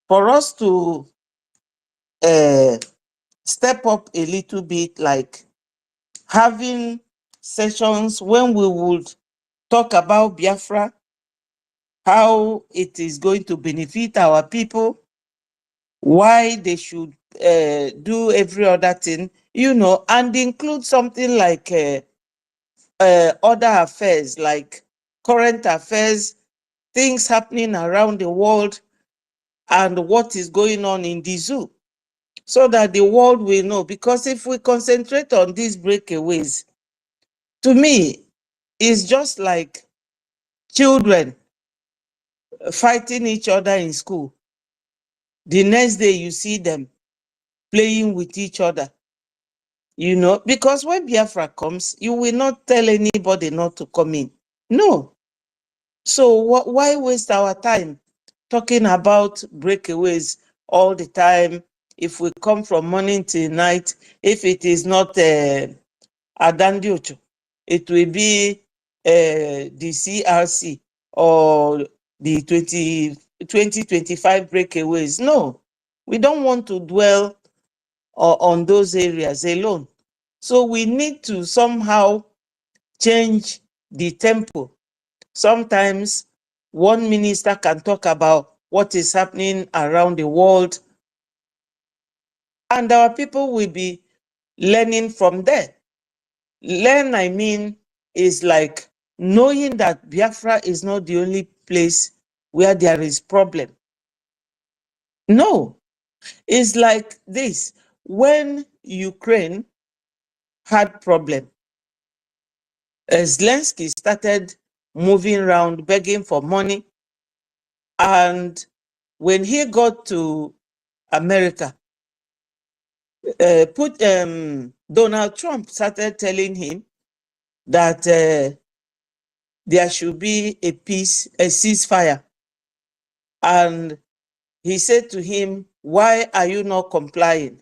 for us to step up a little bit, like having sessions when we would talk about Biafra, how it is going to benefit our people, why they should do every other thing, you know, and include something like other affairs, like current affairs, things happening around the world, and what is going on in the zoo, so that the world will know. Because if we concentrate on these breakaways, to me, it's just like children fighting each other in school. The next day you see them playing with each other, you know, because when Biafra comes, you will not tell anybody not to come in. No. So why waste our time talking about breakaways all the time? If we come from morning till night, if it is not Adandiocho, it will be the CRC or the 2025 breakaways. No, we don't want to dwell on those areas alone. So we need to somehow change the tempo. Sometimes one minister can talk about what is happening around the world, and our people will be learning from there. Learn, I mean, is like knowing that Biafra is not the only place where there is problem. No, it's like this. When Ukraine had problem, Zelensky started moving around begging for money, and when he got to America, Donald Trump started telling him that there should be a ceasefire. And he said to him, why are you not complying?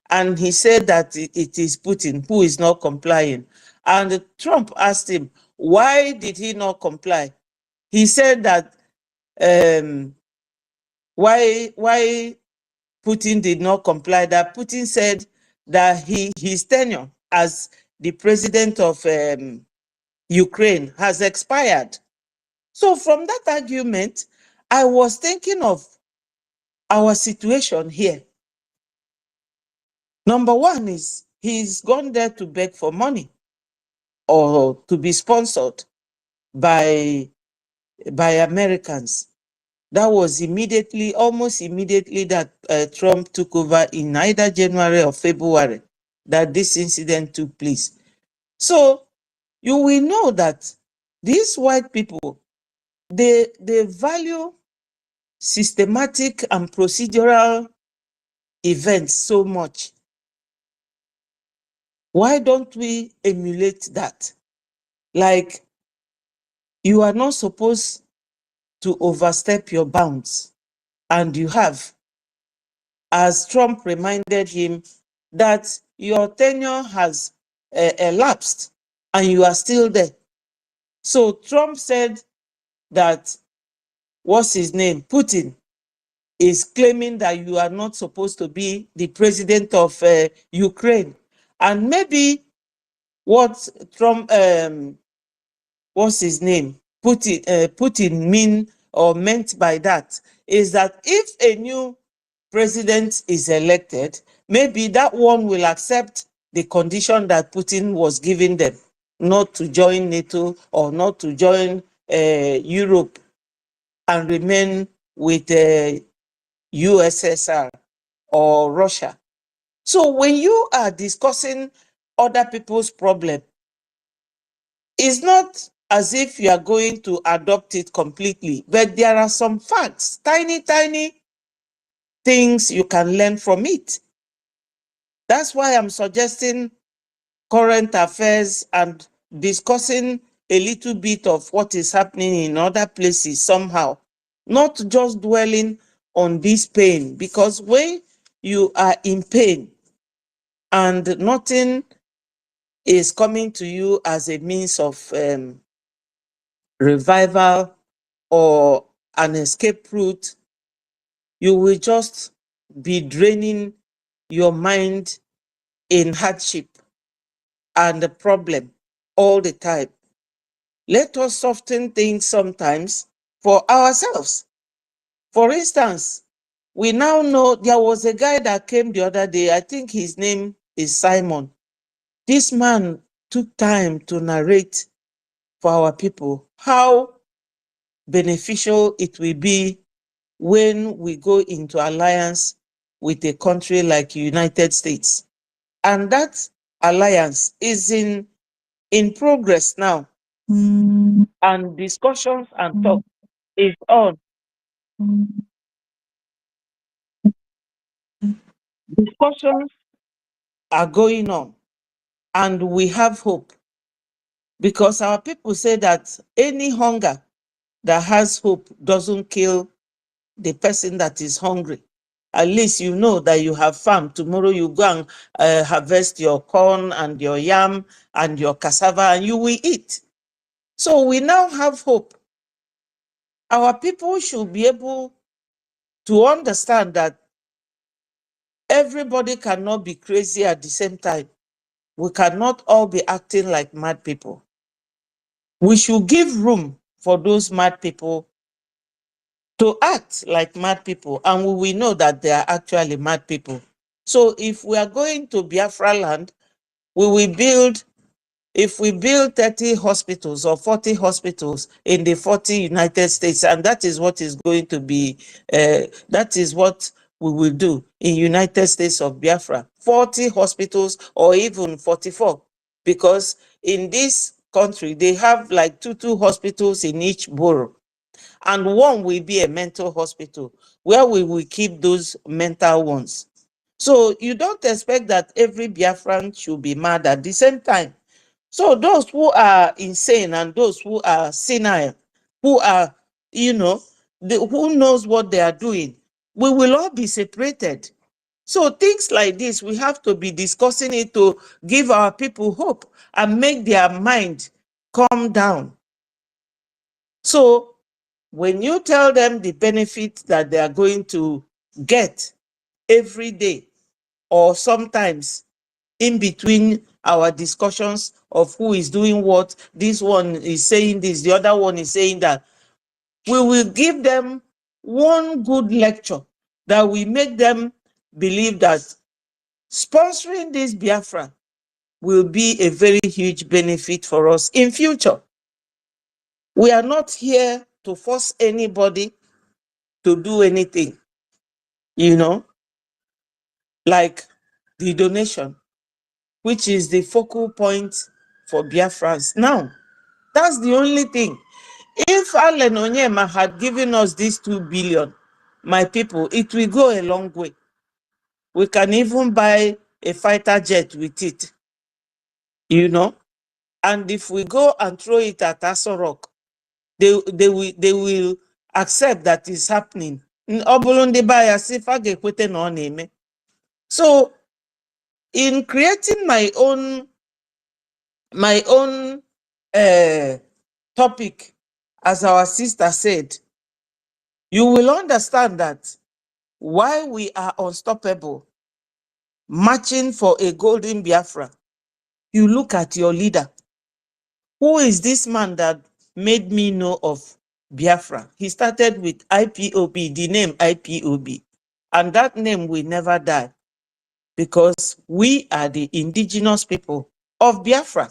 And he said that it is Putin who is not complying. And Trump asked him, why did he not comply? He said that why Putin did not comply, that Putin said that his tenure as the president of Ukraine has expired. So from that argument, I was thinking of our situation here. Number one is he's gone there to beg for money or to be sponsored by Americans. That was almost immediately that Trump took over in either January or February that this incident took place. So you will know that these white people, they value systematic and procedural events so much. Why don't we emulate that? Like, you are not supposed to overstep your bounds, and you have, as Trump reminded him that your tenure has elapsed and you are still there. So Trump said that, what's his name, Putin, is claiming that you are not supposed to be the president of Ukraine. And maybe what Trump, what's his name, Putin meant by that is that if a new president is elected, maybe that one will accept the condition that Putin was giving them, not to join NATO or not to join Europe and remain with USSR or Russia. So when you are discussing other people's problem, it's not as if you are going to adopt it completely, but there are some facts, tiny things you can learn from it. That's why I'm suggesting current affairs and discussing a little bit of what is happening in other places somehow, not just dwelling on this pain, because when you are in pain and nothing is coming to you as a means of revival or an escape route, you will just be draining your mind in hardship and the problem all the time. Let us soften things sometimes for ourselves. For instance, we now know there was a guy that came the other day, I think his name is Simon. This man took time to narrate for our people how beneficial it will be when we go into alliance with a country like United States. And that alliance is in progress now. And discussions and talk is on. Discussions are going on. And we have hope. Because our people say that any hunger that has hope doesn't kill the person that is hungry. At least you know that you have farm. Tomorrow you go and harvest your corn and your yam and your cassava and you will eat. So we now have hope. Our people should be able to understand that everybody cannot be crazy at the same time. We cannot all be acting like mad people. We should give room for those mad people to act like mad people, and we will know that they are actually mad people. So if we are going to Biafra land, we will build, if we build 30 hospitals or 40 hospitals in the 40 United States, and that is what is going to be, that is what we will do in United States of Biafra, 40 hospitals or even 44, because in this country, they have like two hospitals in each borough. And one will be a mental hospital where we will keep those mental ones. So you don't expect that every Biafran should be mad at the same time. So those who are insane and those who are senile, who are, who knows what they are doing, we will all be separated. So things like this, we have to be discussing it to give our people hope and make their mind calm down. So when you tell them the benefit that they are going to get every day, or sometimes in between our discussions of who is doing what, this one is saying this, the other one is saying that, we will give them one good lecture that will make them believe that sponsoring this Biafra will be a very huge benefit for us in future. We are not here to force anybody to do anything, like the donation, which is the focal point for Biafrans. Now, that's the only thing. If Allen Onyema had given us this 2 billion, my people, it will go a long way. We can even buy a fighter jet with it, And if we go and throw it at Aso Rock, they will accept that it's happening. So in creating my own topic, as our sister said, you will understand that why we are unstoppable, marching for a golden Biafra. You look at your leader. Who is this man that made me know of Biafra? He started with IPOB, the name IPOB. And that name will never die, because we are the indigenous people of Biafra.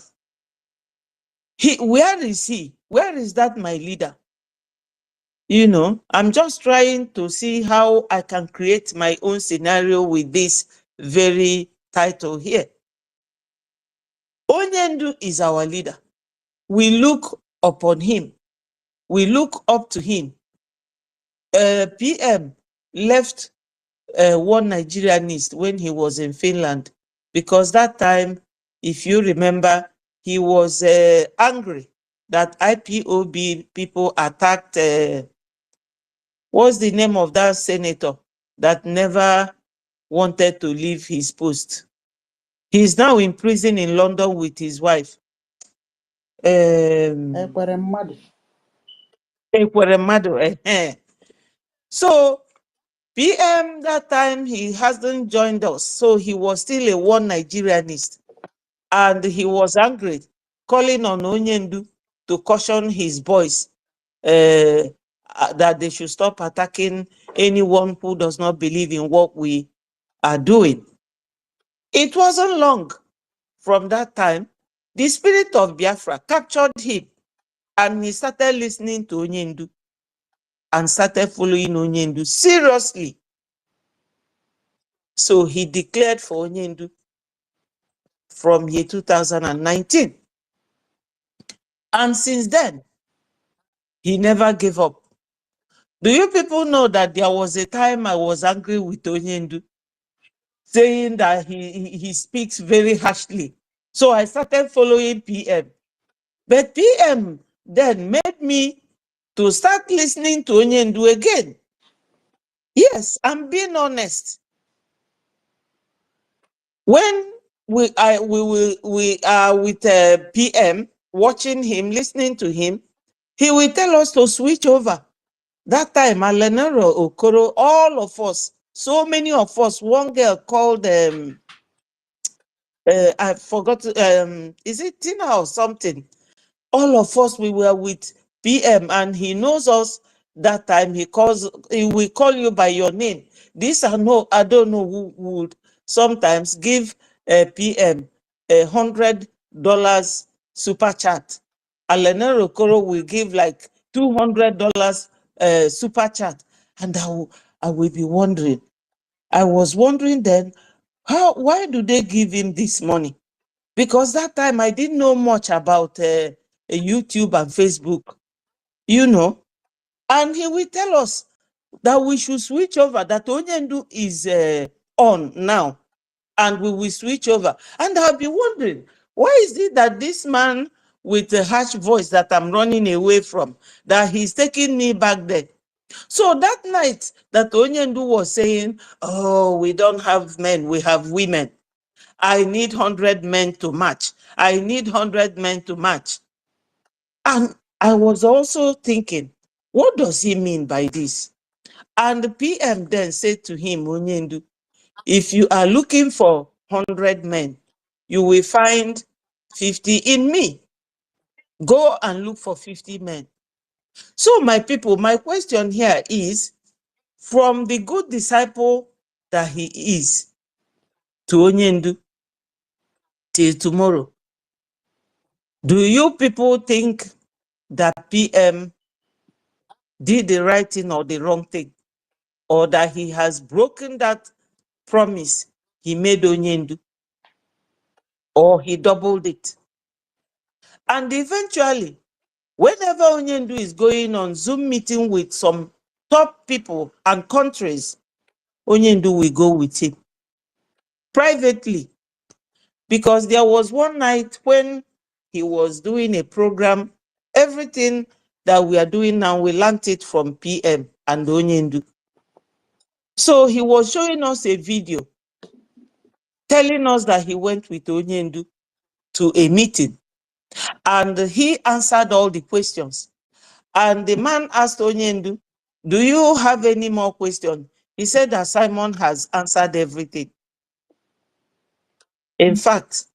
Where is he? Where is that my leader? I'm just trying to see how I can create my own scenario with this very title here. Onyendu is our leader. We look upon him. We look up to him. PM left one Nigerianist when he was in Finland, because that time, if you remember, he was angry that IPOB people attacked, what's the name of that senator that never wanted to leave his post? He's now in prison in London with his wife. So PM that time, he hasn't joined us, so he was still a one Nigerianist, and he was angry, calling on Onyendu to caution his boys that they should stop attacking anyone who does not believe in what we are doing. It wasn't long from that time, the spirit of Biafra captured him, and he started listening to Onyendu and started following Onyendu seriously. So he declared for Onyendu from year 2019. And since then, he never gave up. Do you people know that there was a time I was angry with Onyendu, saying that he speaks very harshly? So I started following PM. But PM then made me to start listening to Onyendu again. Yes, I'm being honest. When we are with PM, watching him, listening to him, he will tell us to switch over. That time, Alenero Okoro, all of us, so many of us, one girl called, I forgot, is it Tina or something? All of us, we were with PM, and he knows us that time. He will call you by your name. This I don't know who would sometimes give PM $100 super chat. Alenero Okoro will give like $200 super chat, and I will be wondering. I was wondering then, why do they give him this money? Because that time I didn't know much about YouTube and Facebook, you know. And he will tell us that we should switch over, that Onyendu is on now, and we will switch over. And I'll be wondering, why is it that this man with a harsh voice that I'm running away from, that he's taking me back there? So that night that Onyendu was saying, oh, we don't have men, we have women. I need 100 men to match. I need 100 men to match. And I was also thinking, what does he mean by this? And the PM then said to him, Onyendu, if you are looking for 100 men, you will find 50 in me. Go and look for 50 men. So my people, my question here is, from the good disciple that he is to Onyendu till tomorrow, do you people think that PM did the right thing or the wrong thing, or that he has broken that promise he made Onyendu, or he doubled it? And eventually, whenever Onyendu is going on Zoom meeting with some top people and countries, Onyendu will go with him privately. Because there was one night when he was doing a program, everything that we are doing now, we learned it from PM and Onyendu. So he was showing us a video telling us that he went with Onyendu to a meeting, and he answered all the questions. And the man asked Onyendu, do you have any more questions? He said that Simon has answered everything. In fact,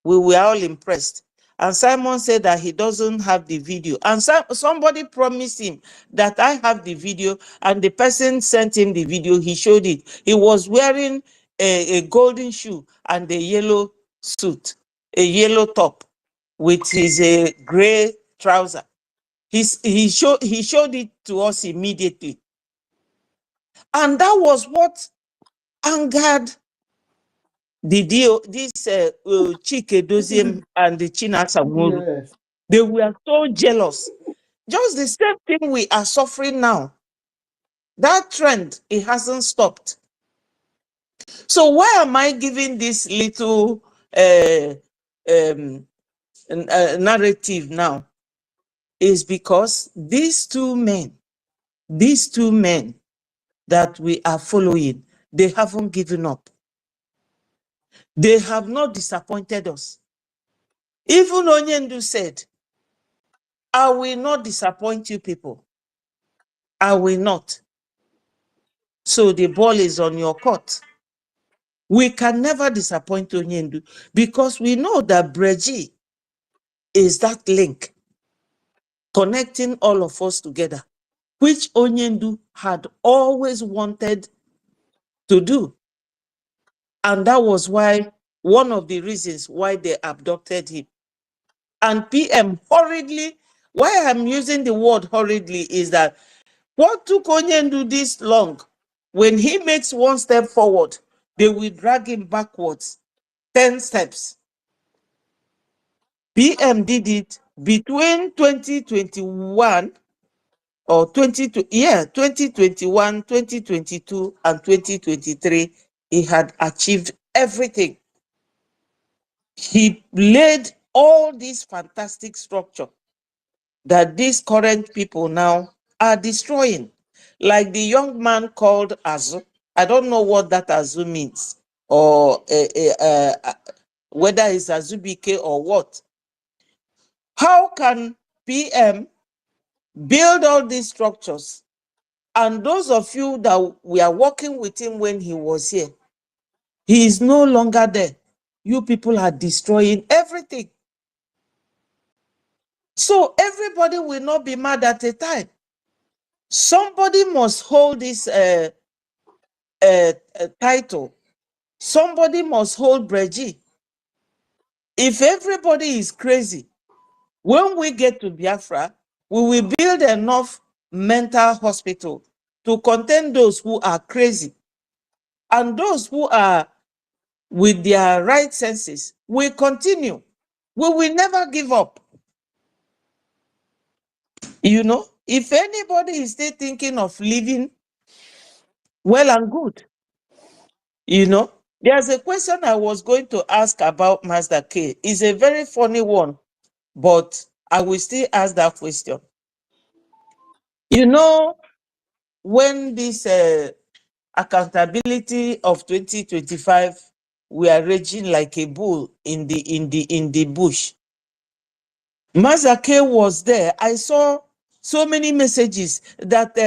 we were all impressed. And Simon said that he doesn't have the video. And somebody promised him that I have the video, and the person sent him the video. He showed it. He was wearing a golden shoe and a yellow suit, a yellow top with his gray trouser. He showed it to us immediately. And that was what angered this Chike Doziem and the Chinasa Nwuru. Yes. They were so jealous. Just the same thing we are suffering now. That trend, it hasn't stopped. So why am I giving this little narrative now? Is because these two men that we are following, they haven't given up. They have not disappointed us. Even Onyendu said, I will not disappoint you people. I will not. So the ball is on your court. We can never disappoint Onyendu because we know that BRGIE is that link connecting all of us together, which Onyendu had always wanted to do. And that was why, one of the reasons why they abducted him. And PM hurriedly, why I'm using the word hurriedly is that what took Onyendu this long? When he makes one step forward, they will drag him backwards 10 steps. PM did it between 2021 or 2021, 2022, and 2023. He had achieved everything. He laid all this fantastic structure that these current people now are destroying. Like the young man called Azu. I don't know what that Azu means, or whether it's Azubike or what. How can PM build all these structures? And those of you that we are working with him when he was here, he is no longer there. You people are destroying everything. So everybody will not be mad at a time. Somebody must hold this title. Somebody must hold BRGIE. If everybody is crazy, when we get to Biafra, we will build enough mental hospital to contain those who are crazy. And those who are with their right senses will continue. We will never give up. You know, if anybody is still thinking of leaving, well and good. You know, there's a question I was going to ask about Master K. It's a very funny one, but I will still ask that question. You know, when this accountability of 2025, we are raging like a bull in the bush. Master K was there. I saw so many messages that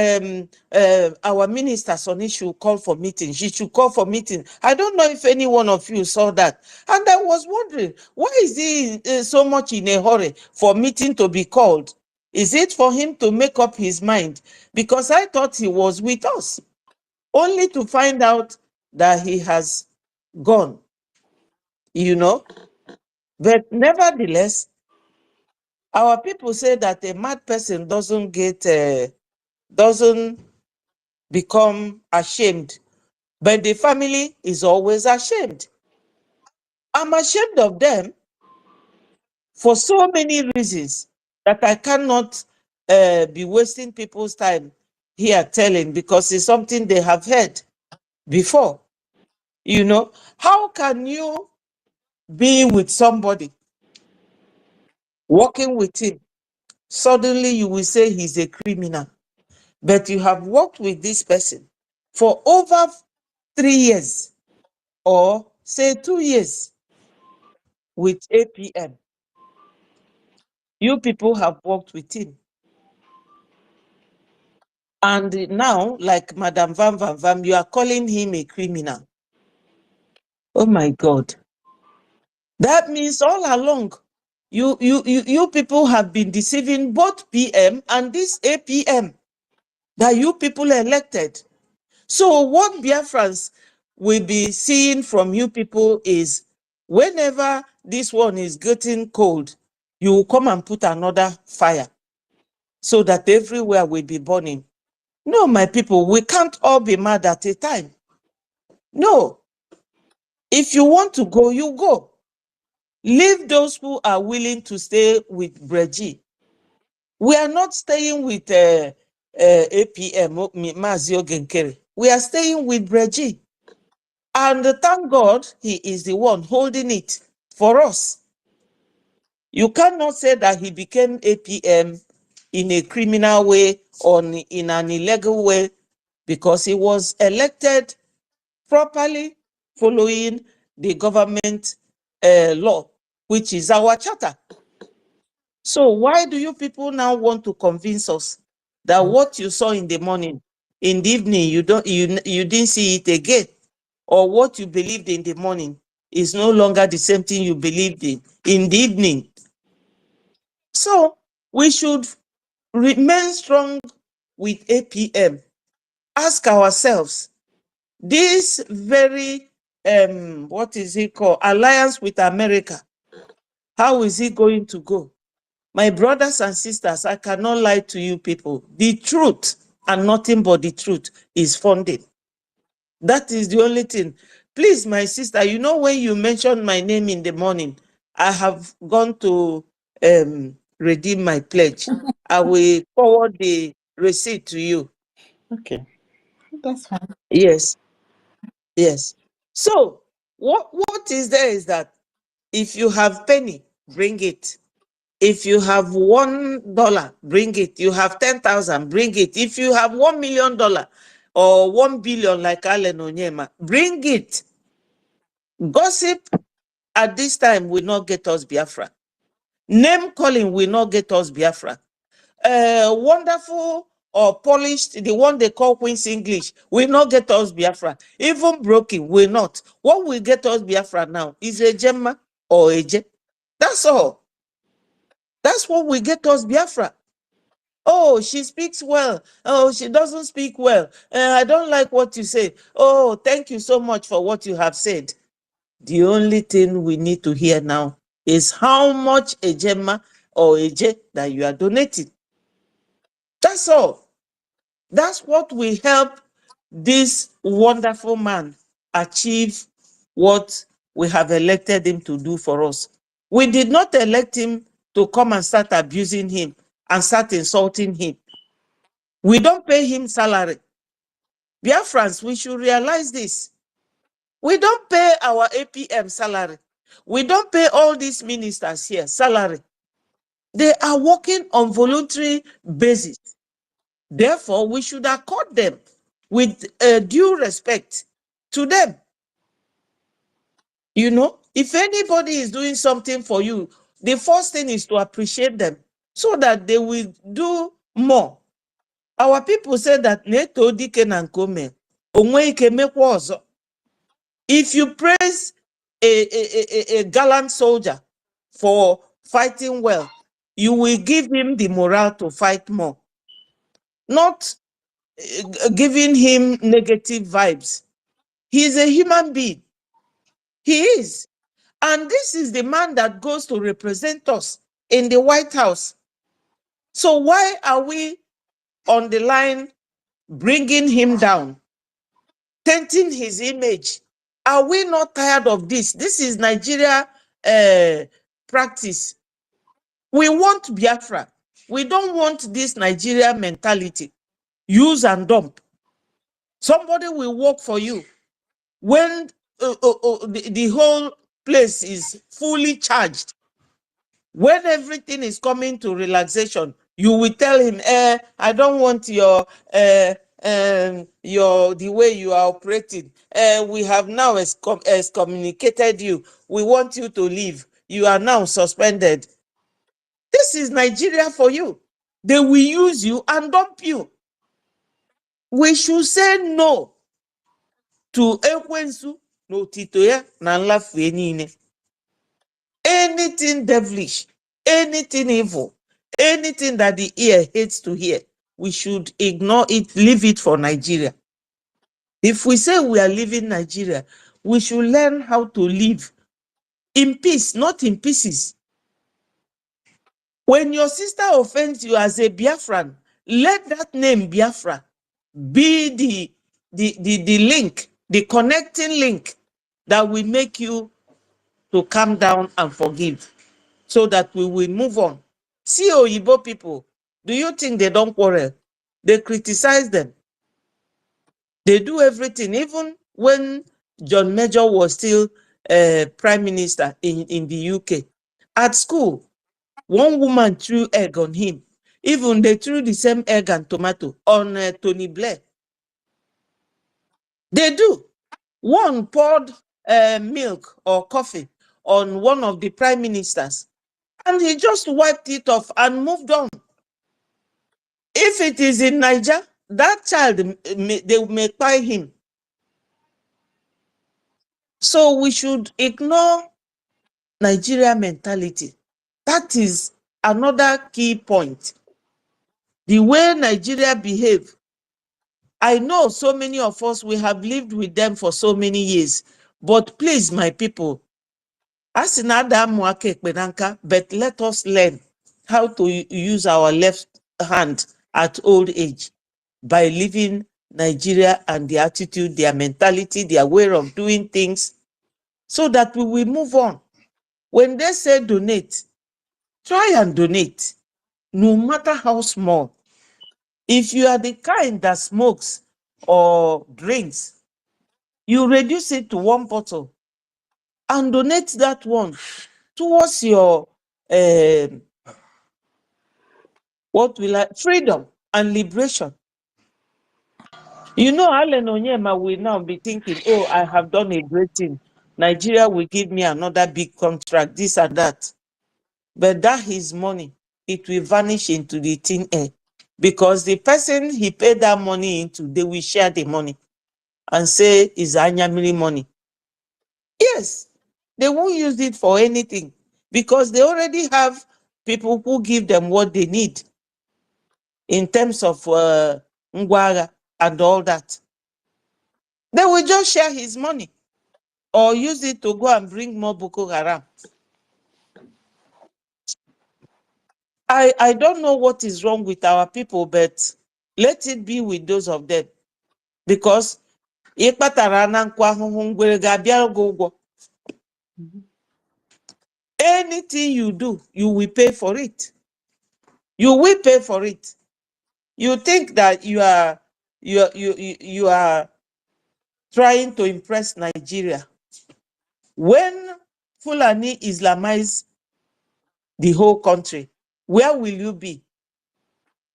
our minister Sonny should call for meeting. She should call for meeting. I don't know if any one of you saw that. And I was wondering, why is he so much in a hurry for meeting to be called? Is it for him to make up his mind? Because I thought he was with us, only to find out that he has gone, you know. But nevertheless, our people say that a mad person doesn't become ashamed, but the family is always ashamed. I'm ashamed of them for so many reasons that I cannot be wasting people's time here telling, because it's something they have heard before. You know, how can you be with somebody, working with him, suddenly you will say he's a criminal? But you have worked with this person for over 3 years, or say 2 years with APM. You people have worked with him. And now, like Madam Van Van Van, you are calling him a criminal. Oh my God. That means all along, you people have been deceiving both PM and this APM that you people elected. So what Biafrans will be seeing from you people is, whenever this one is getting cold, you will come and put another fire so that everywhere will be burning. No, my people, we can't all be mad at a time. No. If you want to go, you go. Leave those who are willing to stay with BRGIE. We are not staying with APM, Mazio Genkere. We are staying with BRGIE. And thank God he is the one holding it for us. You cannot say that he became APM in a criminal way or in an illegal way, because he was elected properly following the government law, which is our charter. So why do you people now want to convince us that what you saw in the morning in the evening you didn't see it again, or what you believed in the morning is no longer the same thing you believed in the evening. So we should remain strong with APM. Ask ourselves, this very what is it called, alliance with America, how is it going to go? My brothers and sisters, I cannot lie to you people. The truth and nothing but the truth is funding. That is the only thing. Please, my sister, you know, when you mentioned my name in the morning, I have gone to redeem my pledge. I will forward the receipt to you. Okay, that's fine. Yes, yes. So what is there is that if you have penny, bring it. If you have $1, bring it. You have 10,000, bring it. If you have $1 million or 1 billion like Allen Onyema, bring it. Gossip at this time will not get us Biafra. Name calling will not get us Biafra. Wonderful or polished, the one they call Queen's English, will not get us Biafra. Even broken will not. What will get us Biafra now is a Gemma or a J. That's all. That's what will get us Biafra. Oh, she speaks well. Oh, she doesn't speak well. I don't like what you say. Oh, thank you so much for what you have said. The only thing we need to hear now is how much a Gemma or a J that you are donating. That's all. That's what will help this wonderful man achieve what we have elected him to do for us. We did not elect him to come and start abusing him and start insulting him. We don't pay him salary. Biafrans, we should realize this. We don't pay our APM salary. We don't pay all these ministers here salary. They are working on voluntary basis. Therefore, we should accord them with due respect to them. You know, if anybody is doing something for you, the first thing is to appreciate them so that they will do more. Our people say that neto dike na nkome, onwe ike mekwa ọzọ. If you praise a gallant soldier for fighting well, you will give him the morale to fight more. Not giving him negative vibes. He is a human being. He is. And this is the man that goes to represent us in the White House. So why are we on the line bringing him down, tainting his image? Are we not tired of this? This is Nigeria practice. We want Biafra. We don't want this Nigeria mentality. Use and dump. Somebody will work for you. When the whole place is fully charged, when everything is coming to relaxation, you will tell him, I don't want your the way you are operating. We have now excommunicated you. We want you to leave. You are now suspended. This is Nigeria for you. They will use you and dump you. We should say no to ekwensu no titoya na nlafu enine. Anything devilish, anything evil, anything that the ear hates to hear, we should ignore it, leave it for Nigeria. If we say we are leaving Nigeria, we should learn how to live in peace, not in pieces. When your sister offends you as a Biafran, let that name Biafra be the link, the connecting link that will make you to calm down and forgive, so that we will move on. See Oyibo people, do you think they don't quarrel? They criticize them. They do everything, even when John Major was still prime minister in the UK. At school, one woman threw egg on him. Even they threw the same egg and tomato on Tony Blair. They do. One poured milk or coffee on one of the prime ministers, and he just wiped it off and moved on. If it is in Niger, that child, they may buy him. So we should ignore Nigeria mentality. That is another key point. The way Nigeria behave. I know so many of us, we have lived with them for so many years. But please, my people, but let us learn how to use our left hand at old age by living Nigeria and the attitude, their mentality, their way of doing things, so that we will move on. When they say donate, try and donate, no matter how small. If you are the kind that smokes or drinks, you reduce it to 1 bottle and donate that one towards your freedom and liberation. You know, Allen Onyema will now be thinking, oh, I have done a great thing. Nigeria will give me another big contract, this and that. But that his money, it will vanish into the thin air. Because the person he paid that money into, they will share the money and say it's Anyamiri money. Yes, they won't use it for anything because they already have people who give them what they need in terms of ngwara and all that. They will just share his money or use it to go and bring more Boko Haram. I don't know what is wrong with our people, but let it be with those of them. Because anything you do, you will pay for it. You will pay for it. You think that you are trying to impress Nigeria. When Fulani Islamize the whole country, where will you be?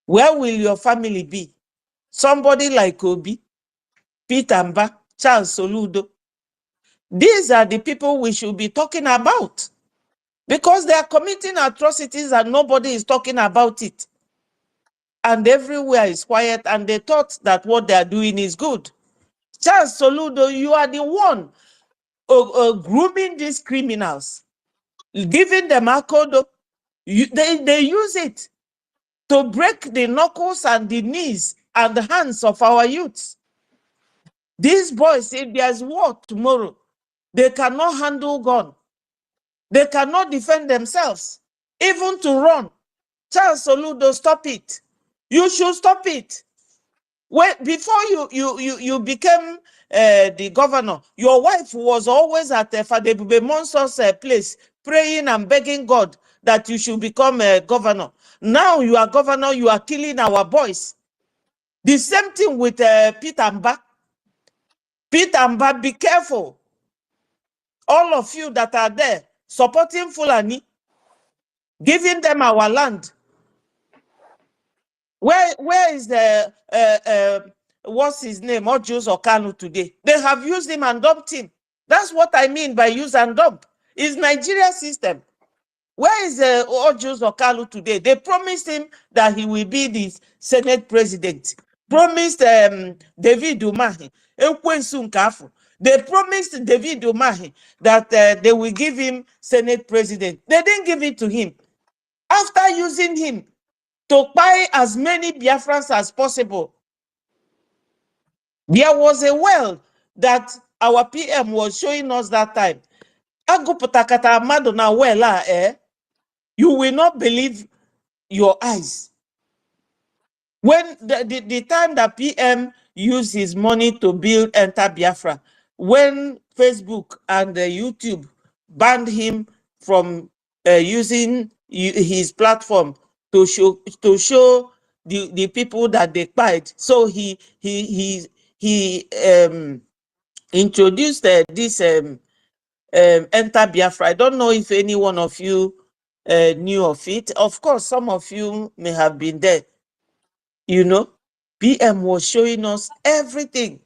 Where will your family be? Somebody like Obi, Peter Mba, Charles Soludo. These are the people we should be talking about because they are committing atrocities and nobody is talking about it. And everywhere is quiet and they thought that what they are doing is good. Charles Soludo, you are the one grooming these criminals, giving them akodo. They use it to break the knuckles and the knees and the hands of our youths. These boys, if there's war tomorrow, they cannot handle gun. They cannot defend themselves, even to run. Charles Soludo, stop it. You should stop it. Before you became the governor, your wife was always at Fadebube Monso's place, praying and begging God that you should become a governor. Now you are governor, you are killing our boys. The same thing with Peter Mba. Peter Mba, be careful. All of you that are there supporting Fulani, giving them our land. Where is the what's his name, Ojus Okanu today? They have used him and dumped him. That's what I mean by use and dump. It's Nigeria system. Where is Ojus Okanu today? They promised him that he will be the Senate president. Promised David Umahi. They promised David Umahi that they will give him Senate president. They didn't give it to him. After using him to buy as many Biafrans as possible, there was a well that our PM was showing us that time. You will not believe your eyes. When the time that PM used his money to build Enter Biafra, when Facebook and YouTube banned him from using his platform to show the people that they fight, so he introduced this Enter Biafra. I don't know if any one of you knew of it. Of course, some of you may have been there. You know, PM was showing us everything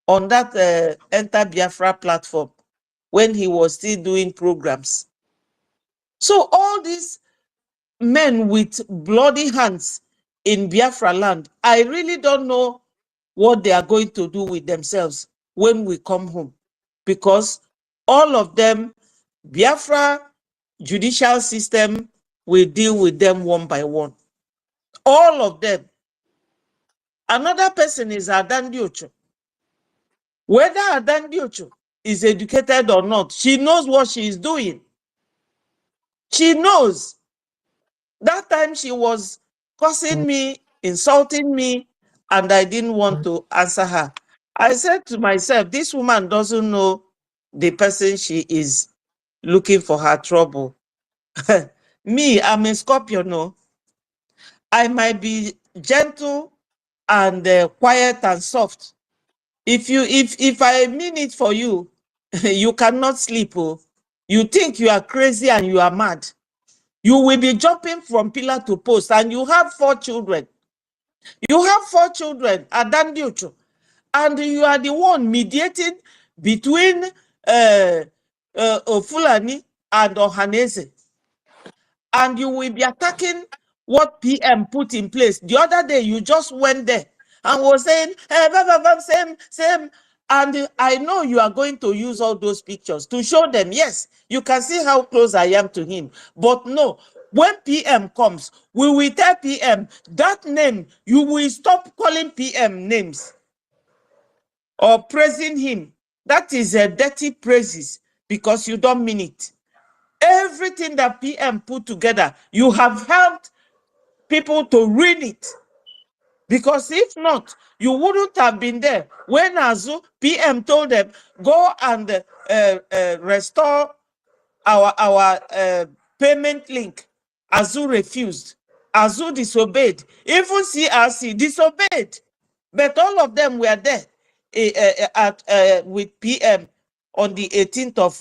on that Enter Biafra platform when he was still doing programs. So all these men with bloody hands in Biafra land, I really don't know what they are going to do with themselves when we come home, because all of them, Biafra judicial system will deal with them one by one. All of them. Another person is Adandiocho. Whether Adandiocho is educated or not, she knows what she is doing. She knows. That time she was cursing me, insulting me, and I didn't want to answer her. I said to myself, this woman doesn't know the person she is looking for her trouble. Me, I'm a Scorpio, no? I might be gentle and quiet and soft. If I mean it for you, you cannot sleep. Oh. You think you are crazy and you are mad. You will be jumping from pillar to post, and you have 4 children. You have 4 children, Adandiuchu, and you are the one mediating between Fulani and Ohanese. And you will be attacking what PM put in place. The other day, you just went there and was saying, same. And I know you are going to use all those pictures to show them, yes, you can see how close I am to him. But no, when PM comes, we will tell PM that name, you will stop calling PM names or praising him. That is a dirty praises because you don't mean it. Everything that PM put together, you have helped people to ruin it. Because if not, you wouldn't have been there. When Azu, PM told them, go and restore our payment link. Azu refused. Azu disobeyed. Even CRC disobeyed. But all of them were there with PM on the 18th of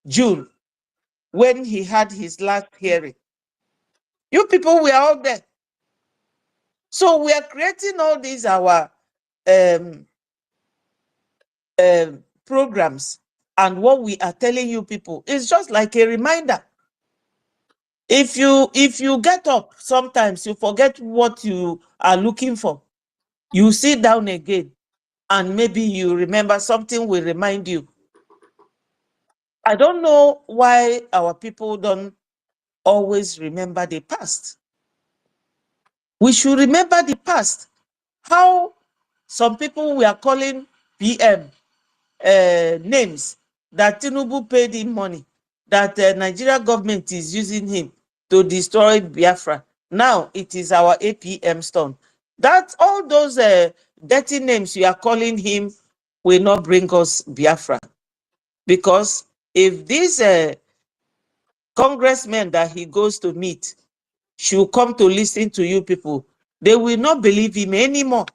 June, when he had his last hearing. You people were all there. So we are creating all these our programs, and what we are telling you people is just like a reminder. If you get up, sometimes you forget what you are looking for. You sit down again, and maybe you remember something will remind you. I don't know why our people don't always remember the past. We should remember the past. How some people were calling PM names that Tinubu paid him money, that Nigeria government is using him to destroy Biafra. Now it is our APM stone. That all those dirty names you are calling him will not bring us Biafra. Because if these congressmen that he goes to meet should come to listen to you people, they will not believe him anymore.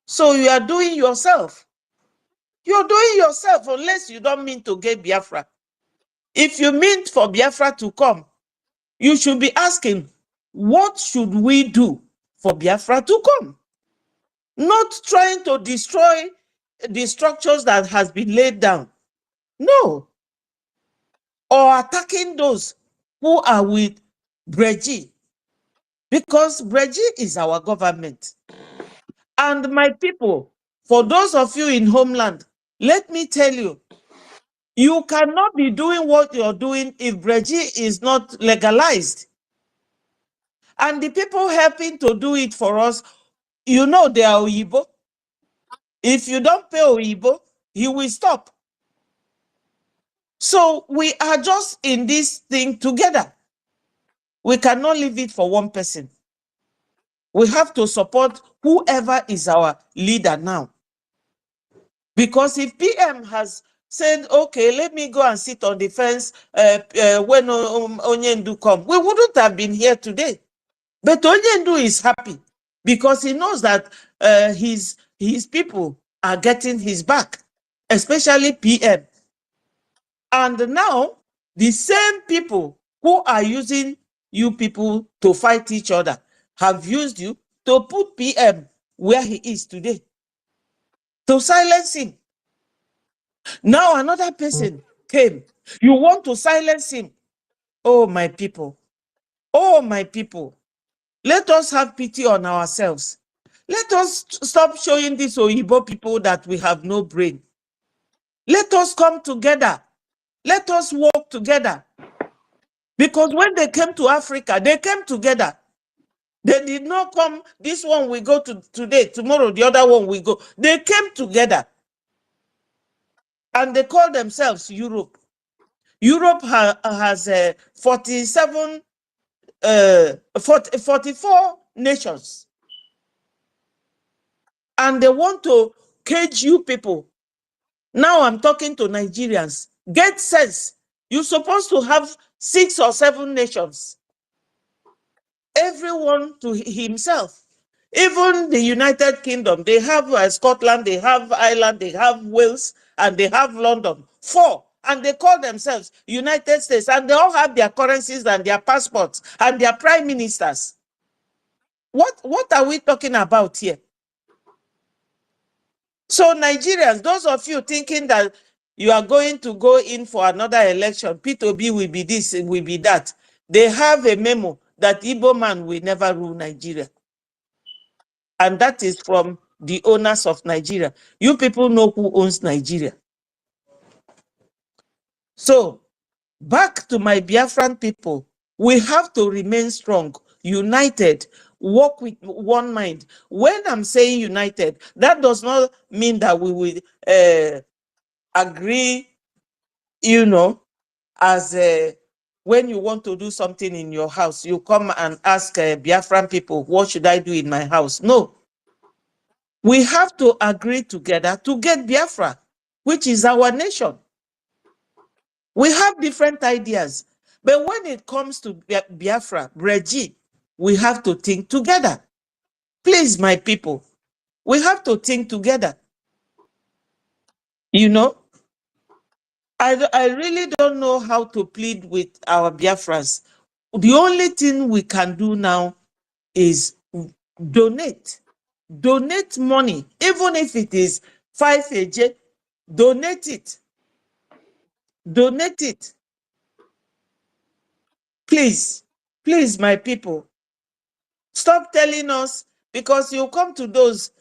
So you are doing yourself. You're doing yourself unless you don't mean to get Biafra. If you mean for Biafra to come, you should be asking, what should we do for Biafra to come? Not trying to destroy the structures that has been laid down. No. Or attacking those who are with BRGIE. Because BRGIE is our government. And my people, for those of you in homeland, let me tell you, you cannot be doing what you're doing if BRGIE is not legalized. And the people helping to do it for us, you know they are Oyibo. If you don't pay Oyibo, he will stop. So we are just in this thing together. We cannot leave it for one person. We have to support whoever is our leader now. Because if PM has said, okay, let me go and sit on the fence when Onyendu come, we wouldn't have been here today. But Onyendu is happy because he knows that his people are getting his back, especially PM. And now, the same people who are using you people to fight each other have used you to put PM where he is today, to silence him. Now another person came. You want to silence him. Oh, my people. Oh, my people. Let us have pity on ourselves. Let us stop showing these Oyibo people that we have no brain. Let us come together. Let us work together. Because when they came to Africa, they came together. They did not come, this one we go to today, tomorrow the other one we go. They came together. And they call themselves Europe. Europe has 44 nations. And they want to cage you people. Now I'm talking to Nigerians. Get sense. You're supposed to have 6 or 7 nations. Everyone to himself. Even the United Kingdom, they have Scotland, they have Ireland, they have Wales, and they have London. 4. And they call themselves United States, and they all have their currencies and their passports and their prime ministers. What are we talking about here? So Nigerians, those of you thinking that you are going to go in for another election, P2B will be this, will be that. They have a memo that Igbo man will never rule Nigeria. And that is from the owners of Nigeria. You people know who owns Nigeria. So, back to my Biafran people, we have to remain strong, united, work with one mind. When I'm saying united, that does not mean that we will agree, you know, as when you want to do something in your house, you come and ask Biafran people, what should I do in my house? No. We have to agree together to get Biafra, which is our nation. We have different ideas, but when it comes to Biafra, BRGIE, we have to think together. Please, my people, we have to think together. You know, I really don't know how to plead with our Biafrans. The only thing we can do now is donate. Donate money, even if it is 5 AJ, donate it. Donate it. Please, please, my people, stop telling us, because you come to those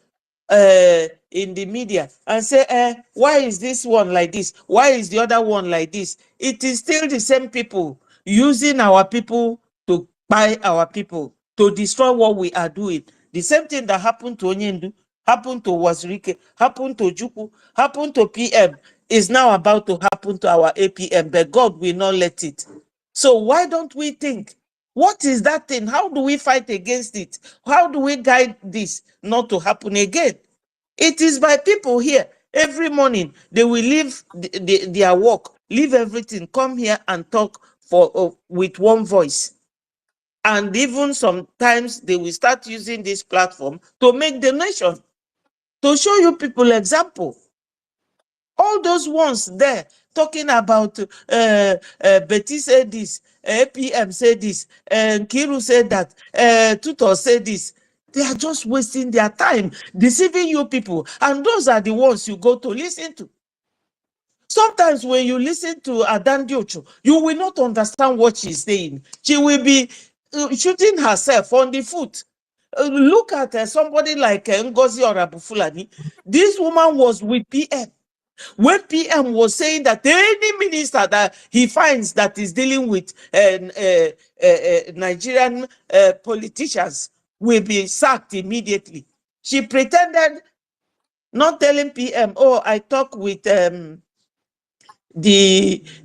in the media and say, why is this one like this? Why is the other one like this? It is still the same people using our people to buy our people, to destroy what we are doing. The same thing that happened to Onyendu, happened to Wazirike, happened to Juku, happened to PM, is now about to happen to our APM, but God will not let it. So why don't we think? What is that thing? How do we fight against it? How do we guide this not to happen again? It is by people here. Every morning, they will leave their work, leave everything, come here and talk with one voice. And even sometimes they will start using this platform to make donation, to show you people example. All those ones there talking about Betty said this, APM said this, Kiru said that, Tutor said this. They are just wasting their time, deceiving you people. And those are the ones you go to listen to. Sometimes when you listen to Adandiocho, you will not understand what she's saying. She will be shooting herself on the foot. Look at somebody like NGOZI or Orabufulani. This woman was with PM. When PM was saying that any minister that he finds that is dealing with Nigerian politicians will be sacked immediately, she pretended, not telling PM, oh, I talk with the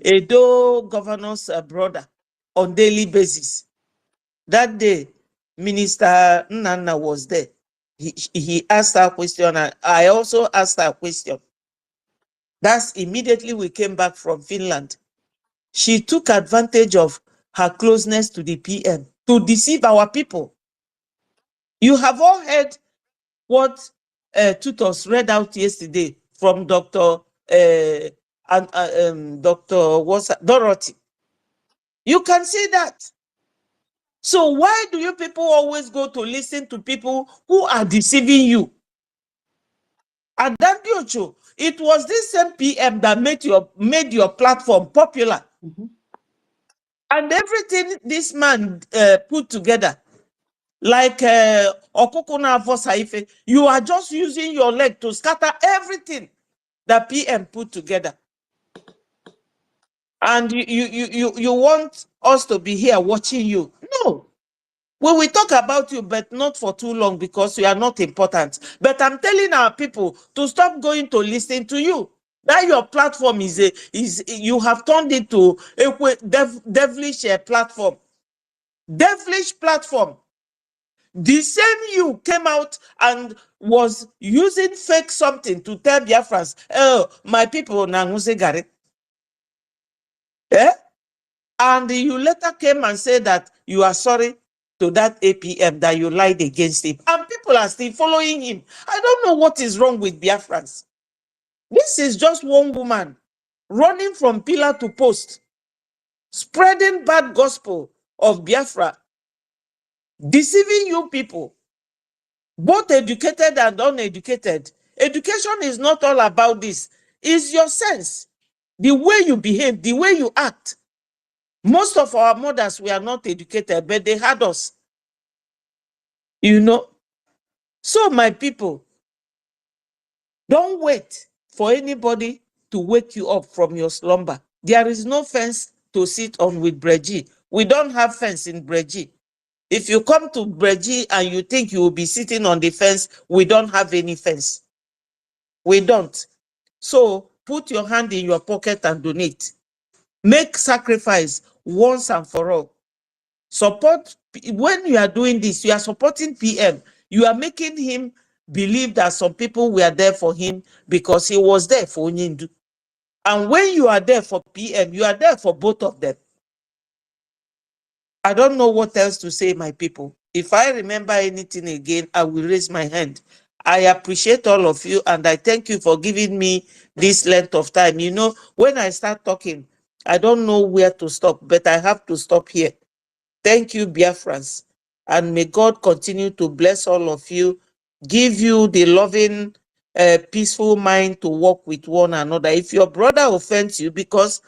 Edo governor's brother on daily basis. That day, Minister Nana was there. He asked her a question, and I also asked her a question. That's immediately we came back from Finland. She took advantage of her closeness to the PM to deceive our people. You have all heard what Tutors read out yesterday from Dr. Dorothy. You can see that. So why do you people always go to listen to people who are deceiving you? Adandiocho, it was this same PM that made your platform popular. And everything this man put together, like Okukuna Vosaife, you are just using your leg to scatter everything that PM put together. And you want us to be here watching you. No. We will talk about you, but not for too long because you are not important. But I'm telling our people to stop going to listen to you. That your platform is you have turned it to a devilish platform. Devilish platform. The same you came out and was using fake something to tell Biafrans, oh, my people, Nanguse eh? And you later came and said that you are sorry to that APM, that you lied against him. And people are still following him. I don't know what is wrong with Biafrans. This is just one woman running from pillar to post, spreading bad gospel of Biafra, deceiving you people, both educated and uneducated. Education is not all about this. It's your sense, the way you behave, the way you act. Most of our mothers were not educated, but they had us. You know? So, my people, don't wait for anybody to wake you up from your slumber. There is no fence to sit on with BRGIE. We don't have fence in BRGIE. If you come to BRGIE and you think you will be sitting on the fence, we don't have any fence. We don't. So, put your hand in your pocket and donate. Make sacrifice once and for all. Support. When you are doing this, you are supporting PM. You are making him believe that some people were there for him because he was there for Onyindu. And when you are there for PM, you are there for both of them. I don't know what else to say, my people. If I remember anything again, I will raise my hand. I appreciate all of you and I thank you for giving me this length of time. You know, when I start talking, I don't know where to stop, but I have to stop here. Thank you, Biafrans. And may God continue to bless all of you, give you the loving, peaceful mind to work with one another. If your brother offends you, because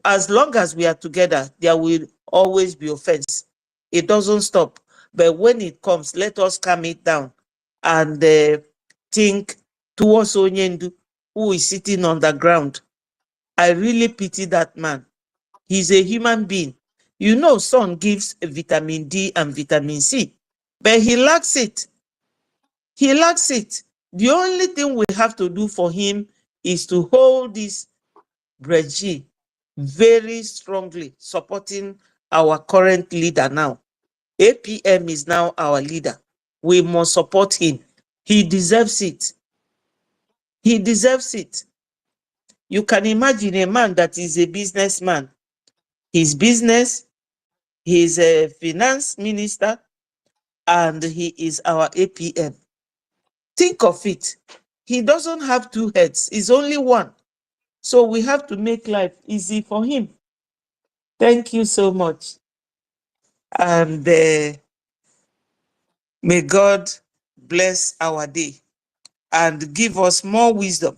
as long as we are together, there will always be offense. It doesn't stop. But when it comes, let us calm it down and think towards Onyendu, who is sitting on the ground. I really pity that man. He's a human being. You know, sun gives vitamin D and vitamin C, but he lacks it. He lacks it. The only thing we have to do for him is to hold this BRGIE very strongly, supporting our current leader now. APM is now our leader. We must support him. He deserves it. He deserves it. You can imagine a man that is a businessman. His business, he's a finance minister, and he is our APM. Think of it. He doesn't have two heads. It's only one. So we have to make life easy for him. Thank you so much. And may God bless our day and give us more wisdom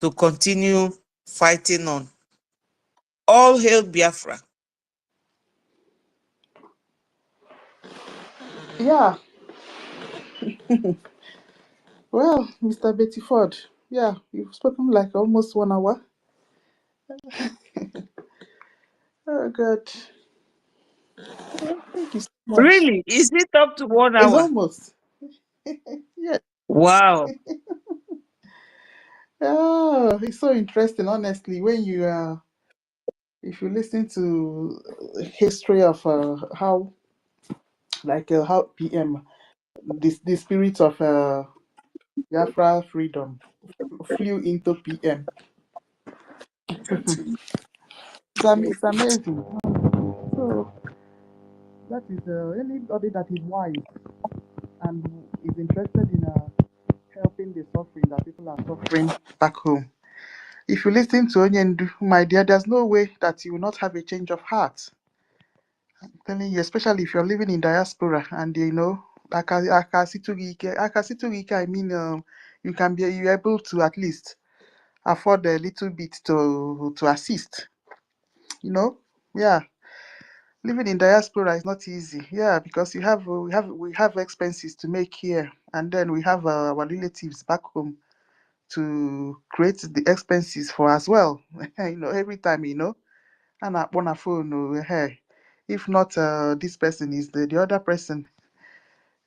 to continue fighting on. All hail Biafra. Yeah. Well, Mr. Betty Ford, yeah, you've spoken like almost 1 hour. Oh, God. Thank you so much. Really? Is it up to 1 It's hour? almost. Yeah. Wow. Oh, it's so interesting, honestly, when you if you listen to history of how PM, the spirit of Biafra freedom flew into PM. It's amazing. So that is anybody that is wise and is interested in helping the suffering that people are suffering back home. If you listen to Onyendu, my dear, there's no way that you will not have a change of heart. I'm telling you, especially if you're living in diaspora and you know, I mean, you're able to at least afford a little bit to assist. You know, yeah. Living in diaspora is not easy. Yeah, because we have expenses to make here, and then we have our relatives back home to create the expenses for as well. Every time, and on a phone, hey, if not this person is the other person.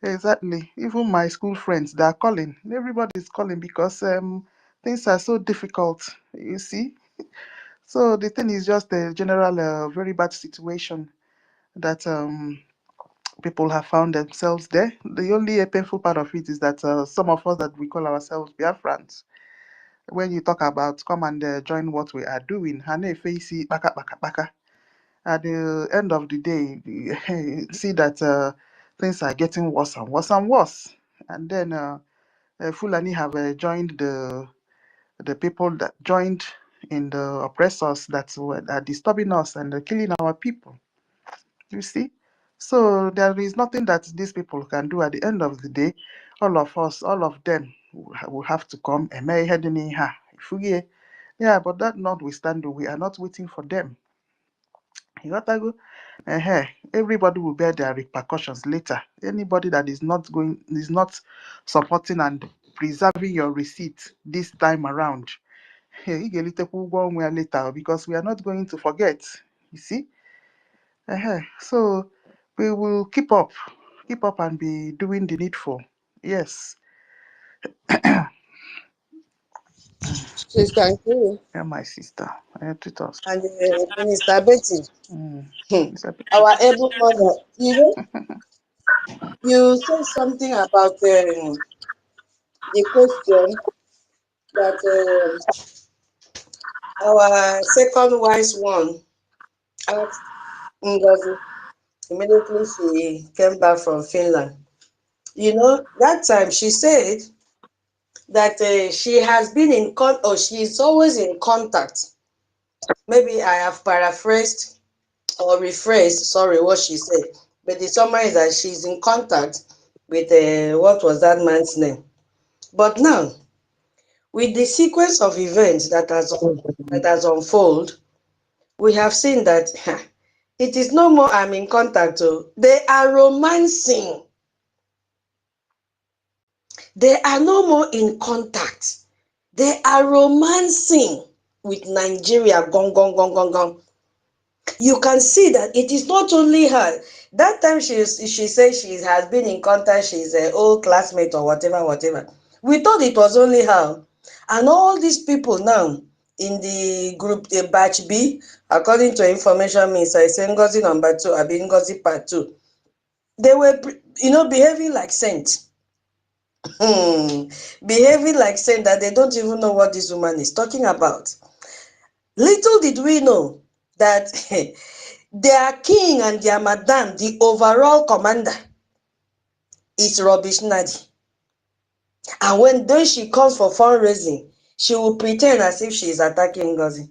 Exactly. Even my school friends, they are calling. Everybody's calling because things are so difficult. You see. So the thing is just a general, very bad situation that people have found themselves there. The only painful part of it is that some of us that we call ourselves Biafrans, when you talk about come and join what we are doing, hane face baka baka baka. At the end of the day, you see that things are getting worse and worse and worse. And then Fulani have joined the people that joined in the oppressors that are disturbing us and killing our people. You see? So there is nothing that these people can do at the end of the day. All of us, all of them will have to come and may head in here. Yeah, but that notwithstanding, we are not waiting for them. You got to go. Everybody will bear their repercussions later. Anybody that is not supporting and preserving your receipt this time around, you get little one way later because we are not going to forget. You see? So we will keep up and be doing the needful. Yes. Please, thank you. Yeah, my sister. Treat us. And Minister Betty, Mm. It's a bit- our able mother, you said something about the question that our second wise one asked Ngozi immediately she came back from Finland. That time she said that she has been in or she's always in contact. Maybe I have paraphrased or rephrased, sorry, what she said. But the summary is that she's in contact with what was that man's name. But now, with the sequence of events that has unfolded, we have seen that it is no more I'm in contact. They are romancing. They are no more in contact. They are romancing with Nigeria. Gong, gong, gong, gong, gong. You can see that it is not only her. That time she said she has been in contact, she's an old classmate or whatever, whatever. We thought it was only her. And all these people now in the group, the batch B, according to information minister, I say Ngozi number 2, I mean Ngozi part 2. They were, behaving like saints. Behaving like saints that they don't even know what this woman is talking about. Little did we know that their king and their madam, the overall commander, is Rubbish Nadi. And when she comes for fundraising, she will pretend as if she is attacking Ngozi.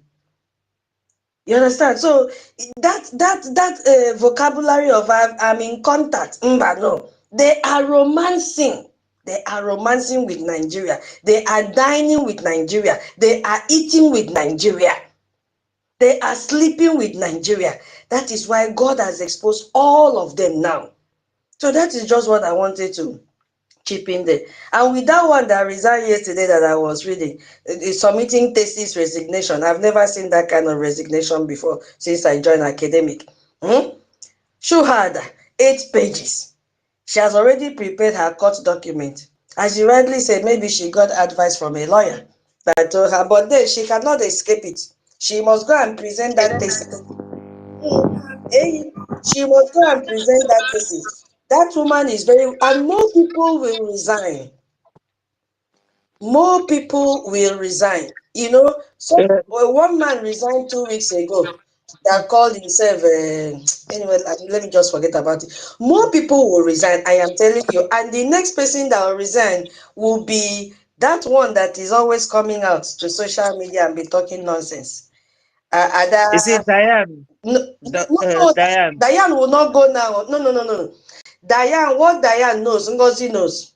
You understand? So that vocabulary of I'm in contact, no, they are romancing. They are romancing with Nigeria. They are dining with Nigeria. They are eating with Nigeria. They are sleeping with Nigeria. That is why God has exposed all of them now. So that is just what I wanted to chip in there. And with that one that resigned yesterday that I was reading, submitting thesis resignation. I've never seen that kind of resignation before since I joined academic. Shuhada, 8 pages. She has already prepared her court document. As you rightly said, maybe she got advice from a lawyer that told her, but then she cannot escape it. She must go and present that thesis. She must go and present that thesis. That woman is and more people will resign. More people will resign. So one man resigned 2 weeks ago that called himself, anyway, let me just forget about it. More people will resign, I am telling you. And the next person that will resign will be that one that is always coming out to social media and be talking nonsense. Is it Diane? No, Diane. Diane will not go now. No. Diane, what Diane knows, Ngozi knows.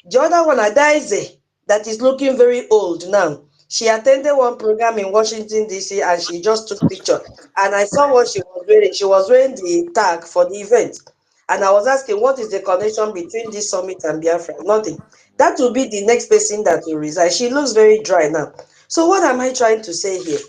The other one, Adaize, that is looking very old now. She attended one program in Washington, D.C., and she just took picture. And I saw what she was wearing. She was wearing the tag for the event. And I was asking, what is the connection between this summit and Biafra? Nothing. That will be the next person that will resign. She looks very dry now. So what am I trying to say here?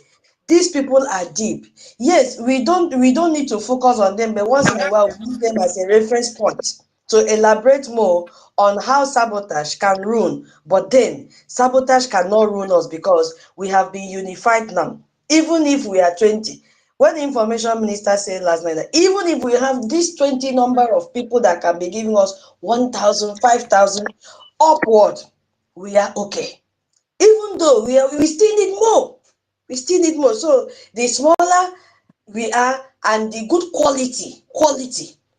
These people are deep. Yes, we don't need to focus on them, but once in a while we use them as a reference point to elaborate more on how sabotage can ruin. But then sabotage cannot ruin us because we have been unified now. Even if we are 20. When the information minister said last night that even if we have this 20 number of people that can be giving us 1,000, 5,000 upward, we are okay. Even though we still need more. We still need more. So the smaller we are and the good quality.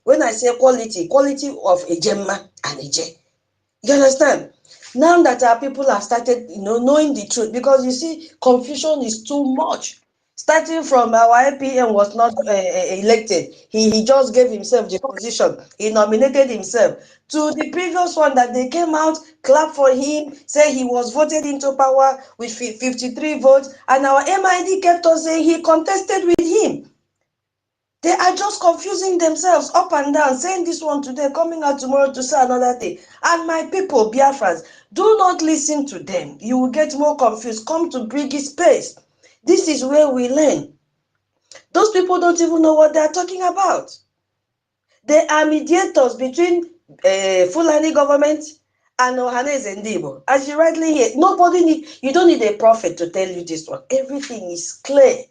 When I say quality of a Gemma and a J. You understand? Now that our people have started, knowing the truth, because you see, confusion is too much. Starting from our IPM was not elected, he just gave himself the position, he nominated himself. To the previous one that they came out, clap for him, say he was voted into power with 53 votes, and our MID kept on saying he contested with him. They are just confusing themselves up and down, saying this one today, coming out tomorrow to say another thing. And my people, Biafrans, do not listen to them. You will get more confused. Come to BRGIE space. This is where we learn. Those people don't even know what they are talking about. They are mediators between Fulani government and Ohaneze Ndibo. As you rightly hear, you don't need a prophet to tell you this one. Everything is clear.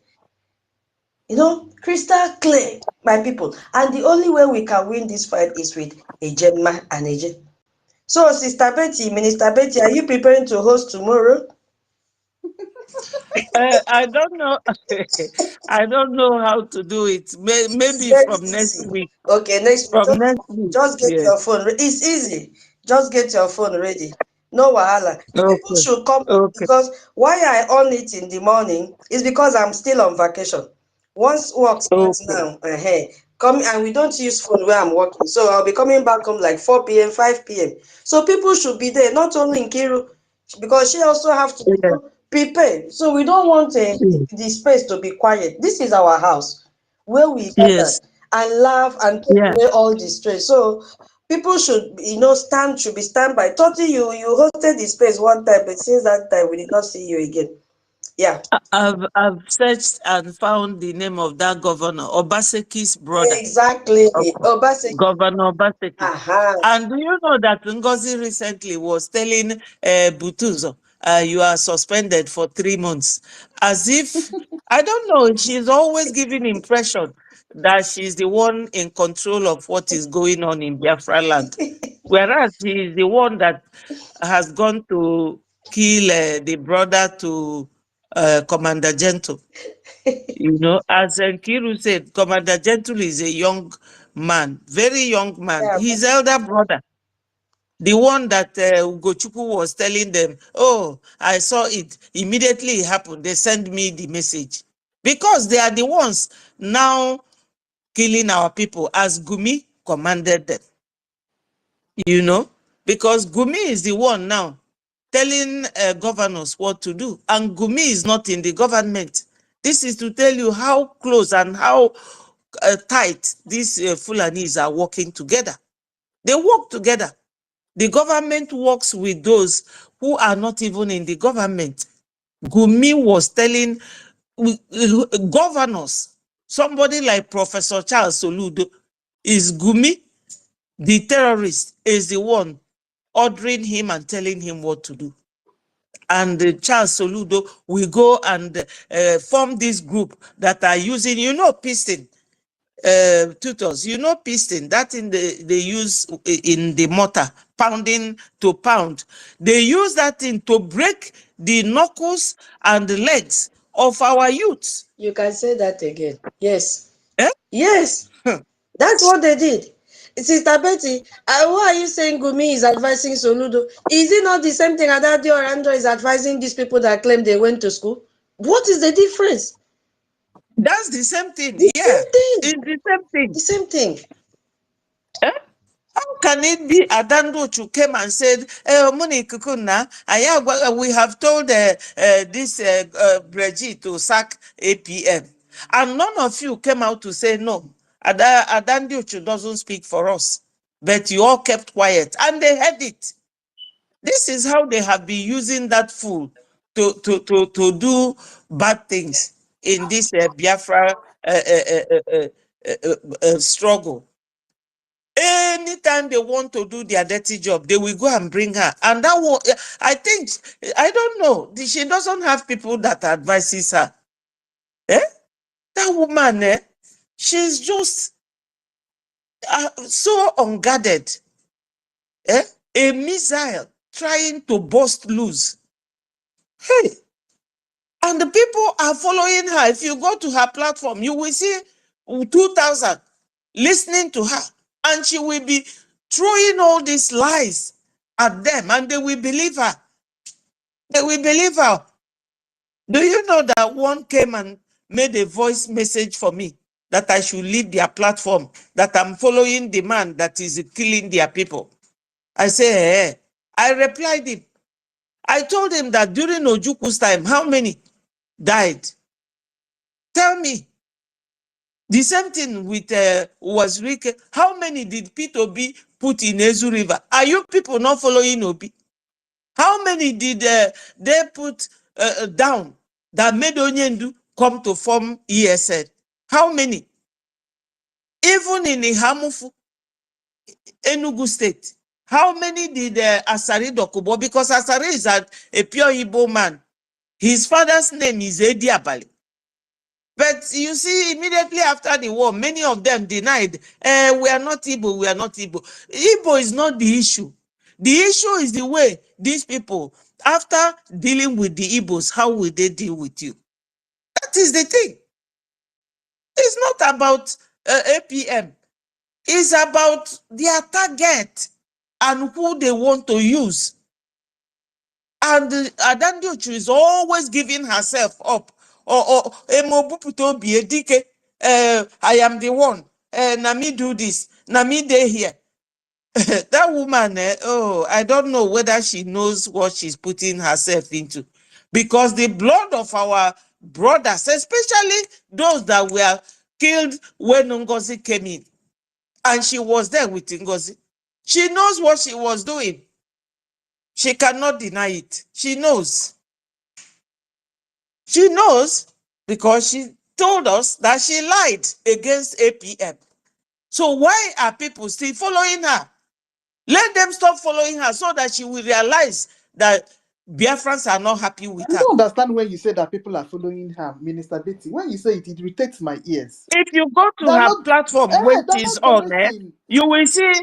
Crystal clear, my people. And the only way we can win this fight is with a Gemma and a J. So, Sister Betty, Minister Betty, are you preparing to host tomorrow? I don't know. I don't know how to do it. It's Maybe very from next easy. week. Okay, next week. From next week. Just get Yes. your phone. It's easy. Just get your phone ready. No wahala. People Okay. should come Okay. because why I on it in the morning is because I'm still on vacation. Once work starts Okay. now, come, and we don't use phone where I'm working. So I'll be coming back home like 4 p.m., 5 p.m. So people should be there, not only in Kiru, because she also have to Yes. prepare. So we don't want Yes. the space to be quiet. This is our house where we gather Yes. and laugh and take Yeah. away all the stress. So people should, should be stand by. Toti, you hosted the space one time, but since that time we did not see you again. Yeah. I've searched and found the name of that governor, Obaseki's brother. Exactly. Obaseki. Governor Obaseki. Aha. And do you know that Ngozi recently was telling Butuzo, you are suspended for 3 months? As if, I don't know, she's always giving impression that she's the one in control of what is going on in Biafra land. Whereas she is the one that has gone to kill the brother to Commander Gentle. As Nkiru said, Commander Gentle is a young man, very young man. Yeah. His elder brother, the one that Ugochukwu was telling them, oh, I saw it. Immediately it happened. They sent me the message. Because they are the ones now killing our people as Gumi commanded them. Because Gumi is the one now telling governors what to do. And Gumi is not in the government. This is to tell you how close and how tight these Fulanis are working together. They work together. The government works with those who are not even in the government. Gumi was telling governors, somebody like Professor Charles Soludo, is Gumi, the terrorist, is the one ordering him and telling him what to do. And Charles Soludo will go and form this group that are using, piston tutors, piston, that they use in the mortar, pounding to pound. They use that thing to break the knuckles and the legs of our youths. You can say that again. Yes. Eh? Yes. That's what they did. Sister Betty, why are you saying Gumi is advising Soludo? Is it not the same thing Adadi Orando is advising these people that claim they went to school? What is the difference? That's the same thing. The Yeah, same thing. it's the same thing. The same thing. Eh? How can it be Adandochu came and said, Muni Kukuna, we have told this BRGIE to sack APM. And none of you came out to say no. Adandochu doesn't speak for us. But you all kept quiet. And they heard it. This is how they have been using that fool to do bad things in this Biafra struggle. Anytime they want to do their dirty job, they will go and bring her. And that will, I think, I don't know, she doesn't have people that advises her. That woman, she's just so unguarded. A missile trying to burst loose. Hey, and the people are following her. If you go to her platform, you will see 2,000 listening to her. And she will be throwing all these lies at them, and they will believe her. They will believe her. Do you know that one came and made a voice message for me that I should leave their platform, that I'm following the man that is killing their people? I say, hey. I replied him. I told him that during Ojuku's time, how many died? Tell me. The same thing with was Rick. How many did P2B put in Ezu River? Are you people not following Obi? How many did they put down that made Onyendu come to form ESN? How many? Even in Ihamufu, Enugu State, how many did Asari Dokubo? Because Asari is a pure Igbo man. His father's name is Edi Abali. But you see, immediately after the war, many of them denied, we are not Igbo, we are not Igbo. Igbo is not the issue. The issue is the way these people, after dealing with the Igbos, how will they deal with you? That is the thing. It's not about APM. It's about their target and who they want to use. And Adandiochu is always giving herself up. I am the one. Na me do this. Na me dey here. That woman, I don't know whether she knows what she's putting herself into. Because the blood of our brothers, especially those that were killed when NGOZI came in, and she was there with NGOZI, she knows what she was doing. She cannot deny it. She knows. She knows because she told us that she lied against APM. So why are people still following her? Let them stop following her so that she will realize that Biafrans are not happy with her. I don't understand when you say that people are following her, Minister Betty. When you say it, it irritates my ears. If you go to her platform when she's on, you will see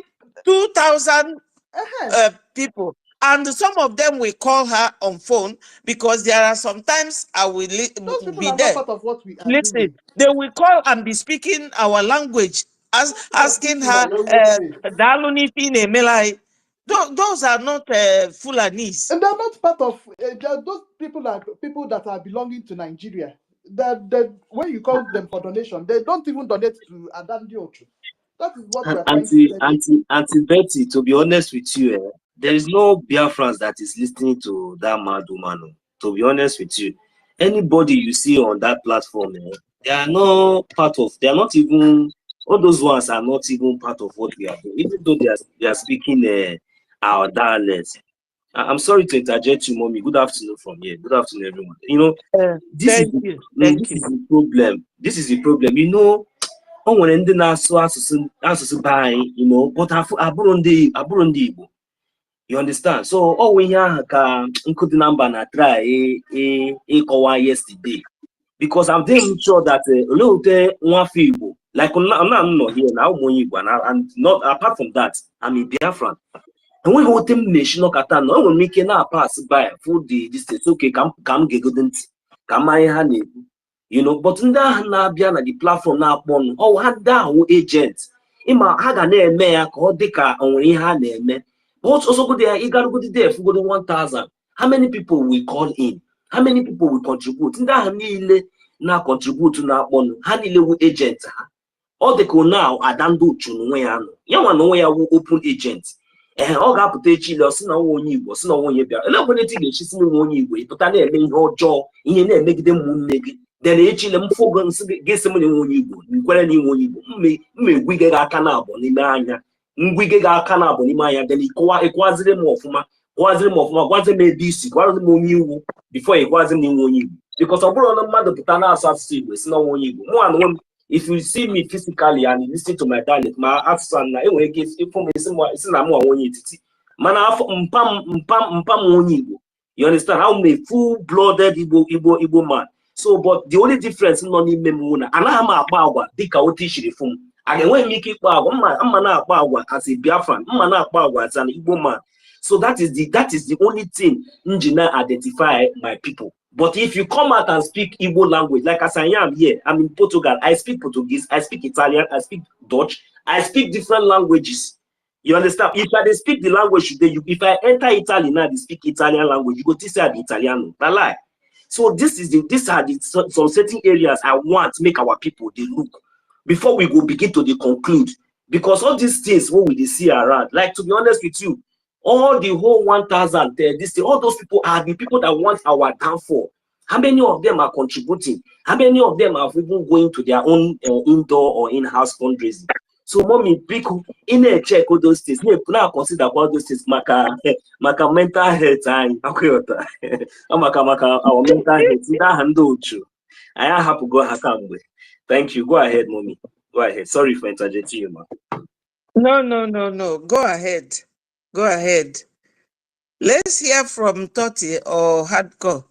2,000 people. And some of them will call her on phone because there are sometimes I will be there. Part of what we are Listen, doing. they will call and be speaking our language, asking her, those are not Fulanis. And they're not part of those people are people that are belonging to Nigeria. That when you call them for donation, they don't even donate to Adandiochu. That is what we're trying to tell Auntie Betty, to be honest with you, there is no Biafrans that is listening to that mad woman. To be honest with you, anybody you see on that platform, they are not part of. They are not even. All those ones are not even part of what we are doing, even though they are speaking our dialects. I'm sorry to interject you, mommy. Good afternoon from here. Good afternoon, everyone. You know, this is the problem. This is the problem. You know. When ndị na-asụ asụsụ by, you know, but abụrụ ndị Igbo. You understand? So we here ka nkụdi number na try ịkọwa yesterday, because I'm very sure that Olute Nwafọ Igbo, like I'm not here now, and not apart from that, I'm a Biafran. And when we them national katan, no one make na pass by for the distance. Okay, come gegodent, come I you know, but na the platform na upon had that agent. Ima haga na-eme ya ka ọ dị ka onwere ihe a na-eme. But also go there, you gotta go there for go 1,000. How many people will call in? How many people will contribute? Ndị ahụ niile na contribute na akpọnụ, ha niile wu agent ha. All the now adando chunweyano. Yawan no way open agent. Ọ ga-apụta echi ile ọsị na onye Igbo sị na onye bịa ele ọbụla eti ga-echi si na onye Igbo ịpụta na-eme ihe ọjọọ ihe na-emegide ụmụnne gị then echi ile mfụgo nsị ga-esi m na onye Igbo nkwere na inwe onye Igbo mmegwige gị aka na abụọ n'ime anya ngwige gị aka na abụọ n'ime anya then ịkwaziri m ọfụma gwazi m ebe isi gwazi m onye iwu before ịgwazi m na inwe onye Igbo because ọ bụrụ na mmadụ pụta na-asụ asụsụ Igbo si na onye Igbo mụ anụnwe m. If you see me physically and you listen to my dialect, my accent na enwere ike ifo m isi na mụ onye etiti mana afọ mpam onye Igbo. You understand? How me full-blooded Igbo man. So, but the only difference nọ n'ime m na anaghị m akpa agwa dịka otu ishiri fụ m. A ga-enwe m ike ịkpa agwa mma na-akpa agwa as a Biafran, mma na-akpa agwa as an Igbo man. So that is the only thing engineer identify my people. But if you come out and speak Igbo language, like as I am here, I'm in Portugal, I speak Portuguese, I speak Italian, I speak Dutch, I speak different languages. You understand? If I speak the language today, if I enter Italy now, they speak Italian language, you go to say the Italiano. But lie. So these are some certain areas I want to make our people they look before we go begin to conclude. Because all these things what we see around, like to be honest with you, all the whole 1,000 all those people are the people that want our downfall. How many of them are contributing? How many of them are even going to their own indoor or in-house fundraising? So, mommy, people in a check all those things. Now consider all those things. Maka mental health and maka our mental health. I have to go hakamwe. Thank you. Go ahead, mommy. Go ahead. Sorry for interjecting you, ma. No. Go ahead. Go ahead. Let's hear from Toti or Hardcore.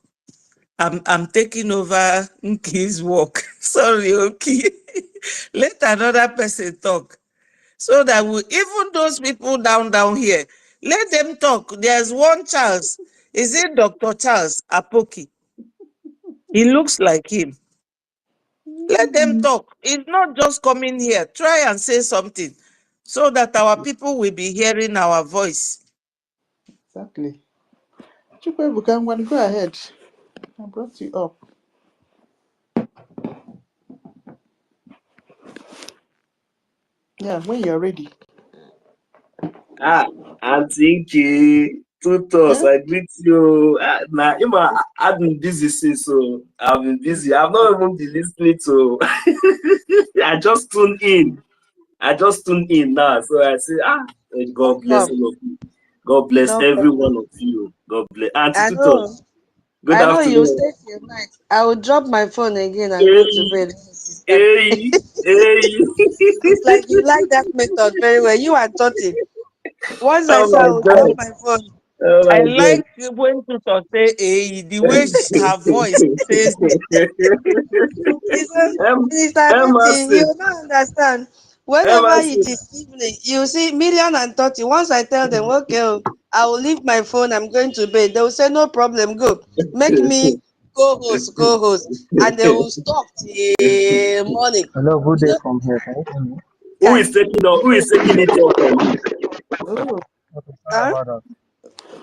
I'm taking over Nki's work. Sorry, okay. Let another person talk. So that even those people down here, let them talk. There's one Charles. Is it Dr. Charles Apoki? He looks like him. Let them talk. It's not just coming here. Try and say something so that our people will be hearing our voice. Exactly. Chukwebuka, go ahead. I brought you up. Yeah, when you're ready. I'm thinking. Tutos, I greet you. Now, I've been busy since, so I've been busy. I've not even been listening to. I just tuned in. Now, so I say, God bless all of you. God bless every one of you. God bless. Auntie Tutos, good afternoon. I know you stay till night. I will drop my phone again and go to bed. Hey. It's like you like that method very well. You are talking. Once I saw, I will drop my phone. I like when people say the way her voice says it. You don't understand. Whenever it is evening, you see 1,030. Once I tell them, okay, I will leave my phone, I'm going to bed, they will say, no problem, go. Make me co-host. And they will stop till morning. Hello, good day from here. Can you hear me? Who is taking it off from you? Oh.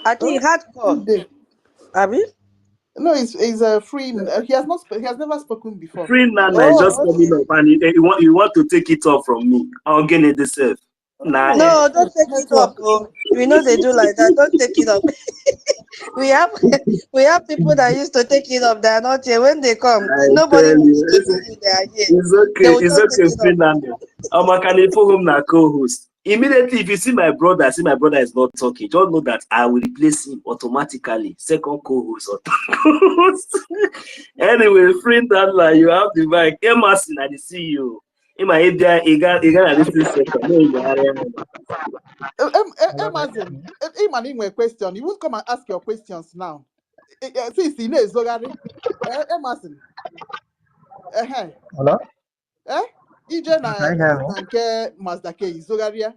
I think hardcore. Abi? No, it's a free. He has never spoken before. Free Nana is just coming up, and you want to take it off from me. I'll get it yourself. Nah. No, don't take it off. Oh. We know they do like that. Don't take it off. we have people that used to take it off. They are not here. When they come, nobody wants to see you. They are here. It's okay, Free Nana. I'm a California co-host. Immediately, if you see my brother is not talking, just know that I will replace him automatically. Second co-host or third co-host. Anyway, Free Nana, you have the mic. Emerson, I see you. Emerson, question. You won't come and ask your questions now. See, Zogari. Emerson. Hello? EJ and Mazdake Zogaria.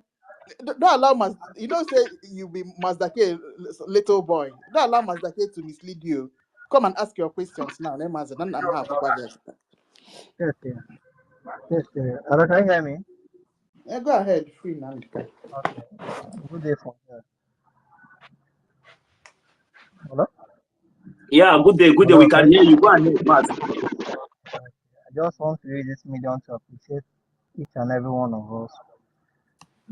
Don't allow you don't say you be Mazdake little boy. Don't allow Mazdake to mislead you. Come and ask your questions now. Yes. Hello, can you hear me? Yeah, go ahead, free now. Okay. Good day from here. Hello? Yeah, good day. Hello, We can hear you. Go ahead, Matt. I just want to use this medium to appreciate each and every one of us.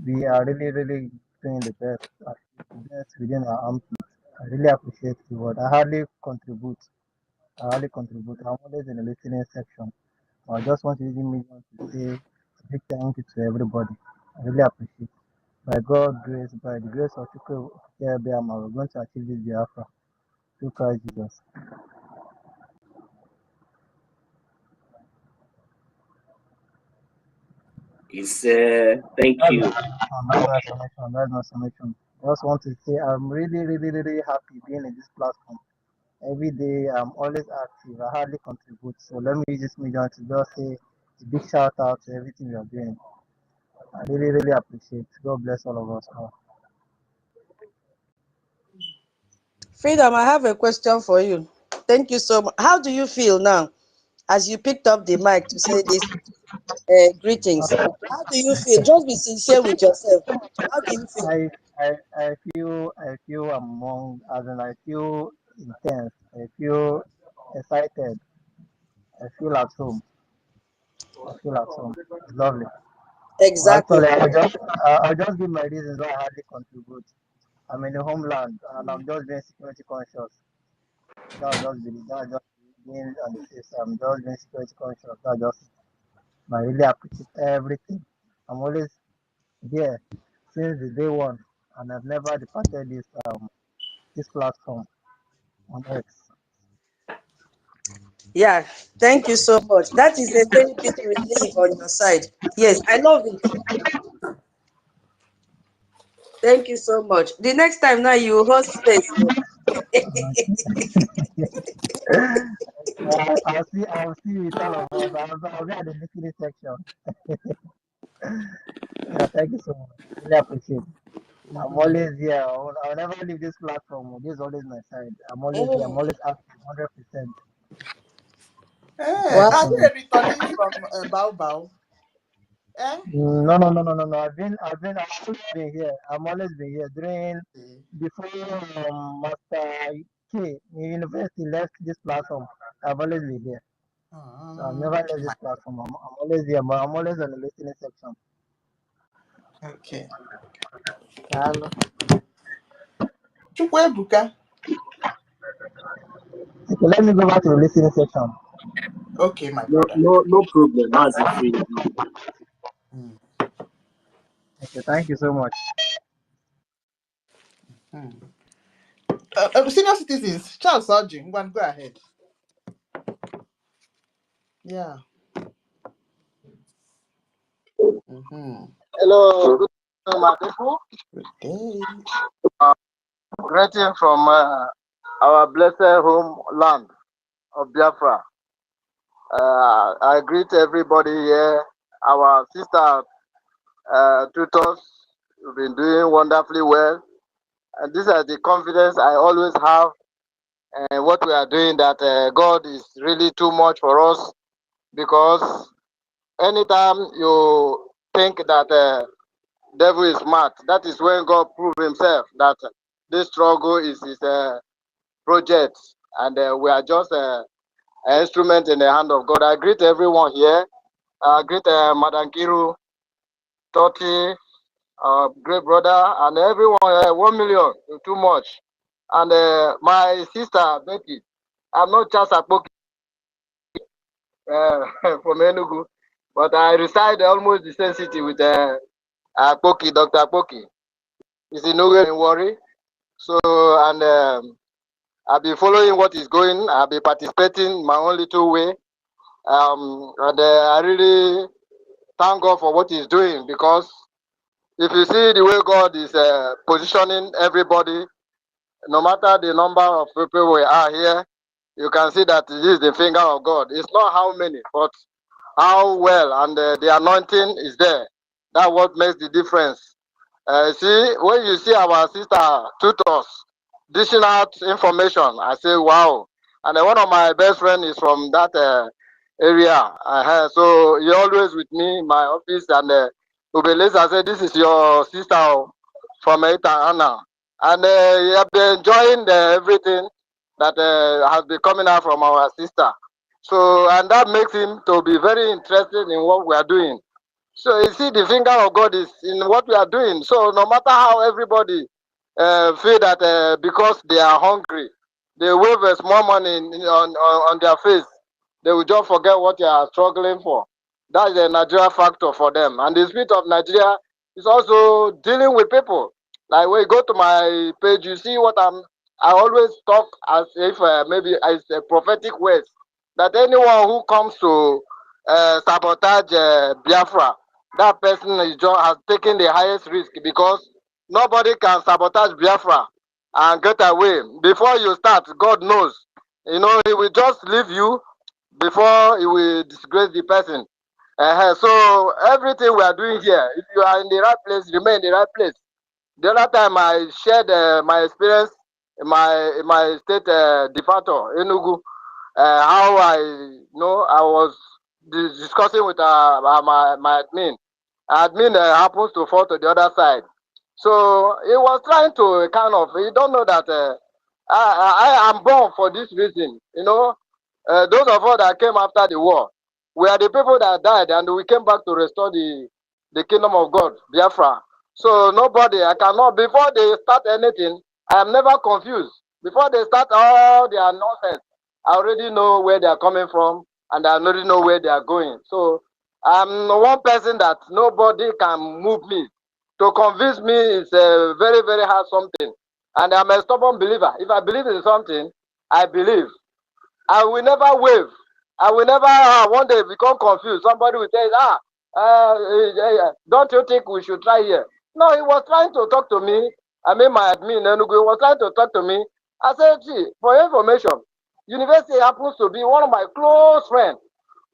We are really, really doing the best, the best within our armpits. I really appreciate the word. I hardly contribute. I'm always in the listening section. I just want to use the medium to say a big thank you to everybody. I really appreciate. By God's grace, by the grace of Chukwu, we're going to achieve this Biafra through Christ Jesus. Thank you. That's my summation. I just want to say I'm really, really, really happy being in this platform. Every day I'm always active. I hardly contribute. So let me use this medium to just say a big shout out to everything you're doing. I really, really appreciate. God bless all of us. Freedom, I have a question for you. Thank you so much. How do you feel now as you picked up the mic to say this greetings? How do you feel? Just be sincere with yourself. How do you feel? I feel among, as in I feel intense. I feel excited. I feel at home. I feel at home. It's lovely. Exactly. Actually, I'll just give my reasons why I hardly contribute. I'm in the homeland and I'm just being security conscious. That's just being on the safe side. I'm just being security conscious. That's just it. I really appreciate everything. I'm always here since the day one, and I've never departed this platform on X. Yeah, thank you so much. That is a very big relief on your side. Yes, I love it. Thank you so much. The next time now you host space. I'll see with all of us. I'll be at the listening section. Yeah, thank you so much. Really appreciate it. I'm always here. I'll never leave this platform. This is always my side. I'm always here. I'm always active, 100%. Thank you Wow. Are so you a much. returnee from Bao? Eh? No. I've always been here. I'm always been here. Before Master K in university left this platform, I've always been here. So I've never left this platform. I'm always here, but I'm always on the listening section. Okay. Hello. Chukwuebuka. Okay, let me go back to the listening section. Okay, my No, brother. no problem. That's a free. Mm. Okay, thank you so much. Mm. Senior citizens, Charles Orji, go ahead. Yeah. Mm-hmm. Hello, good evening, my people. Good day. Greeting from our blessed homeland of Biafra. I greet everybody here. Our sister tutors have been doing wonderfully well. And this is the confidence I always have in what we are doing, that God is really too much for us, because anytime you think that devil is smart, that is when God proved himself that this struggle is his project, and we are just an instrument in the hand of God. I greet everyone here. I greet Madam Kiru, Toti, great brother, and everyone. 1 million, too much. And my sister Becky. I'm not just a Poki from Enugu, but I reside almost the same city with Poki, Dr. Poki. He's in nowhere in worry. So, and I'll be following what is going. I'll be participating my own little way. And I really thank God for what He's doing, because if you see the way God is positioning everybody, no matter the number of people we are here, you can see that this is the finger of God. It's not how many, but how well, and the anointing is there. That's what makes the difference. See, when you see our sister tutors dishing out information, I say, wow. And one of my best friends is from that area. So he always with me in my office, and Ubeleza said, this is your sister from Anna. And he have been enjoying everything that has been coming out from our sister. So, and that makes him to be very interested in what we are doing. So you see, the finger of God is in what we are doing. So no matter how everybody feel that because they are hungry, they wave a small money on their face, they will just forget what they are struggling for. That's the Nigeria factor for them. And the spirit of Nigeria is also dealing with people. Like when you go to my page, you see what I always talk as if maybe as a prophetic words, that anyone who comes to sabotage Biafra, that person is just has taken the highest risk, because nobody can sabotage Biafra and get away. Before you start, God knows. You know, he will just leave you before he will disgrace the person. So everything we are doing here, if you are in the right place, remain in the right place. The other time I shared my experience in my state de facto, Enugu, how I was discussing with my admin. Admin happens to fall to the other side. So he was trying to kind of, he don't know that I am born for this reason. You know, those of us that came after the war, we are the people that died, and we came back to restore the kingdom of God, Biafra. So nobody, I cannot, before they start anything, I am never confused. Before they start all their nonsense, I already know where they are coming from, and I already know where they are going. So I'm one person that nobody can move me. To convince me is a very, very hard something. And I'm a stubborn believer. If I believe in something, I believe. I will never wave. I will never one day become confused. Somebody will say, don't you think we should try here? No, he was trying to talk to me. I mean, my admin, Enugu, was trying to talk to me. I said, see, for your information, university happens to be one of my close friends.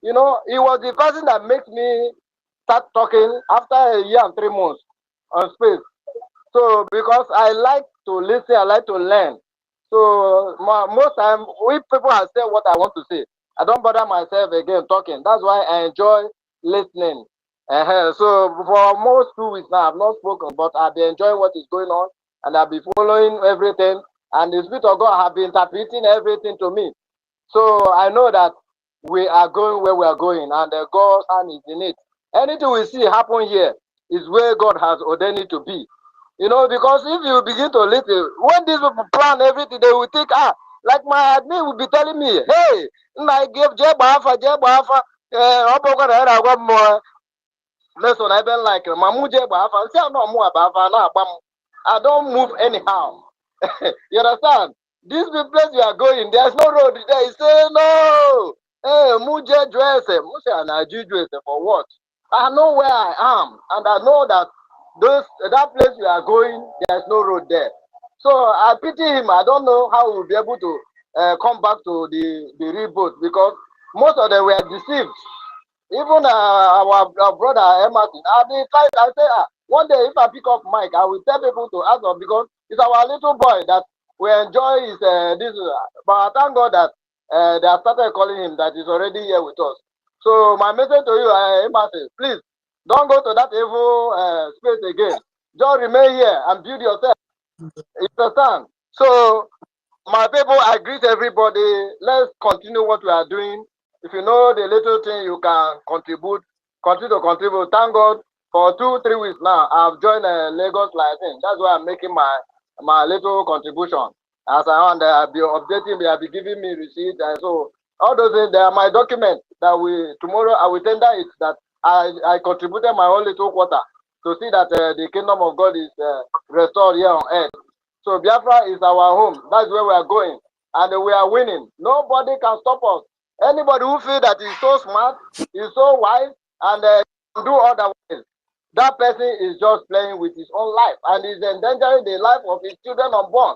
You know, he was the person that makes me start talking after a year and 3 months on space. So because I like to listen, I like to learn. So most time, we people have said what I want to say. I don't bother myself again talking. That's why I enjoy listening. So for most 2 weeks now, I've not spoken, but I've been enjoying what is going on, and I've been following everything. And the Spirit of God have been interpreting everything to me. So I know that we are going where we are going, and God's hand is in it. Anything we see happen here is where God has ordained it to be. You know, because if you begin to listen, when these people plan everything, they will think, like my admin will be telling me, hey, I give Jebafa, listen, I been like, Mamu Jebafa, say no more about I don't move anyhow. You understand? This place you are going, there's no road there. You say, no. Hey, Muje dress, Muse and I dress for what? I know where I am, and I know that that place we are going, there's no road there. So I pity him. I don't know how we'll be able to come back to the real boat, because most of them were deceived. Even our brother Emerson, I say, one day if I pick up mic, I will tell people to ask us, because it's our little boy that we enjoy his this. But I thank God that they have started calling him, that he's already here with us. So my message to you, Emerson, please don't go to that evil space again. Just remain here and build yourself. You understand? So my people, I greet everybody. Let's continue what we are doing. If you know the little thing you can contribute, continue to contribute. Thank God for 2-3 weeks now, I've joined Lagos License. That's why I'm making my little contribution. As I want, I'll be updating me, I'll be giving me receipt. And so all those things, they are my documents that tomorrow I will tender it, that I contributed my own little quarter to see that the kingdom of God is restored here on earth. So Biafra is our home. That's where we are going. And we are winning. Nobody can stop us. Anybody who feels that he's so smart, he's so wise, and can do otherwise, that person is just playing with his own life and is endangering the life of his children unborn.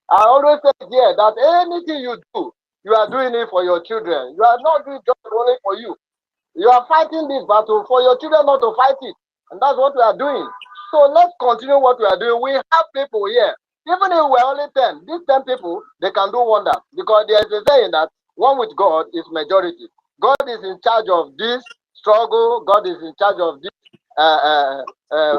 I always say here that anything you do, you are doing it for your children. You are not doing it just only for you. You are fighting this battle for your children not to fight it. And that's what we are doing. So let's continue what we are doing. We have people here. Even if we're only 10, these 10 people, they can do wonders. Because there is a saying that one with God is majority. God is in charge of this struggle. God is in charge of this,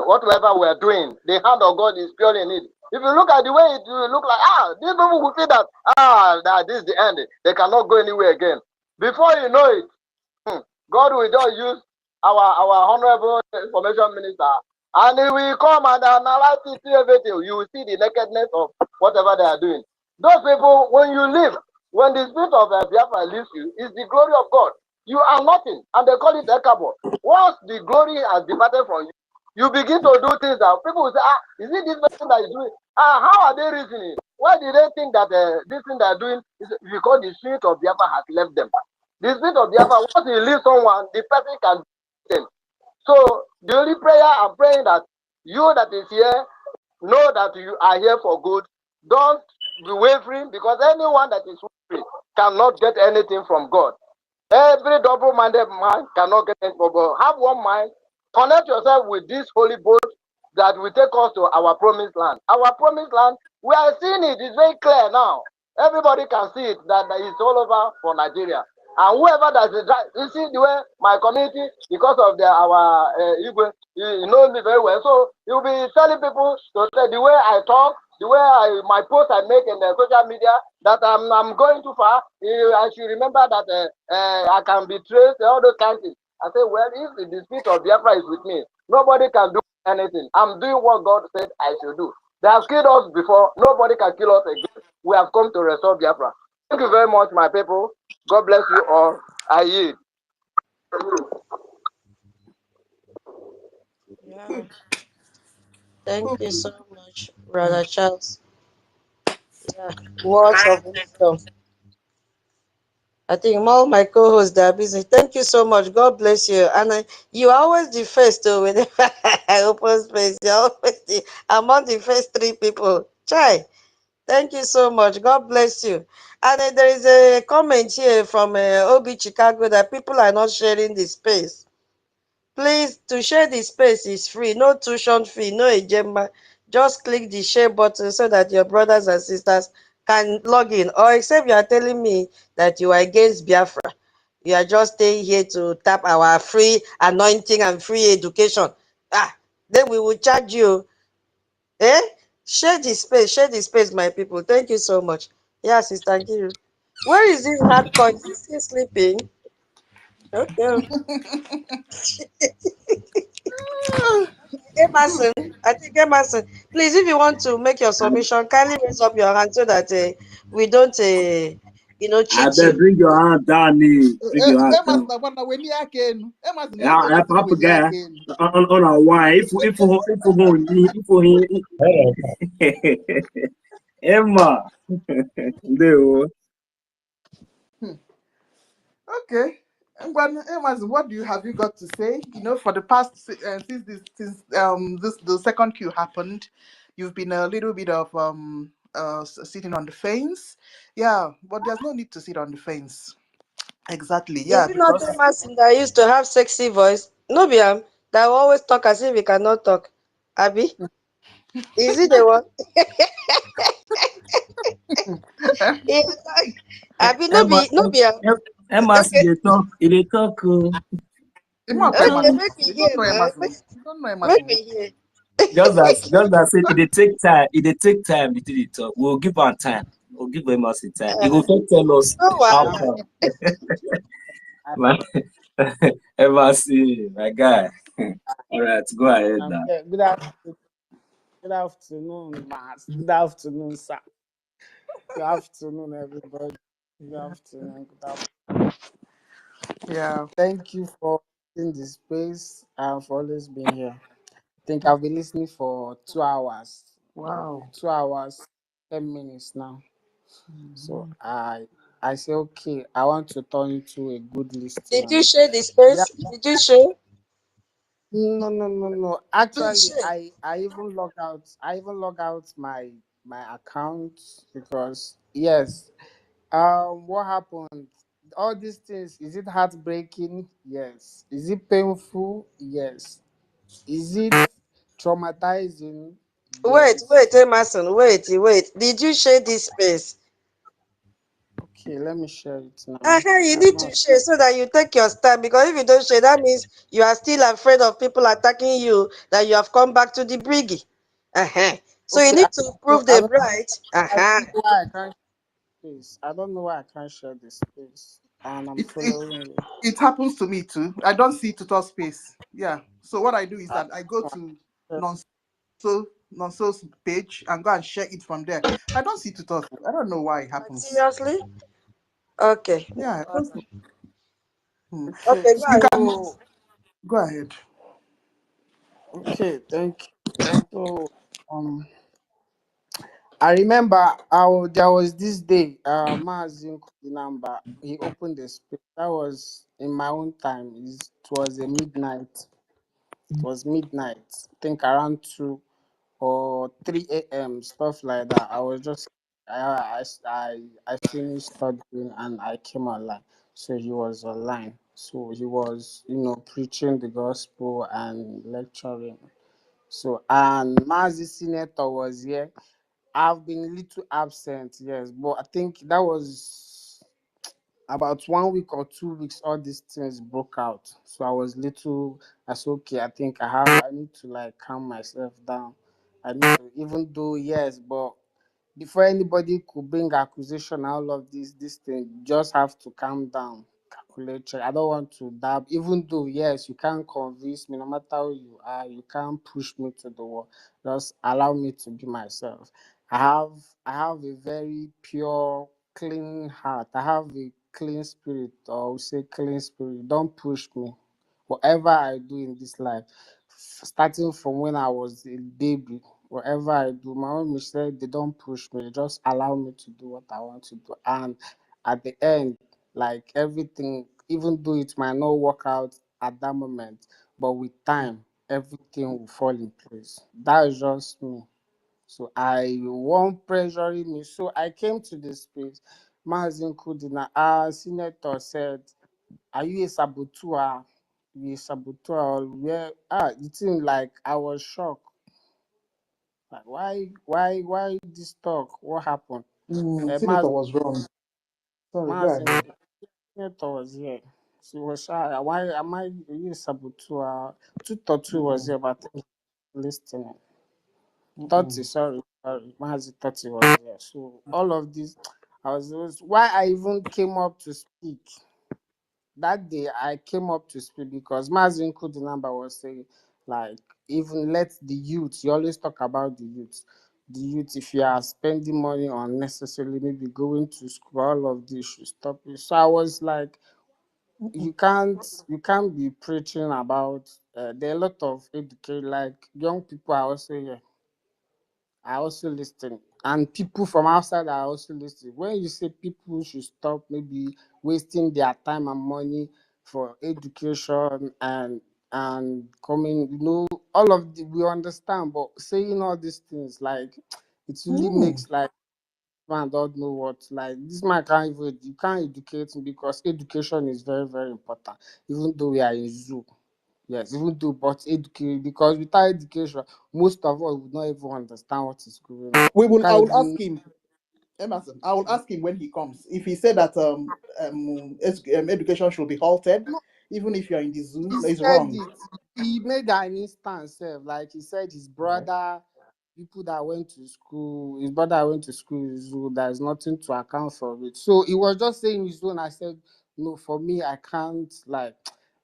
whatever we are doing. The hand of God is purely in it. If you look at the way it will look like, these people will see that, that this is the end. They cannot go anywhere again. Before you know it, God will just use our honorable information minister, and he will come and analyze it, see everything. You will see the nakedness of whatever they are doing. Those people, when you leave, when the spirit of Biafra leaves you, is the glory of God. You are nothing, and they call it Ekabo. Once the glory has departed from you, you begin to do things that people will say, is it this person that is doing? How are they reasoning? Why do they think that this thing they are doing is because the spirit of Biafra has left them? The spirit of Biafra, once you leave someone, the person can do things. So the only prayer I'm praying that you that is here know that you are here for good. Don't be wavering, because anyone that is wavering cannot get anything from God. Every double-minded man cannot get anything from God. Have one mind. Connect yourself with this holy boat that will take us to our promised land. Our promised land, we are seeing it. It's very clear now. Everybody can see it, that it's all over for Nigeria. And whoever does it, you see the way my community, because of our Igwe, he knows me very well. So he'll be telling people to say the way I talk, the way my posts I make in the social media, that I'm going too far. I should remember that I can be traced, all those kinds of things. I say, well, if the spirit of Biafra is with me, nobody can do anything. I'm doing what God said I should do. They have killed us before. Nobody can kill us again. We have come to restore Biafra. Thank you very much, my people. God bless you all. I yield. Yeah. Thank you so much, Brother Charles. Yeah. Words of wisdom. I think all my co-hosts they are busy. Thank you so much. God bless you. And you are always the first to whenever I open space. You're always among the first three people. Chai. Thank you so much. God bless you. And there is a comment here from OB Chicago that people are not sharing the space. Please, to share the space is free. No tuition fee, no agenda. Just click the share button so that your brothers and sisters can log in. Or except you are telling me that you are against Biafra. You are just staying here to tap our free anointing and free education. Then we will charge you. Eh? Share the space, my people. Thank you so much. Yeah, Sister Nkiru. Where is this hardcore? Is he still sleeping? Okay. Emerson, I think Emerson, please, if you want to make your submission, kindly raise up your hand so that we don't, I cheat bet you. bring your hand down, bring your hand Emas down. na bwana weni yake enu. Emas na Yeah, ego I na sini papa weni guy yake enu. on our why if Emma. No. Okay. Emas, what have you got to say? For the past since the second queue happened, you've been a little bit of sitting on the fence. Yeah, but there's no need to sit on the fence. Exactly. Is Yeah, it not because Emerson that used to have sexy voice? No, Biam, that will always talk as if he cannot talk. Abby, is it the one? Yeah, Abby, Emma, no, Biam. Emma, Okay, they talk. you know okay, Emerson. make me You don't hear know now. Emerson. You don't know Make Emerson. me hear. Just as say it take time. It take time between the talk. We'll give her time. We'll give Emma some time. He will first tell us No, how I'm far. here. Man, Emma, see my guy. All right, go ahead I'm now. here. Good afternoon, Mas. Good afternoon, sir. Good afternoon, everybody. Good afternoon. Good afternoon. Yeah. Thank you for in this space. I've always been here. I think I've been listening for 2 hours. Wow. 2 hours, 10 minutes now. So I say okay. I want to turn into a good Did listener. you share the Yeah. space? Did you share? No. Please Actually, share. I even log out. I even log out my account because yes. What happened? All these things, is it heartbreaking? Yes. Is it painful? Yes. Is it traumatizing? Yes. Wait, Emerson, wait. Did you share this space? Okay, let me share it now. You I'm need to not. share so that you take your stand because if you don't share, that means you are still afraid of people attacking you, that you have come back to the briggy. So you Okay, need to prove I them right. don't know why I can't share this space. I don't know why I can't share this space. and I'm It, it following you. it happens to me too. I don't see tutor space. Yeah. So what I do is I, that I go to non Nonso's page and go and share it from there. I don't see tutors. I don't know why it happens. Seriously? Okay. Yeah. I don't see. okay, Okay, go You ahead. can so go ahead. okay, thank you. So I remember there was this day, Mazin number, he opened the space. That was in my own time. It was a midnight. It was midnight. I think around 2 or 3 a.m. stuff like that. I was just I finished studying and I came online. So he was online. So he was, preaching the gospel and lecturing. So and Mazi Senator was here. I've been a little absent, yes, but I think that was about 1 week or 2 weeks. All these things broke out, so I was little. I said, okay, I think I need to like calm myself down. I need to, even though yes, but before anybody could bring accusation, all of this thing, just have to calm down, calculate, check. I don't want to dab, even though yes, you can't convince me, no matter who you are, you can't push me to the wall. Just allow me to be myself. I have I have a very pure, clean heart. I have a clean spirit, or we say clean spirit. Don't push me. Whatever I do in this life, starting from when I was a baby, whatever I do, my mom said they don't push me, they just allow me to do what I want to do. And at the end, like everything, even though it might not work out at that moment, but with time, everything will fall in place. That is just me. So I won't pressure me. So I came to this space. Mazin Kudina, our senator said, are you a saboteur? You a saboteur? Where the thing, like I was shocked. Like why this talk? What happened? Senator was wrong. Sorry, go Mazin ahead. senator was here. She was shy. Why am I are you a saboteur? 2 to 2 was here, but I think listening. 30, sorry. Mazi 30 was here. So all of this, was why I even came up to speak. That day I came up to speak because Mazin Kudinamba was saying, like, even let the youth, you always talk about the youth. The youth, if you are spending money unnecessarily, maybe going to school, all of this should stop you. So I was like, you can't be preaching about there are a lot of educate, like young people are also here. I also listen. And people from outside are also listening. When you say people should stop maybe wasting their time and money for education and coming, all of we understand, but saying all these things, like, it really makes like man don't know what, like, this man can't even, you can't educate him because education is very, very important, even though we are in zoo. Yes, even though, but educate, because without education, most of us would not even understand what is going on. We You will. I can't will even. ask him, Emerson. I will ask him when he comes. If he said that education should be halted, No, even if you are in the zoo, he is said wrong. it. He made an instance, like he said, his Right. brother, people that went to school, his brother went to school, so there's nothing to account for it. So he was just saying his own. I said, no, for me, I can't, like,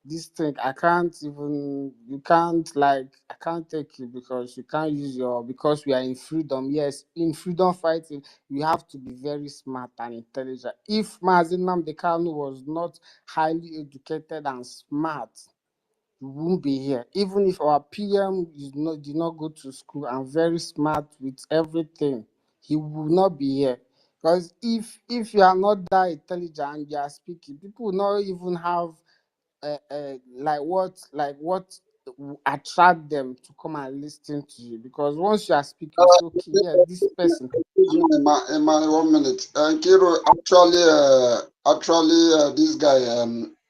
this thing. I can't even. You can't, like, I can't take it because you can't use because we are in freedom. Yes, in freedom fighting, you have to be very smart and intelligent. If Mazin Namdekanu was not highly educated and smart, we won't be here. Even if our PM did not go to school and very smart with everything, he will not be here. Because if you are not that intelligent and you are speaking, people will not even have like what will attract them to come and listen to you. Because once you are speaking, it's okay. Yeah, this person. In my 1 minute, Kiro, this guy,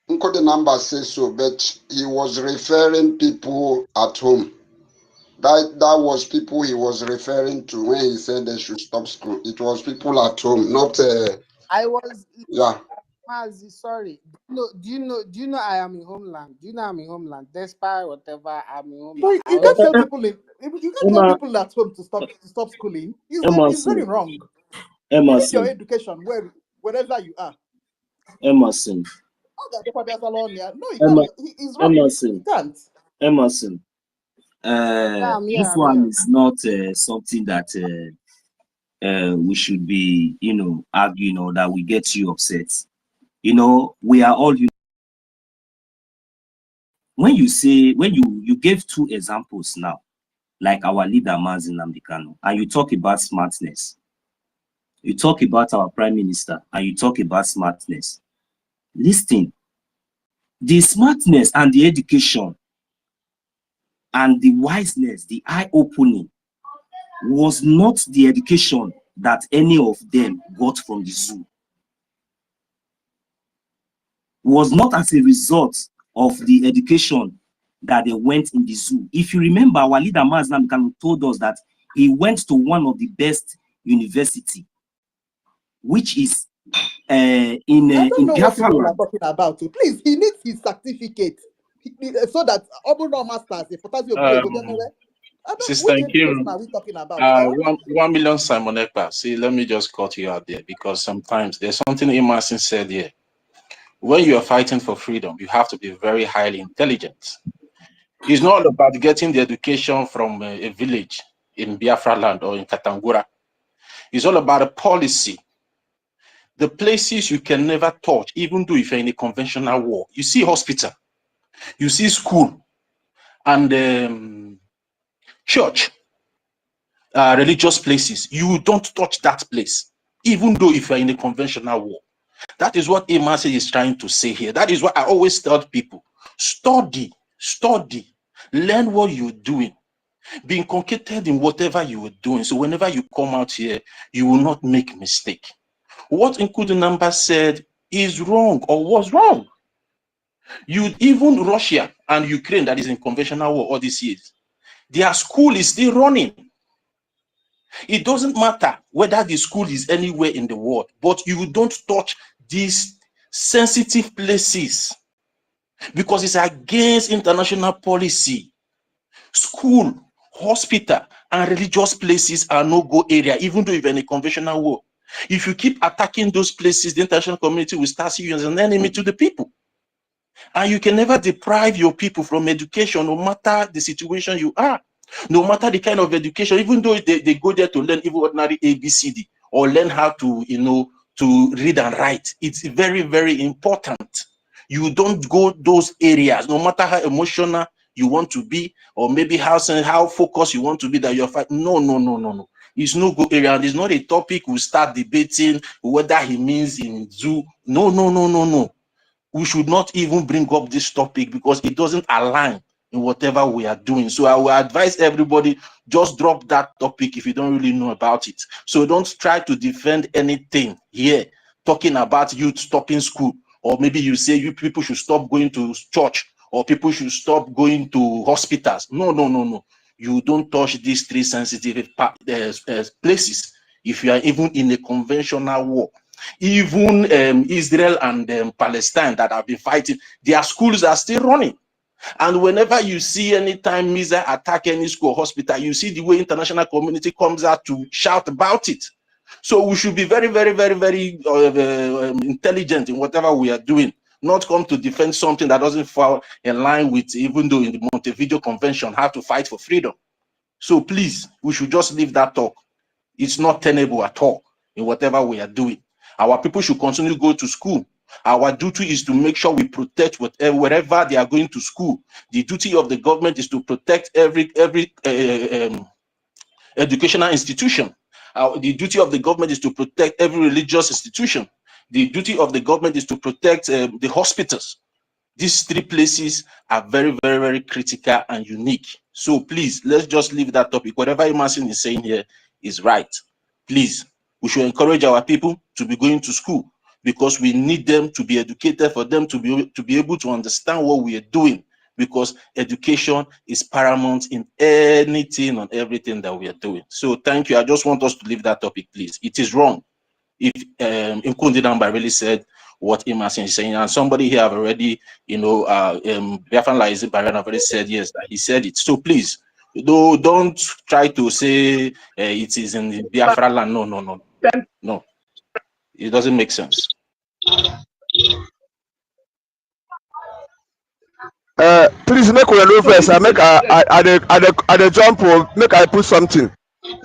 Nko the number says so, but he was referring people at home. That was people he was referring to when he said they should stop school. It was people at home, not I was yeah. Mazi, sorry. Do you know I am in homeland? Do you know I'm in homeland? Despite whatever, I'm in homeland. But I you can't also tell people you can't tell Emma, people at home to stop schooling. It's very Emerson, wrong. You need your Emerson, education wherever you are. Emerson. No, he can't. He's wrong. Emerson. He can't. Emerson. Yeah, I'm here. This one is not something that we should be, arguing or that we get you upset. We are all. When you gave two examples now, like our leader Mazi Nnamdi Kanu, and you talk about smartness. You talk about our prime minister, and you talk about smartness. Listen, the smartness and the education and the wiseness, the eye-opening, was not the education that any of them got from the zoo. Was not as a result of the education that they went in the zoo. If you remember, our leader Mazi Nnamdi Kanu told us that he went to one of the best university, which is in Biafra land. Talking about it. Please, he needs his certificate so that masters. Sister Nkiru, are we talking about? 1 million Simon Ekpa. See, let me just cut you out there because sometimes there's something Emerson said here. When you are fighting for freedom, you have to be very highly intelligent. It's not about getting the education from a village in Biafra land or in Katangura. It's all about a policy. The places you can never touch, even though if you're in a conventional war. You see hospital, you see school, and church, religious places. You don't touch that place, even though if you're in a conventional war. That is what Emerson is trying to say here. That is what I always tell people. Study, learn what you're doing. Be concocted in whatever you are doing. So whenever you come out here, you will not make mistake. What Nkudu Number said is wrong or was wrong. Even Russia and Ukraine that is in conventional war all these years, their school is still running. It doesn't matter whether the school is anywhere in the world, but you don't touch these sensitive places because it's against international policy. School, hospital, and religious places are no-go area, even though you're in a conventional war. If you keep attacking those places, the international community will start seeing you as an enemy to the people. And you can never deprive your people from education, no matter the situation you are, no matter the kind of education, even though they go there to learn even ordinary ABCD or learn how to, to read and write. It's very, very important. You don't go those areas, no matter how emotional you want to be, or maybe how focused you want to be that you're fighting. No. It's no go area. And it's not a topic we start debating whether he means in zoo. No. We should not even bring up this topic because it doesn't align in whatever we are doing. So I will advise everybody, just drop that topic if you don't really know about it. So don't try to defend anything here, talking about youth stopping school, or maybe you say you people should stop going to church, or people should stop going to hospitals. No. You don't touch these three sensitive places if you are even in a conventional war. Even Israel and Palestine that have been fighting, their schools are still running. And whenever you see anytime missile attack any school or hospital, you see the way international community comes out to shout about it. So we should be very, very, very, very intelligent in whatever we are doing, not come to defend something that doesn't fall in line with, even though in the Montevideo Convention, have to fight for freedom. So please, we should just leave that talk. It's not tenable at all in whatever we are doing. Our people should continue to go to school. Our duty is to make sure we protect wherever they are going to school. The duty of the government is to protect every educational institution. The duty of the government is to protect every religious institution. The duty of the government is to protect the hospitals. These three places are very, very, very critical and unique. So please, let's just leave that topic. Whatever Emerson is saying here is right. Please, we should encourage our people to be going to school because we need them to be educated, for them to be able to understand what we are doing, because education is paramount in anything and everything that we are doing. So thank you. I just want us to leave that topic, please. It is wrong if Nkundi Namba really said what Emerson is saying, and somebody here have already, Biafran Laizi Barren already said yes, that he said it. So please, don't try to say it is in the Biafra land. No. It doesn't make sense. Please make we know first. I make I dey jump make I put something.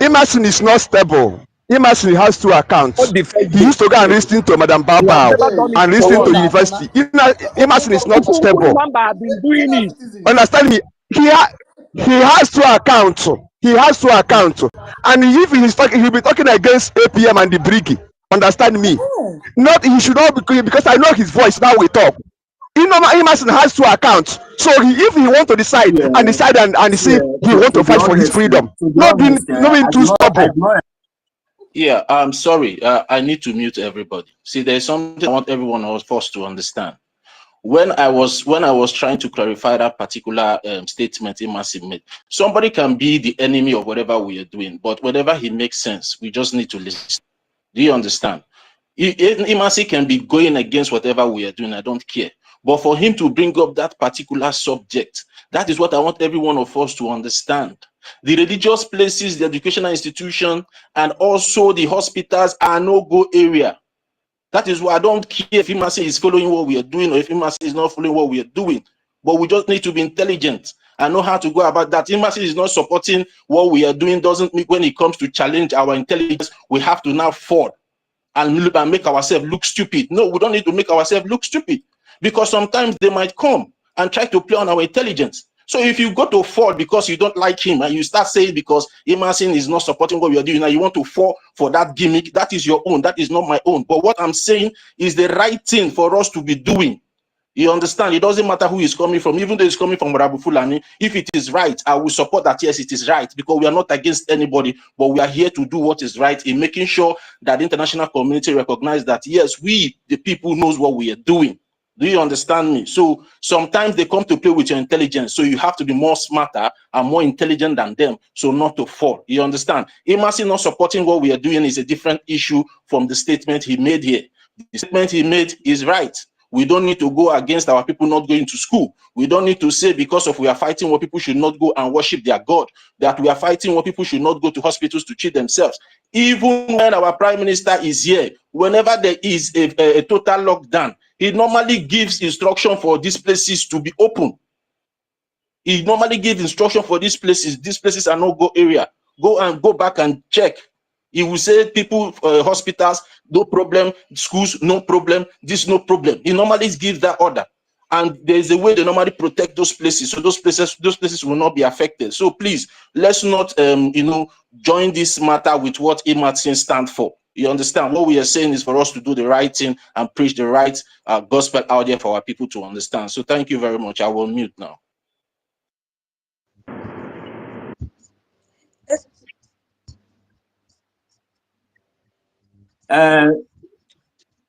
Emerson is not stable. Emerson has two accounts. He used to go and listen to Madam You have Bao never Hey, done it and for listen to what? university. Emerson is not Uku stable. Mamba have been doing Una it. citizens. Understand me? He has two accounts. He has two accounts. And if he's talking, he'll be talking against APM and the BRGIE. Understand me? Eh, Not he should not be because I know his voice now we talk. Emerson has two accounts. So if he want to decide Yeah, and decide and see, see he want to to be fight for his honest, freedom. to be Not being honest, not being too I stubborn. do not. Yeah, I'm sorry. I need to mute everybody. See, there's something I want everyone of us to understand. When I was trying to clarify that particular statement Imasi made, somebody can be the enemy of whatever we are doing, but whatever he makes sense, we just need to listen. Do you understand? Imasi can be going against whatever we are doing. I don't care. But for him to bring up that particular subject, that is what I want every one of us to understand. The religious places, the educational institution, and also the hospitals are no-go area. That is why I don't care if Imasi is following what we are doing or if Imasi is not following what we are doing. But we just need to be intelligent and know how to go about that. Imasi is not supporting what we are doing doesn't mean when it comes to challenge our intelligence, we have to now fall and make ourselves look stupid. No, we don't need to make ourselves look stupid because sometimes they might come and try to play on our intelligence. So if you go to fall because you don't like him and you start saying because Emerson is not supporting what we are doing and you want to fall for that gimmick, that is your own, that is not my own. But what I'm saying is the right thing for us to be doing. You understand? It doesn't matter who is coming from, even though it's coming from Orabufulani. If it is right, I will support that. Yes, it is right, because we are not against anybody, but we are here to do what is right in making sure that the international community recognize that, yes, we, the people, knows what we are doing. Do you understand me? So sometimes they come to play with your intelligence. So you have to be more smarter and more intelligent than them, so not to fall. You understand? Imasi not supporting what we are doing is a different issue from the statement he made here. The statement he made is right. We don't need to go against our people not going to school. We don't need to say because of we are fighting what people should not go and worship their God, that we are fighting what people should not go to hospitals to treat themselves. Even when our prime minister is here, whenever there is a total lockdown, he normally gives instruction for these places to be open. He normally gives instruction for these places. These places are no go area. Go back and check. He will say people, hospitals, no problem. Schools, no problem. This, no problem. He normally gives that order. And there's a way they normally protect those places. So those places will not be affected. So please, let's not, join this matter with what Martin stands for. You understand? What we are saying is for us to do the right thing and preach the right gospel out there for our people to understand. So thank you very much. I will mute now.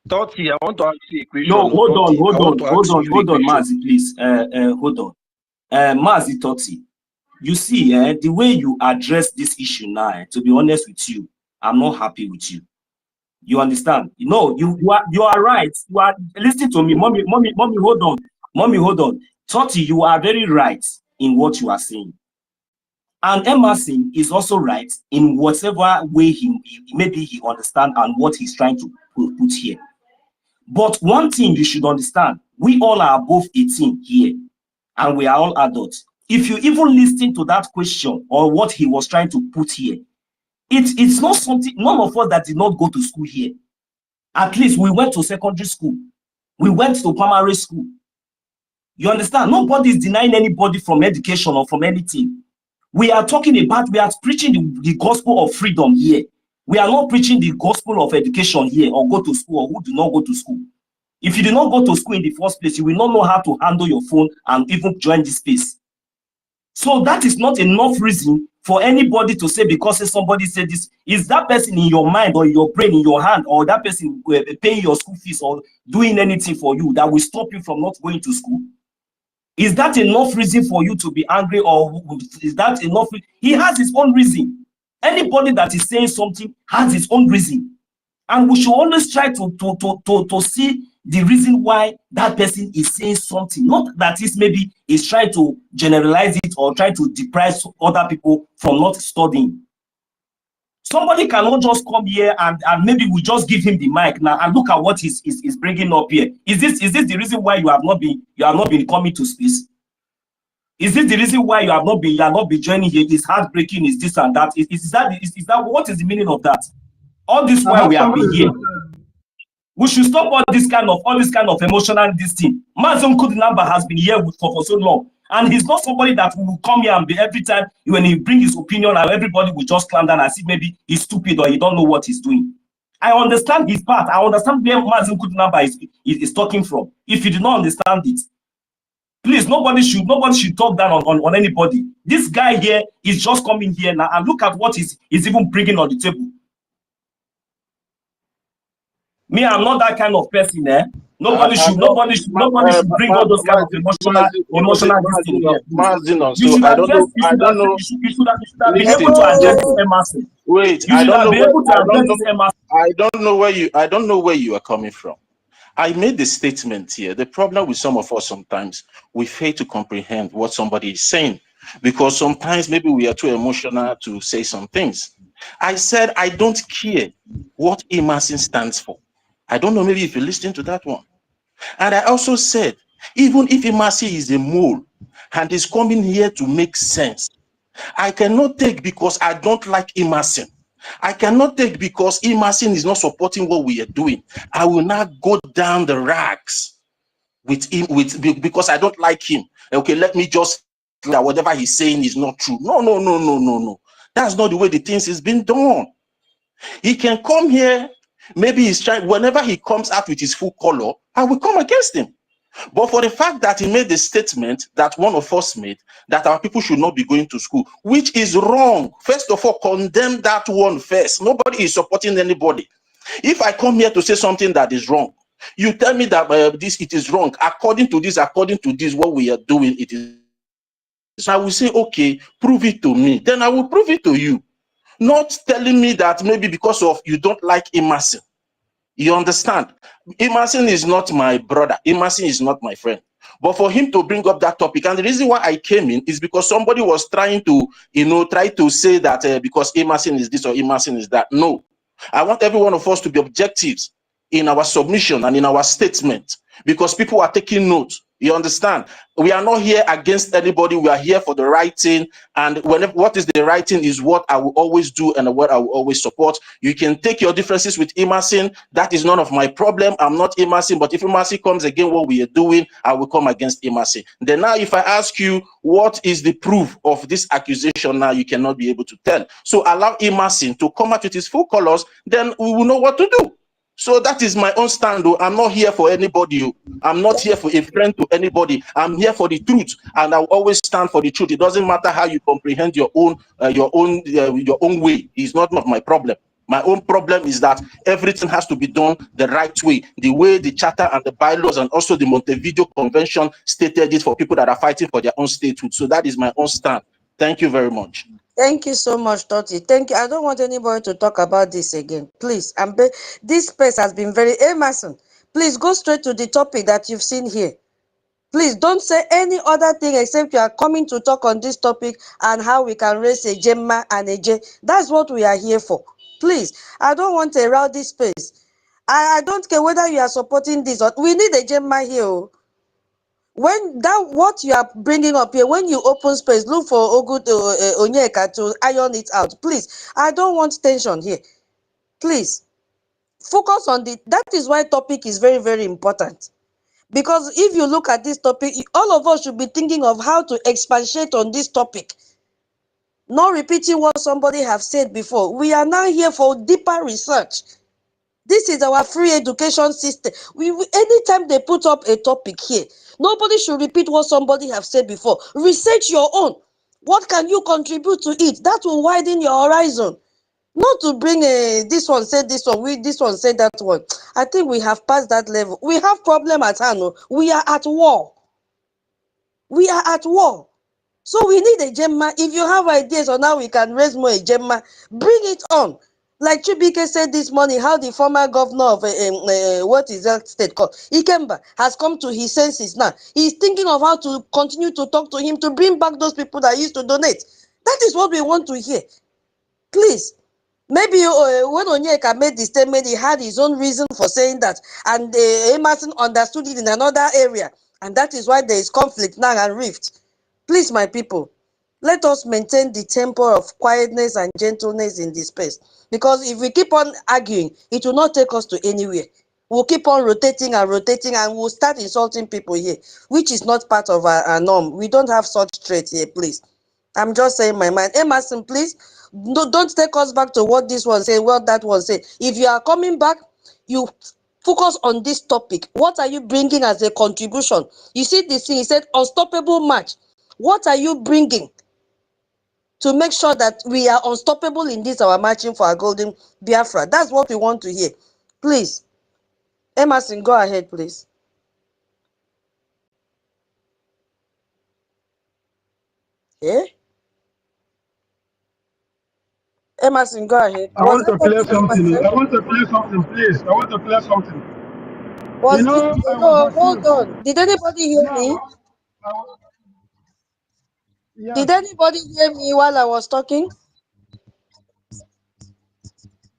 Toti, I want to ask you a question. No, hold on, Toti, I want to ask you a question. Mazi, please. Hold on. Mazi Toti, you see, the way you address this issue now, to be honest with you, I'm not happy with you. You understand? No, you are right. You are listen to me, mommy, hold on. Mommy, hold on. Toti, you are very right in what you are saying. And Emerson is also right in whatever way maybe he understands and what he's trying to put here. But one thing you should understand, we all are above 18 here, and we are all adults. If you even listen to that question or what he was trying to put here, it's not something, none of us that did not go to school here. At least we went to secondary school. We went to primary school. You understand? Nobody is denying anybody from education or from anything. We are talking about, we are preaching the gospel of freedom here. We are not preaching the gospel of education here, or go to school, or who do not go to school. If you did not go to school in the first place, you will not know how to handle your phone and even join this space. So that is not enough reason for anybody to say because somebody said this. Is that person in your mind or in your brain, in your hand, or that person paying your school fees or doing anything for you that will stop you from not going to school? Is that enough reason for you to be angry, or is that enough? He has his own reason. Anybody that is saying something has his own reason. And we should always try to see the reason why that person is saying something. Not that maybe is trying to generalize it or try to deprive other people from not studying. Somebody cannot just come here and maybe we just give him the mic now and look at what he's bringing up here. Is this the reason why you have not been coming to space? Is this the reason why you are not be joining here? It's heartbreaking, is this and that? Is that what is the meaning of that? All this I while have we have something been here. to say. We should stop all this kind of emotional this thing. Mazum Kudinamba has been here for so long. And he's not somebody that will come here and be every time when he brings his opinion and everybody will just climb down and see maybe he's stupid or he don't know what he's doing. I understand his part. I understand where Mazum Kudinamba is talking from. If you do not understand it, please, nobody should talk down on anybody. This guy here is just coming here now and look at what he's even bringing on the table. Me, I'm not that kind of person, eh? Nobody should bring all those kind of emotional this thing here. You So should I have don't just know. I don't know. you should have been Listen, able to address listen. this Emerson. Wait, You I should don't have know been where able to address this Emerson. I don't know where you are coming from. I made the statement here. The problem with some of us sometimes we fail to comprehend what somebody is saying because sometimes maybe we are too emotional to say some things. I said I don't care what Emerson stands for. I don't know, maybe if you listen to that one. And I also said, even if Emerson is a mole and is coming here to make sense, I cannot take because I don't like Emerson. I cannot take because Emerson is not supporting what we are doing. I will not go down the rags with him because I don't like him. Okay, let me just that whatever he's saying is not true. No. That's not the way the things is being done. He can come here. Maybe he's trying. Whenever he comes out with his full color, I will come against him. But for the fact that he made the statement that one of us made, that our people should not be going to school, which is wrong. First of all, condemn that one first. Nobody is supporting anybody. If I come here to say something that is wrong, you tell me that it is wrong. According to this, what we are doing, it is. So I will say, okay, prove it to me. Then I will prove it to you. Not telling me that maybe because of you don't like Emerson. You understand? Emerson is not my brother. Emerson is not my friend. But for him to bring up that topic, and the reason why I came in is because somebody was trying to, try to say that because Emerson is this or Emerson is that. No. I want every one of us to be objectives in our submission and in our statement because people are taking notes. You understand? We are not here against anybody. We are here for the right thing. And whenever what is the right thing is what I will always do and what I will always support. You can take your differences with Emerson. That is none of my problem. I'm not Emerson. But if Emerson comes again, what we are doing, I will come against Emerson. Then now, if I ask you, what is the proof of this accusation now, you cannot be able to tell. So allow Emerson to come out with his full colors. Then we will know what to do. So that is my own stand. I'm not here for anybody. I'm not here for a friend to anybody. I'm here for the truth, and I will always stand for the truth. It doesn't matter how you comprehend your own way. It's not my problem. My own problem is that everything has to be done the right way, the way the charter and the bylaws and also the Montevideo Convention stated it for people that are fighting for their own statehood. So that is my own stand. Thank you very much. Thank you so much, Toti. Thank you. I don't want anybody to talk about this again. Please. This space has been very Emerson. Please go straight to the topic that you've seen here. Please don't say any other thing except you are coming to talk on this topic and how we can raise a Gemma and a J. That's what we are here for. Please. I don't want a rowdy space. I don't care whether you are supporting this or we need a Gemma here. When what you are bringing up here, when you open space, look for Ogu Onyeka to iron it out. Please, I don't want tension here. Please, focus on that is why topic is very, very important. Because if you look at this topic, all of us should be thinking of how to expatiate on this topic. Not repeating what somebody have said before. We are now here for deeper research. This is our free education system. Anytime they put up a topic here, nobody should repeat what somebody have said before. Research your own. What can you contribute to it? That will widen your horizon. Not to bring this one said this one, this one said that one. I think we have passed that level. We have problem at hand. We are at war. We are at war. So we need a Gemma. If you have ideas on how we can raise more a Gemma, bring it on. Like Chibike said this morning, how the former governor of what is that state called? Ikemba has come to his senses now. He's thinking of how to continue to talk to him to bring back those people that used to donate. That is what we want to hear. Please. Maybe when Onyeka made the statement, he had his own reason for saying that. And Emerson understood it in another area. And that is why there is conflict now and rift. Please, my people, let us maintain the temper of quietness and gentleness in this space. Because if we keep on arguing, it will not take us to anywhere. We'll keep on rotating and we'll start insulting people here, which is not part of our norm. We don't have such traits here, please. I'm just saying my mind. Emerson, please, don't take us back to what this one said, what that one said. If you are coming back, you focus on this topic. What are you bringing as a contribution? You see this thing, he said, unstoppable march. What are you bringing to make sure that we are unstoppable in this, our marching for our golden Biafra? That's what we want to hear. Please, Emerson, go ahead, please. Yeah? Emerson, go ahead. I Was want to clear everybody hear something. myself? I want to clear something, please. I want to clear something. You Was it, know, I was no, hold accused. on. Did anybody hear Yeah, me? yes, Did anybody hear me while I was talking?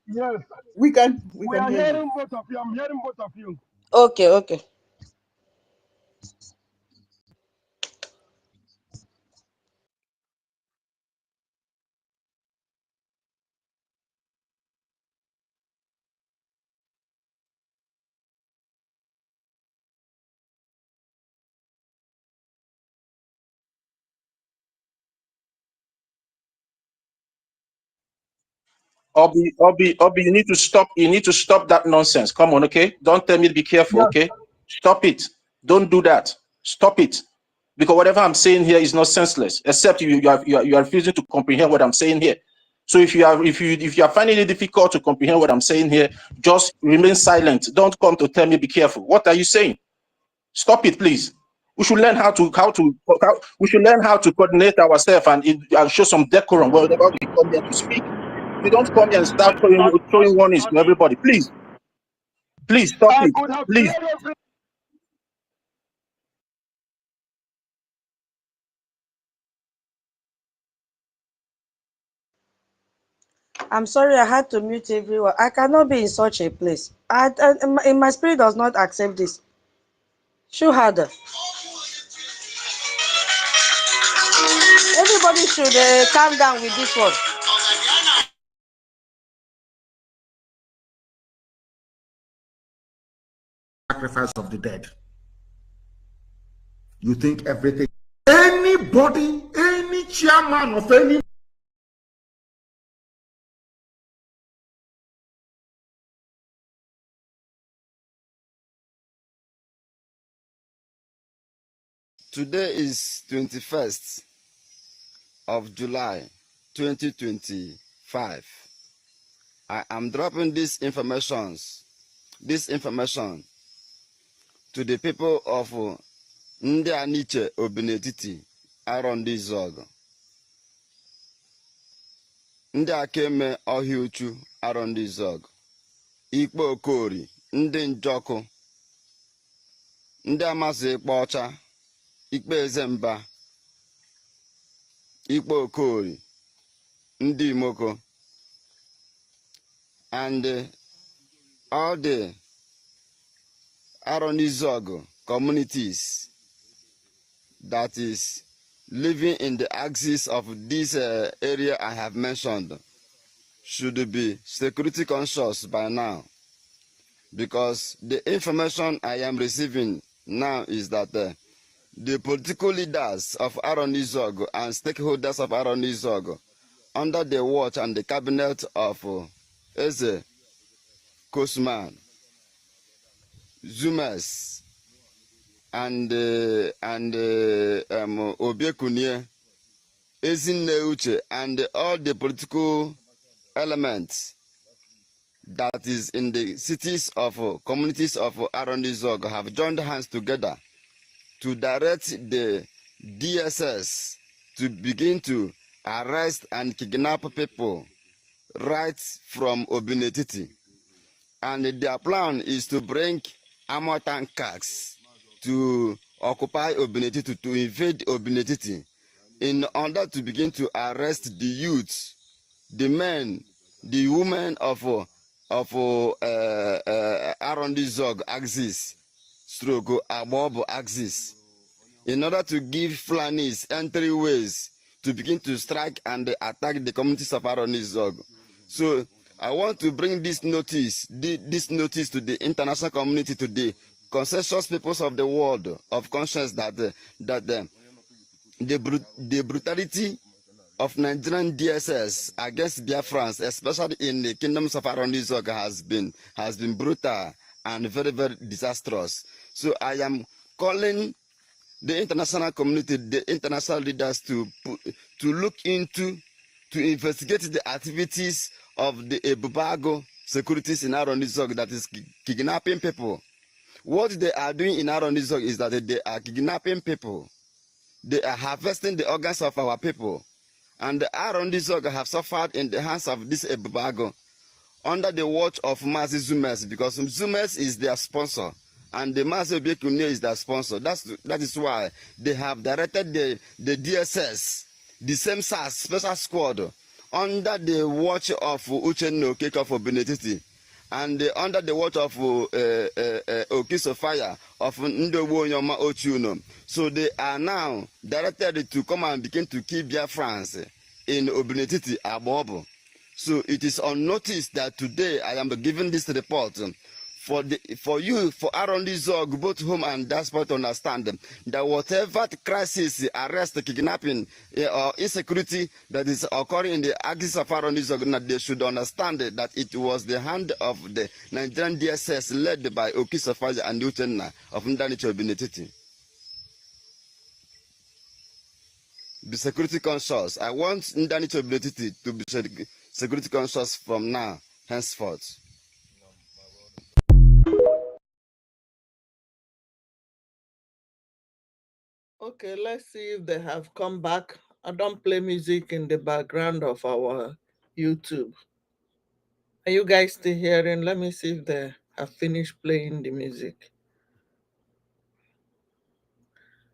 yes. We can We are hear you. hearing both of you. I'm hearing both of you. Okay, okay. Obi, you need to stop. You need to stop that nonsense. Come on, okay? Don't tell me to be careful, Yes, okay? Stop it. Don't do that. Stop it. Because whatever I'm saying here is not senseless, except you are refusing to comprehend what I'm saying here. So if you are finding it difficult to comprehend what I'm saying here, just remain silent. Don't come to tell me be careful. What are you saying? Stop it, please. We should learn we should learn how to coordinate ourselves and show some decorum whenever we come here to speak. You don't come here and start throwing warnings to everybody. Please, please stop I it. could have Please. cleared everything. I'm sorry, I had to mute everyone. I cannot be in such a place. In my spirit does not accept this. Show harder. Everybody should calm down with this one. Sacrifice of the dead. You think everything, anybody, any chairman of any Today is 21st of July 2025. I am dropping this information to the people of Ndị Aniche Obenetiti around this zog. Ndị Akeme Ohiuchu around this zog. Ikpo Okori, Ndị Njoku, Ndị Amasi Ikpo Ọcha, Ikpe Ezemba, Ikpo Okori, Ndị Imoko, and all the Aronizog communities that is living in the axis of this area I have mentioned should be security conscious by now, because the information I am receiving now is that the political leaders of Aronizog and stakeholders of Aronizog under the watch and the cabinet of Eze Kosman, Zumes, and Obiekunie, Ezinne Uche, and all the political elements that is in the cities of communities of Aronizog have joined hands together to direct the DSS to begin to arrest and kidnap people right from Obinetiti. And their plan is to bring armored tankers to occupy Obinetiti, to invade Obinetiti, in order to begin to arrest the youth, the men, the women of Arondizog axis, stroke Abobo axis, in order to give Fulanis entryways to begin to strike and attack the communities of Aronizog. So I want to bring this notice to the international community today, consensus peoples of the world of conscience that the brutality of Nigerian DSS against Biafrans, especially in the kingdoms of Aronizog, has been brutal and very, very disastrous. So I am calling the international community, the international leaders to look into, to investigate the activities of the Ebubago securities in Aronizog that is kidnapping people. What they are doing in Aronizog is that they are kidnapping people. They are harvesting the organs of our people. And the Aronizog have suffered in the hands of this Ebubago under the watch of Mazi Zumes, because Zumes is their sponsor and the Mazi Obiekune is their sponsor. That is why they have directed the DSS, the same SAS special squad, under the watch of Uchenno Okeke of Benetiti and under the watch of Okisofaya of Ndowo Nyoma Ochuno. So they are now directed to come and begin to kill Biafrans in Obenetiti Abobo. So it is on notice that today I am giving this report for Aronizog, both home and diaspora, to understand that whatever crisis, arrest, kidnapping, or insecurity that is occurring in the axis of Aronizog, they should understand that it was the hand of the Nigerian DSS led by Okisofaya and Uchenna of Ndanicho Benetiti. Be security conscious. I want Ndanicho Benetiti to be security conscious from now, henceforth. Okay, let's see if they have come back. I don't play music in the background of our YouTube. Are you guys still hearing? Let me see if they have finished playing the music.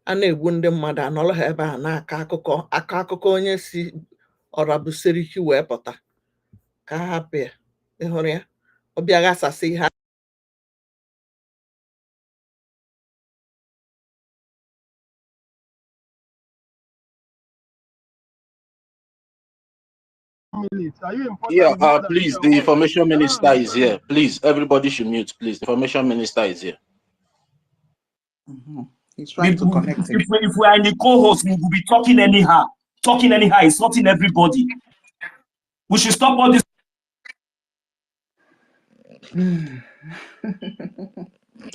A na-egbu ndị mmadụ anọrọ ha ebe a na-akọ akụkọ onye si Orabufulani wee pụta ka ha hapụ ya. Ị hụrụ ya? Ọ bịa ghasasị ha. Are you important? Yeah, please, the information minister is here. Please, everybody should mute, please. The information minister is here. He's trying to connect him. If we are in the co-host, we will be talking anyhow. Talking anyhow, insulting everybody. We should stop all this.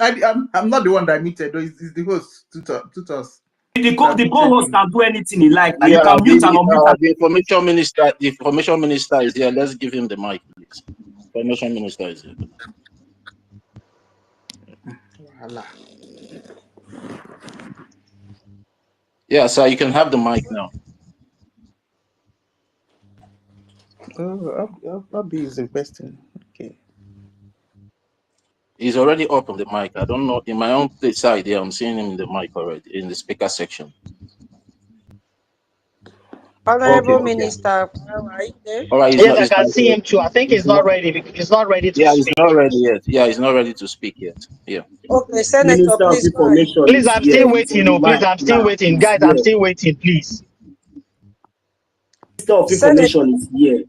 I'm not the one that muted, though. It's the host, tutors. The co-host can do anything he like. Yeah, you can mute and unmute. The information minister is here. Let's give him the mic, please. Information minister is here. Voila. Yeah, sir, you can have the mic now. Oh, I'll be his investing. Okay. He's already up on the mic. I don't know. In my own side here, I'm seeing him in the mic already, in the speaker section. Honorable Minister, are you there? All right. Yes, I can see him too. I think he's not ready. He's not ready to speak. He's not ready yet. Yeah, he's not ready to speak yet. Yeah. Okay, Senator, please go ahead. Please, I'm still waiting. No, please, I'm still waiting. Guys, I'm still waiting, please. Minister of Information is here.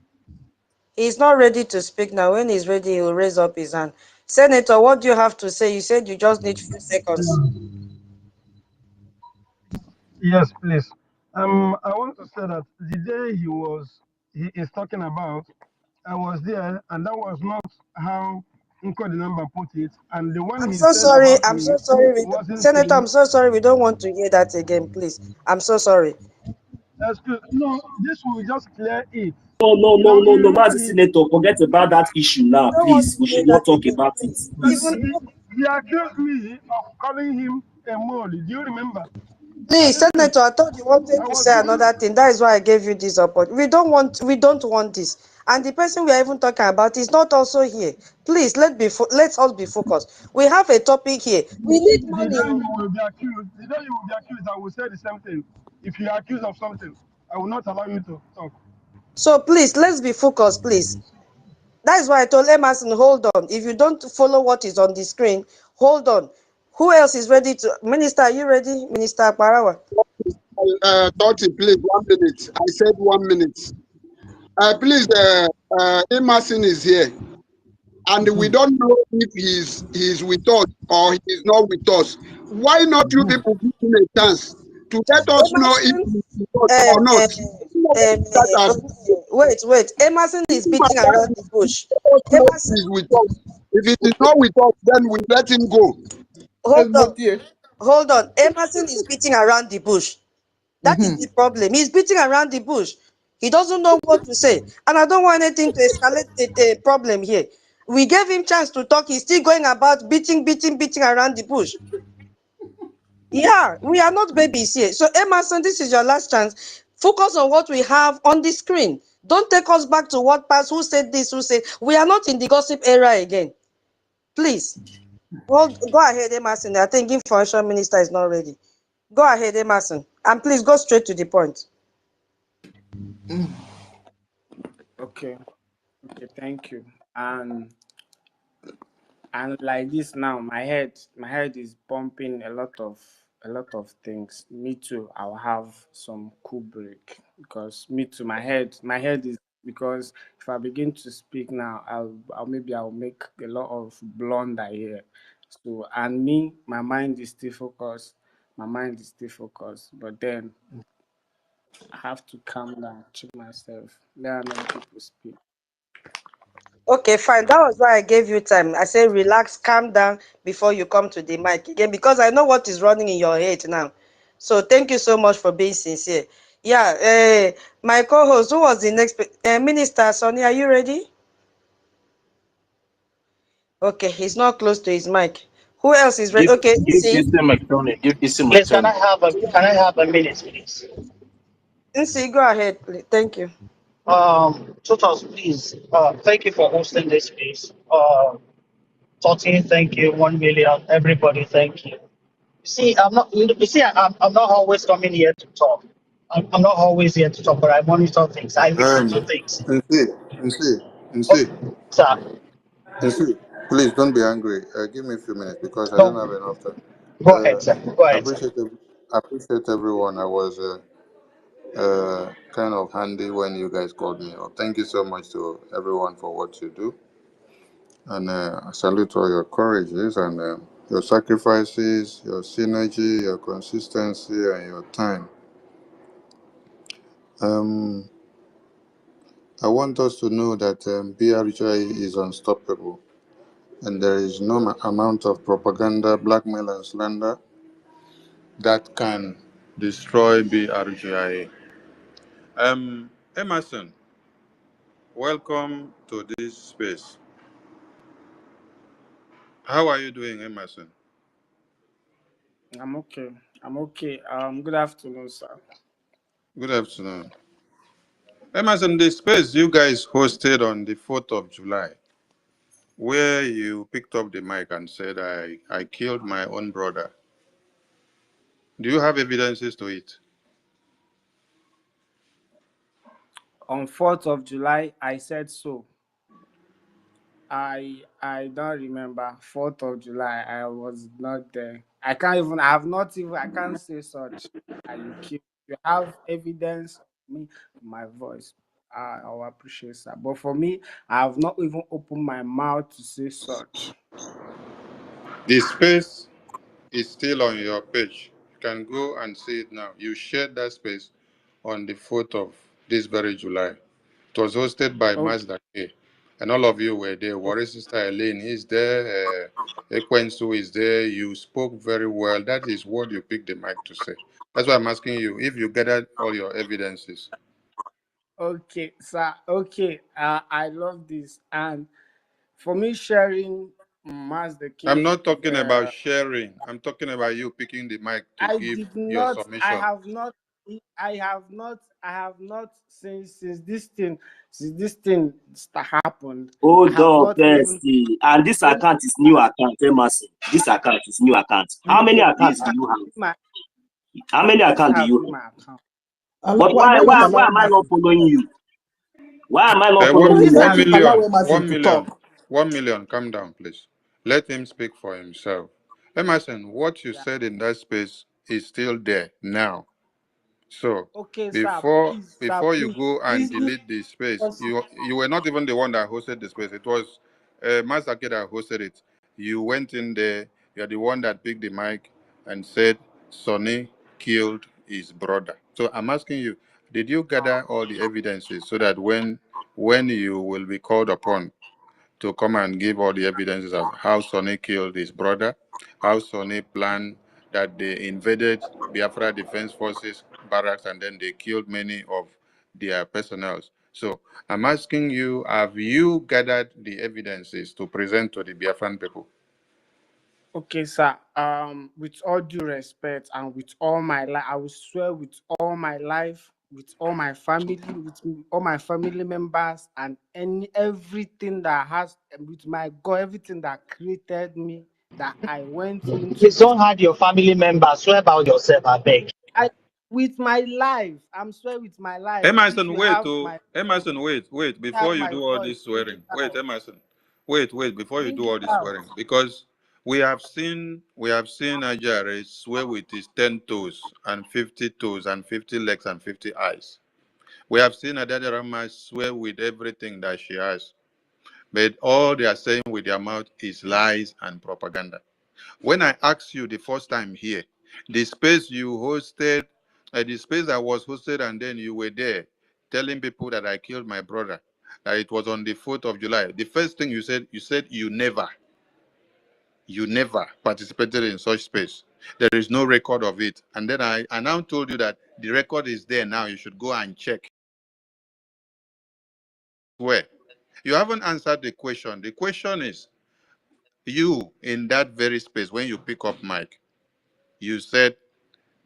He's not ready to speak now. When he's ready, he'll raise up his hand. Senator, what do you have to say? You said you just need a few seconds. Yes, please. I want to say that the day he is talking about, I was there, and that was not how Nko the number put it. And the one I'm so sorry. Senator, true. I'm so sorry. We don't want to hear that again, please. I'm so sorry. Excuse, no, this will just clear it. No, Senator, forget about that issue now, please. We should not talk about it. He accused me of calling him a mole. Do you remember? Please, Senator, I thought you wanted to say another thing. That is why I gave you this opportunity. We don't want this. And the person we are even talking about is not also here. Please, let's all be focused. We have a topic here. We need money. The day you will be accused, I will say the same thing. If you are accused of something, I will not allow you to talk. So please, let's be focused, please. That is why I told Emerson, hold on. If you don't follow what is on the screen, hold on. Who else is ready to? Minister, are you ready? Minister Parawa. 30, please, 1 minute. I said 1 minute. Please, Emerson is here, and we don't know if he's with us or he's not with us. Why not you people give him a chance to let us know if Emerson, he's with us or not? wait. Emerson is beating around the bush. Let us know if Emerson, he's with us. If he is not with us, then we let him go. hold on. Emerson is beating around the bush. That is the problem. He's beating around the bush. He doesn't know what to say. And I don't want anything to escalate the problem here. We gave him chance to talk. He's still going about beating around the bush. Yeah, we are not babies here. So Emerson, this is your last chance. Focus on what we have on the screen. Don't take us back to what past, who said this, who said. We are not in the gossip era again. Please. Well, go ahead, Emerson. I think Information Minister is not ready. Go ahead, Emerson. And please go straight to the point. Okay, thank you. And like this now, my head is pumping a lot of things. Me too, I'll have some cool break, because me too, my head is, because if I begin to speak now, I'll make a lot of blunder here. So, and me, my mind is still focused. But then I have to calm down, check myself, let other people speak. Okay, fine. That was why I gave you time. I said relax, calm down before you come to the mic again, because I know what is running in your head now. So thank you so much for being sincere. Yeah, my co-host, who was the next Minister Sonny, are you ready? Okay, he's not close to his mic. Who else is ready? Okay, Give see. Issy McTony. Give Issy Please, can McTony. I have a minute, please? See, go ahead, please. Thank you. Tutos, please. Thank you for hosting this space. 13, thank you. 1 million, everybody, thank you. See, I'm not. You see, I'm not always coming here to talk. I'm not always here to talk, but I monitor things. I listen to things. Nsi, Sir, please don't be angry. Give me a few minutes because I don't no, have enough time. go ahead, sir. Go ahead, sir. Appreciate everyone. I was kind of handy when you guys called me. Thank you so much to everyone for what you do, and I salute all your courages and your sacrifices, your synergy, your consistency, and your time. I want us to know that BRGIE is unstoppable, and there is no amount of propaganda, blackmail, and slander that can destroy BRGIA. Emerson, welcome to this space. How are you doing, Emerson? I'm okay. Good afternoon, sir. Good afternoon. Emerson, the space you guys hosted on the 4th of July, where you picked up the mic and said, I killed my own brother. Do you have evidences to it? On 4th of July, I said so. I don't remember. 4th of July, I was not there. I can't say such. You have evidence of me, my voice. I'll appreciate that. But for me, I have not even opened my mouth to say such. The space is still on your page. You can go and see it now. You shared that space on the 4th of this very July. It was hosted by Mazda K. And all of you were there. Warri Sister Elaine is there. Ekwensu is there. You spoke very well. That is what you picked the mic to say. That's why I'm asking you if you gathered all your evidences. Okay, sir. Okay. I love this. And for me, sharing Mazda K. I'm not talking about sharing. I'm talking about you picking the mic to give your submission. I have not since this thing happened. Hold on, first. And this account is new account, Emerson. This account is new account. How many accounts do you have? How many accounts do you have? But why am I not following you? Why am I not following you? 1 million. Calm down, please. Let him speak for himself. Emerson, what you Yeah. said in that space is still there now. So Okay, sir. before Please, sir. before you Please. go and Please. delete the space, Because you were not even the one that hosted the space. It was Masake that hosted it. You went in there. You're the one that picked the mic and said Sonny killed his brother. So I'm asking you, did you gather all the evidences so that when you will be called upon to come and give all the evidences of how Sonny killed his brother, how Sonny planned that they invaded Biafra Defense Forces barracks and then they killed many of their personnel. So I'm asking you, have you gathered the evidences to present to the Biafran people? okay, sir. With all due respect and with all my life, I will swear with all my life, with all my family, all my family members, and everything that has with my God, everything that created me, that I went into Please this. don't hide your family members. Swear about yourself, I beg. I with my life. I'm swear with my life. If Emerson, you wait, have oh, my voice, Emerson, wait, have before you my do all voice, this bring it swearing. Wait, out. Emerson, wait, before you Bring do it all this out. swearing, because we have seen Ajare swear with his 10 toes and 50 legs and 50 eyes. We have seen Adada swear with everything that she has, but all they are saying with their mouth is lies and propaganda. When I asked you the first time here, the space you hosted, the space I was hosted, and then you were there telling people that I killed my brother, that it was on the 4th of July. The first thing you said you never participated in such space. There is no record of it. And then I now told you that the record is there now. You should go and check. Where? You haven't answered the question. The question is, you in that very space, when you pick up mic, you said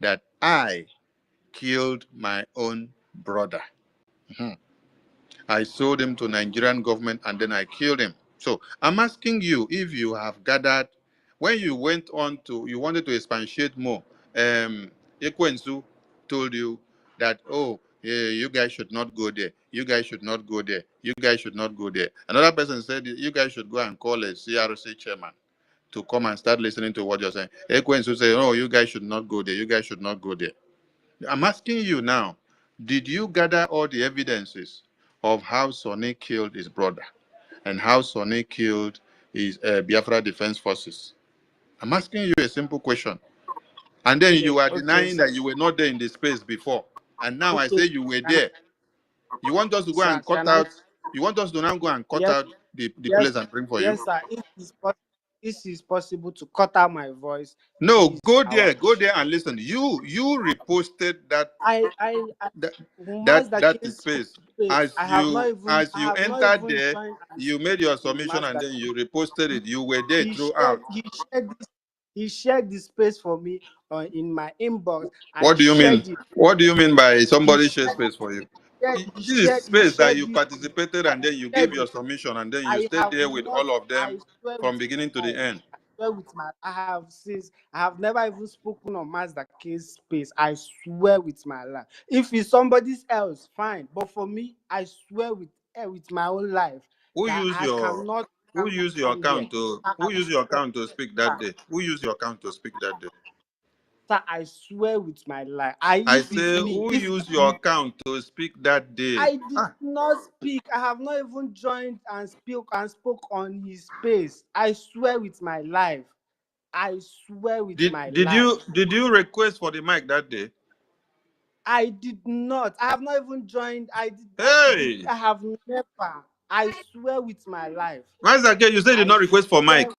that I killed my own brother. Mhm. I sold him to Nigerian government and then I killed him. So I'm asking you if you have gathered, when you went on to, you wanted to expatiate more, Ekwensu told you that, oh, yeah, you guys should not go there. You guys should not go there. You guys should not go there. Another person said, you guys should go and call a CRC chairman to come and start listening to what you're saying. Ekwensu said, oh, you guys should not go there. You guys should not go there. I'm asking you now, did you gather all the evidences of how Sonny killed his brother and how Sonny killed his Biafra Defense Forces? I'm asking you a simple question. And then you are Okay, denying sir. that you were not there in the space before. And now I Okay, say you were can there. You want us to go sir, and cut can I? out, you want us to now go and cut Yes, out the yes, place and bring for you? yes, sir. If it's possible to cut out my voice, No, please, I will go appreciate. there and listen. You reposted I that once the that case space space, as I you have not entered even there, joined and you made your with submission and master. then you reposted it. You were there He shared throughout. he shared this he shared the space for me in my inbox. I What do you mean? shared it. What do you mean by He somebody share shared space for you? This is he space that shared you this. participated I and then you gave shared your it. submission and then you I stayed have there with not. all of them I swear from with beginning to my the life. end. I swear with my. I have since. I have never even spoken on Mazda case space. I swear with my life. If it's somebody else, fine. But for me, I swear with my own life Who that used I your cannot come here. who used your Swear, account to speak that day? Who used your account to speak that day? sir, I swear with my life. I If it's say me, who if used your account to speak that day? I did not speak. I have not even joined and spoke on his space. I swear with my life. I swear with my life. Did you request for the mic that day? I did not. I have not even joined. Hey, I have never. I swear with my life. once again, you said you did I not request for mic. swear.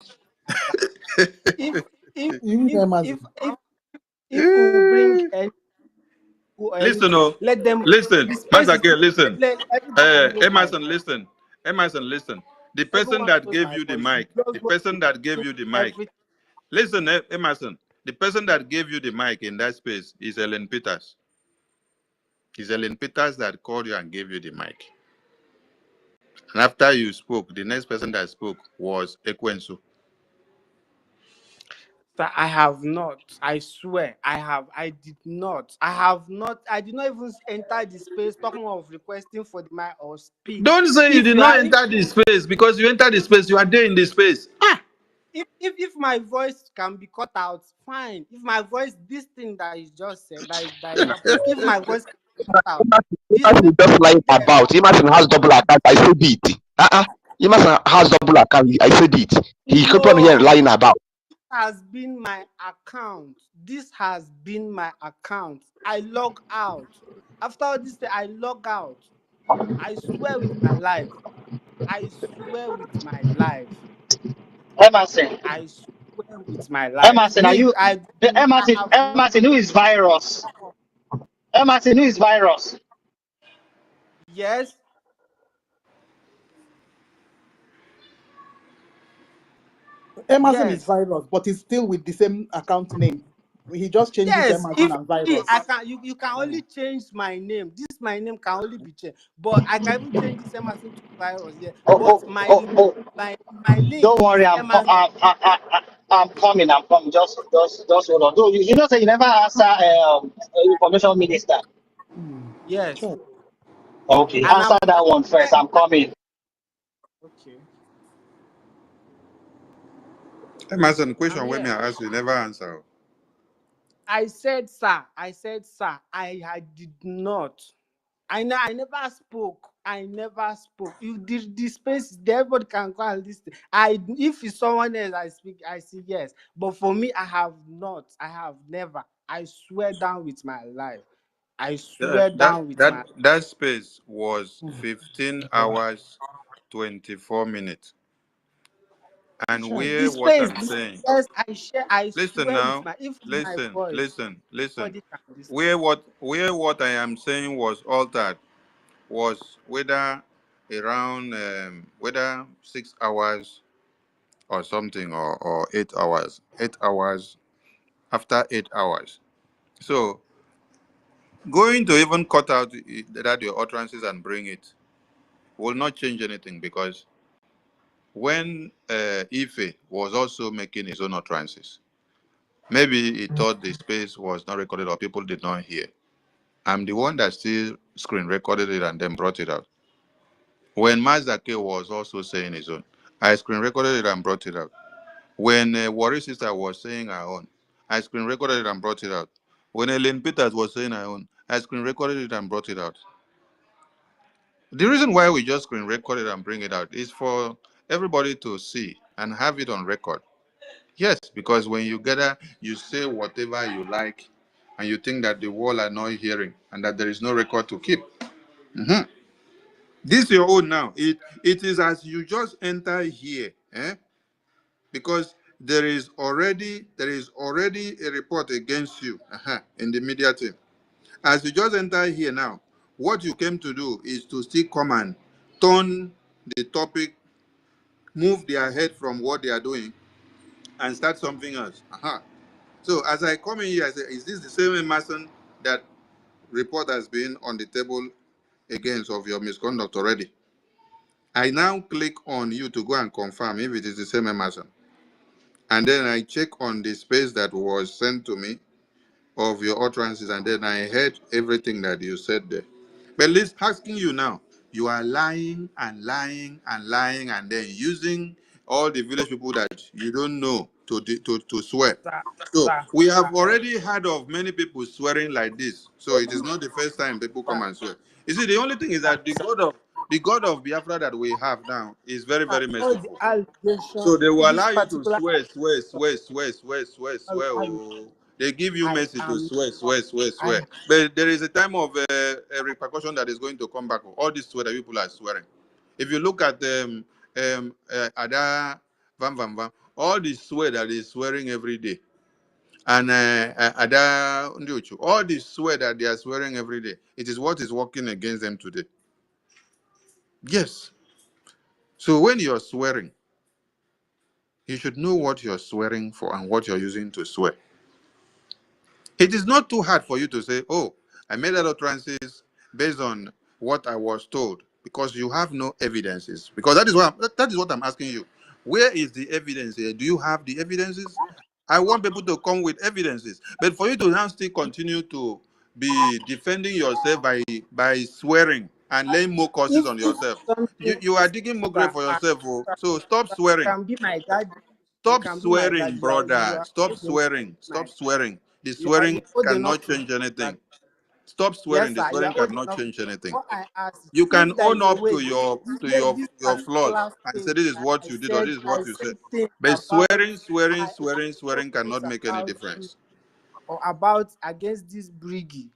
If if You need if Amazon. if we will bring any Listen, anything, oh, let them. listen, The once space is. again, listen. Let everybody know my Emerson, voice. listen. Emerson, listen. The person Everyone that knows gave my you the voice. You mic, the just want person that gave to you the mic. everything. Listen, Emerson, the person that gave you the mic in that space is Ellen Peters. It's Ellen Peters that called you and gave you the mic. And after you spoke, the next person that spoke was Ekwensu. Sir, I have not. I swear, I have. I did not. I have not. I did not even enter the space talking of requesting for the mic or speak. Don't say you If did you not are, if enter the space because you entered the space. You are there in the space. Ah! if my voice can be cut out, fine. If my voice, this thing that is just said, that is happening, if my voice can be cut out, this Imagine just lying yes, about. Imagine has double account. I said it. Imagine has double account. I said it. He kept on here no, lying about. has been my account. This has been my account. I log out. After all this, I log out. I swear with my life. I swear with my life. Emerson, I swear with my life. Emerson, are Me, you I Emerson? have not. Emerson, who is virus? Emerson, who is virus? Yes, Emerson is yes, virus, but he's still with the same account name. He just changes yes. Emerson If and me, virus. I can, you can only change my name. This my name can only be changed, but I can even change this Emerson to virus. Yeah, Oh, but oh, oh, oh. my link Don't is worry, Emerson. I'm coming. I'm coming. Just hold on. Though you know, say you never answer information minister. Yes, Sure. Okay, and answer I'm that one first. I'm coming. okay. Emerson, I'm question when me here. I ask you never answer. I said, sir. I said, sir. I did not. I never spoke. I never spoke. You did the space. Everybody can go and listen. If it's someone else, I speak. I say yes. But for me, I have not. I have never. I swear down with my life. I Yeah, swear that down with my. that that space was 15 hours 24 minutes. And Sure. where The what space. I'm saying. Yes, I share. I Listen swear with now. my. If my Listen, voice, listen, listen. nobody can listen. Where what I am saying was altered was whether around whether 6 hours or something or 8 hours. 8 hours after 8 hours. So going to even cut out that your utterances and bring it will not change anything because when Ife was also making his own utterances, maybe he thought the space was not recorded or people did not hear. I'm the one that still screen recorded it and then brought it out. When Mazake was also saying his own, I screen recorded it and brought it out. When Warri Sister was saying her own, I screen recorded it and brought it out. When Ellen Peters was saying her own, I screen recorded it and brought it out. The reason why we just screen record it and bring it out is for everybody to see and have it on record. Yes, because when you gather, you say whatever you like, and you think that the world are not hearing and that there is no record to keep. Mhm. This is your own now. It is as you just enter here, because there is already a report against you in the media team. As you just enter here now, what you came to do is to still come and turn the topic, move their head from what they are doing, and start something else. So as I come in here, I say, is this the same Emerson that report has been on the table against of your misconduct already? I now click on you to go and confirm if it is the same Emerson. And then I check on the space that was sent to me of your utterances, and then I heard everything that you said there. But let's asking you now, you are lying and lying and lying, and then using all the village people that you don't know to swear. Sir, So sir, we have sir, already heard of many people swearing like this. So it is not the first time people come sir, and swear. You see, the only thing is that sir. the God of Biafra that we have now is very, very All the merciful. allegation, So they will this allow you to particular swear, swear, swear, swear, swear, swear, swear. Oh. They give you I mercy to am swear, swear, swear, I swear. But there is a time of a repercussion that is going to come back. All these swear that people are swearing. If you look at Ada Van Van Van, all the swear that is swearing every day, and Ada Ndiochu, all the swear that they are swearing every day, it is what is working against them today. Yes. So when you're swearing, you should know what you're swearing for and what you're using to swear. It is not too hard for you to say, oh, I made that utterances based on what I was told, because you have no evidences. Because that is what I'm asking you. Where is the evidence here? Do you have the evidences? I want people to come with evidences. But for you to now still continue to be defending yourself by swearing and laying more curses on if yourself, something you are digging more grave sir, for yourself. Oh. So stop swearing. can be my guardian. You Stop can be my swearing, daddy. You brother. are Stop old enough swearing. to be my Stop swearing. The you swearing are old enough cannot to be change my daddy. anything. Stop swearing. Yes, The sir. You swearing are old cannot enough. change anything. What I asked is, You can if there own is a up way, to your this to this, your this your flaws particular and thing say this is that what you did or this is I what you said. said things But about, swearing things cannot make any about you difference. or about against this BRGIE.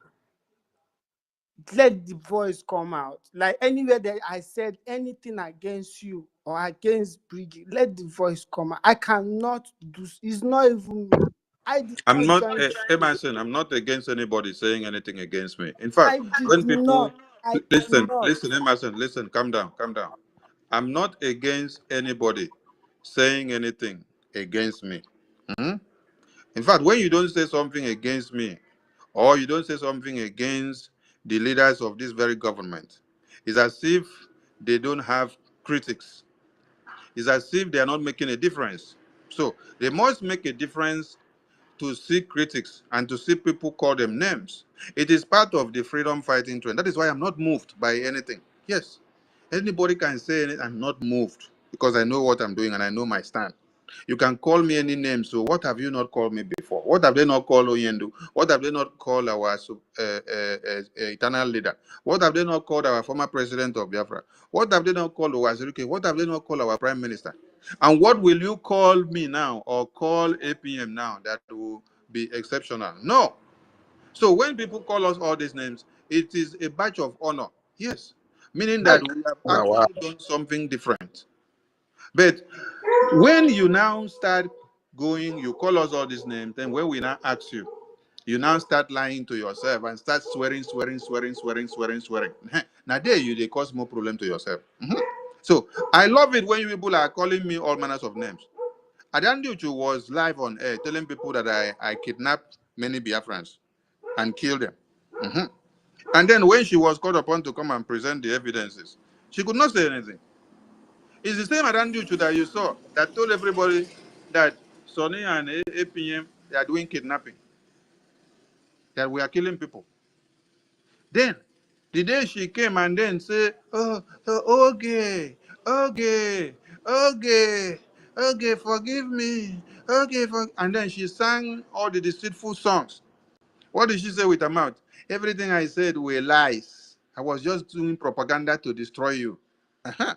Let the voice come out. Like anywhere that I said anything against you or against BRGIE, let the voice come out. I cannot do. It's not even me. I did I'm not not join. Emerson. I'm not against anybody saying anything against me. In fact, I did when people not. I listen, cannot. listen, Emerson, listen, calm down, calm down. I'm not against anybody saying anything against me. Mhm. In fact, when you don't say something against me, or you don't say something against the leaders of this very government, it's as if they don't have critics. It's as if they are not making a difference. So they must make a difference to see critics and to see people call them names. It is part of the freedom fighting trend. That is why I'm not moved by anything. Yes, anybody can say it. I'm not moved because I know what I'm doing and I know my stand. You can call me any name. So what have you not called me before? What have they not called Oyendu? What have they not called our eternal leader? What have they not called our former president of Biafra? What have they not called Owaziruke? What have they not called our prime minister? And what will you call me now or call APM now that will be exceptional? No. So when people call us all these names, it is a badge of honor. Yes. Meaning that we have Now, wow. actually done something different. But when you now start going, you call us all these names, then when we now ask you, you now start lying to yourself and start swearing. Now there you they cause more problem to yourself. Mhm. So I love it when you people are calling me all manners of names. Adandiuchu was live on air telling people that I kidnapped many Biafrans and killed them. Mhm. And then when she was called upon to come and present the evidences, she could not say anything. It's the same Adandiuchu that you saw that told everybody that Sonny and APM they are doing kidnapping, that we are killing people. Then the day she came and then say, okay, forgive me, and then she sang all the deceitful songs. What did she say with her mouth? Everything I said were lies. I was just doing propaganda to destroy you. Uh-huh.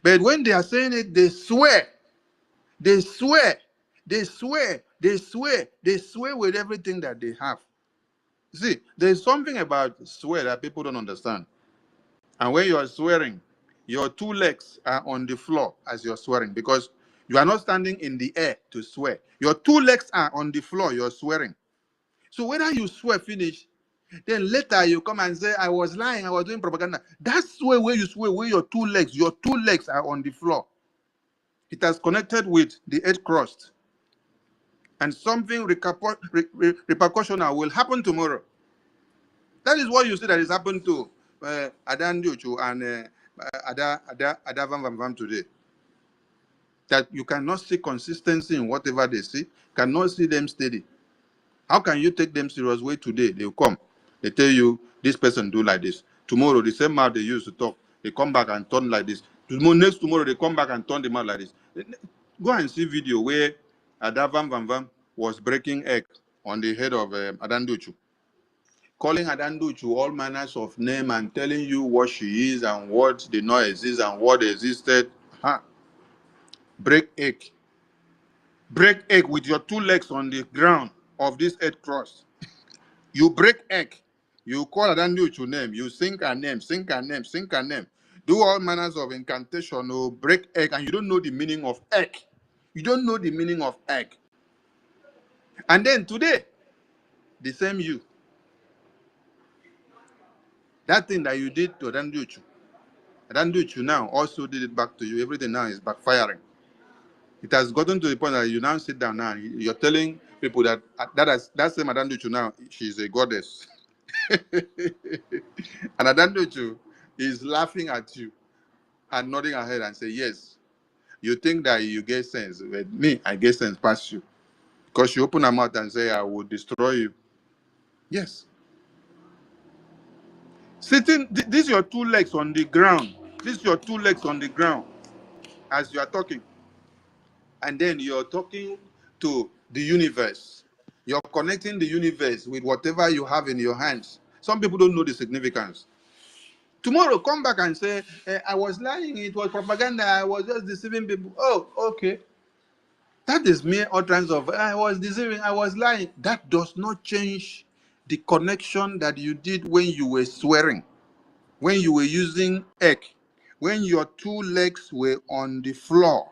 But when they are saying it, they swear. They swear. They swear with everything that they have. See, there's something about swear that people don't understand. And when you are swearing, your two legs are on the floor as you're swearing because you are not standing in the air to swear. Your two legs are on the floor, you're swearing. So whether you swear finish, then later you come and say, I was lying, I was doing propaganda. That's where you swear, where your two legs are on the floor. It has connected with the head crust. And something repercussional will happen tomorrow. That is what you see that is happened to Adan Diochu and Ada Van Van Van today. That you cannot see consistency in whatever they see, cannot see them steady. How can you take them serious way today? They come, they tell you this person do like this. Tomorrow, the same mouth they used to talk, they come back and turn like this. Next tomorrow, they come back and turn the mouth like this. Go and see video where Ada Van Van Van was breaking egg on the head of Adan Diochu, calling Adanduchu all manners of name and telling you what she is and what did not exist and what existed. Huh. Break egg. Break egg with your two legs on the ground of this head cross. You break egg. You call Adanduchu name. You sing her name, sing her name, sing her name. Do all manners of incantation or break egg and you don't know the meaning of egg. You don't know the meaning of egg. And then today, the same you. That thing that you did to Adanduchu. Adanduchu now also did it back to you. Everything now is backfiring. It has gotten to the point that you now sit down now. You're telling people that that same Adanduchu now, she's a goddess. And Adanduchu is laughing at you and nodding her head and say, yes, you think that you get sense. But me, I get sense past you. Because she open her mouth and say, I will destroy you. Yes. Sitting, this is your two legs on the ground. This is your two legs on the ground as you are talking. and then you're talking to the universe. You're connecting the universe with whatever you have in your hands. Some people don't know the significance. Tomorrow, come back and say, I was lying, it was propaganda, I was just deceiving people. Oh, okay. That is mere utterance of, I was deceiving, I was lying. That does not change the connection that you did when you were swearing, when you were using egg, when your two legs were on the floor,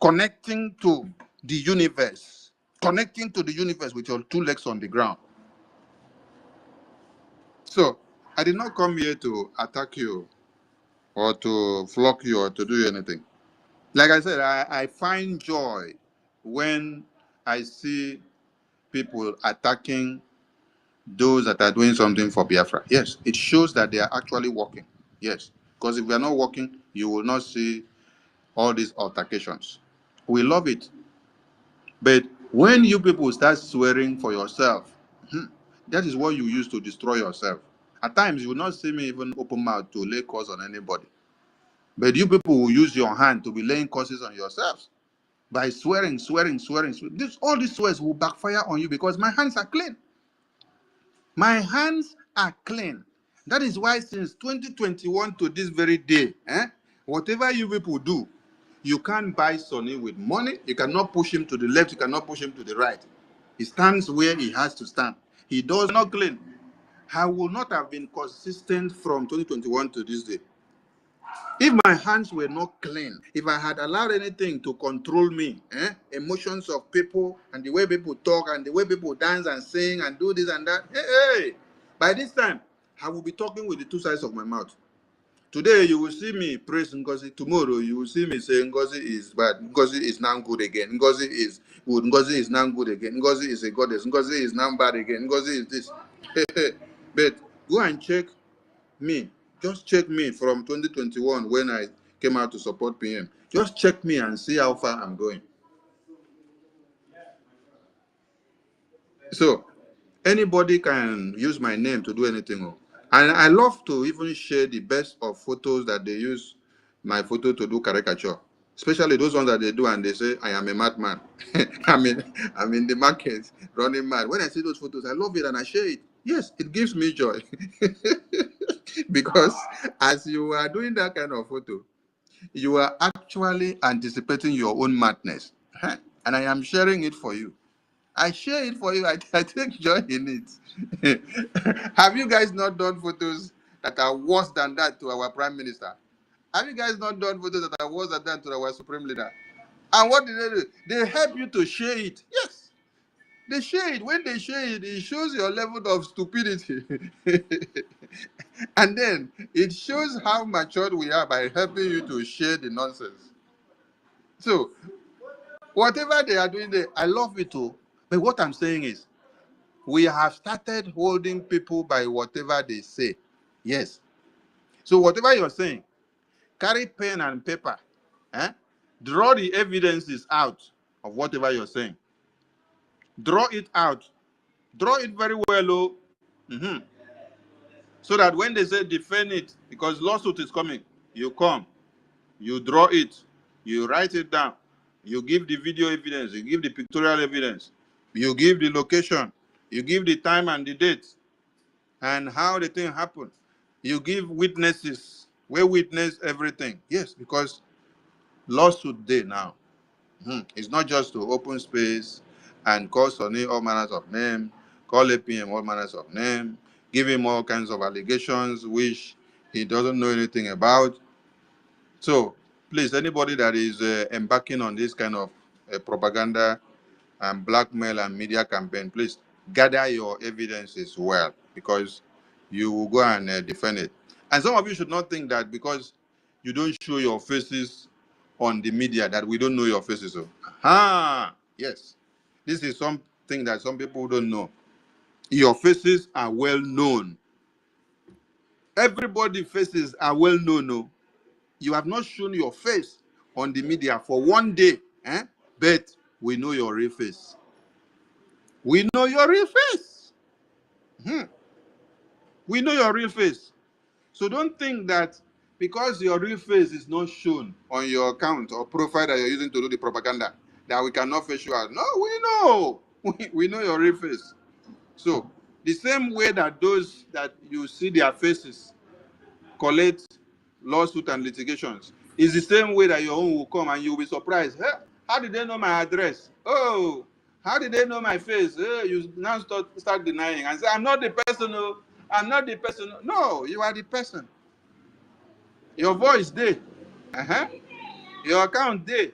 connecting to the universe, with your two legs on the ground. So, I did not come here to attack you or to flock you or to do anything. Like I said, I find joy when I see people attacking those that are doing something for Biafra. Yes, it shows that they are actually working. Yes, because if they are not working, you will not see all these altercations. We love it. But when you people start swearing for yourself, that is what you use to destroy yourself. At times, you will not see me even open mouth to lay curse on anybody. But you people will use your hand to be laying curses on yourselves by swearing. All these swears will backfire on you because my hands are clean. My hands are clean. That is why since 2021 to this very day, whatever you people do, you can't buy Sonny with money. You cannot push him to the left. You cannot push him to the right. He stands where he has to stand. He does not clean. I will not have been consistent from 2021 to this day. If my hands were not clean, if I had allowed anything to control me, emotions of people and the way people talk and the way people dance and sing and do this and that, hey, by this time, I will be talking with the two sides of my mouth. Today, you will see me praise Ngozi. Tomorrow, you will see me say Ngozi is bad. Ngozi is now good again. Ngozi is good. Ngozi is now good again. Ngozi is a goddess. Ngozi is now bad again. Ngozi is this. But go and check me. Just check me from 2021 when I came out to support PM. Just check me and see how far I'm going. So, anybody can use my name to do anything. And I love to even share the best of photos that they use my photo to do caricature. Especially those ones that they do and they say, I am a madman. I'm in the market running mad. When I see those photos, I love it and I share it. Yes, it gives me joy. Because as you are doing that kind of photo, you are actually anticipating your own madness. And I am sharing it for you. I share it for you. I take joy in it. Have you guys not done photos that are worse than that to our prime minister? Have you guys not done photos that are worse than that to our supreme leader? And what did they do? They help you to share it. Yes. They share it. When they share it, it shows your level of stupidity. And then it shows how matured we are by helping you to share the nonsense. So, whatever they are doing there, I love it too. But what I'm saying is, we have started holding people by whatever they say. Yes. So whatever you're saying, carry pen and paper. Draw the evidences out of whatever you're saying. Draw it out. Draw it very well, so that when they say defend it, because lawsuit is coming, you come, you draw it, you write it down, you give the video evidence, you give the pictorial evidence, you give the location, you give the time and the date, and how the thing happened. You give witnesses. We witness everything. Yes, because lawsuit day now. It's not just to open space and call Sonny all manners of name, call APM all manners of name, give him all kinds of allegations which he doesn't know anything about. So, please, anybody that is embarking on this kind of propaganda and blackmail and media campaign, please gather your evidences well, because you will go and defend it. And some of you should not think that because you don't show your faces on the media that we don't know your faces. Yes. This is something that some people don't know. Your faces are well known. Everybody's faces are well known. No? You have not shown your face on the media for one day, but we know your real face. We know your real face. We know your real face. So don't think that because your real face is not shown on your account or profile that you're using to do the propaganda, that we cannot face you out. No, we know. We know your real face. So the same way that those that you see their faces collect lawsuit and litigations is the same way that your own will come and you'll be surprised. Hey, how did they know my address? Oh, how did they know my face? You now start denying and say, I'm not the person. Oh, I'm not the person. No, you are the person. Your voice there. Uh-huh. Your account there.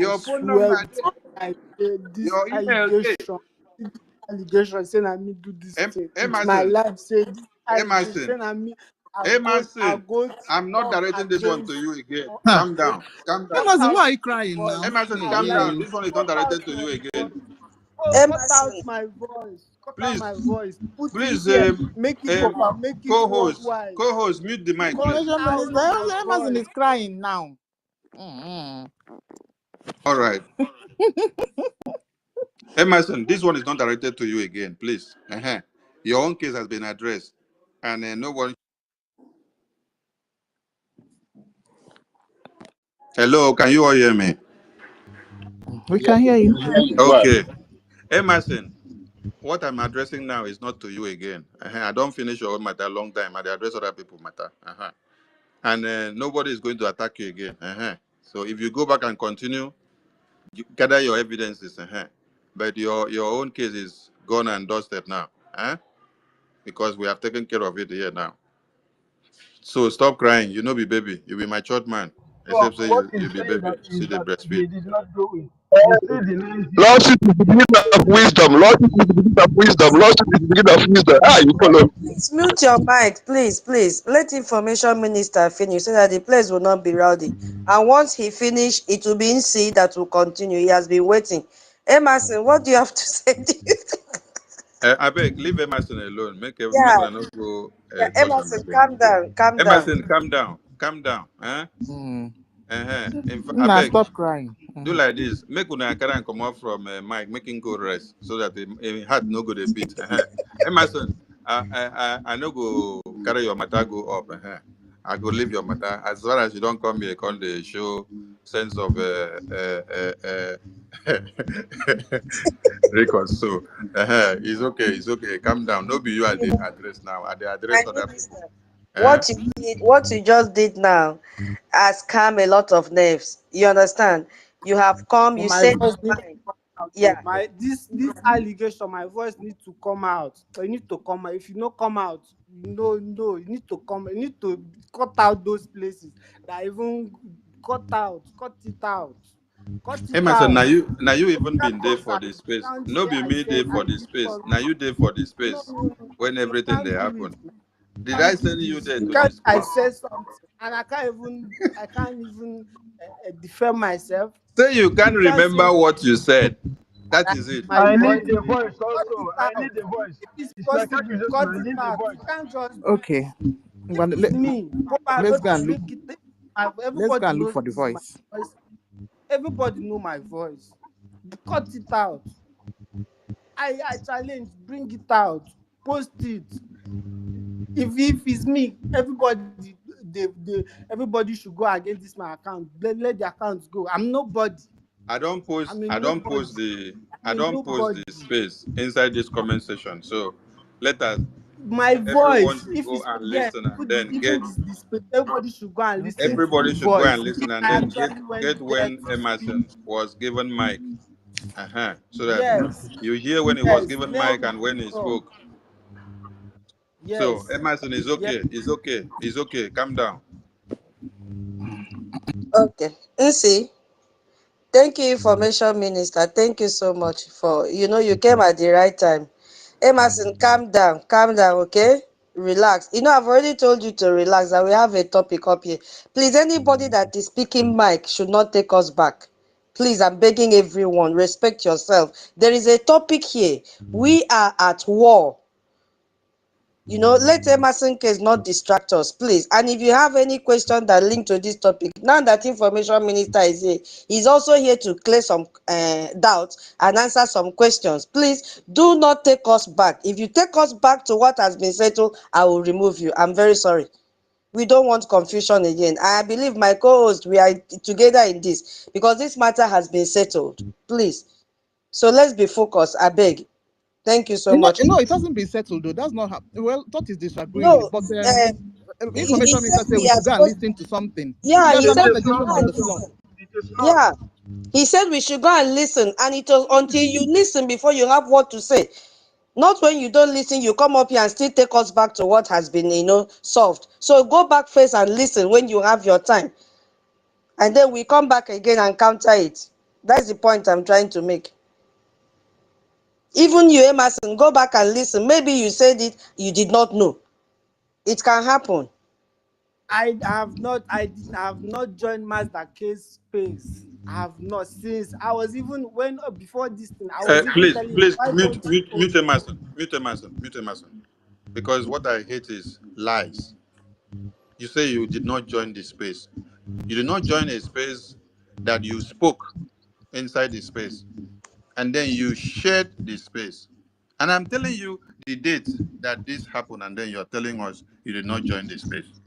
I Your phone swear number with there. all my this Your email there. allegation saying I me do this thing with my Emerson, life. Say this allegation Emerson, saying I Emerson, go I'm not talk directing this one to against you again. Huh. Calm down. Calm down. cut Emerson, out why are you my crying voice. now? Emerson, Hey, I calm like down. hey. This one is not cut out directed to my you voice. again. Oh, cut out Emerson, my voice. Cut out Please, my voice. Put it please, here. Make it proper. Make it co-host, worldwide. co-host, mute the mic, please. Cut Information out minister, my Emerson voice. is crying now. Mm-hmm. All right. Emerson, this one is not directed to you again, please. Uh-huh. Your own case has been addressed, and no one. Hello, can you all hear me? We can hear you. Okay. Emerson, what I'm addressing now is not to you again. Uh-huh. I don't finish your own matter a long time. I address other people matter. Uh-huh. And nobody is going to attack you again. Uh-huh. So if you go back and continue, you gather your evidences. Uh-huh. But your own case is gone and dusted now. Huh? Because we have taken care of it here now. So stop crying. You know, be baby. You be my church man. So Except say what you he's be saying baby. that See is the that breastfeed. they did not do it. He still denies it. Lordship is the beginning of wisdom. Lordship is the beginning of wisdom. Lordship is the beginning of wisdom. Ah, you follow. please mute your mic, please, please. Let information minister finish so that the place will not be rowdy. And once he finish, it will be in C that will continue. He has been waiting. Emerson, what do you have to say to you? I beg, leave Emerson alone. Make Yeah, una not go yeah, cause am Emerson, again. calm down, calm down. Emerson, calm down. Calm down. Huh? Mm. Uh-huh. I Now beg, stop crying. do Mhm. like this. Make una carry and come off from Mike, make him go rest so that him heart no go dey beat. Uh-huh. Emerson, I no go carry your matter go up. Uh-huh. I go leave your matter as far as you don't come here. Come the show sense of record. So it's okay. It's okay. Calm down. No be you at the address now. At the My address other minister, people. Eh? what you just did now has calmed a lot of nerves. You understand? You have come, But you my said voice your need to mind. come out. Yeah. Oh. My this allegation, my voice need to come out. You need to come out. If you not come out, no, you need to come. You need to cut out those places that even cut it out, cut it Emerson, out. now you You even can't been there come for back. the You space. can't No say be I me there said I for the did space. Now something. you there for the No, space no, no. when You everything they can't do happen. it. You Did I can't do send you this. there You to the can't. I space? said something, and I can't even defend myself. Say you can't You can't say remember what you said. That that is it. my I voice. need the voice Cut also. it I out. need the voice. If it's It's like possible, accusation. cut I it need the out. You voice. can't just. Okay. If it's me, go back, Let's go and look. make it. Let's go Everybody and look knows for the this is my voice. voice. Everybody know my voice. Cut it out. I challenge. Bring it out. Post it. If it's me, everybody should go against this my account. Let the accounts go. I'm nobody. I'm a I don't nobody. post the I I'm a don't post nobody. the space inside this comment section. So let us My everyone voice, should if go it's and yeah, listen and then even get this everybody should go and listen Okay. to the everybody should go and voice. listen and I then actually get went there when to speak. Emerson was given mic. Uh-huh. So that Yes, you hear when he was yes, given let mic me and when he talk. spoke. So Yes, Emerson is yes. okay. It's okay. It's okay. Calm down. Okay. Nsi, thank you, information minister. Thank you so much for you came at the right time. Emerson, calm down, okay? Relax. I've already told you to relax and we have a topic up here. Please, anybody that is speaking mic should not take us back. Please, I'm begging everyone, respect yourself. There is a topic here. We are at war. Let Emerson case not distract us, please. And if you have any question that link to this topic, now that information minister is here, he's also here to clear some doubts and answer some questions. Please do not take us back. If you take us back to what has been settled, I will remove you. I'm very sorry. We don't want confusion again. I believe my co-host, we are together in this because this matter has been settled. Please. So let's be focused. I beg. Thank you so much. It hasn't been settled though. That's not well. That is disagreeing. No, But he information said minister said we we are should go and supposed. listen to something. Yeah, he There's an said. It is allegation not. on the Yeah, floor. It is not. yeah. He said we should go and listen, and it was until you listen before you have what to say. Not when you don't listen, you come up here and still take us back to what has been, solved. So go back first and listen when you have your time. And then we come back again and counter it. That's the point I'm trying to make. Even you, Emerson, go back and listen. Maybe you said it, you did not know. It can happen. I have not joined Master Case space. I have not since I was even when before this thing. I was even Please, telling him, please why mute, don't you mute, mute Emerson, mute Emerson, mute Emerson. Because what I hate is lies. You say you did not join the space. You did not join a space that you spoke inside the space, and then you shared the space. And I'm telling you the date that this happened, and then you're telling us you did not join the space.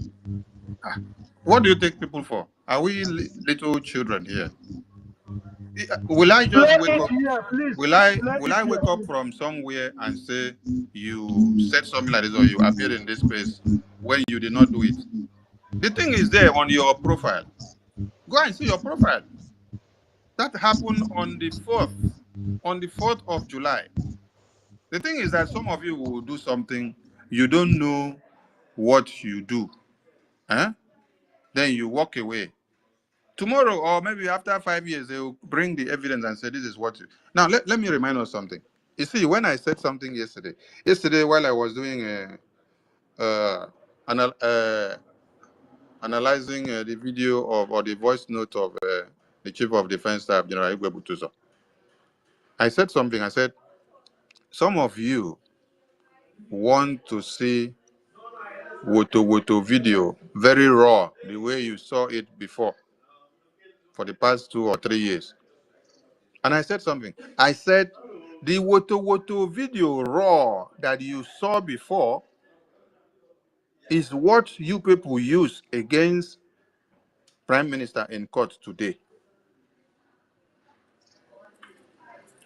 Ah, what do you take people for? Are we little children here? Will I just Play wake it up? here, please. Will I Play will it I here, wake up please. from somewhere and say you said something like this or you appeared in this space when you did not do it? The thing is there on your profile. Go and see your profile. That happened on the 4th of July. The thing is that some of you will do something, you don't know what you do. Huh? Then you walk away. Tomorrow, or maybe after 5 years, they will bring the evidence and say, this is what you. Now, let me remind us something. You see, when I said something yesterday while I was doing analyzing the video of or the voice note of the Chief of Defense Staff, General Igwe Butuzo, I said something. I said, some of you want to see Woto video very raw, the way you saw it before for the past 2 or 3 years. And I said something. I said, the Woto video raw that you saw before is what you people use against Prime Minister in court today.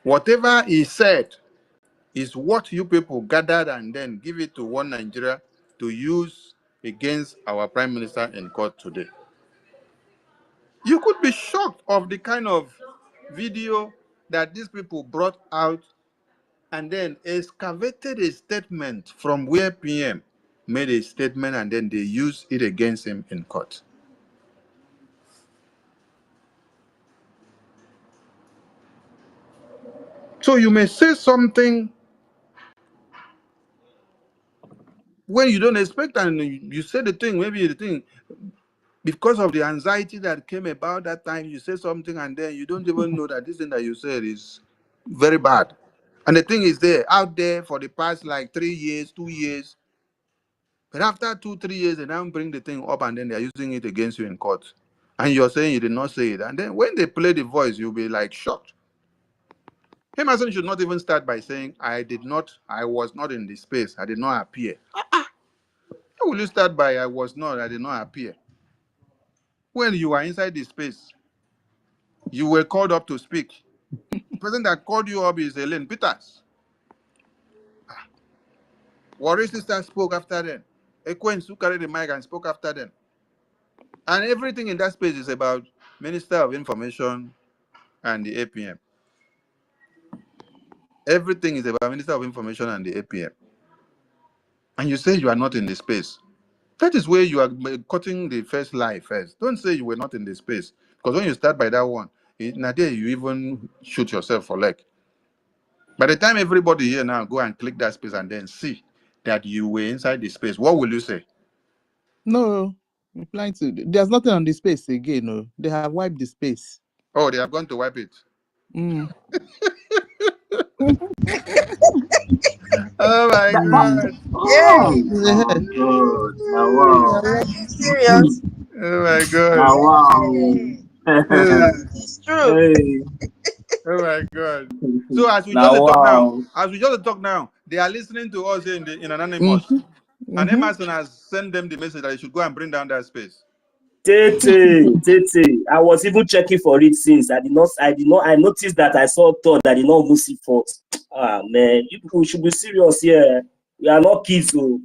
Whatever he said is what you people gathered and then give it to one Nigeria to use against our Prime Minister in court today. You could be shocked of the kind of video that these people brought out and then excavated a statement from where PM made a statement and then they used it against him in court. So you may say something when you don't expect and you say the thing, maybe the thing, because of the anxiety that came about that time, you say something and then you don't even know that this thing that you said is very bad. And the thing is there, out there for the past like 3 years, 2 years. But after 2, 3 years, they now bring the thing up and then they're using it against you in court. And you're saying you did not say it. And then when they play the voice, you'll be like shocked. Emerson should not even start by saying, I was not in the space, I did not appear. How will you start by I did not appear? When you are inside the space, you were called up to speak. The person that called you up is Elaine Peters. Warrior Sister spoke after them. Ekwen who carried the mic and spoke after them. And everything in that space is about Minister of Information and the APM. Everything is about Minister of Information and the APM. And you say you are not in the space. That is where you are cutting the first lie first. Don't say you were not in the space. Because when you start by that one, Nadia, you even shoot yourself for leg. By the time everybody here now go and click that space and then see that you were inside the space, what will you say? No, replying to there's nothing on the space again. No, they have wiped the space. Oh, they are going to wipe it. Mm. Oh my God. Yay! Oh, God. Now, Yeah, wow. Are you serious? Oh my God. Now, wow. Hey! Hey. It's true. Hey. Oh my God. So as we Now, just talk now, wow. they are listening to us in anonymous. Mm-hmm. And Emerson has sent them the message that they should go and bring down that space. Tete, I was even checking for it since I noticed that I thought I did not see fault. Ah man, you people should be serious here. We are not kids, so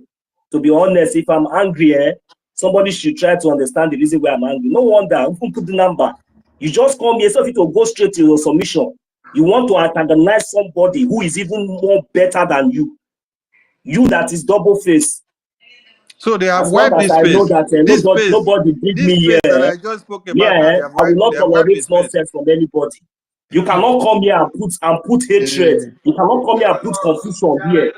to be honest, if I'm angry, somebody should try to understand the reason why I'm angry. No wonder, who put the number? You just come here, so to go straight to your submission. You want to antagonize somebody who is even more better than you. You that is double face. So they have As long wiped as this I space. know that nobody beat me This space that here. I just spoke about Yeah, now, I will not they have wiped tolerate this space. nonsense from anybody. You cannot come here and put hatred. You cannot come here and put confusion here.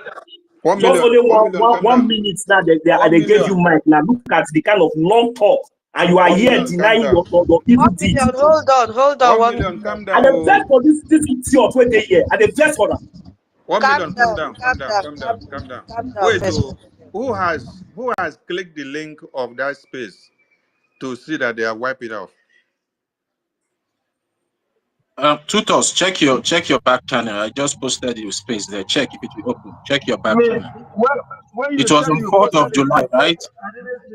1 Just million. only 1 million. Calm 1 down. minute now they 1 gave you million. mic. Now look at the kind of long talk, and you are 1 here million. Calm denying down. your evil 1 deeds. million. Hold on. 1 1 million. million. Calm And the down. best for this idiot where they here, and the best for them. 1 Calm million. Calm down. down. Calm Calm down. down. Calm Calm down. down. Calm down. Calm down. Wait. First. So who has clicked the link of that space to see that they have wiped it off? Tutors, check your back channel. I just posted your space there. Check if it will open. Check your back Me, channel. when you It was said on you 4th posted of it, July, right? I didn't see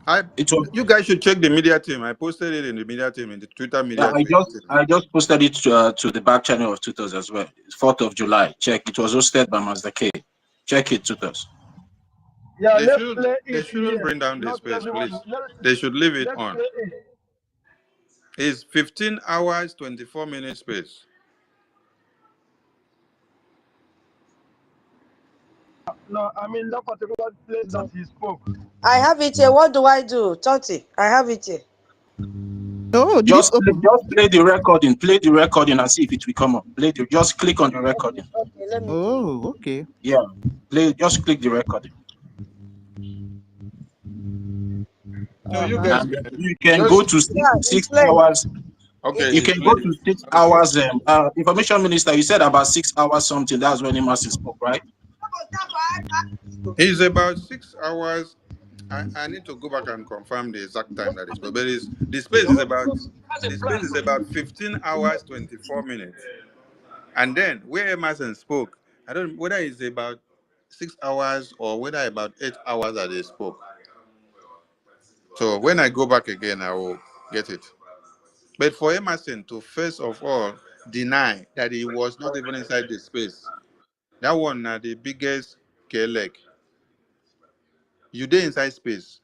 it. It was. You guys should check the media team. I posted it in the media team, in the Twitter media I team. just posted it to the back channel of Tutors as well. It's 4th of July. Check. It was hosted by Master K. Check it, Tutors. Yeah, They let's play it shouldn't here. bring down the Not space, everyone. please. They should leave it Let's on. play it. It's 15 hours, 24 minutes space. No, I mean that particular place that he spoke. I have it here. What do I do? Toti, I have it here. Oh, Just play the recording. Play the recording and see if it will come up. Just click on the recording. Okay, let me. Oh, okay. Yeah. Just click the recording. No, you guys you can go to 6 hours. Okay, You can go to 6 hours. Information Minister, you said about 6 hours something. That's when Emerson spoke, right? It's about 6 hours. I need to go back and confirm the exact time that is, but the space is about 15 hours 24 minutes. And then where Emerson spoke, I don't know whether it's about 6 hours or whether about 8 hours that they spoke. So when I go back again, I will get it. But for Emerson to first of all deny that he was not even inside the space, that one the biggest kelek. You dey inside space.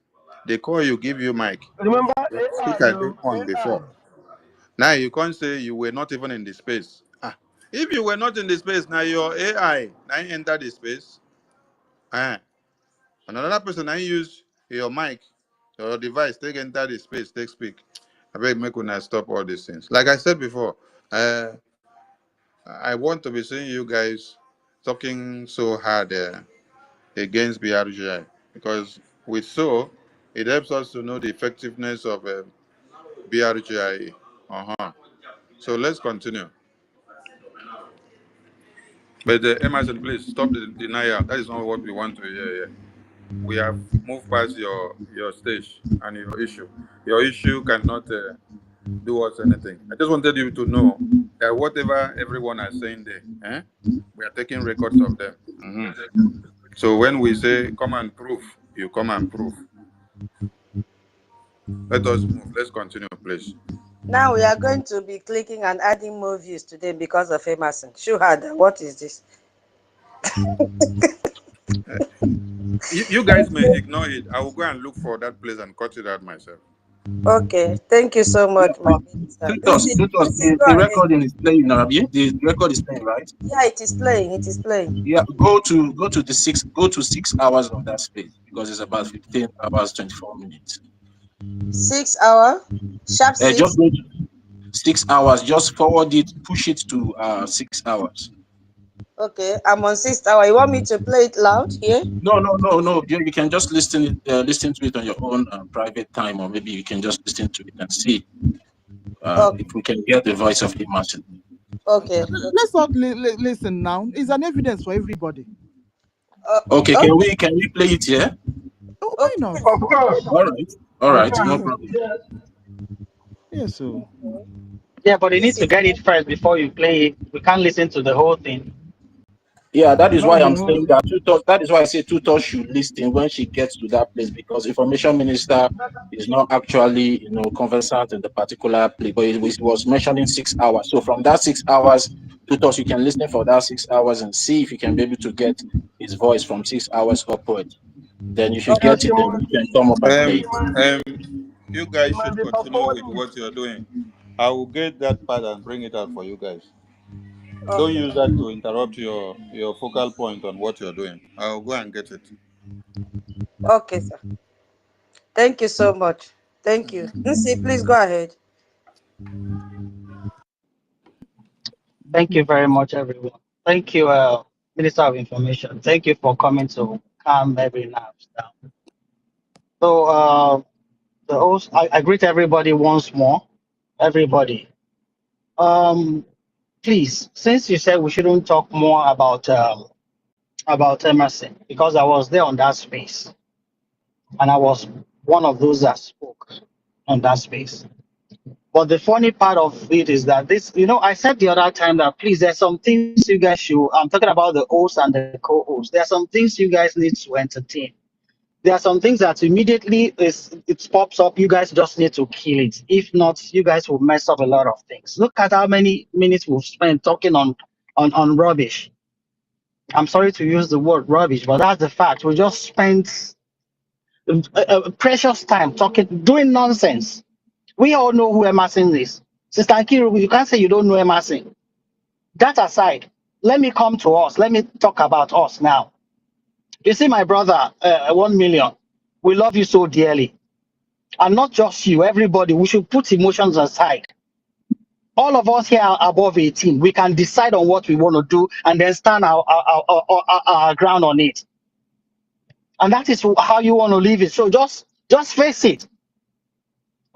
They call you, give you mic. Remember Your AI, speaker dey yo, on AI. before. Now you can't say you were not even in the space. If you were not in the space, now your AI now you enter the space. And another person now use your mic, your device, take enter the space, take speak. I beg make una stop all these things. Like I said before, I want to be seeing you guys talking so hard against BRGI because with so it helps us to know the effectiveness of BRGIE. So let's continue. But Emerson, please stop the denial. That is not what we want to hear here. We have moved past your stage and your issue. Your issue cannot do us anything. I just wanted you to know that whatever everyone is saying there, we are taking records of them. So when we say come and prove, you come and prove. Let us move. Let's continue, please. Now we are going to be clicking and adding more views today because of Emerson. Shuhada, what is this? You guys may ignore it. I will go and look for that place and cut it out myself. Okay, thank you so much, my minister. The recording is playing now. The record is playing, right? Yeah, it is playing. It is playing. Yeah, go to 6 hours of that space because it's about 15 hours 24 minutes. 6 hours? Sharp 6? Just go to 6 hours. Just forward it, push it to 6 hours. Okay, I'm on 6 hours. You want me to play it loud here? No. You can just listen to it on your own private time, or maybe you can just listen to it and see if we can get the voice of Emerson. Okay. Let's not listen now. It's an evidence for everybody. Okay, can we play it here? Oh, why not? Of course. All right, no problem. Yes, so. Yeah, but you need to get it first before you play it. We can't listen to the whole thing. Yeah, that is why That's the I'm saying most. that tutor. That is why I say tutor should listen when she gets to that place, because information minister is not actually, conversant in the particular place. But it was mentioning 6 hours. So from that 6 hours, tutors, you can listen for that 6 hours and see if you can be able to get his voice from 6 hours upward. Then you should Okay, get she it. Then must. you can come up and play Um, She it. must. you guys She must should be continue with forwarding it. what you're doing. I will get that part and bring it out for you guys. Don't Okay, use that to interrupt your focal point on what you're doing. I'll go and get it. okay, sir. Thank you so much. Thank you. Nsi, please go ahead. Thank you very much, everyone. Thank you, Minister of Information. Thank you for coming to calm every nerves down. So, the host, I greet everybody once more. Everybody. Please, since you said we shouldn't talk more about Emerson, because I was there on that space, and I was one of those that spoke on that space. But the funny part of it is that this, I said the other time that please, there's some things you guys should. I'm talking about the host and the co-host. There are some things you guys need to entertain. There are some things that immediately it pops up. You guys just need to kill it. If not, you guys will mess up a lot of things. Look at how many minutes we've spent talking on rubbish. I'm sorry to use the word rubbish, but that's the fact. We just spent precious time talking, doing nonsense. We all know who Emerson is. Sister Nkiru, you can't say you don't know Emerson. That aside, let me come to us. Let me talk about us now. You see, my brother, 1 million, we love you so dearly. And not just you, everybody. We should put emotions aside. All of us here are above 18. We can decide on what we want to do and then stand our ground on it. And that is how you want to live it. So just face it.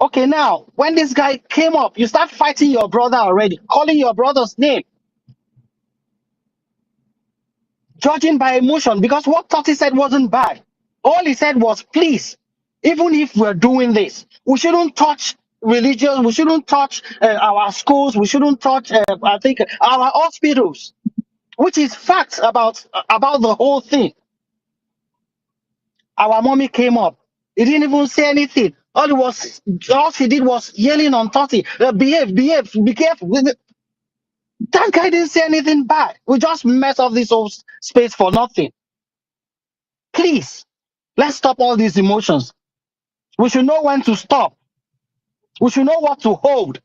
Okay, now, when this guy came up, you start fighting your brother already, calling your brother's name, judging by emotion, because what Toti said wasn't bad. All he said was, please, even if we're doing this, we shouldn't touch religion, we shouldn't touch our schools, we shouldn't touch, I think, our hospitals, which is facts about the whole thing. Our mommy came up. He didn't even say anything. All she did was yelling on Toti, behave, be careful. That guy didn't say anything bad. We just mess up this whole space for nothing. Please, let's stop all these emotions. We should know when to stop. We should know what to hold.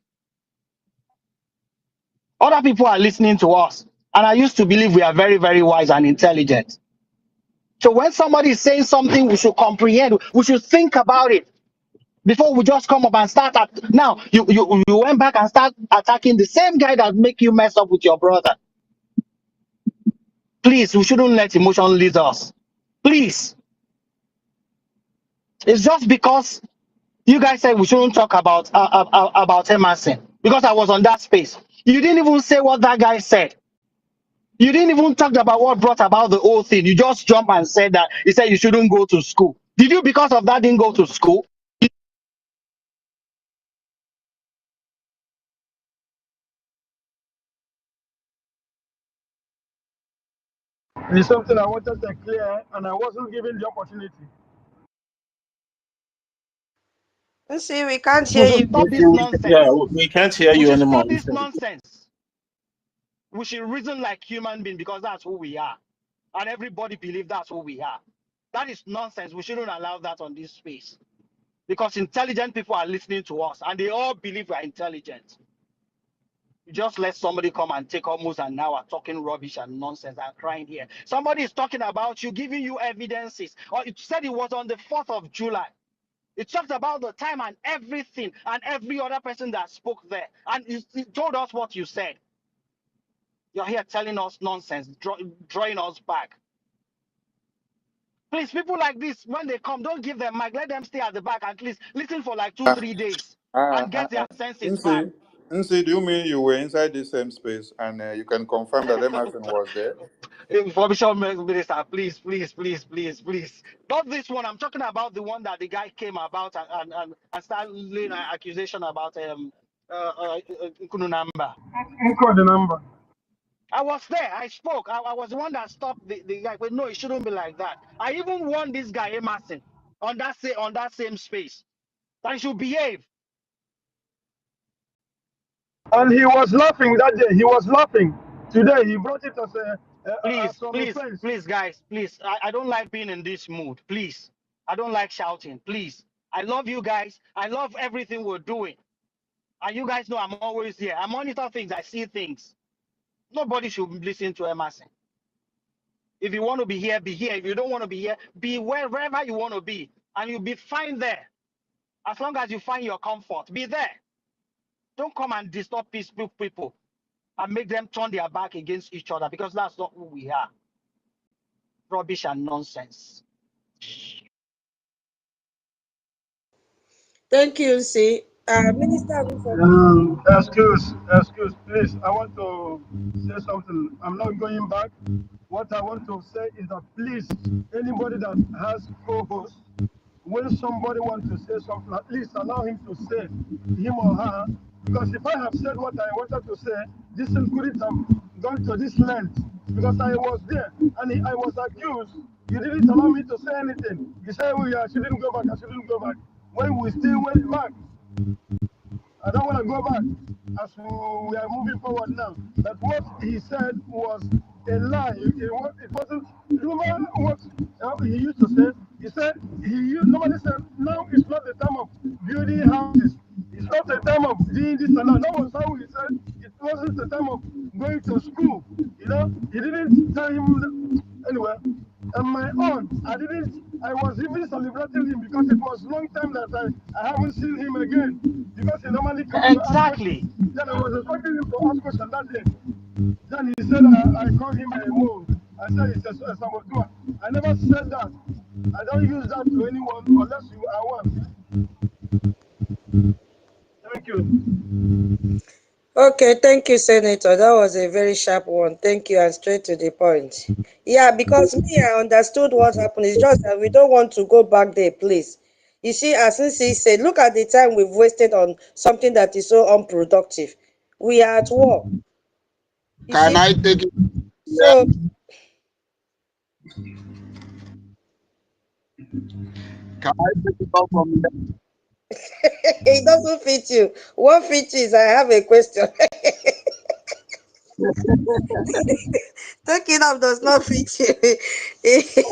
Other people are listening to us. And I used to believe we are very, very wise and intelligent. So when somebody is saying something, we should comprehend. We should think about it before we just come up and start. Now, you went back and start attacking the same guy that make you mess up with your brother. Please, we shouldn't let emotion lead us. Please. It's just because you guys said we shouldn't talk about Emerson because I was on that space. You didn't even say what that guy said. You didn't even talk about what brought about the whole thing. You just jump and said that he said you shouldn't go to school. Did you, because of that, didn't go to school? It's something I wanted to clear, and I wasn't given the opportunity. Nsi, we can't We hear should you. stop this Yeah, nonsense. we can't hear We you should anymore. stop You this said nonsense. We should reason like human beings because that's who we are. And everybody believes that's who we are. That is nonsense. We shouldn't allow that on this space. Because intelligent people are listening to us and they all believe we're intelligent. You just let somebody come and take almost an hour talking rubbish and nonsense and crying here. Somebody is talking about you, giving you evidences. Or it said it was on the 4th of July. It talked about the time and everything and every other person that spoke there. And it told us what you said. You're here telling us nonsense, drawing us back. Please, people like this, when they come, don't give them mic. Let them stay at the back at least. Listen for like 2-3 days and get their senses back. Nsi, do you mean you were inside the same space and you can confirm that Emerson was there? Information minister, please, please, please, please, please. Not this one. I'm talking about the one that the guy came about and started laying an accusation about Nkununamba. Encode the number. I was there. I spoke. I was the one that stopped the guy. But no, it shouldn't be like that. I even warned this guy, Emerson, on that same space, that he should behave. And he was laughing that day. He was laughing. Today, he brought it as Please, some please, offense. please, guys, please. I don't like being in this mood. Please. I don't like shouting. Please. I love you guys. I love everything we're doing. And you guys know I'm always here. I monitor things. I see things. Nobody should listen to Emerson. If you want to be here, be here. If you don't want to be here, be wherever you want to be. And you'll be fine there. As long as you find your comfort, be there. Don't come and disturb peaceful people and make them turn their back against each other, because that's not who we are. Rubbish and nonsense. Thank you, see. Minister of Excuse, please. I want to say something. I'm not going back. What I want to say is that please, anybody that has co-host, when somebody wants to say something, at least allow him to say, him or her, because if I have said what I wanted to say, this thing couldn't have gone to this length, because I was there, and I was accused. You didn't allow me to say anything. You said, oh yeah, I shouldn't go back, I shouldn't go back. When we still went back, I don't want to go back as we are moving forward now. That what he said was a lie. It wasn't. Remember what he used to say? He said, normally said, now it's not the time of building houses. It's not the time of doing this and that. That was how he said it wasn't the time of going to school. He didn't tell him that. Anyway. On my own, I was even celebrating him because it was a long time that I haven't seen him again. Because he normally comes to ask questions. Exactly. Then I was expecting him to ask questions that day. Then he said, I called him a mole. I said, it's a saboteur. I never said that. I don't use that to anyone unless you are one. Thank you. Okay, thank you, Senator. That was a very sharp one. Thank you, and straight to the point. Yeah, because me, I understood what happened. It's just that we don't want to go back there, please. You see, as he said, look at the time we've wasted on something that is so unproductive. We are at war. You Can see, I take it? Yeah. so Can I take it off from here? it doesn't fit you. What fits you is I have a question. Taking off does not fit you.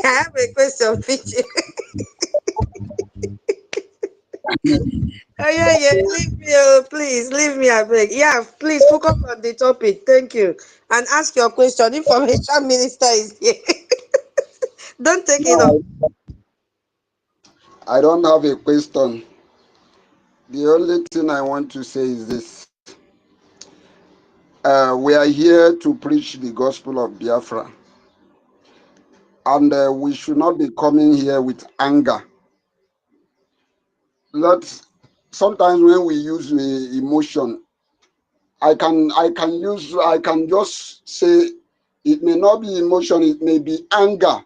I have a question, fit you. Oh yeah, leave me, please, leave me, I beg. Yeah, please focus on the topic. Thank you. And ask your question. Information minister is here. Don't take it off. No, I don't have a question. The only thing I want to say is this. We are here to preach the gospel of Biafra. And we should not be coming here with anger. Sometimes when we use emotion, I can just say it may not be emotion, it may be anger.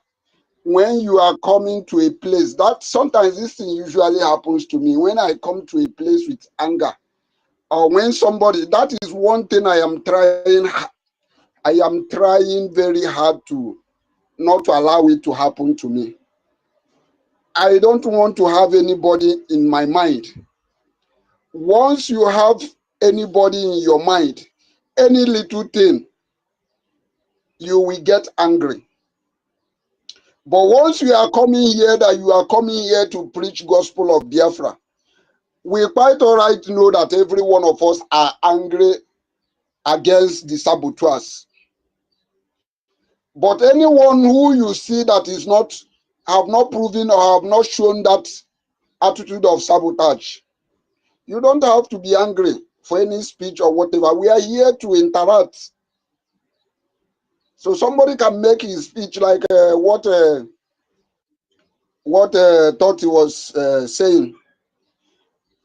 When you are coming to a place, that sometimes this thing usually happens to me when I come to a place with anger, or when somebody, that is one thing I am trying very hard to not to allow it to happen to me. I don't want to have anybody in my mind. Once you have anybody in your mind, any little thing, you will get angry. But once you are coming here, that you are coming here to preach gospel of Biafra, we quite all right know that every one of us are angry against the saboteurs. But anyone who you see that have not proven or have not shown that attitude of sabotage, you don't have to be angry for any speech or whatever. We are here to interact. So somebody can make his speech like what Toti was saying.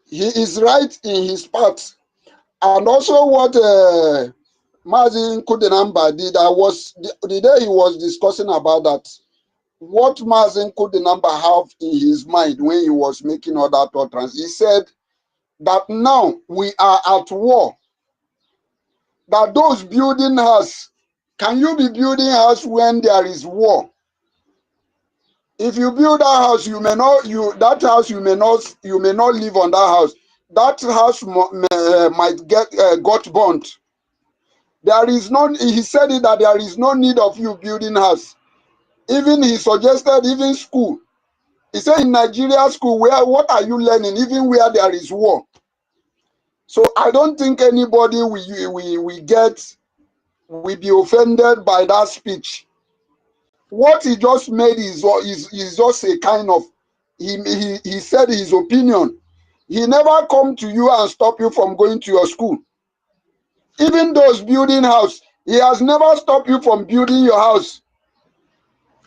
He is right in his part. And also what Mazin Kudenamba did, the day he was discussing about that, what Mazin Kudenamba have in his mind when he was making all that utterance, he said that now we are at war, that those building us Can you be building house when there is war? If you build a house, you may not that house you may not live on that house. That house might get got burnt. There is no. He said it that there is no need of you building house. Even he suggested even school. He said in Nigeria school, what are you learning? Even where there is war. So I don't think anybody will be offended by that speech. What he just made is just a kind of he said his opinion. He never come to you and stop you from going to your school. Even those building house, he has never stopped you from building your house.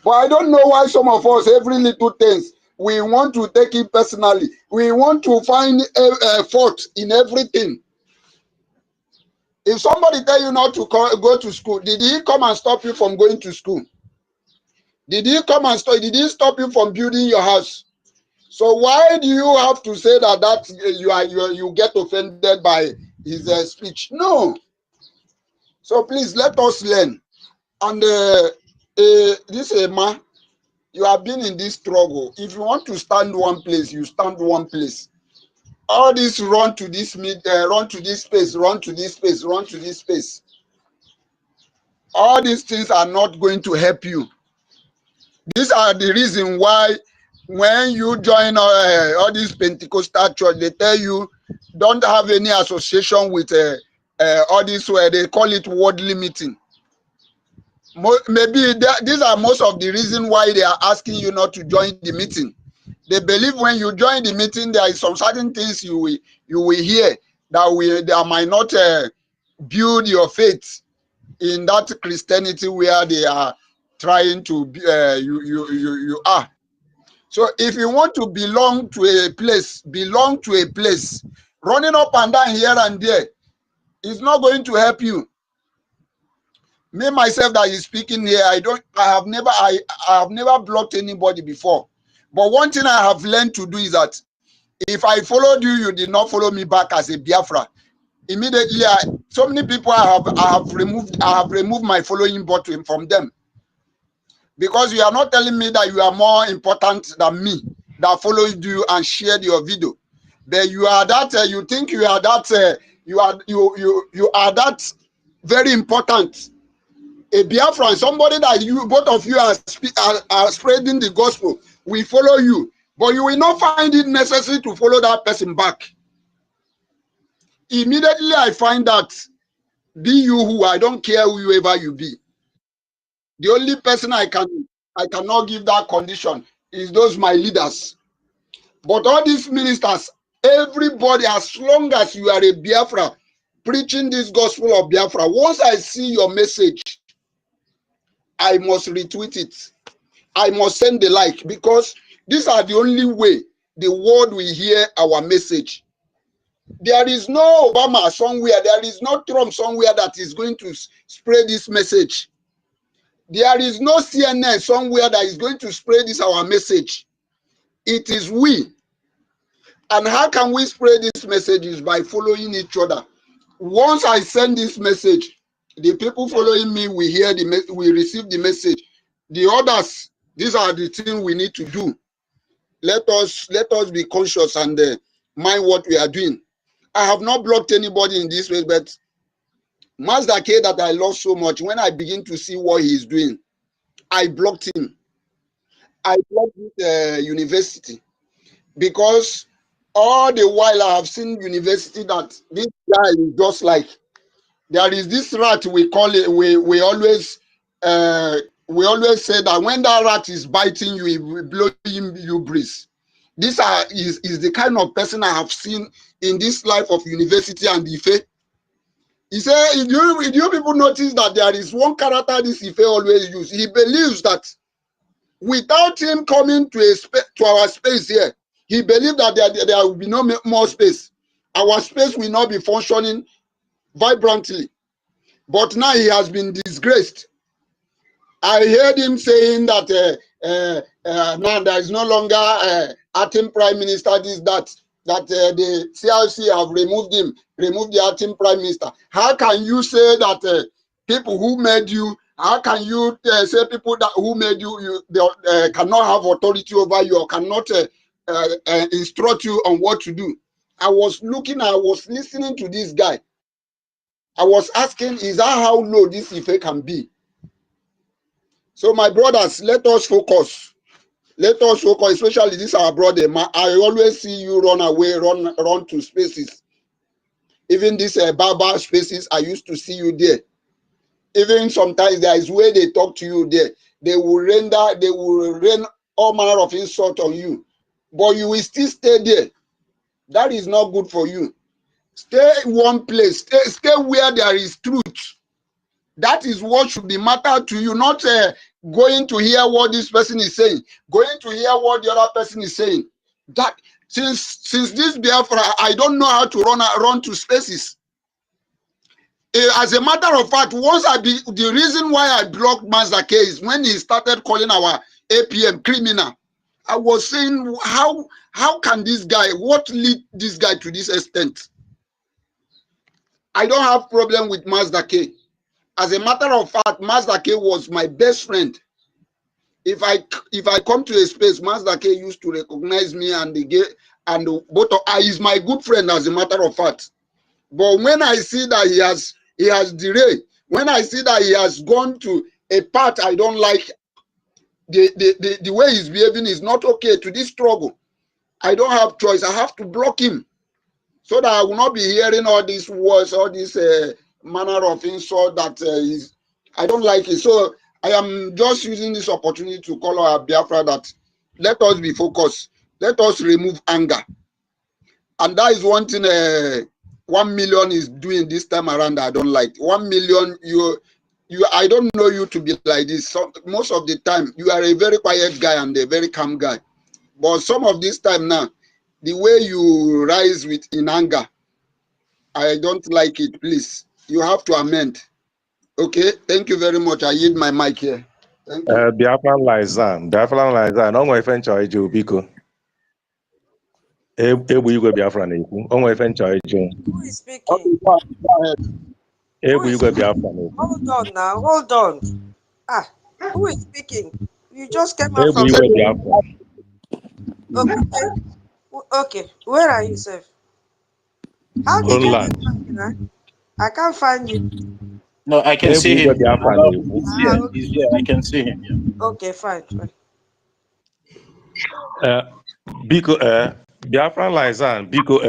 But I don't know why some of us, every little things, we want to take it personally. We want to find a fault in everything. If somebody tell you not to go to school, did he come and stop you from going to school? Did he come and stop? Did he stop you from building your house? So why do you have to say that you get offended by his speech? No. So please let us learn. And this man, you have been in this struggle. If you want to stand one place, you stand one place. All this run to this run to this space, run to this space, run to this space. All these things are not going to help you. These are the reason why when you join all these Pentecostal church, they tell you don't have any association with all this where they call it worldly meeting. Maybe these are most of the reason why they are asking you not to join the meeting. They believe when you join the meeting, there is some certain things you will hear that might not build your faith in that Christianity where they are trying to you are. So if you want to belong to a place, belong to a place. Running up and down here and there is not going to help you. Me myself that is speaking here, I have never blocked anybody before. But one thing I have learned to do is that if I followed you, you did not follow me back as a Biafra. Immediately, so many people I have removed my following button from them. Because you are not telling me that you are more important than me that followed you and shared your video. But you are that you think you are that you are that very important. A Biafran, somebody that both of you are spreading the gospel, we follow you, but you will not find it necessary to follow that person back. Immediately I find that be you who, I don't care whoever you be. The only person I cannot give that condition is those my leaders. But all these ministers, everybody, as long as you are a Biafra preaching this gospel of Biafra, once I see your message, I must retweet it. I must send the like, because these are the only way the world will hear our message. There is no Obama somewhere, there is no Trump somewhere that is going to spread this message. There is no CNN somewhere that is going to spread this our message. It is we. And how can we spread this message? Is by following each other. Once I send this message, the people following me will hear we receive the message. The others, these are the things we need to do. Let us be conscious and mind what we are doing. I have not blocked anybody in this way, but Master K that I love so much, when I begin to see what he is doing, I blocked him. I blocked the university, because all the while I have seen university that this guy is just like, there is this rat we call it, we always say that when that rat is biting you, it will blow you breeze. This is the kind of person I have seen in this life of university and Ife. He said, if you people notice that there is one character this Ife always use, he believes that without him coming to our space here, he believed that there will be no more space. Our space will not be functioning vibrantly. But now he has been disgraced. I heard him saying that now there is no longer acting prime minister, that the CRC have removed the acting prime minister. How can you say that people who made you. How can you say people that who made you, they cannot have authority over you or cannot instruct you on what to do? I was listening to this guy. I was asking, is that how low this effect can be? So my brothers, let us focus. Let us focus, especially this our brother. I always see you run away, run to spaces. Even this barber spaces, I used to see you there. Even sometimes there is where they talk to you there. They will rain all manner of insult on you. But you will still stay there. That is not good for you. Stay in one place. Stay where there is truth. That is what should be matter to you, not going to hear what this person is saying, going to hear what the other person is saying. That since this Biafra, I don't know how to run to spaces. As a matter of fact, the reason why I blocked Mazake is when he started calling our APM criminal. I was saying, how can this guy, what lead this guy to this extent? I don't have problem with Mazake. As a matter of fact, Mazake was my best friend. If I come to a space, Mazake used to recognize me and both is my good friend, as a matter of fact. But when I see that he has derailed, when I see that he has gone to a path I don't like, the way he's behaving is not okay to this struggle. I don't have choice. I have to block him so that I will not be hearing all these words, all this manner of insult that I don't like it. So I am just using this opportunity to call our Biafra that let us be focused. Let us remove anger. And that is one thing 1 million is doing this time around. I don't like 1 million. I don't know you to be like this. So most of the time, you are a very quiet guy and a very calm guy. But some of this time now, the way you rise in anger, I don't like it. Please, you have to amend. Okay, thank you very much. I yield my mic here. Thank you. Biafran Lizan, o nwere ife nchọ ịjụ biko. Egbe igwe Biafra na-ekwu, o nwere ife nchọ ịjụ. Who is Okay, speaking? go ahead. Egbe igwe Biafra na-ekwu. Hold on now, hold on. Who is speaking? You just came out Egbe from igwe Biafra. Okay, where are you, sir? How did you Homeland. I can't find you. No, I can see him. He's here. I can see him. Yeah. Okay, fine. Biko Biafran Lizan, biko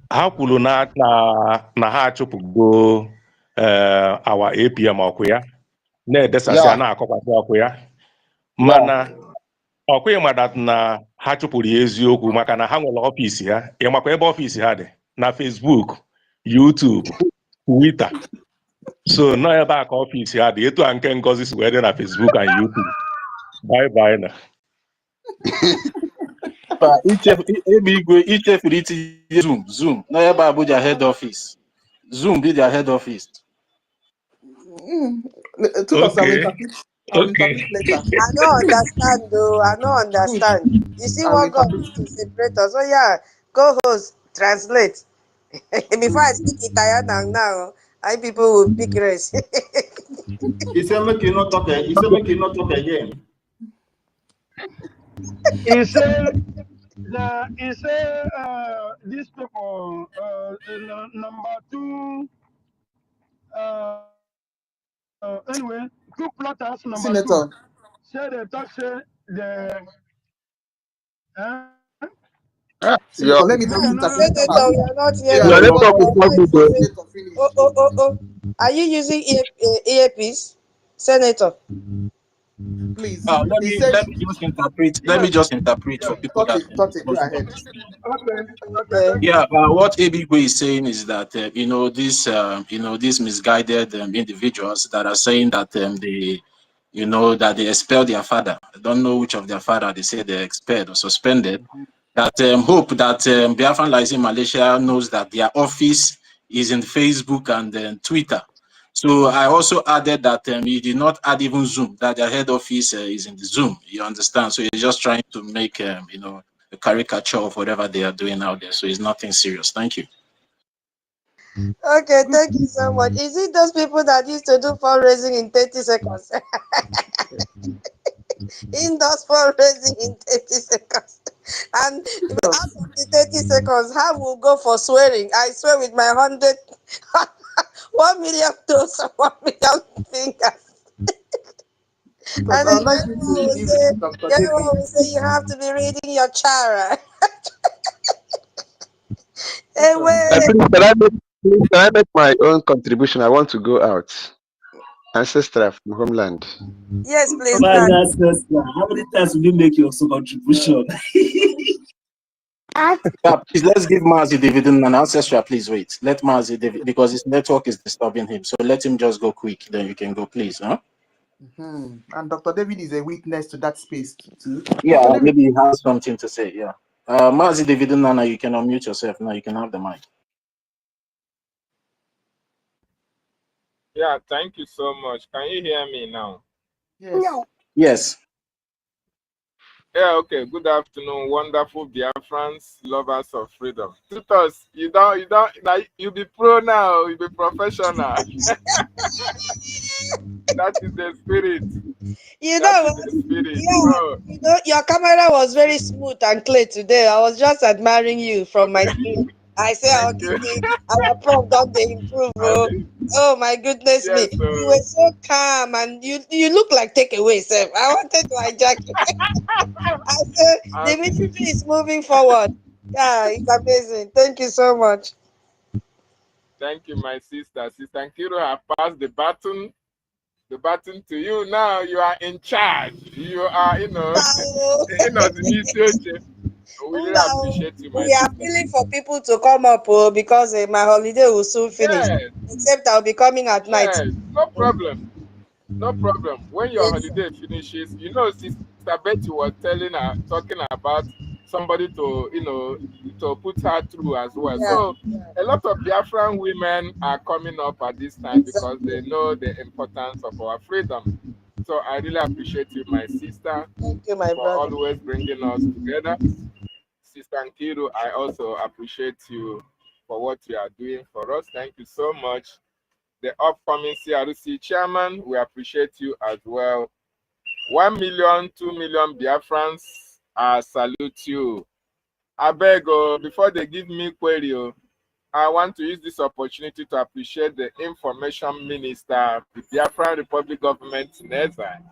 ha kwuru na ha achụpụgo awa APM ọkụ ya na-edesasị ya na-akọkwasị ọkụ ya mana ọkụ ịmadat na ha chụpụrụ ya eziokwu maka na ha nwere ọfisi ha ịmakwa ebe ọfisi ha dị na Facebook, YouTube, Twitter. So nọ ebe a ka ọfisi ha dị etu a nke Ngozi si wee dị na Facebook and YouTube. Bye na. Ichefuru itinye Zoom na ebe Abuja head office. Zoom be their head office. Okay. I don't understand though. I don't understand. You see what God is to separate us. Oh yeah, co-host, translate. Before I speak Italian now, I people will pick race. He said make you not talk. He said make you not talk again. He said these people number two anyway, two plotters number Senator. 2 say they talk say the Senator, let me just interpret. Senator, we are not Your hearing you. network is not good. Oh. Are you using earpiece? Senator. Please. Let me just interpret. Let me just interpret for people that. Go ahead. Okay. Yeah, what Ebigwe is saying is that these misguided individuals that are saying that that they expelled their father. I don't know which of their father they say they expelled or suspended. That hope that Biafran lies in Malaysia knows that their office is in Facebook and Twitter. So I also added that he did not add even Zoom, that their head office is in the Zoom. You understand? So he's just trying to make a caricature of whatever they are doing out there. So it's nothing serious. Thank you. Okay, thank you so much. Is it those people that used to do fundraising in 30 seconds? Indoors fundraising in 30 seconds. And out of the 30 seconds, half will go for swearing. I swear with my 100, 1 million toes, 1 million fingers. Because And I then would like you to give Dr. everyone David. will say you have to be reading your chara. Please, can I make my own contribution? I want to go out. Ancestral from homeland. Yes, please. My ancestor, how many times will you make your contribution? Yeah, please let's give Mazi David an ancestor. Please wait. Let Mazi David, because his network is disturbing him. So let him just go quick. Then you can go, please. Huh? And Dr. David is a witness to that space too. Yeah, Dr. David. maybe he has something to say. Yeah. Mazi David Nana, you can unmute yourself now. You can have the mic. Yeah, thank you so much. Can you hear me now? Yes. Yes. Yeah, okay. Good afternoon, wonderful Biafrans, lovers of freedom. Tutors, you be pro now, you be professional. That is the spirit. You That know is what? the spirit. Yeah, So, you know, your camera was very smooth and clear today. I was just admiring you from my screen. I say, thank okay, you. see, our prof don't they improve. And Oh my goodness me. yes, You were so calm and you look like takeaway, Seth. I wanted to hijack you. I said, the ministry is moving forward. Yeah, it's amazing. Thank you so much. thank you, my sister. Sister Nkiru have passed the baton to you. Now you are in charge. You are, the mission. We really appreciate you, my We are sister. feeling for people to come up because my holiday will soon finish. Yes, Except I'll be coming at night. yes, no problem. No problem. When your holiday finishes, Sister Betty was talking about somebody to put her through as well. Yeah. So a lot of Biafran women are coming up at this time because they know the importance of our freedom. So I really appreciate you, my sister, Thank you, my for brother. always bringing us together. Sister Nkiru, I also appreciate you for what you are doing for us. Thank you so much. The upcoming CRC chairman, we appreciate you as well. 1 million, 2 million Biafrans, I salute you. I beg, before they give me query, I want to use this opportunity to appreciate the information minister, the Biafran Republic government in exile,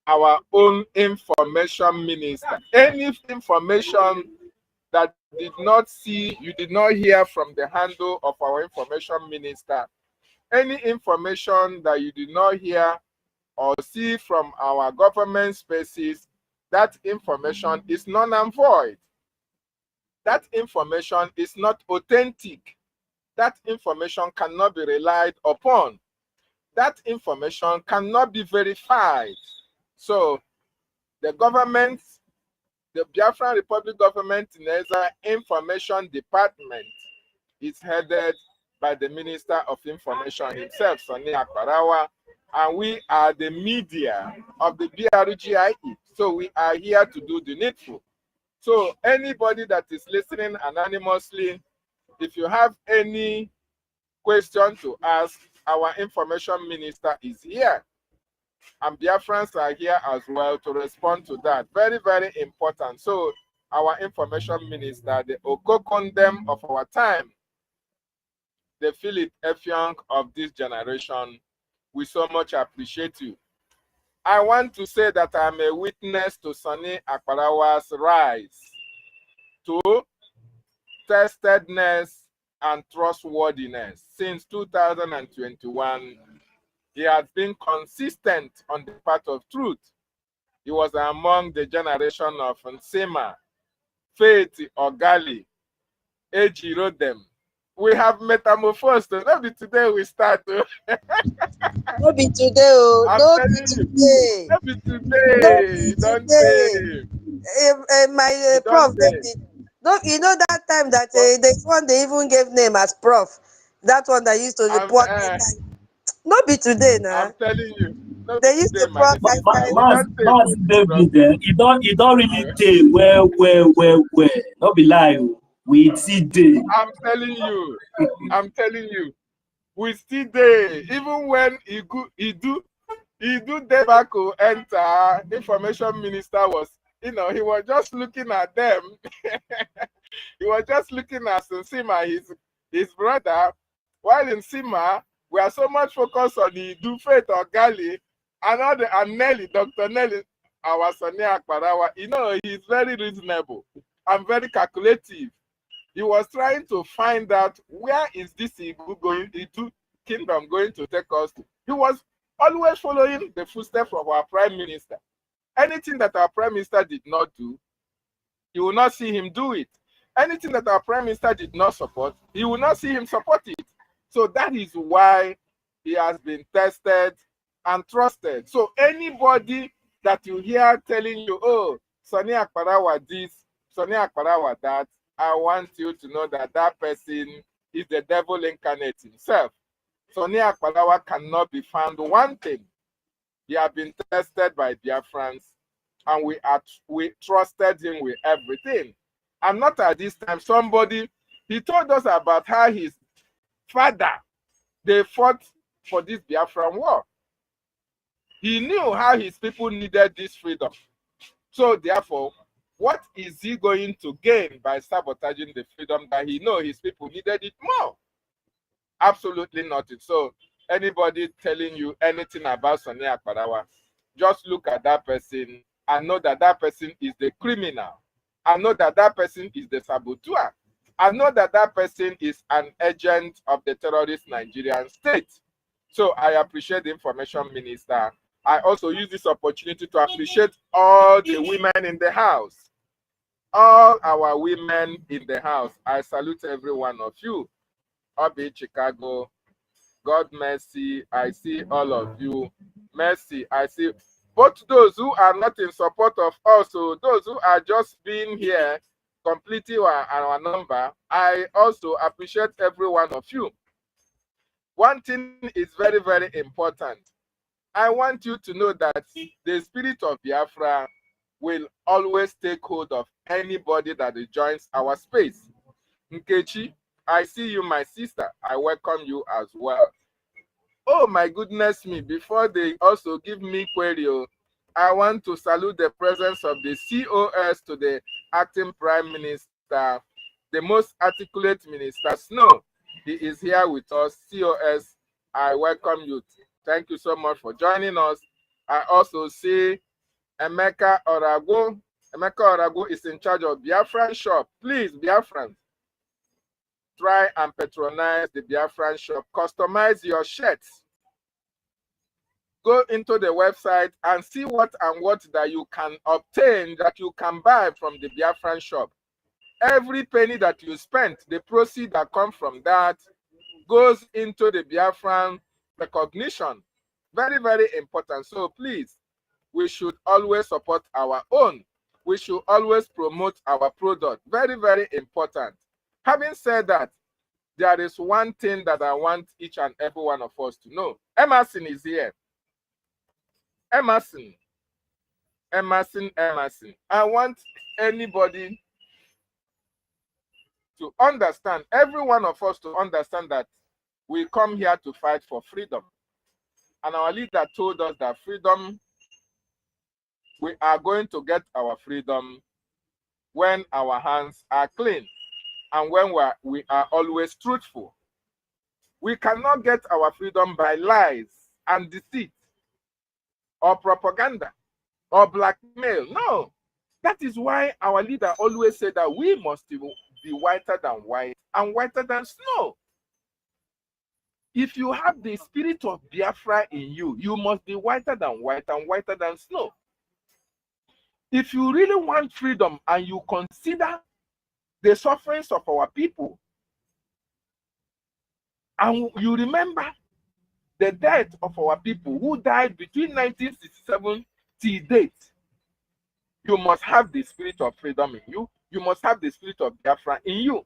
our own information minister. Any information that you did not hear from the handle of our information minister, any information that you did not hear or see from our government spaces, that information is null and void. That information is not authentic. That information cannot be relied upon. That information cannot be verified. So the government, the Biafran Republic government in Ezra Information Department is headed by the Minister of Information himself, Sonny Akbarawa, and we are the media of the BRGIE. So we are here to do the needful. So anybody that is listening anonymously, if you have any question to ask, our information minister is here. And Biafrans are here as well to respond to that. Very, very important. So our information minister, the Okokondem of our time, the Philip F. Young of this generation, we so much appreciate you. I want to say that I'm a witness to Sonny Akbarawa's rise to testedness and trustworthiness. Since 2021, he has been consistent on the path of truth. He was among the generation of Nsema, Faith Ogali, Ejirodem. We have metamorphosed. Not be today we start. No be today, no be today. Not be No today. be Don't today. My prof, you know that time that there's one they even gave name as prof. That one that used to report. No be today now. I'm telling you. They used to report. David, it don't really take well. Not be lie. We see day. I'm telling you, we still there. Even when he do Debaco enter, information minister was, he was just looking at them. He was just looking at Nsima, his brother, while in Sima, we are so much focused on the Dufet or Gali, and Nelly, Dr. Nelly, our Sonia Akbarawa. He's very reasonable and very calculative. He was trying to find out where is this kingdom going to take us to. He was always following the footsteps of our prime minister. Anything that our prime minister did not do, you will not see him do it. Anything that our prime minister did not support, you will not see him support it. So that is why he has been tested and trusted. So anybody that you hear telling you, oh, Sonia Akbarawa this, Sonia Akbarawa that, I want you to know that that person is the devil incarnate himself. Sonia Akbarawa cannot be found wanting. He has been tested by Biafrans, and we trusted him with everything. And not at this time. He told us about how his father, they fought for this Biafran war. He knew how his people needed this freedom. So therefore, what is he going to gain by sabotaging the freedom that he knows his people needed it more? Absolutely nothing. So anybody telling you anything about Sonia Akbarawa, just look at that person and know that that person is the criminal. I know that that person is the saboteur. I know that that person is an agent of the terrorist Nigerian state. So I appreciate the information minister. I also use this opportunity to appreciate all the women in the house. All our women in the house. I salute every one of you. Obi Chicago, God mercy. I see all of you. Mercy. I see both those who are not in support of us, so those who are just being here, completing our number. I also appreciate every one of you. One thing is very, very important. I want you to know that the spirit of Biafra will always take hold of anybody that joins our space. Nkechi, I see you, my sister. I welcome you as well. Oh my goodness me, before they also give me query, I want to salute the presence of the COS to the acting prime minister, the most articulate minister, Snow. He is here with us. COS, I welcome you. Thank you so much for joining us. I also see Emeka Orago. Emeka Orago is in charge of Biafran shop. Please, Biafrans, try and patronize the Biafran shop. Customize your shirts. Go into the website and see what that you can obtain, that you can buy from the Biafran shop. Every penny that you spend, the proceeds that come from that goes into the Biafran recognition. Very, very important. So please, we should always support our own. We should always promote our product. Very, very important. Having said that, there is one thing that I want each and every one of us to know. Emerson is here. Emerson. I want anybody to understand, every one of us to understand that we come here to fight for freedom. And our leader told us that freedom, we are going to get our freedom when our hands are clean and when we are always truthful. We cannot get our freedom by lies and deceit or propaganda or blackmail. No. That is why our leader always said that we must be whiter than white and whiter than snow. If you have the spirit of Biafra in you, you must be whiter than white and whiter than snow. If you really want freedom and you consider the sufferings of our people, and you remember the death of our people who died between 1967 till date, you must have the spirit of freedom in you. You must have the spirit of Biafra in you.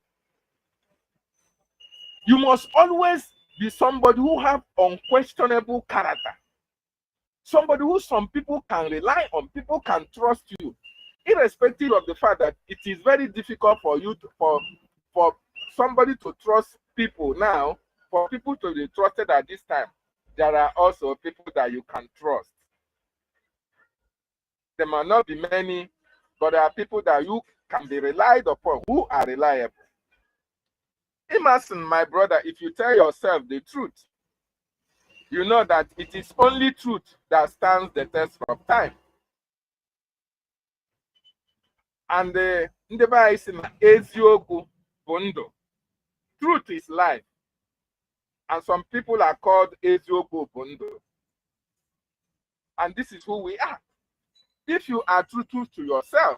You must always be somebody who have unquestionable character. Somebody who some people can rely on, people can trust you, irrespective of the fact that it is very difficult for you for somebody to trust people now, for people to be trusted at this time, there are also people that you can trust. There might not be many, but there are people that you can be relied upon, who are reliable. Imagine, my brother, if you tell yourself the truth, you know that it is only truth that stands the test of time. And the Bible is eziokwu bụ ndụ. Truth is life. And some people are called eziokwu bụ ndụ. And this is who we are. If you are truthful to yourself,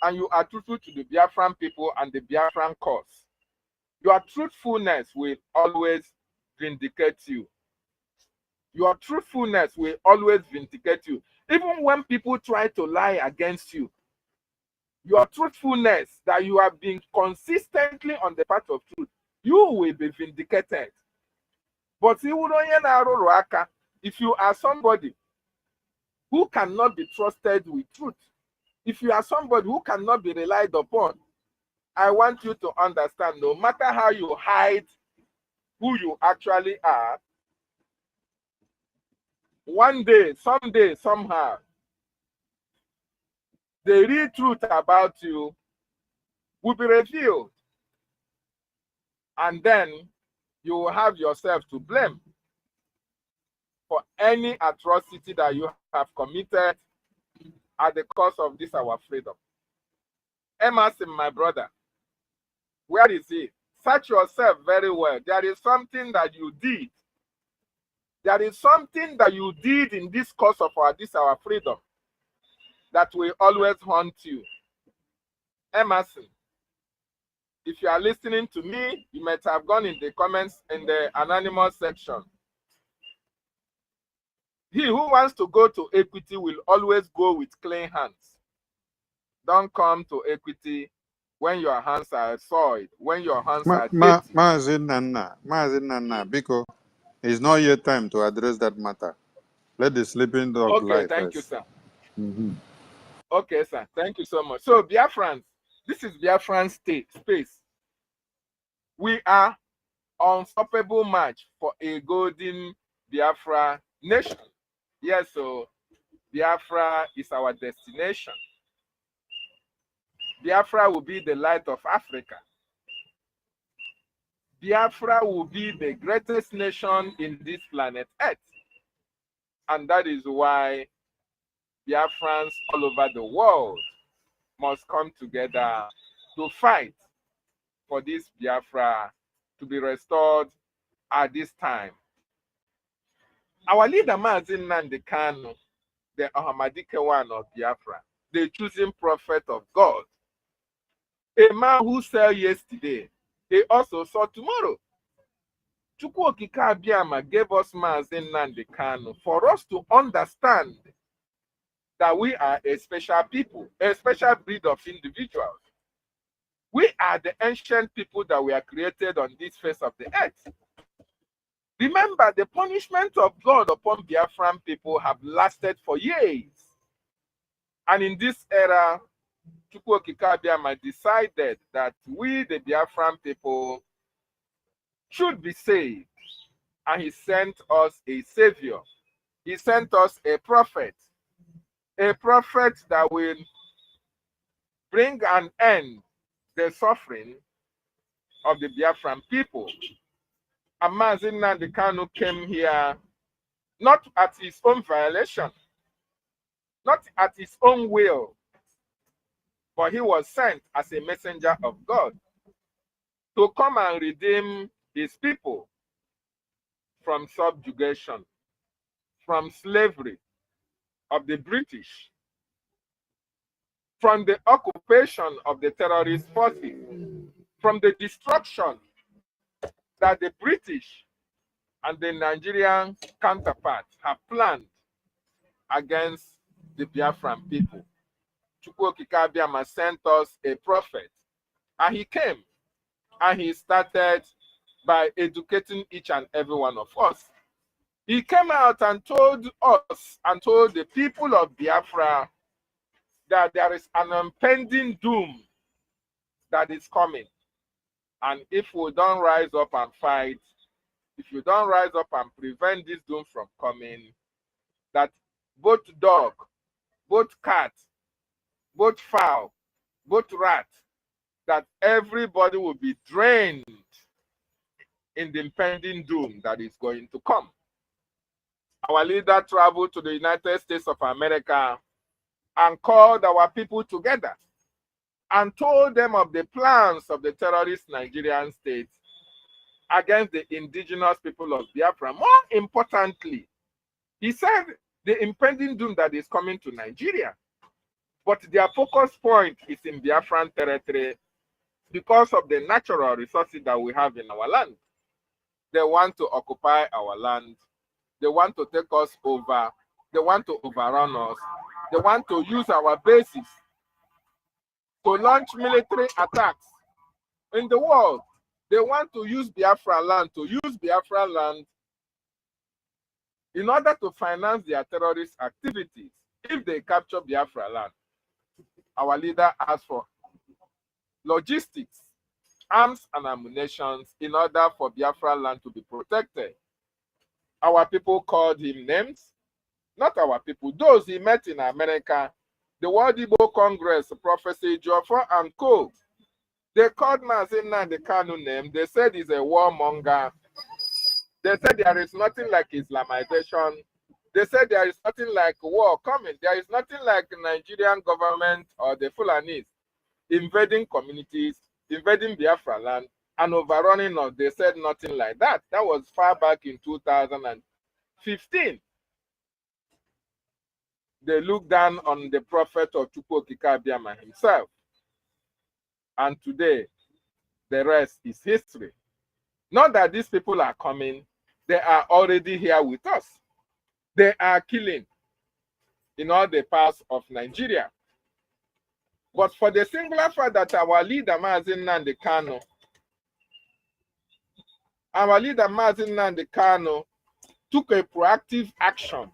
and you are truthful to the Biafran people and the Biafran cause, your truthfulness will always vindicate you. Your truthfulness will always vindicate you. Even when people try to lie against you, your truthfulness, that you have been consistently on the path of truth, you will be vindicated. But if you are somebody who cannot be trusted with truth, if you are somebody who cannot be relied upon, I want you to understand, no matter how you hide who you actually are, one day, someday, somehow, the real truth about you will be revealed. And then you will have yourself to blame for any atrocity that you have committed at the cost of this our freedom. Emerson, my brother, where is it? Search yourself very well. There is something that you did. There is something that you did in this course of our freedom that will always haunt you. Emerson, if you are listening to me, you might have gone in the comments in the anonymous section. He who wants to go to equity will always go with clean hands. Don't come to equity when your hands are soiled, when your hands are dirty. Maazị Nana, Biko, it's not yet time to address that matter. Let the sleeping dog lie Okay, thank you, first. sir. Okay, sir. Thank you so much. So, Biafrans, this is Biafran space. We are unstoppable march for a golden Biafra nation. Yes, so Biafra is our destination. Biafra will be the light of Africa. Biafra will be the greatest nation in this planet Earth. And that is why Biafrans all over the world must come together to fight for this Biafra to be restored at this time. Our leader, Mazin Nandekano, the Ahmadike one of Biafra, the chosen prophet of God, a man who saw yesterday, he also saw tomorrow. Chukwu Okike Abiama gave us Mazin Nandekano for us to understand that we are a special people, a special breed of individuals. We are the ancient people that were created on this face of the earth. Remember, the punishment of God upon Biafran people have lasted for years. And in this era, Chukwu Okike Abiama decided that we, the Biafran people, should be saved. And he sent us a savior. He sent us a prophet that will bring an end to the suffering of the Biafran people. And Mazin Nandekano came here not at his own violation, not at his own will, but he was sent as a messenger of God to come and redeem his people from subjugation, from slavery of the British, from the occupation of the terrorist forces, from the destruction that the British and the Nigerian counterparts have planned against the Biafran people. Chukwu Okike Abiama sent us a prophet, and he came and he started by educating each and every one of us. He came out and told us and told the people of Biafra that there is an impending doom that is coming. And if we don't rise up and fight, if you don't rise up and prevent this doom from coming, that both dog, both cat, both fowl, both rat, that everybody will be drained in the impending doom that is going to come. Our leader traveled to the United States of America and called our people together and told them of the plans of the terrorist Nigerian state against the indigenous people of Biafra. More importantly, he said the impending doom that is coming to Nigeria. But their focus point is in Biafran territory because of the natural resources that we have in our land. They want to occupy our land. They want to take us over. They want to overrun us. They want to use our bases to launch military attacks in the world. They want to use Biafra land, in order to finance their terrorist activities if they capture Biafra land. Our leader asked for logistics, arms and ammunition in order for Biafra land to be protected. Our people called him names, not our people, those he met in America, the World Igbo Congress, Professor Joffre and co. They called Mazi Nnamdi Kanu name. They said he's a warmonger. They said there is nothing like Islamization. They said there is nothing like war coming. There is nothing like the Nigerian government or the Fulanis invading communities, invading Biafra land, and overrunning us. They said nothing like that. That was far back in 2015. They looked down on the prophet of Chukwu Abiyama himself. And today, the rest is history. Not that these people are coming, they are already here with us. They are killing in all the parts of Nigeria. But for the singular fact that our leader, Mazi Nnamdi Kanu, took a proactive action,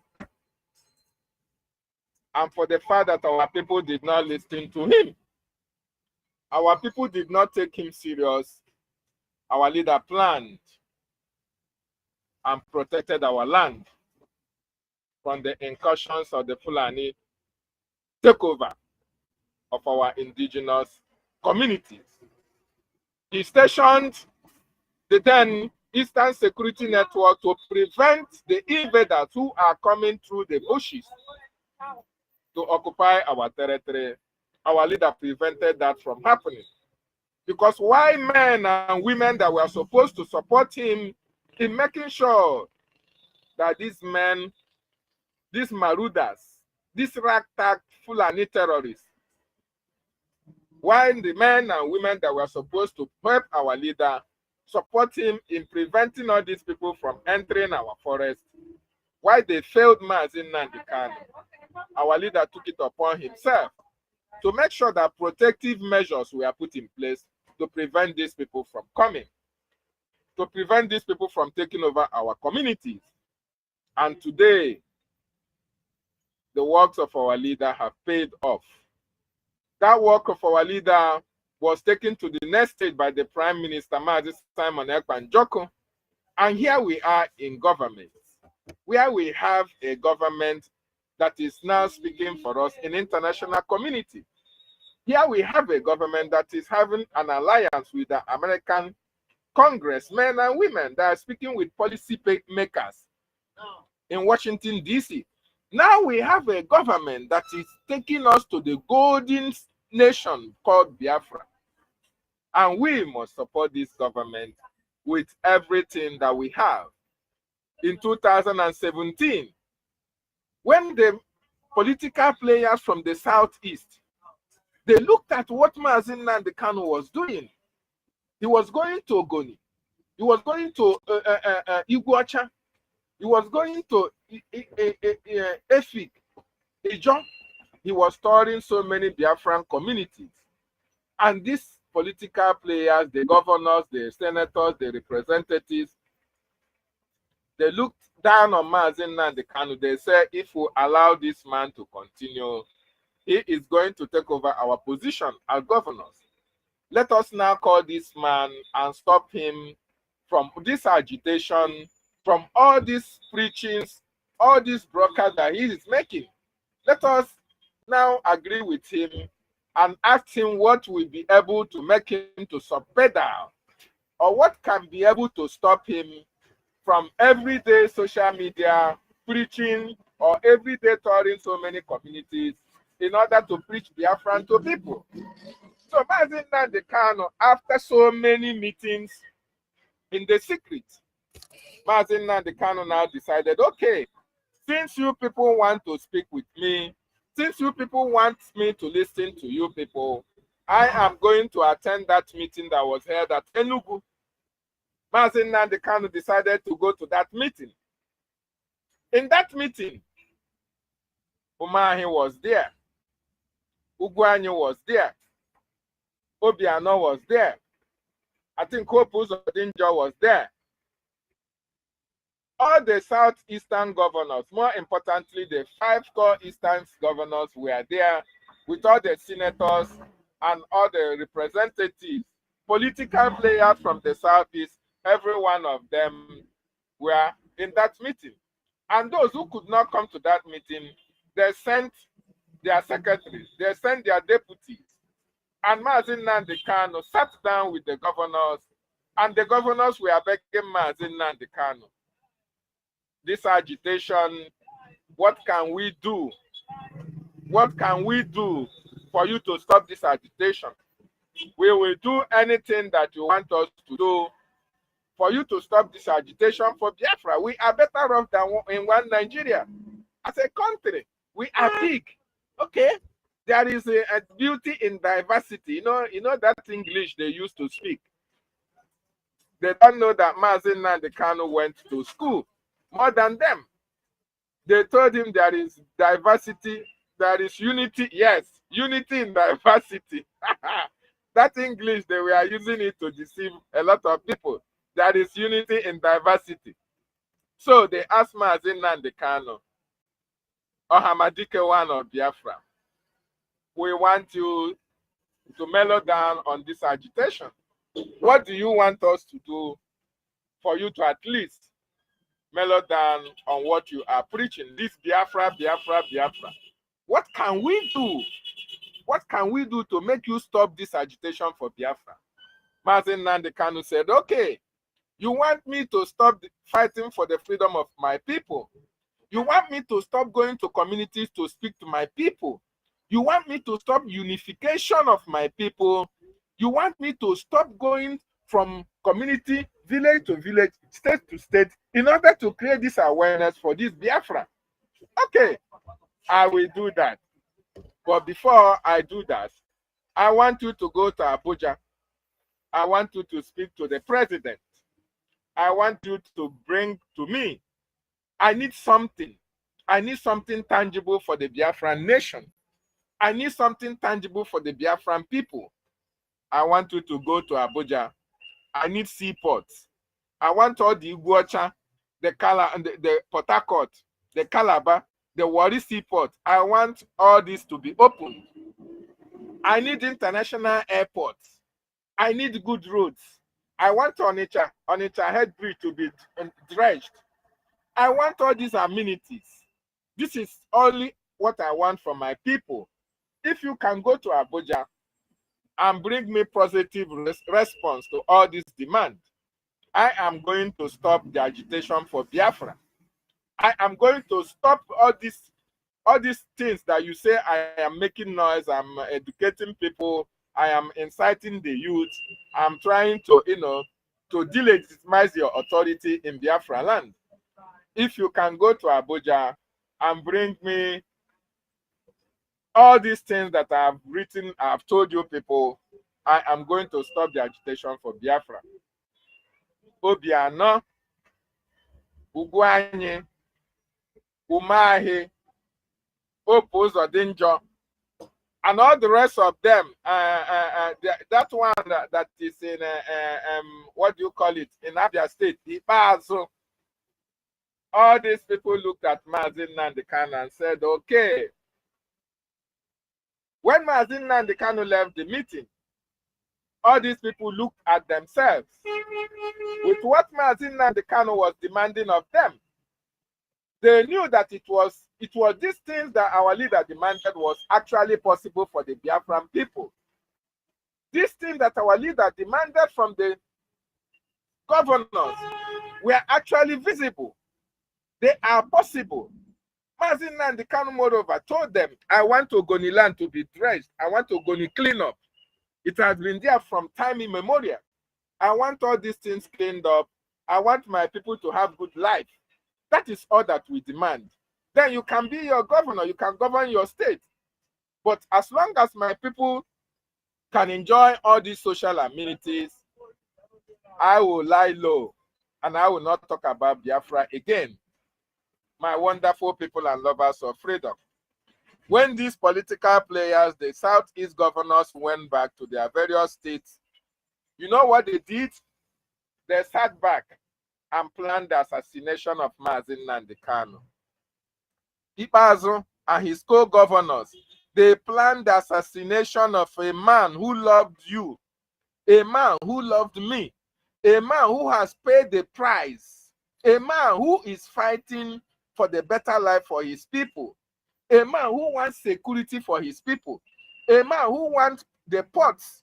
and for the fact that our people did not listen to him, our people did not take him serious, our leader planned and protected our land from the incursions of the Fulani takeover of our indigenous communities. He stationed the then Eastern Security Network to prevent the invaders who are coming through the bushes to occupy our territory. Our leader prevented that from happening. Because why men and women that were supposed to support him in making sure that these men, these marauders, these ragtag Fulani terrorists, why the men and women that were supposed to help our leader, support him in preventing all these people from entering our forest, why they failed Mazi Nnamdi Kanu, our leader took it upon himself to make sure that protective measures were put in place to prevent these people from coming, to prevent these people from taking over our communities. And today, the works of our leader have paid off. That work of our leader was taken to the next stage by the Prime Minister, Mazi Simon Ekpan Joko. And here we are in government, where we have a government that is now speaking for us in international community. Here we have a government that is having an alliance with the American congressmen and women that are speaking with policy makers in Washington, D.C. Now we have a government that is taking us to the golden nation called Biafra. And we must support this government with everything that we have. In 2017, when the political players from the Southeast, they looked at what Mazi Nnamdi Kanu was doing. He was going to Ogoni. He was going to Iguacha. He was going to EFIK-IBIBIO. He was touring so many Biafran communities. And these political players, the governors, the senators, the representatives, they looked down on Mazi Nnamdi Kanu. They said, if we allow this man to continue, he is going to take over our position as governors. Let us now call this man and stop him from this agitation, from all these preachings, all these broadcasts that he is making. Let us now agree with him and ask him what will be able to make him to subpedal, or what can be able to stop him from everyday social media preaching or everyday touring so many communities in order to preach Biafran to people. So Mazi Nnamdi Kanu, after so many meetings in the secret, Mazi Nnamdi Kanu now decided, okay, since you people want to speak with me, since you people want me to listen to you people, I am going to attend that meeting that was held at Enugu. Mazi Nnamdi Kanu decided to go to that meeting. In that meeting, Umahi was there, Ugwanyu was there, Obiano was there, I think Kopuz Odinjo was there. All the southeastern governors, more importantly, the 5 core eastern governors were there with all the senators and all the representatives, political players from the southeast. Every one of them were in that meeting. And those who could not come to that meeting, they sent their secretaries, they sent their deputies. And Mazi Nnamdi Kanu sat down with the governors, and the governors were begging Mazi Nnamdi Kanu, this agitation, what can we do? What can we do for you to stop this agitation? We will do anything that you want us to do for you to stop this agitation for Biafra. We are better off than in one Nigeria. As a country, we are big. Okay? There is a beauty in diversity. You know that English they used to speak. They don't know that Mazi Nnamdi Kanu went to school more than them. They told him there is diversity, there is unity. Yes, unity in diversity. That English, they were using it to deceive a lot of people. There is unity in diversity. So they asked Mazi Nnamdi Kanu, Ohamadike one of Biafra, we want you to mellow down on this agitation. What do you want us to do for you to at least mellow down on what you are preaching? This Biafra, Biafra, Biafra. What can we do? What can we do to make you stop this agitation for Biafra? Mazi Nnamdi Kanu said, okay, you want me to stop fighting for the freedom of my people. You want me to stop going to communities to speak to my people. You want me to stop unification of my people. You want me to stop going from community, village to village, state to state, in order to create this awareness for this Biafra. Okay, I will do that. But before I do that, I want you to go to Abuja. I want you to speak to the president. I want you to bring to me. I need something. I need something tangible for the Biafran nation. I need something tangible for the Biafran people. I want you to go to Abuja. I need seaports. I want all the Iguacha, the Port Harcourt, the Calabar, the Warri seaport. I want all this to be open. I need international airports. I need good roads. I want Onitsha Head Bridge to be dredged. I want all these amenities. This is only what I want from my people. If you can go to Abuja and bring me positive response to all these demands, I am going to stop the agitation for Biafra. I am going to stop all these things that you say I am making noise, I'm educating people, I am inciting the youth, I'm trying to, to delegitimize your authority in Biafra land. If you can go to Abuja and bring me all these things that I have written, I have told you people, I am going to stop the agitation for Biafra. Obiano, Ugwanye, Umahi, Opus Odinjo, and all the rest of them. That one that is in, what do you call it, in Abia State, Ipazo. All these people looked at Mazi Nnamdi Kanu and said, okay. When Mazi Nnamdi Kanu left the meeting, all these people looked at themselves with what Mazin Nnamdi Kanu was demanding of them. They knew that it was these things that our leader demanded was actually possible for the Biafran people. These things that our leader demanded from the governors were actually visible. They are possible. Mazin Nnamdi Kanu, moreover, told them, I want Ogoni land to be dredged. I want Ogoni clean up. It has been there from time immemorial. I want all these things cleaned up. I want my people to have good life. That is all that we demand. Then you can be your governor. You can govern your state. But as long as my people can enjoy all these social amenities, I will lie low and I will not talk about Biafra again. My wonderful people and lovers of freedom. When these political players, the Southeast governors, went back to their various states, you know what they did? They sat back and planned the assassination of Mazin Nnamdi Kanu. Ipazu and his co-governors, they planned the assassination of a man who loved you, a man who loved me, a man who has paid the price, a man who is fighting for the better life for his people, a man who wants security for his people, a man who wants the ports,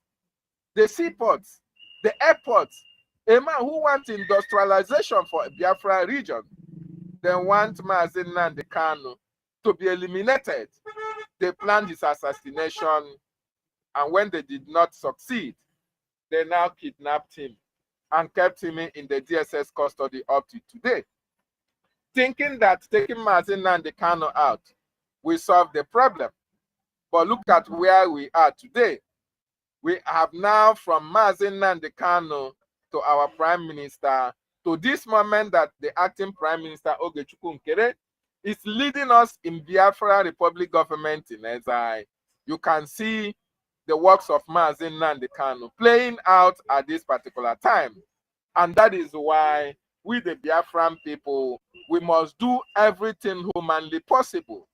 the seaports, the airports, a man who wants industrialization for Biafra region. They want Mazin Nnamdi Kanu to be eliminated. They planned his assassination, and when they did not succeed, they now kidnapped him and kept him in the DSS custody up to today, thinking that taking Mazin Nnamdi Kanu out will solve the problem. But look at where we are today. We have now from Mazin Nnamdi Kanu to our Prime Minister, to this moment that the acting Prime Minister Ogechukwu Nkere is leading us in Biafra Republic government in exile. You can see the works of Mazin Nnamdi Kanu playing out at this particular time. And that is why we, the Biafran people, we must do everything humanly possible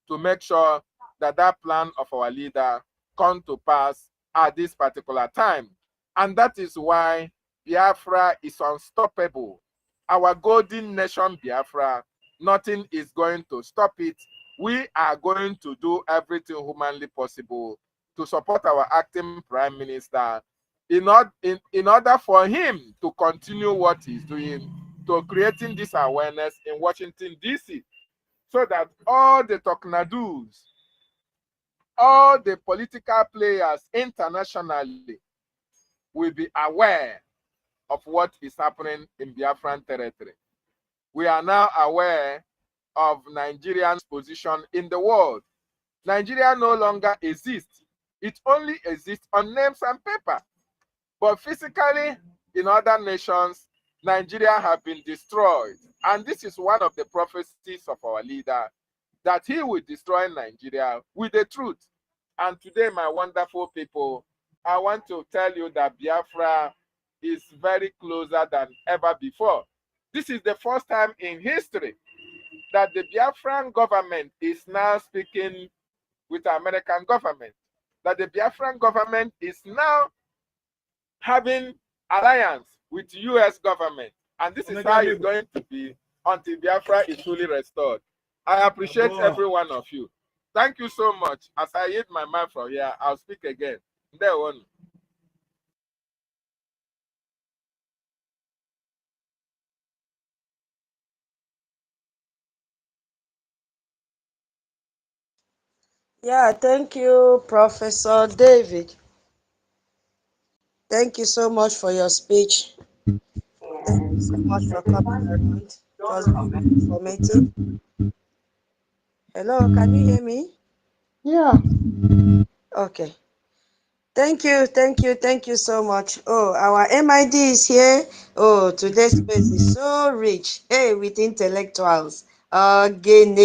to make sure that that plan of our leader come to pass at this particular time. And that is why Biafra is unstoppable. Our golden nation, Biafra, nothing is going to stop it. We are going to do everything humanly possible to support our acting Prime Minister in order for him to continue what he's doing, to creating this awareness in Washington, D.C., so that all the Toknadoos, all the political players internationally will be aware of what is happening in Biafran territory. We are now aware of Nigerian's position in the world. Nigeria no longer exists. It only exists on names and paper. But physically, in other nations, Nigeria have been destroyed. And this is one of the prophecies of our leader, that he will destroy Nigeria with the truth. And today, my wonderful people, I want to tell you that Biafra is very closer than ever before. This is the first time in history that the Biafran government is now speaking with the American government, that the Biafran government is now having alliance with the US government. And this is how it's going to be until Biafra is fully restored. I appreciate every one of you. Thank you so much. As I hit my mind from here, I'll speak again. There one. Yeah, thank you, Professor David. Thank you so much for your speech. Thank you so much for coming around. It was very informative. Hello, can you hear me? Yeah. Okay. Thank you so much. Oh, our MID is here. Oh, today's space is so rich. Hey, with intellectuals. Again.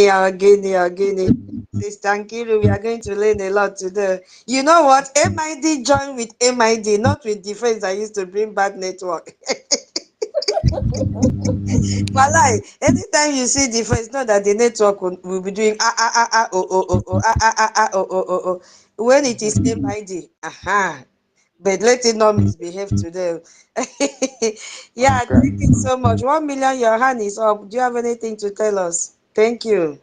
Sister Nkiru, we are going to learn a lot today. You know what? MID join with MID, not with defense. I used to bring bad network. Walai, anytime you see difference, know that the network will be doing oh. When it is MID, But let it not misbehave to them. Yeah, Okay. thank you so much. 1 million, your hand is up. Do you have anything to tell us? Thank you.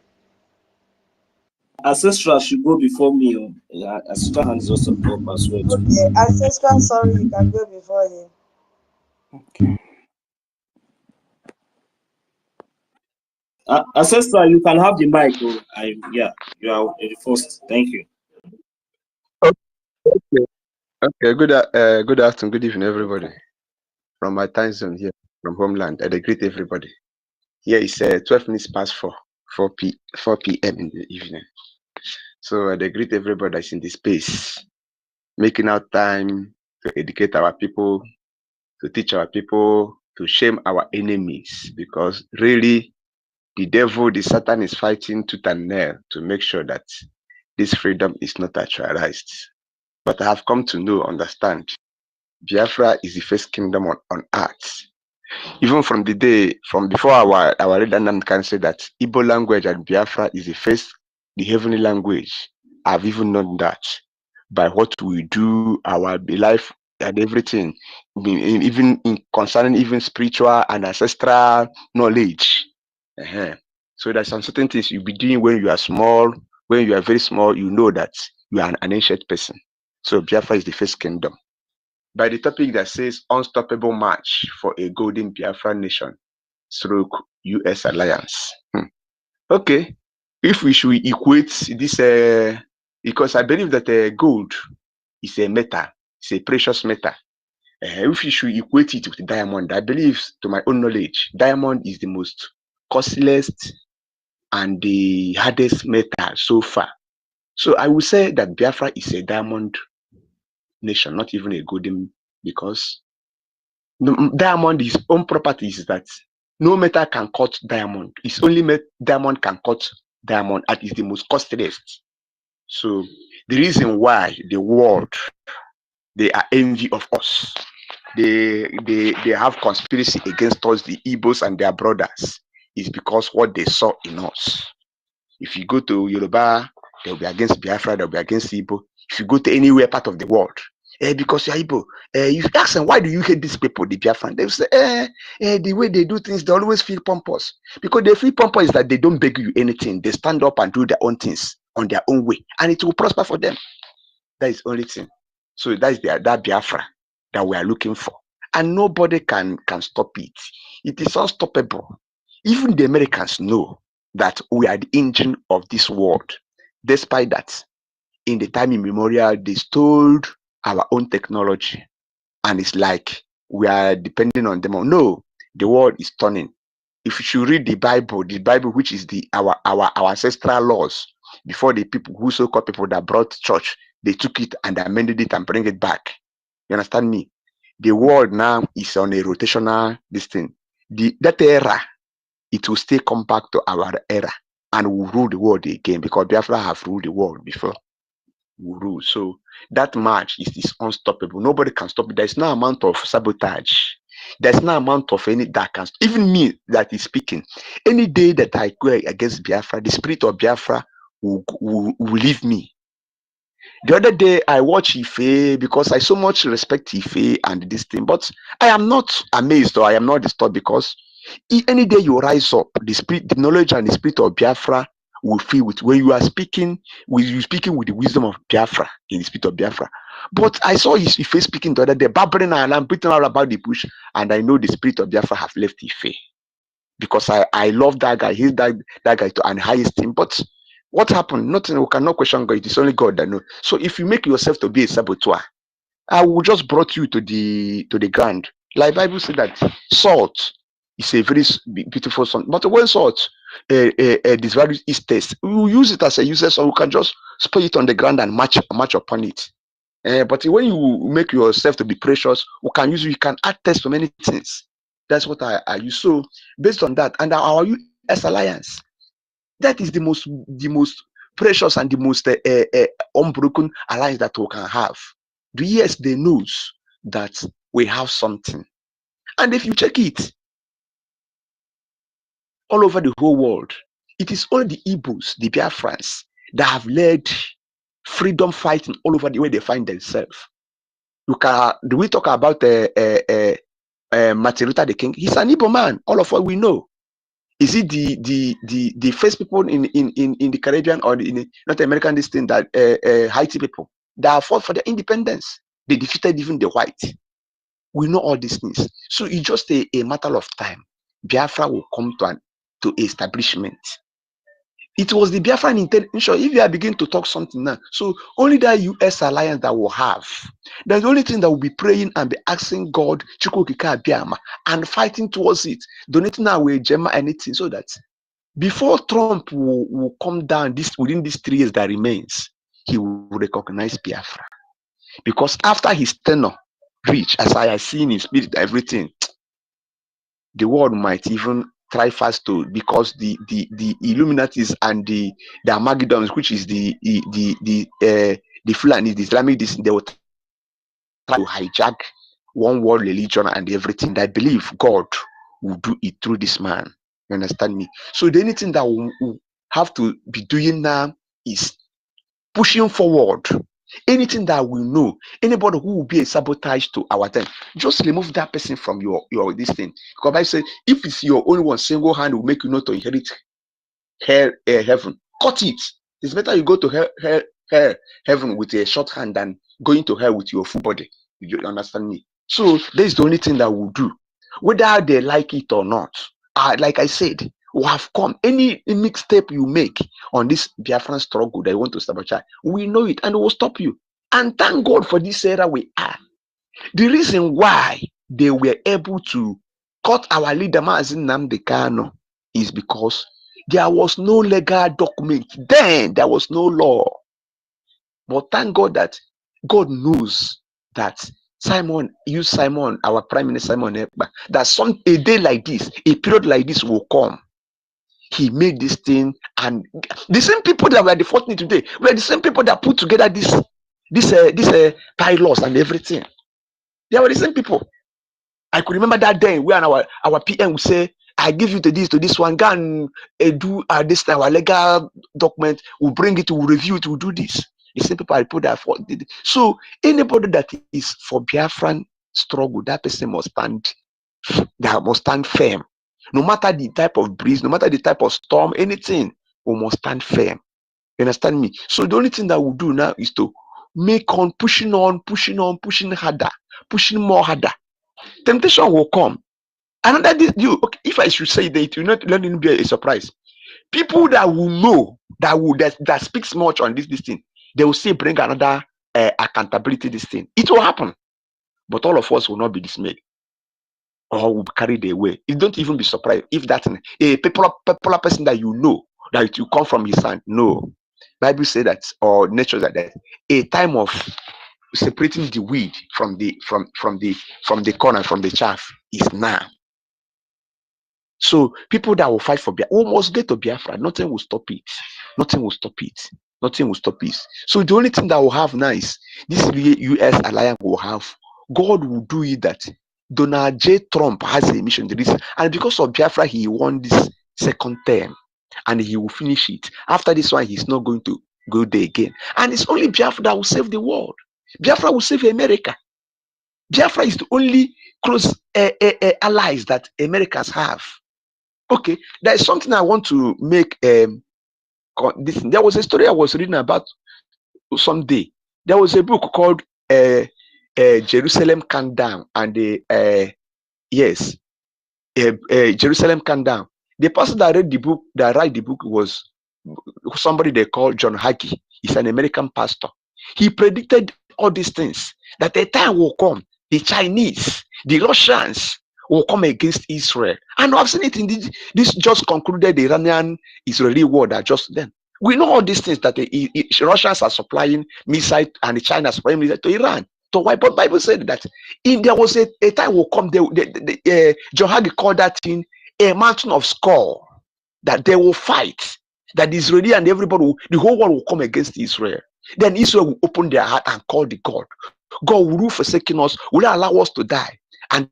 Ancestral should go before me. Oh. Yeah, Ancestral hand is also up as well too. Okay, ancestral, sorry, you can go before him. Okay. Ancestral, you can have the mic. Oh. Yeah, you are the first. Thank you. Okay. Okay. Good afternoon. Good evening, everybody. From my time zone here, from homeland, I greet everybody. Here is 12 minutes past 4 p.m. in the evening. So I greet everybody that's in the space, making out time to educate our people, to teach our people, to shame our enemies, because really the devil, the Satan is fighting tooth and nail to make sure that this freedom is not actualized. But I have come to know, understand, Biafra is the first kingdom on earth. Even from the day, from before our leader Annan can say that Igbo language and Biafra is the heavenly language. I've even known that by what we do, our life and everything, even in concerning even spiritual and ancestral knowledge. So there's some certain things you'll be doing when you are small. When you are very small, you know that you are an ancient person. So Biafra is the first kingdom. By the topic that says unstoppable march for a golden Biafra nation stroke US alliance. Okay, if we should equate this, because I believe that gold is a metal, it's a precious metal. If you should equate it with diamond, I believe, to my own knowledge, diamond is the most costliest and the hardest metal so far. So I would say that Biafra is a diamond nation, not even a golden, because diamond, his own property is that no metal can cut diamond. It's only diamond can cut diamond, and is the most costliest. So the reason why the world, they are envy of us. They have conspiracy against us, the Igbos and their brothers, is because what they saw in us. If you go to Yoruba, they'll be against Biafra, they'll be against Igbo. If you go to anywhere part of the world, because you're Igbo, you ask them, why do you hate these people, the Biafran? They'll say, the way they do things, they always feel pompous. Because they feel pompous is that they don't beg you anything. They stand up and do their own things on their own way, and it will prosper for them. That is the only thing. So that is that Biafra that we are looking for. And nobody can stop it. It is unstoppable. Even the Americans know that we are the engine of this world. Despite that, in the time immemorial, they stole our own technology. And it's like we are depending on them. No, the world is turning. If you should read the Bible, which is our ancestral laws, before the people who so-called people that brought church, they took it and amended it and bring it back. You understand me? The world now is on a rotational this thing. That era, it will still come back to our era and will rule the world again, because Biafra have ruled the world before. We rule. So that march is unstoppable. Nobody can stop it. There's no amount of sabotage. There's no amount of any that can, even me that is speaking. Any day that I go against Biafra, the spirit of Biafra will leave me. The other day I watched Ife because I so much respect Ife and this thing, but I am not amazed or I am not disturbed, because any day you rise up, the knowledge and the spirit of Biafra will feel with when you are speaking, with the wisdom of Biafra in the spirit of Biafra. But I saw Ife speaking the other day, babbling and I'm beating all about the bush, and I know the spirit of Biafra have left Ife, because I love that guy. He's that guy to an highest thing. But what happened? Nothing. We cannot question God. It is only God that knows. So if you make yourself to be a saboteur, I will just brought you to the ground. Like Bible said that salt is a very beautiful something. But when salt disvalues its taste, we will use it as a user, so we can just spray it on the ground and match upon it. But when you make yourself to be precious, we can use you can add taste for many things. That's what I use. So based on that, and our US alliance, that is the most precious and the most unbroken alliance that we can have. The US, they knows that we have something, and if you check it all over the whole world, it is all the Igbos, the Biafrans, that have led freedom fighting all over the way they find themselves. Do we talk about Martin Luther the King? He's an Igbo man. All of what we know. Is it the first people in the Caribbean or in North American this thing that Haiti people that fought for their independence? They defeated even the white. We know all these things. So it's just a matter of time. Biafra will come to establishment. It was the Biafran intention. If you are beginning to talk something now, so only that US alliance that will have. That's the only thing that will be praying and be asking God, Chukwukika Abiyama, and fighting towards it, donating away Gemma anything, so that before Trump will come down within these 3 years that remains, he will recognize Biafra. Because after his tenure reach, as I have seen in spirit, everything, the world might even try fast to, because the Illuminatis and the Armageddons, which is the Fulani, the Islamic, they will try to hijack one world religion and everything. I believe God will do it through this man. You understand me? So the only thing that we have to be doing now is pushing forward. Anything that we know, anybody who will be a sabotage to our time, just remove that person from your this thing. Because Bible says, if it's your only one single hand will make you not to inherit heaven, cut it. It's better you go to heaven with a short hand than going to hell with your full body. You understand me? So that is the only thing that we'll do, whether they like it or not. Like I said, we have come. Any mixtape you make on this Biafran struggle that you want to sabotage, we know it and we will stop you. And thank God for this era we are. The reason why they were able to cut our leader Mazin Nnamdi Kanu is because there was no legal document. Then there was no law. But thank God that God knows that Simon, our Prime Minister Simon Ekpa, that a day like this, a period like this will come. He made this thing, and the same people that were the 14 today were the same people that put together this bylaws and everything. They were the same people. I could remember that day when our PM would say, I give you to this one, go and do this our legal document, we'll bring it, we'll review it, we'll do this. The same people I put that for. So anybody that is for Biafran struggle, that person must stand firm. No matter the type of breeze, no matter the type of storm, anything, we must stand firm. You understand me? So the only thing that we'll do now is to make on, pushing harder, pushing more harder. Temptation will come. Another if I should say that, it will not let it be a surprise. People that will know that speaks much on this thing, they will say bring another accountability this thing. It will happen, but all of us will not be dismayed or will be carried away. You don't even be surprised if that's a popular person that you know that it will come from his hand. No, Bible says that, or nature that a time of separating the weed from the corn and from the chaff is now. So people that will fight for Biafra, we must get to Biafra. Nothing will stop it. Nothing will stop it. Nothing will stop it. So the only thing that we'll have now is this US alliance will have. God will do it that Donald J. Trump has a mission to this, and because of Biafra, he won this second term, and he will finish it. After this one, he's not going to go there again. And it's only Biafra that will save the world. Biafra will save America. Biafra is the only close allies that Americans have. Okay, there is something I want to make. There was a story I was reading about someday. There was a book called Jerusalem Countdown, and Jerusalem Countdown. The person that wrote the book was somebody they call John Hagee. He's an American pastor. He predicted all these things, that a time will come, the Chinese, the Russians will come against Israel. And I've seen it in this just concluded the Iranian-Israeli war that just then. We know all these things, that the Russians are supplying missiles and the China is supplying missiles to Iran. So why? But Bible said that there was a time will come, John Hagee called that thing a mountain of skull, that they will fight, that the Israeli and everybody, the whole world will come against Israel. Then Israel will open their heart and call the God. God will forsaken us, will not allow us to die. And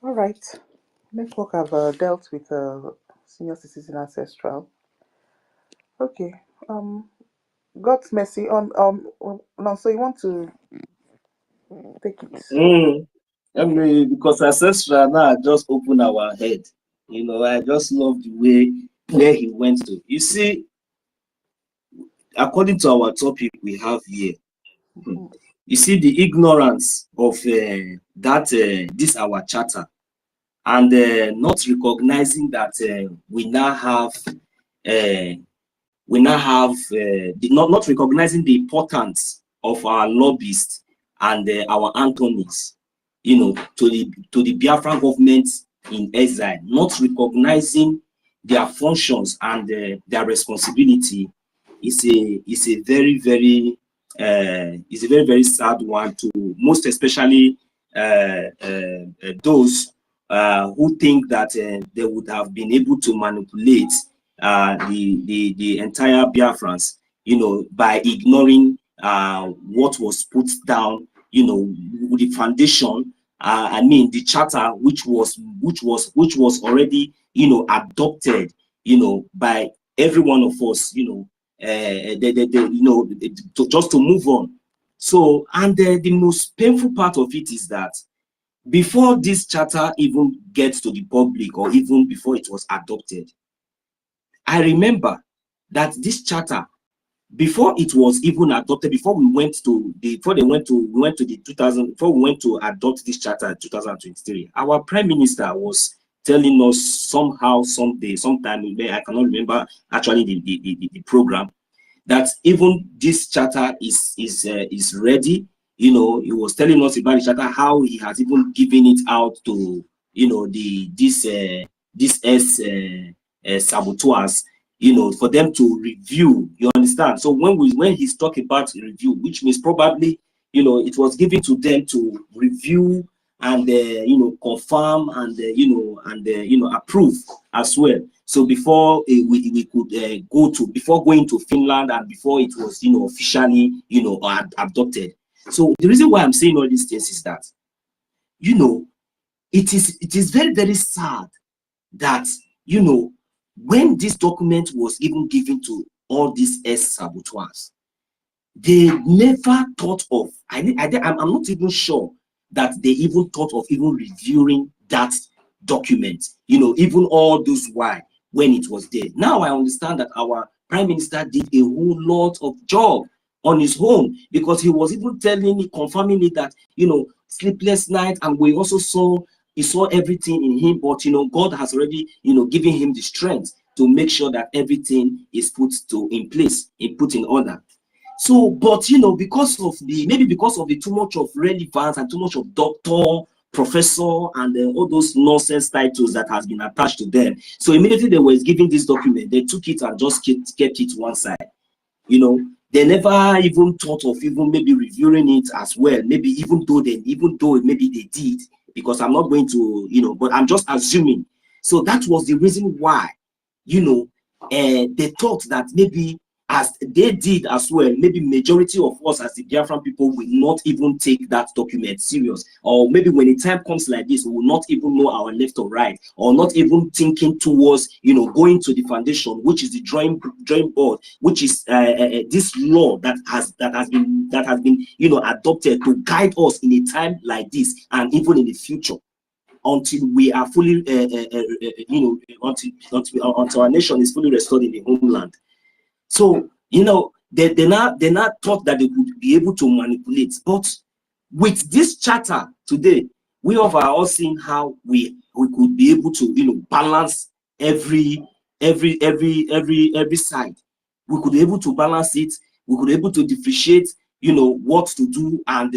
All right. Network have dealt with senior citizen ancestral. Okay. God's mercy on no. So you want to take it? I mean, because ancestral now just open our head. I just love the way where he went to. You see, according to our topic we have here, you see the ignorance of this our charter, and not recognizing that we now have not recognizing the importance of our lobbyists and our antonyms, to the Biafran government in exile, not recognizing their functions and their responsibility is a very very sad one, to most especially those who think that they would have been able to manipulate the entire Biafrans, by ignoring what was put down, with the foundation. I mean, the charter, which was already, adopted, by every one of us, just to move on. So, and the most painful part of it is that before this charter even gets to the public, or even before it was adopted, I remember that this charter, before it was even adopted, before we went to the 2000, before we went to adopt this charter in 2023, our prime minister was telling us somehow, sometime, I cannot remember actually the program, that even this charter is ready. He was telling us about the charter, how he has even given it out to this saboteurs, for them to review. You understand? So when he's talking about review, which means probably it was given to them to review and confirm and approve as well. So before we could before going to Finland, and before it was officially adopted. So the reason why I'm saying all these things is that it is very, very sad that when this document was even given to all these saboteurs, they never thought of, I'm not even sure that they even thought of even reviewing that document, even all those while when it was there. Now I understand that our prime minister did a whole lot of job on his own, because he was even telling me, confirming it, that sleepless night, and we also saw everything in him, but God has already given him the strength to make sure that everything is put in place, put in order. So, but because of the too much of relevance and too much of doctor, professor, and all those nonsense titles that has been attached to them, so immediately they were given this document, they took it and just kept it one side. They never even thought of even maybe reviewing it as well. Maybe even though maybe they did, because I'm not going to, but I'm just assuming. So that was the reason why, they thought that maybe, as they did as well, maybe majority of us as the Biafran people will not even take that document serious, or maybe when the time comes like this, we will not even know our left or right, or not even thinking towards going to the foundation, which is the drawing board, which is this law that has been adopted to guide us in a time like this, and even in the future, until we are fully until our nation is fully restored in the homeland. So they not thought that they would be able to manipulate. But with this charter today, we are all seeing how we could be able to balance every side. We could be able to balance it. We could be able to differentiate what to do, and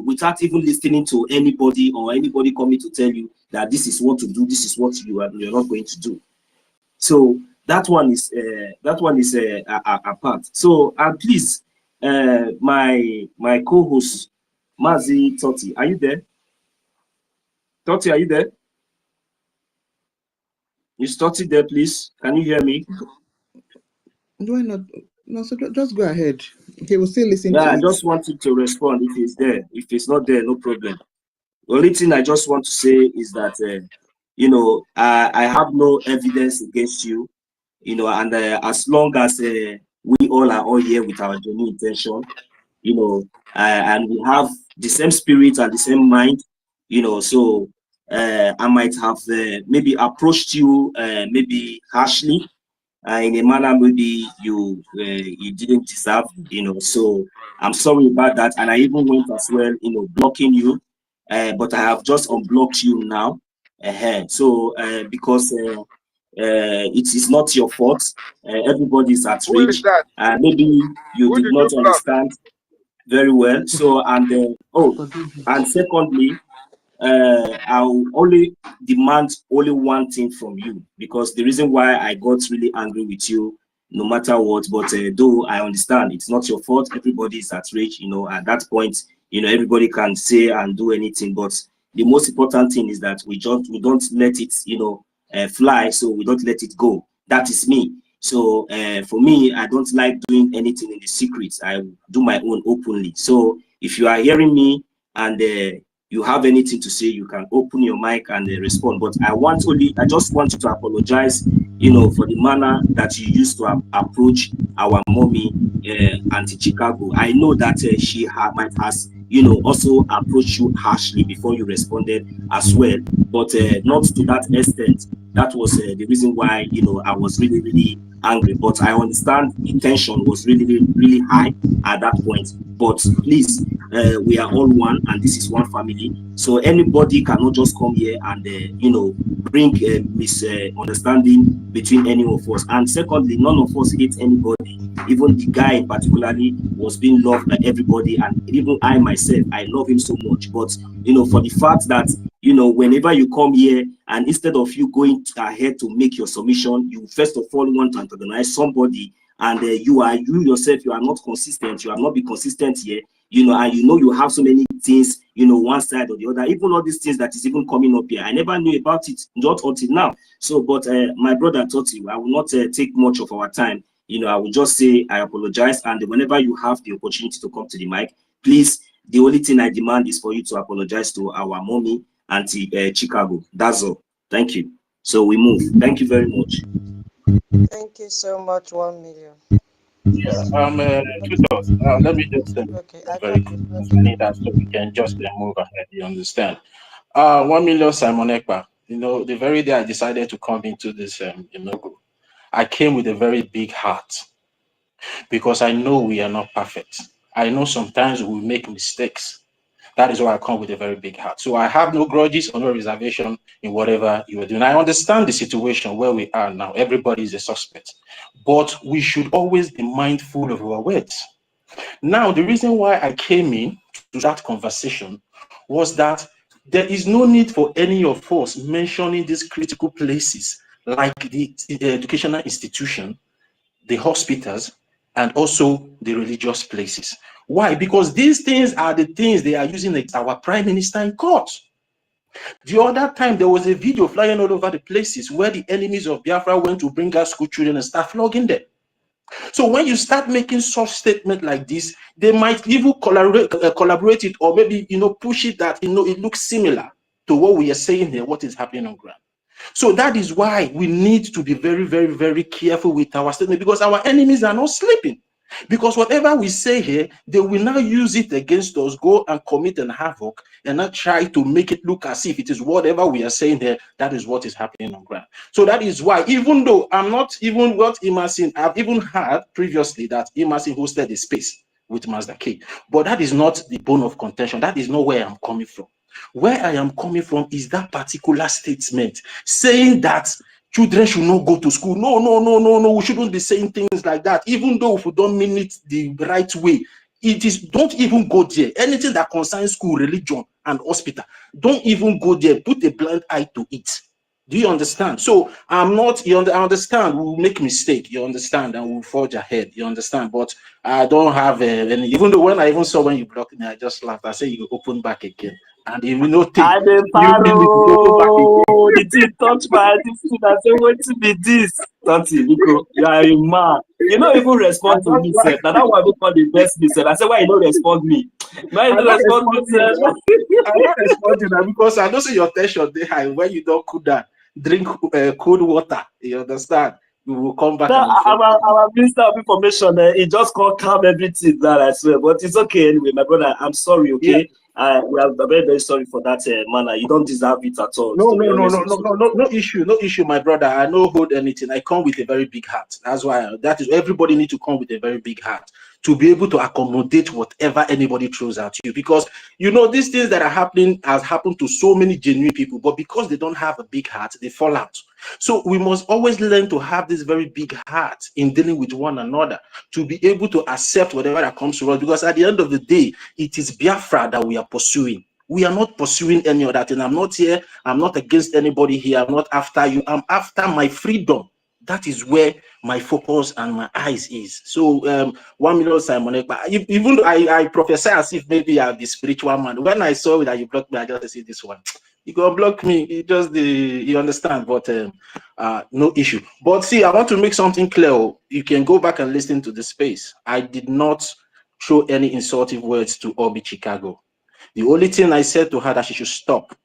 without even listening to anybody, or anybody coming to tell you that this is what to do, this is what you're not going to do. So that one is apart. So please, my co-host Mazi Toti, are you there? Toti, are you there? Is Toti there, please? Can you hear me? Do I not? No, so just go ahead. He will still listen to I it. just wanted to respond if he's there. If he's not there, no problem. only thing I just want to say is that, you know, I have no evidence against you, you know, and as long as we all are all here with our genuine intention, you know, and we have the same spirit and the same mind, you know, so I might have maybe approached you maybe harshly, in a manner maybe you didn't deserve, you know. So I'm sorry about that, and I even went as well, you know, blocking you, but I have just unblocked you now. So because it is not your fault, everybody is at Who is rage, that? maybe you Who did did you not block? understand very well. So and secondly, I'll only demand only one thing from you, because the reason why I got really angry with you, no matter what, but though I understand it's not your fault, everybody is at rage, you know, at that point, you know, everybody can say and do anything, but the most important thing is that we don't let it, you know, fly, so we don't let it go. That is me. So for me, I don't like doing anything in the secret. I do my own openly. So if you are hearing me and you have anything to say, you can open your mic and respond. But I just want you to apologize, you know, for the manner that you used to approach our mommy, Auntie Chicago. I know that she might has, you know, also approached you harshly before you responded as well, but not to that extent. That was the reason why, you know, I was really, really angry. But I understand the tension was really, really high at that point. But please, we are all one, and this is one family. So anybody cannot just come here and you know, bring misunderstanding between any of us. And secondly, none of us hate anybody. Even the guy particularly was being loved by everybody, and even I myself, I love him so much. But you know, for the fact that, you know, whenever you come here and instead of you going ahead to make your submission, you first of all want to antagonize somebody, and you yourself, you are not consistent. You have not been consistent here, you know, and you know you have so many things, you know, one side or the other. Even all these things that is even coming up here, I never knew about it, not until now. So, but my brother Toti, I will not take much of our time. You know, I will just say I apologize, and whenever you have the opportunity to come to the mic, please, the only thing I demand is for you to apologize to our mommy, Auntie Chicago. That's all. Thank you. So we move. Thank you very much. Thank you so much, 1 million. Yeah, two thoughts. Let me just Okay, I very got quick. it. I need that so we can just move ahead. You understand? 1 million Simon Ekpa. You know, the very day I decided to come into this, you know, I came with a very big heart because I know we are not perfect. I know sometimes we make mistakes. That is why I come with a very big heart. So I have no grudges or no reservation in whatever you are doing. I understand the situation where we are now. Everybody is a suspect. But we should always be mindful of our words. Now, the reason why I came in to that conversation was that there is no need for any of us mentioning these critical places like the educational institution, the hospitals, and also the religious places. Why? Because these things are the things they are using against our prime minister in court. The other time, there was a video flying all over the places where the enemies of Biafra went to bring out school children and start flogging them. So when you start making such statement like this, they might even collaborate it, or maybe, you know, push it that, you know, it looks similar to what we are saying here, what is happening on ground. So that is why we need to be very, very, very careful with our statement, because our enemies are not sleeping. Because whatever we say here, they will now use it against us, go and commit an havoc, and not try to make it look as if it is whatever we are saying here, that is what is happening on ground. So that is why, even though I'm not even what Emerson, I've even heard previously that Emerson hosted a space with Master K, but that is not the bone of contention. That is not where I'm coming from. Where I am coming from is that particular statement saying that children should not go to school. No, no, no, no, no. We shouldn't be saying things like that, even though if we don't mean it the right way. It is, don't even go there. Anything that concerns school, religion, and hospital, don't even go there. Put a blind eye to it. Do you understand? So I'm not, I understand we'll make mistake, you understand, and we'll forge ahead, you understand, but I don't have any, even though when I even saw when you blocked me, I just laughed. I said you open back again. And if you know, take I dey you need me to open back again. The thing touch my this thing. I say, what to be this? Tati, Nico, you are a man. You don't even I respond to just me, like sir. Now that one because the best me, sir. I say, why you don't respond me? Man, I'm you not respond to responding now. I'm not responding now because I know say your tension dey high when you don't cool down. Drink cold water. You understand? We will come back Now, and reflect. our Minister of Information, he just can't calm everything down, I swear. But it's okay anyway, my brother. I'm sorry, Yeah. okay? We are very, very sorry for that manner. You don't deserve it at all, No, to be no, no, honest no, with no, you. no, no, no issue, no issue, my brother. I no hold anything. I come with a very big heart. That is everybody need to come with a very big heart to be able to accommodate whatever anybody throws at you. Because you know these things that are happening has happened to so many genuine people, but because they don't have a big heart, they fall out. So we must always learn to have this very big heart in dealing with one another, to be able to accept whatever that comes to us. Because at the end of the day, it is Biafra that we are pursuing. We are not pursuing any other thing. I'm not here. I'm not against anybody here. I'm not after you. I'm after my freedom. That is where my focus and my eyes is. So 1 million Simon Ekpa. Even though I prophesy as if maybe I'm the spiritual man. When I saw that you blocked me, I just said this one. You go block me. It just you understand, but no issue. But see, I want to make something clear. You can go back and listen to the space. I did not throw any insultive words to Obi Chicago. The only thing I said to her that she should stop.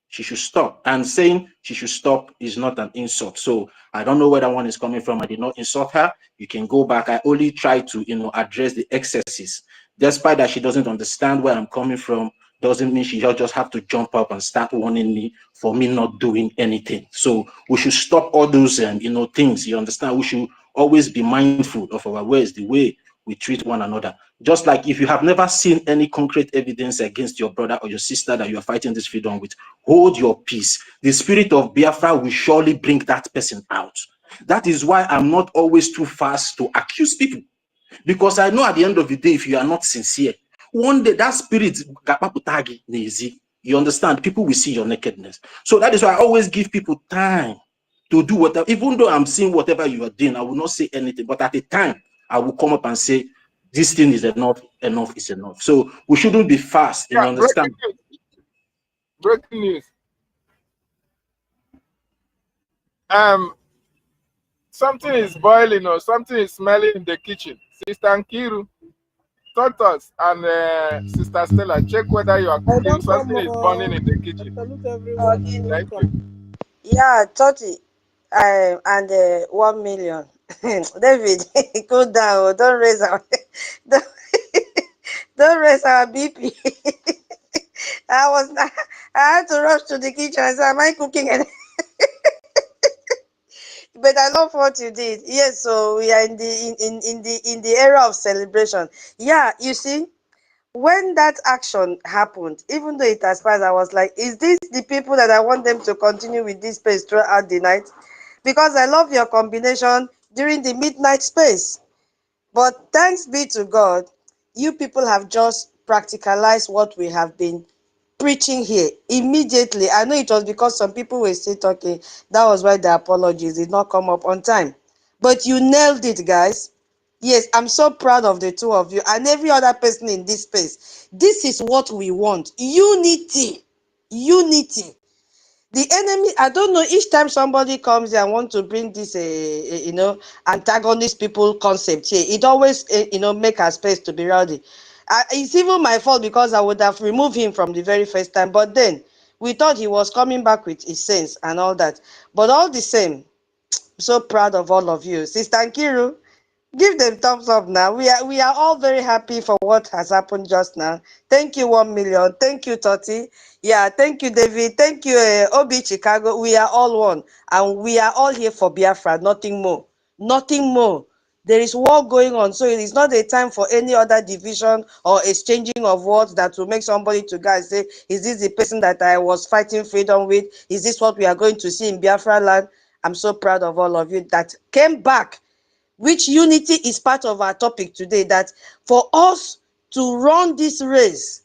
She should stop. And saying she should stop is not an insult. So I don't know where that one is coming from. I did not insult her. You can go back. I only try to, address the excesses. Despite that she doesn't understand where I'm coming from, doesn't mean she just have to jump up and start warning me for me not doing anything. So we should stop all those, things. You understand? We should always be mindful of our words, the way we treat one another. Just like if you have never seen any concrete evidence against your brother or your sister that you are fighting this freedom with, hold your peace. The spirit of Biafra will surely bring that person out. That is why I'm not always too fast to accuse people, because I know at the end of the day, if you are not sincere, one day that spirit, you understand, people will see your nakedness. So that is why I always give people time to do whatever. Even though I'm seeing whatever you are doing, I will not say anything, but at a time I will come up and say this thing is enough is enough. So we shouldn't be fast, you Yeah, understand. breaking news. Something is boiling or something is smelling in the kitchen. Sister Nkiru, Tortoise, and Sister Stella, check whether you are cooking. Something is burning in the kitchen. Thank you. Yeah, 30 and 1 million. David, cool down. Don't raise our don't, don't raise our BP. I had to rush to the kitchen and say, am I cooking? But I love what you did. Yes, so we are in the era of celebration. Yeah, you see, when that action happened, even though it aspired, I was like, is this the people that I want them to continue with this space throughout the night? Because I love your combination during the midnight space. But thanks be to God, you people have just practicalized what we have been preaching here immediately. I know it was because some people were still talking. That was why the apologies did not come up on time. But you nailed it, guys. Yes, I'm so proud of the two of you and every other person in this space. This is what we want. Unity. Unity. The enemy, I don't know, each time somebody comes here and want to bring this antagonist people concept here, it always make a space to be rowdy. It's even my fault because I would have removed him from the very first time, but then we thought he was coming back with his sense and all that. But all the same, I'm so proud of all of you. Sister Nkiru, give them thumbs up now. We are all very happy for what has happened just now. Thank you, 1 million. Thank you, Toti. Yeah, thank you, David. Thank you, Obi Chicago. We are all one. And we are all here for Biafra, nothing more. Nothing more. There is war going on, so it is not a time for any other division or exchanging of words that will make somebody to go and say, is this the person that I was fighting freedom with? Is this what we are going to see in Biafra land? I'm so proud of all of you that came back, which unity is part of our topic today, that for us to run this race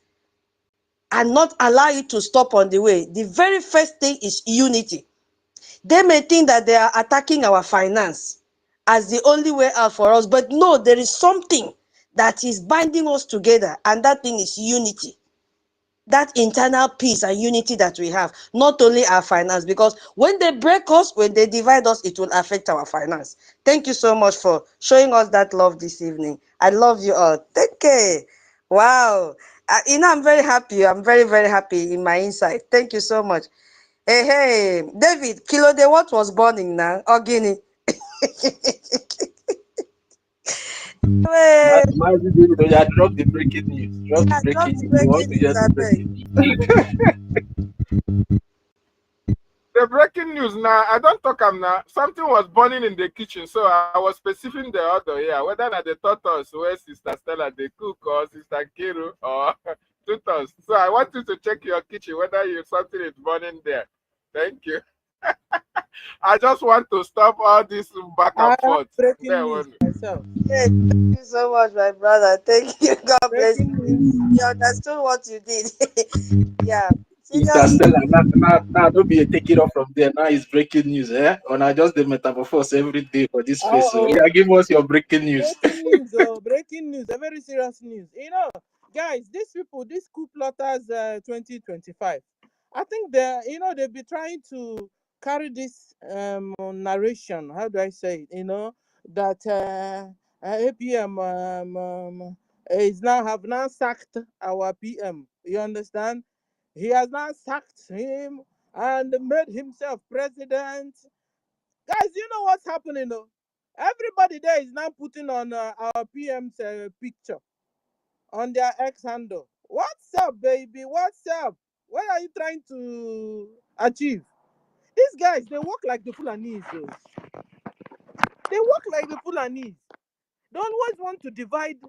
and not allow it to stop on the way, the very first thing is unity. They may think that they are attacking our finance as the only way out for us, but no, there is something that is binding us together, and that thing is unity. That internal peace and unity that we have, not only our finance, because when they break us, when they divide us, it will affect our finance. Thank you so much for showing us that love this evening. I love you all. Take care. Wow. I'm very happy. I'm very, very happy in my insight. Thank you so much. Hey, David, Kilo de what was burning now? Or Guinea? My, Wait, my video, yeah, drop the breaking news. Drop the drop breaking the news. We want breaking to hear news, the I beg. breaking news. The breaking news now, I don't talk am now. Something was burning in the kitchen, so I was specifying the other here, whether that the tortoise where Sister Stella they cook or Sister Kiru or tutus. So I want you to check your kitchen whether you something is burning there. Thank you. I just want to stop all this back I and have forth. breaking There news one. myself. Hey, thank you so much, my brother. Thank you. God bless Breaking you. news. You understood what you did. Yeah. Sister Senior, Stella, now don't be take it off from there. Now it's breaking news, eh? On I just the metamorphose every day for this space. So Oh, yeah, give us your breaking news. breaking news. Oh, breaking news. A very serious news. Guys, these people, these coup plotters, 2025. I think they'll be trying to carry this narration. How do I say it? That APM is now have now sacked our PM. You understand? He has now sacked him and made himself president. Guys, you know what's happening though? Everybody there is now putting on our PM's picture on their X handle. What's up, baby? What's up? What are you trying to achieve? These guys, they work like the Fulanese. Though. They work like the Fulanese. They always want to divide,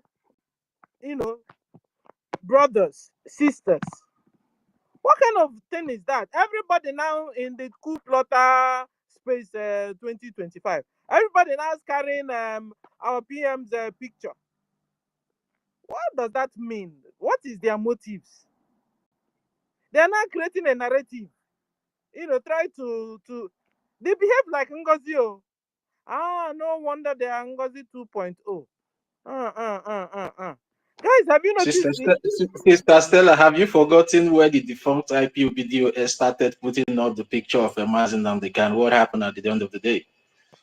you know, brothers, sisters. What kind of thing is that? Everybody now in the coup plotter space 2025. Everybody now is carrying our PM's picture. What does that mean? What is their motives? They are now creating a narrative. Try to they behave like Ngozi. Oh. No wonder they are Ngozi 2.0. Guys, have you Sister, noticed this? Sister Stella, have you forgotten where the defunct IPOBDO started putting out the picture of a Mazen and the can? What happened at the end of the day?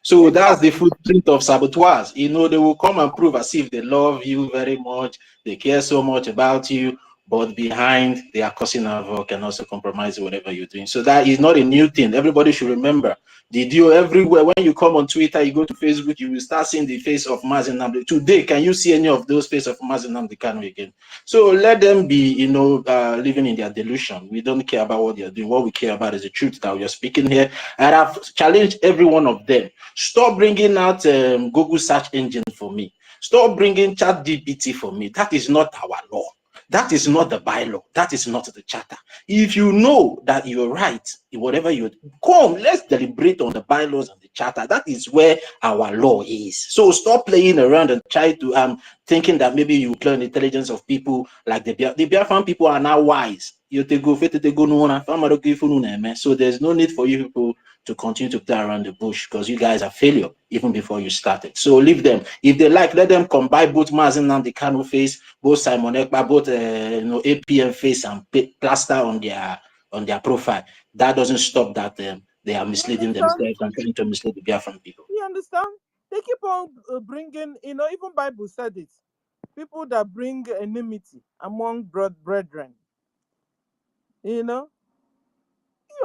So that's the footprint of saboteurs. They will come and prove as if they love you very much, they care so much about you, but behind they are causing havoc and also compromising whatever you're doing. So that is not a new thing. Everybody should remember. The deal everywhere. When you come on Twitter, you go to Facebook, you will start seeing the face of Mazen Namdi. Today, can you see any of those faces of Mazen Namdi Kanu again? So let them be, living in their delusion. We don't care about what they're doing. What we care about is the truth that we are speaking here. And I've challenged every one of them. Stop bringing out Google search engine for me. Stop bringing ChatGPT for me. That is not our law. That is not the bylaw. That is not the charter. If you know that you're right, whatever you come, let's deliberate on the bylaws and the charter. That is where our law is. So stop playing around and try to thinking that maybe you play on the intelligence of people like the Biafran people are now wise. So there's no need for you people to continue to play around the bush because you guys are failure even before you started. So leave them. If they like, let them combine both Mazen and the Kano face, both Simon Ekpa, both APM face and plaster on their profile. That doesn't stop that they are misleading themselves and trying to mislead the Biafran people. You understand? They keep on bringing, even Bible said it. People that bring enmity among brethren. You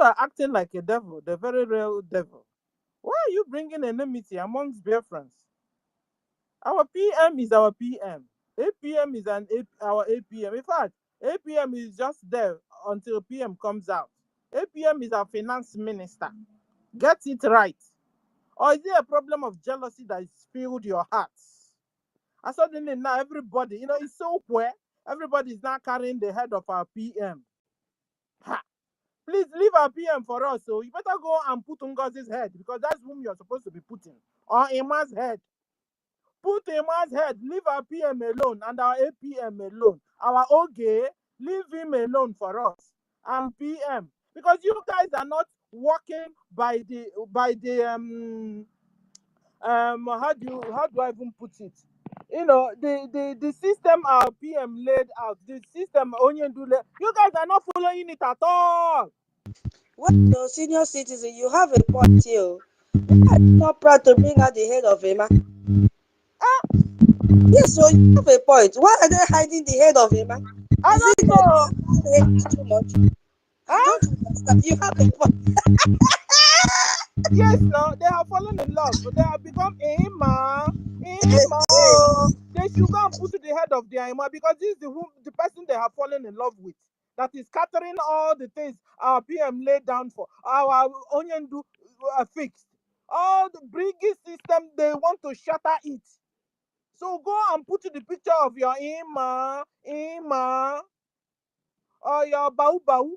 are acting like a devil, the very real devil. Why are you bringing enmity amongst Biafrans? Our PM is our PM. APM is our APM. In fact, APM is just there until PM comes out. APM is our finance minister. Get it right. Or is it a problem of jealousy that has filled your hearts? And suddenly now everybody, it's so where everybody is now carrying the head of our PM. Ha! Please leave our PM for us. So you better go and put Ngozi's head because that's whom you're supposed to be putting. Or Emma's head. Put Emma's head. Leave our PM alone and our APM alone. Our OGA, leave him alone for us. And PM. Because you guys are not working by the how do I even put it? The system our PM laid out, the system Onyendule, you guys are not following it at all. Well, senior citizen, you have a point here. Why are you not proud to bring out the head of Emma? Yes, so you have a point. Why are they hiding the head of him? I Is it don't know. too much? I Huh? don't understand. You have a point. Yes, no, they have fallen in love. They have become Ima. They should go and put to the head of their Ima because this is the person they have fallen in love with. That is scattering all the things our PM laid down for our onion do fixed. All the BRGIE system, they want to shatter it. So go and put the picture of your Ima, or your Bau Bau.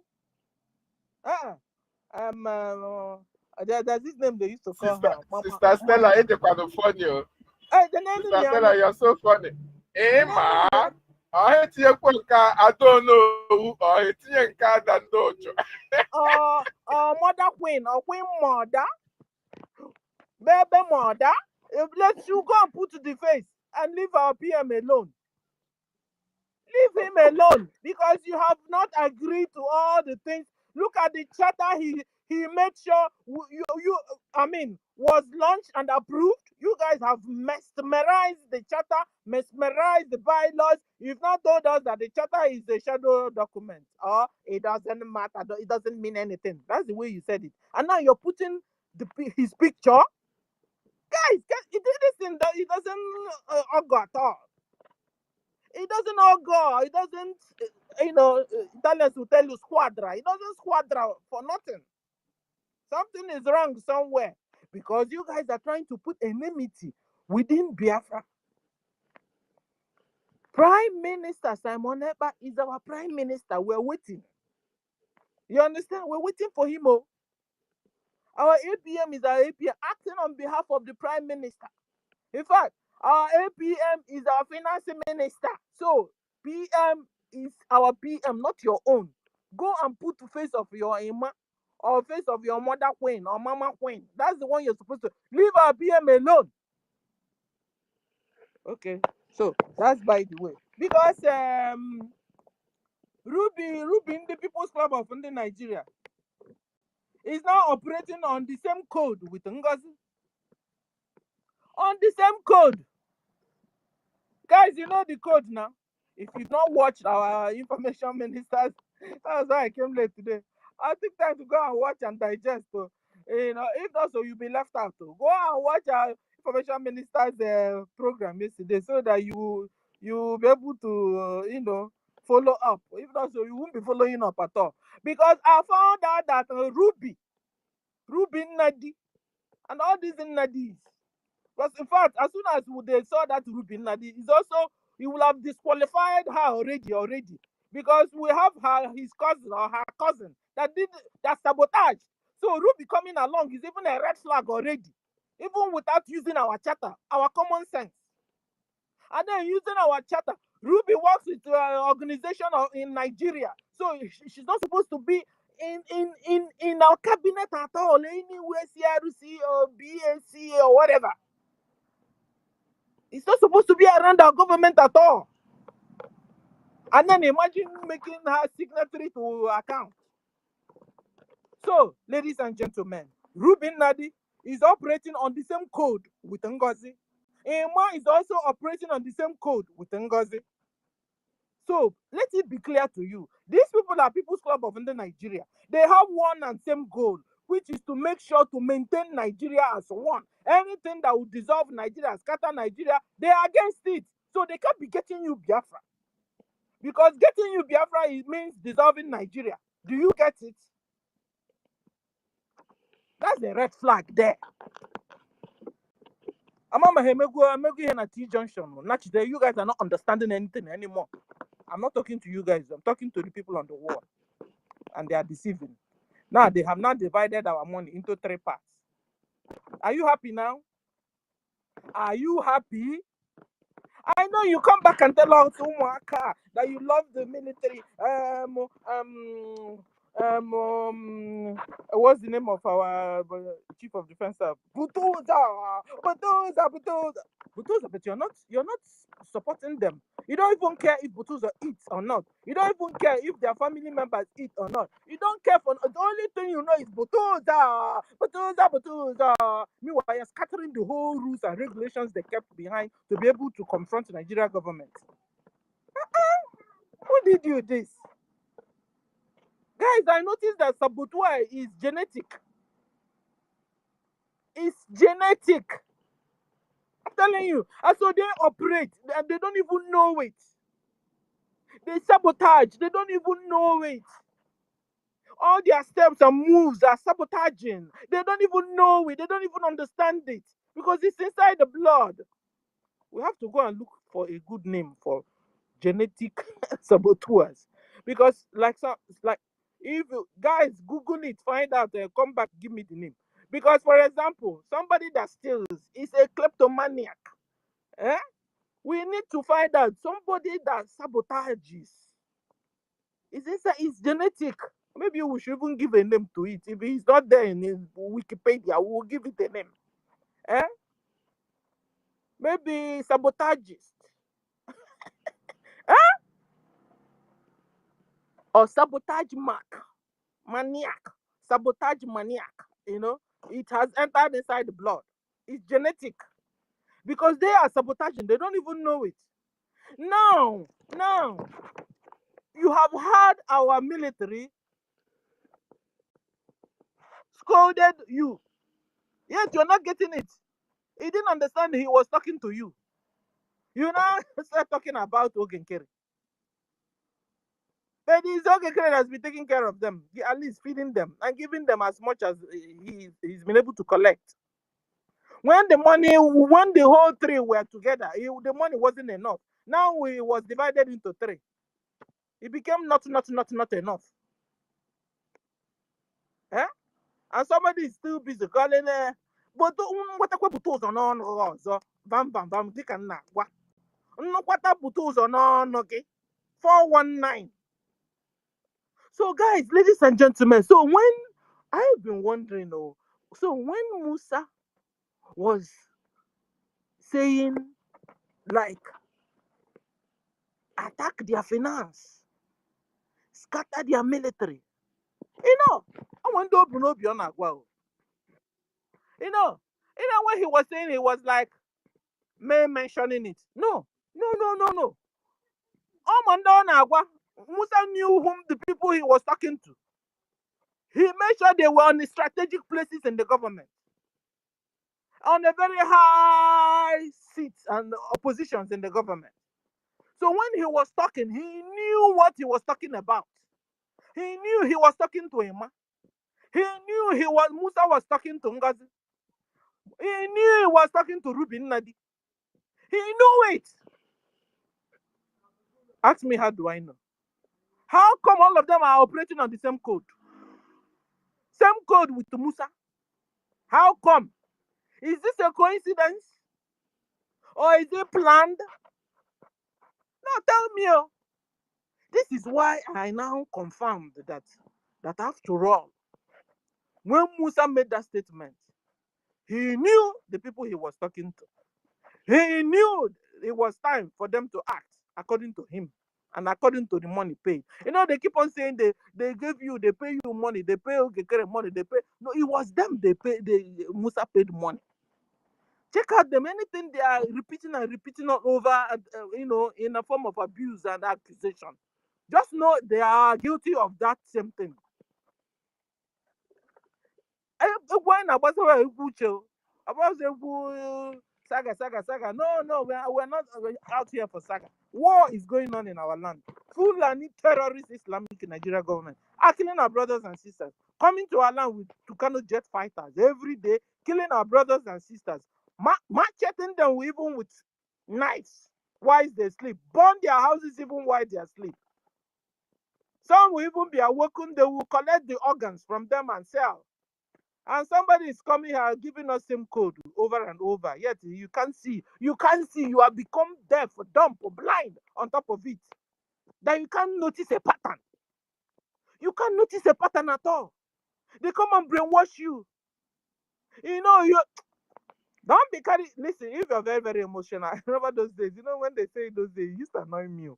There's this name they used to call her. Sister Stella, it's funny. Hey, the name Sister Stella, you're so funny. Ma, I hate you, I don't know. I hate you, Mother Queen or Queen Mother, Baby Mother. Let's you go and put to the face and leave our PM alone. Leave him alone because you have not agreed to all the things. Look at the charter he made sure was launched and approved. You guys have mesmerized the charter, mesmerized the bylaws. You've not told us that the charter is a shadow document or it doesn't matter. It doesn't mean anything. That's the way you said it. And now you're putting his picture. Guys, it doesn't augur at all. It doesn't all go. It doesn't, Italians will tell you squadra. It doesn't squadra for nothing. Something is wrong somewhere because you guys are trying to put enmity within Biafra. Prime Minister Simon Ekpa is our Prime Minister. We're waiting. You understand? We're waiting for him. Our APM is our APM acting on behalf of the Prime Minister. In fact, our APM is our Finance Minister. So, PM is our PM, not your own. Go and put the face of your Ima or face of your mother queen or mama queen. That's the one you're supposed to leave our PM alone. Okay, so that's by the way. Because Ruby in the People's Club of Nigeria is now operating on the same code with NGOZI. On the same code. Guys, you know the code now. If you've not watched our information ministers, that's why I came late today. I'll take time to go and watch and digest. So, if not so, you'll be left out. Go and watch our information ministers program yesterday so that you'll be able to, follow up. If not so, you won't be following up at all. Because I found out that Ruby Nadi, and all these Nadis, because in fact, as soon as they saw that Ruby Nadi, he will have disqualified her already. Because we have his cousin or her cousin that did that sabotage. So Ruby coming along is even a red flag already. Even without using our charter, our common sense. And then using our charter, Ruby works with an organization in Nigeria. So she's not supposed to be in our cabinet at all, anywhere, CRC or BNC or whatever. It's not supposed to be around our government at all. And then imagine making her signatory to account. So, ladies and gentlemen, Ruby Nadi is operating on the same code with NGOZI. Emma is also operating on the same code with NGOZI. So, let it be clear to you. These people are People's Club of Nigeria. They have one and same goal, which is to make sure to maintain Nigeria as one. Anything that will dissolve Nigeria, scatter Nigeria, they are against it. So they can't be getting you Biafra. Because getting you Biafra, it means dissolving Nigeria. Do you get it? That's a red flag there. T-Junction. You guys are not understanding anything anymore. I'm not talking to you guys. I'm talking to the people on the wall. And they are deceiving. Now, they have not divided our money into 3 parts. Are you happy now? Are you happy? I know you come back and tell us that you love the military. what's the name of our chief of defense staff? Butuza, but you're not supporting them. You don't even care if Butuza eats or not. You don't even care if their family members eat or not. You don't care for the only thing you know is Butuza. Meanwhile, you're scattering the whole rules and regulations they kept behind to be able to confront the Nigeria government. Who did you this? Guys, I noticed that Sabotua is genetic. It's genetic. I'm telling you. And so they operate and they don't even know it. They sabotage. They don't even know it. All their steps and moves are sabotaging. They don't even know it. They don't even understand it. Because it's inside the blood. We have to go and look for a good name for genetic saboteurs. Because if you guys Google it, find out, come back, give me the name. Because, for example, somebody that steals is a kleptomaniac. We need to find out somebody that sabotages. It's genetic. Maybe we should even give a name to it. If it's not there in Wikipedia, we will give it a name. Maybe sabotagist. Or sabotage maniac. Sabotage maniac. It has entered inside the blood. It's genetic. Because they are sabotaging. They don't even know it. Now, you have had our military scolded you. Yet you're not getting it. He didn't understand he was talking to you. You now start talking about Ogenkere. But it's Ogenkere has been taking care of them, at least feeding them and giving them as much as he's been able to collect. When the whole three were together, the money wasn't enough. Now it was divided into three. It became not enough. And somebody is still busy calling but what butos on bam dika na gwa nkwata butos on 419. So guys, ladies and gentlemen, so when I've been wondering, so when Musa was saying like attack their finance, scatter their military, I want to open up your nagwa. When he was saying, he was like mentioning it. No. Musa knew whom the people he was talking to. He made sure they were on the strategic places in the government, on the very high seats and positions in the government. So when he was talking, he knew what he was talking about. He knew he was talking to Emma. He knew Musa was talking to NGOZI. He knew he was talking to Rubin Nadi. He knew it. Ask me, how do I know? How come all of them are operating on the same code? Same code with Musa. How come? Is this a coincidence? Or is it planned? No, tell me. This is why I now confirmed that after all, when Musa made that statement, he knew the people he was talking to. He knew it was time for them to act according to him and according to the money paid. They keep on saying they pay you money, they pay Ogekere money, they pay. No, it was them Musa paid money. Check out them. Anything they are repeating all over, in a form of abuse and accusation. Just know they are guilty of that same thing. Saga. No, we're not out here for saga. War is going on in our land. Fulani terrorist Islamic Nigeria government are killing our brothers and sisters. Coming to our land with Tucano jet fighters every day, killing our brothers and sisters. Macheting them even with knives while they sleep. Burn their houses even while they are asleep. Some will even be awoken. They will collect the organs from them and sell. And somebody is coming here giving us same code over and over. Yet you can't see. You have become deaf, dumb, or blind on top of it. That you can't notice a pattern. You can't notice a pattern at all. They come and brainwash you. You know, you don't be carried. Listen, if you're very, very emotional, I remember those days. You know, when they say those days, it used to annoy me.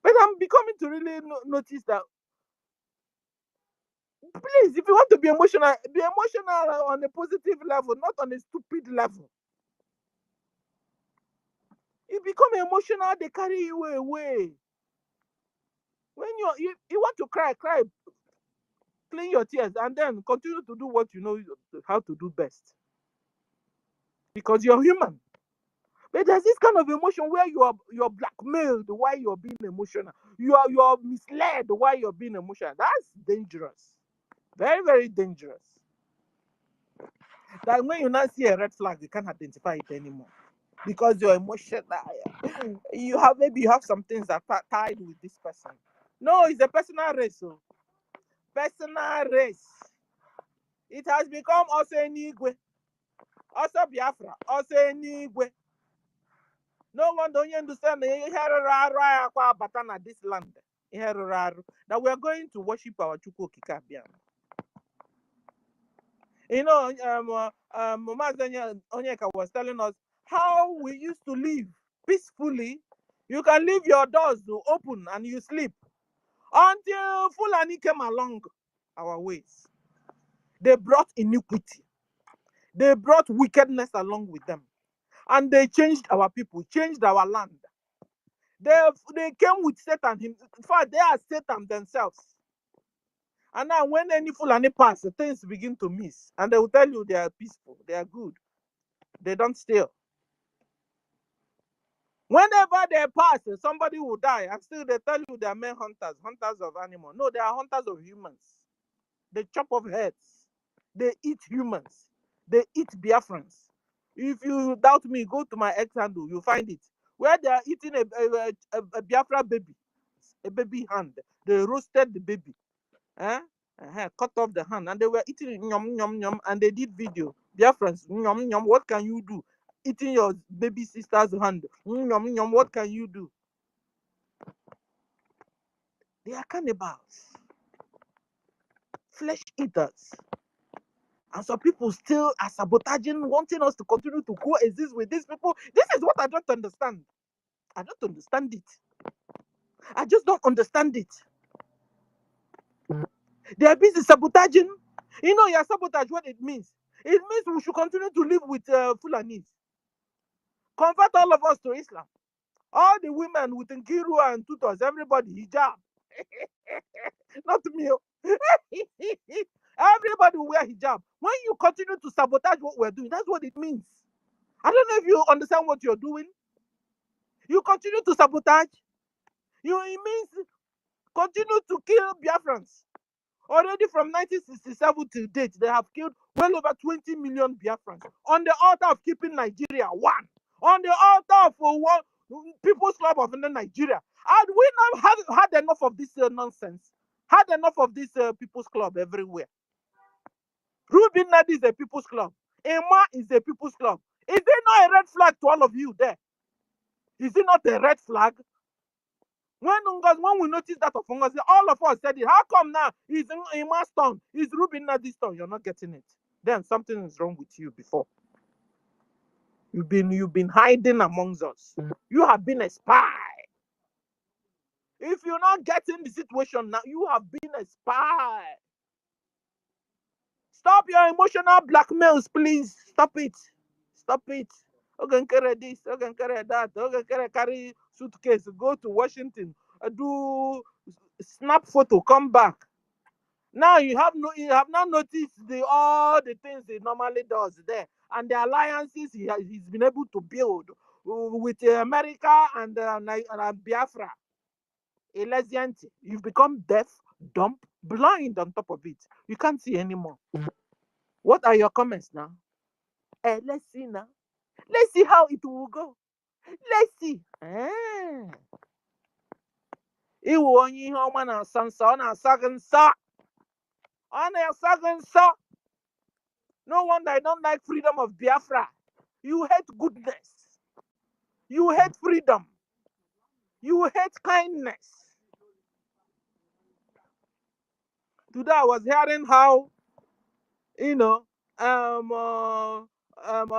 But I'm becoming to really notice that. Please, if you want to be emotional on a positive level, not on a stupid level. You become emotional, they carry you away. When you want to cry, clean your tears, and then continue to do what you know how to do best. Because you're human. But there's this kind of emotion where you're blackmailed while you're being emotional. You're misled while you're being emotional. That's dangerous. Very, very dangerous. That when you now see a red flag, you can't identify it anymore. Because you're emotional. Maybe you have some things that are tied with this person. No, it's a personal race. So. Personal race. It has become also Enigwe. Also Biafra. Also Enigwe. No one don't understand this land. That we are going to worship our Chukwu Kikabian. You know, Onyeka was telling us how we used to live peacefully. You can leave your doors open and you sleep until Fulani came along our ways. They brought iniquity. They brought wickedness along with them. And they changed our people, changed our land. They came with Satan. In fact, they are Satan themselves. And now when any Fulani pass, things begin to miss. And they will tell you they are peaceful, they are good. They don't steal. Whenever they pass, somebody will die. And still they tell you they are men hunters, hunters of animals. No, they are hunters of humans. They chop off heads. They eat humans. They eat Biafrans. If you doubt me, go to my X handle. You'll find it. Where they are eating a Biafra baby. A baby hand. They roasted the baby. Cut off the hand. And they were eating yum, yum, yum. And they did video. Biafrans, yum, yum. What can you do? Eating your baby sister's hand. Yum, yum. What can you do? They are cannibals. Flesh eaters. And some people still are sabotaging, wanting us to continue to coexist with these people. This is what I don't understand. I don't understand it. I just don't understand it. They are busy sabotaging. You know, your sabotage, what it means? It means we should continue to live with Fulanis. Convert all of us to Islam. All the women with Nkiru and tutus, everybody hijab. Not me. Everybody will wear hijab. When you continue to sabotage what we're doing, that's what it means. I don't know if you understand what you're doing. You continue to sabotage. It means continue to kill Biafrans. Already from 1967 to date, they have killed well over 20 million Biafrans on the altar of keeping Nigeria one. On the altar of one People's Club of Nigeria. And we now have had enough of this nonsense. Had enough of this People's Club everywhere. Ruben Nadi is a People's Club. Emma is a People's Club. Is it not a red flag to all of you there? Is it not a red flag? When we notice that of Ngozi, all of us said it. How come now he's in my stone? He's Ruben Nadi's stone. You're not getting it. Then something is wrong with you before. You've been hiding amongst us. You have been a spy. If you're not getting the situation now, you have been a spy. Stop your emotional blackmails, please. Stop it. Stop it. Okay, carry this. Okay, carry that. Okay, carry suitcase. Go to Washington. Do snap photo. Come back. Now you have not noticed all the things he normally does there, and the alliances he's been able to build with America and Biafra. You've become deaf, dumb, blind on top of it. You can't see anymore. What are your comments now? Let's see now. Let's see how it will go. Let's see. Iwu onye ihe ọma na-asọ nsọ, ọ na-asọ gị nsọ. Ọ na-asọ gị nsọ. No wonder I don't like freedom of Biafra. You hate goodness. You hate freedom. You hate kindness. Today I was hearing how,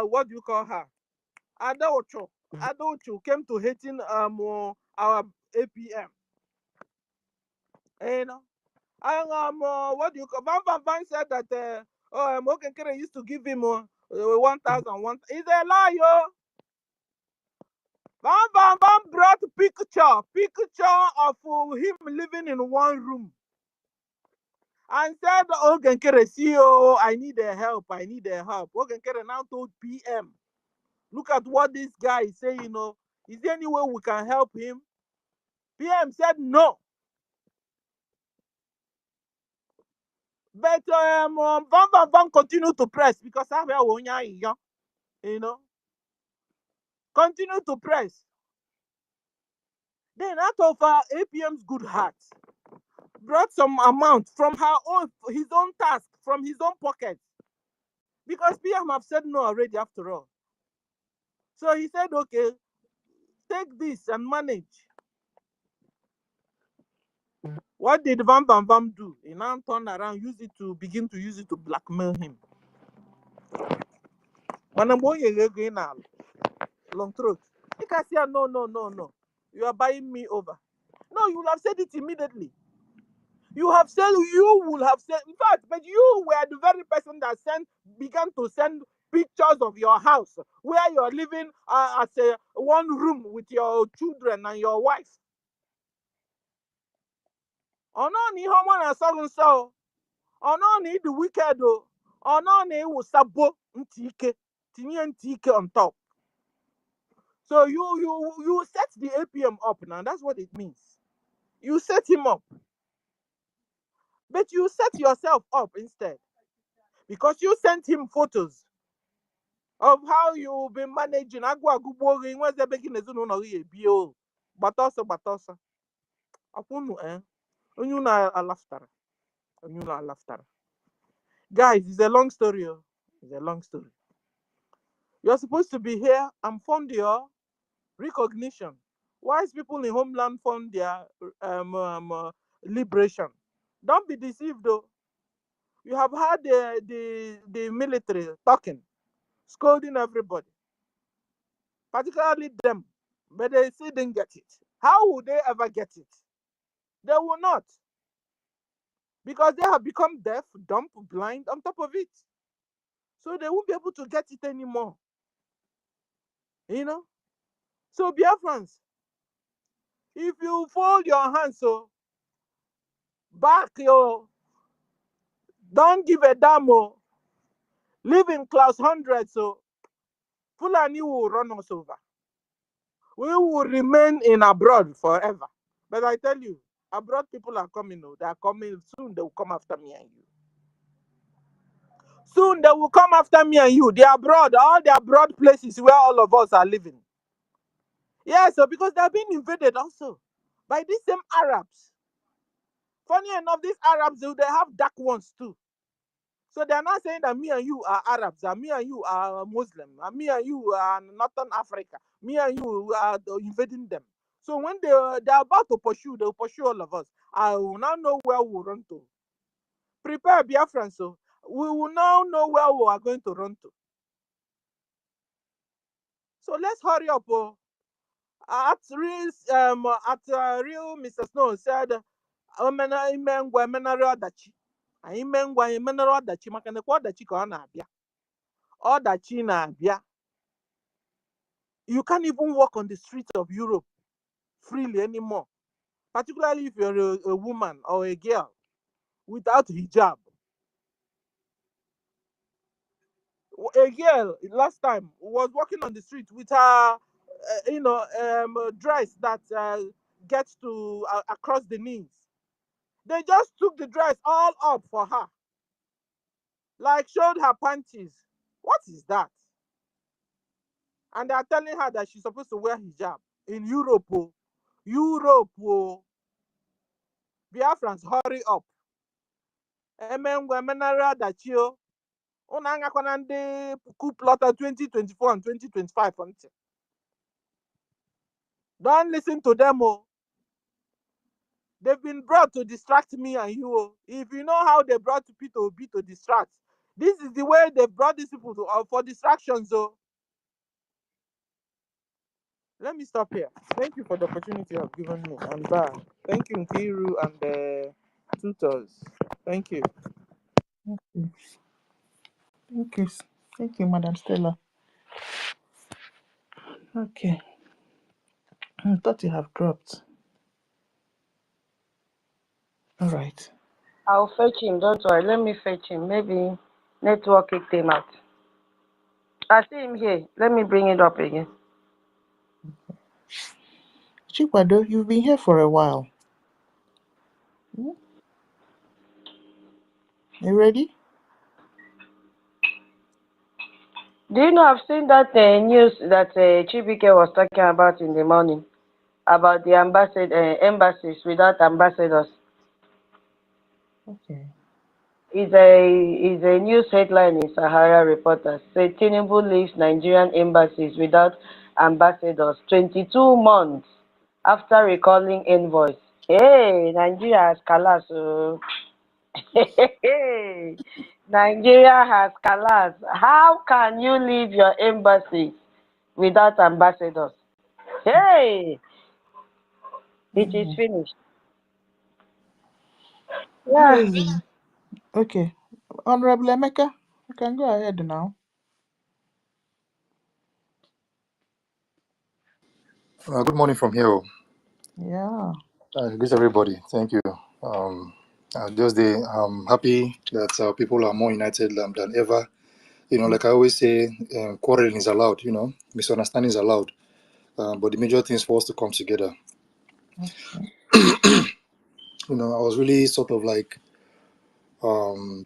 what do you call her? Adocho. Adocho came to hating our APM. You know, and what do you call? Van said that Okenkere used to give him 1,000. He's a liar. Van brought picture of him living in one room and said, Okenkere, CEO, I need a help. Okenkere now told PM, look at what this guy is saying. Is there any way we can help him? PM said no. But Van continued to press because continue to press. Then out of APM's good heart, brought some amount from his own task, from his own pocket. Because PM have said no already after all. So he said, okay, take this and manage. What did Van do? He now turned around, begin to use it to blackmail him. Long throat. You can say, no. You are buying me over. No, you will have said it immediately. You would have said, in fact, but you were the very person that began to send pictures of your house where you're living as one room with your children and your wife. Oh no, ni homo na so. Oh no, ni the wicked. Oh no, ni usabo ntike. Tinye ntike on top. So you set the APM up now. That's what it means. You set him up. But you set yourself up instead. Because you sent him photos of how you've been managing. Guys, it's a long story. It's a long story. You're supposed to be here and fund your recognition. Wise people in homeland fund their liberation. Don't be deceived though. You have had the military talking, scolding everybody, particularly them, but they still didn't get it. How would they ever get it? They will not, because they have become deaf, dumb, blind on top of it. So they won't be able to get it anymore. So Biafrans, if you fold your hands so back don't give a damn, live in class 100, so Fulani will run us over. We will remain in abroad forever. But I tell you, abroad people are coming. They are coming soon. They will come after me and you. Soon they will come after me and you. They are abroad, all the abroad places where all of us are living. Yeah, so because they are being invaded also by these same Arabs. Funny enough, these Arabs, they have dark ones too. So they are not saying that me and you are Arabs, and me and you are Muslim, and me and you are Northern Africa. Me and you are invading them. So when they are about to pursue, they will pursue all of us. I will now know where we will run to. Prepare Biafrans, so we will now know where we are going to run to. So let's hurry up. At real Mr. Snow said, you can't even walk on the streets of Europe freely anymore, particularly if you're a woman or a girl without hijab. A girl last time was walking on the street with her, dress that gets to across the knees. They just took the dress all up for her, like showed her panties. What is that? And they are telling her that she's supposed to wear hijab in Europe. Europe. Biafrans, hurry up. Coup plotter 2024 and 2025. Don't listen to them. They've been brought to distract me and you. Oh. If you know how they brought Peter Obi to distract, this is the way they brought these people to for distractions. So let me stop here. Thank you for the opportunity you have given me. And bye. Thank you, Nkiru and the tutors. Thank you. Thank you. Thank you, Madam Stella. Okay. I thought you have dropped. All right. I'll fetch him. Don't worry. Let me fetch him. Maybe network kicked him out. I see him here. Let me bring it up again. Chikwado, you've been here for a while. You ready? Do you know I've seen that news that Chibike was talking about in the morning about the embassies without ambassadors? Okay. Is a news headline in Sahara Reporters. Say Tinubu leaves Nigerian embassies without ambassadors 22 months after recalling envoys. Hey, Nigeria has collapsed. Nigeria has collapsed. How can you leave your embassy without ambassadors? Hey, it is finished. Yeah. Crazy. Okay. Honorable Emeka, you can go ahead now. Good morning from here. Yeah. Greet everybody. Thank you. I'm happy that people are more united than ever. You know, like I always say, quarreling is allowed. You know, misunderstanding is allowed. But the major thing is for us to come together. You know, I was really sort of like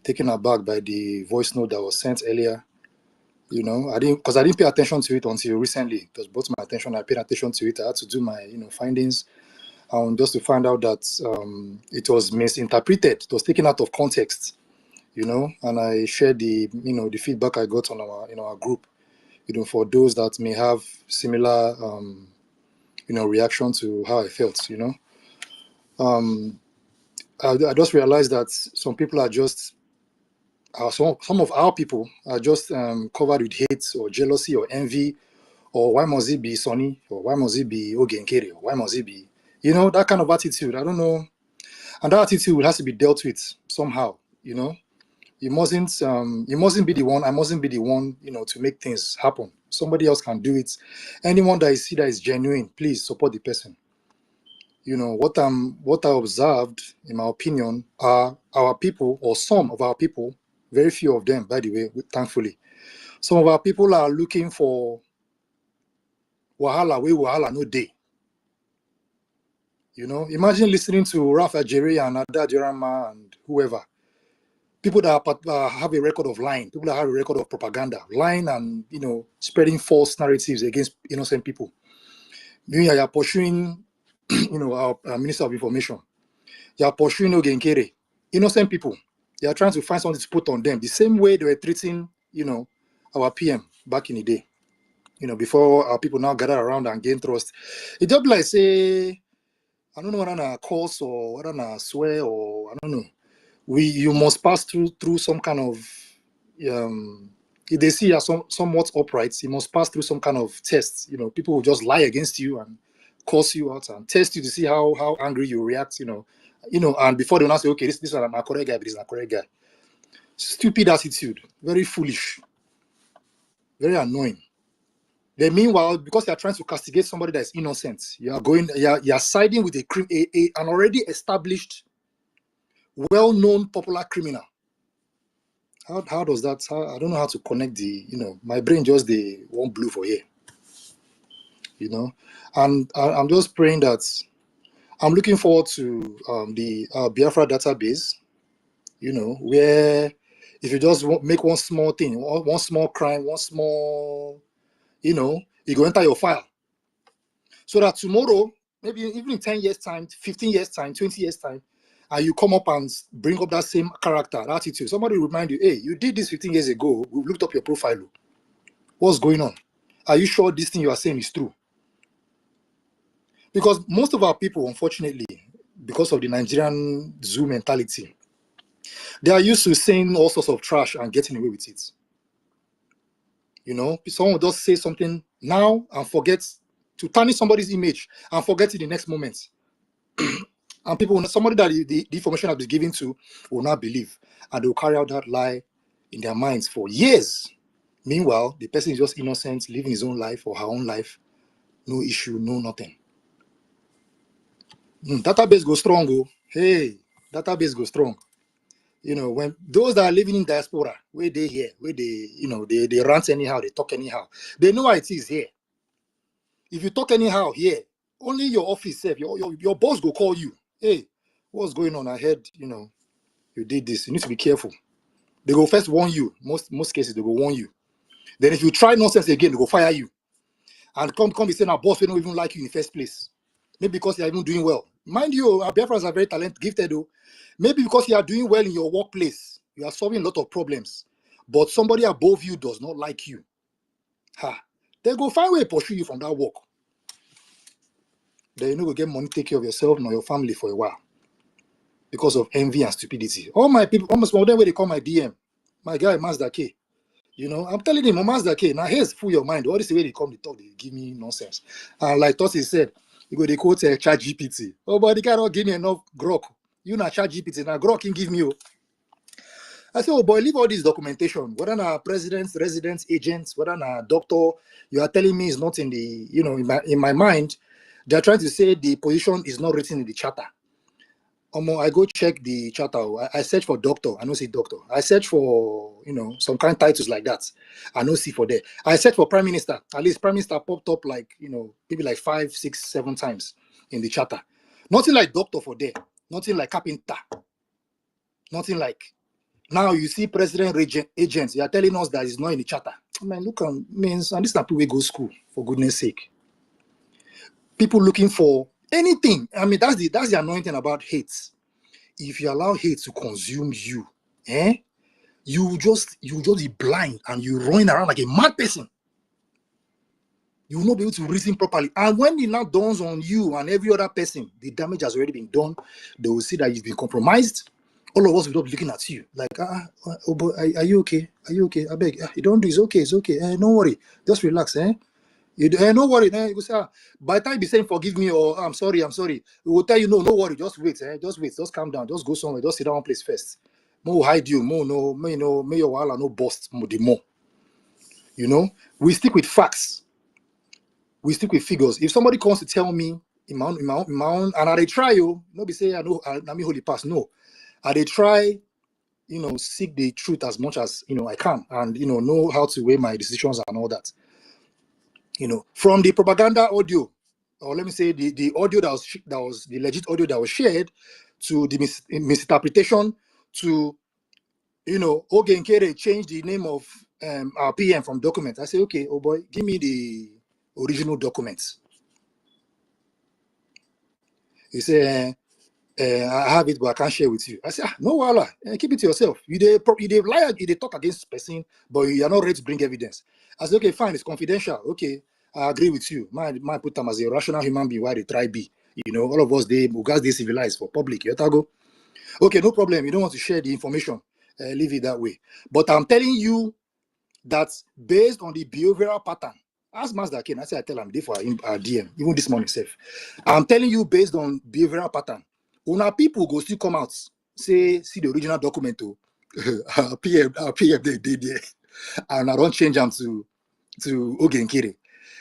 taken aback by the voice note that was sent earlier. You know, I didn't pay attention to it until recently. It was brought to my attention. I paid attention to it. I had to do my findings. Just to find out that it was misinterpreted, it was taken out of context, and I shared the feedback I got on our group, for those that may have similar reaction to how I felt. I just realized that some people are just some of our people are just covered with hate or jealousy or envy, or why must it be Sonny, or why must it be Ogenkere, or why must it be that kind of attitude. I don't know. And that attitude has to be dealt with somehow. You mustn't be the one. I mustn't be the one. To make things happen. Somebody else can do it. Anyone that I see that is genuine, please support the person. What I observed, in my opinion, are our people, or some of our people. Very few of them, by the way, thankfully. Some of our people are looking for wahala, way wahala no day. Imagine listening to Rafa Jerry and Ada Jerama and whoever. People that have a record of lying, people that have a record of propaganda, lying and spreading false narratives against innocent people. You are pursuing, our Minister of Information. You are pursuing Ogenkere, innocent people. You are trying to find something to put on them, the same way they were treating, our PM back in the day. Before our people now gather around and gain trust. It just like say, I don't know whether I curse or whether I swear or I don't know. You must pass through some kind of if they see you as somewhat upright, you must pass through some kind of test. People will just lie against you and curse you out and test you to see how angry you react. And before they will not say, okay, this is a correct guy, but this is a correct guy. Stupid attitude, very foolish, very annoying. Then meanwhile, because you are trying to castigate somebody that is innocent, you are siding with an already established, well-known, popular criminal. How does that? I don't know how to connect my brain just the one blue for here. And I'm just praying that I'm looking forward to the Biafra database. Where if you just make one small thing, one small crime, one small, you go enter your file, so that tomorrow, maybe even in 10 years time, 15 years time, 20 years time, and you come up and bring up that same character, that attitude, somebody will remind you, hey, you did this 15 years ago. We looked up your profile. What's going on? Are you sure this thing you are saying is true? Because most of our people, unfortunately, because of the Nigerian zoo mentality, they are used to saying all sorts of trash and getting away with it. You know, someone will just say something now and forget to tarnish somebody's image and forget it the next moment. And people, somebody that the information has been given to will not believe, and they will carry out that lie in their minds for years. Meanwhile, the person is just innocent, living his own life or her own life, no issue, no nothing. Database goes strong, oh. Hey, database goes strong. You know, when those that are living in diaspora, where they here, where they, you know, they rant anyhow, they talk anyhow, they know how it is here. If you talk anyhow here, only your office, your boss will call you. Hey, what's going on? I heard, you know, you did this. You need to be careful. They will first warn you. Most cases, they will warn you. Then if you try nonsense again, they will fire you. And come be saying our boss will not even like you in the first place. Maybe because you are even doing well. Mind you, our BIAFRANS are very gifted though. Maybe because you are doing well in your workplace, you are solving a lot of problems. But somebody above you does not like you. They go find a way to pursue you from that work. Then you know, go get money, take care of yourself and your family for a while. Because of envy and stupidity. All my people, almost all them where they call my DM. My guy, Mazda K. You know, I'm telling him, Mazda K, now here's full your mind. All this way they come, they talk, they give me nonsense. And like Tosi said, you go, they quote chat GPT. Oh, but they cannot give me enough grok. You not chat GPT, now grok can give me. I say, oh boy, leave all this documentation. Whether na presidents, residents, agents, whether na doctor, you are telling me is not in the, you know, in my mind, they're trying to say the position is not written in the charter. I go check the charter. I search for doctor. I don't see doctor. I search for, you know, some kind of titles like that. I don't see for there. I search for prime minister. At least prime minister popped up like, you know, maybe like 5, 6, 7 times in the charter. Nothing like doctor for there. Nothing like carpenter. Nothing like. Now you see president agents. They are telling us that it's not in the charter. I mean, look, means, and this is not people who go school, for goodness sake. People looking for anything. I mean, that's the annoying thing about hate. If you allow hate to consume you, you just be blind and you running around like a mad person. You will not be able to reason properly. And when it now dawns on you and every other person, the damage has already been done. They will see that you've been compromised. All of us will be looking at you like, oh boy, are you okay? Are you okay? I beg, you don't do it's okay. Don't worry, just relax, You no worry, you go say, by the time you be saying forgive me or I'm sorry, we will tell you no worry, just wait, just calm down, just go somewhere, just sit down one place first. More hide you, may your wahala no bust the more. You know, we stick with facts, we stick with figures. If somebody comes to tell me in my own, and I try you, not be say I know me holy pass, no, I try, you know, seek the truth as much as I can, and know how to weigh my decisions and all that. From the propaganda audio, or let me say the audio that was the legit audio that was shared, to the misinterpretation, to Oge Nkere changed the name of our PM from document. I say, okay, oh boy, give me the original documents. He say, I have it, but I can't share with you. I say, no, wala, keep it to yourself. You lie, you talk against person, but you are not ready to bring evidence. I say, okay, fine, it's confidential. Okay, I agree with you. My put them as a rational human being. Why they try be? All of us they civilized for public. You go, okay, no problem. You don't want to share the information. Leave it that way. But I'm telling you that based on the behavioral pattern, as Mazda Ken, I say I tell him for DM, even this morning self. I'm telling you based on behavioral pattern. Una people go still come out, see the original document to PM they did there, and I don't change them to Oge Nkere.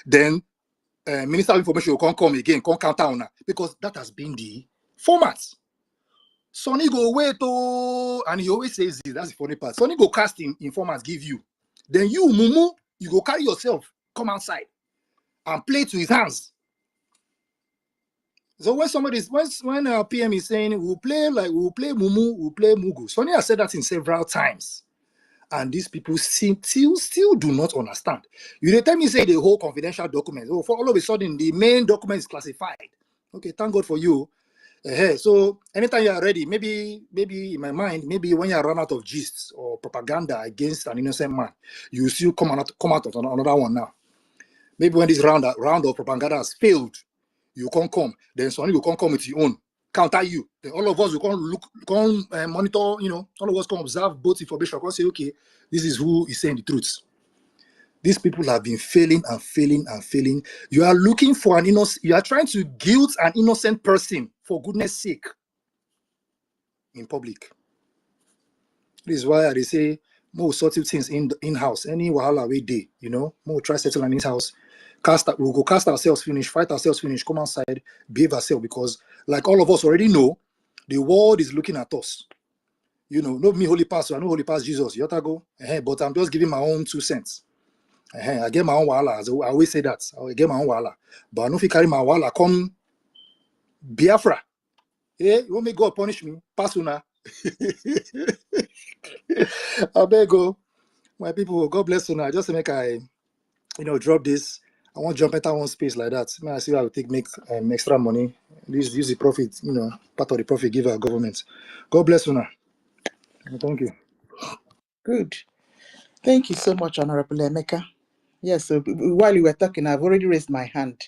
Then Minister of Information will come again, come counter on her, because that has been the format. Sonny go wait and he always says this, that's the funny part. Sonny go cast informants give you. Then you, Mumu, you go carry yourself, come outside and play to his hands. So when PM is saying we'll play Mumu, we'll play Mugu. Sonny has said that in several times. And these people still do not understand. You tell me say the whole confidential document. Oh, for all of a sudden the main document is classified. Okay, thank God for you. So anytime you are ready, maybe in my mind, maybe when you run out of gists or propaganda against an innocent man, you still come out on another one now. Maybe when this round of propaganda has failed, you can't come. Then suddenly you can't come with your own. counter you. Then all of us will come look, come monitor, you know, all of us come observe both information, come say, okay, this is who is saying the truth. These people have been failing and failing and failing. You are looking for an innocent, you are trying to guilt an innocent person, for goodness sake, in public. This is why they say more sorted things in-house. Any wahala we day, you know, more try settle in house. We'll go cast ourselves finish, fight ourselves finish, come outside, behave ourselves, because like all of us already know, the world is looking at us. You know, not me holy pastor, I know holy pastor Jesus, you go, but I'm just giving my own 2 cents. I get my own wahala. I always say that. I get my own wahala. But I know if you carry my wahala, come Biafra. Hey, you want me God punish me? Pass una. I beg go. My people, God bless you now. Just to make I, you know, drop this. I want to jump into one space like that. May I see how I will make extra money. Use the profit, you know, part of the profit give our government. God bless you now. Thank you. Good. Thank you so much, Honorable Emeka. Yes, so while you were talking, I've already raised my hand.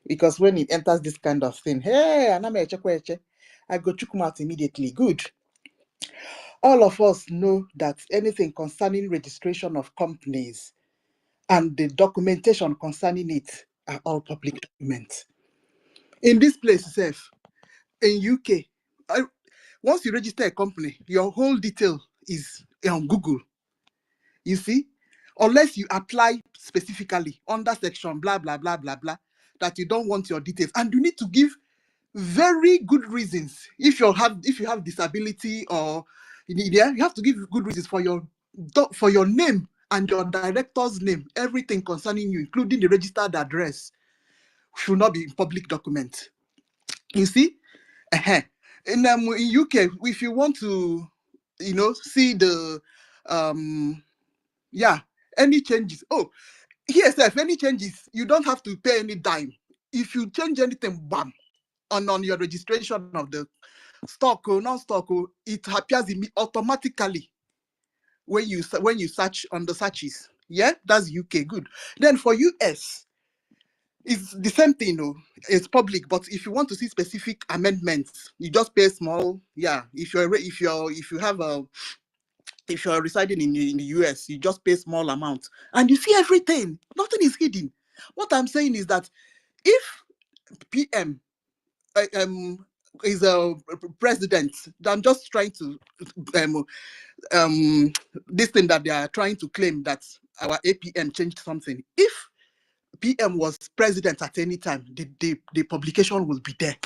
Because when it enters this kind of thing, hey, I go check them out immediately. Good. All of us know that anything concerning registration of companies and the documentation concerning it are all public documents. In this place itself, in UK, once you register a company, your whole detail is on Google. You see, unless you apply specifically under section blah blah blah blah blah that you don't want your details, and you need to give very good reasons. If you have disability or you have to give good reasons for your name and your director's name. Everything concerning you, including the registered address, should not be in public document. You see, in UK, if you want to, you know, see the any changes. Oh, here, if any changes, you don't have to pay any dime. If you change anything, bam, on your registration of the stock or non-stock, it appears automatically when you search on the searches. Yeah, that's UK. Good. Then for US, it's the same thing. No, it's public, but if you want to see specific amendments, you just pay small. Yeah, if you're residing in the US, you just pay small amount and you see everything. Nothing is hidden. What I'm saying is that if PM is a president, I'm just trying to this thing that they are trying to claim that our APM changed something. If PM was president at any time, the publication will be there.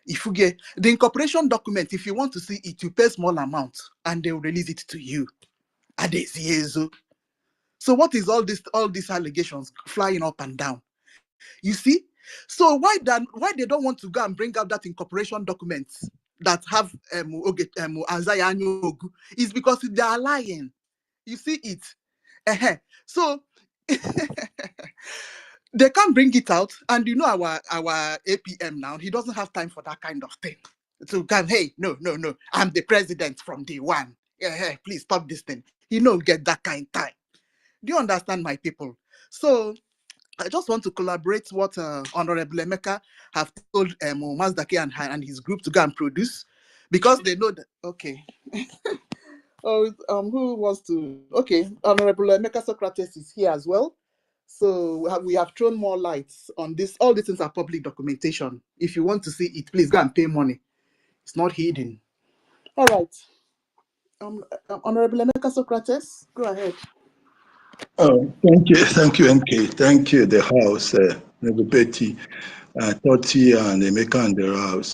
If you get the incorporation document, if you want to see it, you pay small amount and they will release it to you. So what is all these allegations flying up and down? You see? So why they don't want to go and bring out that incorporation documents that have Azaya Anyogu is because they are lying. You see it. So they can't bring it out, and you know our APM now, he doesn't have time for that kind of thing. To come, hey, no, I'm the president from day one. Hey, please stop this thing. He don't get that kind of time. Do you understand, my people? So I just want to collaborate what Honorable Emeka have told Mazdaki and his group to go and produce, because they know that. Okay. Who wants to? Okay, Honorable Emeka Socrates is here as well. So we have thrown more lights on this. All these things are public documentation. If you want to see it, please go and pay money. It's not hidden. All right. Honorable Emeka Socrates, go ahead. Oh, thank you, NK. Thank you, the House, Betty, Toti, and Emeka and the House.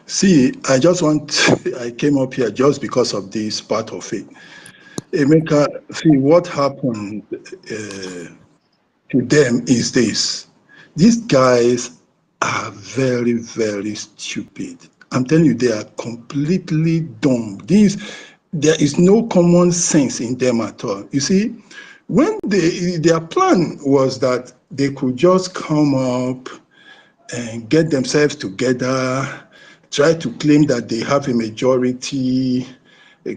See, I came up here just because of this part of it. Emeka, see, what happened to them is this. These guys are very, very stupid. I'm telling you, they are completely dumb. There is no common sense in them at all. You see, when their plan was that they could just come up and get themselves together, try to claim that they have a majority,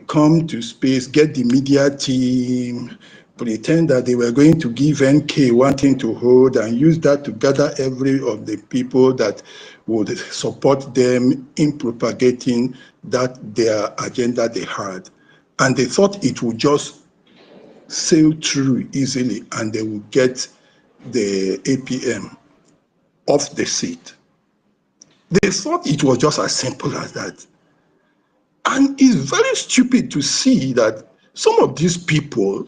come to space, get the media team, pretend that they were going to give NK one thing to hold and use that to gather every of the people that would support them in propagating that their agenda they had. And they thought it would just sail through easily and they would get the APM off the seat. They thought it was just as simple as that. And it's very stupid to see that some of these people,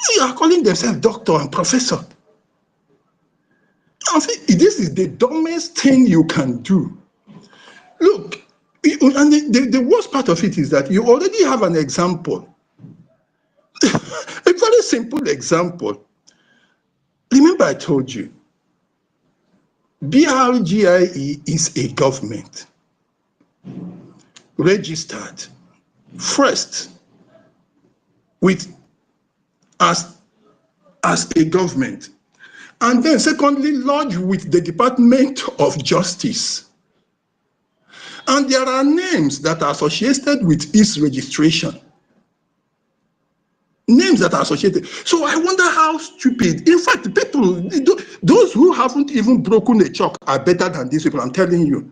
they are calling themselves doctor and professor. And see, this is the dumbest thing you can do. Look, and the worst part of it is that you already have an example. A very simple example. Remember I told you, BRGIE is a government registered first with as a government, and then secondly lodged with the Department of Justice. And there are names that are associated with its registration. Names that are associated. So I wonder how stupid. In fact, people, those who haven't even broken a chalk are better than these people, I'm telling you.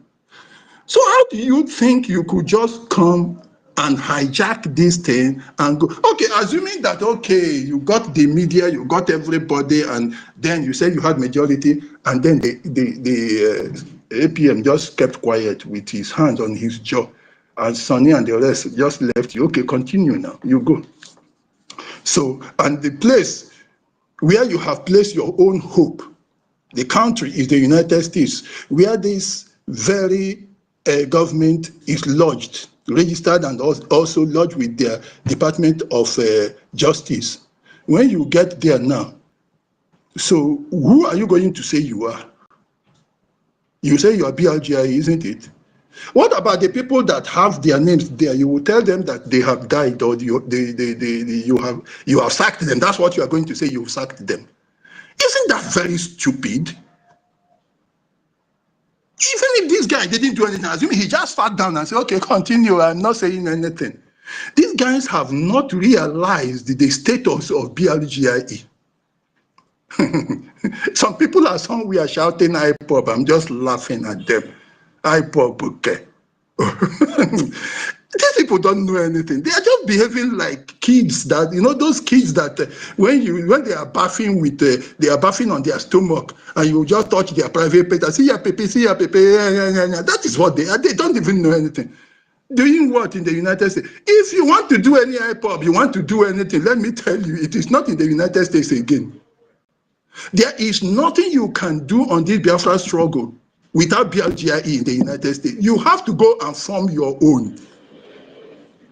So how do you think you could just come and hijack this thing and go, okay, assuming that, okay, you got the media, you got everybody, and then you said you had majority, and then the APM just kept quiet with his hands on his jaw, and Sonny and the rest just left you. Okay, continue now, you go. So, and the place where you have placed your own hope, the country is the United States, where this very government is lodged, registered, and also lodged with the Department of Justice. When you get there now, so who are you going to say you are? You say you are BRGIE, isn't it? What about the people that have their names there? You will tell them that they have died, or you have sacked them. That's what you are going to say. You've sacked them. Isn't that very stupid? Even if this guy didn't do anything, assuming he just sat down and said, okay, continue, I'm not saying anything. These guys have not realized the status of BRGIE. Some people are somewhere shouting IPOB. I'm just laughing at them. IPOB, okay. These people don't know anything. They are just behaving like kids that, you know, those kids that when they are bathing with, they are bathing on their stomach and you just touch their private part and see ya pepe, that is what they are. They don't even know anything. Doing what in the United States? If you want to do any IPOB, you want to do anything, let me tell you, it is not in the United States again. There is nothing you can do on this Biafra struggle without BRGIE in the United States. You have to go and form your own.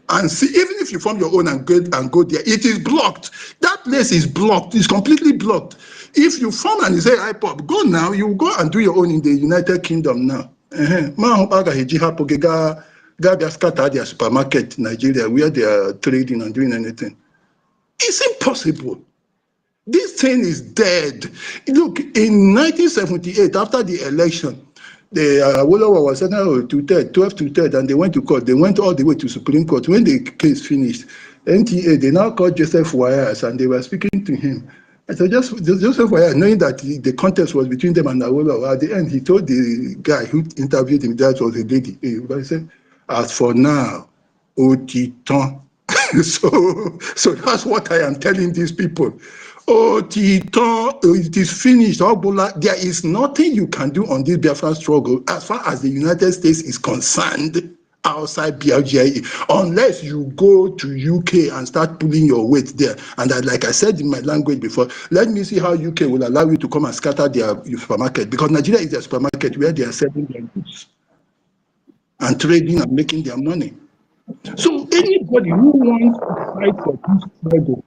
And see, even if you form your own and go there, it is blocked. That place is blocked. It's completely blocked. If you form and you say IPOB, go now, you go and do your own in the United Kingdom now. Scatter their supermarket in Nigeria where they are trading and doing anything. It's impossible. This thing is dead. Look, in 1978, after the election, the Awolowo was sentenced to 12 to 3, and they went to court. They went all the way to Supreme Court. When the case finished, NTA, they now called Joseph Wayas, and they were speaking to him. I said, Joseph Wayas, knowing that the contest was between them and Awolowo, at the end, he told the guy who interviewed him, that was a lady. He said, as for now, Otiton. So that's what I am telling these people. Oh, Tito, it is finished. There is nothing you can do on this Biafran struggle as far as the United States is concerned outside BRGIE, unless you go to UK and start pulling your weight there. And like I said in my language before, let me see how UK will allow you to come and scatter their supermarket, because Nigeria is a supermarket where they are selling their goods and trading and making their money. So anybody who wants to fight for this struggle,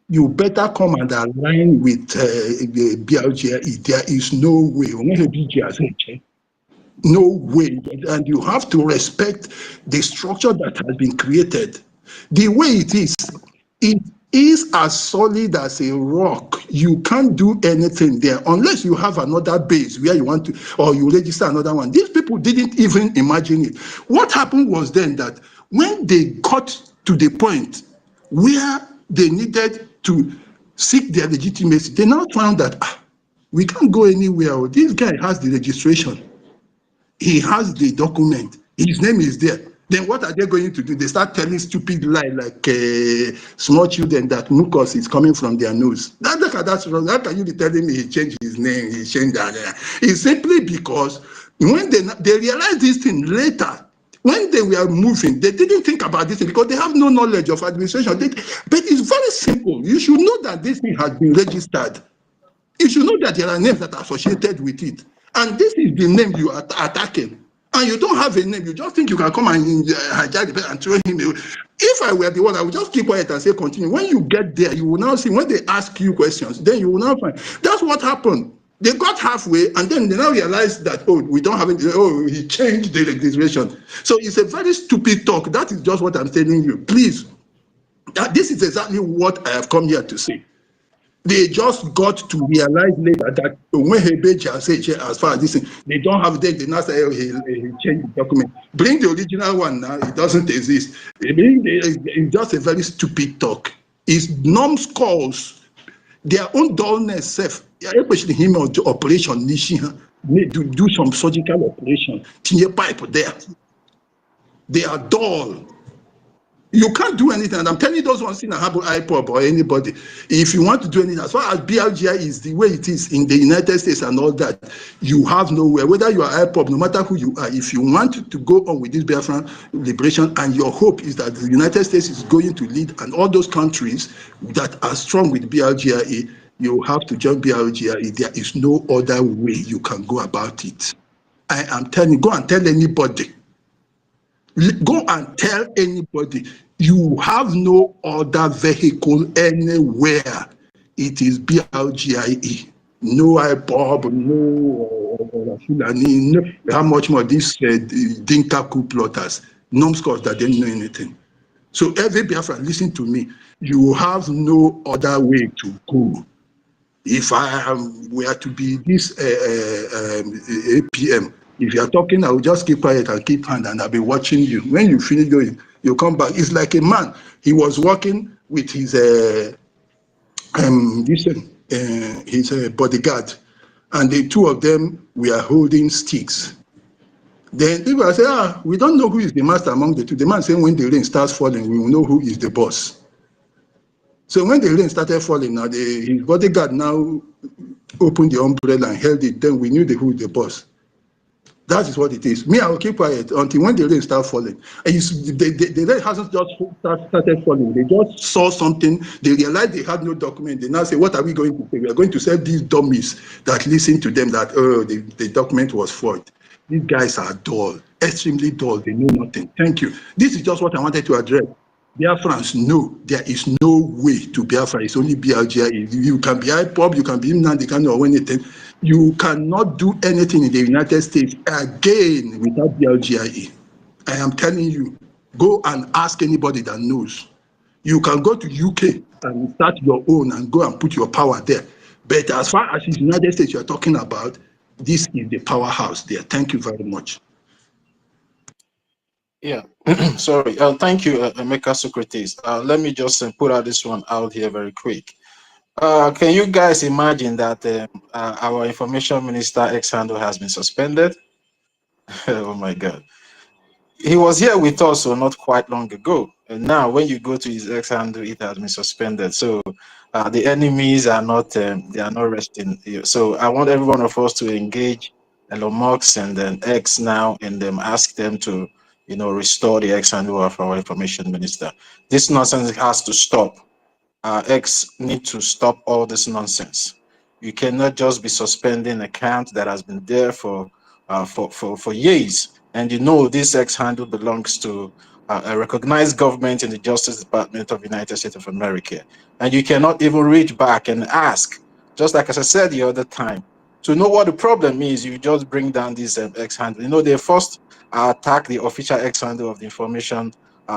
you better come and align with the BRGIE. There is no way. No way. And you have to respect the structure that has been created. The way it is as solid as a rock. You can't do anything there unless you have another base where you want to, or you register another one. These people didn't even imagine it. What happened was then that when they got to the point where they needed to seek their legitimacy, they now found that we can't go anywhere. This guy has the registration. He has the document. His name is there. Then what are they going to do? They start telling stupid lie like small children that mucus is coming from their nose. That's wrong. How can you be telling me he changed his name? He changed that. It's simply because when they realized this thing later, when they were moving, they didn't think about this because they have no knowledge of administration. But it's very simple. You should know that this thing has been registered. You should know that there are names that are associated with it. And this is the name you are attacking. And you don't have a name. You just think you can come and hijack the person and throw him away. If I were the one, I would just keep quiet and say continue. When you get there, you will now see, when they ask you questions, then you will now find. That's what happened. They got halfway and then they now realized that, oh, we don't have it. Oh, he changed the legislation. So it's a very stupid talk. That is just what I'm telling you. Please, this is exactly what I have come here to say. They just got to realize later that when Hebeja said, as far as this thing, they don't have that, they now say, oh, he changed the document. Bring the original one now, it doesn't exist. It's just a very stupid talk. It's numbskulls, their own dullness, especially him on the operation, to do some surgical operation, tinye pipe there. They are dull. You can't do anything, and I'm telling you those ones in a humble IPOB or anybody. If you want to do anything, as far as BRGIE is the way it is in the United States and all that, you have nowhere. Whether you are IPOB, no matter who you are, if you want to go on with this Biafran liberation, and your hope is that the United States is going to lead, and all those countries that are strong with BRGIE, you have to join BRGIE. There is no other way you can go about it. I am telling you, go and tell anybody. Go and tell anybody. You have no other vehicle anywhere. It is BRGIE. No IPOB, no Orabufulani, no. How much more this Dinka coup plotters, numbskulls that don't know anything. So every Biafra, listen to me. You have no other way to go. If I were to be this APM, if you are talking, I will just keep quiet and keep hand, and I'll be watching you. When you finish going, you come back. It's like a man. He was working with his bodyguard, and the two of them were holding sticks. Then people say, we don't know who is the master among the two. The man saying, when the rain starts falling, we will know who is the boss. So when the rain started falling, now his bodyguard now opened the umbrella and held it. Then we knew who the boss. That is what it is. Me, I will keep quiet until when the rain starts falling. And the rain hasn't just started falling. They just saw something. They realized they had no document. They now say, what are we going to say? We are going to sell these dummies that listen to them that, oh, the document was forged. These guys are dull, extremely dull. They know nothing. Thank you. This is just what I wanted to address. Biafrans, no, there is no way to Biafra. It's only BRGIE. You can be IPOB, you can be Nnamdi or anything. You cannot do anything in the United States again without BRGIE. I am telling you, go and ask anybody that knows. You can go to UK and start your own and go and put your power there. But as far as the United States you're talking about, this is the powerhouse there. Thank you very much. Yeah, sorry. Thank you, Emeka Socrates. Let me just put out this one out here very quick. Can you guys imagine that our information minister ex-handle has been suspended? Oh my God. He was here with us not quite long ago. And now when you go to his ex-handle, it has been suspended. So the enemies are not, they are not resting. So I want every one of us to engage Elon Musk and then X now and then ask them to, restore the ex-handle of our information minister. This nonsense has to stop. X need to stop all this nonsense. You cannot just be suspending an account that has been there for years, and this X handle belongs to a recognized government in the Justice Department of the United States of America, and you cannot even reach back and ask, just like as I said the other time, to know what the problem is. You just bring down this X handle. They first attack the official X handle of the information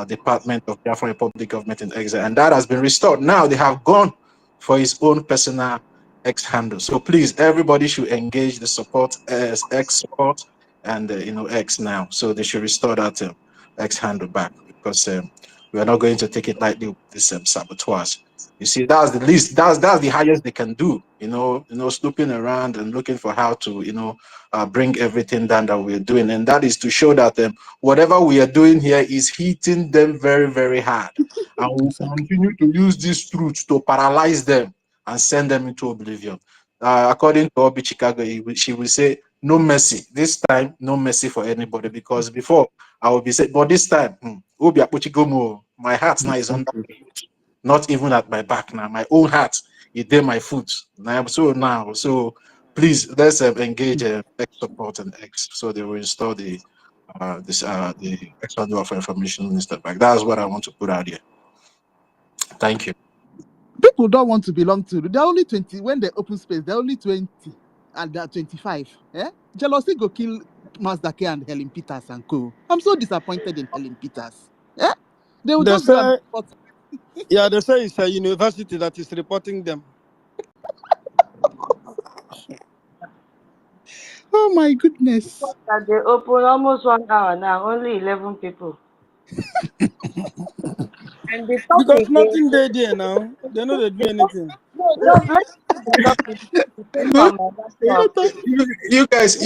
Department of Biafran Republic Government in Exile, and that has been restored. Now they have gone for his own personal X handle. So please, everybody should engage the support as X support and X now. So they should restore that X handle back, because we are not going to take it lightly with this saboteurs. You see, that's the least, that's the highest they can do. Snooping around and looking for how to bring everything down that we're doing, and that is to show that whatever we are doing here is hitting them very, very hard, and we continue to use these truths to paralyze them and send them into oblivion. According to Obi Chicago, she will say, no mercy. This time, no mercy for anybody, because before I will be saying, but this time, Obi Apuchigomo, my heart now is under me, not even at my back now. My own heart is there, my foot. So please let's engage X support and X, so they will install the external of information minister back. That's what I want to put out here. Thank you. People don't want to belong to. They're only 20 when they open space. They're only 20, and they're 25. Yeah, jealousy go kill Mazda K and Helen Peters and co. I'm so disappointed in Helen Peters. Yeah, they will They just go and say, report. yeah, they say it's a university that is reporting them. Oh my goodness. That they open almost 1 hour now, only 11 people. And the Because topic nothing is, they there now. They know they do anything. no, just let's see the topic. It came from my laptop. You guys,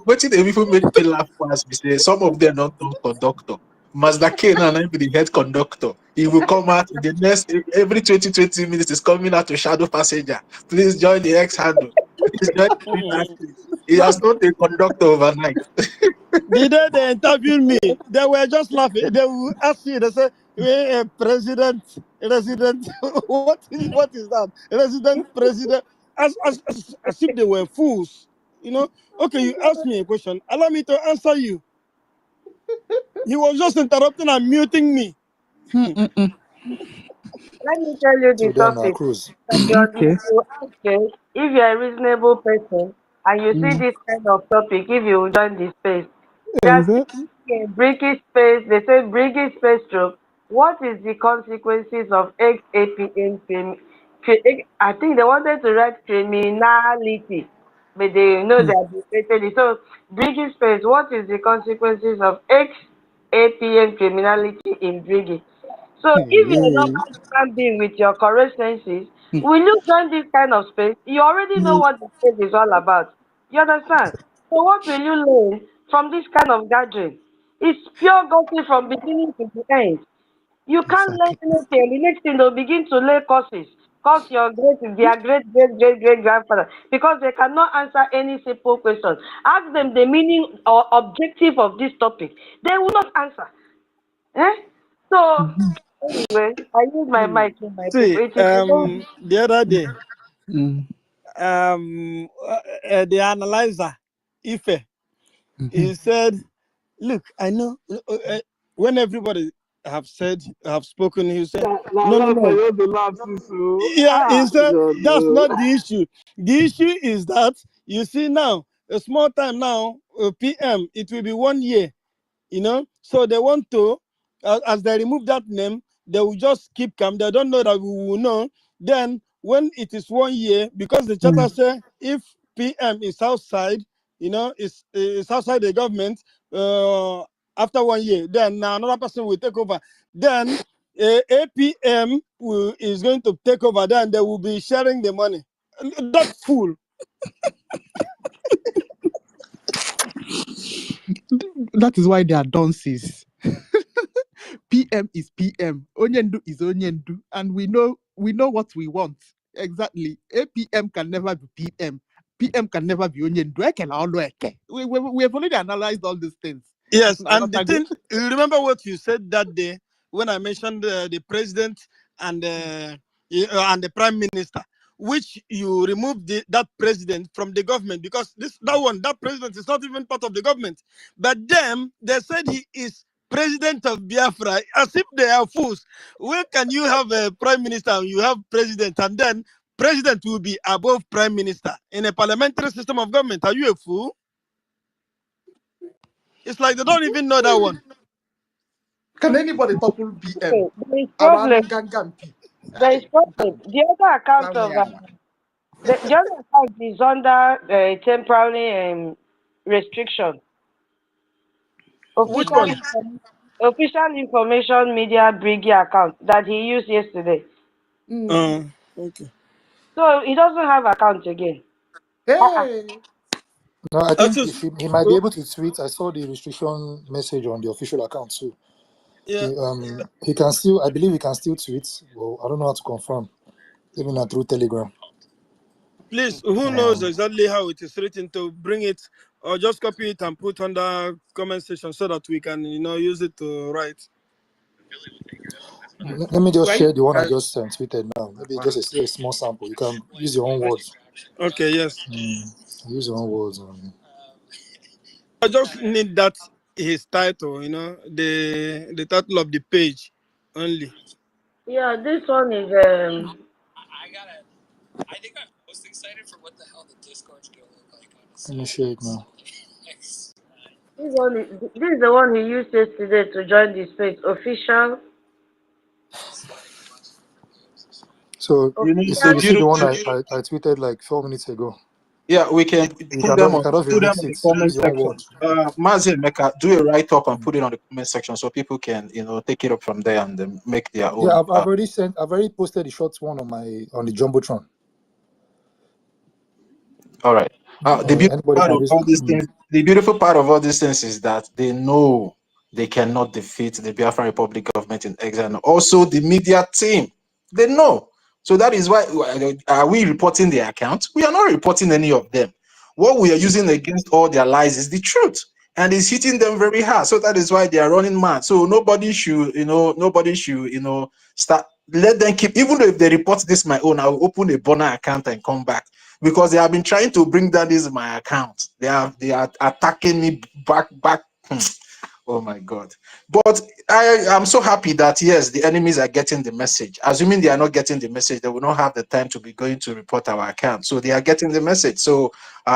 what did people make me laugh was some of them don't know conductor. Mazda K now be the head conductor. He will come out in the next every 20 minutes. Is coming out to shadow passenger. Please join the X handle. Please join the He has not a conductor overnight. The day they interviewed me, they were just laughing. They will ask you, they say, president, resident, what is that? Resident, president, as if they were fools. Okay, you asked me a question. Allow me to answer you. He was just interrupting and muting me. Let me tell you the So then, topic. Cruz. Okay. You ask it, if you're a reasonable person and you see this kind of topic, if you join the space, there's Exactly. in BRGIE space, they say BRGIE space stroke. What is the consequences of ex-APM I think they wanted to write criminality, but they know they have debated it. So BRGIE space, what is the consequences of ex-APM criminality in BRGIE? So if you're a normal human being with your correct senses, will you join this kind of space? You already know what the space is all about. You understand? So what will you learn from this kind of gathering? It's pure gossip from beginning to the end. You can't learn anything. The next thing they'll begin to lay curses. Curse their great grandfather, because they cannot answer any simple question. Ask them the meaning or objective of this topic. They will not answer. So anyway, I use my mic to my people. See, It is the other day, the analyzer, Ife, he said, look, I know when everybody have spoken, he said, no. Yeah, he said that's not the issue. The issue is that you see now, a small time now, PM, it will be 1 year, so they want to, as they remove that name, they will just keep calm. They don't know that we will know. Then when it is 1 year, because the charter say if PM is outside, is outside the government, after 1 year, then another person will take over. Then APM is going to take over. Then they will be sharing the money. That fool. That is why they are dunces. PM is PM. Onyendu is Onyendu, and we know what we want exactly. APM can never be PM. PM can never be Onyendu. We have already analyzed all these things. Yes, and the thing, you remember what you said that day when I mentioned the president and the prime minister, which you removed that president from the government, because that president is not even part of the government. But them, they said he is president of Biafra, as if they are fools. Where can you have a prime minister and you have president, and then president will be above prime minister in a parliamentary system of government? Are you a fool? It's like they don't even know that one. Can anybody topple PM? there is problem. There is problem. The other account of the other account is under temporary restriction. Which one? Official information media BRGIE account that he used yesterday. Okay. So he doesn't have account again. Hey. No, I think Just, he might be able to tweet. I saw the restriction message on the official account too. yeah, He can still, I believe he can still tweet. Well, I don't know how to confirm. Maybe not through Telegram. please, who knows Um, exactly how it is written to bring it, or just copy it and put on the comment section so that we can, use it to write. let me just Well, share the one I just tweeted now. Maybe just a small sample. You can use your own words. Okay, yes. Use your own words. I just need that his title, the title of the page only. Yeah, this one is Let me share it now. this is the one he used yesterday to join the space. Official. So you The see the one beautiful, I tweeted like 4 minutes ago. yeah, we can You put can them just on remix the it comment with your own section. words. Mazi Meka, do a write up and put it on the comment section so people can, take it up from there and then make their Yeah, own. I've already posted the short one on the Jumbotron. All right. The beautiful Anybody part can of just all these things, the beautiful part of all these things is that they know they cannot defeat the Biafran Republic government in exile. And also, the media team, they know. So that is why are we reporting their account? We are not reporting any of them. What we are using against all their lies is the truth, and it's hitting them very hard. So that is why they are running mad. So nobody should, start. Let them keep. Even though if they report this my own, I will open a burner account and come back, because they have been trying to bring down this my account. They are attacking me back. Oh my God. But I am so happy that yes, the enemies are getting the message. Assuming they are not getting the message, they will not have the time to be going to report our account. So they are getting the message. So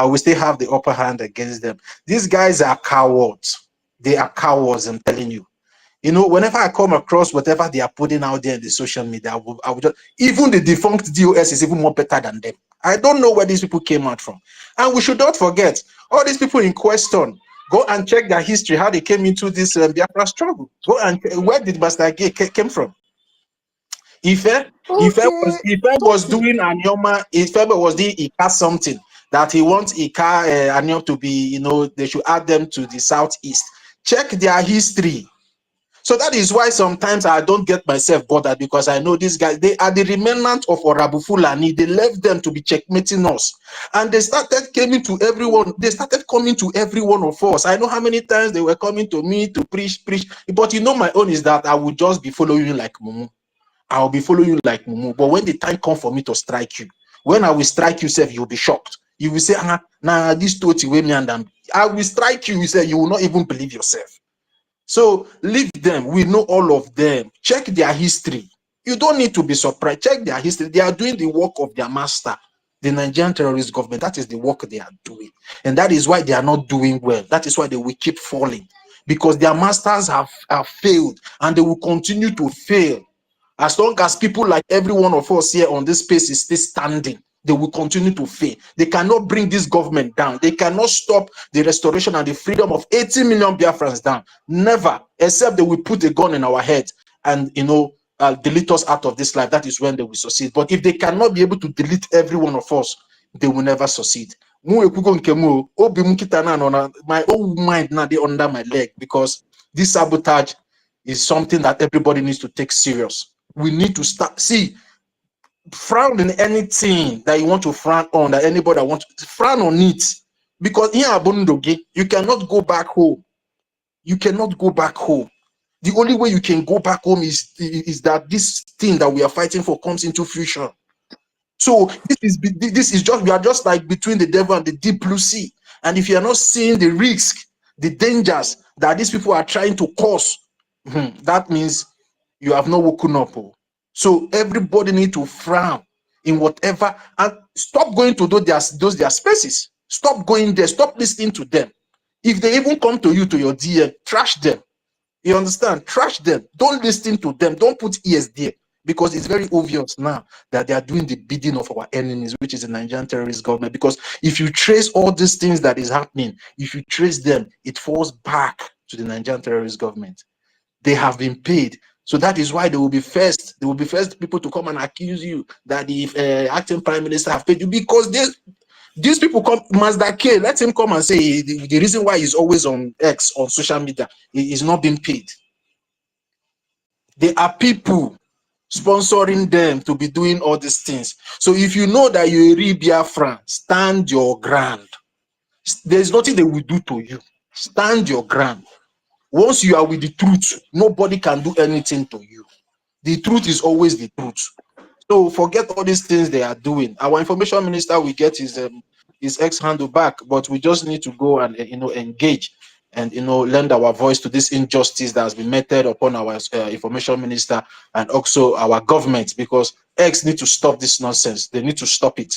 we still have the upper hand against them. These guys are cowards. They are cowards, I'm telling you. Whenever I come across whatever they are putting out there in the social media, I will just, even the defunct DOS is even more better than them. I don't know where these people came out from. And we should not forget, all these people in question, go and check their history, how they came into this Biafra struggle. Go and where did Master Gay came from? Ife was doing Anyoma. Ife was doing Ika something that he wants Ika Anyom to be, they should add them to the southeast. Check their history. So that is why sometimes I don't get myself bothered, because I know these guys, they are the remnant of Orabufulani. They left them to be checkmating us. And they started coming to everyone. They started coming to every one of us. I know how many times they were coming to me to preach. But my own is that I will just be following you like Mumu. I'll be following you like Mumu. But when the time comes for me to strike you, when I will strike you, self, you'll be shocked. You will say, nah, this toti way me and I will strike you. You say you will not even believe yourself. So leave them. We know all of them. Check their history. You don't need to be surprised. Check their history. They are doing the work of their master, the Nigerian terrorist government. That is the work they are doing. And that is why they are not doing well. That is why they will keep falling. Because their masters have failed, and they will continue to fail. As long as people like every one of us here on this space is still standing, they will continue to fail. They cannot bring this government down. They cannot stop the restoration and the freedom of 80 million Biafrans down. Never, except they will put a gun in our head and delete us out of this life. That is when they will succeed. But if they cannot be able to delete every one of us, they will never succeed. My own mind now they under my leg, because this sabotage is something that everybody needs to take serious. We need to start. See, frown in anything that you want to frown on, that anybody wants to frown on it. Because here Abundoge, you cannot go back home. You cannot go back home. The only way you can go back home is that this thing that we are fighting for comes into fusion. So this is just, we are just like between the devil and the deep blue sea. And if you are not seeing the risk, the dangers that these people are trying to cause, that means you have not woken up. So everybody need to frown in whatever, and stop going to those their spaces. Stop going there. Stop listening to them. If they even come to you, to your DM, trash them. You understand? Trash them. Don't listen to them. Don't put ears there, because it's very obvious now that they are doing the bidding of our enemies, which is the Nigerian terrorist government. Because if you trace all these things that is happening, if you trace them, it falls back to the Nigerian terrorist government. they have been paid. So that is why they will be first. They will be first people to come and accuse you that the acting prime minister have paid you, because these people come. Mazda K, let him come and say the reason why he's always on X, on social media, is not being paid. There are people sponsoring them to be doing all these things. So if you know that you're a real Biafran, stand your ground. There's nothing they will do to you. Stand your ground. Once you are with the truth, nobody can do anything to you. The truth is always the truth. So forget all these things they are doing. Our information minister will get his ex handle back, but we just need to go and engage and lend our voice to this injustice that has been meted upon our information minister and also our government, because X need to stop this nonsense. They need to stop it.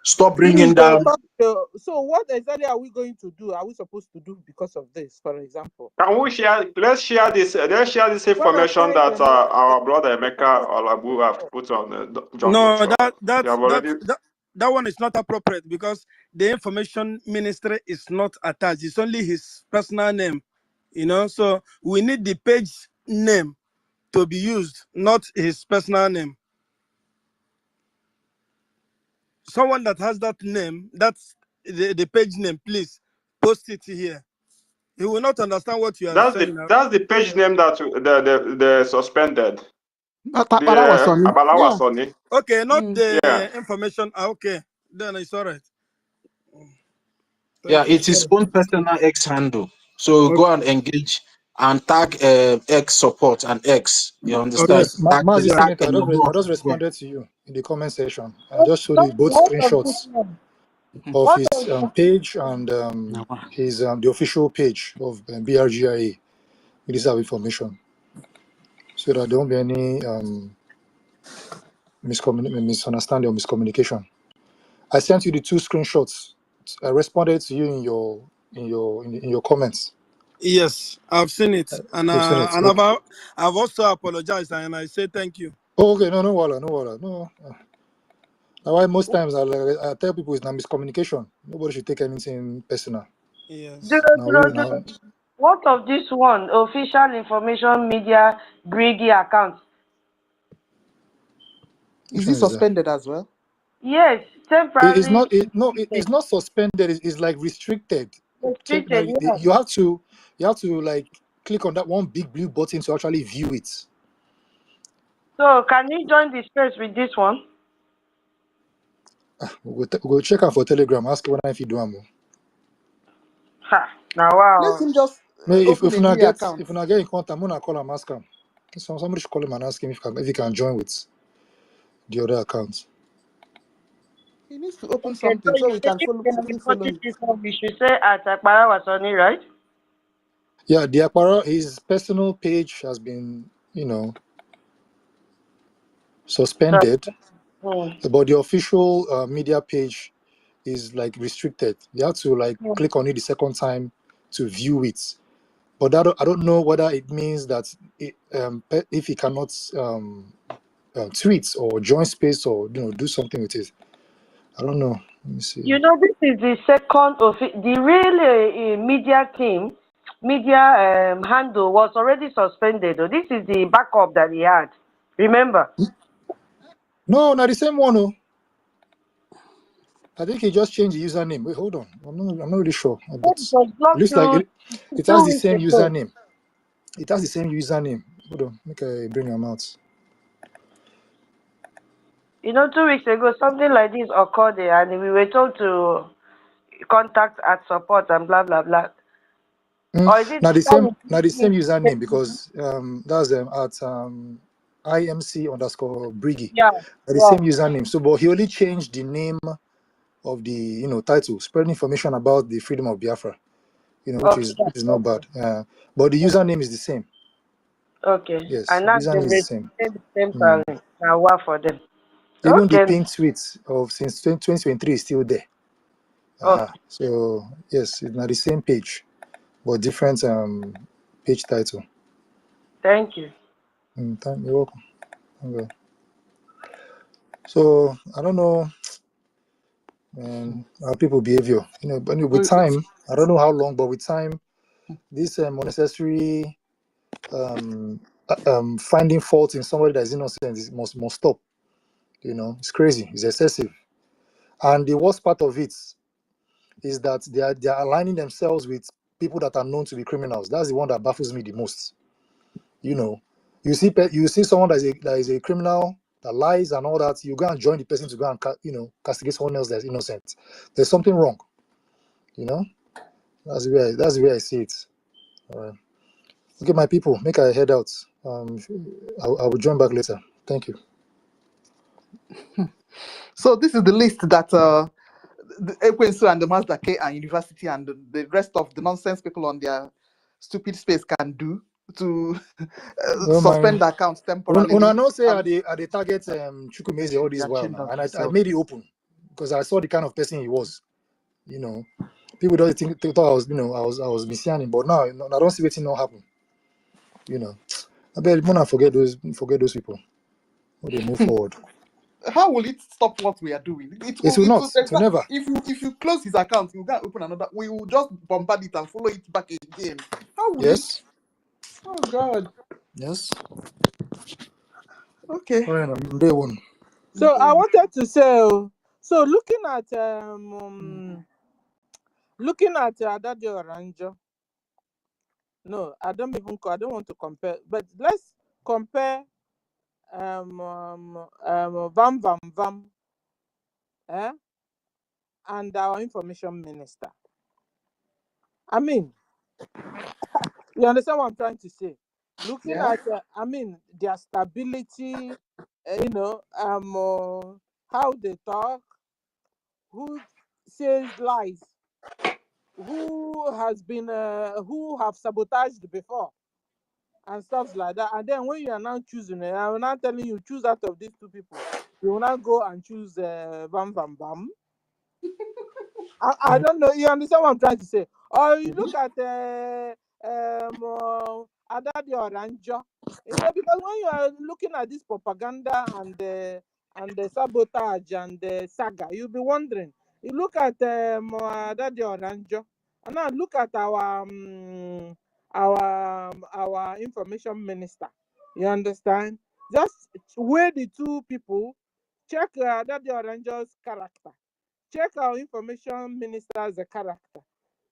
Stop bringing down. So what exactly are we going to do? Are we supposed to do because of this, for example? Can we share? Let's share this. Let's share this information that our brother Emeka Olabu have put on the jungle. No, So they have already. that one is not appropriate, because the information ministry is not attached. It's only his personal name, So we need the page name to be used, not his personal name. Someone that has that name, that's the page name, please post it here. He will not understand what you are saying now. That's the page name that the suspended. Yeah. Okay, not the information. Okay, then it's all right. Yeah, it's his own personal X handle. So go and engage and tag X support and X. You understand? Yes, Mazi Senator, I just responded to you in the comment section. I just showed you both screenshots of his page and his the official page of BRGIE. With this information, so that there won't be any misunderstanding or miscommunication. I sent you the 2 screenshots. I responded to you in your comments. Yes, I've seen it, and okay. I've also apologized, and I say thank you. Oh, okay, no wala. No. That's why most times I tell people it's not miscommunication. Nobody should take anything personal. Yes. What of this one? Official information media BRGIE account. Is he suspended as well? Yes, temporarily. It's not suspended. It's like restricted. Restricted, You have to like click on that one big blue button to actually view it. So can you join the space with this one? We'll check out for Telegram. Ask when if you do amo. Now wow. Let him just if open not get account. If not get in contact, I'm gonna call him, ask him. Somebody should call him and ask him if he can join with the other accounts. He needs to open something so we can follow. We should say at Akbara Wasoni, right? Yeah, the Akbara, his personal page has been, suspended, but the official media page is like restricted. You have to like click on it the second time to view it. But I don't know whether it means that if he cannot tweet or join space or do something with it. I don't know. Let me see. This is the second of it. The real media team, handle was already suspended. This is the backup that he had. Remember? No, not the same one. Oh. I think he just changed the username. Wait, hold on. I'm not really sure. But it looks like it has the same username. It has the same username. Hold on. Make I bring him out. 2 weeks ago, something like this occurred there, and we were told to contact at support and blah blah blah. Or is it Now the same username, because that's at IMC_BRGIE. Yeah. The same username. So, but he only changed the name of the title, spreading information about the freedom of Biafra. Which is not bad. But the username is the same. Okay. Yes, And the now username is the same. Now what for them? Even the pin tweets of since 2023 is still there. So yes, it's not the same page, but different page title. Thank you. You're welcome. Okay. So I don't know, how people behavior. But with time, I don't know how long, but with time, this unnecessary finding fault in somebody that is innocent must stop. You know, it's crazy. It's excessive. And the worst part of it is that they are aligning themselves with people that are known to be criminals. That's the one that baffles me the most. You know, you see someone that is a criminal that lies and all that. You go and join the person to go and castigate someone else that's innocent. There's something wrong. You know, that's the way I see it. All right. Okay, my people, make I head out. I will join back later. Thank you. So this is the list that the Ekwensu and the Mazda K and University and the rest of the nonsense people on their stupid space can do to Well, suspend the accounts temporarily. When I know say And are they target Chukwumeze all they this are while chained now, up and I themselves. made it open because I saw the kind of person he was. You know, people don't think they thought I was messianic, but now I don't see anything not happen. You know, I bet when I forget those people when they move forward. how will it stop what we are doing? It will not. It will never. If you close his account, you can open another. We will just bombard it and follow it back again. How will it? Yes. Oh God. Yes. Okay. All right, I'm day one. So I wanted to say, so looking at Adadio Oranjo. No, I don't want to compare, but let's compare Vam Vam Vam and our information minister. I mean, you understand what I'm trying to say? Looking at their stability, how they talk, who says lies, who have sabotaged before, and stuff like that. And then when you are now choosing, I'm now telling you, choose out of these two people. You will not go and choose Bam Bam Bam. I don't know. You understand what I'm trying to say? Or you look at Adadi Oranjo. You know, because when you are looking at this propaganda and the sabotage and the saga, you'll be wondering. You look at Adadi Oranjo, and now look at our information minister. You understand? Just weigh the two people. Check Adadi Oranjo's character. Check our information minister's character.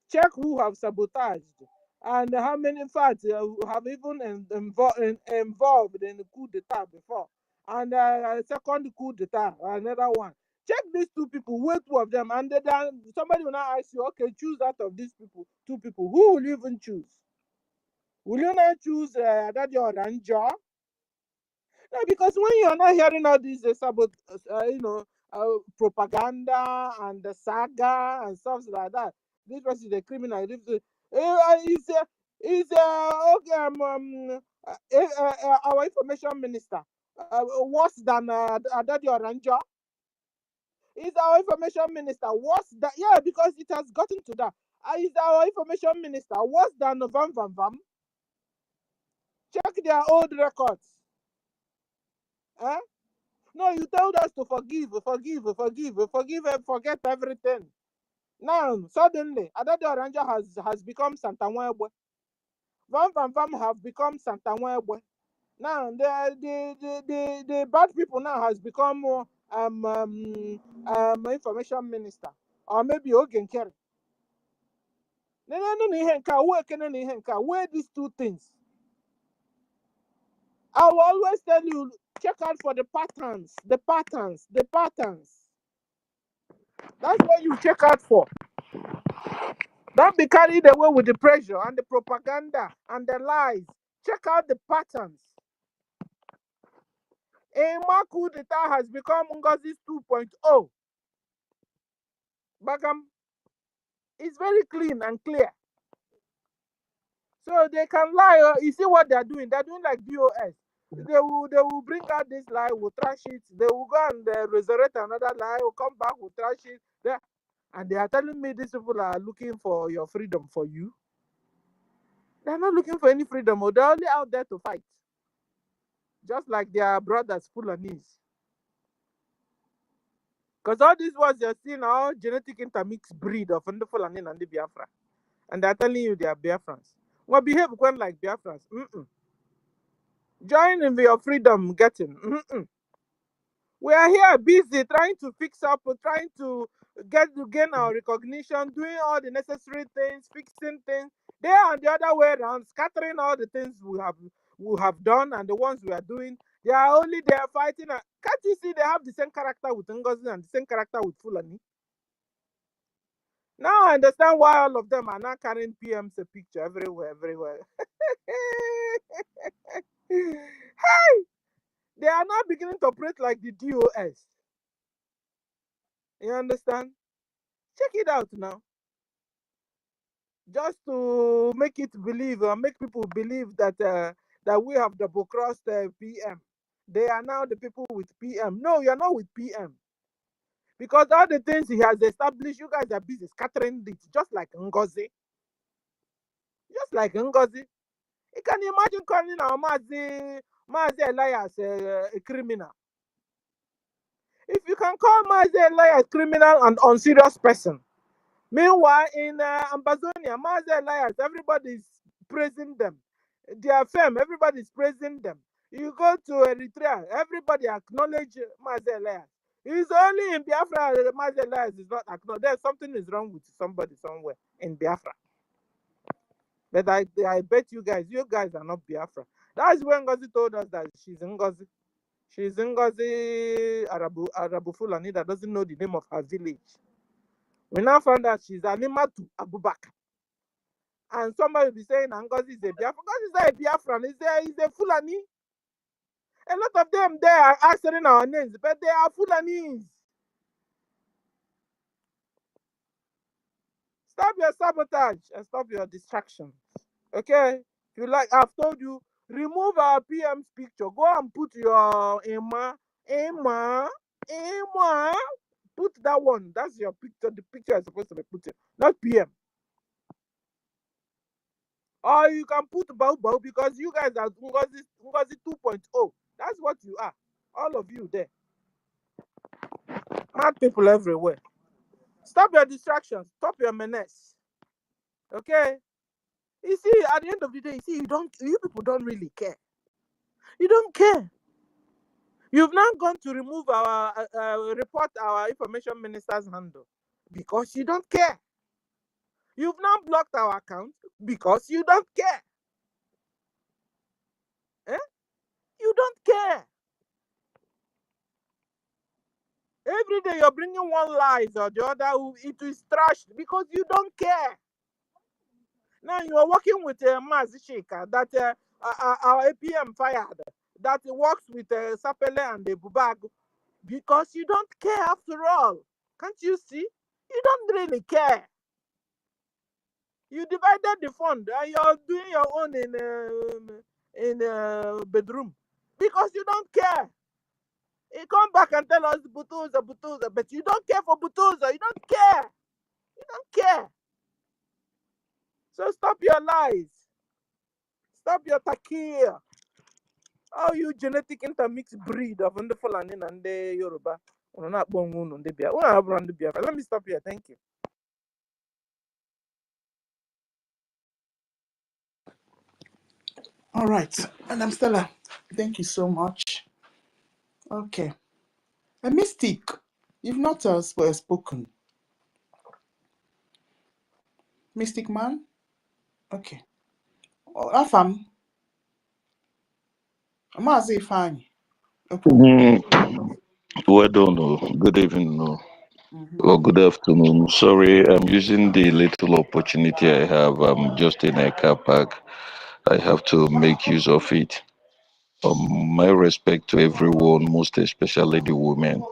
Check who have sabotaged and how many, in fact, have even involved in the coup d'etat before. And second coup d'etat, another one. Check these two people, wait two of them, and then somebody will now ask you, okay, choose out of these people, two people. Who will you even choose? Will you not choose Adadio Oranjo? No, because when you are not hearing all these propaganda and the saga and stuff like that, this person is a criminal. Our information minister worse than Adadi Oranjo. Is our information minister worse than, yeah, because it has gotten to that. Is our information minister worse than Vam Vam Vam? Check their old records. No, you told us to forgive and forget everything. Now, suddenly, Adadi Oranjo has become Santa Nwebwe. Vam Vam Vam have become Santa Nwebwe. Now, the bad people now has become information minister. Or maybe Ogenkere. Where these two things? I will always tell you, check out for the patterns. That's what you check out for. Don't be carried away with the pressure and the propaganda and the lies. Check out the patterns. A coup d'etat has become NGOZI's 2.0. Bagam is very clean and clear. So they can lie. You see what they're doing? They're doing like BOS. They will bring out this lie, will trash it. They will go and resurrect another lie, will come back, will trash it. And they are telling me these people are looking for your freedom for you. They're not looking for any freedom. They're only out there to fight. Just like their brothers, Fulanis. Because all these ones you're seeing are all genetic intermixed breed of the Fulani and the Biafra. And they're telling you they are Biafrans. Well, behave quite like Biafrans. Join in your freedom getting. We are here busy trying to fix up, trying to gain our recognition, doing all the necessary things, fixing things. They are the other way around, scattering all the things we have done and the ones we are doing. They are only there fighting. Can't you see they have the same character with NGOZI and the same character with Fulani? Now I understand why all of them are now carrying PM's a picture everywhere. Hey, they are now beginning to operate like the DOS. You understand? Check it out now. Just to make it believe or make people believe that that we have double crossed PM. They are now the people with PM. No, you're not with PM. Because all the things he has established, you guys are busy scattering it, just like NGOZI. Just like NGOZI. You can imagine calling our Mazi Elias a criminal. If you can call Mazi Elias criminal and unserious person, meanwhile in Ambazonia, Mazi Elias, everybody's praising them. Their fame, everybody's praising them. You go to Eritrea, everybody acknowledge Mazi Elias. It's only in Biafra Mazi Elias is not acknowledged. There's something is wrong with somebody somewhere in Biafra. But I bet you guys are not Biafra. That's when NGOZI told us that she's NGOZI. She's NGOZI Orabufulani that doesn't know the name of her village. We now found out she's Alimatu Abubakar. And somebody will be saying NGOZI is a Biafra. NGOZI is not a Biafran, he's a Fulani. A lot of them there are answering our names, but they are Fulanis. Stop your sabotage and stop your distractions. Okay? If you like, I've told you, remove our PM's picture. Go and put your Emma. Put that one. That's your picture. The picture is supposed to be put in, not PM. Or you can put Bao because you guys are NGOZI 2.0. That's what you are. All of you there. Mad people everywhere. Stop your distractions. Stop your menace. Okay? You see, at the end of the day, you people don't really care. You don't care. You've now gone to remove report our information minister's handle because you don't care. You've now blocked our account because you don't care. You don't care. Every day you're bringing one lie or the other, it is trashed because you don't care. Now you are working with a Mazi Shika that our APM fired, that works with Sapele and the Bubag because you don't care after all. Can't you see? You don't really care. You divided the fund and you're doing your own in a bedroom because you don't care. You come back and tell us Butuza, but you don't care for Butuza. You don't care. You don't care. So stop your lies. Stop your takia. Oh, you genetic intermixed breed of the Fulani and the Yoruba. Let me stop here. Thank you. All right, Madam Stella, thank you so much. Okay. A Mystic, you've not spoken. Mystic man? Okay. Afam, Mazi Ifeanyi. Well done. Good evening. Or good afternoon. Sorry, I'm using the little opportunity I have. I'm just in a car park. I have to make use of it. My respect to everyone, most especially the women.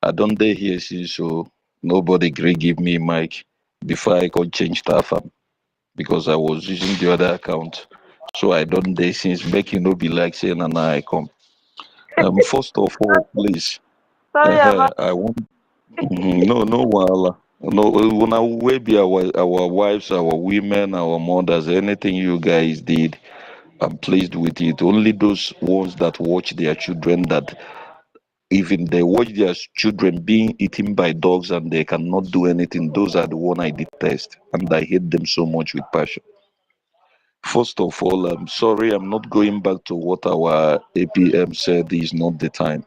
I don't dare hear see so nobody give me mic before I could change staff because I was using the other account. So I don't dare since making no be like saying an IKOM. First of all, please, Sorry about I want no wahala. No, when I will be our wives, our women, our mothers, anything you guys did, I'm pleased with it. Only those ones that watch their children that even they watch their children being eaten by dogs and they cannot do anything, those are the one I detest and I hate them so much with passion. First of all, I'm sorry, I'm not going back to what our APM said is not the time.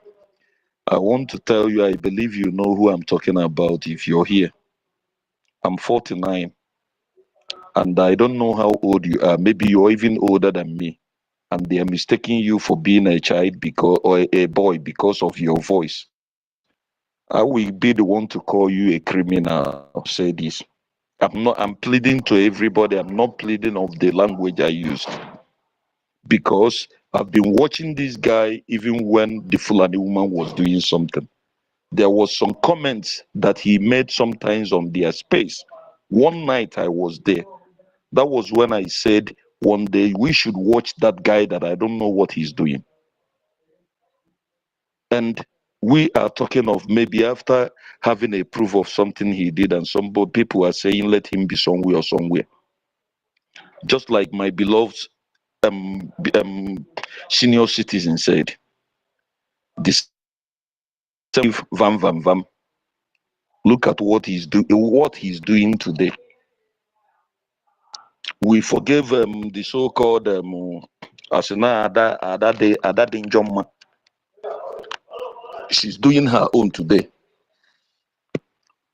I want to tell you, I believe you know who I'm talking about if you're here. I'm 49, and I don't know how old you are. Maybe you're even older than me. And they are mistaking you for being a child because or a boy because of your voice. I will be the one to call you a criminal. Say this. I'm pleading to everybody. I'm not pleading of the language I used. Because I've been watching this guy even when the Fulani woman was doing something. There was some comments that he made sometimes on their space. One night I was there. That was when I said one day we should watch that guy that I don't know what he's doing. And we are talking of maybe after having a proof of something he did, and some people are saying let him be somewhere or somewhere. Just like my beloved senior citizen said, the same Vam Vam Vam. Look at what he's doing today. We forgave the so-called Asina Ada Dinjoma. She's doing her own today.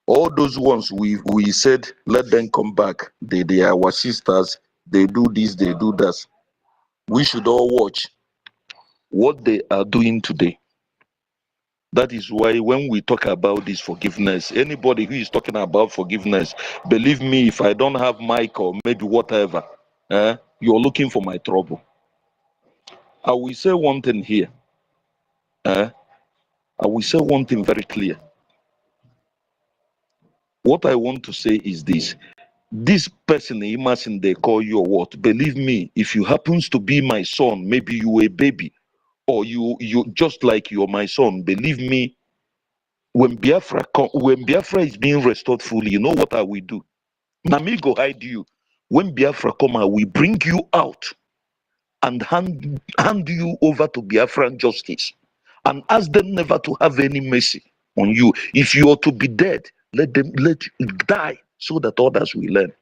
All those ones we said let them come back. They are our sisters. They do this, they do that. We should all watch what they are doing today. That is why when we talk about this forgiveness, anybody who is talking about forgiveness, believe me, if I don't have mic or maybe whatever, you're looking for my trouble. I will say one thing here. I will say one thing very clear. What I want to say is this. This person, imagine they call you or what, believe me, if you happens to be my son, maybe you a baby, or you just like you're my son, believe me, when Biafra is being restored fully, you know what I will do? Nami go hide you. When Biafra come, I will bring you out and hand you over to Biafran justice and ask them never to have any mercy on you. If you are to be dead, let you die so that others will learn.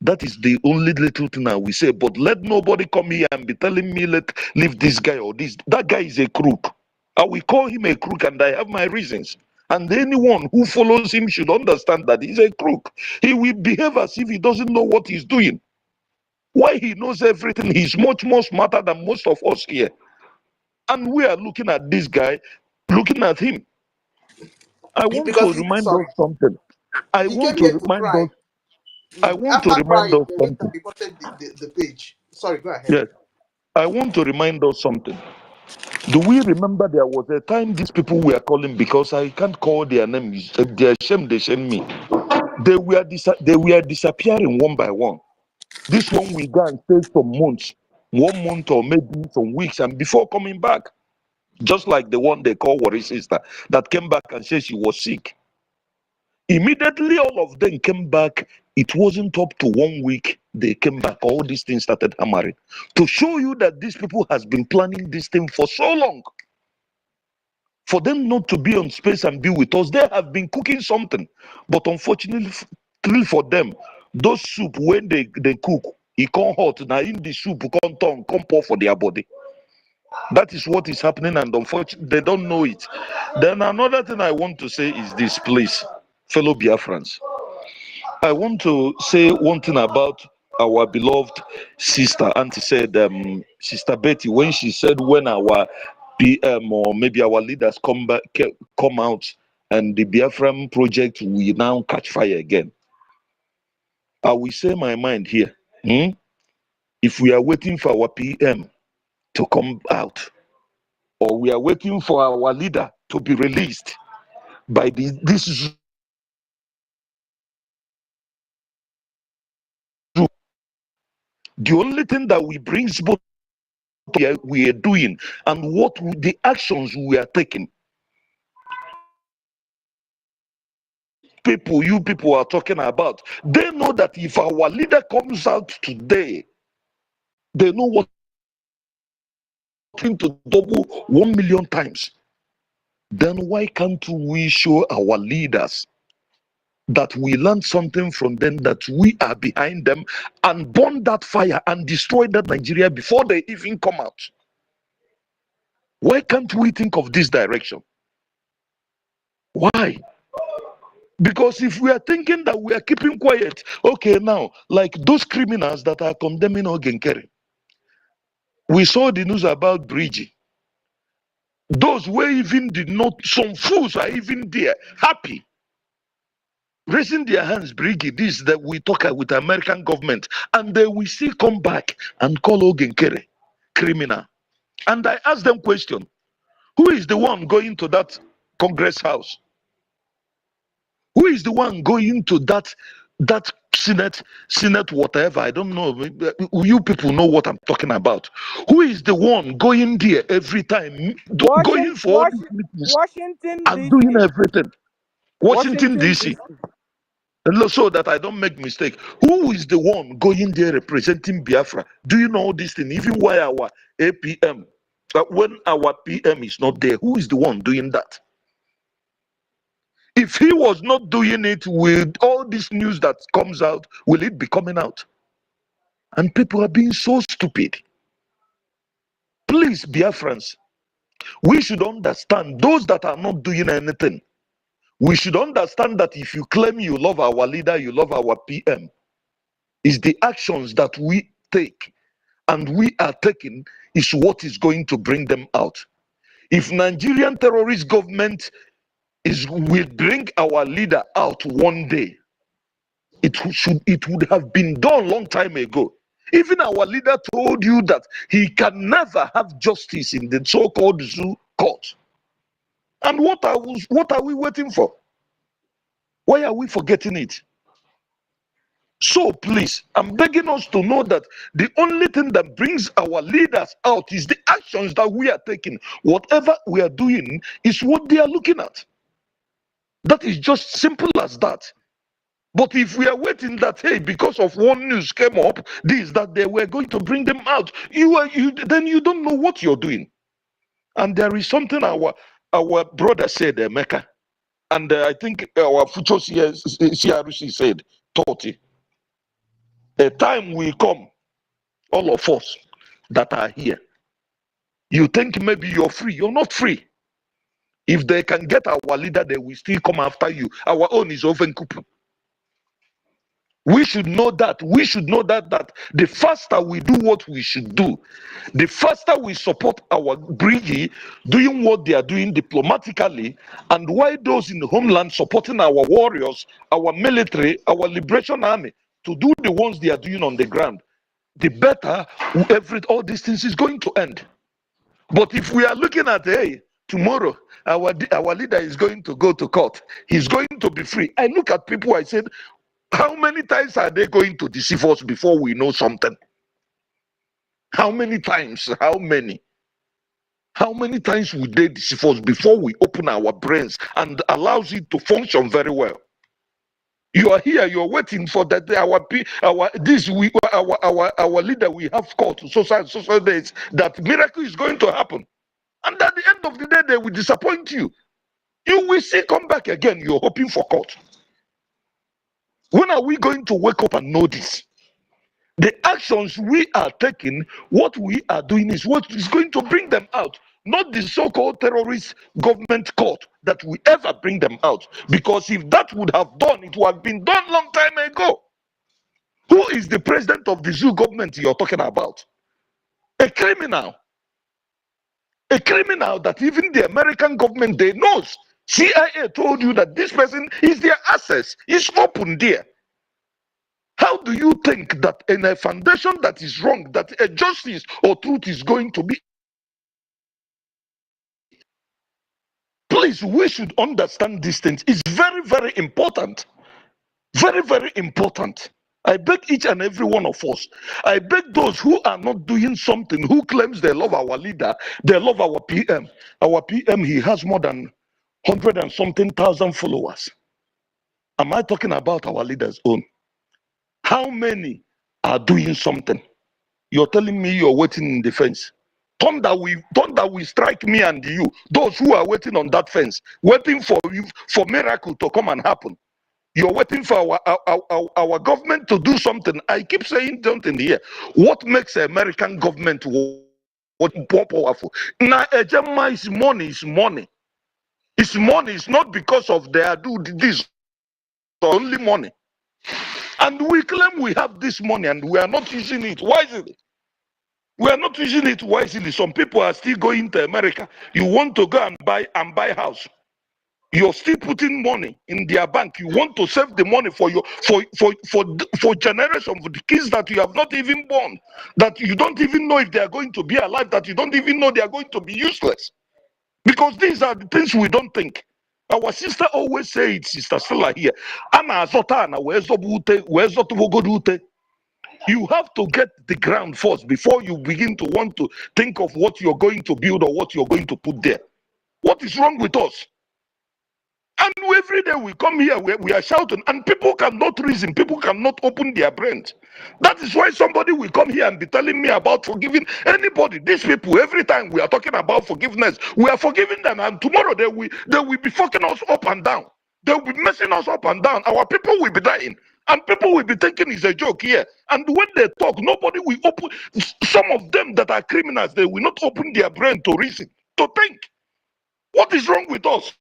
That is the only little thing I will say. But let nobody come here and be telling me let leave this guy or this. That guy is a crook. I will call him a crook and I have my reasons. And anyone who follows him should understand that he's a crook. He will behave as if he doesn't know what he's doing. Why he knows everything? He's much more smarter than most of us here. And we are looking at this guy, looking at him. I want to Because remind us sorry, something. I he want came to here to remind us. cry. I want to After remind crying, us they went and something. reported the page. Sorry, go ahead. Yes. I want to remind us something. Do we remember there was a time these people were calling because I can't call their names? They're ashamed, they shame me. They were disappearing one by one. This one will go and stay some months, 1 month or maybe some weeks, and before coming back, just like the one they call Worry Sister that came back and said she was sick. Immediately, all of them came back. It wasn't up to 1 week. They came back. All these things started hammering to show you that these people has been planning this thing for so long. For them not to be on space and be with us, they have been cooking something. But unfortunately for them, those soup when they cook, it can't hot. Now in the soup, can't turn, can't pour for their body. That is what is happening, and unfortunately, they don't know it. Then another thing I want to say is this, please, fellow Biafrans. I want to say one thing about our beloved sister. Auntie said, Sister Betty, when she said when our PM or maybe our leaders come out and the Biafran project will now catch fire again. I will say my mind here. If we are waiting for our PM to come out, or we are waiting for our leader to be released by this zoo, the only thing that we brings both we are doing and what the actions we are taking. You people are talking about, they know that if our leader comes out today, they know what to double 1 million times. Then why can't we show our leaders that we learn something from them, that we are behind them, and burn that fire and destroy that Nigeria before they even come out. Why can't we think of this direction? Why? Because if we are thinking that we are keeping quiet, okay, now, like those criminals that are condemning Ogenkere, we saw the news about BRGIE. Those who even did not, some fools are even there, happy, raising their hands, BRGIE, this that we talk with the American government, and they will still come back and call Ogenkere criminal. And I asked them question, who is the one going to that Congress house? Who is the one going to that Senate, whatever? I don't know. You people know what I'm talking about. Who is the one going there every time, going for all these meetings Washington and doing DC. everything? Washington Washington DC. DC. So that I don't make mistake. Who is the one going there representing Biafra? Do you know this thing? Even why our APM, when our PM is not there, who is the one doing that? If he was not doing it, with all this news that comes out, will it be coming out? And people are being so stupid. Please, Biafrans, we should understand those that are not doing anything. We should understand that if you claim you love our leader, you love our PM, it's the actions that we take and we are taking is what is going to bring them out. If Nigerian terrorist government will bring our leader out one day, it would have been done long time ago. Even our leader told you that he can never have justice in the so-called zoo court. And what are we waiting for? Why are we forgetting it? So please, I'm begging us to know that the only thing that brings our leaders out is the actions that we are taking. Whatever we are doing is what they are looking at. That is just simple as that. But if we are waiting that, hey, because of one news came up, this, that they were going to bring them out, then you don't know what you're doing. And there is something our brother said, Mecca, and I think our future CRC said, 30. A time will come, all of us that are here. You think maybe you're free. You're not free. If they can get our leader, they will still come after you. Our own is open couple. We should know that. We should know that the faster we do what we should do, the faster we support our BRGIE doing what they are doing diplomatically, and why those in the homeland supporting our warriors, our military, our liberation army to do the ones they are doing on the ground, the better all these things is going to end. But if we are looking at, hey, tomorrow our leader is going to go to court, he's going to be free. I look at people, I said, how many times are they going to deceive us before we know something? How many times? How many? How many times would they deceive us before we open our brains and allows it to function very well? You are here, you're waiting for that our leader we have called social days, that miracle is going to happen. And at the end of the day, they will disappoint you. You will see come back again, you're hoping for court. When are we going to wake up and know this? The actions we are taking, what we are doing is what is going to bring them out, not the so-called terrorist government court that will ever bring them out. Because if that would have done, it would have been done long time ago. Who is the president of the zoo government you're talking about? A criminal. A criminal that even the American government, they knows. CIA told you that this person is their access. It's open there. How do you think that in a foundation that is wrong, that a justice or truth is going to be? Please, we should understand these things. It's very, very important. Very, very important. I beg each and every one of us. I beg those who are not doing something, who claims they love our leader, they love our PM. Our PM, he has more than 100 and something thousand followers. Am I talking about our leader's own? How many are doing something? You're telling me you're waiting in the fence. Thunder will strike me and you. Those who are waiting on that fence, waiting for you, for miracle to come and happen. You're waiting for our government to do something. I keep saying something here. What makes the American government what more powerful? Now, Ejema is money, is money. It's money. It's not because of they do this, only money. And we claim we have this money and we are not using it wisely. We are not using it wisely. Some people are still going to America. You want to go and buy house. You're still putting money in their bank. You want to save the money for your for generation, for the kids that you have not even born, that you don't even know if they are going to be alive, that you don't even know they are going to be useless. Because these are the things we don't think. Our sister always say it, Sister Stella here. Ana azotana wezobute wezotuvogodute. You have to get the ground first before you begin to want to think of what you're going to build or what you're going to put there. What is wrong with us? And every day we come here, we are shouting, and people cannot reason, people cannot open their brains. That is why somebody will come here and be telling me about forgiving anybody. These people, every time we are talking about forgiveness, we are forgiving them, and tomorrow they will be fucking us up and down. They will be messing us up and down. Our people will be dying, and people will be thinking it's a joke here. And when they talk, nobody will open. Some of them that are criminals, they will not open their brain to reason, to think. What is wrong with us?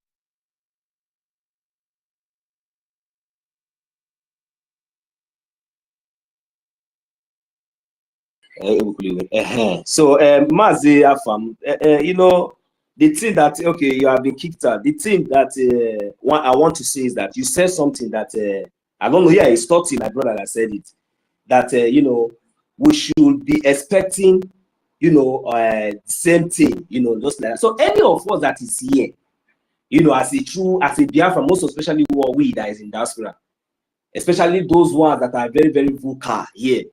So, Mazi Afam, you know, the thing that, okay, you have been kicked out. The thing that I want to say is that you said something that, I don't know, yeah, it's Toti, my brother, that said it, that, you know, we should be expecting, you know, same thing, you know, just like that. So any of us that is here, you know, as a Biafra, most especially we that is in diaspora, especially those ones that are very, very vocal here.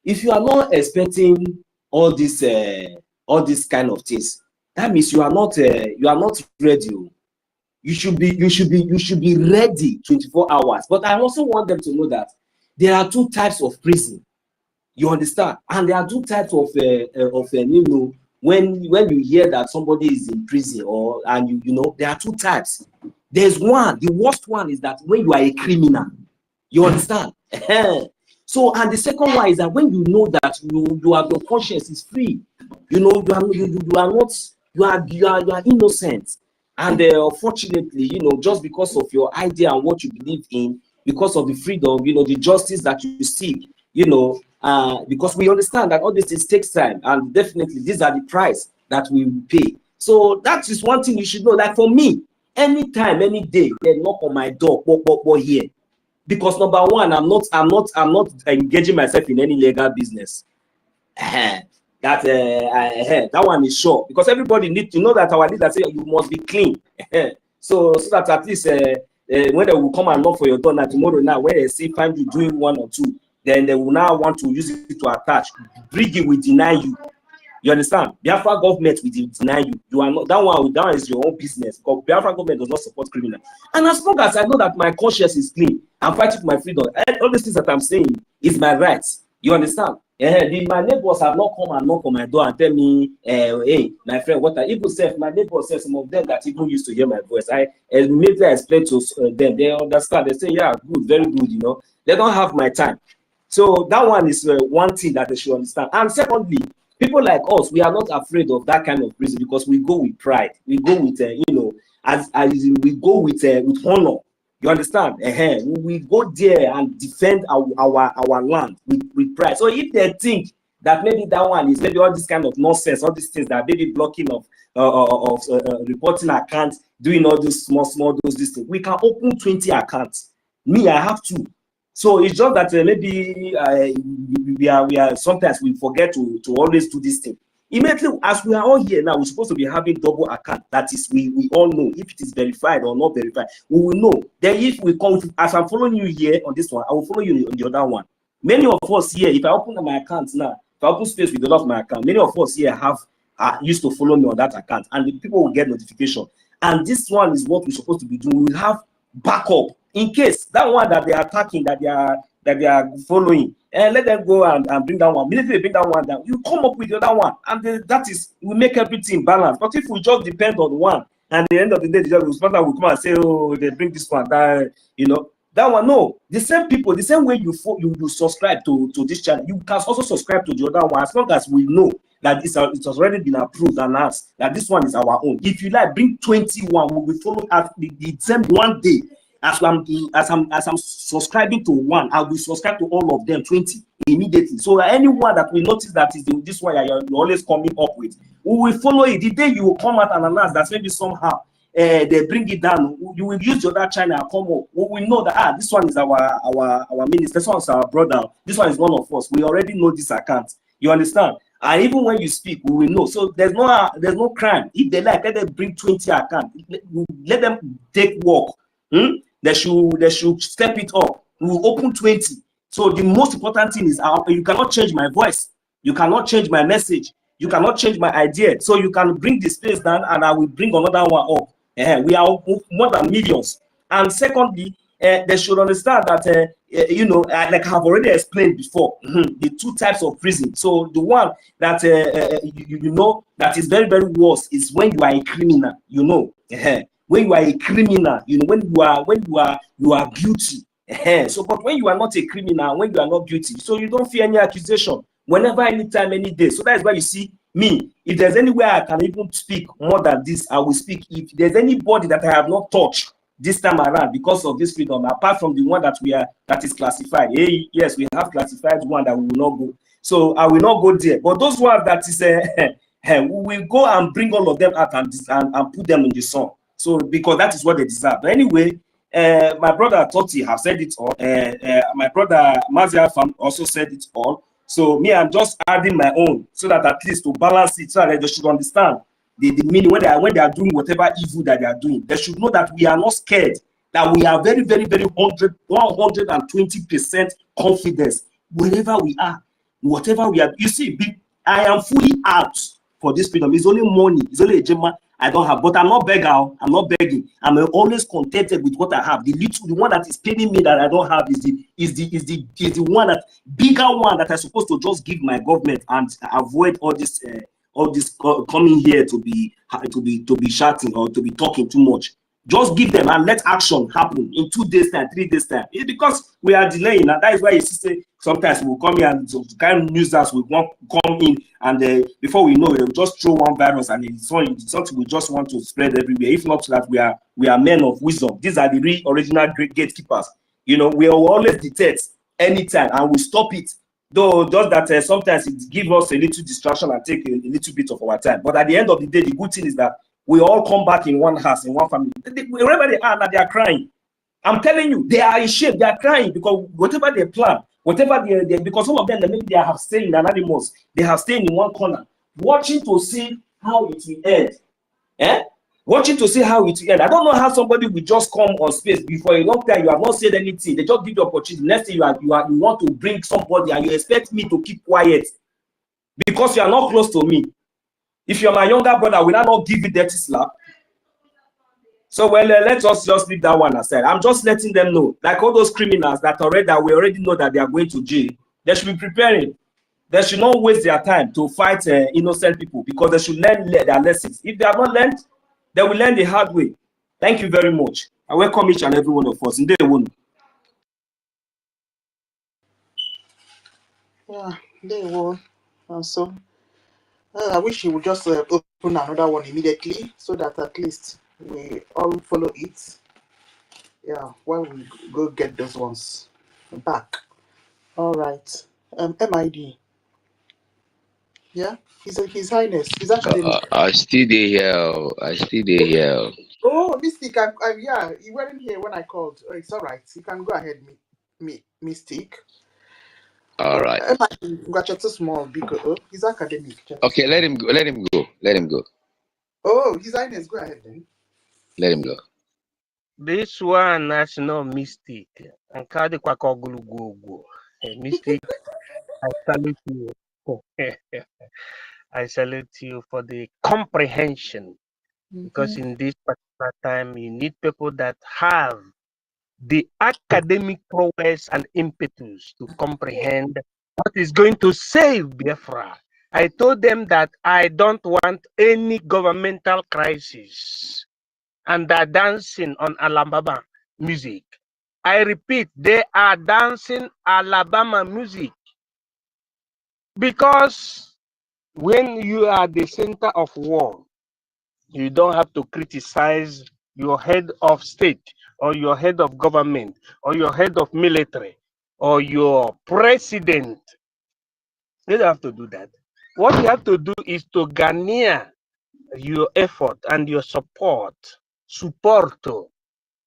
If you are not expecting all this kind of things, that means you are not ready. You should be ready 24 hours. But I also want them to know that there are two types of prison. You understand? And there are two types of you know, when you hear that somebody is in prison, and you know, there are two types. There's one, the worst one is that when you are a criminal. You understand? So, and the second one is that when you know that your conscience is free, you know, you are innocent, and unfortunately, you know, just because of your idea and what you believe in, because of the freedom, you know, the justice that you seek, you know, because we understand that all this takes time, and definitely these are the price that we will pay. So that is one thing you should know. Like for me, anytime, any day, they knock on my door, here. Because number one, I'm not engaging myself in any legal business. That one is sure, because everybody needs to know that our leaders say you must be clean. so that at least when they will come and knock for your door now tomorrow, now when they see find you doing one or two, then they will now want to use it to attach. BRGIE will deny you. You understand? Biafra government will deny you. You are not that one is your own business, because Biafra government does not support criminals. And as long as I know that my conscience is clean, I'm fighting for my freedom. And all these things that I'm saying is my rights. You understand? My neighbors have not come and knock on my door and tell me, hey, my friend, what I even said, my neighbors said, some of them that even used to hear my voice, I immediately explain to them, they understand, they say, yeah, good, very good, you know. They don't have my time. So that one is one thing that they should understand. And secondly, people like us, we are not afraid of that kind of prison, because we go with pride. We go with, you know, as we go with honor. You understand? We go there and defend our land with pride. So if they think that maybe that one is maybe all this kind of nonsense, all these things that maybe blocking of reporting accounts, doing all those small these things, we can open 20 accounts. Me, I have 2. So it's just that maybe we are sometimes we forget to always do this thing. Immediately, as we are all here now, we're supposed to be having double account. That is, we all know if it is verified or not verified. We will know. Then if we come, as I'm following you here on this one, I will follow you on the other one. Many of us here, if I open my account now, if I open space with the lot of my account, many of us here have used to follow me on that account, and the people will get notification. And this one is what we're supposed to be doing. We have backup in case that one that they are attacking, that they are following, and let them go and bring that one. Immediately bring that one down, you come up with the other one, and that is will make everything balanced. But if we just depend on one, and at the end of the day, the responsible will come and say, oh, they bring this one, that, you know, That one, no. The same people, the same way you subscribe to this channel, you can also subscribe to the other one, as long as we know that it has already been approved and asked that this one is our own. If you like, bring 21, we will follow at the same one day. As I'm subscribing to one, I will subscribe to all of them 20 immediately. So anyone that we notice that is this one you're always coming up with, we will follow it. The day you will come out and announce that maybe somehow they bring it down, you will use the other channel and come up. We will know that this one is our minister, this one is our brother, this one is one of us. We already know this account. You understand? And even when you speak, we will know. So there's no crime. If they like, let them bring 20 accounts. Let them take work. They should step it up. We will open 20. So the most important thing is you cannot change my voice. You cannot change my message. You cannot change my idea. So you can bring the space down and I will bring another one up. We are more than millions. And secondly, they should understand that, you know, like I've already explained before, the two types of prison. So the one that, you know, that is very, very worse is when you are a criminal, you know. When you are a criminal, you know, when you are guilty. So, but when you are not a criminal, when you are not guilty, so you don't fear any accusation whenever, anytime, any day. So that's why you see me. If there's anywhere I can even speak more than this, I will speak. If there's anybody that I have not touched this time around because of this freedom, apart from the one that is classified. Hey, yes, we have classified one that we will not go. So I will not go there. But those ones that is, we will go and bring all of them out and put them in the sun. So because that is what they deserve. But anyway, my brother Toti have said it all. My brother Mazia also said it all. So me, I'm just adding my own so that at least to balance it, so that they should understand the meaning when they are doing whatever evil that they are doing. They should know that we are not scared, that we are very, very, very 120% confidence wherever we are, whatever we are. You see, I am fully out for this freedom. It's only money, it's only a gemma I don't have, but I'm not begging. I'm not begging. I'm always contented with what I have. The one that is paying me that I don't have is the one that bigger one that I'm supposed to just give my government and avoid all this coming here to be shouting or to be talking too much. Just give them and let action happen in 2 days time, 3 days time. It's because we are delaying, and that is why you see sometimes we'll come here and so kind of news us will come in, and before we know it, we'll just throw one virus, and it's something we just want to spread everywhere. If not that we are men of wisdom. These are the real original great gatekeepers. You know, we will always detect anytime and we stop it. Though just that sometimes it gives us a little distraction and take a little bit of our time. But at the end of the day, the good thing is that we all come back in one house, in one family. Wherever they are now, they are crying. I'm telling you, they are ashamed. They are crying because whatever they plan, whatever they because some of them, maybe they have stayed in anonymous. They have stayed in one corner, watching to see how it will end. Watching to see how it will end. I don't know how somebody will just come on space before a long time. You have not said anything. They just give you opportunity. Next thing you want to bring somebody and you expect me to keep quiet because you are not close to me. If you're my younger brother, will I not give you dirty slap? So well, let us just leave that one aside. I'm just letting them know, like all those criminals that we already know that they are going to jail. They should be preparing. They should not waste their time to fight innocent people because they should learn their lessons. If they have not learned, they will learn the hard way. Thank you very much. I welcome each and every one of us. Yeah, they will. And so I wish you would just open another one immediately so that at least we all follow it. Yeah, while we go get those ones back. All right. MID. Yeah, His Highness, His Academic. I still dey here. I still dey here. Oh, Mystic, yeah, you weren't here when I called. Oh, it's all right. You can go ahead, Mystic. All right. MID, got too small because His Academic. Okay, let him go. Let him go. Let him go. Oh, His Highness, go ahead then. Let him go. This one national mystic and cardi kwakogulugu. Mystic, I salute you. I salute you for the comprehension, because in this particular time you need people that have the academic prowess and impetus to comprehend what is going to save Biafra. I told them that I don't want any governmental crisis, and they're dancing on Alambaba music. I repeat, they are dancing Alabama music. Because when you are the center of war, you don't have to criticize your head of state or your head of government or your head of military or your president. You don't have to do that. What you have to do is to garner your effort and your support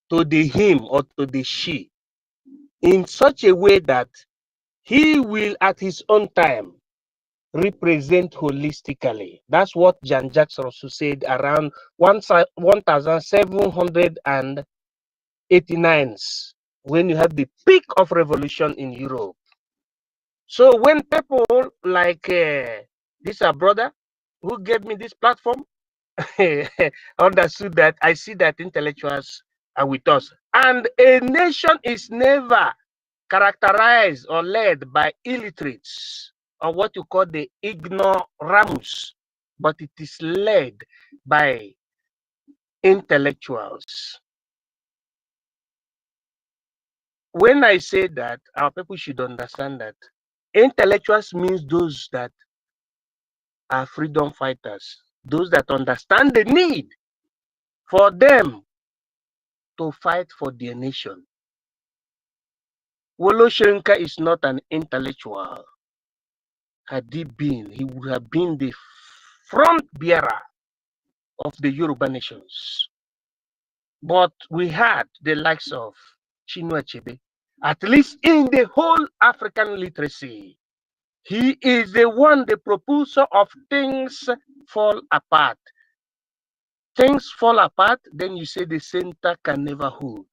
to the him or to the she in such a way that he will at his own time represent holistically. That's what Jan Jacques Rousseau said around 1789, when you have the peak of revolution in Europe. So when people like this brother who gave me this platform understood that, I see that intellectuals are with us. And a nation is never characterized or led by illiterates or what you call the ignoramus, but it is led by intellectuals. When I say that, our people should understand that intellectuals means those that are freedom fighters, those that understand the need for them to fight for their nation. Woloshenka is not an intellectual. Had he been, he would have been the front bearer of the Yoruba nations. But we had the likes of Chinua Achebe, at least in the whole African literacy. He is the one, the propulsor of things fall apart. Things fall apart, then you say the center can never hold.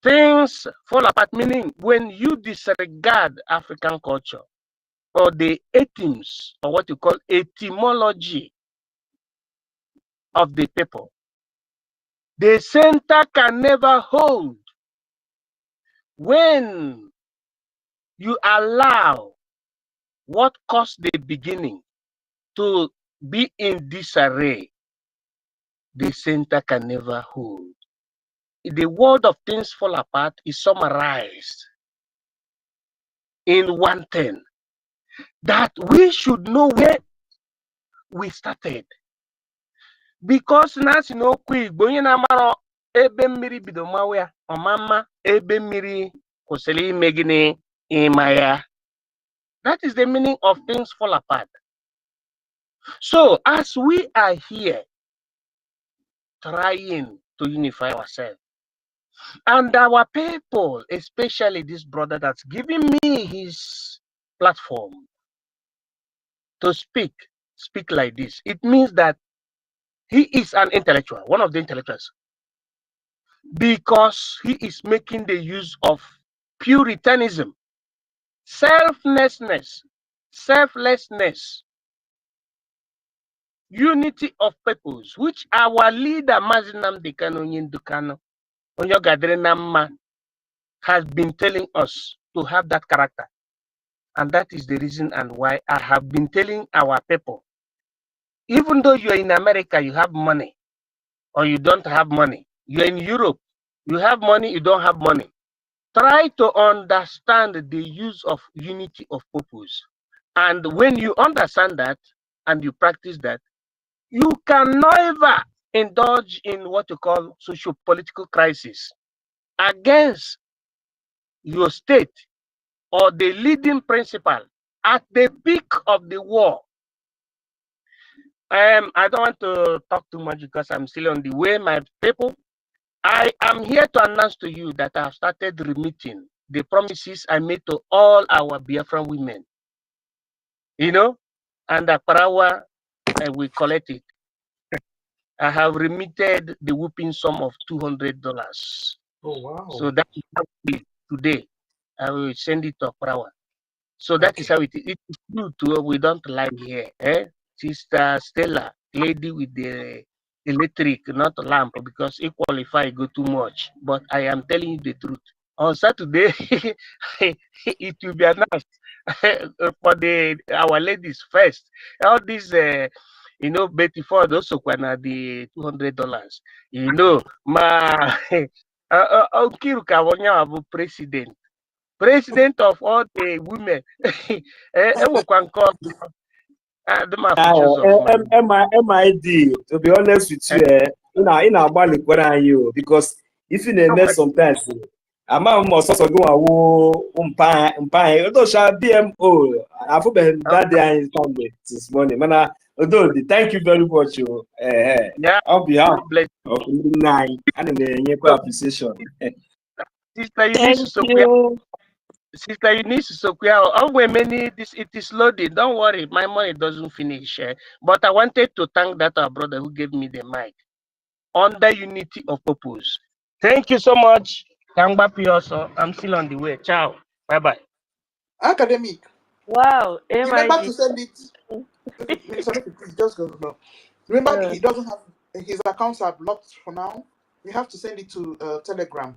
Things fall apart, meaning when you disregard African culture or the etymology, or what you call etymology of the people, the center can never hold. When you allow what caused the beginning to be in disarray, the center can never hold. The word of things fall apart is summarized in one thing, that we should know where we started. Because Nancy no quick, Boyana ebe mmiri bido mawe omama ebe mmiri kwụsịrị ime gịnị ịma ya. That is the meaning of things fall apart. So as we are here trying to unify ourselves, and our people, especially this brother that's giving me his platform to speak like this, it means that he is an intellectual, one of the intellectuals, because he is making the use of Puritanism, selflessness, unity of purpose, which our leader Mazinam Dekano Yindukano Onyogadrenamma has been telling us to have that character. And that is the reason and why I have been telling our people, even though you're in America, you have money, or you don't have money. You're in Europe, you have money, you don't have money. Try to understand the use of unity of purpose. And when you understand that and you practice that, you can never indulge in what you call socio-political crisis against your state or the leading principal at the peak of the war. I don't want to talk too much because I'm still on the way, my people. I am here to announce to you that I have started remitting the promises I made to all our Biafran women. You know, and the Parawa, we collect it. I have remitted the whooping sum of $200. Oh, wow. So that is how it is today. I will send it to Parawa. So that is how it is. It is true too. We don't lie here. Sister Stella, lady with the electric, not lamp, because it qualify go too much. But I am telling you the truth. On Saturday, it will be announced for our ladies first. All these, you know, Betty Ford also gonna the $200. You know, Okiru Kawonya bụ president of all the women. Enwekwa nke ọzọ. MID, to be honest with you, in our body, because if you name sometimes, I'm also going to although shall BMO, I've been that day this morning. Man, although thank you very much, on behalf of nine and the appreciation. Sister Eunice Sokuya, all women need this. It is loaded. Don't worry, my money doesn't finish. But I wanted to thank that our brother who gave me the mic under unity of purpose. Thank you so much. Also, I'm still on the way. Ciao. Bye bye. Academic. Wow. Remember to send it. Just go. No. Remember, he doesn't have his accounts are blocked for now. We have to send it to Telegram.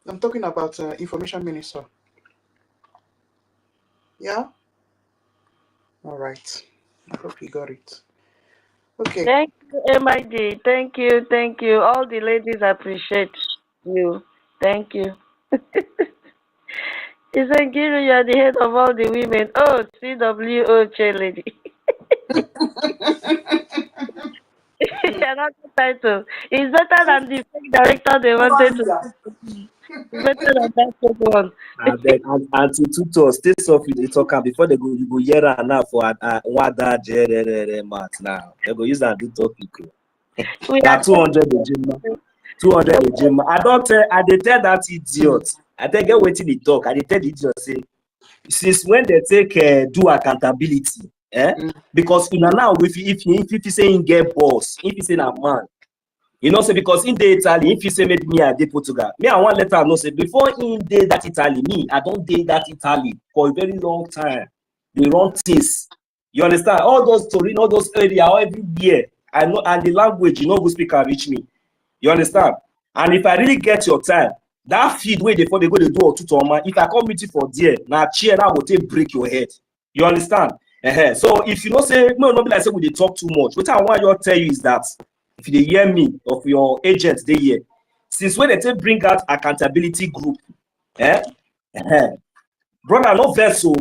I'm talking about information minister. Yeah. All right. I hope you got it. Okay. Thank you, MID. Thank you. All the ladies appreciate you. Thank you. Isangiri, you are the head of all the women. Oh, CWO chair lady. Another title. It's better than the fake director they wanted to. It's better than that fake one. And to tutor, stay soft with the talker before they go, you go hear her now for what that mat now. They go use that do topic. Now 200 the gym. 200 the gym. I tell that idiot. I tell get waiting the talk. I tell the idiot say, since when they take do accountability, because you know now if you say in get boss, if you say a man, you know, say because in the Italy, if you say maybe me I did Portugal, me I want letter no say before in day that Italy, me I don't date that Italy for a very long time. They run things. You understand? All those stories, all those area, everywhere. I know, and the language, you know, who speak can reach me. You understand? And if I really get your time, that feed way before they go to do or two if I come meet you for there, now chair that will take break your head. You understand? So if you don't say no, not be like say we they talk too much. What I want you to tell you is that if they hear me of your agents, they hear. Since when they take bring out accountability group, brother, no vessel.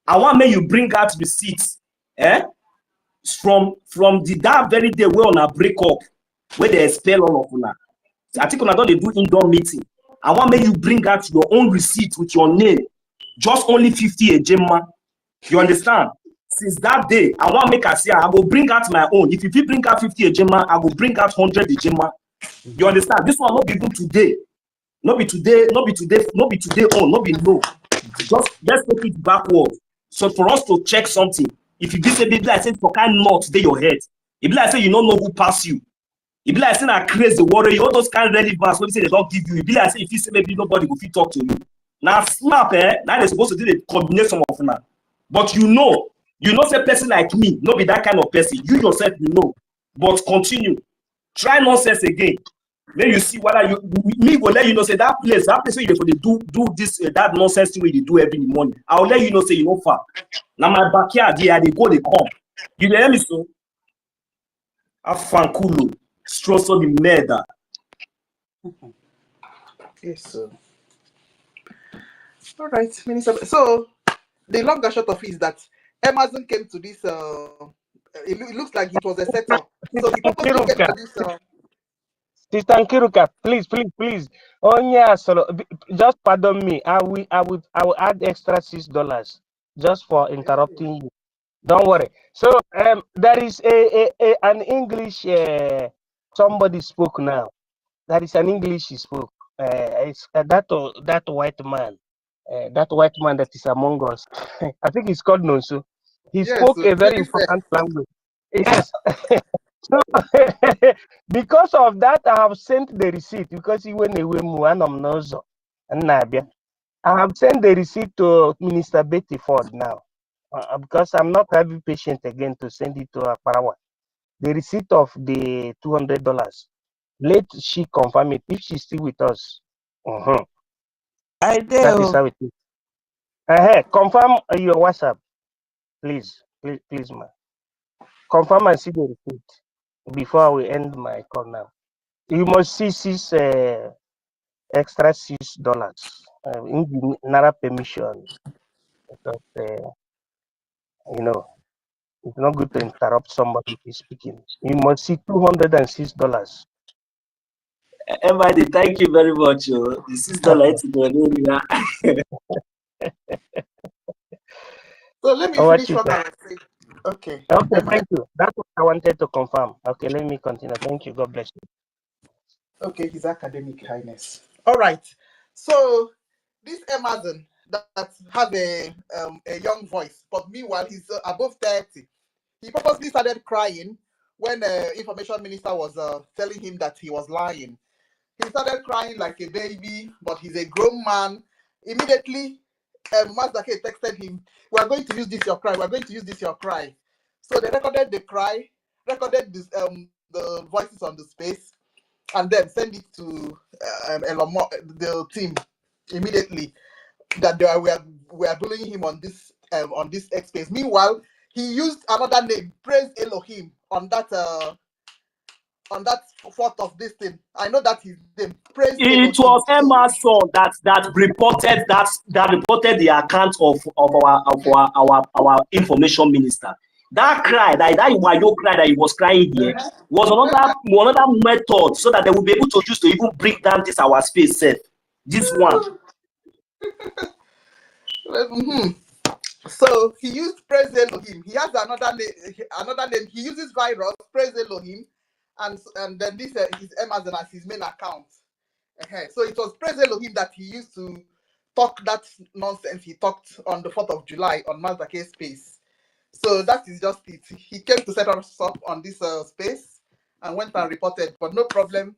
I want me you bring out receipts, from the that very day we on a break up, where they expel all of una. I think when I don't do indoor meeting, I want me you bring out your own receipt with your name, just only 50 a gemma. You understand? Since that day, I want make I say I will bring out my own. If you bring out 50 a gemma, I will bring out 100 a gemma. You understand? This one not be even today. Not be today on, not be no. Just let's take it backward. So for us to check something, if you be say baby, I say for kind not they your head. If like say you don't know who pass you. If like say I crazy worry, all those kind of relevance when they say they don't give you. If like say if you say maybe nobody will fit talk to you. Now snap, now they're supposed to do the combination of now. But you know say person like me, not be that kind of person. You yourself you know. But continue. Try nonsense again. Then you see whether you me will let you know say that place where they do this that nonsense thing they do every morning. I'll let you know say you know far. Now my backyard here they go they come. You hear me so? Afankulu, stroso the murder. Yes, sir. All right, Minister. So the long and short of it is that Amazon came to this. It looks like it was a setup. So he purposely came to this. Sister Nkiruka, please. Oh yeah, so just pardon me. I will add extra $6 just for interrupting you. Don't worry. So there is an English somebody spoke now. There is an English he spoke. It's that white man. That white man that is among us. I think he's called Nonso. He spoke a very important language. Yes. So, because of that, I have sent the receipt because he went away. I have sent the receipt to Minister Betty Ford now because I'm not having patient again to send it to Parawa. The receipt of the $200. Let she confirm it if she's still with us. I do. That is how it is. Confirm your WhatsApp, please, ma. Confirm and see the receipt before we end my call now. You must see extra $6. Nara permission because you know it's not good to interrupt somebody who is speaking. You must see $206. Everybody, thank you very much. The $6 So let me Our finish chief. what I was saying. Okay. Okay, thank you. That's what I wanted to confirm. Okay, let me continue. Thank you. God bless you. Okay, His Academic Highness. All right. So this Amazon that has a young voice, but meanwhile he's above 30. He purposely started crying when the information minister was telling him that he was lying. He started crying like a baby, but he's a grown man. Immediately, Master K texted him, "We are going to use this your cry. We are going to use this your cry." So they recorded the cry, recorded this the voices on the space, and then send it to the team immediately that we are bullying him on this X space. Meanwhile, he used another name, Praise Elohim, on that 4th of this thing. I know that his name, Praise Elohim. It was Emerson that reported the account of our information minister. That cry, that Wayo cry that he was crying here, was another method so that they will be able to use to even bring down this our space set. This one. So he used Praise Elohim. He has another name. He uses virus, Praise Elohim, and then this is Amazon as his main account. So it was Praise Elohim that he used to talk that nonsense he talked on the 4th of July on Mazda K space. So that is just it. He came to set us up on this space and went and reported, but no problem.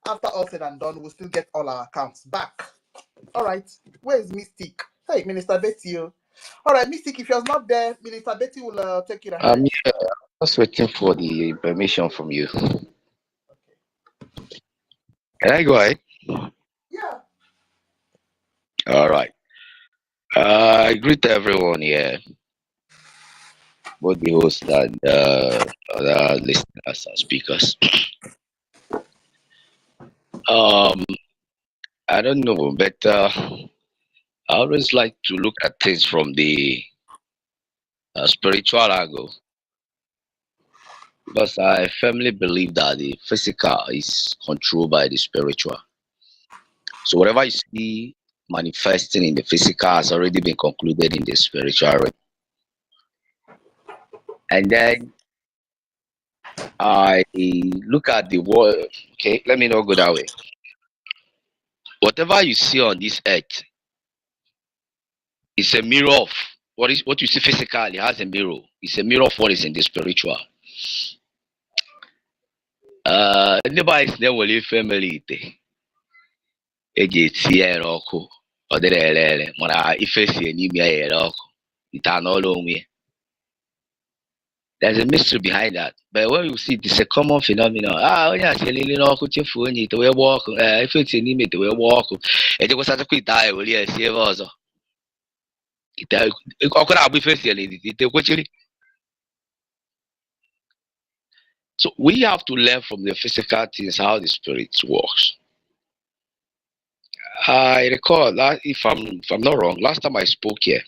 After all said and done, we'll still get all our accounts back. All right. Where is Mystic? Hey, Minister Betty. All right, Mystic, if you're not there, Minister Betty will take it ahead. I'm here. Just waiting for the permission from you. Can I go ahead? Yeah. All right. I greet everyone here, both the hosts and other listeners and speakers. I don't know, but I always like to look at things from the spiritual angle, because I firmly believe that the physical is controlled by the spiritual. So whatever you see manifesting in the physical has already been concluded in the spiritual realm. And then I look at the world. Okay, let me not go that way. Whatever you see on this earth is a mirror of what you see physically. Has a mirror. It's a mirror of what is in the spiritual. Anybody is there will family. There's a mystery behind that. But when you see it's a common phenomenon. When you see it will walk. If it's an image, it will walk. It was such a quick die. Will you see also? So we have to learn from the physical things how the spirit works. I recall that if I'm not wrong, last time I spoke here,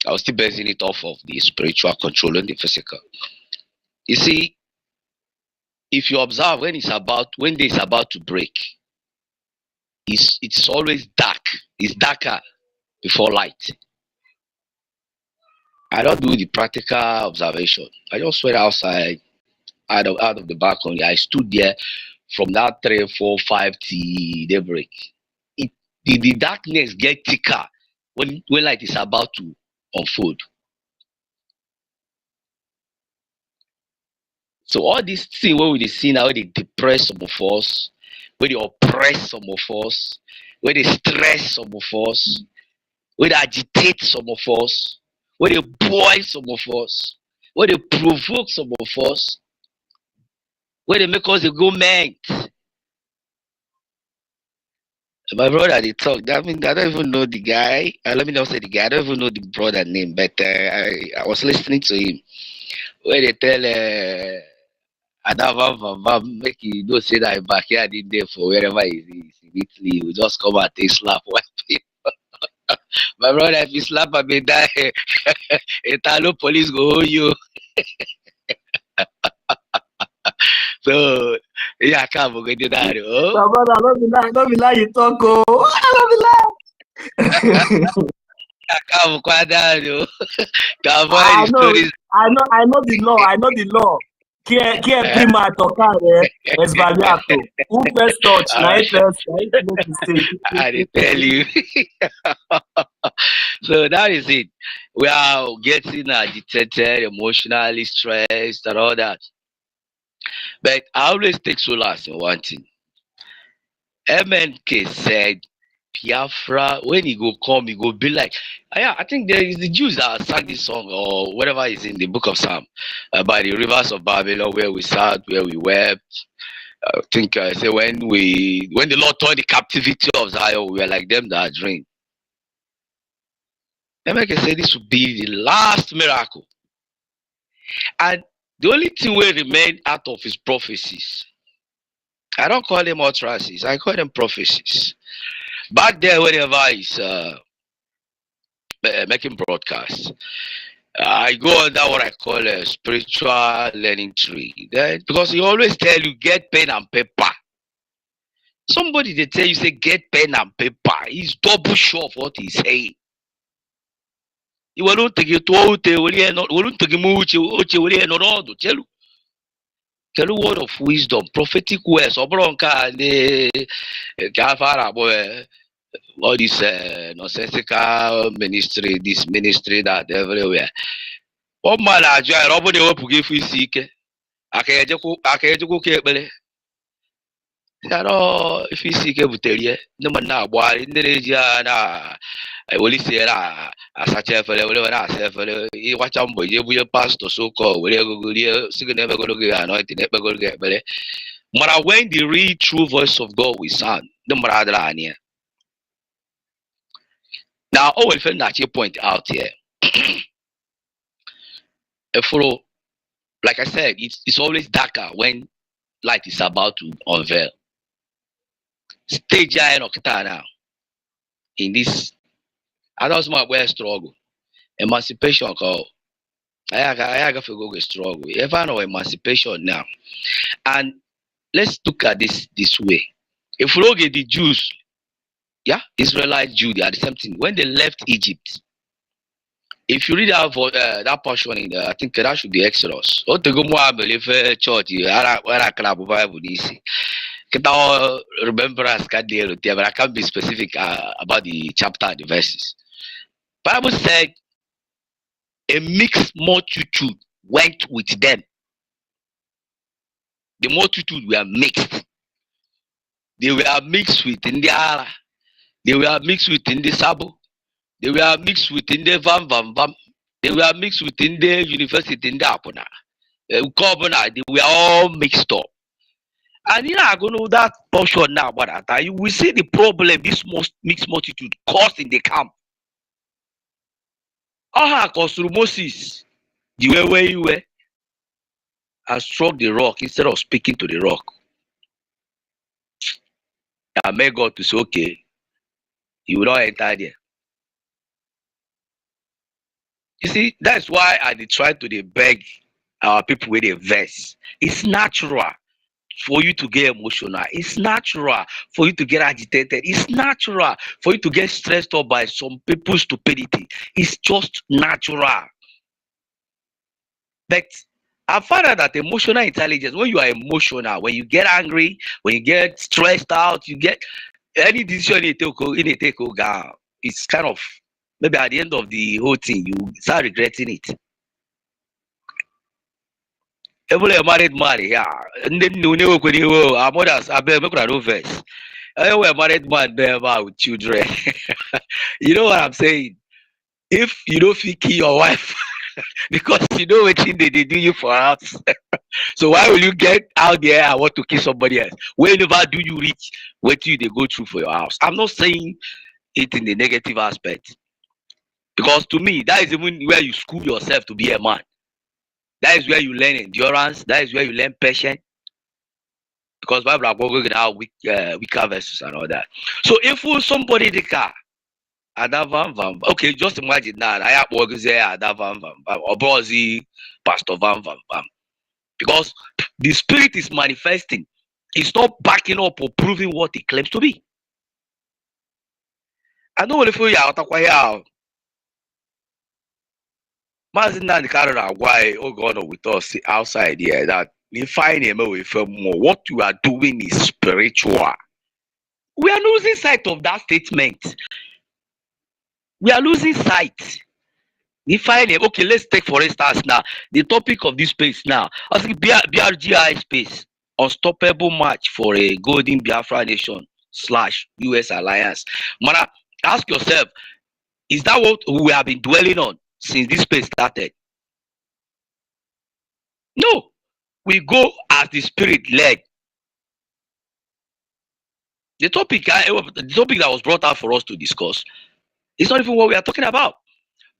I was still basing it off of the spiritual controlling the physical. You see, if you observe when day is about to break, it's always dark. It's darker before light. I don't do the practical observation. I just went outside, out of the balcony. I stood there from that 3, 4, 5 till daybreak. The darkness gets thicker when light is about to unfold. So all these things where we see now, where they depress some of us, where they oppress some of us, where they stress some of us, where they agitate some of us, where they boil some of us, where they provoke some of us, where they make us go mad. My brother, they talk. I mean, I don't even know the guy. Let me not say the guy. I don't even know the brother name, but I was listening to him where they tell And make you don't say that backyard in there for wherever he is in Italy. You just come and take slap one people. My brother, if you slap a bit die, Italo police go hold you. So yeah, come on, get that. Oh, My brother, don't be lie, you talk. Oh, don't be lie. come on, down. Come I on, the know, stories. I know the law. I know the law. Chi è prima a toccare è sbagliato. Who first touch, na it first, na it make mistake. I dey tell you. So that is it. We are getting agitated, emotionally stressed, and all that. But I always take solace in one thing. MNK said, Biafra, when he go come, he go be like, yeah, I think there is the Jews that sang this song or whatever is in the book of Psalm by the rivers of Babylon where we sat, where we wept. I think I say when the Lord turned the captivity of Zion, we were like them that dream. MNK said this would be the last miracle. And the only thing will remain out of his prophecies. I don't call them utterances, I call them prophecies. Back there, whenever he's making broadcasts, I go under what I call a spiritual learning tree. Then, because he always tell you, get pen and paper. Somebody they tell you, say, get pen and paper. He's double sure of what he's saying. He won't take you to tell you word of wisdom, prophetic words. All this nonsensical ministry, this ministry, that everywhere. What man I join, Robert they will give you seek. I can't go keep if you seek a butelia, no man now, why in the region, I will say, I such a fellow, whatever I say, watch out, boy, you will pass to so called, where you go, you're never going to get anointed, never going to get belly. But when the real true voice of God will sound, the Maradania. Now, all will that you point out here. Follow, like I said, it's always darker when light is about to unveil. Stage now in this, I don't know where struggle, emancipation call. I got to go struggle. If I know emancipation now, and let's look at this way. If we look at the Jews, yeah, Israelite Jews, they are the same thing. When they left Egypt, if you read that portion in I think that should be Exodus. What the church, where I can Bible this. Remember as but I can't be specific about the chapter and the verses. Bible said a mixed multitude went with them. The multitude were mixed. They were mixed with Indiara. They were mixed with Indi Sabo. They were mixed with Indi Vam Vam Vam. They were mixed with Indi University in the Apona. They were all mixed up. And you know, I go know that portion now about that. You will see the problem this mixed multitude caused in the camp. Cause through Moses, the way where you were, I struck the rock instead of speaking to the rock. I made God to say, okay, you will not enter there. You see, that's why I try to beg our people with a verse. It's natural for you to get emotional. It's natural for you to get agitated. It's natural for you to get stressed up by some people's stupidity. It's just natural. But I found out that emotional intelligence, when you are emotional, when you get angry, when you get stressed out, you get any decision you take, it's kind of, maybe at the end of the whole thing, you start regretting it. Every married man, yeah. And then you know when you are mothers, I better make no verse. I wear married man there with children. You know what I'm saying? If you don't feel kill your wife because you know what thing they do you for us. So why will you get out there and want to kill somebody else? Whenever do you reach what you they go through for your house? I'm not saying it in the negative aspect. Because to me, that is even where you school yourself to be a man. That is where you learn endurance. That is where you learn patience. Because Bible are going to have weaker verses and all that. So if somebody the car, okay, just imagine that I have workers there at Van or Brozi, Pastor Van. Because the spirit is manifesting. It's not backing up or proving what it claims to be. I know if we are out. Mazin Canada, why oh God with us outside here that we find him away from more. What you are doing is spiritual. We are losing sight of that statement. We are losing sight. We find him. Okay, let's take for instance now the topic of this space now. I think BRGIE space, unstoppable match for a golden Biafra nation / US alliance. Mana, ask yourself, is that what we have been dwelling on since this space started? No, we go as the spirit led. The topic that was brought out for us to discuss is not even what we are talking about.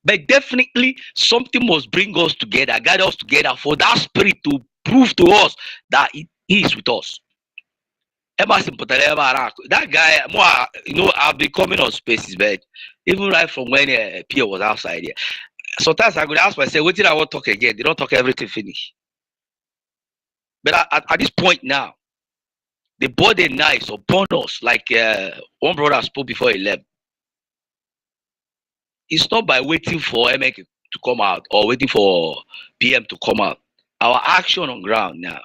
But definitely something must bring us together, gather us together for that spirit to prove to us that he is with us. That guy, I've been coming on spaces, but even right from when Pierre was outside here, sometimes I could ask myself, what did I want to talk again? They don't talk everything finish. But at this point now, the burden now is upon us, like one brother spoke before he left. It's not by waiting for MK to come out or waiting for PM to come out. Our action on ground now.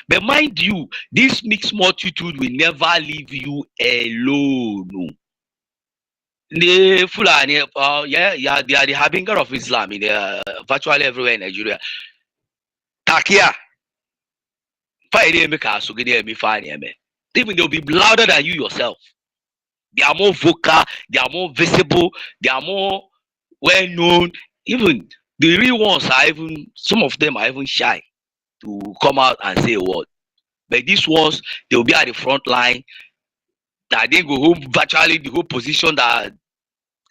But mind you, this mixed multitude will never leave you alone. The Fulani, they are the harbinger of Islam in virtually everywhere in Nigeria. Takia, even they'll be louder than you yourself. They are more vocal, they are more visible, they are more well known. Even the real ones are some of them are even shy to come out and say a word. But these ones, they'll be at the front line. That they go home virtually the whole position that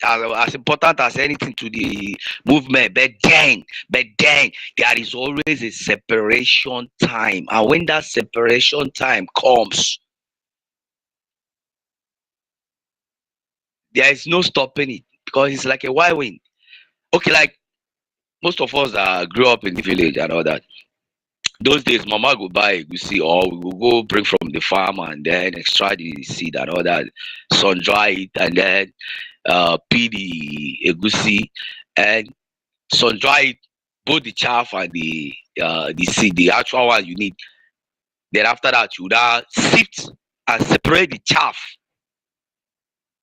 as important as anything to the movement. But then there is always a separation time. And when that separation time comes, there is no stopping it because it's like a whirlwind. Okay, like most of us grew up in the village and all that. Those days, Mama go buy egusi, or we will go bring from the farm and then extract the seed and all that, sun dry it, and then peel the egusi and sun dry it, both the chaff and the seed, the actual one you need. Then after that, you now sift and separate the chaff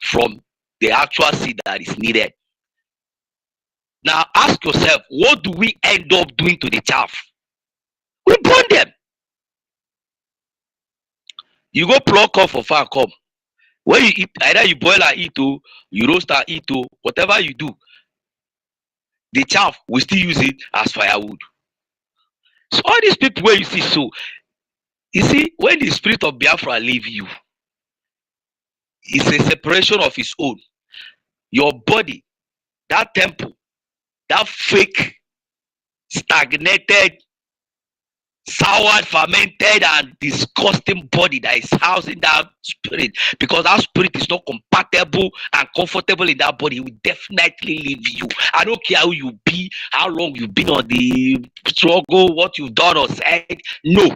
from the actual seed that is needed. Now ask yourself, what do we end up doing to the chaff? We burn them. You go pluck off of farm, come. When you eat, either you boil and eat, or you roast and eat, or whatever you do, the chaff, we still use it as firewood. So all these people where you see, so you see, when the spirit of Biafra leave you, it's a separation of his own. Your body, that temple, that fake, stagnated, soured, fermented, and disgusting body that is housing that spirit, because that spirit is not compatible and comfortable in that body, it will definitely leave you. I don't care who you be, how long you've been on the struggle, what you've done or said. No.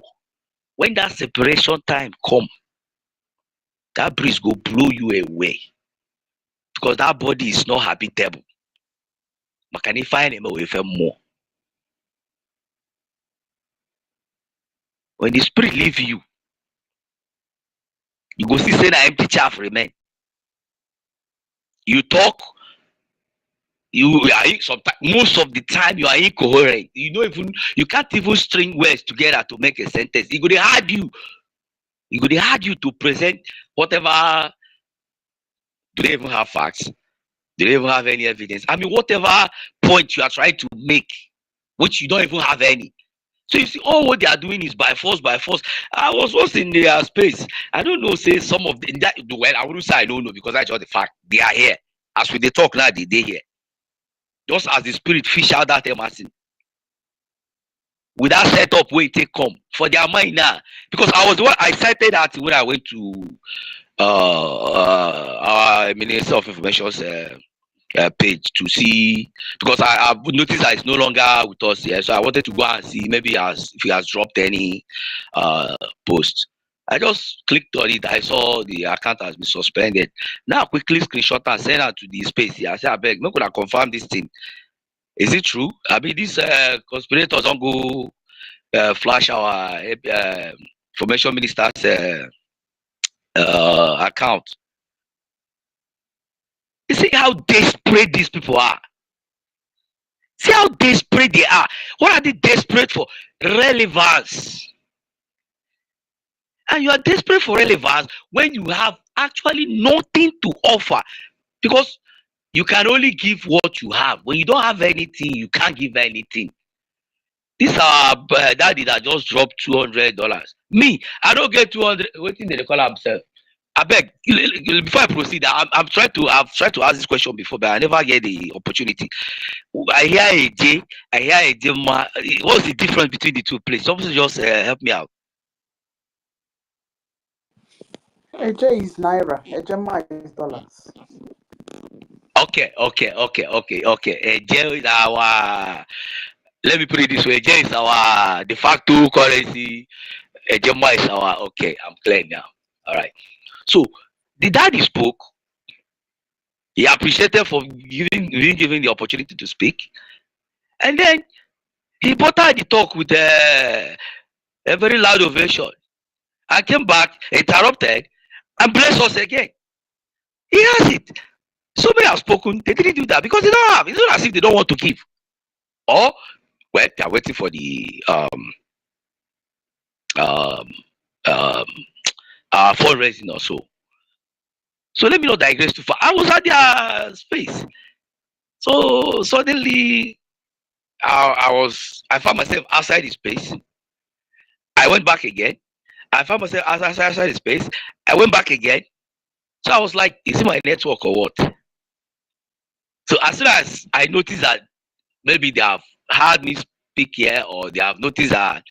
When that separation time come, that breeze go blow you away, because that body is not habitable. But can you find him away from more? When the spirit leave you, you go see say that empty chaff remain. You talk, you are sometimes, most of the time you are incoherent. You can't even string words together to make a sentence. It would hard you. It would hard you to present whatever. Do they even have facts? Do they even have any evidence? I mean, whatever point you are trying to make, which you don't even have any. So you see, all what they are doing is by force, by force. I was once in their space. I don't know, say some of the, well, I wouldn't say I don't know, because I just the fact they are here. As we they talk now, they here. Just as the spirit fish out that Emerson. with that setup where it take come for their mind now. Because I cited that when I went to our Minister of Information's page to see, because I've noticed that it's no longer with us here, so I wanted to go and see maybe if he has dropped any post. I just clicked on it. I saw the account has been suspended. Now quickly screenshot and send out to the space here. I said, I beg, no could I confirm this thing? Is it true? I mean, these conspirators don't go flash our information minister's account. You see how desperate these people are. See how desperate they are. What are they desperate for? Relevance. And you are desperate for relevance when you have actually nothing to offer. Because you can only give what you have. When you don't have anything, you can't give anything. This our daddy that just dropped $200. Me, I don't get 200. What thing they call himself? I beg, before I proceed, I've tried to ask this question before, but I never get the opportunity. I hear a J, I hear a J. What's the difference between the two places? Somebody just help me out. AJ is Naira, AJ is dollars. Okay. AJ is our, let me put it this way, AJ is our de facto currency. AJ is our, okay, I'm clear now. All right. So the daddy spoke. He appreciated for being given the opportunity to speak. And then he buttered the talk with a very loud ovation. I came back, interrupted, and blessed us again. He has it. So many have spoken, they didn't do that because they don't have. It's not as if they don't want to give. Or, well, they're waiting for the fundraising or so. So let me not digress too far. I was at their space. So suddenly I found myself outside the space. I went back again. I found myself outside the space. I went back again. So I was like, is it my network or what? So as soon as I noticed that maybe they have heard me speak here, or they have noticed that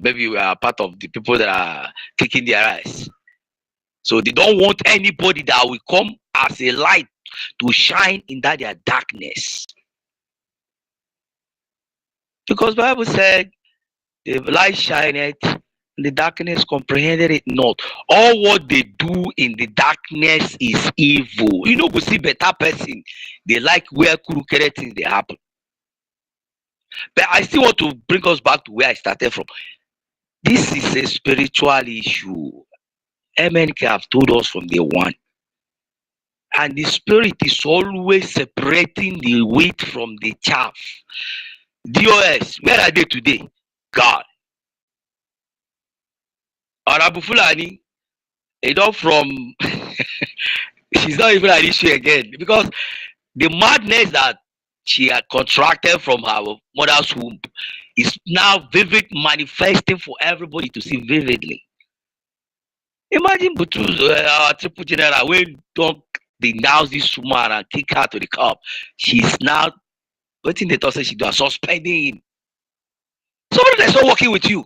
maybe we are part of the people that are kicking their eyes. So they don't want anybody that will come as a light to shine in that their darkness. Because the Bible said, the light shineth, the darkness comprehended it not. All what they do in the darkness is evil. You know, we see better person. They like where crooked things they happen. But I still want to bring us back to where I started from. This is a spiritual issue. MNK have told us from day one. And the spirit is always separating the wheat from the chaff. DOS, where are they today? God. Orabufulani, you know, from she's not even an issue again, because the madness that she had contracted from her mother's womb is now vivid, manifesting for everybody to see vividly. Imagine our triple general when don't denounce this woman and take her to the cup. She's now waiting the say she does suspending him. Somebody that's not working with you.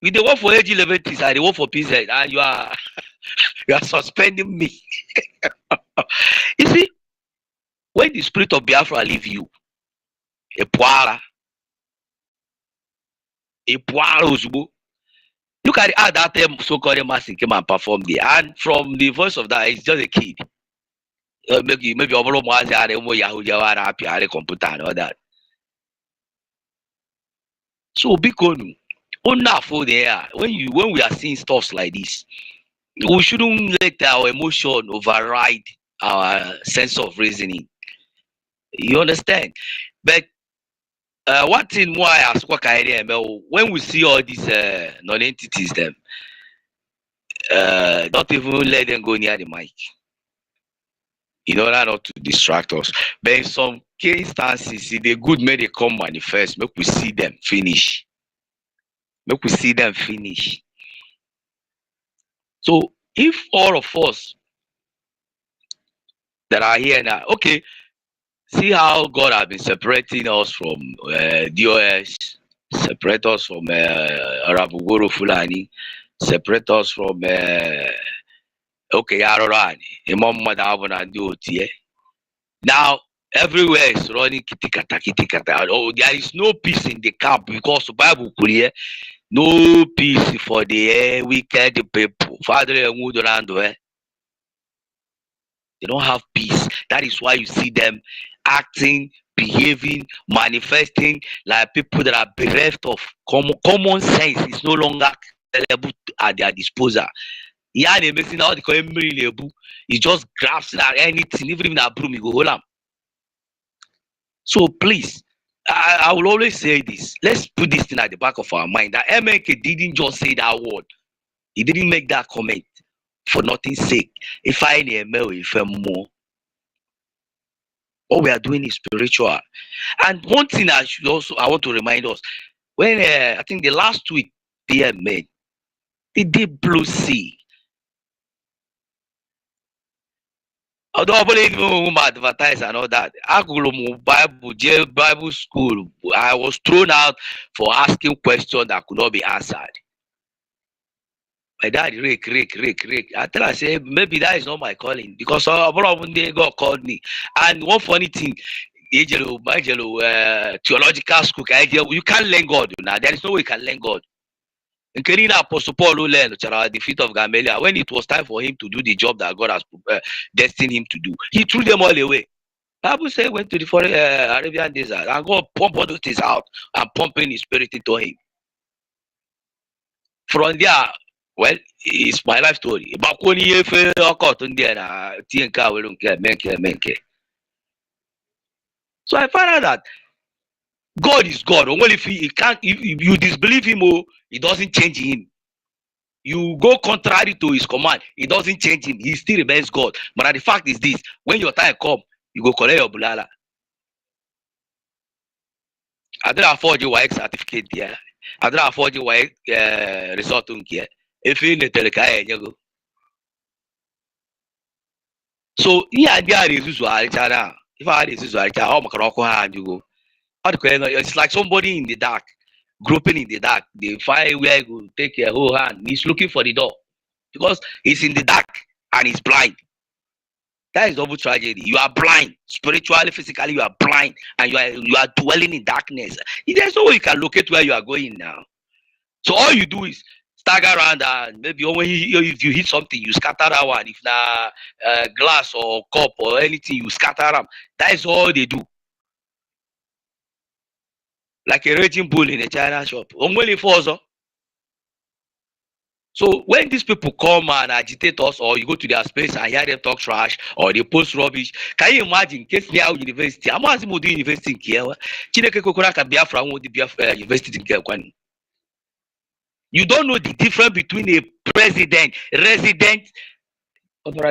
With the work for age 11 and the work for PZ, and you are suspending me. You see, when the spirit of Biafra leave you, a poara Uzubu. Look at how that so-called master came and performed there. And from the voice of that, it's just a kid. Maybe computer and all that. So Bikonu, there, when we are seeing stuff like this, we shouldn't let our emotion override our sense of reasoning. You understand? But one thing why I ask when we see all these non-entities, them don't even let them go near the mic in order not to distract us. But in some instances, the good may they come manifest, make we see them finish. Make we see them finish. So if all of us that are here now, okay, see how God has been separating us from DOS, separate us from Orabufulani, separate us from now everywhere is running kitikata. Oh, there is no peace in the camp because the Bible clear. No peace for the wicked people. Father, they don't have peace. That is why you see them acting, behaving, manifesting like people that are bereft of common sense. It's no longer available at their disposal. Yeah, they missing out the he just grabs at anything, even a broom, he go hold. So please, I will always say this. Let's put this thing at the back of our mind that MNK didn't just say that word. He didn't make that comment for nothing's sake. If I more, what we are doing is spiritual. And one thing I want to remind us, when I think the last tweet PM made, they did blue sea. Although I believe advertise and all that, Bible school, I was thrown out for asking questions that could not be answered. My dad rake. I tell her, say, maybe that is not my calling because God called me. And one funny thing, theological school, you can't learn God. Now there is no way you can learn God. And Kerina Apostle Paul learned at the feet of Gamaliel when it was time for him to do the job that God has destined him to do. He threw them all away. Bible said went to the foreign Arabian desert and God pumped all those things out and pumping his spirit into him. From there, well, it's my life story. So I found out that God is God. Only if he can't, if you disbelieve him, it doesn't change him. You go contrary to his command, it doesn't change him. He still remains God. But the fact is this: when your time come, you go collect your bulala. I don't afford your YX certificate there. I don't afford your YX result here. If you need to go. So yeah, there is usual. If I is usual, it's like somebody in the dark, groping in the dark. They find where he will take a whole hand. He's looking for the door because he's in the dark and he's blind. That is double tragedy. You are blind, spiritually, physically, you are blind, and you are dwelling in darkness. There's no way you can locate where you are going now. So all you do is stagger around, and maybe if you hit something, you scatter that one. If na glass or cup or anything, you scatter them. That is all they do. Like a raging bull in a China shop. So when these people come and agitate us, or you go to their space and hear them talk trash, or they post rubbish, can you imagine? Case near university, I'm asking you university in Kiewa. Biafra university in Kiewa. You don't know the difference between a president, resident,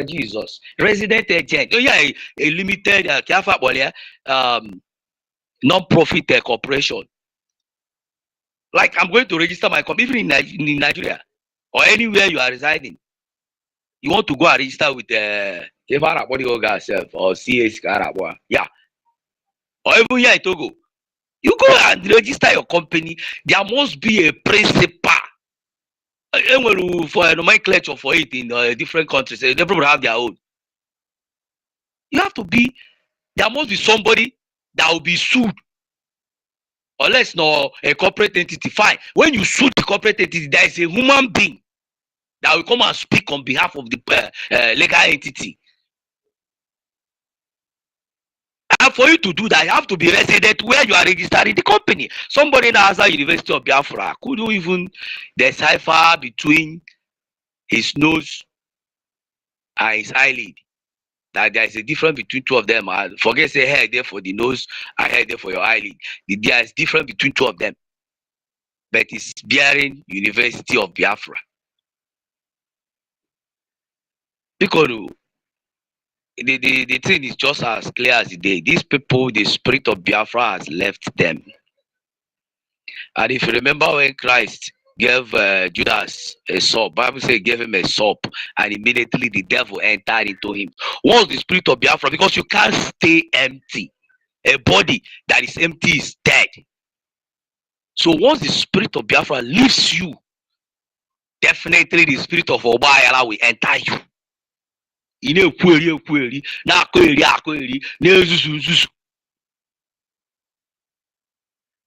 Jesus, resident agent. Oh yeah, a limited non-profit corporation. Like I'm going to register my company even in Nigeria or anywhere you are residing. You want to go and register with or CH yeah, or even here in Togo. You go and register your company. There must be a principal. For a nomenclature for it in different countries, they probably have their own. You have to be. There must be somebody that will be sued. Unless no a corporate entity, fine. When you sue the corporate entity, there is a human being that will come and speak on behalf of the legal entity. And for you to do that, you have to be resident where you are registering the company. Somebody in the University of Biafra couldn't even decipher between his nose and his eyelid. That there is a difference between two of them. Forget say hair there for the nose and hair there for your eyelid. There is difference between two of them. But it's bearing University of Biafra. Because the thing is just as clear as the day. These people, the spirit of Biafra has left them. And if you remember when Christ gave Judas a sword, Bible says he gave him a sword, and immediately the devil entered into him. What's the spirit of Biafra? Because you can't stay empty. A body that is empty is dead. So once the spirit of Biafra leaves you, definitely the spirit of Obayala will enter you.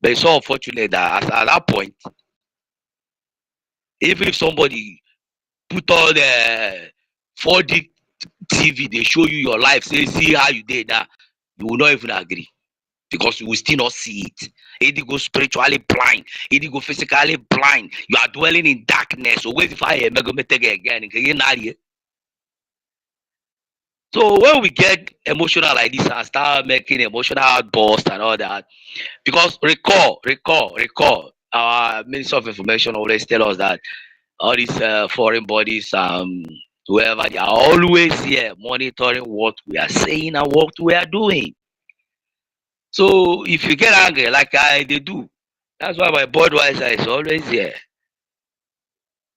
But it's so unfortunate that at that point, even if somebody put on the 4D TV, they show you your life, say, see how you did that, you will not even agree. Because you will still not see it. Either go spiritually blind, either go physically blind. You are dwelling in darkness. So wait if I am going to take it again. So when we get emotional like this and start making emotional outbursts and all that, because recall, our Minister of Information always tell us that all these foreign bodies, whoever, they are always here monitoring what we are saying and what we are doing. So if you get angry like they do, that's why my Budweiser is always here.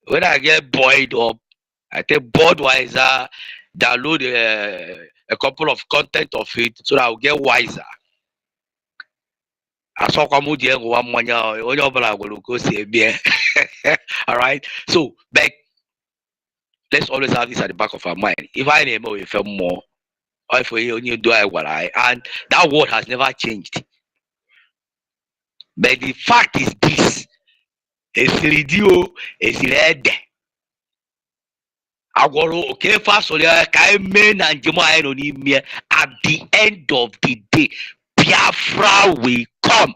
When I get buoyed up, I take Budweiser, download a couple of content of it so that I'll get wiser. All right. So, but let's always have this at the back of our mind. If I know if I'm more, or if we only do what I, and that word has never changed. But the fact is this: it's radio, it's red. At the end of the day, Biafra will come.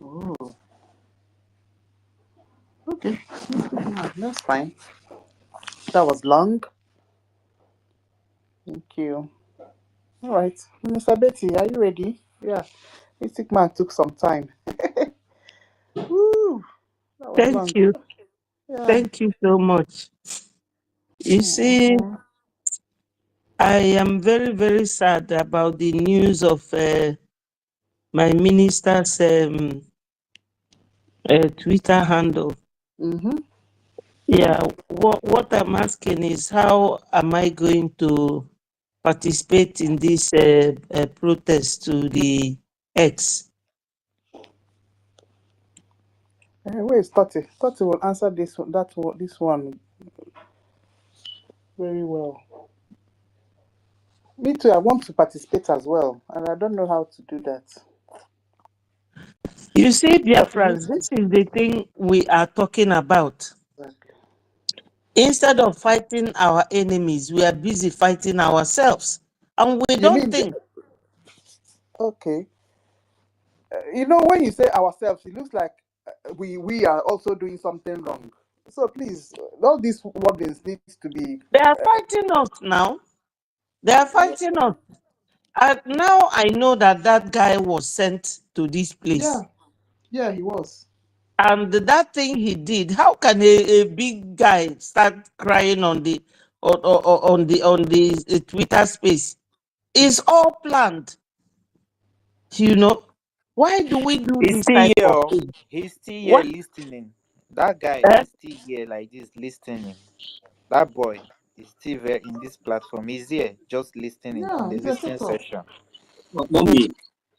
Oh, okay. That's fine. That was long. Thank you. All right. Mr. Betty, are you ready? Yeah. Mystic Man took some time. Woo! That was long. Thank you. Yeah. Thank you so much. You see, I am very, very sad about the news of my minister's Twitter handle. Mm-hmm. Yeah, what I'm asking is how am I going to participate in this protest to the X? Where is Toti? Toti will answer this one very well. Me too. I want to participate as well, and I don't know how to do that. You see, Toti, Biafrans, this is the thing we are talking about. exactly. Instead of fighting our enemies, we are busy fighting ourselves. And we You don't mean think. okay? You know, when you say ourselves, it looks like we are also doing something wrong. So please, all these wordings needs to be. They are fighting us now. They are fighting us. And now I know that that guy was sent to this place. Yeah, he was. And that thing he did, how can a big guy start crying on the Twitter space? It's all planned. You know, why do we do He's this still type here. of Oh. thing? He's still here What? listening. That guy Eh? is still here like this listening. That boy is still there in this platform. He's here just listening in Yeah, the it's a listening setup. section.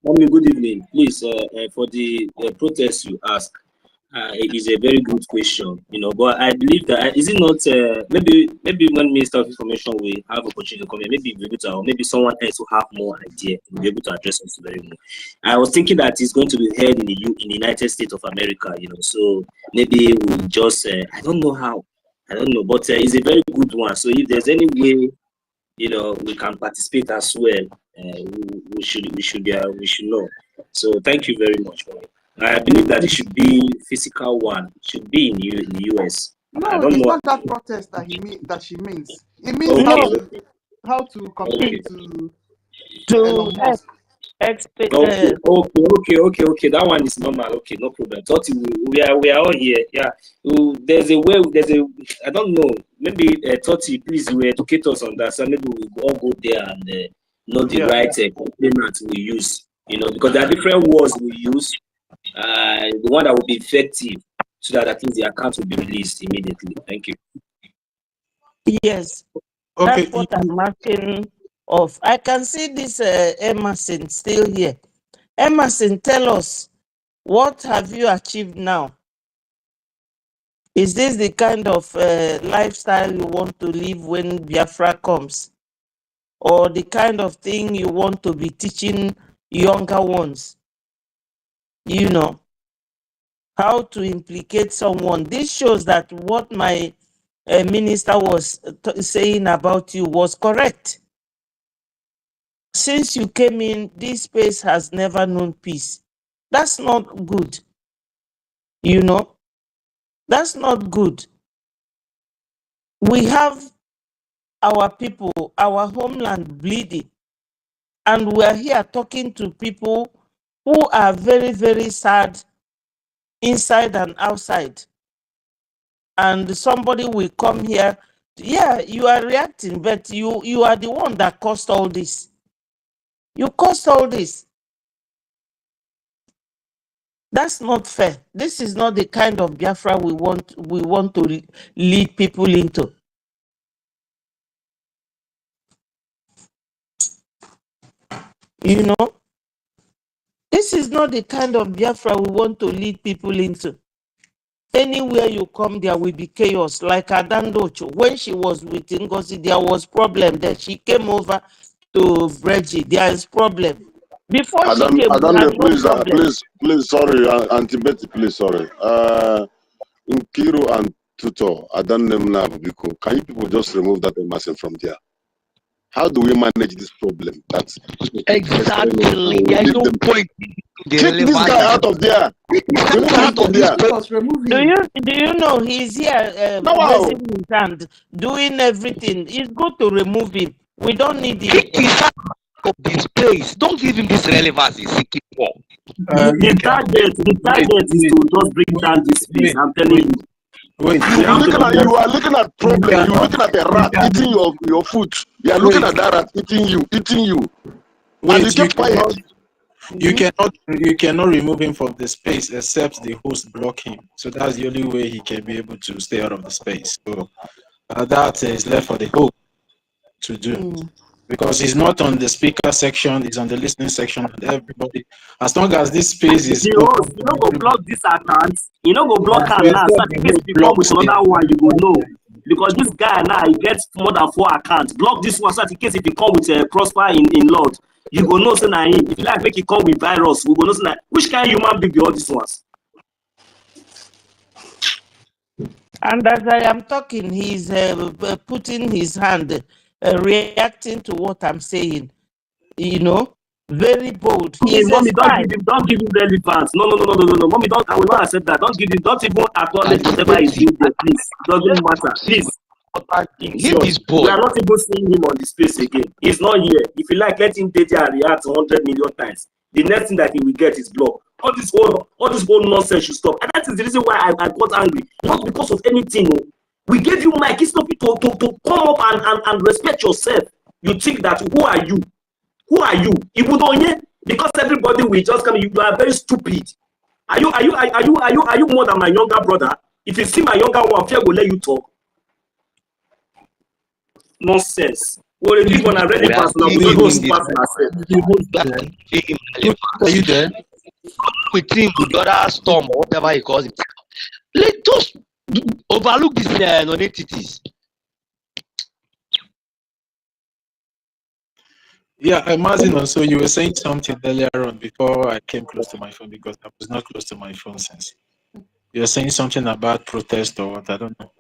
Mommy, good evening. Please, for the protest you ask, it is a very good question, but I believe that, is it not, maybe when Minister of Information will have opportunity to come here, maybe we'll be able to, or maybe someone else will have more idea, will be able to address us very more. I was thinking that it's going to be held in the United States of America, so maybe we'll just, I don't know how, but it's a very good one. So if there's any way, we can participate as well. We should know. So thank you very much for it. I believe that it should be physical one. It should be in the US. I No, don't it's know. not that protest that she means. It means Okay. how to compare Okay. to To Elon Musk. Okay. That one is normal. Okay, no problem. Thought we are all here. Yeah. There's a way. I don't know. Maybe Toti, please, you educate us on that. So maybe we all go there and not the Yeah. right complement we use. Because there are different words we use. The one that will be effective, so that I think the account will be released immediately. Thank you. Yes, Okay. that's what I'm asking of. I can see this Emerson still here. Emerson, tell us, what have you achieved now? Is this the kind of lifestyle you want to live when Biafra comes? Or the kind of thing you want to be teaching younger ones? You know, how to implicate someone. This shows that what my minister was saying about you was correct. Since you came in, this space has never known peace. That's not good. You know, that's not good. We have our people, our homeland bleeding, and we are here talking to people who are very, very sad inside and outside. And somebody will come here. Yeah, you are reacting, but you are the one that caused all this. You caused all this. That's not fair. This is not the kind of Biafra we want to lead people into. You know, this is not the kind of Biafra we want to lead people into. Anywhere you come, there will be chaos. Like Adandocho, when she was with NGOZI, there was problem there. She came over to BRGIE, there is problem. Before she came, we had no problem. please, sorry, Auntie Betty, please, sorry. Nkiru and Tutor, Adanem Nabiko, can you people just remove that Emerson from there? How do we manage this problem? That's exactly. There's no point. Kick this guy out of there. Remove him from there. Do you know he's here raising his hand, doing everything? It's good to remove him. We don't need him. Kick his out of this place. Don't give him this relevancy. The target is to just bring down this place. I'm telling you. Wait, you are looking at problem. You're looking at a rat eating your food. You are looking at that rat eating you. Wait, and you keep quiet. You cannot remove him from the space except the host block him. So that's the only way he can be able to stay out of the space. So that is left for the host to do. Because he's not on the speaker section, he's on the listening section, and everybody, as long as this space is open, you don't go block this account, you don't go block her now, so in case you come with another one, you go know. Because this guy now, he gets more than 4 accounts. Block this one, so in case if he come with a Prosper in Lord, you go know, so now if you like make it come with virus, we go know, so now, which kind of human being be all these ones? And as I am talking, he's putting his hand, reacting to what I'm saying. You know, very bold. He's Mommy, don't give him relevance. No. Mommy, I will not accept that. Don't even acknowledge whatever he's doing there, please. Doesn't matter. Please. We are not even seeing him on the space again. He's not here. If you like, let him date and react 100 million times. The next thing that he will get is blocked. All this whole nonsense should stop. And that is the reason why I got angry. Not because of anything. No. We gave you mic. It's not to come up and respect yourself. You think that who are you? Who are you? Because everybody will just come. You are very stupid. Are you more than my younger brother? If you see my younger one, Fear will let you talk. Nonsense. Well, if you're gonna read the personal, are you there? With him, with the other storm or whatever he calls it. Let us overlook these non-entities. Yeah, Martin, so you were saying something earlier on before I came close to my phone, because I was not close to my phone since. You were saying something about protest or what, I don't know.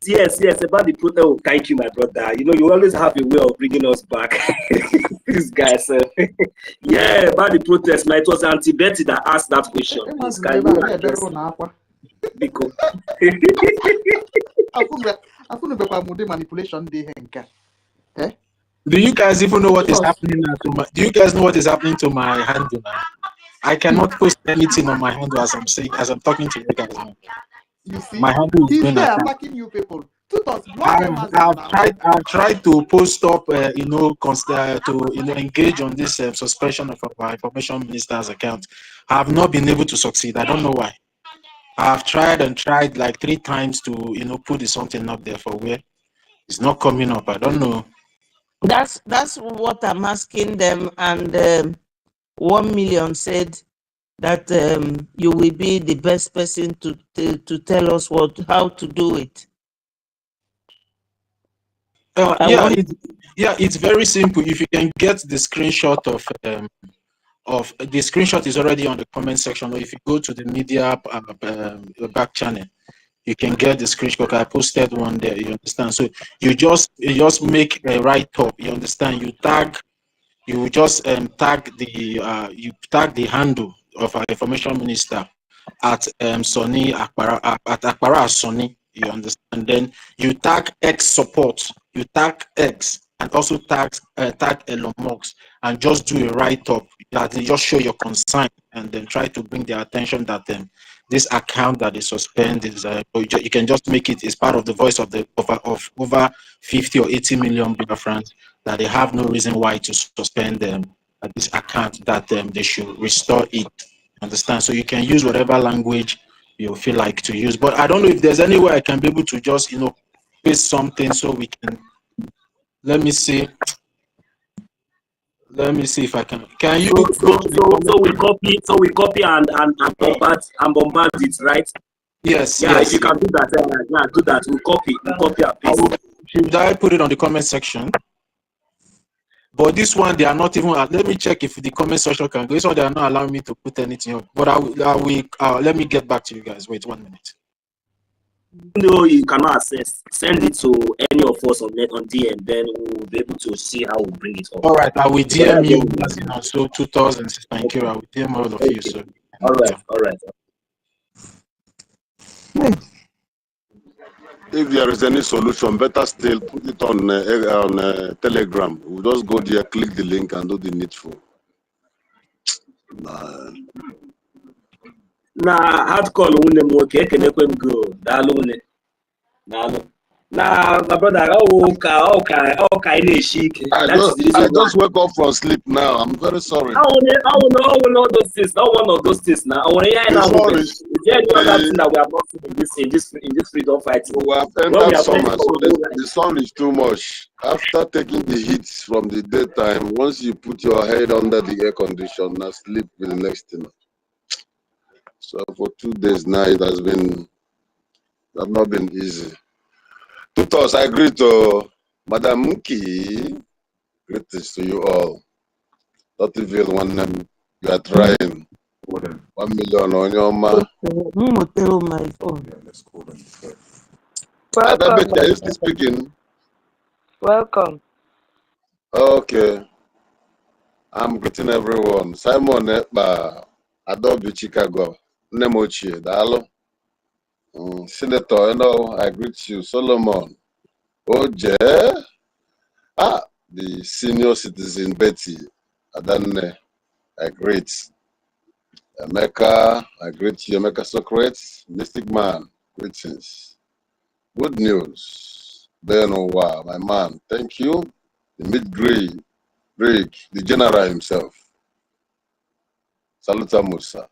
Yes, about the protest. Oh, thank you, my brother. You know, you always have a way of bringing us back. This guy said, yeah, about the protest. It was Auntie Betty that asked that question. Please, can you address manipulation. Do you guys even know what is happening now? Do you guys know what is happening to my handle now? I cannot post anything on my handle as I'm talking to you guys now. You see, my handle is he's going there attack. attacking you people. I've tried to post up, to engage on this suspension of our information minister's account. I have not been able to succeed. I don't know why. I've tried and tried like 3 times to put something up there for where it's not coming up. I don't know. That's what I'm asking them, and 1 million said that you will be the best person to tell us how to do it. It's very simple. If you can get the screenshot of the screenshot is already on the comment section, or if you go to the media back channel, you can get the screenshot. I posted one there. You understand? So you just make a write up. You understand? You just tag the handle of our information minister at Sonny Akpara at Akpara Sonny. You understand? Then you tag X support. You tag X and also tag Elon Musk and just do a write up that you just show your concern and then try to bring their attention that this account that is suspended is you can just make it as part of the voice of over 50 or 80 million Biafrans that they have no reason why to suspend this account, that they should restore it. Understand? So you can use whatever language you feel like to use. But I don't know if there's any way I can be able to just paste something so we can. Let me see if I can. Can you? So we copy and bombard it, right? Yes. Yeah, yes. if you can do that, do that. We'll copy and paste. Should I put it on the comment section? But this one, they are not even. Let me check if the comment section can go. This one, they are not allowing me to put anything up. But I will. Let me get back to you guys. Wait 1 minute. No, you cannot access. Send it to any of us on DM. Then we'll be able to see how we bring it up. All right, I will DM you. As you know, so 2000. Thank you. I will DM all of you. So. All right. If there is any solution, better still put it on Telegram. We'll just go there, click the link, and do the needful. Hard call okay, can you go? My brother, I just woke up from sleep now. I'm very sorry. I want all those things. Not one of those things now. I want to hear now. Is there any other thing that we have not seen in this freedom fighting? We have entered summer, so the sun is too much. After taking the heat from the daytime, once you put your head under the air conditioner, sleep with the next thing. So for 2 days now, it has not been easy. Tutos, I agree to Madam Muki. Greetings to you all. Not even one name. You are trying. 1 million on your man. My phone. Welcome. Are you still speaking? Welcome. Okay. I'm greeting everyone. Simon Ekpa, Adobe Chicago. Nemochi, Dalo. Senator, I greet you. Solomon. OJ. The senior citizen Betty. Adane, I greet. Emeka, I greet you. Emeka Socrates, Mystic Man, greetings. Good news. Ben Owa, my man, thank you. The mid-grade, the general himself. Saluta Musa.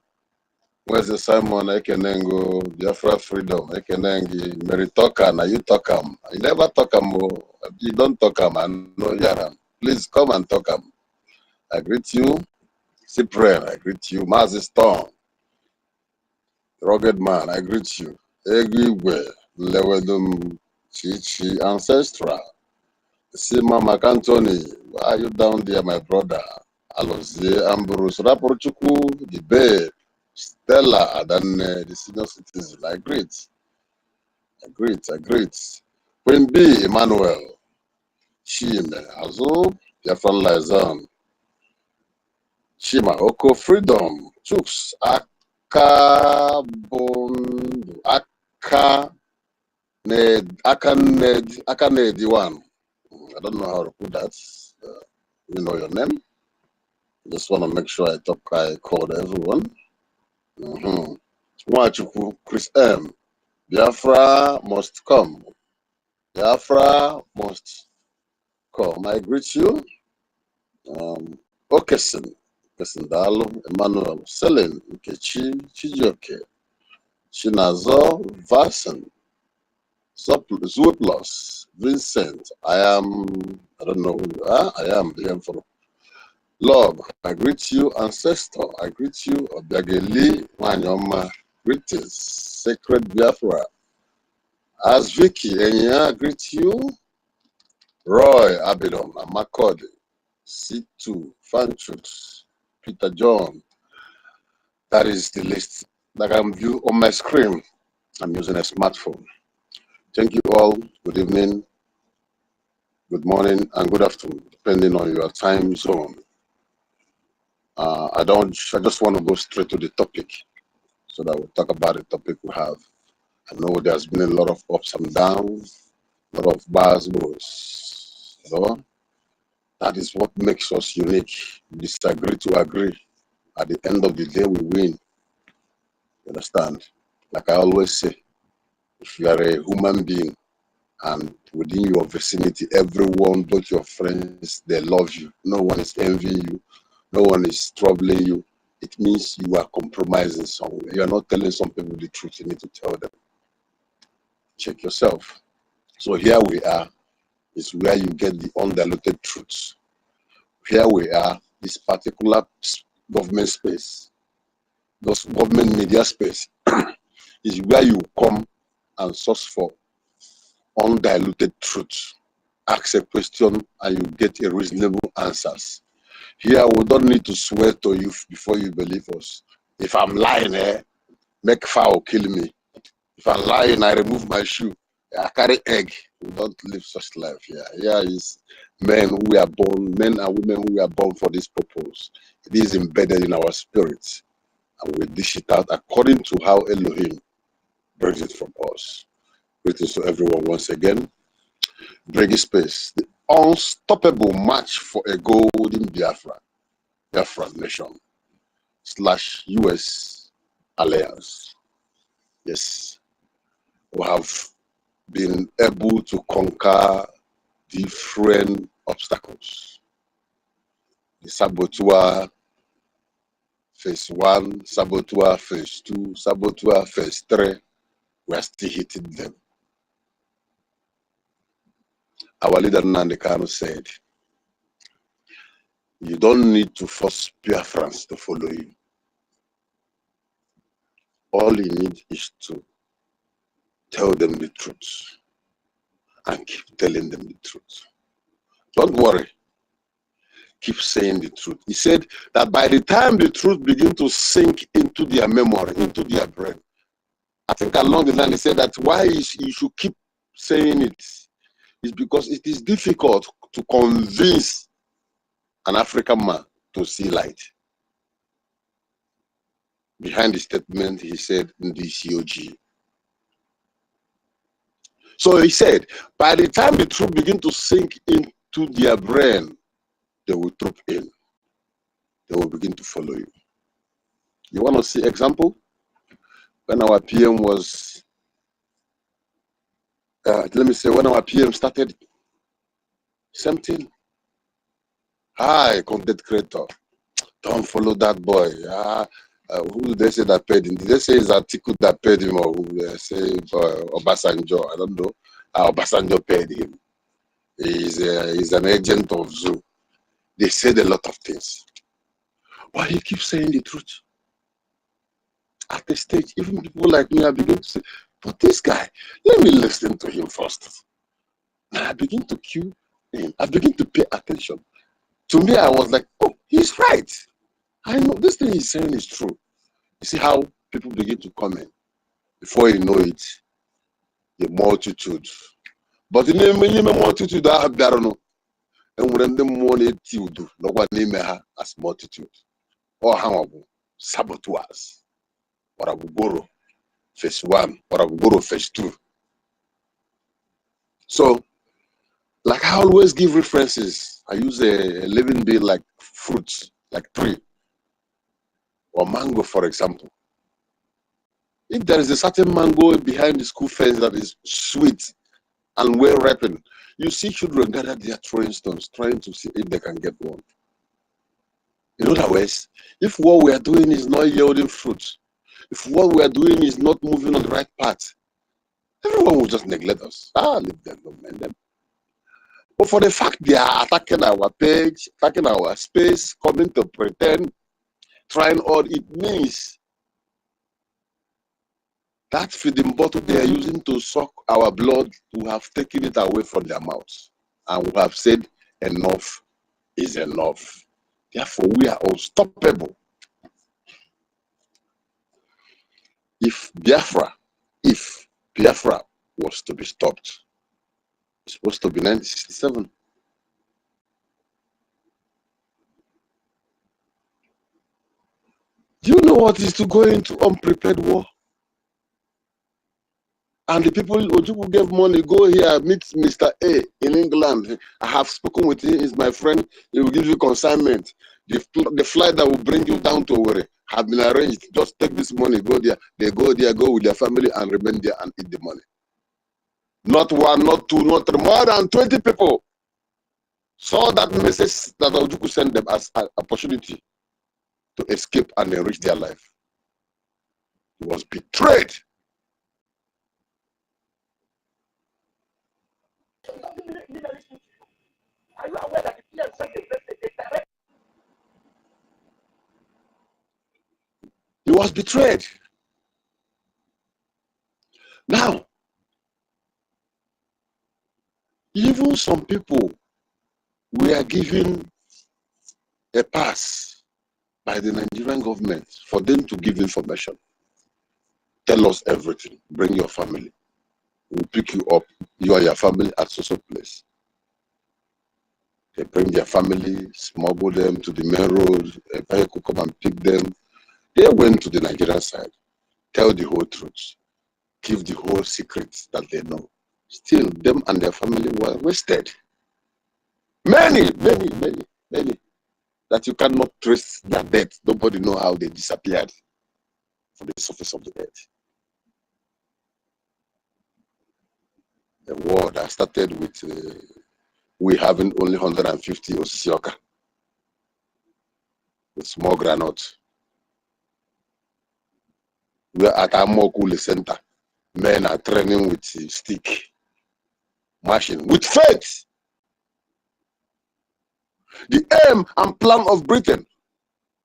Where's the Simon Ekenengo, Biafra Freedom, Ekenengi, Meritoka, na you talk am. You never talk am, you don't talk am, I know Yaram. Please come and talk am. I greet you. Cyprian, I greet you. Mazi Storm, Rugged Man, I greet you. Egwe, Lewedum, Chichi, Ancestral. Sima Macantoni, why are you down there, my brother? Alozie, Ambrose, Raporchuku, the Babe, Stella, Adane, the senior citizen. I greet. Queen B, Emmanuel, Shime, Azo, Biafran Lizan, Shima, Oko Freedom, Chooks, Akabundu, Akanedi one. I don't know how to put that. You know your name. Just want to make sure I called everyone. Chris M. Biafra must come. Biafra must come. I greet you. Okesin, Dalo, Emmanuel, Selin, Nkechi, Chijioke, Shinazo, Vasan, Zueplus, Vincent. I don't know who you are. I am the Emperor. Lord, I greet you, Ancestor. I greet you, Obiageli, Wanyoma. Greetings, Sacred Biafra. As Vicky, Enya, I greet you. Roy, Abidon, Amakode, C2, Fanchux, Peter John. That is the list that I'm viewing on my screen. I'm using a smartphone. Thank you all. Good evening, good morning, and good afternoon, depending on your time zone. I just want to go straight to the topic so that we'll talk about the topic we have. I know there's been a lot of ups and downs, a lot of bars. You know? That is what makes us unique. We disagree to agree. At the end of the day, we win. You understand? Like I always say, if you are a human being and within your vicinity, everyone, both your friends, they love you. No one is envying you. No one is troubling you. It means you are compromising somewhere. You are not telling some people the truth. You need to tell them. Check yourself. So here we are. Is where you get the undiluted truths. Here we are. This particular government space, those government media space, is where you come and source for undiluted truth. Ask a question and you get a reasonable answers. Here we don't need to swear to you before you believe us. If I'm lying, make fowl kill me. If I'm lying, I remove my shoe. I carry egg. We don't live such life here. Here is men who are born, men and women who are born for this purpose. It is embedded in our spirits. And we dish it out according to how Elohim brings it from us. Greetings to everyone once again. BRGIE Space, the unstoppable match for a golden Biafran nation / US alliance. Yes, we have been able to conquer different obstacles. The saboteur phase 1, saboteur phase 2, saboteur phase 3, we are still hitting them. Our leader Nnamdi Kanu said, you don't need to force BIAFRANS to follow you. All you need is to tell them the truth and keep telling them the truth. Don't worry. Keep saying the truth. He said that by the time the truth begins to sink into their memory, into their brain, I think along the line he said that why you should keep saying it is because it is difficult to convince an African man to see light. Behind the statement, he said in the COG. So he said, by the time the truth begins to sink into their brain, they will troop in. They will begin to follow you. You want to see example? When our PM was, when our PM started, same thing. Hi, content creator. Don't follow that boy. Who did they say that paid him? Did they say it's Atiku that paid him, or who they say Obasanjo? I don't know. Obasanjo paid him. He's an agent of Zoo. They said a lot of things. But he keeps saying the truth. At the stage, even people like me, I begin to say, but this guy, let me listen to him first. And I begin to cue in. I begin to pay attention. To me, I was like, oh, he's right. I know this thing he's saying is true. You see how people begin to comment. Before you know it, the multitude. But in the multitude, I don't know. And when the multitude, no one name her as multitude. Or however, saboteurs. Orabufulani, phase 1, Orabufulani, phase 2. So, like I always give references. I use a living being like fruits, like tree. Or mango, for example. If there is a certain mango behind the school fence that is sweet and were raping. You see children gather their throwing stones, trying to see if they can get one. In other words, if what we are doing is not yielding fruit, if what we are doing is not moving on the right path, everyone will just neglect us. Leave them, don't mind them. But for the fact they are attacking our page, attacking our space, coming to pretend, trying all, it means that feeding bottle they are using to suck our blood, we have taken it away from their mouths. And we have said enough is enough. Therefore, we are unstoppable. If Biafra was to be stopped, it's supposed to be 1967. Do you know what is to go into unprepared war? And the people Ojukwu gave money, go here, meet Mr. A in England. I have spoken with him, he's my friend, he will give you consignment. The flight that will bring you down to Owerri have been arranged. Just take this money, go there. They go there, go with their family and remain there and eat the money. Not one, not two, not three, more than 20 people saw that message that Ojukwu sent them as an opportunity to escape and enrich their life. He was betrayed. He was betrayed. Now, even some people were given a pass by the Nigerian government for them to give information. Tell us everything. Bring your family. We'll pick you up, you and your family at social place. They bring their family, smuggle them to the main road, a vehicle come and pick them. They went to the Nigerian side, tell the whole truth, give the whole secrets that they know. Still, them and their family were wasted. Many, that you cannot trace their death. Nobody know how they disappeared from the surface of the earth. A war that started with we having only 150 Osioka with small granite. We are at Amokule Center. Men are training with stick, marching with faith. The aim and plan of Britain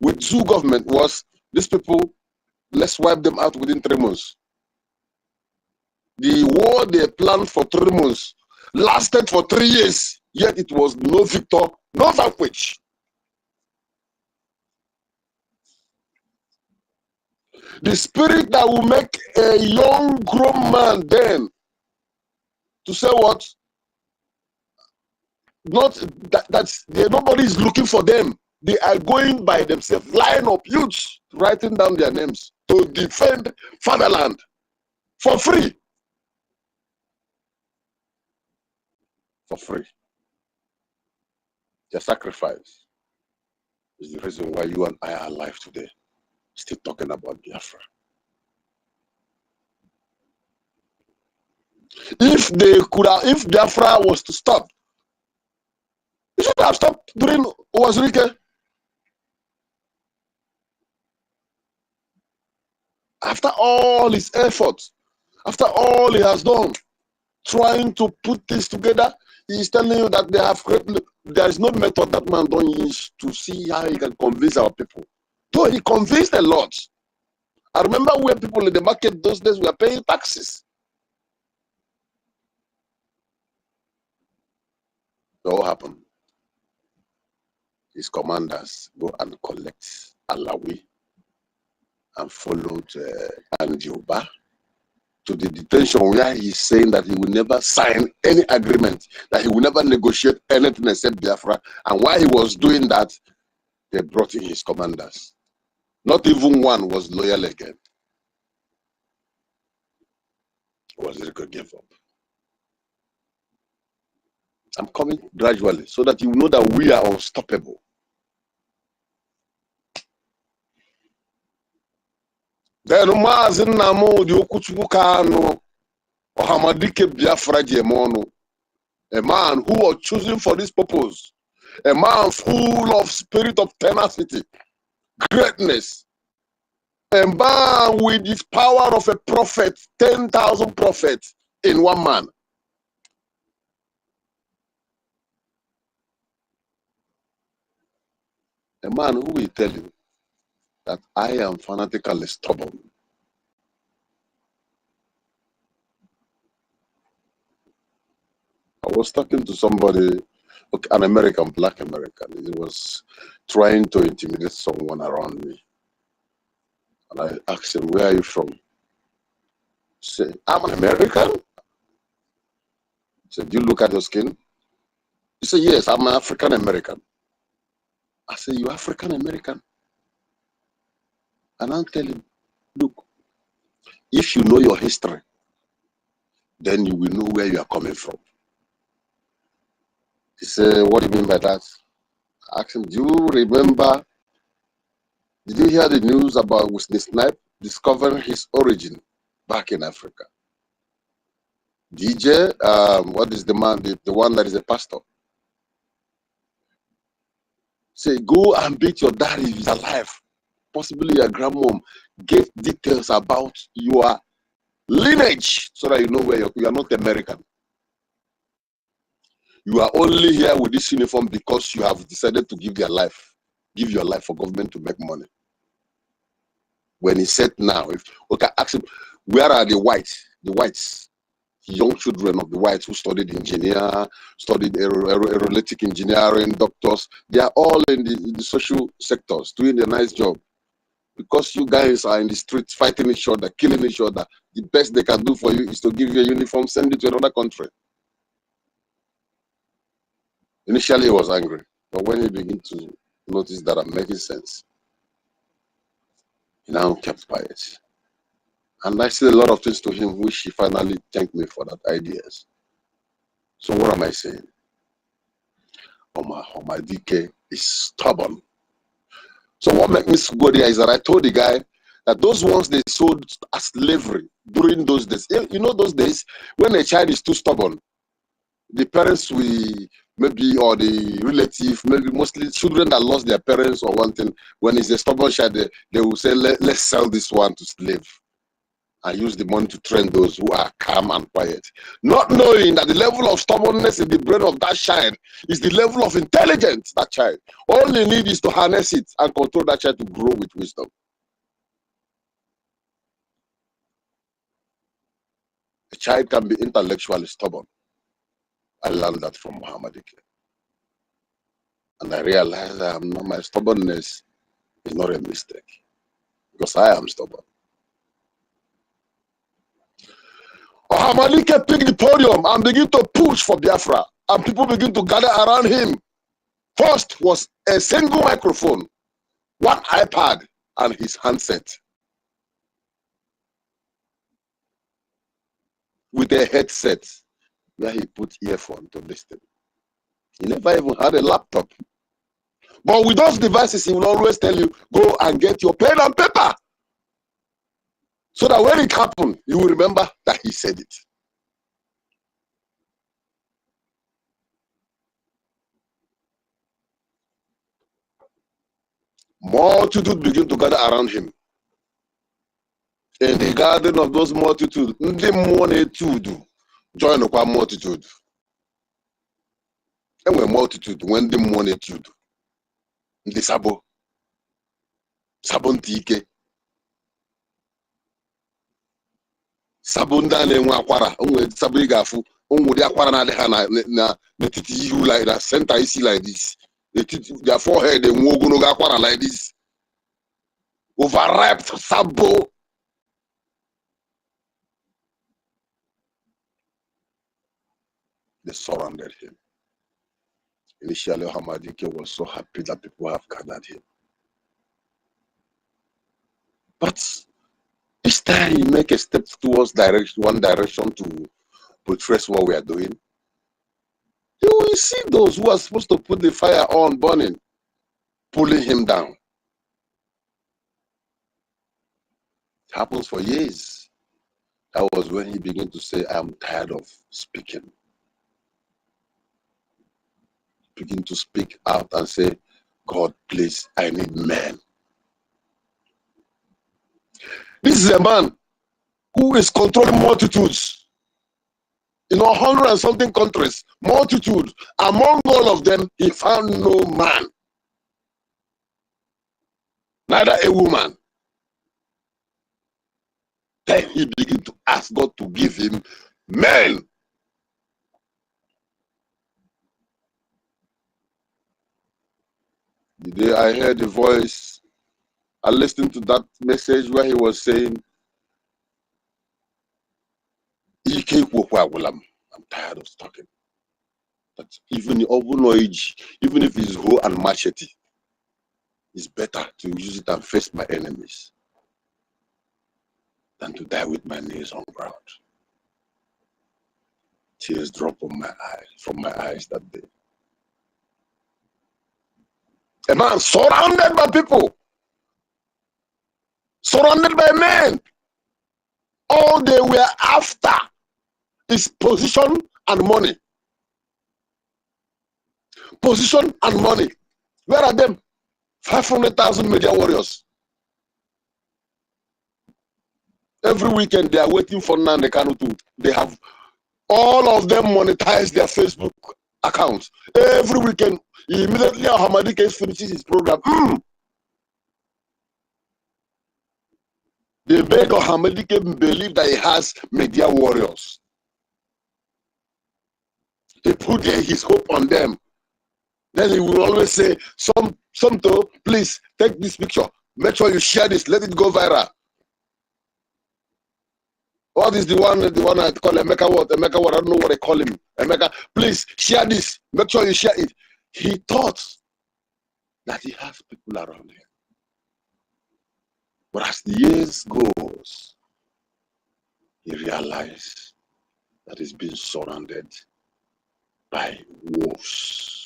with zoo government was these people, let's wipe them out within 3 months. The war they planned for 3 months lasted for 3 years, yet it was no victor, no vanquish. The spirit that will make a young grown man then to say what? Not that's nobody is looking for them. They are going by themselves, line up huge, writing down their names to defend fatherland for free. For free. Their sacrifice is the reason why you and I are alive today, still talking about Biafra. If they could have, if Biafra was to stop, it should have stopped during Owazurike. After all his efforts, after all he has done, trying to put this together, he is telling you that they have created, there is no method that man don't use to see how he can convince our people. So he convinced a lot. I remember when people in the market those days were paying taxes. So what happened? His commanders go and collect Alawi and followed Andioba to the detention where he's saying that he will never sign any agreement, that he will never negotiate anything except Biafra. And while he was doing that, they brought in his commanders. Not even one was loyal again. Waziriko gave up. I'm coming gradually so that you know that we are unstoppable. Then Maazị Nnamdi Okuchukwu Kanu Ohamadike Biafra Jemono, a man who was chosen for this purpose, a man full of spirit of tenacity, greatness, a man with the power of a prophet, 10,000 prophets in one man. A man who will tell you that I am fanatically stubborn. I was talking to somebody, an American, black American. He was trying to intimidate someone around me. And I asked him, where are you from? He said, I'm an American. I said, do you look at your skin? He said, yes, I'm an African American. I said, you're African American? And I'm telling him, look, if you know your history, then you will know where you are coming from. He said, what do you mean by that? I asked him, do you remember, did you hear the news about Wesley Snipes discovering his origin back in Africa? DJ, what is the man, the one that is a pastor? Say, go and beat your daddy if he's alive, possibly your grandmom. Get details about your lineage so that you know where you are not American. You are only here with this uniform because you have decided to give your life for government to make money. When he said now, if okay, ask him, where are the whites? The whites, young children of the whites who studied engineer, studied aeronautic engineering, doctors, they are all in the social sectors doing a nice job. Because you guys are in the streets fighting each other, killing each other, the best they can do for you is to give you a uniform, send it to another country. Initially, he was angry, but when he began to notice that I'm making sense, he now kept quiet. And I said a lot of things to him, which he finally thanked me for that ideas. So what am I saying? My DK is stubborn. So what makes me go there is that I told the guy that those ones they sold as slavery during those days. You know those days when a child is too stubborn, the parents will maybe, or the relative, maybe mostly children that lost their parents or one thing, when it's a stubborn child, they will say, let's sell this one to slave and use the money to train those who are calm and quiet. Not knowing that the level of stubbornness in the brain of that child is the level of intelligence that child. All you need is to harness it and control that child to grow with wisdom. A child can be intellectually stubborn. I learned that from Muhammad. And I realized that my stubbornness is not a mistake, because I am stubborn. Ohamadike picked the podium and began to push for Biafra, and people begin to gather around him. First was a single microphone, one iPad, and his handset with a headset where he put earphone to listen. He never even had a laptop. But with those devices, he will always tell you, go and get your pen and paper. So that when it happened, you will remember that he said it. Multitude begin to gather around him. In the garden of those multitude, join the multitude. And when multitude, when the multitude, the sabo, sabontike, sabunda ne akwara, sabigafu, the akwara na titi you like that, center isi like this. Their forehead, they won't go like this. Overripe sabo. They surrounded him. Initially, Hamadike was so happy that people have gathered him. But each time you make a step towards one direction to portray what we are doing, you will see those who are supposed to put the fire on burning, pulling him down. It happens for years. That was when he began to say, I'm tired of speaking. Begin to speak out and say, God, please, I need men. This is a man who is controlling multitudes. In 100 and something countries, multitudes. Among all of them, he found no man. Neither a woman. Then he began to ask God to give him men. The day I heard the voice, I listened to that message where he was saying, I'm tired of talking. But even if it's hoe and machete, it's better to use it and face my enemies than to die with my knees on ground. Tears dropped from my eyes that day. A man surrounded by people, surrounded by men. All they were after is position and money. Position and money. Where are them? 500,000 media warriors. Every weekend they are waiting for Nnamdi Kanu to. They have all of them monetize their Facebook accounts. Every weekend, immediately Hamadi Case finishes his program. They made Hamadi Case believe that he has media warriors. He put his hope on them. Then he will always say, Somto, please take this picture. Make sure you share this. Let it go viral. What is the one I call Emeka what? Emeka what? I don't know what I call him. Emeka, please share this. Make sure you share it. He thought that he has people around him. But as the years goes, he realized that he's been surrounded by wolves.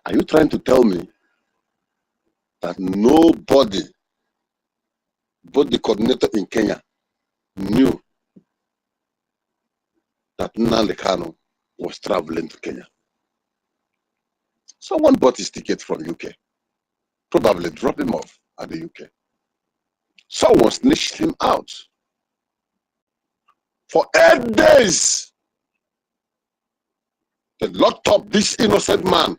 Are you trying to tell me that nobody, but the coordinator in Kenya, knew that Nnamdi Kanu was traveling to Kenya? Someone bought his ticket from UK, probably dropped him off at the UK. Someone snitched him out. For 8 days, they locked up this innocent man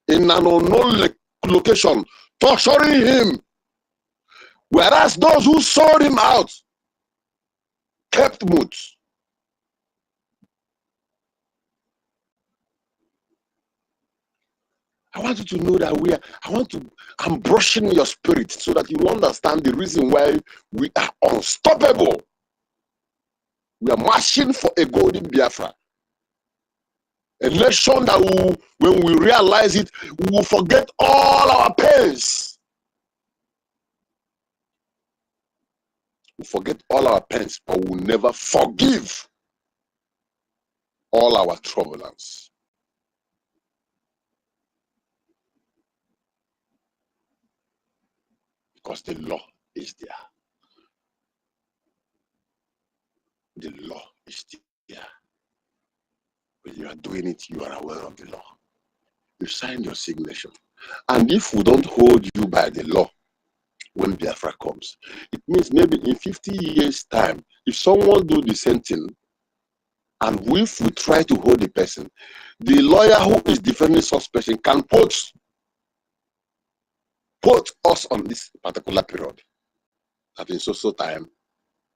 in an unknown location, torturing him. Whereas those who sold him out kept mute. I want you to know that I'm brushing your spirit so that you understand the reason why we are unstoppable. We are marching for a golden Biafra. A nation that when we realize it, we will forget all our pains. We forget all our pains, but we will never forgive all our troublance. Because the law is there. The law is there. When you are doing it, you are aware of the law. You sign your signature. And if we don't hold you by the law, when Biafra comes, it means maybe in 50 years' time, if someone do the same thing, and if we try to hold the person, the lawyer who is defending such person can put us on this particular period. That in so time,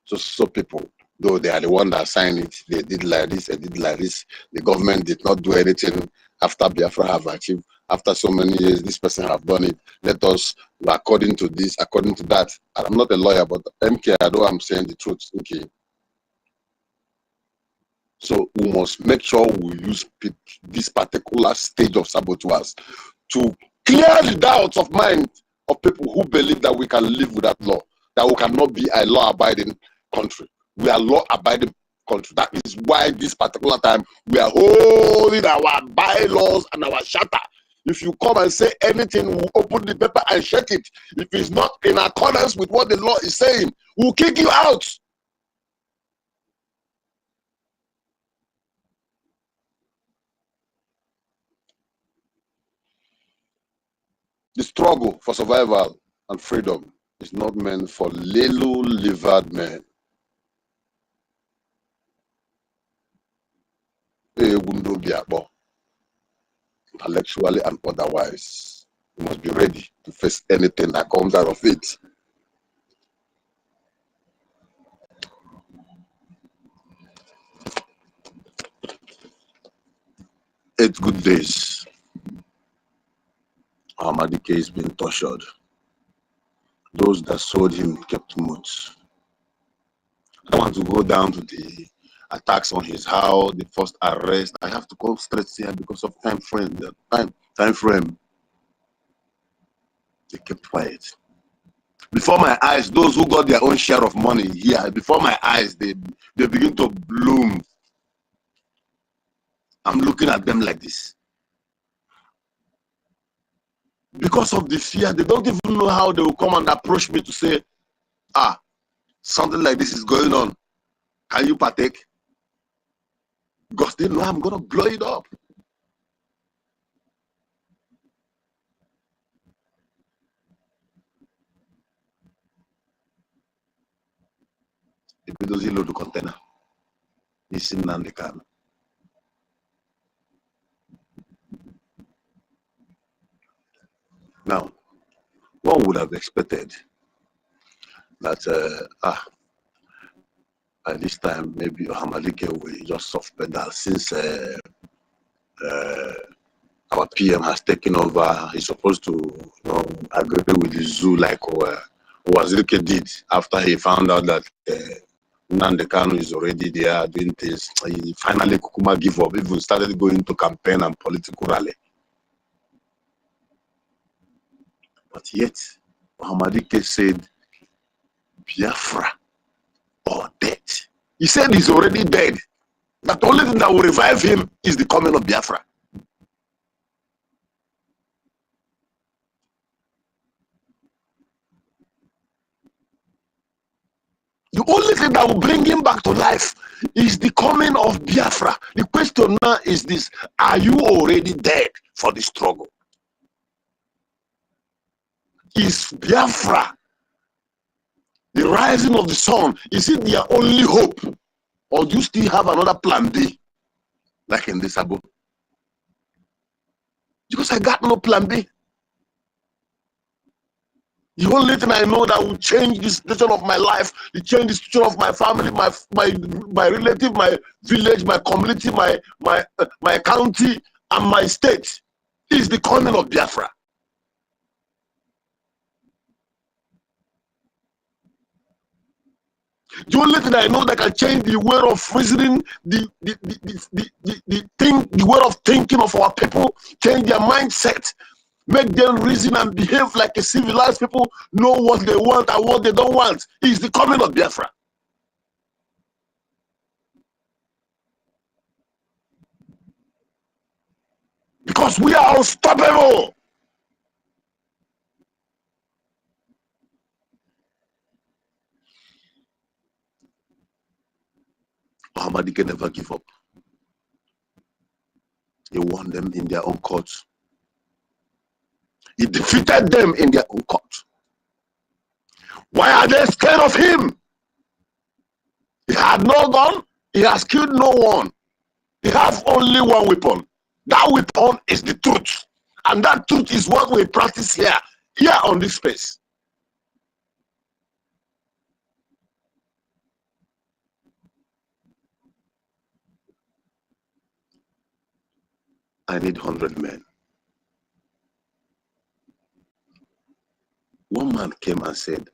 so people, though they are the one that signed it, they did like this, they did like this. The government did not do anything after Biafra have achieved. After so many years, this person have done it. Let us, according to this, according to that. I'm not a lawyer, but MK, I know I'm saying the truth. Okay. So we must make sure we use this particular stage of saboteurs to clear the doubts of mind of people who believe that we can live without law, that we cannot be a law-abiding country. We are law-abiding country. That is why this particular time we are holding our bylaws and our charter If you come and say anything, we'll open the paper and check it. If it's not in accordance with what the law is saying, we'll kick you out. The struggle for survival and freedom is not meant for liver-livered men. Intellectually and otherwise, you must be ready to face anything that comes out of it. Eight good days. Amadike is being tortured. Those that sold him kept mute. I don't want to go down to the attacks on his house, the first arrest. I have to come straight here because of time frame. Time frame. They kept quiet. Before my eyes, those who got their own share of money here, before my eyes, they begin to bloom. I'm looking at them like this. Because of the fear, they don't even know how they will come and approach me to say, something like this is going on. Can you partake? Because they know I'm going to blow it up. If it doesn't load the container, it's in the car. Now, one would have expected that at this time maybe Hamalike will just soft pedal since our PM has taken over. He's supposed to agree with the zoo like Wazirike did after he found out that Nnamdi Kanu is already there doing things. He finally Kukuma give up, even started going to campaign and political rally. But yet, Hamadike said, Biafra or death. He said he's already dead. That the only thing that will revive him is the coming of Biafra. The only thing that will bring him back to life is the coming of Biafra. The question now is this: are you already dead for the struggle? Is Biafra, the rising of the sun, is it their only hope? Or do you still have another plan B? Like in this Abu? Because I got no plan B. The only thing I know that will change the situation of my life, will change the situation of my family, my relative, my village, my community, my county, and my state is the coming of Biafra. The only thing I know that can change the way of reasoning, the way of thinking of our people, change their mindset, make them reason and behave like a civilized people, know what they want and what they don't want, is the coming of Biafra. Because we are unstoppable. Muhammad can never give up. He won them in their own courts. He defeated them in their own court. Why are they scared of him? He had no gun. He has killed no one. He has only one weapon. That weapon is the truth. And that truth is what we practice here on this space. I need 100 men. One man came and said,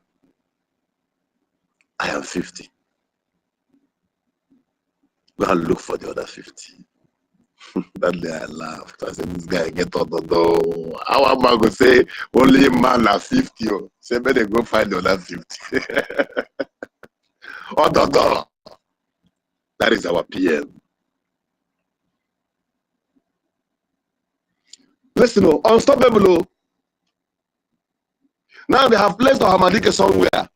I am 50. Go and look for the other 50. That day I laughed. I said, this guy get out the door. How am I going to say only a man at 50? Say, better go find the other 50. Out the door. That is our PM. Listen, unstoppable. Now they have placed Ohamadike somewhere,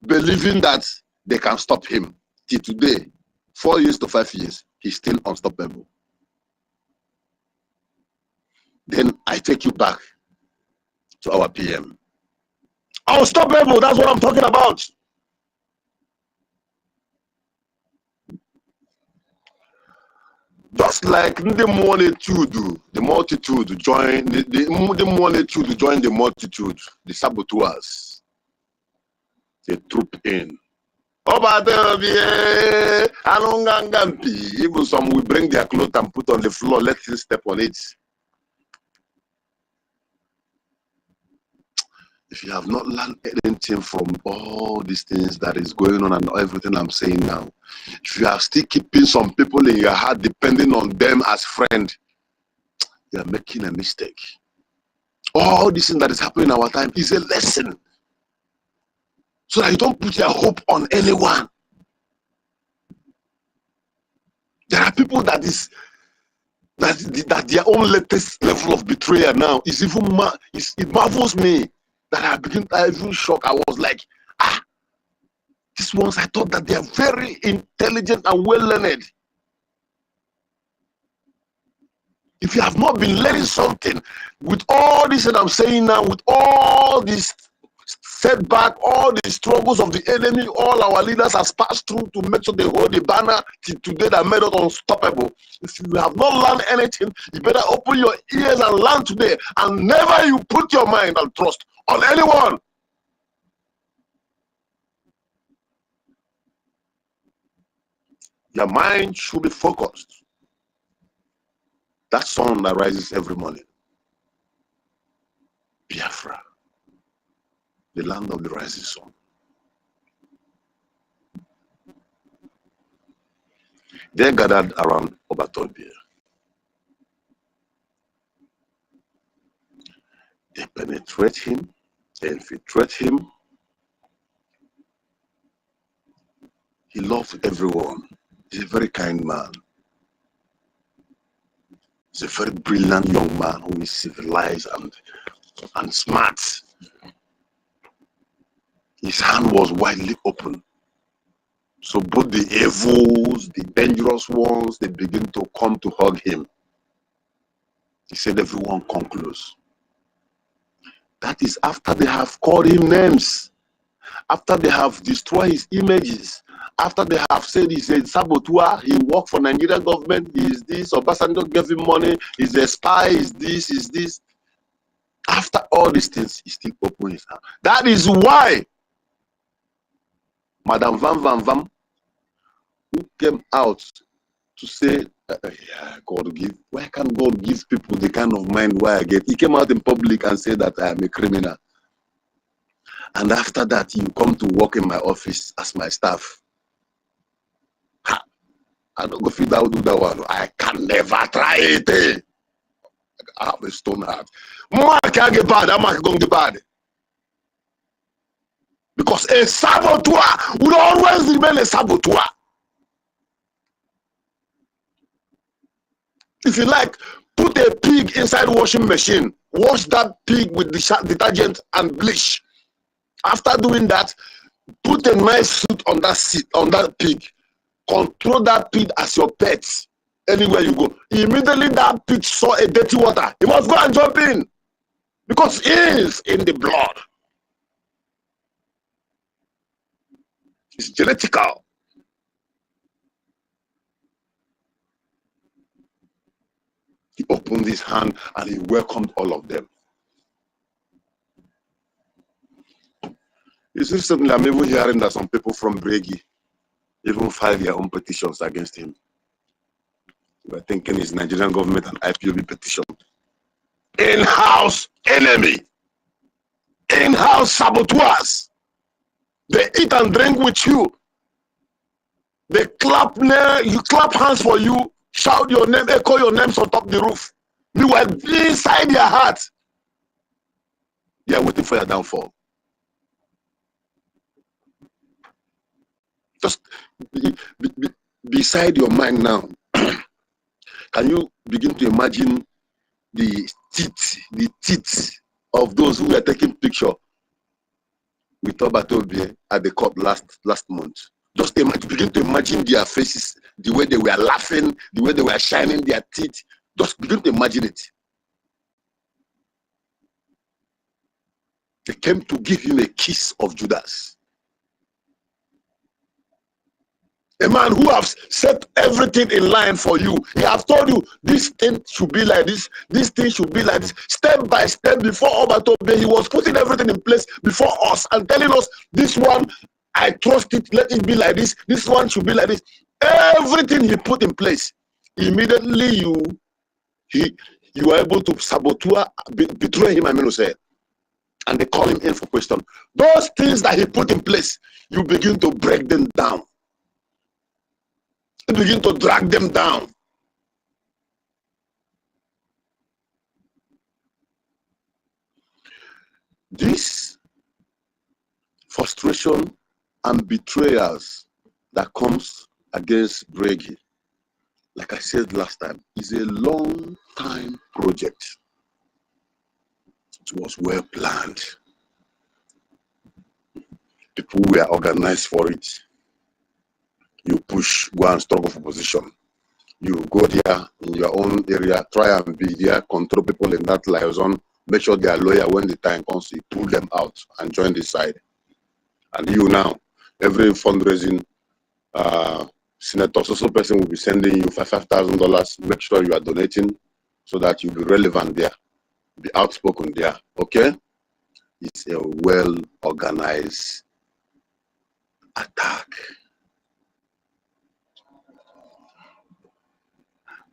believing that they can stop him. Till today, 4 years to 5 years, he's still unstoppable. Then I take you back to our PM. Unstoppable, that's what I'm talking about. Just like the multitude join the multitude, the saboteurs, they troop in. Even some will bring their clothes and put on the floor, let him step on it. If you have not learned anything from all these things that is going on and everything I'm saying now, if you are still keeping some people in your heart, depending on them as friend, you are making a mistake. All this thing that is happening in our time is a lesson. So that you don't put your hope on anyone. There are people that their own latest level of betrayal now is even it marvels me. That I even shocked. I was like, these ones, I thought that they are very intelligent and well learned. If you have not been learning something with all this that I'm saying now, with all this setback, all the struggles of the enemy, all our leaders has passed through to make sure they hold the banner till today that made us unstoppable. If you have not learned anything, you better open your ears and learn today, and never you put your mind and trust on anyone. Your mind should be focused. That sun that rises every morning. Biafra, the land of the rising sun. They gathered around Obatobia. They penetrate him, they infiltrate him. He loved everyone. He's a very kind man. He's a very brilliant young man who is civilized and smart. His hand was widely open. So both the evils, the dangerous ones, they begin to come to hug him. He said, everyone come close. That is after they have called him names. After they have destroyed his images. After they have said he's a saboteur, he worked for Nigerian government, he is this, Obasanjo gave him money, he's a spy, he's this. After all these things, he still opened his hand. That is why Madam Vam, who came out to say, why can't God give people the kind of mind why I get? He came out in public and said that I am a criminal. And after that, you come to work in my office as my staff. I don't go fit out do that one. I can never try it. I have a stone heart. More I can't get bad, I'm not going to get bad. Because a saboteur will always remain a saboteur. If you like, put a pig inside washing machine. Wash that pig with the detergent and bleach. After doing that, put a nice suit on that pig. Control that pig as your pet. Anywhere you go. Immediately that pig saw a dirty water. He must go and jump in. Because it is in the blood. It's genetical. He opened his hand and he welcomed all of them. It's recently I'm even hearing that some people from BRGIE even filed their own petitions against him. We're thinking it's Nigerian government and IPOB petition. In-house enemy. In-house saboteurs. They eat and drink with you. They clap hands for you, shout your name, echo your names on top of the roof. Meanwhile, inside your heart, they are waiting for your downfall. Just beside your mind now. Can you begin to imagine the teeth of those who were taking picture with Obatobie at the court last month. Just begin to imagine their faces, the way they were laughing, the way they were shining their teeth. Just begin to imagine it. They came to give him a kiss of Judas. A man who has set everything in line for you. He has told you this thing should be like this, this thing should be like this. Step by step before Obatobe, he was putting everything in place before us and telling us, this one, I trust it, let it be like this. This one should be like this. Everything he put in place. Immediately you were able to saboteur, betray him, I mean to say. And they call him in for question. Those things that he put in place, you begin to break them down. You begin to drag them down. This frustration and betrayals that comes against BRGIE, like I said last time, is a long time project. It was well planned. People were organized for it. You push, go and struggle for position. You go there in your own area, try and be there, control people in that liaison, make sure they are loyal when the time comes, you pull them out and join this side. And you now, every fundraising senator, social person will be sending you $5,000. Make sure you are donating so that you'll be relevant there, be outspoken there, okay? It's a well-organized attack.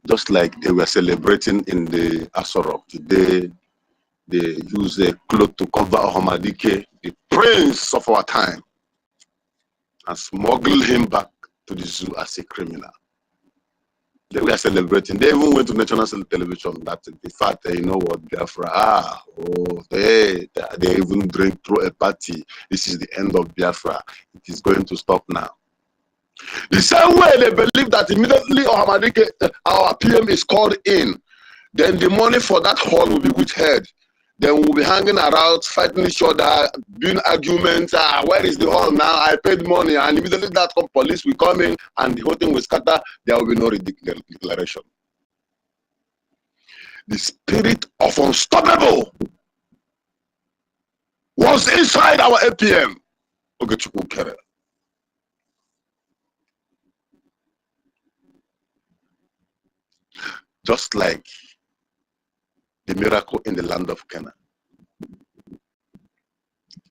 Just like they were celebrating in the Asorok today, they use a cloth to cover Ohamadike, the prince of our time, and smuggle him back to the zoo as a criminal. They were celebrating. They even went to national television that the fact that, you know what, Biafra, they even drink through a party. This is the end of Biafra. It is going to stop now. The same way they believe that immediately Ohamadike, our PM, is called in, then the money for that hall will be withheld. Then we'll be hanging around, fighting each other, doing arguments. Where is the hall now? I paid money. And immediately that police will come in and the whole thing will scatter. There will be no declaration. The spirit of unstoppable was inside our APM. Just like the miracle in the land of Canaan.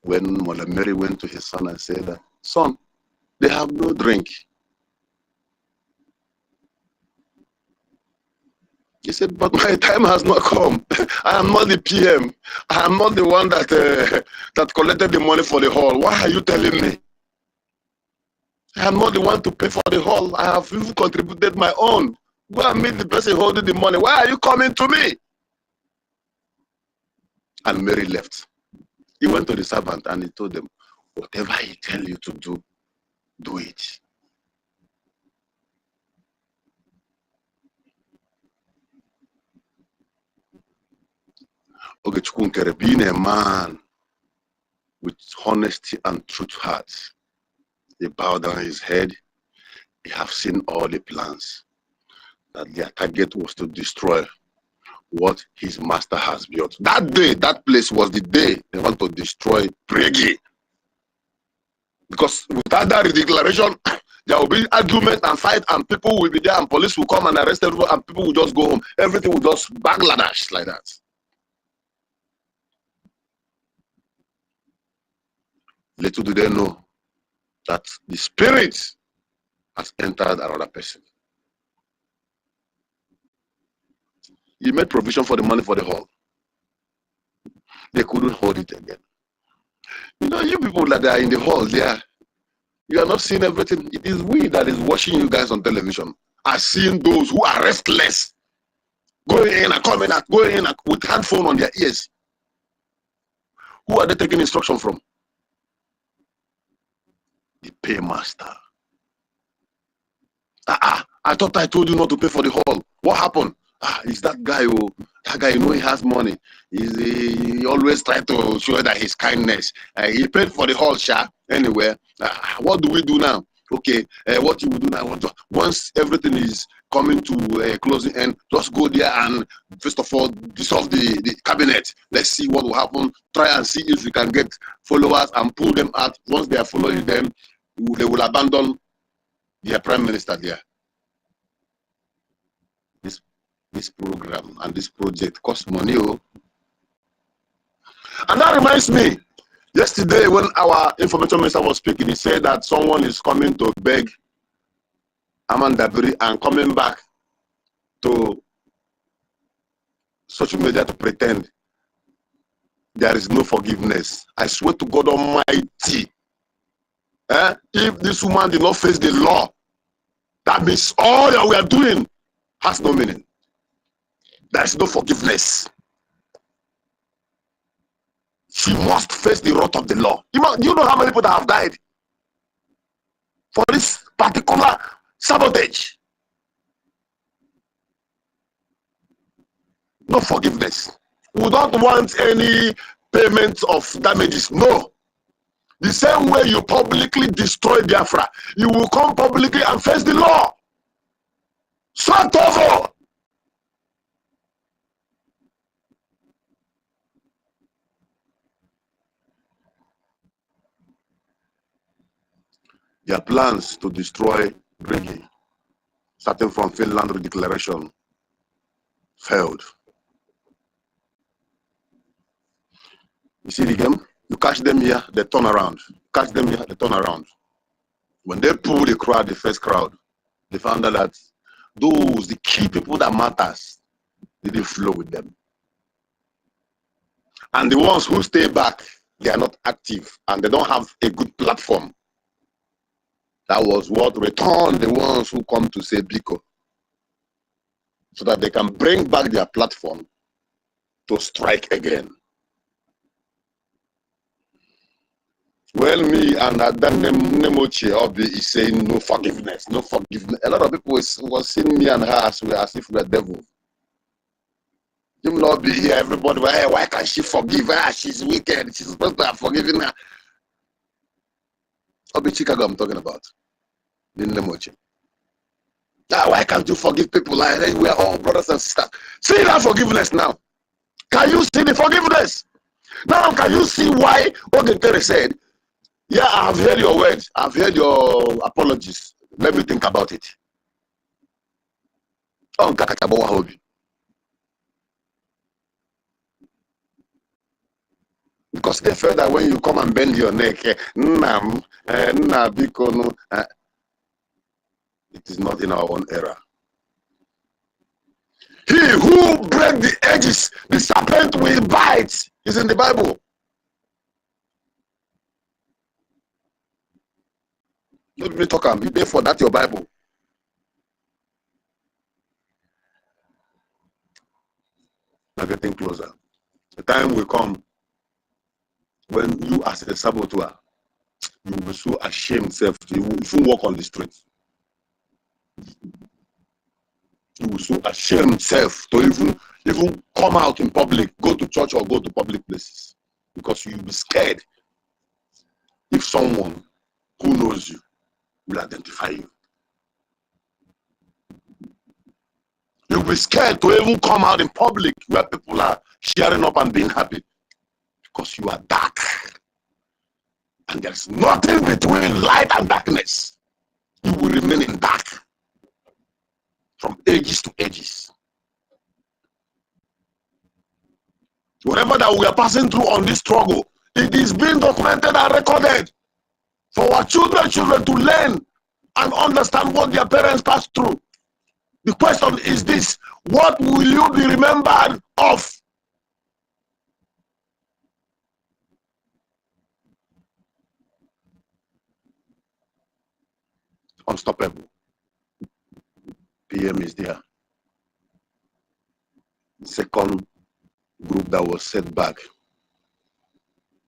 When Mother Mary went to his son and said, son, they have no drink. He said, but my time has not come. I am not the PM. I am not the one that that collected the money for the hall. Why are you telling me? I am not the one to pay for the hall. I have even contributed my own. Go and meet the person holding the money. Why are you coming to me? And Mary left. He went to the servant and he told them, whatever he tells you to do, do it. Ogechukwu, being a man with honesty and truth heart, he bowed down his head. He have seen all the plans. That their target was to destroy what his master has built. That day, that place was the day they want to destroy BRGIE. Because without that declaration, there will be argument and fight, and people will be there, and police will come and arrest everyone, and people will just go home. Everything will just backlash like that. Little do they know that the spirit has entered another person. He made provision for the money for the hall. They couldn't hold it again. You know, you people that are in the hall there, you are not seeing everything. It is we that is watching you guys on television, are seeing those who are restless, going in and coming out, going in with headphone on their ears. Who are they taking instruction from? The paymaster. I thought I told you not to pay for the hall. What happened? Is that guy who, that guy, you know, he has money. He always try to show that his kindness. He paid for the whole share anyway. What do we do now? Okay, what you will do now? Once everything is coming to a closing end, just go there and first of all dissolve the cabinet. Let's see what will happen. Try and see if we can get followers and pull them out. Once they are following them, they will abandon their prime minister there. This program and this project costs money. Oh. And that reminds me, yesterday when our information minister was speaking, he said that someone is coming to beg Amanda Biri and coming back to social media to pretend there is no forgiveness. I swear to God Almighty, if this woman did not face the law, that means all that we are doing has no meaning. There is no forgiveness. She must face the wrath of the law. You know how many people that have died for this particular sabotage? No forgiveness. We don't want any payment of damages. No. The same way you publicly destroy Biafra, you will come publicly and face the law. Start over. Their plans to destroy BRGIE, starting from Finland declaration, failed. You see the game? You catch them here, they turn around. Catch them here, they turn around. When they pull the crowd, the first crowd, they found out that those, the key people that matters, didn't flow with them. And the ones who stay back, they are not active and they don't have a good platform. That was what returned the ones who come to say Biko, so that they can bring back their platform to strike again. Well, me and Adam Nemoche Obi is saying no forgiveness, no forgiveness. A lot of people was seeing me and her as if we were devils. You will not be here, everybody. Hey, why can't she forgive her? She's wicked. She's supposed to have forgiven her. Obi Chicago, I'm talking about. Nemoche. Why can't you forgive people? Like, we are all brothers and sisters. See that forgiveness now. Can you see the forgiveness? Now, can you see why Ogetere said, yeah, I've heard your words. I've heard your apologies. Let me think about it. Because they felt that when you come and bend your neck, it is not in our own era. He who breaks the edges, the serpent will bite, is in the Bible. Let me talk and be there for that, your Bible. We're getting closer. The time will come when you, as a saboteur, you will be so ashamed self. You won't walk on the street. You will so ashamed self to even come out in public, go to church or go to public places, because you'll be scared if someone who knows you will identify you. You'll be scared to even come out in public where people are cheering up and being happy, because you are dark. And there's nothing between light and darkness. You will remain in dark from ages to ages. Whatever that we are passing through on this struggle, it is being documented and recorded for our children to learn and understand what their parents passed through. The question is this: what will you be remembered of? Unstoppable. PM is there. Second group that was set back.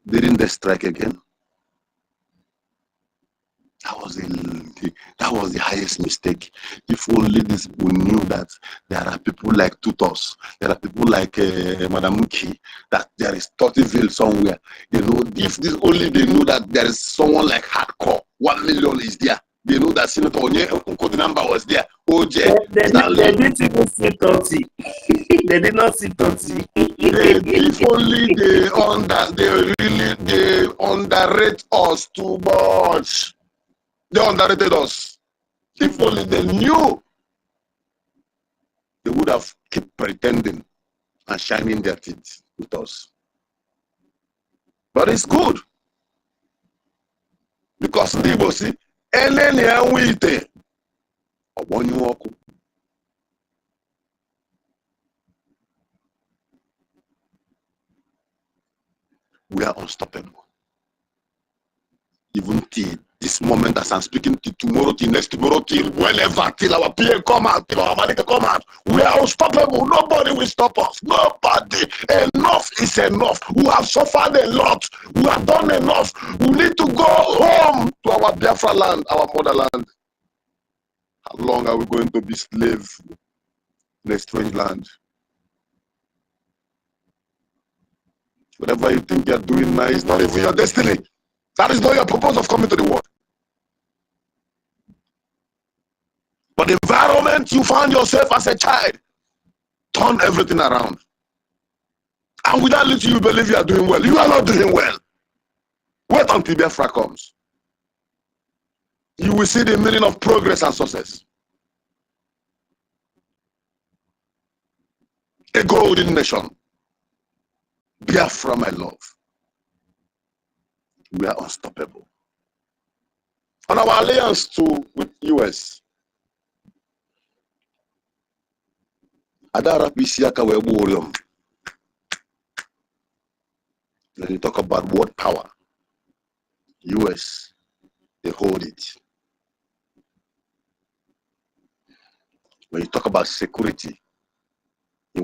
Didn't they strike again? That was a That was the highest mistake. If only these people knew that there are people like Tutos, there are people like Madam Muki, that there is 30ville somewhere. You know, if this only they knew that there is someone like Hardcore, 1 million is there. They know that Senator Onye number was there. OJ, they didn't even see 30. They did not see 30. If only they underrate us too much. They underrated us. If only they knew, they would have kept pretending and shining their teeth with us. But it's good. Because they will see, we are unstoppable. Even till this moment as I'm speaking, till tomorrow, till next tomorrow, till whenever, till our PA come out, till our money come out, we are unstoppable. Nobody will stop us. Nobody. Enough is enough. We have suffered a lot. We have done enough. We need to go home to our Biafra land, our motherland. How long are we going to be slaves in a strange land? Whatever you think you're doing now is not even your destiny. That is not your purpose of coming to the world. But the environment you found yourself as a child, turn everything around. And without letting you believe you are doing well, you are not doing well. Wait until Biafra comes. You will see the meaning of progress and success. A golden nation. Biafra, my love. We are unstoppable. On our alliance with US, Adara Pisiaka Weborium. When you talk about world power, US, they hold it. When you talk about security, you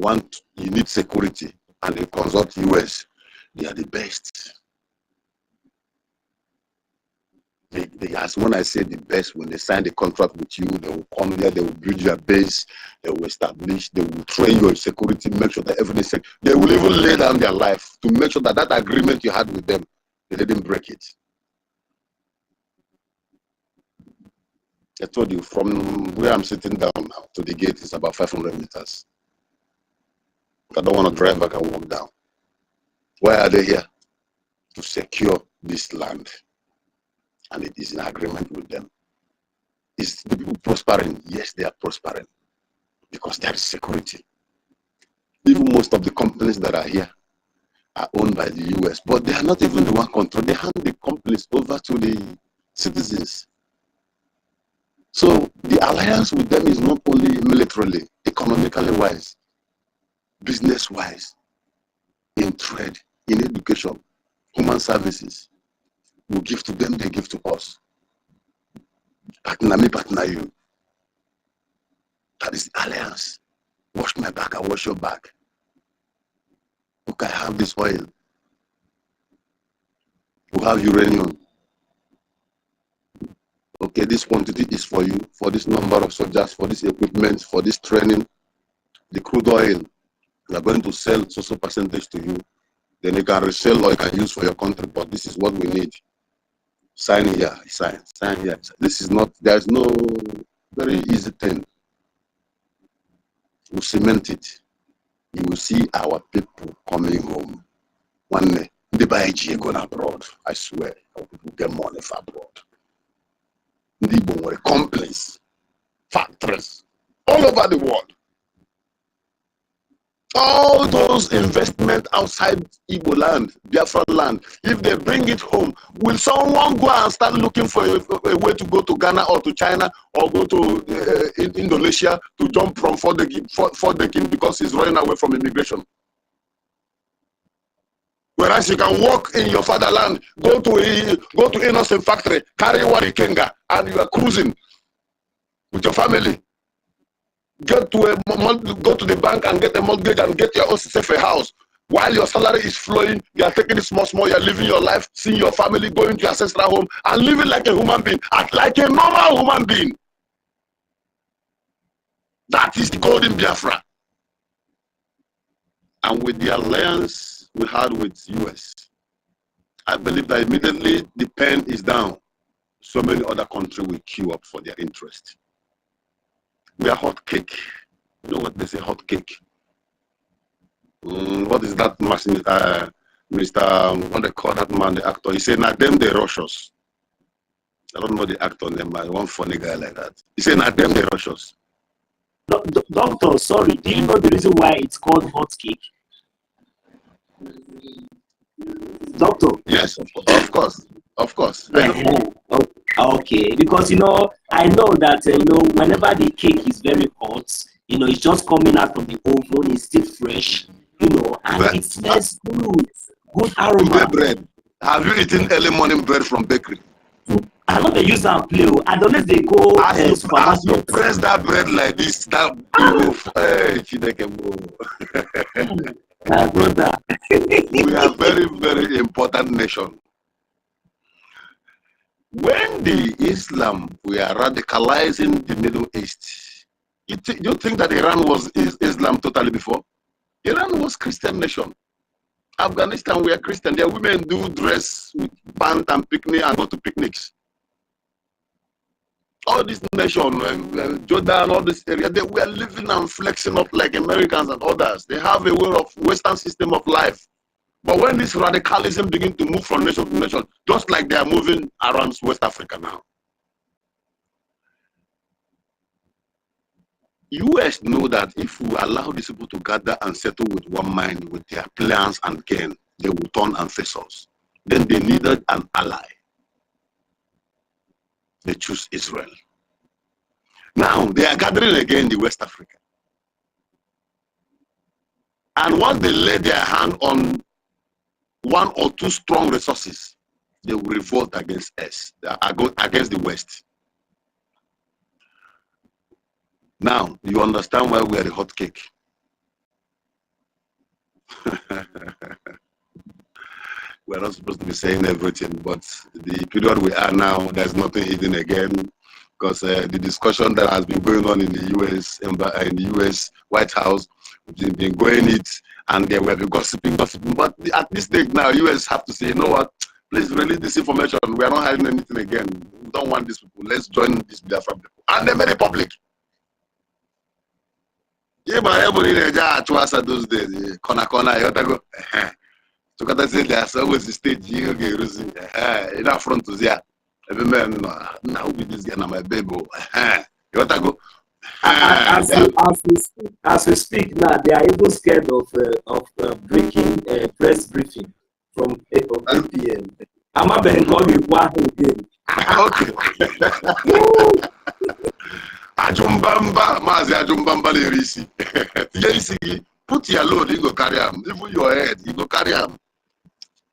need security, and you consult US, they are the best. As when I say the best, when they sign the contract with you, they will come here, they will build your base, they will establish, they will train your security, make sure that everything is safe. They will even lay down their life to make sure that that agreement you had with them, they didn't break it. I told you, from where I'm sitting down now to the gate is about 500 meters. If I don't want to drive, I can walk down. Why are they here? To secure this land. And it is in agreement with them. Is the people prospering? Yes, they are prospering because there is security. Even most of the companies that are here are owned by the US, but they are not even the one control. They hand the companies over to the citizens. So the alliance with them is not only militarily, economically wise, business wise, in trade, in education, human services. We give to them, they give to us. Partner me, partner you. That is the alliance. Wash my back, I wash your back. Look, I have this oil. We have uranium. Okay, this quantity is for you, for this number of soldiers, for this equipment, for this training. The crude oil, we are going to sell social percentage to you. Then you can resell or you can use for your country, but this is what we need. Sign here, sign here. This is not, there's no very easy thing. We cement it. You will see our people coming home. One day, the BRGIE going abroad. I swear, our people get money for abroad. They were companies, factories, all over the world. All those investments outside Igbo land, Biafra land, if they bring it home, will someone go and start looking for a way to go to Ghana or to China or go to Indonesia to jump from Fort the King because he's running away from immigration? Whereas you can walk in your fatherland, go to innocent factory, carry Warikenga, and you are cruising with your family. Go to the bank and get a mortgage and get your own safe house. While your salary is flowing, you are taking it small, you are living your life, seeing your family, going to your ancestral home, and living like a human being, act like a normal human being. That is the golden Biafra. And with the alliance we had with US, I believe that immediately the pen is down, so many other countries will queue up for their interest. We are hot cake. You know what they say, hot cake? What is that, Mr. What they call that man, the actor? He said, "Now them they rush us." I don't know the actor name, but one funny guy like that. He said, "Now them they rush us." Doctor, sorry, do you know the reason why it's called hot cake? Doctor? Yes, of course. Okay, because you know, I know that you know, whenever the cake is very hot, you know, it's just coming out from the oven, it's still fresh, you know, and it smells good aroma. Bread. Have you eaten early morning bread from bakery? I know they use that play, and unless they go as you press that bread like this, that my brother. We are very, very important nation. When the Islam were radicalizing the Middle East, you think that Iran was Islam totally before? Iran was Christian nation. Afghanistan, we are Christian. Their women do dress with band and picnic and go to picnics. All this nation, Jordan, all this area, they were living and flexing up like Americans and others. They have a way of Western system of life. But when this radicalism begins to move from nation to nation, just like they are moving around West Africa now, US know that if we allow these people to gather and settle with one mind with their plans and gain, they will turn and face us. Then they needed an ally. They choose Israel. Now they are gathering again in West Africa. And once they lay their hand on one or two strong resources, they will revolt against us, against the West. Now, you understand why we are the hot cake. We're not supposed to be saying everything, but the period we are now, there's nothing hidden again, because the discussion that has been going on in the US White House, we've been going it, and they will be gossiping. But at this stage now, US have to say, you know what, please release this information. We are not hiding anything again. We don't want these people. Let's join this Biafra people. And they made it public. Yeah, but everybody those days, corner, you have to go. So can I say there's always the stage you get using in that front to there. Every man now with this guy, my baby. You want to go? As we speak now, they are even scared of breaking press briefing from 8 p.m. I'm not going to call you again. Okay. Ajumbamba, Mazi Ajumbamba Lerisi. Put your load, you go carry him. Even your head, you go carry him.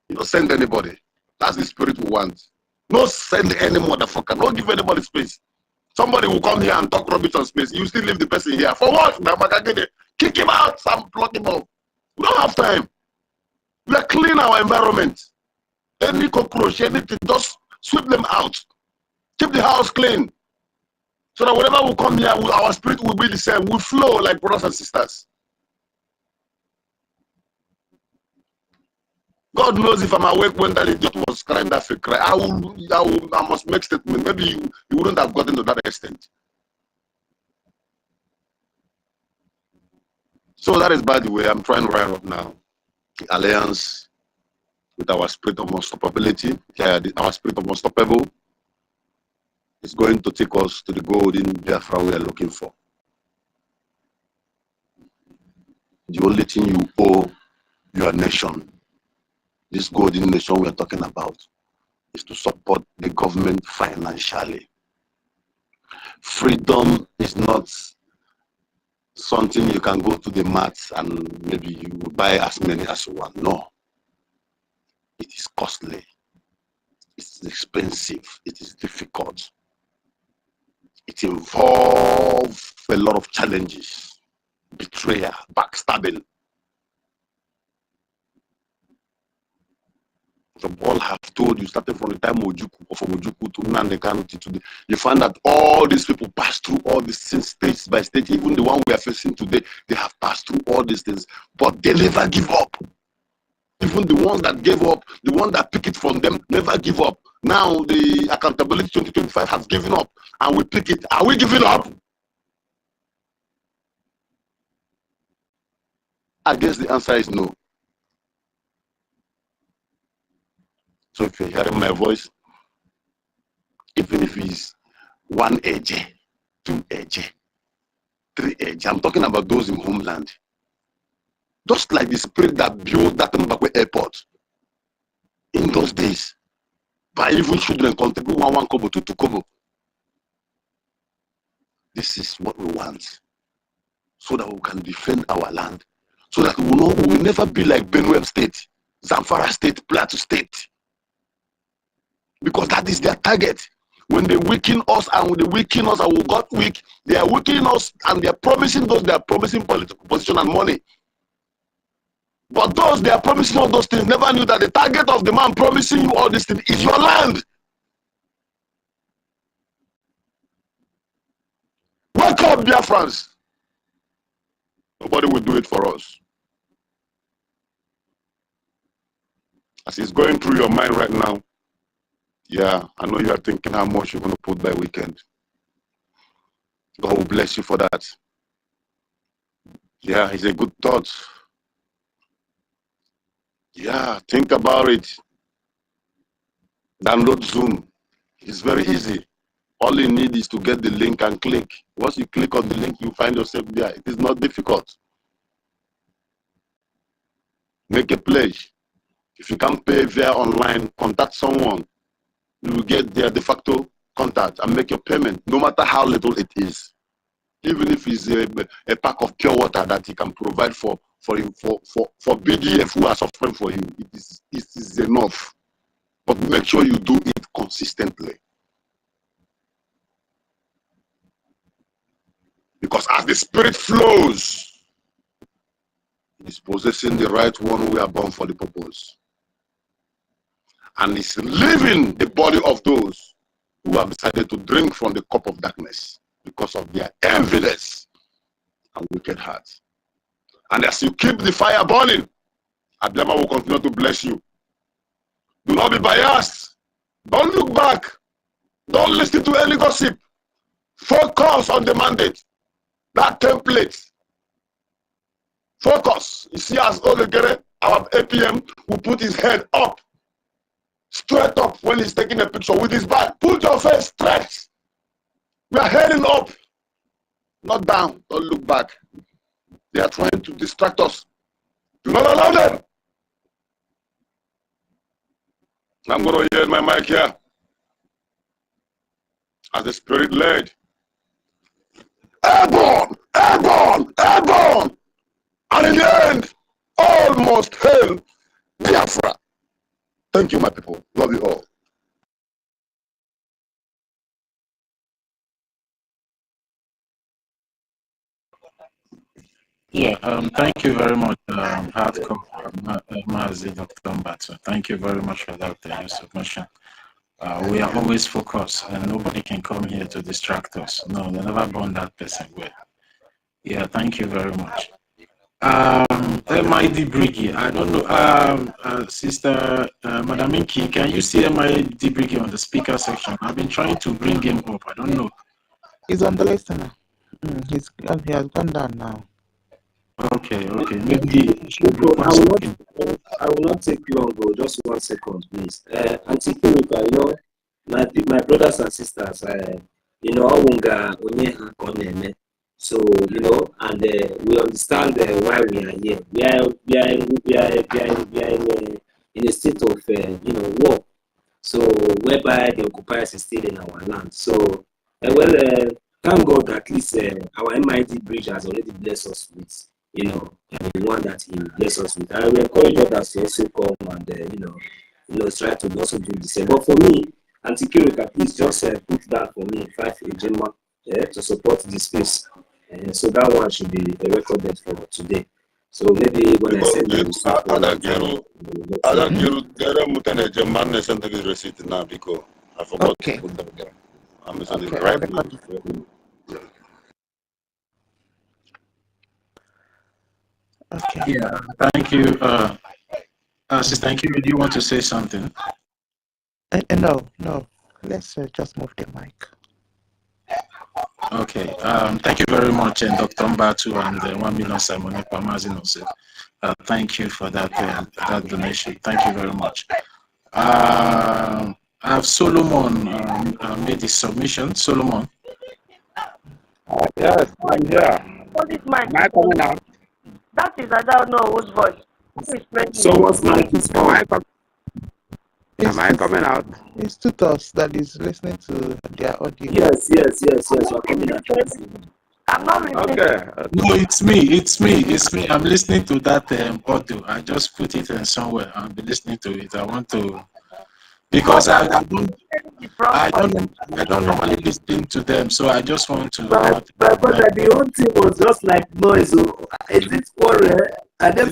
You don't send anybody. That's the spirit we want. No send any motherfucker. Don't give anybody space. Somebody will come here and talk rubbish on space. You still leave the person here. For what? Kick him out and plug him off. We don't have time. We are cleaning our environment. Any cockroach, anything, just sweep them out. Keep the house clean. So that whenever we come here, our spirit will be the same. We flow like brothers and sisters. God knows if I'm awake when that idiot was crying that fake cry, I must make statement. Maybe you wouldn't have gotten to that extent. So that is, by the way, I'm trying to write up now. The alliance with our spirit of unstoppability, our spirit of unstoppable, is going to take us to the golden Biafra we are looking for. The only thing you owe your nation, this golden nation we are talking about, is to support the government financially. Freedom is not something you can go to the mats and maybe you buy as many as you want. No. It is costly. It's expensive. It is difficult. It involves a lot of challenges, betrayal, backstabbing. The ball have told you, starting from the time Ojuku or from Ojuku to Nandekano today, you find that all these people pass through all these things stage by stage. Even the one we are facing today, they have passed through all these things, but they never give up. Even the ones that gave up, the one that pick it from them, never give up. Now the accountability 2025 has given up, and we pick it. Are we giving up? I guess the answer is no. So if you're hearing my voice, even if it's 1 AJ, 2 AJ, 3 AJ, I'm talking about those in homeland. Just like the spirit that built that Mbakwe airport in those days, by even children contribute 1 kobo, 2 kobo. This is what we want, so that we can defend our land, so that we will never be like Benue State, Zamfara State, Plateau State. Because that is their target. When they weaken us and when they weaken us and we got weak, they are weakening us and they are promising those, they are promising political position and money. But those they are promising all those things never knew that the target of the man promising you all these things is your land. Wake up, Biafrans. Nobody will do it for us. As it's going through your mind right now, yeah, I know you are thinking how much you're going to put by weekend. God will bless you for that. Yeah, it's a good thought. Yeah, think about it. Download Zoom. It's very easy. All you need is to get the link and click. Once you click on the link, you find yourself there. It is not difficult. Make a pledge. If you can't pay via online, contact someone. You will get their de facto contact and make your payment, no matter how little it is. Even if it's a pack of pure water that he can provide for BDF who are suffering for you, it is enough. But make sure you do it consistently. Because as the spirit flows, it is possessing the right one we are born for the purpose. And it's leaving the body of those who have decided to drink from the cup of darkness because of their enviness and wicked hearts. And as you keep the fire burning, Abiyama will continue to bless you. Do not be biased. Don't look back. Don't listen to any gossip. Focus on the mandate. That template. Focus. You see, as Olegere, our APM, will put his head up. Straight up when he's taking a picture with his back. Put your face straight. We are heading up, not down. Don't look back. They are trying to distract us. Do not allow them. I'm going to yield my mic here. As the spirit led. Airborne! Airborne! Airborne! And in the end, almost hail Biafra. Thank you, my people. Love you all. Yeah, thank you very much, Hardcore Mazi Dr. Mbato. Thank you very much for that submission. We are always focused, and nobody can come here to distract us. No, they never born that person well. Yeah, thank you very much. BRGIE, I don't know, Sister Madam Inki, can you see BRGIE on the speaker section? I've been trying to bring him up. I don't know. He's on the list now. He has gone down now. Okay. Maybe I will not take long, bro. Just 1 second, please. Auntie Kurika, you know, my brothers and sisters, you know, so you know, and we understand why we are here. We are in a state of you know, war. So whereby the occupiers is still in our land. So thank God at least our MID bridge has already blessed us with, you know, the one that he blessed us with. I will encourage others to also come and you know, try to also do the same. But for me, Auntie Kirika, please just put that for me 5 Ejema to support this space. So that one should be recorded for today. So maybe when I send you send the receipt now because I forgot to put them there. I'm sending it right now. Okay. Yeah, thank you. Sister, thank you. Do you want to say something? No. Let's just move the mic. Okay. Thank you very much, Dr. Mbatu and 1 million Simon Pamazino. Thank you for that that donation. Thank you very much. I have Solomon made his submission. Solomon. Yes, I'm here. What is mine? Am I coming out? That is, I don't know whose voice. Who is playing? Someone's mic is Am I, on. am I coming out? It's Tutos that is listening to their audio. Yes. You're coming out. I'm not listening. Okay. No, it's me. I'm listening to that audio. I just put it in somewhere. I'll be listening to it. I want to, because I don't normally listen to them, so I just want to. But the whole thing was just like noise. So is it quarrel? And then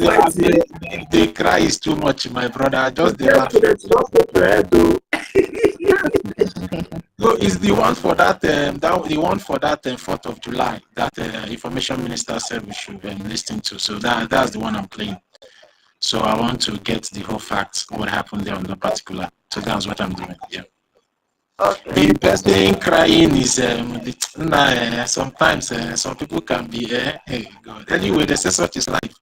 the cry is too much, my brother. I just laugh. No, it's the one for that. The one for that 4th of July. That information minister said we should listen to. So that's the one I'm playing. So I want to get the whole facts, what happened there on the particular. So that's what I'm doing. Yeah. Okay. The person crying is sometimes some people can be hey God. Anyway, they say such is life.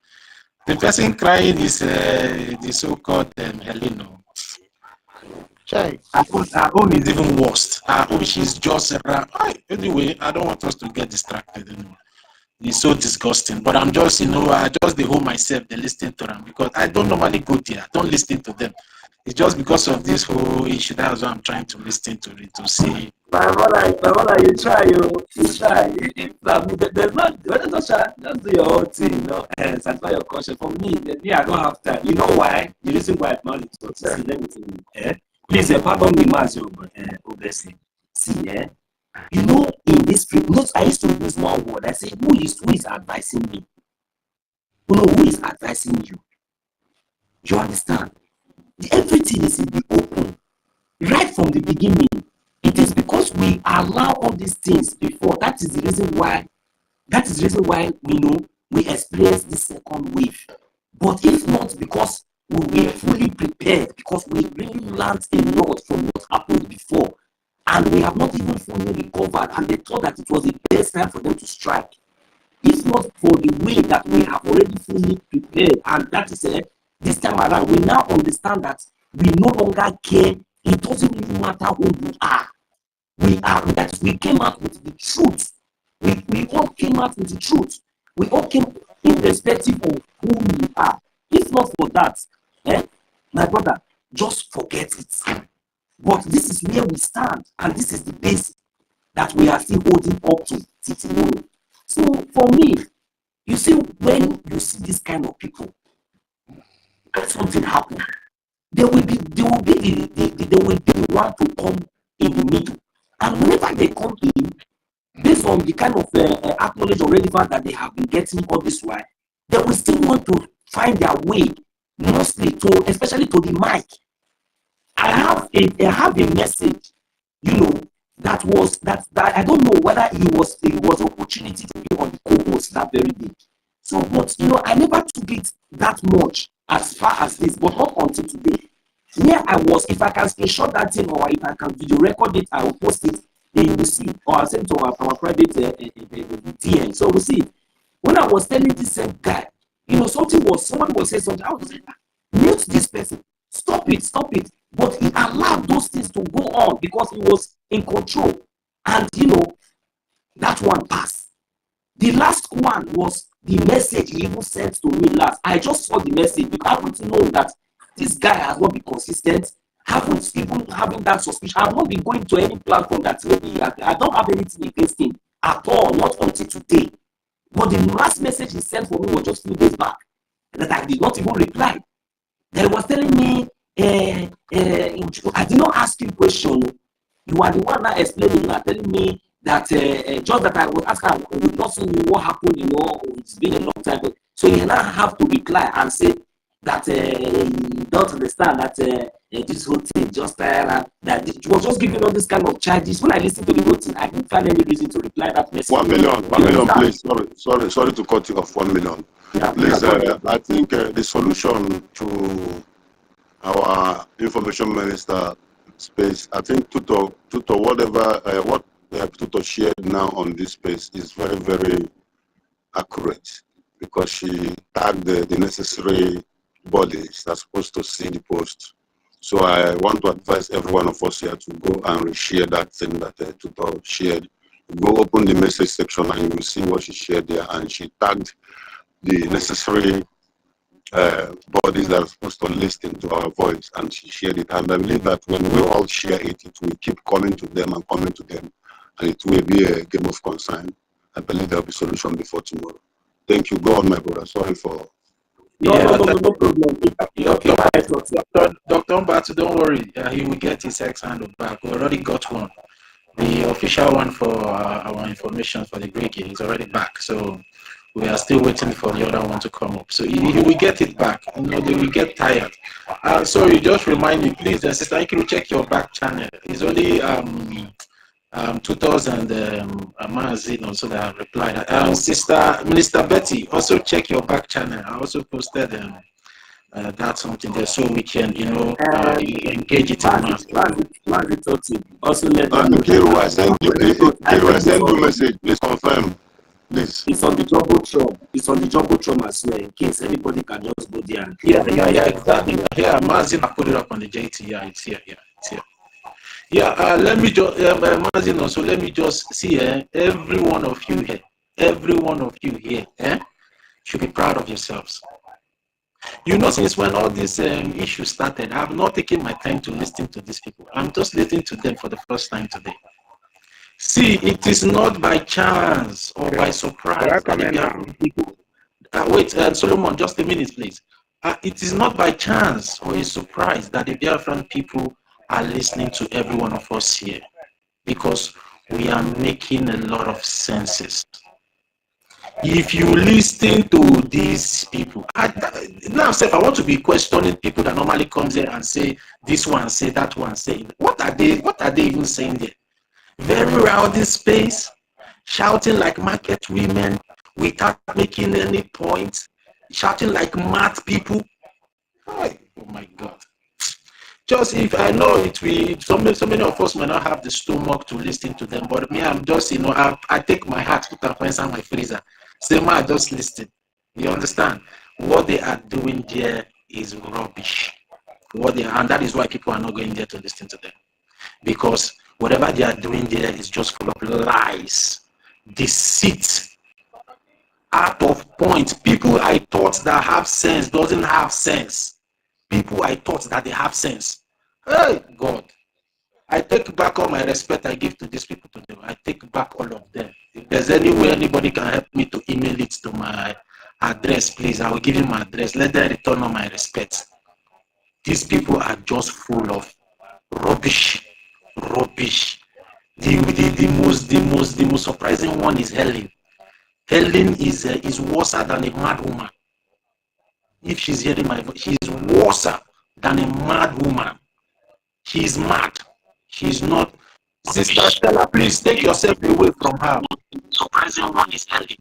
The person crying is the so-called Heleno. Our own is even worse. Our own, she's just around. Anyway, I don't want us to get distracted anymore. It's so disgusting. But I'm just, I just hold myself, they listen to them because I don't normally go there. I don't listen to them. It's just because of this whole issue. That's why I'm trying to listen to it to see. My brother, you try. There's not. Just do your own thing, satisfy your conscience. For me, I don't have time. You know why? The reason why I'm not to see. Let me tell you. Please, pardon me, Mazio, obviously. See, in this trip, I used to use one word. I say, who is advising me? Who is advising you? You understand? Everything is in the open. Right from the beginning. It is because we allow all these things before. That is the reason why. We experience this second wave. But if not because we were fully prepared, because we really learned a lot from what happened before, and we have not even fully recovered, and they thought that it was the best time for them to strike. If not for the way that we have already fully prepared, and that is this time around, we now understand that we no longer care. It doesn't even matter who you are. We came out with the truth. We all came out with the truth. We all came irrespective of who we are. If not for that, my brother, just forget it. But this is where we stand, and this is the base that we are still holding up to till tomorrow. So for me, you see, when you see this kind of people, and something happen, they will be the one to come in the middle. And whenever they come in, based on the kind of acknowledge or relevance that they have been getting all this while, they will still want to find their way, mostly especially to the mic. I have a message, that I don't know whether it was opportunity to be on the co-host that very day. So, but I never took it that much as far as this, but not until today. Here I was. If I can screenshot that thing, or if I can video record it, I will post it. Then you will see, or I'll send it to our private DM. So we'll see. When I was telling this same guy, somebody was saying something. I was like, mute this person. Stop it. But he allowed those things to go on because he was in control. And that one passed. The last one was the message he even sent to me last. I just saw the message because I happen to know that this guy has not been consistent. Haven't even having that suspicion. I have not been going to any platform that maybe I don't have anything against him at all, not until today. But the last message he sent for me was just 2 days back that I did not even reply. He was telling me, I did not ask you a question. You are the one now explaining and telling me that just that I was asking, I would not see what happened, it's been a long time. So So you now have to reply and say that you don't understand that this whole thing just that it was just giving all this kind of charges. When I listened to the whole thing, I didn't find any reason to reply that message. 1 million, 1 million, please. Sorry to cut you off. 1 million. Yeah, Please, I think the solution to our information minister space, I think Tuto whatever what Tuto shared now on this space is very, very accurate, because she tagged the necessary bodies that's supposed to see the post. So I want to advise every one of us here to go and reshare that thing that Tuto shared. Go open the message section and you will see what she shared there, and she tagged the necessary bodies that are supposed to listen to our voice, and she shared it. And I believe that when we all share it, it will keep coming to them, and it will be a game of concern. I believe there will be solution before tomorrow. Thank you. Go on, my brother. Sorry for... No problem. Dr. Mbatu, don't worry. He will get his ex handle back. We already got one. The official one for our information for the BRGIE is already back. So we are still waiting for the other one to come up. So he will get it back. You know, they will get tired. Sorry, just remind me, please, Sister Ikiru, check your back channel. It's only 2000 Mazin also that have replied. Sister Minister Betty, also check your back channel. I also posted that's something there, so we can, you know, engage it in mass. Also let Kiru, I sent you message. Please confirm. Please. It's on the Jumbotron. It's on the Jumbotron as well, in case anybody can just go there. Yeah, exactly. Yeah, Mazin, I put it up on the JT. Yeah, it's here. Yeah, it's here. Yeah, let me just, Mazin, also, let me just see, every one of you here, should be proud of yourselves. You know, since when all these issues started, I have not taken my time to listen to these people. I'm just listening to them for the first time today. See, it is not by chance or by surprise that the Biafran people... wait, Solomon, just a minute, please. It is not by chance or a surprise that the Biafran people are listening to every one of us here, because we are making a lot of senses. If you listen to these people, now I want to be questioning people that normally comes here and say this one, say that one, say what are they even saying there? Very rowdy space, shouting like market women without making any point, shouting like mad people. Oh my God. Just if I know it, so many of us may not have the stomach to listen to them, but me, I'm just, you know, I take my heart, put up inside my freezer. Say, man, I just listen. You understand? What they are doing there is rubbish. And that is why people are not going there to listen to them. Because whatever they are doing there is just full of lies, deceit, out of point. People I thought that have sense doesn't have sense. People I thought that they have sense. Hey, God. I take back all my respect I give to these people today. I take back all of them. If there's any way anybody can help me to email it to my address, please, I will give you my address. Let them return all my respect. These people are just full of rubbish. The most surprising one is Helen. Helen is worse than a mad woman. If she's hearing my voice, she's worse than a mad woman. She's mad. She's not. Sister Stella, please take yourself away from her. Surprising one is Helen.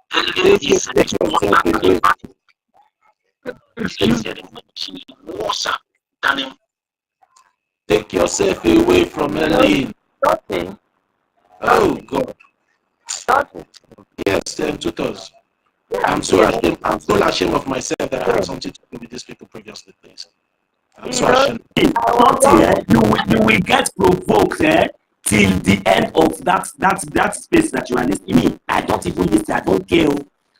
Helen is yourself away. She's worse than him. Take yourself away from Helen. Oh God. Yes, tutors. I'm so ashamed of myself that I have something to do with these people previously, please. I'm so ashamed. You will get provoked till the end of that space that you are listening. Me, I don't even listen. I don't care.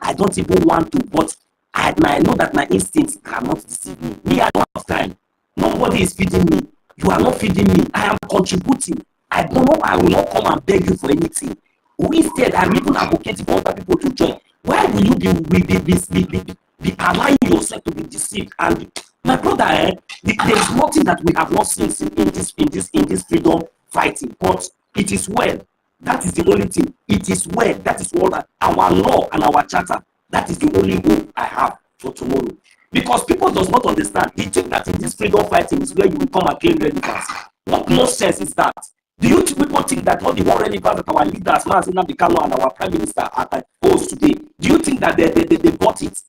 I don't even want to. But I know that my instincts cannot deceive me. Me, I don't have time. Nobody is feeding me. You are not feeding me. I am contributing. I don't know. I will not come and beg you for anything. Instead, I'm even advocating for other people to join. Why will you be allowing yourself to be deceived? And my brother, there is nothing that we have not seen in this freedom fighting. But it is well. That is the only thing. It is well. That is all that our law and our charter That is the only hope I have for tomorrow. Because people does not understand. They think that in this freedom fighting is where you will come and claim relevance. What nonsense is that? Do you people think that all the more relevance that our leaders, Mazina Bikano and our prime minister are posed today, do you think that they got it?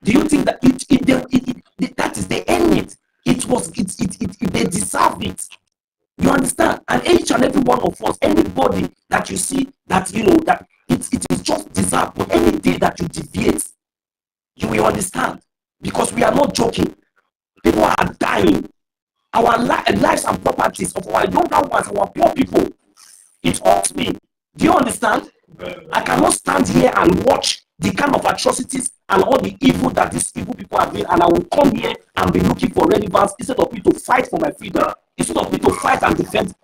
Do you think that that is the end? They deserve it. You understand? And each and every one of us, anybody that you see that that it is just deserved. But any day that you deviate, you will understand. Because we are not joking. People are dying. Our lives and properties of our younger ones, our poor people. It hurts me. Do you understand? I cannot stand here and watch the kind of atrocities and all the evil that these evil people are doing, and I will come here and be looking for relevance instead of me to fight for my freedom, instead of me to fight and defend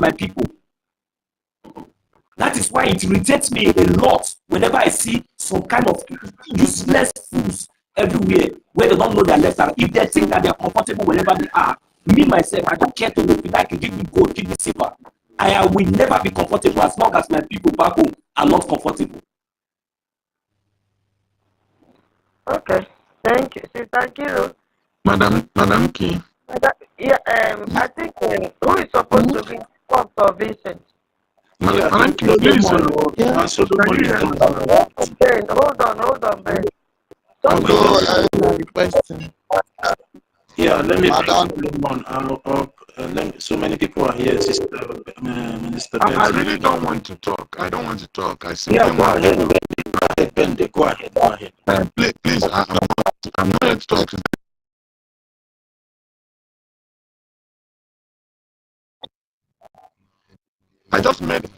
my people. That is why it irritates me a lot whenever I see some kind of useless fools everywhere where they don't know their left hand. If they think that they are comfortable wherever they are, me myself, I don't care to know. If you like to give me gold, give me silver. I will never be comfortable as long as my people back home are not comfortable. Okay, thank you. Thank you. Madam Key. Yeah, I think who is supposed to be Dr. Vincent? Madam Key, please. Ben, hold on, Ben. Yeah, let me so many people are here, Sister Minister. I really don't want to talk. I don't want to talk. I simply want to go ahead. Please, I'm not here to talk. I just met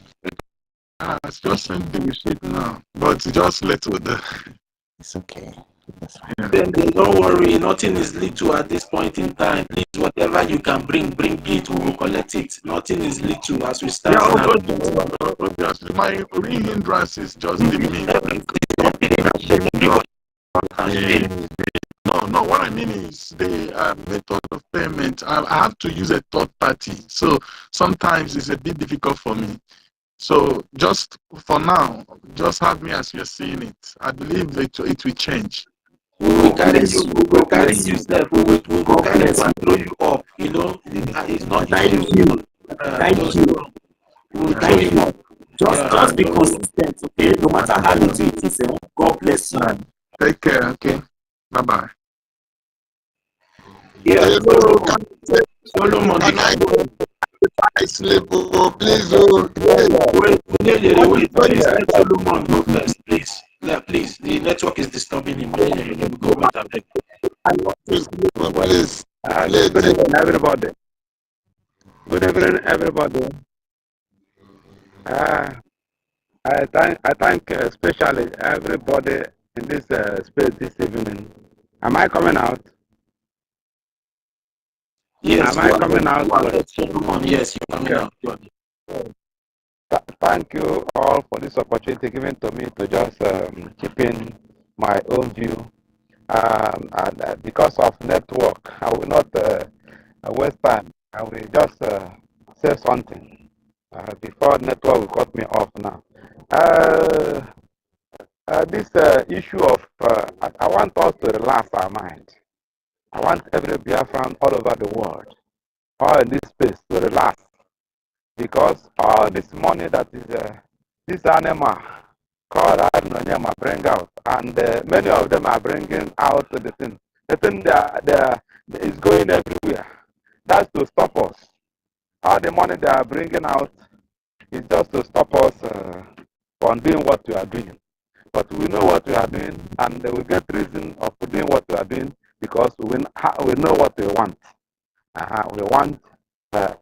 it's just sent the receipt now, but just let with the. It's okay. That's fine. Then don't worry, nothing is little at this point in time. Please, whatever you can bring it. We will collect it. Nothing is little as we start. Obviously, my real hindrance is just the means. No, what I mean is the method of payment. I have to use a third party, so sometimes it's a bit difficult for me. So just for now, just have me as you're seeing it. I believe it will change. We will carry you. We will carry you, Steph. We will carry you and throw you up. You know, it's not. Thank you. Thank you. Thank you. Just be consistent, okay? No matter how little it is, God bless you. Take care, okay? Bye bye. Yeah, Solomon, I sleep, please. Wait, Solomon, go first, please. Yeah, please. The network is disturbing him. Go with that. Please. Good evening, everybody. Good evening, everybody. I thank especially everybody in this space this evening. Am I coming out? Yes. Am I coming out? Yes, you're coming out. Thank you all for this opportunity given to me to just chip in my own view. And because of network, I will not waste time. I will just say something before network will cut me off now. This issue of, I want us to relax our mind. I want every Biafran all over the world, all in this space, to relax. Because all this money that is this animal called Adnonyama bring out, and many of them are bringing out the thing. The thing that is going everywhere. That's to stop us. All the money they are bringing out is just to stop us from doing what we are doing. But we know what we are doing, and we get reason of doing what we are doing because we know what we want. We want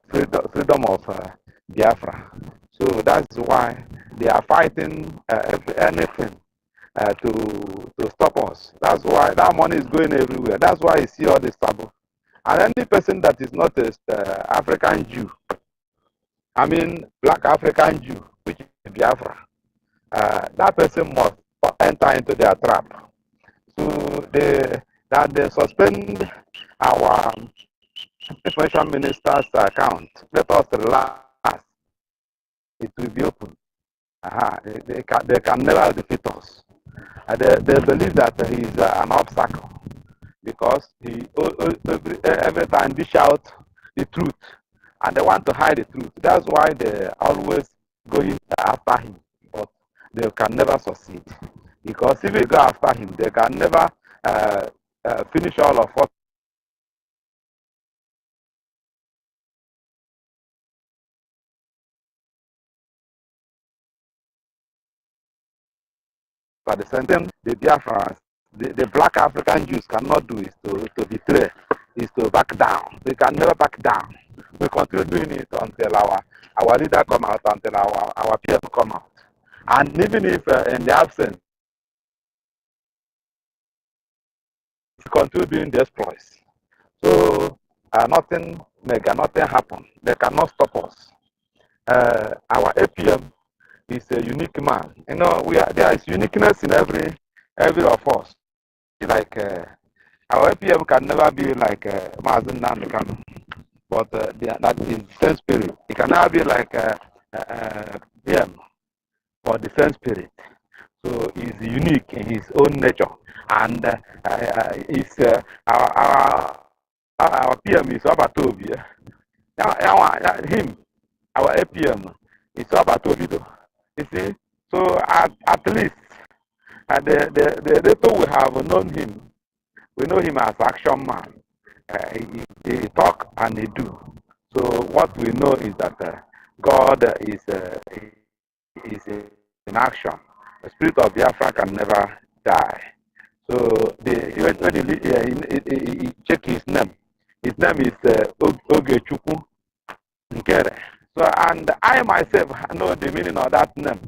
freedom of Biafra. So that's why they are fighting anything to stop us. That's why that money is going everywhere. That's why you see all this trouble. And any person that is not an African Jew, I mean black African Jew, which is Biafra, that person must enter into their trap. So they suspend our information minister's account. Let us relax. It will be open. They can never defeat us. they believe that he's an obstacle because he every time dish out the truth, and they want to hide the truth. That's why they always going after him, but they can never succeed because if they go after him, they can never finish all of what. But the same thing the Biafrans, the black African Jews cannot do is to betray, is to back down. They can never back down. We continue doing it until our leader come out, until our PM come out. And even if in the absence, we continue doing the exploits. So nothing happen. They cannot stop us. Our APM is a unique man. You know, there is uniqueness in every of us. Like our APM can never be like Mazen Namikano, but that is the same spirit. It can never be like PM, but the same spirit. So he's unique in his own nature, and our PM is Abatobi. Him, our APM is Abatobi. You see, so at least the little we have known him, we know him as action man. He talk and he do. So what we know is that God is in action. The spirit of Biafra can never die. So when he check his name is Ogechukwu Nkere. So and I myself know the meaning of that name.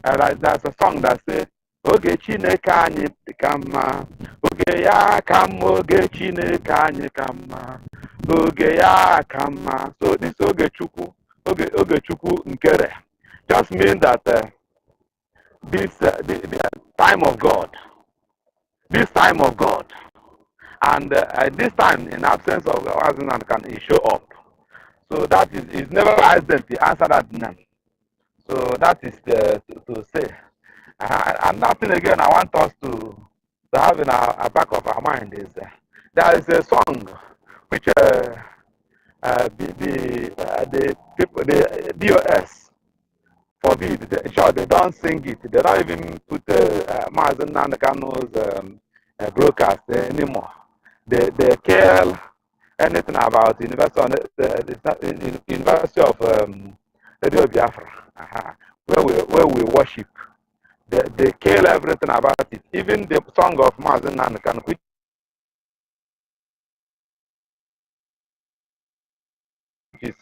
There's a song that says Oge Chineke anyị ka mma, oge ya ka mma, oge Chineke anyị ka mma, oge ya ka mma. So this Ogechukwu Nkere just means that the time of God, and this time in absence of Azinan can he show up. So that is never accident to answer that name. So that is to say. And nothing again I want us to have in our back of our mind is there is a song which the people, the BOS forbid. They don't sing it. They don't even put Mazen Nandekano's broadcast anymore. They care anything about the University of Radio Biafra, where we worship. They kill everything about it. Even the song of Mazen Nankan, which is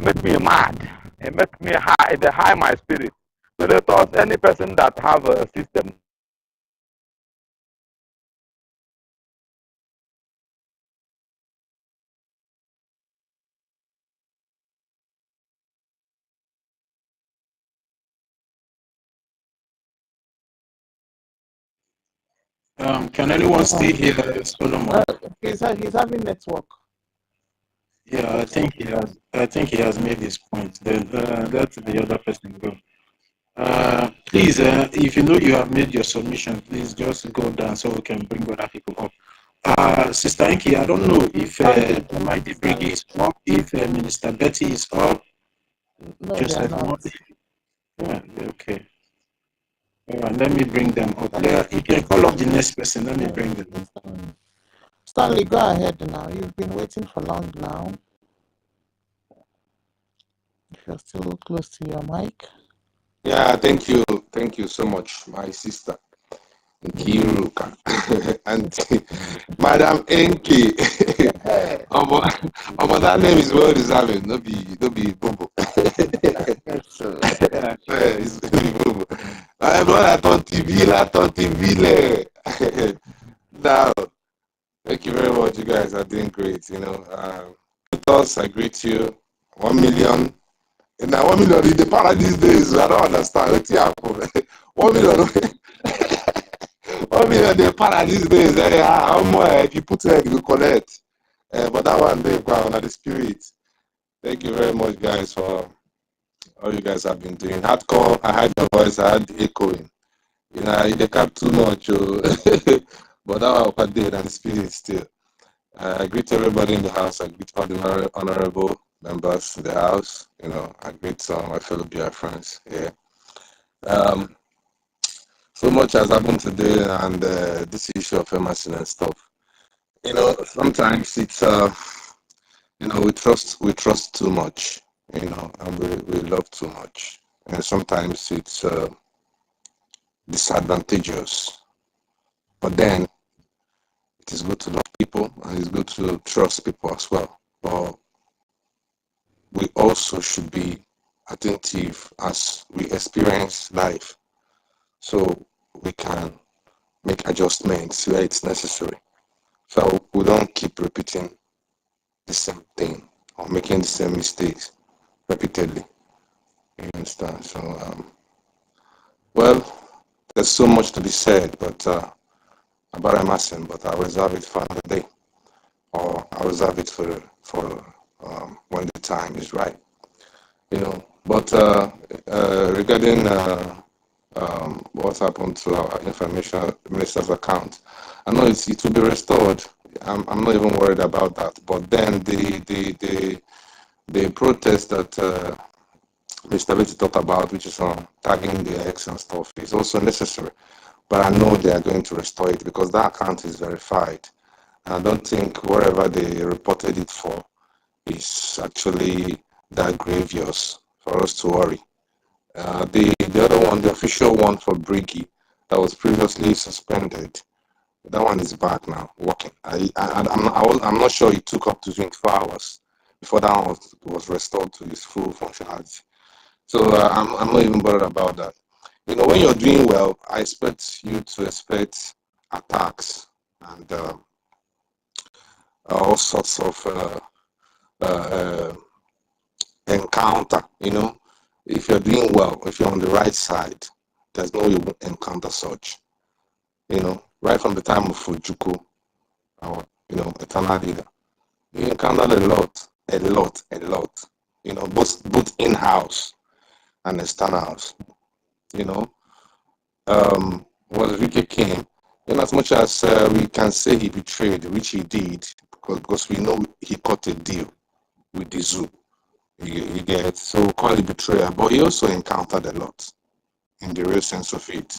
make me mad. It make me high. They high my spirit. So let us, any person that have a system. Can anyone still hear Solomon? He's having network. Yeah, I think he has made his point. Then let the other person go. Please, if you know you have made your submission, please just go down so we can bring other people up. Sister Enki, I don't know if Mighty BRGIE is up, if Minister Betty is up. No, Just they are not. Yeah, okay. Let me bring them up. You can call up the next person. Let me bring them up. Stanley, go ahead now. You've been waiting for long now. If you're still close to your mic. Yeah, thank you. Thank you so much, my sister. Nkiruka. And Madam Enki. That name is well deserved. No be Bobo. It's Bobo. I'm not on TV. Now, thank you very much. You guys are doing great. You know, I greet you. 1 million. Now 1 million in the para these days. I don't understand. What's happening? 1 million. 1 million in the para these days. How much if you put it, you collect. But that one day, on the spirit. Thank you very much, guys, for all you guys have been doing. Hardcore, I heard your voice, I had the echoing. You know, they can't too much, but that one did and the spirit still. I greet everybody in the house. I greet all the honorable members in the house. You know, I greet some of my fellow BIAFRANS. Yeah. So much has happened today, and this issue of Emerson and stuff. You know, sometimes it's you know, we trust too much. You know, and we love too much, and sometimes it's disadvantageous. But then it is good to love people, and it's good to trust people as well. But we also should be attentive as we experience life, so we can make adjustments where it's necessary. So we don't keep repeating the same thing or making the same mistakes repeatedly. You understand? So, well, there's so much to be said, but about Emerson, but I'll reserve it for another day, or I'll reserve it for when the time is right. You know, but regarding what happened to our information minister's account, I know it will be restored. I'm not even worried about that. But then the protest that Mr. Betty talked about, which is on tagging the X and stuff, is also necessary. But I know they are going to restore it because that account is verified. And I don't think wherever they reported it for is actually that grievous for us to worry. The other one, the official one for BRGIE, that was previously suspended, that one is back now, working. I'm not sure it took up to 24 hours before that one was restored to its full functionality. So I'm not even bothered about that. You know, when you're doing well, I expect you to expect attacks and all sorts of encounter. You know, if you're doing well, if you're on the right side, there's no way you won't encounter such. You know, right from the time of Fujuku, or you know, Eternal Leader, you encountered a lot. You know, both in-house and externals. You know, was Rike came, and as much as we can say he betrayed, which he did, because we know he cut a deal with the zoo. You get, so we call it betrayal, but he also encountered a lot in the real sense of it.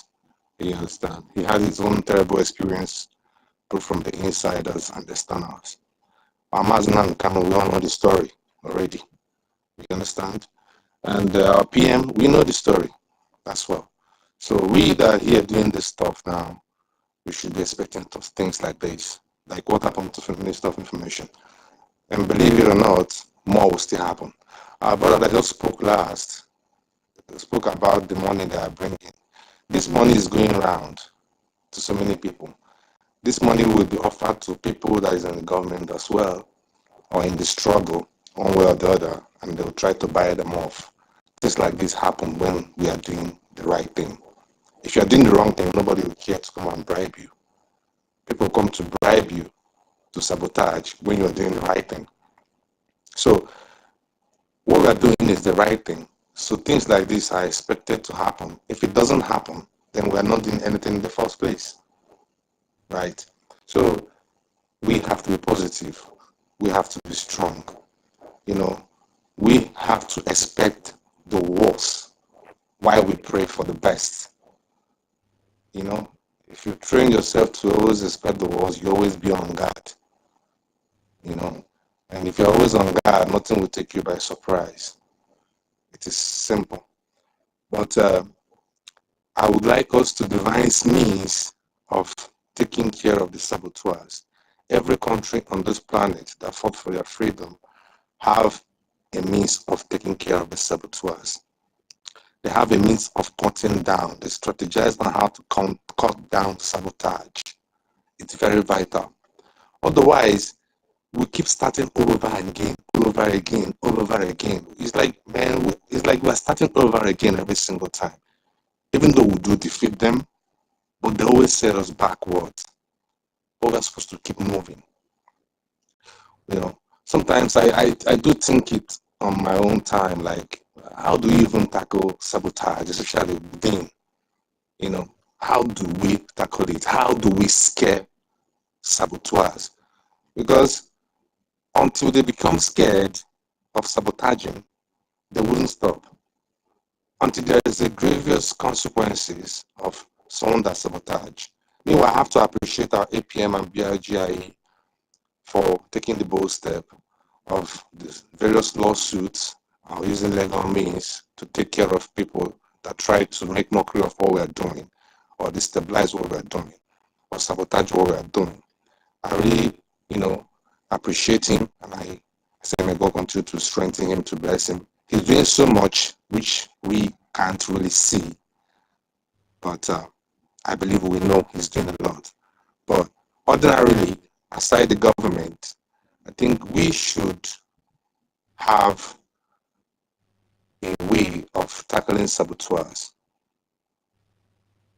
You understand? He had his own terrible experience, both from the insiders and the externals. Amazon Kano, we all know the story already. You understand? And our PM, we know the story as well. So we that are here doing this stuff now, we should be expecting things like this, like what happened to the Minister of Information. And believe it or not, more will still happen. Our brother that just spoke last spoke about the money they are bringing. This money is going around to so many people. This money will be offered to people that is in the government as well, or in the struggle, one way or the other, and they'll try to buy them off. Things like this happen when we are doing the right thing. If you're doing the wrong thing, nobody will care to come and bribe you. People come to bribe you, to sabotage when you're doing the right thing. So what we're doing is the right thing. So things like this are expected to happen. If it doesn't happen, then we're not doing anything in the first place. Right? So we have to be positive. We have to be strong. You know, we have to expect the worst while we pray for the best. You know, if you train yourself to always expect the worst, you always be on guard. You know, and if you're always on guard, nothing will take you by surprise. It is simple. But I would like us to devise means of taking care of the saboteurs. Every country on this planet that fought for their freedom have a means of taking care of the saboteurs. They have a means of cutting down. They strategize on how to cut down sabotage. It's very vital. Otherwise, we keep starting all over again. It's like, man, it's like we're starting over again every single time. Even though we do defeat them, but they always set us backwards. But we're supposed to keep moving. You know, sometimes I do think it on my own time, like, how do we even tackle sabotage, especially within, you know, how do we tackle it? How do we scare saboteurs? Because until they become scared of sabotaging, they wouldn't stop. Until there is a grievous consequences of someone that sabotage. Meanwhile, I have to appreciate our APM and BRGIE for taking the bold step of the various lawsuits or using legal means to take care of people that try to make mockery of what we are doing, or destabilize what we are doing, or sabotage what we are doing. I really, you know, appreciate him, and I say may God continue to strengthen him, to bless him. He's doing so much which we can't really see, but I believe we know he's doing a lot. But ordinarily, aside the government, I think we should have a way of tackling saboteurs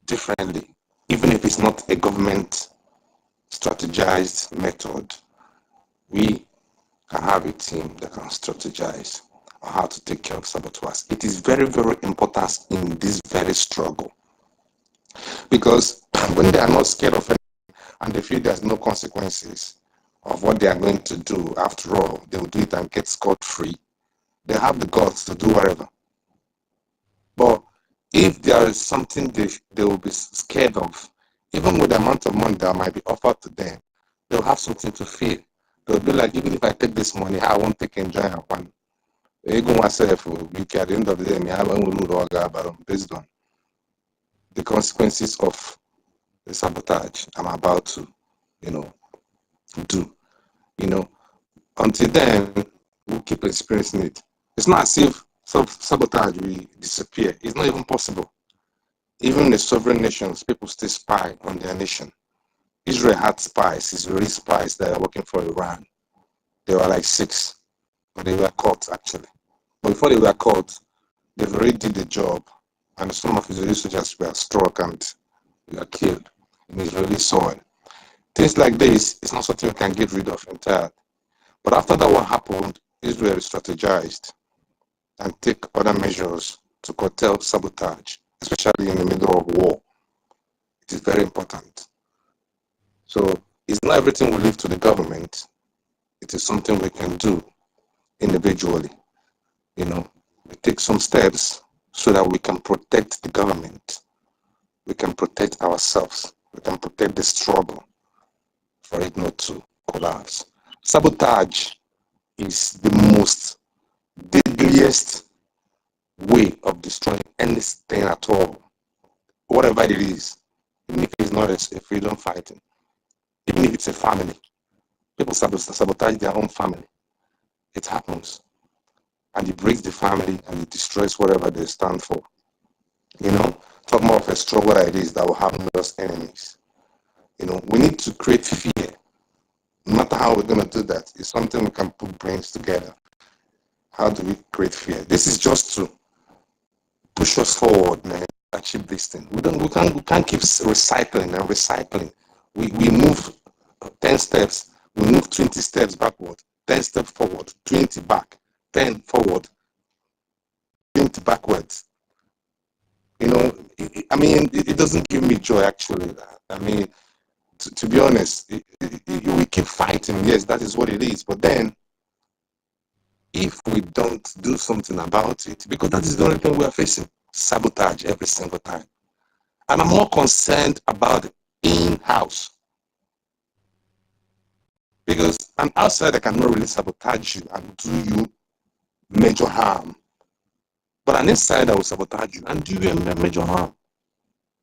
differently, even if it's not a government strategized method. We can have a team that can strategize on how to take care of saboteurs. It is very, very important in this very struggle, because when they are not scared of anything and they feel there's no consequences of what they are going to do, after all, they will do it and get scot-free. They have the guts to do whatever. But if there is something they will be scared of, even with the amount of money that might be offered to them, they'll have something to fear. They'll be like, even if I take this money, I won't take enjoy one. Even myself, because at the end of the day, I won't based on the consequences of the sabotage I'm about to, you know, do. You know, until then, we'll keep experiencing it. It's not as if sabotage will disappear. It's not even possible. Even in the sovereign nations, people still spy on their nation. Israel had spies, Israeli spies that are working for Iran. They were like 6, but they were caught actually. But before they were caught, they've already did the job, and some of Israeli soldiers were struck and were killed in Israeli soil. Things like this is not something we can get rid of entirely. But after that one happened, Israel strategized and take other measures to curtail sabotage, especially in the middle of war. It is very important. So it's not everything we leave to the government. It is something we can do individually. You know, we take some steps so that we can protect the government. We can protect ourselves. We can protect the struggle for it not to collapse. Sabotage is the most deadliest way of destroying anything at all, whatever it is, even if it's not a freedom fighting, even if it's a family. People sabotage their own family. It happens. And it breaks the family and it destroys whatever they stand for. You know, talk more of a struggle like this that will have numerous enemies. You know, we need to create fear. No matter how we're going to do that, it's something we can put brains together. How do we create fear? This is just to push us forward, man. Achieve this thing. We can't keep recycling and recycling. We move 10 steps, we move 20 steps backward, 10 steps forward, 20 back, 10 forward, 20 backwards. You know, it doesn't give me joy actually. I mean, to be honest, we keep fighting. Yes, that is what it is. But then, if we don't do something about it, because that is the only thing we are facing, sabotage every single time. And I'm more concerned about in-house. Because an outsider cannot really sabotage you and do you major harm. But an insider will sabotage you and do you a major harm.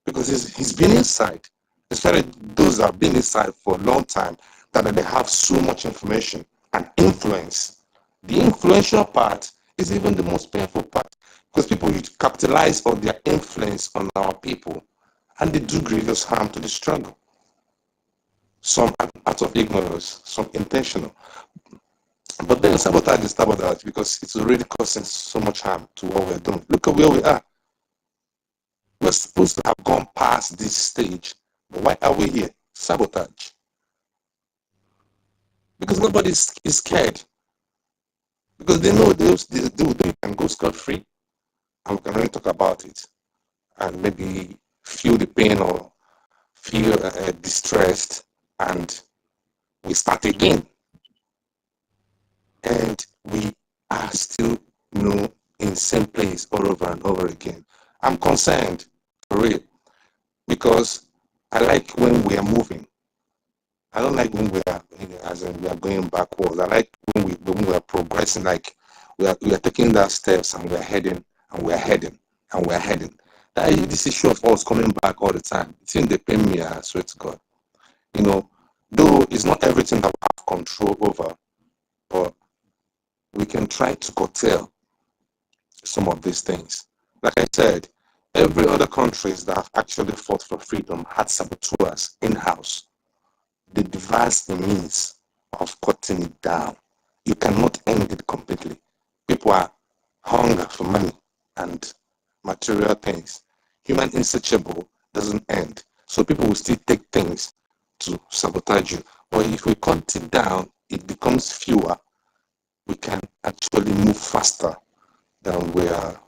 Because he's been inside. Especially those that have been inside for a long time, that they have so much information and influence. The influential part is even the most painful part, because people capitalize on their influence on our people and they do grievous harm to the struggle. Some out of ignorance, some intentional. But then sabotage is sabotage because it's already causing so much harm to what we're doing. Look at where we are. We're supposed to have gone past this stage, but why are we here? Sabotage. because nobody is scared. Because they know they can go scot-free, and we can only talk about it and maybe feel the pain or feel distressed, and we start again. And we are still, in same place all over and over again. I'm concerned, for real, because I like when we are moving. I don't like when we are, as in we are going backwards. I like when we are progressing, like we are taking that steps and we are heading and we are heading and we are heading. This issue of us coming back all the time, it's in the pain me, I swear to God. Though it's not everything that we have control over, but we can try to curtail some of these things. Like I said, every other countries that have actually fought for freedom had saboteurs in-house. They devised a means of cutting it down. You cannot end it completely. People are hunger for money and material things. Human insatiable doesn't end. So people will still take things to sabotage you. But if we cut it down, it becomes fewer. We can actually move faster than we are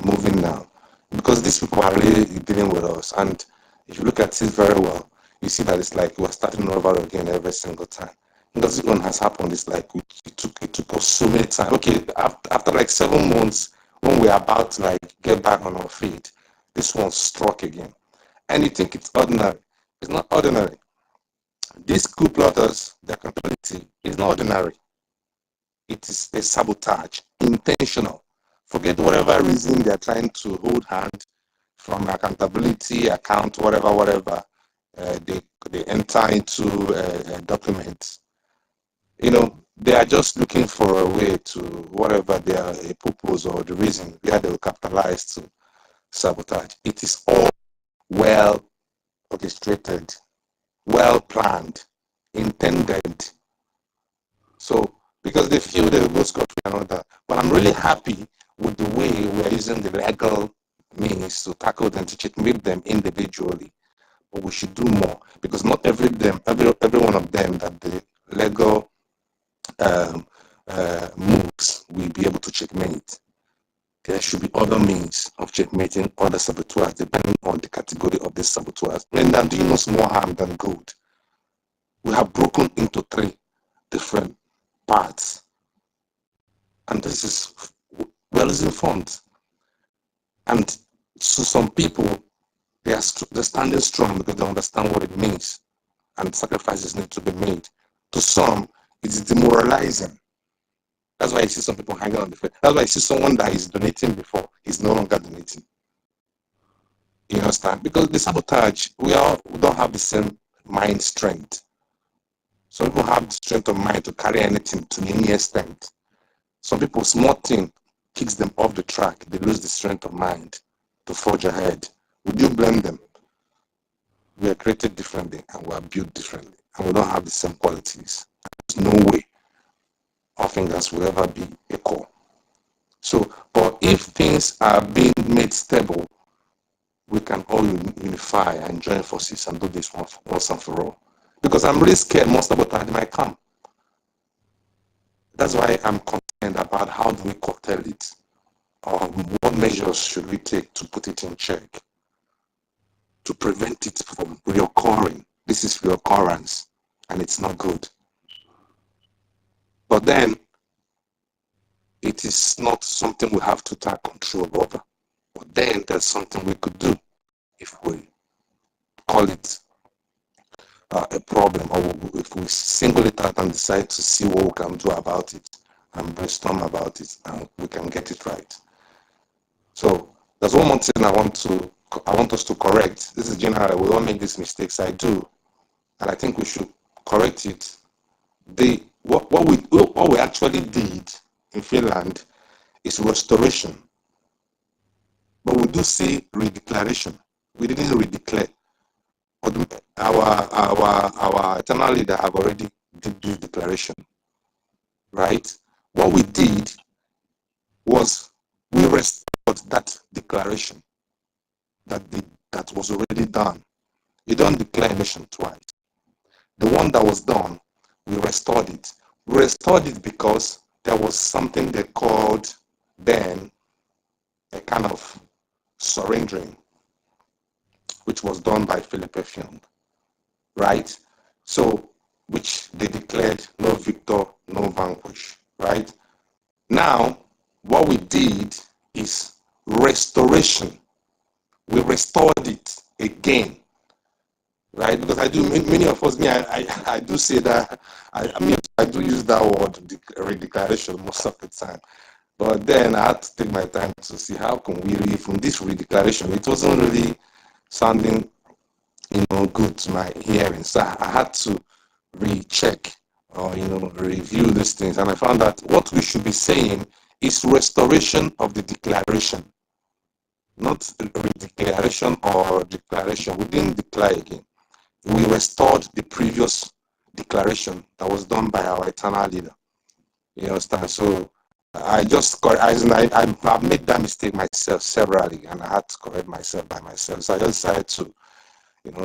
moving now. Because these people are really dealing with us. And if you look at it very well, you see that it's like we're starting over again every single time. Because this one has happened, it's like it took us so many times. Okay, after like 7 months, when we're about to like get back on our feet, this one struck again. And you think it's ordinary. It's not ordinary. These coup plotters, their capability is not ordinary. It is a sabotage, intentional. Forget whatever reason they're trying to hold hand from accountability, account, whatever. They enter into documents. They are just looking for a way to whatever their purpose or the reason where they will capitalize to sabotage. It is all well orchestrated, well planned, intended. So because they feel they will go scot-free and all that. But I'm really happy with the way we are using the legal means to tackle them, to checkmate them individually. But we should do more, because not every one of them that the legal moves will be able to checkmate. There should be other means of checkmating other saboteurs depending on the category of the saboteurs. Men are doing us more harm than good. We have broken into 3 different parts, and this is well informed. And to some people, they're standing strong because they understand what it means, and sacrifices need to be made. To some, it's demoralizing. That's why you see some people hanging on the fence. That's why you see someone that is donating before is no longer donating. You understand? Because the sabotage, we don't have the same mind strength. Some people have the strength of mind to carry anything to any extent. Some people, small thing kicks them off the track. They lose the strength of mind to forge ahead. Would you blame them? We are created differently and we are built differently, and we don't have the same qualities. There's no way our fingers will ever be equal. So, but if things are being made stable, we can all unify and join forces and do this once and for all. Because I'm really scared more sabotage might come. That's why I'm concerned about how do we curtail it, or what measures should we take to put it in check, to prevent it from reoccurring. This is reoccurrence, and it's not good. But then, it is not something we have to take control over. But then there's something we could do if we call it a problem, or if we single it out and decide to see what we can do about it and brainstorm about it, and we can get it right. So there's one more thing I want us to correct. This is general. We all make these mistakes. I do, and I think we should correct it. What we actually did in Finland is restoration, but we do say redeclaration. We didn't redeclare. But our eternal leader have already did this declaration, right? What we did was we restored that declaration that was already done. You don't declare a nation twice. The one that was done, we restored it. We restored it because there was something they called then a kind of surrendering, which was done by Philip Effiong, right? So, which they declared no victor, no vanquish, right? Now, what we did is restoration. We restored it again, right? Because I do, many of us, I do say that, I do use that word, redeclaration, most of the time. But then I had to take my time to see how can we really, from this redeclaration, it wasn't really sounding, good to my hearing. So I had to recheck or, review these things. And I found that what we should be saying is restoration of the declaration, not redeclaration or declaration. We didn't declare again. We restored the previous declaration that was done by our eternal leader. You understand? So I just, I've made that mistake myself severally, and I had to correct myself by myself. So I just decided to,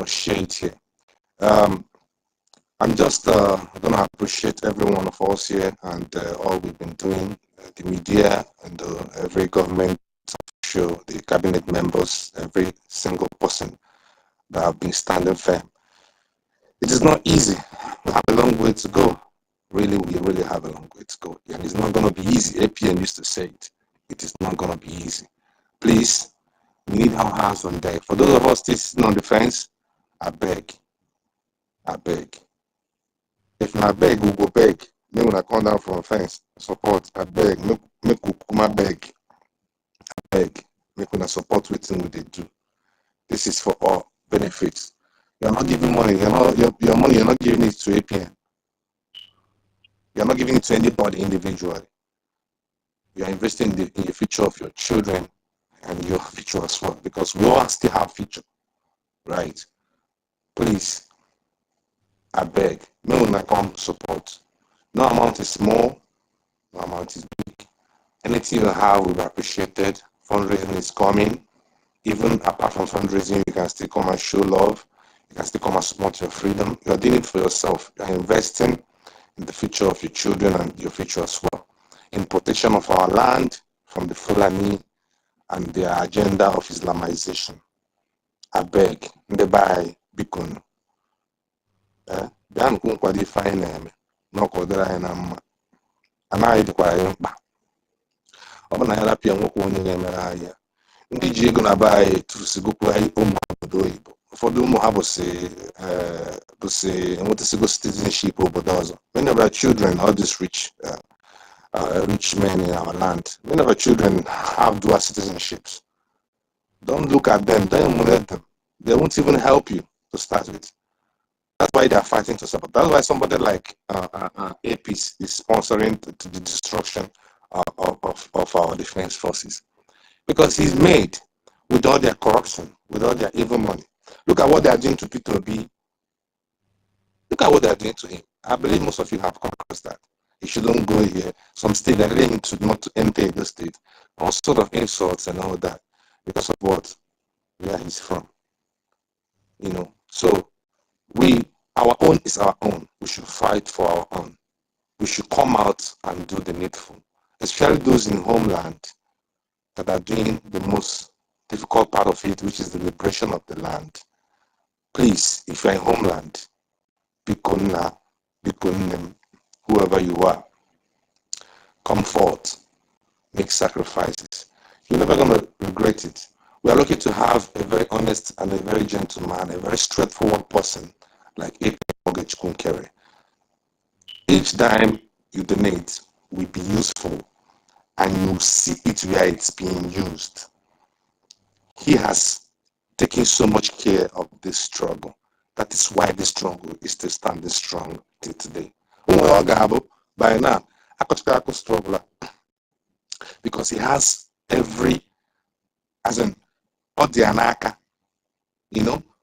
share it here. I'm just going to appreciate every one of us here and all we've been doing, the media and every government official, the cabinet members, every single person that have been standing firm. It is not easy. We have a long way to go. Really, we really have a long way to go. And it's not going to be easy. APM used to say it. It is not going to be easy. Please, we need our hands on deck. For those of us still sitting on the fence, I beg. If not beg, we go beg. Then when I come down from a fence, support, I beg. Make Ukuma beg. I beg. Make when I support what they do. This is for all benefits. You're not giving money. Your money, you're not giving it to APM. You're not giving it to anybody individually. You're investing in the future of your children and your future as well, because we all still have future, right? Please, I beg, no one come support. No amount is small, no amount is big. Anything you have will be appreciated. Fundraising is coming. Even apart from fundraising, you can still come and show love. You can still come and support your freedom. You're doing it for yourself. You're investing in the future of your children and your future as well. In protection of our land from the Fulani and their agenda of Islamization. I beg, ndebai bikunu. Bịa nkwu nkwado ife anyị na-eme na ọ kwadoro anyị na mma. Anaghị dịkwara anyị mkpa. Ọ bụ na ya rapịa nwoke onye na-emere anyị ya. Ndị ji ego na be anyị tụsigokwu anyị ụmụ obodo oyibo. Ụfọdụ ụmụ ha bụsị enwetasigo citizenship obodo ọzọ. Many of our children, all these rich men in our land, many of our children have dual citizenships. Don't look at them, don't emulate them. They won't even help you to start with. That's why they are fighting to support. That's why somebody like APIS is sponsoring the destruction of our defense forces. Because he's made with all their corruption, with all their evil money. Look at what they are doing to Peter B. Look at what they are doing to him. I believe most of you have come across that. He shouldn't go here. Some state they're letting him not to enter the state. All sort of insults and all that. Because of what? Where he's from. So our own is our own. We should fight for our own. We should come out and do the needful. Especially those in homeland that are doing the most difficult part of it, which is the liberation of the land. Please, if you're in homeland, Bikonna, whoever you are, come forth, make sacrifices. You're never going to regret it. We are lucky to have a very honest and a very gentle man, a very straightforward person like A.P. Mortgage Kunkere. Each time you donate will be useful and you see it where it's being used. He has taken so much care of this struggle. That is why this struggle is still standing strong till today. By now, I could struggle because he has every, as in, Odianaka,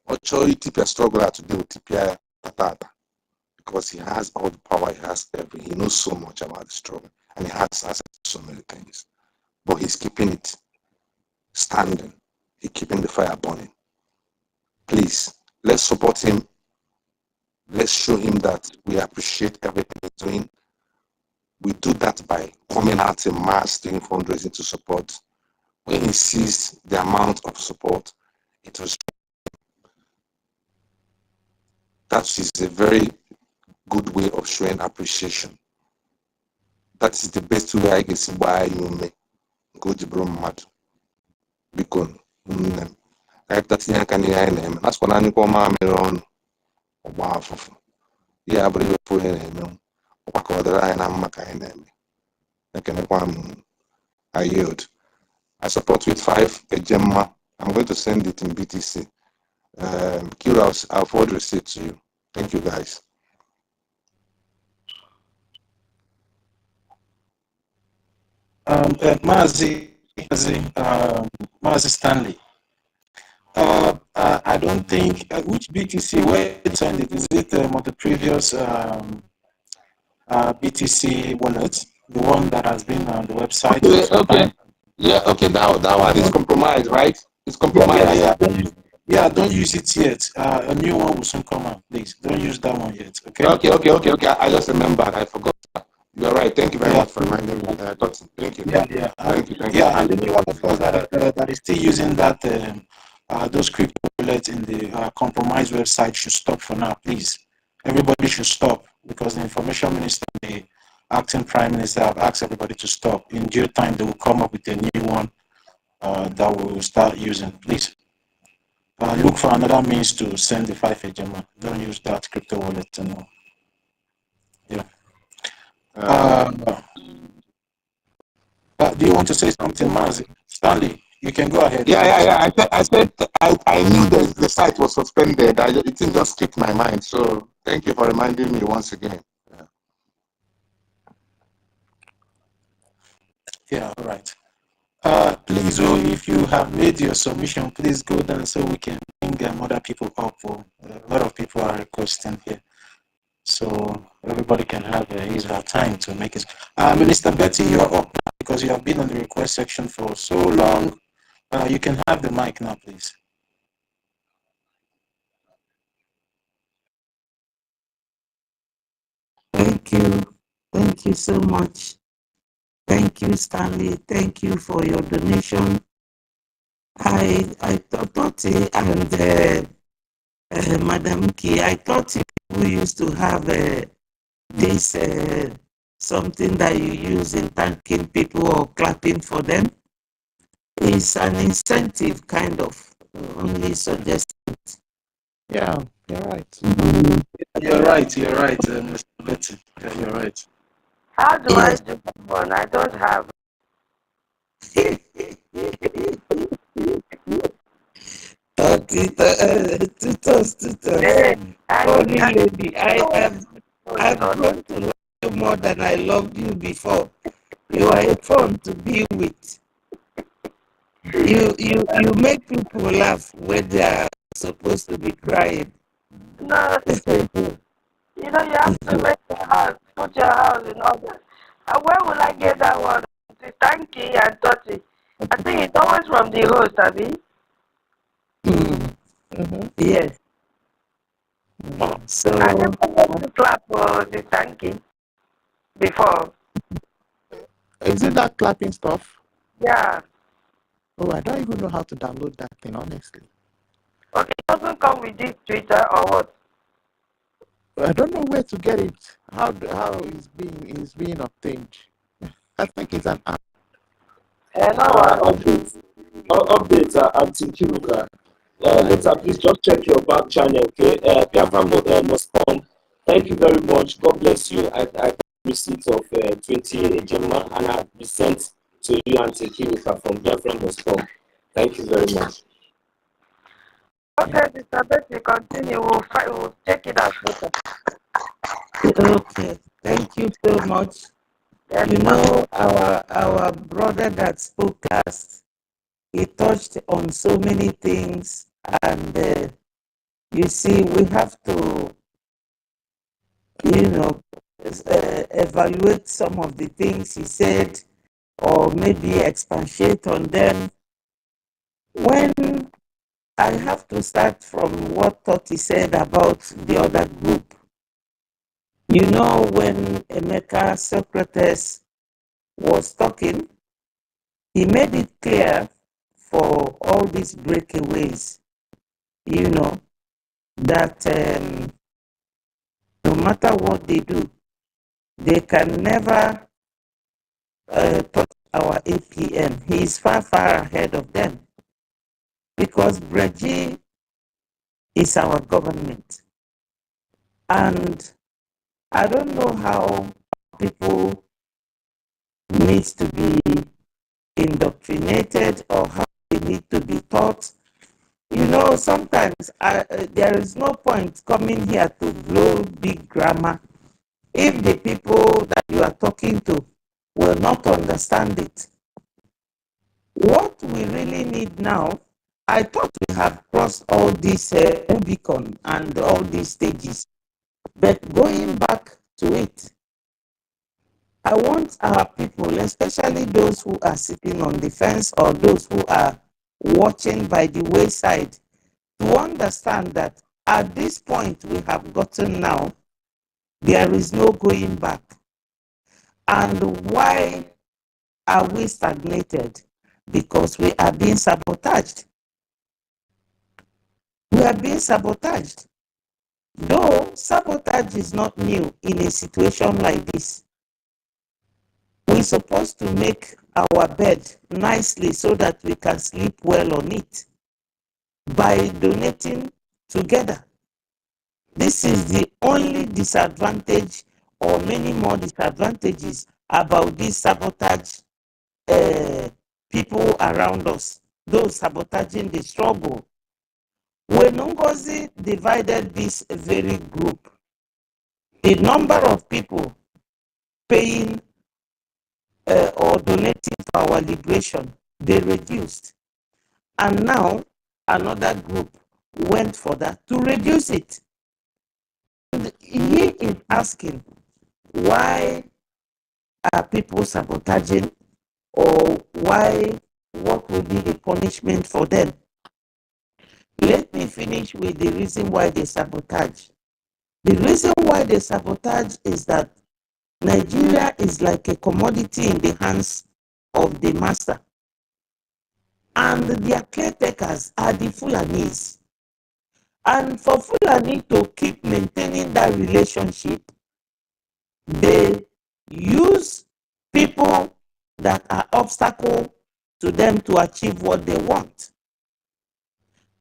authority per struggle to do with TPI Patata. Because he has all the power, he knows so much about the struggle, and he has access to so many things. But he's keeping it standing. He's keeping the fire burning. Please, let's support him Let's show him that we appreciate everything he's doing. We do that by coming out in mass doing fundraising to support. When he sees the amount of support, it was that is a very good way of showing appreciation. That is the best way I can see why you may go to Bromad. Because that's the kind of name. That's what I call my own. Wow, yeah, but you put in him. What call the line? I'm my kind name. I can I yield. I support with 5 a Gemma. I'm going to send it in BTC. Curious, I'll forward receipt to you. Thank you, guys. Mazi Stanley. I don't think which BTC where it's on it is it on the previous BTC wallet, the one that has been on the website for some time. Yeah, okay, that one is compromised, right? It's compromised. Don't use it yet. A new one will soon come out, please. Don't use that one yet, okay? Okay. I just remembered. I forgot. You're right. Thank you very much for reminding me. Thank you. Thank you. And the new one of course that is still using that those crypto wallets in the compromised website should stop for now, please. Everybody should stop because the information minister, the acting prime minister, have asked everybody to stop. In due time, they will come up with a new one that we will start using. Please look for another means to send the 5 Gemma. Don't use that crypto wallet anymore. Yeah. Do you want to say something, Mazi? Stanley, you can go ahead. Yeah. I said I knew that the site was suspended. It just skipped my mind. So thank you for reminding me once again. Yeah, all right. Please, if you have made your submission, please go down so we can bring other people up. A lot of people are requesting here. So everybody can have his or her time to make it. Minister Betty, you're up now because you have been on the request section for so long. You can have the mic now, please. Thank you. Thank you so much. Thank you, Stanley. Thank you for your donation. I thought and Madam Key, I thought we used to have this something that you use in thanking people or clapping for them. It's an incentive, kind of. Only suggested. Yeah, you're right. You're right, Mr. Betty. Yeah, you're right. How do I do that one? I don't have. Tutus. Holy lady, I've grown to love you more than I loved you before. You are a fun to be with. You make people laugh when they are supposed to be crying. No, you have to make your house, put your house in order. And where will I get that one? Thank you and Toti. I think it's always from the host, Abby. Yes. So I never got to clap for the thank you before. Is it that clapping stuff? Yeah. Oh, I don't even know how to download that thing, honestly. Okay, it doesn't come with this Twitter or what? I don't know where to get it. How it's being obtained. I think it's an app. Updates are anti-Kiruka. Later, please just check your back channel, okay? Biafra must come. Thank you very much. God bless you. I got receipt of 20 Gemma and I'll be sent to you and Kiruka from Biafra must come. Thank you very much. Okay, Mr. Betty, continue. We'll check it out later. okay, thank you so much. Yes, you know, our brother that spoke last, he touched on so many things, and you see, we have to, evaluate some of the things he said, or maybe expatiate on them. When I have to start from what Toti said about the other group. You know, when Emeka Socrates was talking, he made it clear for all these breakaways, you know, that no matter what they do, they can never touch our APM. He is far, far ahead of them because BRGIE is our government. And I don't know how people need to be indoctrinated or how they need to be taught. You know, sometimes there is no point coming here to blow big grammar if the people that you are talking to will not understand it. What we really need now, I thought we have crossed all these Rubicon and all these stages, but going back to it, I want our people, especially those who are sitting on the fence or those who are watching by the wayside, to understand that at this point we have gotten now, there is no going back. And why are we stagnated? Because we are being sabotaged. We are being sabotaged. Though sabotage is not new in a situation like this. We're supposed to make our bed nicely so that we can sleep well on it by donating together. This is the only disadvantage or many more disadvantages about this sabotage people around us, those sabotaging the struggle. When NGOZI divided this very group, the number of people paying or donating for our liberation, they reduced. And now another group went for that to reduce it. And he is asking, why are people sabotaging, or what will be the punishment for them? Let me finish with the reason why they sabotage. The reason why they sabotage is that Nigeria is like a commodity in the hands of the master. And their caretakers are the Fulanis. And for Fulani to keep maintaining that relationship, they use people that are obstacle to them to achieve what they want.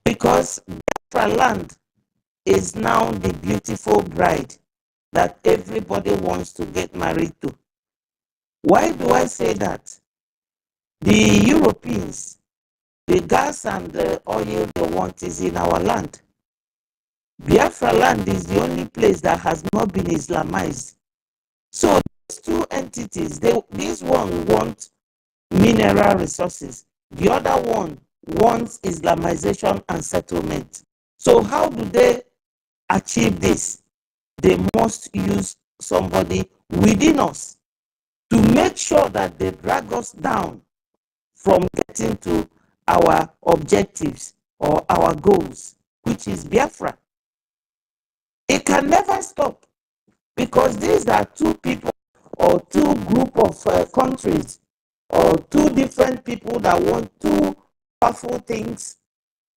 Because Biafra land is now the beautiful bride that everybody wants to get married to. Why do I say that? The Europeans, the gas and the oil they want is in our land. Biafra land is the only place that has not been Islamized. So these two entities, this one wants mineral resources. The other one wants Islamization and settlement. So how do they achieve this? They must use somebody within us to make sure that they drag us down from getting to our objectives or our goals, which is Biafra. It can never stop because these are two people or two group of countries or two different people that want two powerful things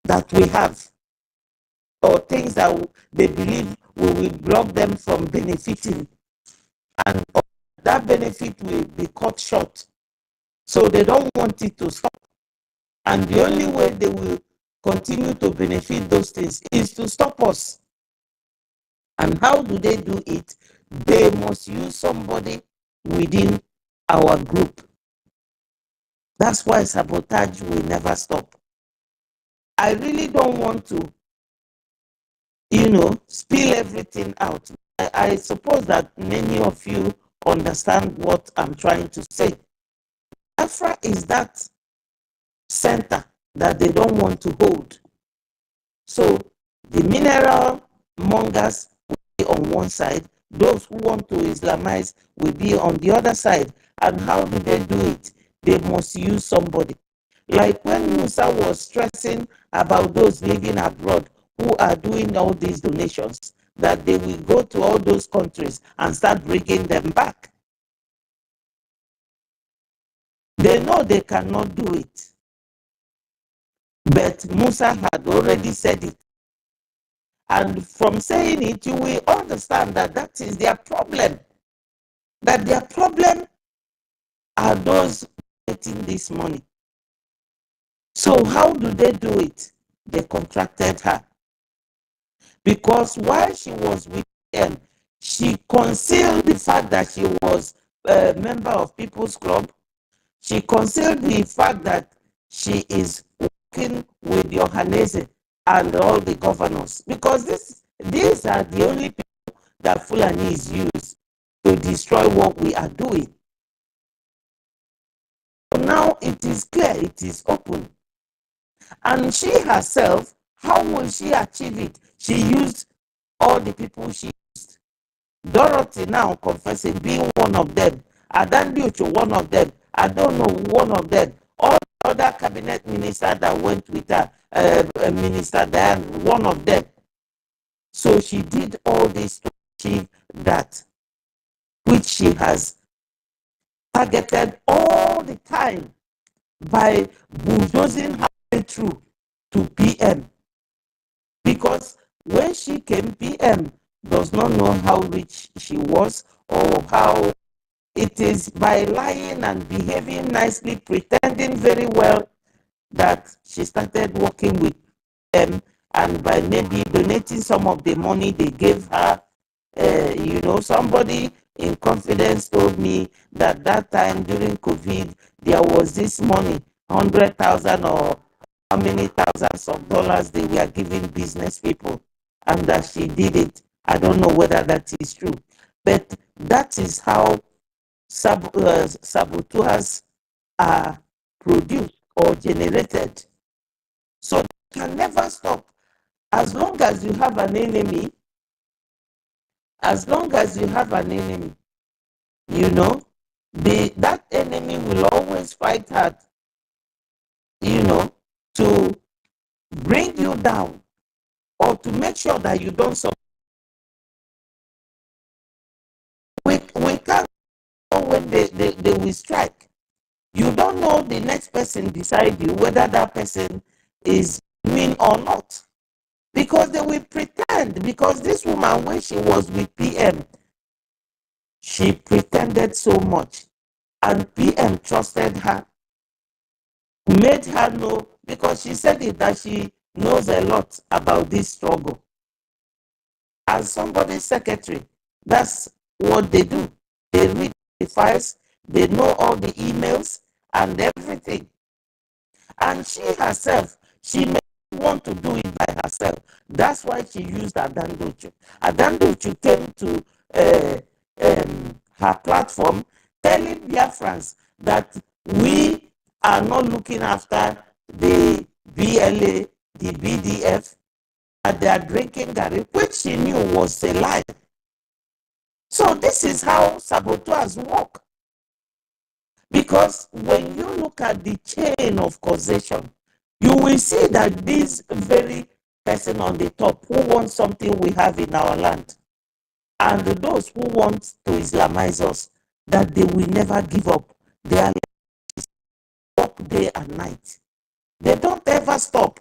that we have, or things that they believe we will block them from benefiting, and that benefit will be cut short. So they don't want it to stop. And the only way they will continue to benefit those things is to stop us. And how do they do it? They must use somebody within our group. That's why sabotage will never stop. I really don't want to, spill everything out. I suppose that many of you understand what I'm trying to say. Biafra is that center that they don't want to hold. So the mineral mongers will be on one side, those who want to Islamize will be on the other side. And how do they do it? They must use somebody. Like when Musa was stressing about those living abroad who are doing all these donations, that they will go to all those countries and start bringing them back. They know they cannot do it. But Musa had already said it. And from saying it, you will understand that that is their problem. That their problem are those getting this money. So how do they do it? They contracted her. Because while she was with them, she concealed the fact that she was a member of People's Club. She concealed the fact that she is working with Yohanese and all the governors. Because these are the only people that Fulani is used to destroy what we are doing. So now it is clear, it is open. And she herself, how will she achieve it? She used all the people she used. Dorothy now confessing being one of them. Adandiucho, one of them. I don't know, one of them. All the other cabinet ministers that went with her, Minister Diane, one of them. So she did all this to achieve that, which she has targeted all the time by bulldozing her way through to PM. Because when she came, PM does not know how rich she was or how. It is by lying and behaving nicely, pretending very well, that she started working with them, and by maybe donating some of the money they gave her. You know, somebody in confidence told me that that time during COVID, there was this money, 100,000 or how many thousands of dollars they were giving business people, and that she did it. I don't know whether that is true, but that is how saboteurs are produced or generated. So they can never stop. As long as you have an enemy, you know, that enemy will always fight hard, you know, to bring you down or to make sure that you don't survive. We can't know when they will strike. You don't know the next person beside you, whether that person is mean or not. Because they will pretend. Because this woman, when she was with PM, she pretended so much. And PM trusted her, made her know, because she said it, that she knows a lot about this struggle. As somebody's secretary, that's what they do. They read the files, they know all the emails and everything. And she herself, she may want to do it by herself. That's why she used Adanduchu. Adanduchu came to her platform telling Biafrans that we are not looking after the BLA, the BDF, and they are drinking Gary, which she knew was a lie. So this is how saboteurs work. Because when you look at the chain of causation, you will see that this very person on the top who wants something we have in our land, and those who want to Islamize us, that they will never give up. They are up day and night. They don't ever stop.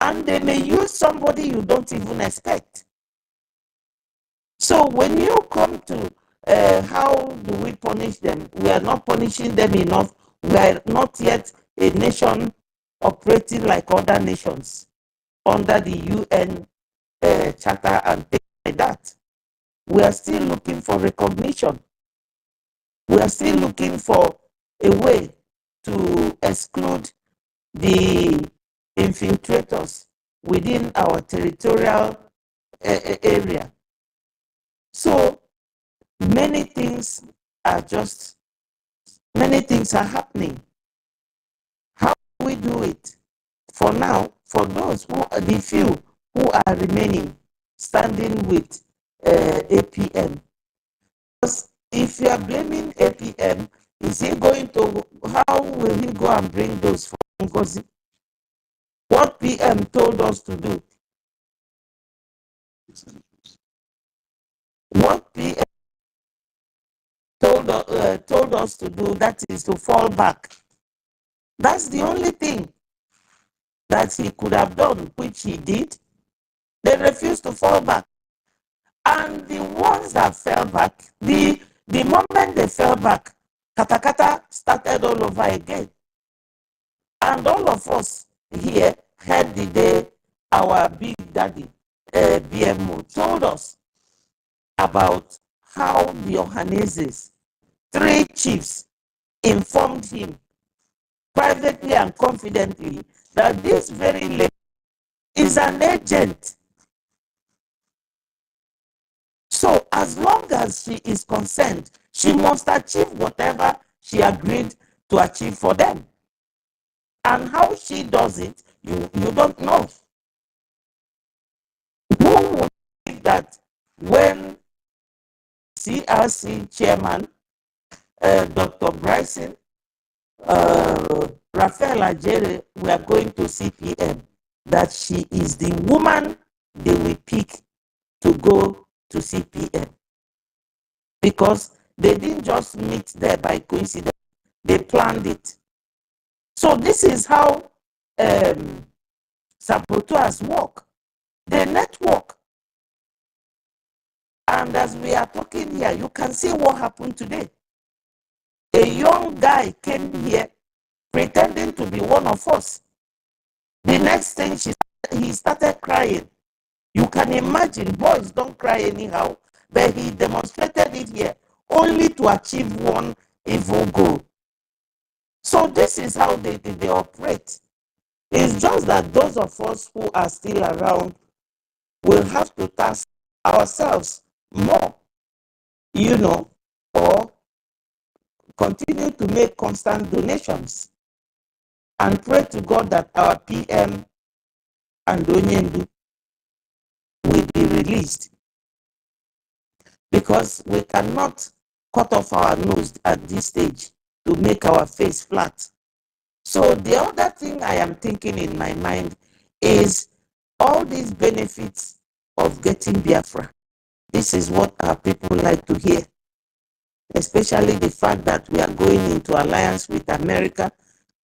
And they may use somebody you don't even expect. So when you come to how do we punish them, we are not punishing them enough. We are not yet a nation operating like other nations under the UN charter and things like that. We are still looking for recognition. We are still looking for a way to exclude the infiltrators within our territorial area. So many things are happening. How do we do it? For now, for those who are the few who are remaining standing with APM. Because if you are blaming APM, Is he going to, how will he go and bring those from NGOZI? What PM told us to do, what PM told us to do, that is to fall back. That's the only thing that he could have done, which he did. They refused to fall back. And the ones that fell back, the moment they fell back, katakata started all over again. And all of us here heard the day our big daddy, BMO, told us about how the Ohaneses, 3 chiefs, informed him privately and confidently that this very lady is an agent. So as long as she is concerned, she must achieve whatever she agreed to achieve for them. And how she does it, you don't know. Who would think that when CRC chairman, Dr. Bryson, Raphael Ajere were going to CPM, that she is the woman they will pick to go to CPM? Because they didn't just meet there by coincidence, they planned it. So this is how saboteurs work. They network. And as we are talking here, you can see what happened today. A young guy came here pretending to be one of us. The next thing he started crying. You can imagine, boys don't cry anyhow, but he demonstrated it here only to achieve one evil goal. So this is how they operate. It's just that those of us who are still around will have to task ourselves more, or continue to make constant donations and pray to God that our PM and Onyendu will be released, because we cannot cut off our nose at this stage to make our face flat. So the other thing I am thinking in my mind is all these benefits of getting Biafra. This is what our people like to hear, especially the fact that we are going into alliance with America.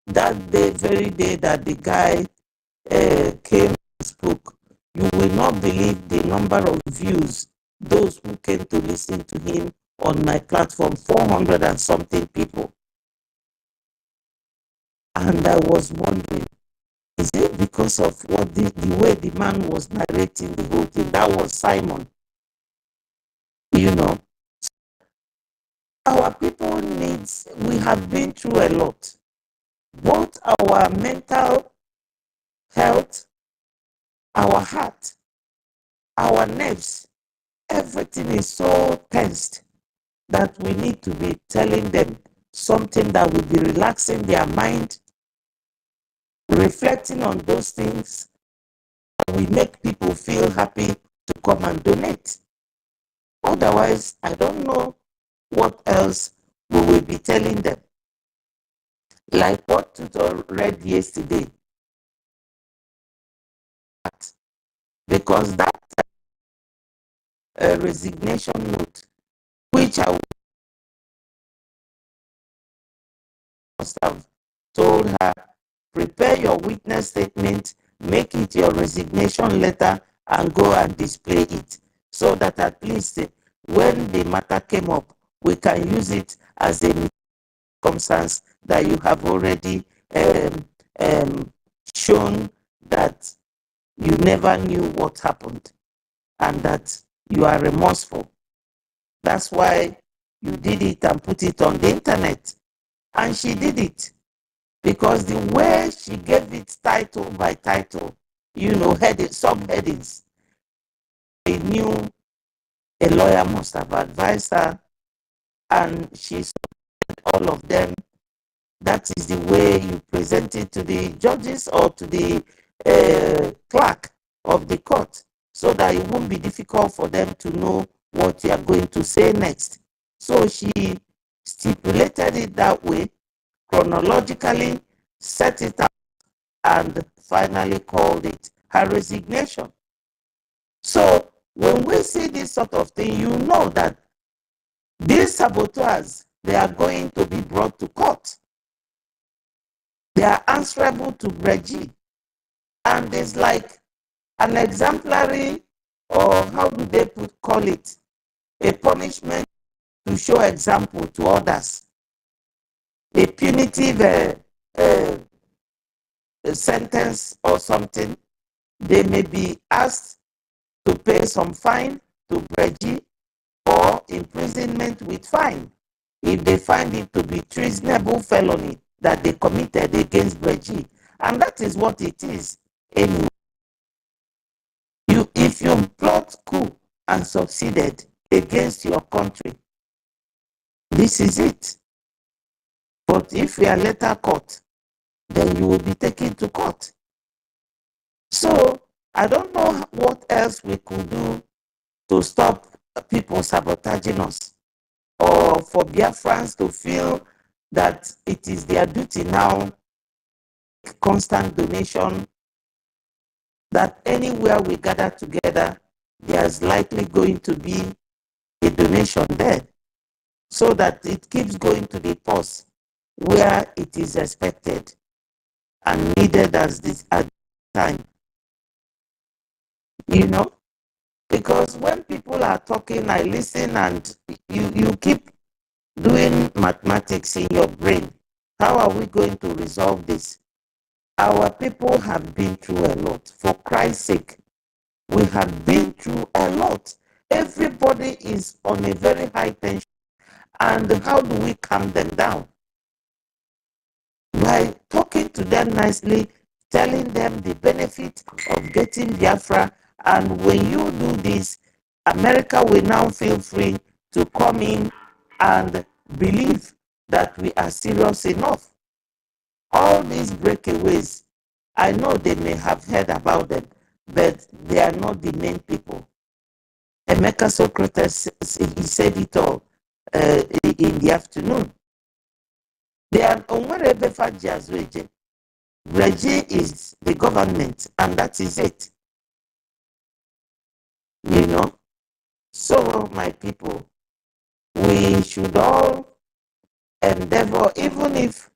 That very day that the guy came and spoke, you will not believe the number of views, those who came to listen to him on my platform, 400 and something people. And I was wondering, is it because of what the way the man was narrating the whole thing? That was Simon. Our people needs, we have been through a lot. Both our mental health, our heart, our nerves, everything is so tensed that we need to be telling them something that will be relaxing their mind, reflecting on those things, and we make people feel happy to come and donate. Otherwise, I don't know what else we will be telling them. Like what Tutor read yesterday. Because that resignation note, which I must have told her, prepare your witness statement, make it your resignation letter, and go and display it, so that at least when the matter came up, we can use it as a circumstance that you have already shown that you never knew what happened and that you are remorseful. That's why you did it and put it on the internet. And she did it because the way she gave it title by title, subheadings, they knew a lawyer must have advised her, and she said all of them. That is the way you present it to the judges or to the clerk of the court, so that it won't be difficult for them to know what you are going to say next. So she stipulated it that way, chronologically set it up, and finally called it her resignation. So when we see this sort of thing, you know that these saboteurs, they are going to be brought to court. They are answerable to BRGIE. And it's like an exemplary, or how do they call it, a punishment to show example to others. A punitive sentence or something. They may be asked to pay some fine to BRGIE or imprisonment with fine if they find it to be treasonable felony that they committed against BRGIE. And that is what it is anyway. If you plot coup and succeeded against your country, this is it. But if you are later caught, then you will be taken to court. So I don't know what else we could do to stop people sabotaging us, or for Biafrans to feel that it is their duty now, constant donation, that anywhere we gather together, there's likely going to be a donation there, so that it keeps going to the pulse where it is expected and needed at this time. You know, because when people are talking, I listen, and you keep doing mathematics in your brain. How are we going to resolve this? Our people have been through a lot. For Christ's sake, we have been through a lot. Everybody is on a very high tension. And how do we calm them down? By talking to them nicely, telling them the benefit of getting Biafra. And when you do this, America will now feel free to come in and believe that we are serious enough. All these breakaways, I know they may have heard about them, but they are not the main people. Emeka Socrates, he said it all in the afternoon. They are BRGIE is the government, and that is it. You know? So, my people, we should all endeavor, even if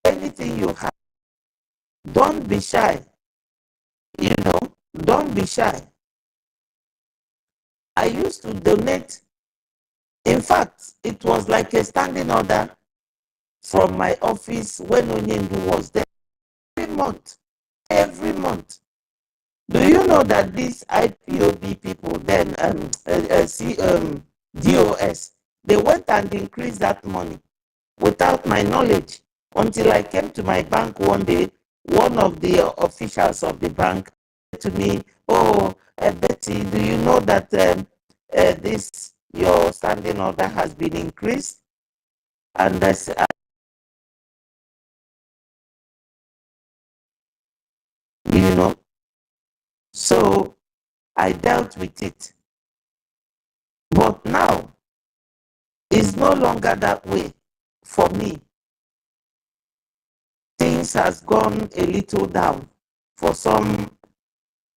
anything you have, don't be shy. You know, don't be shy. I used to donate. In fact, it was like a standing order from my office when Onyendu was there. Every month. Every month. Do you know that these IPOB people then, DOS, they went and increased that money without my knowledge, until I came to my bank one day. One of the officials of the bank said to me, "Oh, Betty, do you know that this, your standing order has been increased?" And I said, you know, so I dealt with it. But now, it's no longer that way for me. Things has gone a little down for some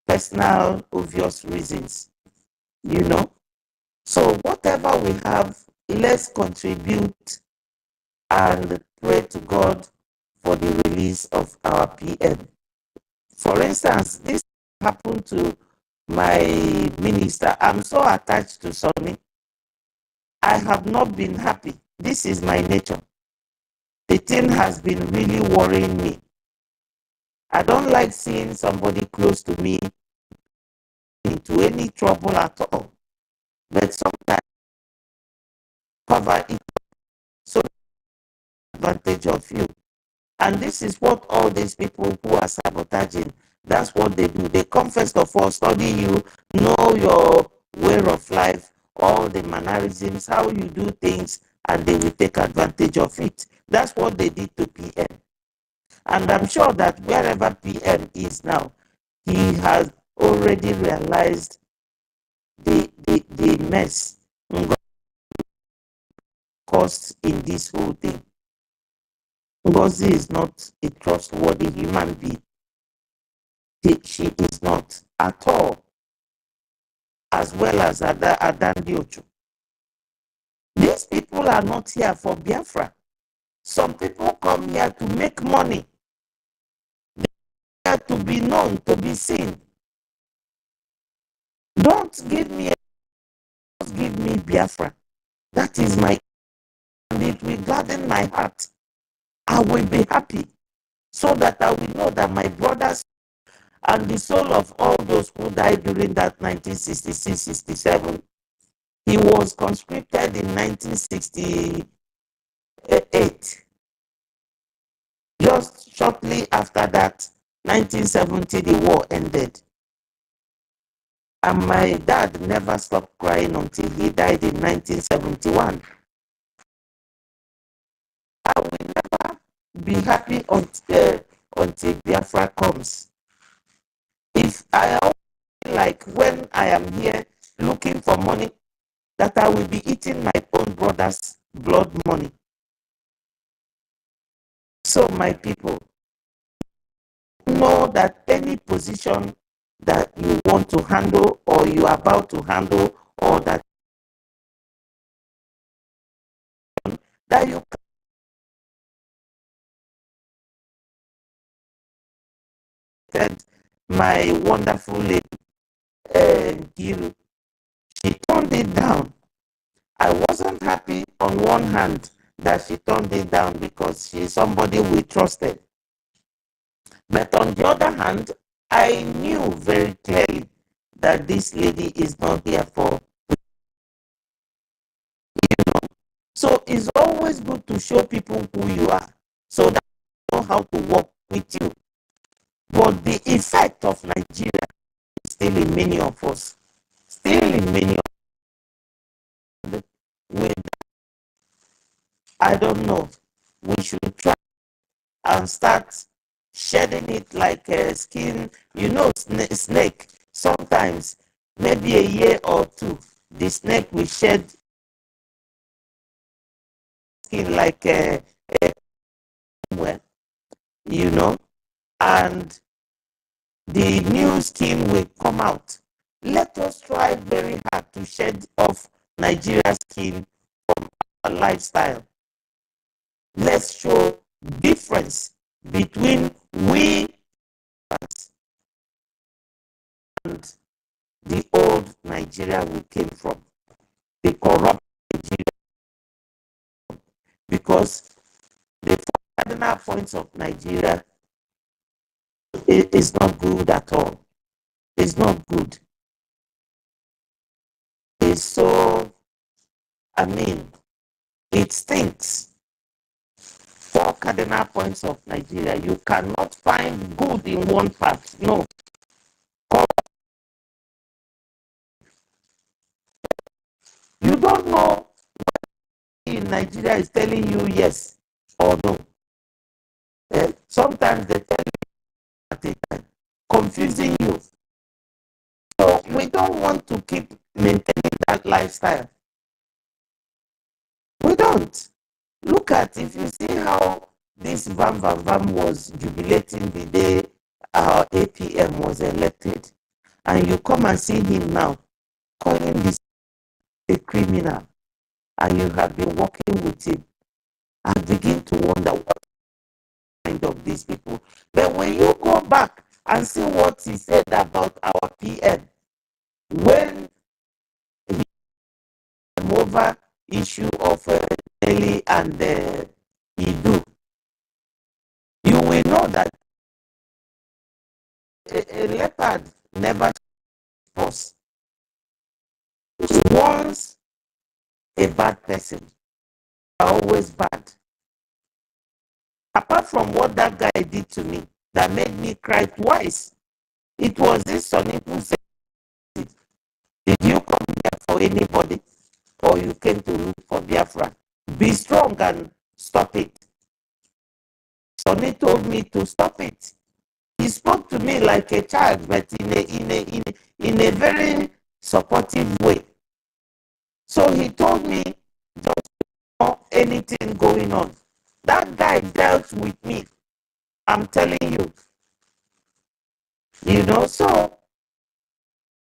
personal, obvious reasons, you know. So whatever we have, let's contribute and pray to God for the release of our PM. For instance, this happened to my minister. I'm so attached to Sonny. I have not been happy. This is my nature. The thing has been really worrying me. I don't like seeing somebody close to me into any trouble at all. But sometimes cover it so advantage of you. And this is what all these people who are sabotaging, that's what they do. They come first of all, study you, know your way of life, all the mannerisms, how you do things, and they will take advantage of it. That's what they did to PM. And I'm sure that wherever PM is now, he has already realized the mess. discussed in this whole thing. NGOZI is not a trustworthy human being. She is not at all, as well as Adan Diochu. These people are not here for Biafra. Some people come here to make money. They are to be known, to be seen. Don't give me Biafra. That is my, and it will gladden my heart. I will be happy so that I will know that my brothers and the soul of all those who died during that 1966-67, he was conscripted in 1968. Just shortly after that, 1970, the war ended. And my dad never stopped crying until he died in 1971. I will never be happy until Biafra comes. If I feel like when I am here looking for money, that I will be eating my own brother's blood money. So my people, know that any position that you want to handle or you are about to handle or that you can, my wonderful lady, Giru, she turned it down. I wasn't happy on one hand that she turned it down because she's somebody we trusted. But on the other hand, I knew very clearly that this lady is not here for, So it's always good to show people who you are so that they know how to work with you. But the effect of Nigeria is still in many of us. Still in many of us. I don't know. We should try and start shedding it like a skin. You know, snake. Sometimes, maybe a year or two, the snake will shed skin like well, you know, and the new skin will come out. Let us try very hard to shed off Nigeria's skin from our lifestyle. Let's show difference between we and the old Nigeria we came from, the corrupt Nigeria, because the cardinal points of Nigeria is not good at all. It's not good. It's so, I mean, it stinks. 4 cardinal points of Nigeria. You cannot find good in one part. No. You don't know in Nigeria is telling you yes or no. Sometimes they tell you at a time, confusing you. So we don't want to keep maintaining that lifestyle. We don't. Look at, if you see how this Vam was jubilating the day our APM was elected, and you come and see him now calling this a criminal, and you have been working with him, I begin to wonder what kind of these people. But when you go back and see what he said about our PM, when he came over issue of Nelly and Idu, you will know that a leopard never was once a bad person, always bad. Apart from what that guy did to me, that made me cry twice, it was this Sonny who said, did you come here for anybody, or you came to look for Biafra? Be strong and stop it. Sonny told me to stop it. He spoke to me like a child, but in a very supportive way. So he told me, just anything going on. That guy dealt with me. I'm telling you. You know, so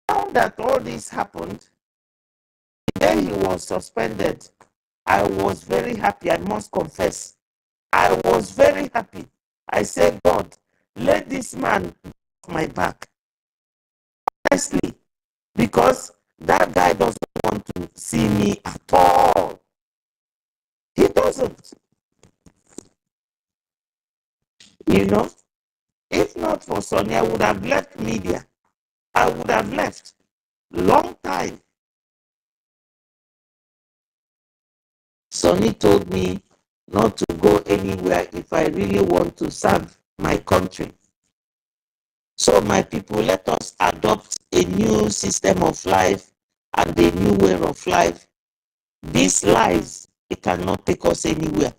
now that all this happened, then he was suspended. I was very happy, I must confess. I was very happy. I said, God, let this man off my back. Honestly, because that guy doesn't want to see me at all. He doesn't. You know, if not for Sonny, I would have left media. I would have left long time. Sonny told me not to go anywhere if I really want to serve my country. So my people, let us adopt a new system of life and a new way of life. These lies, it cannot take us anywhere.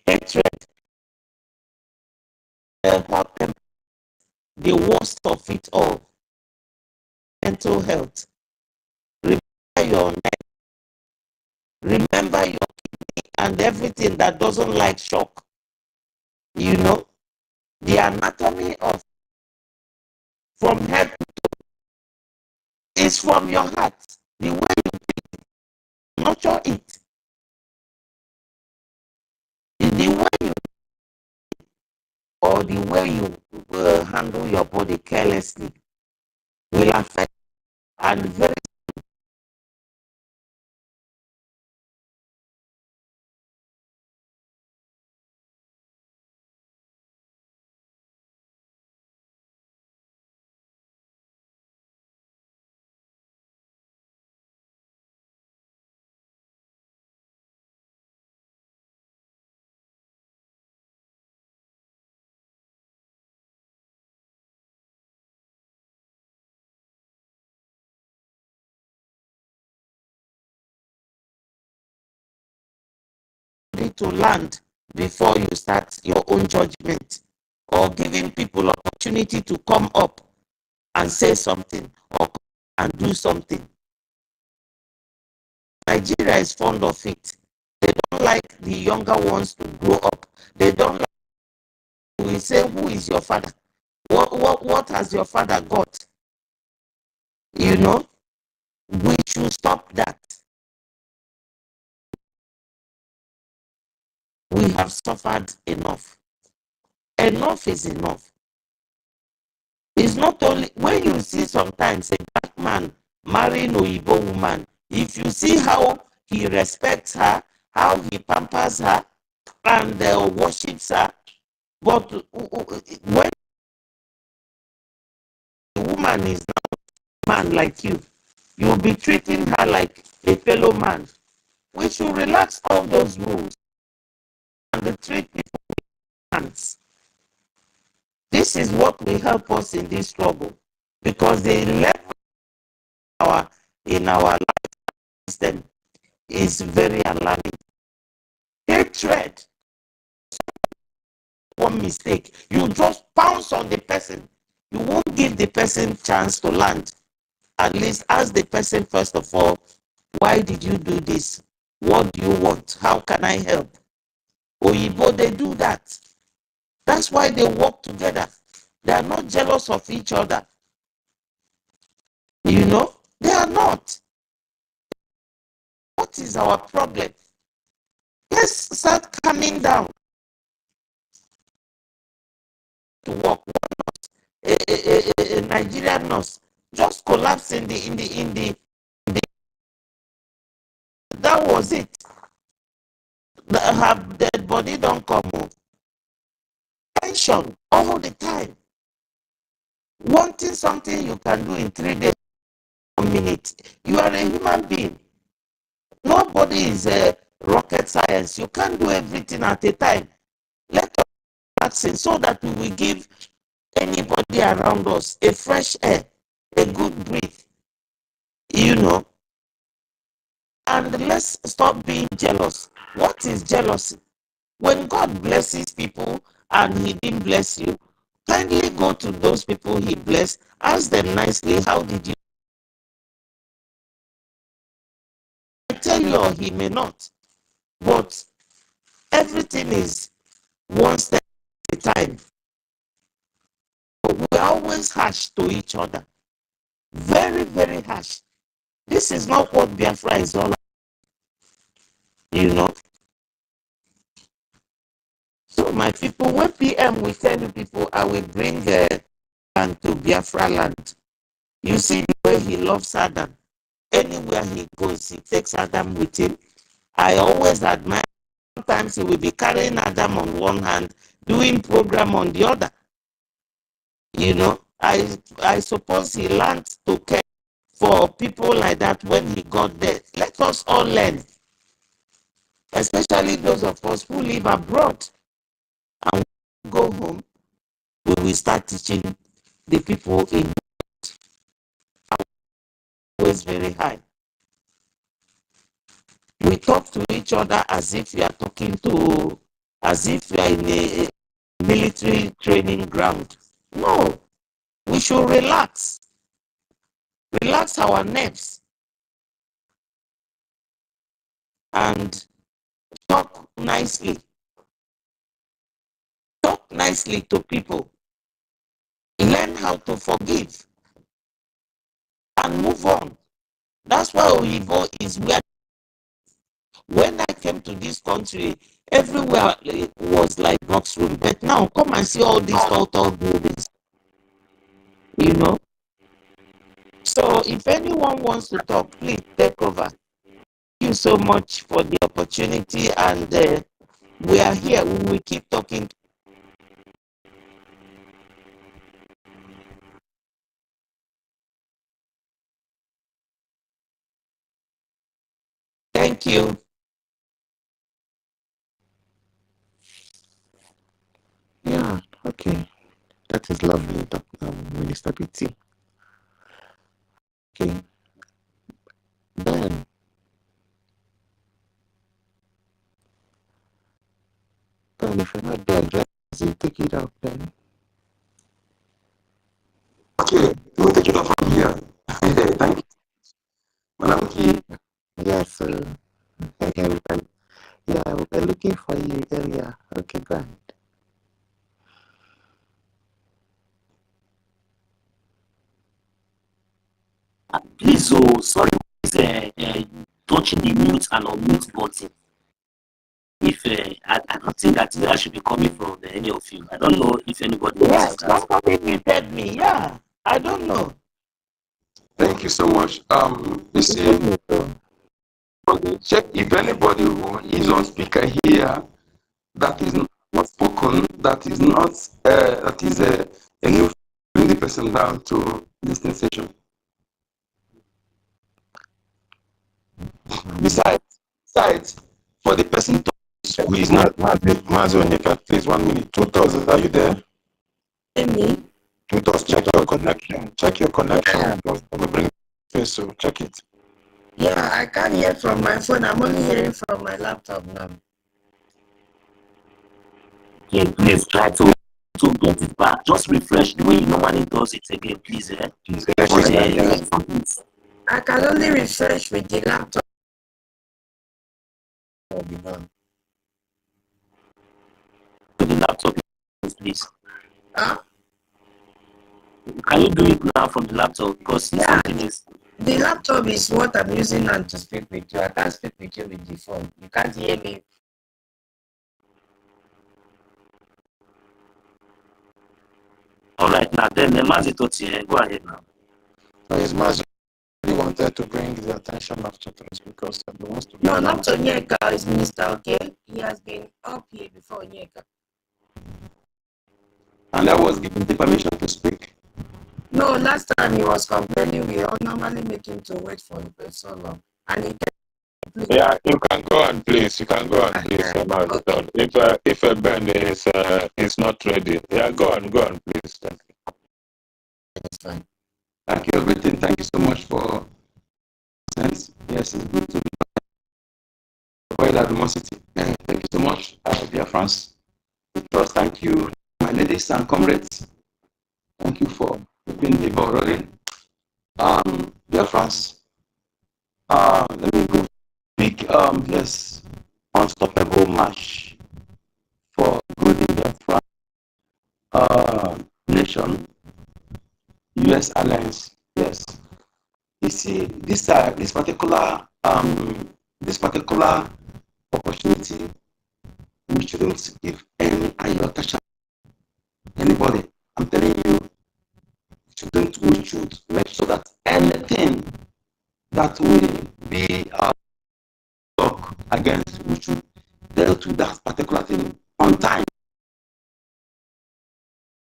Hatred, the worst of it all. Mental health. Remember your neck. Remember your kidney and everything that doesn't like shock. You know, the anatomy of from head to toe is from your heart. The way you nurture it. The way you or the way you handle your body carelessly will affect and very to land before you start your own judgment or giving people opportunity to come up and say something or and do something. Nigeria is fond of it. They don't like the younger ones to grow up. They don't like we say, who is your father? What has your father got? You know, we should stop that. We have suffered enough. Enough is enough. It's not only when you see sometimes a black man marrying an Igbo woman, if you see how he respects her, how he pampers her, and worships her, but when a woman is not a man like you, you'll be treating her like a fellow man. We should relax all those rules and treat people with hands. This is what will help us in this struggle, because the level in our life system is very alarming. Hatred, one mistake, you just pounce on the person. You won't give the person chance to land. At least ask the person first of all, why did you do this? What do you want? How can I help? Oyibo, they do that. That's why they work together. They are not jealous of each other. You know, they are not. What is our problem? Let's start coming down to work. A Nigerian nurse just collapsed in the that was it. Her dead body don't come on. Tension all the time. Wanting something you can do in 3 days, 1 minute. You are a human being. Nobody is a rocket science. You can't do everything at a time. Let us vaccine so that we will give anybody around us a fresh air, a good breath. You know. And let's stop being jealous. What is jealousy? When God blesses people and he didn't bless you, kindly go to those people he blessed, ask them nicely, how did you? I tell you, or he may not. But everything is one step at a time. We're always harsh to each other. Very, very harsh. This is not what Biafra is all about, you know. So my people, when PM will tell you people, I will bring land to Biafra land. You see the way he loves Adam. Anywhere he goes, he takes Adam with him. I always admire. Sometimes he will be carrying Adam on one hand, doing program on the other. You know, I suppose he learned to care for people like that when he got there. Let us all learn, especially those of us who live abroad. And when we go home, we will start teaching the people in always very high. We talk to each other as if we are talking to, as if we are in a military training ground. No, we should relax our nerves and talk nicely to people. Learn how to forgive and move on. That's why Oyibo is where. When I came to this country, everywhere was like box room. But now, come and see all these tall buildings. You know. So, if anyone wants to talk, please take over. Thank you so much for the opportunity, and we are here. We will keep talking. Thank you. Yeah, okay. That is lovely, Minister BT. Okay. Ben, if you're not there, just take it out, Ben. Okay, we'll take it off from here. Thank you. Madam Key. Yes, yeah, we were looking for you earlier. Okay, go ahead. Please, oh, sorry, touching the mute and unmute button. If I don't think that should be coming from any of you. I don't know if anybody Yes, somebody muted me. Yeah, I don't know. Thank you so much. You see, check if anybody who is on speaker here that is not spoken, that is not that is a new, bring the person down to listening session. Besides, for the person who is not Mazonika, please 1 minute. Tutos, are you there? Me? Tutos, check your connection. Check your connection. We bring face, so check it. Yeah, I can't hear from my phone. I'm only hearing from my laptop now. Okay, please try to get it back. Just refresh the way you normally does it again, please. I can only refresh with the laptop. To the laptop, please. Huh? Can you do it now from the laptop? Because something is. The laptop is what I'm using now to speak with you. I can't speak with you with the phone. You can't hear me. All right, now then, Mazitoti, go ahead now. Is Mazi wanted to bring the attention of Tutos because he wants to. No, not Onyeka. It's Minister. Okay, he has been up here before Onyeka. And I was given the permission to speak. No, last time he was complaining. We all normally make him to wait for so long, and he. Yeah, you can go on, please. You can go on, please. If a band is not ready, yeah, go on, please. Thank you. That's fine. Thank you, everything. Thank you so much for sense. Yes, it's good to be avoid animosity. Thank you so much, BIAFRANS. Thank you, my ladies and comrades. Thank you for keeping the ball rolling. BIAFRANS. Let me go. Big, yes, unstoppable march nation, U.S. alliance. Yes. You see, this particular opportunity, we shouldn't give any iota anybody. I'm telling you, we should make sure that anything that will be talk against, we should deal with that particular thing on time.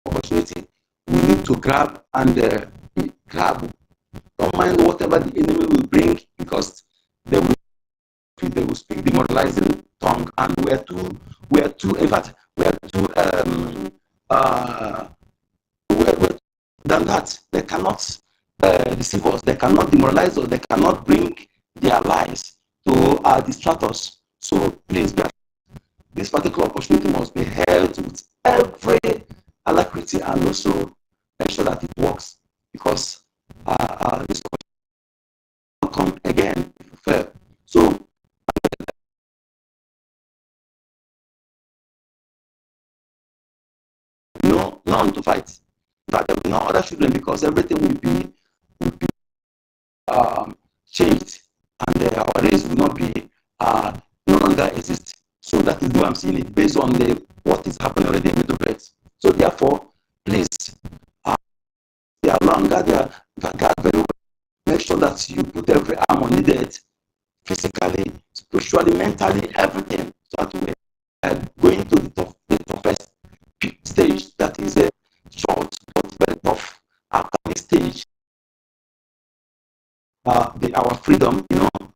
Opportunity, we need to grab and grab. Don't mind whatever the enemy will bring, because they will speak demoralizing tongue, and we are too than that. They cannot deceive us, they cannot demoralize us, they cannot bring their lies to distract us. So please, this particular opportunity must be held with every alacrity, and also make sure that it works, because this will come again if you fail. So none to fight. In fact, there will be no other children, because everything will be changed, and our race will not be no longer exist. So that is the way I'm seeing it, based on what is happening already in Middle Belt. So therefore, please, they are longer, they are very well. Make sure that you put every arm on needed, physically, spiritually, mentally, everything, so that we are going to the toughest stage, that is a short but very tough. After this stage, our freedom,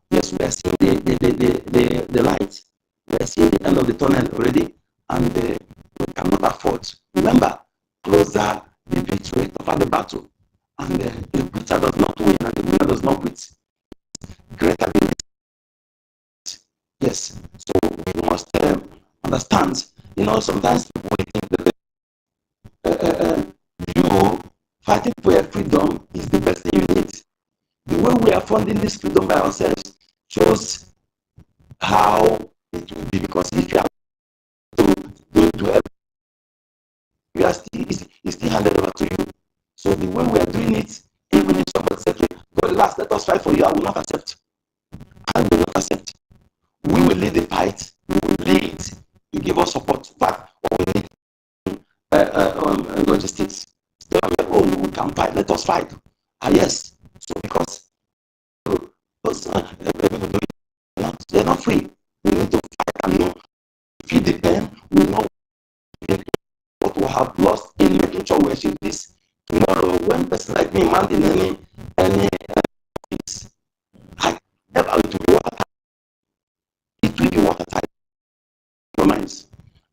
yes, we are seeing the light, we are seeing the end of the tunnel already, and we cannot afford. Remember, closer the victory, tougher the battle, and the quitter does not win, and the winner does not quit. Greater than it. Yes, so we must understand. Sometimes people think that you fighting for your freedom is the best thing you need. The way we are funding this freedom by ourselves shows how it will be, because if you are to help, you are it's still handed over to you. So the way we are doing it, even if somebody says, "God, last, let us fight for you," I will not accept. I will not accept. We will lead the fight. We will lead. You give us support. But what we need logistics. Stay on your own. We can fight. Let us fight. Yes. So because they're not free. We need to fight and feed the pen. We know what we have lost in making sure we achieve this. Tomorrow, when person like me mounting any I never it will be watertight. It will be watertight. Romance.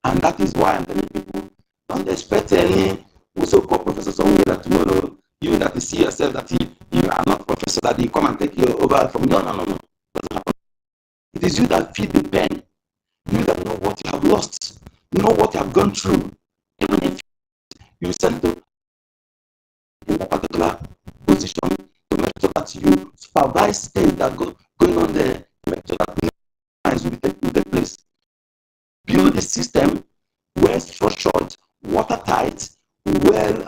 And that is why I'm telling people, don't expect any so-called professor somewhere that tomorrow you that you see yourself that you are not professor, that you come and take you over from you. No. It is you that feed the pen. You that know what you have lost, know what you have gone through. Even if you send to in a particular position, to make sure that you supervise things that going on there, make sure that things will take place. Build a system well structured, watertight, well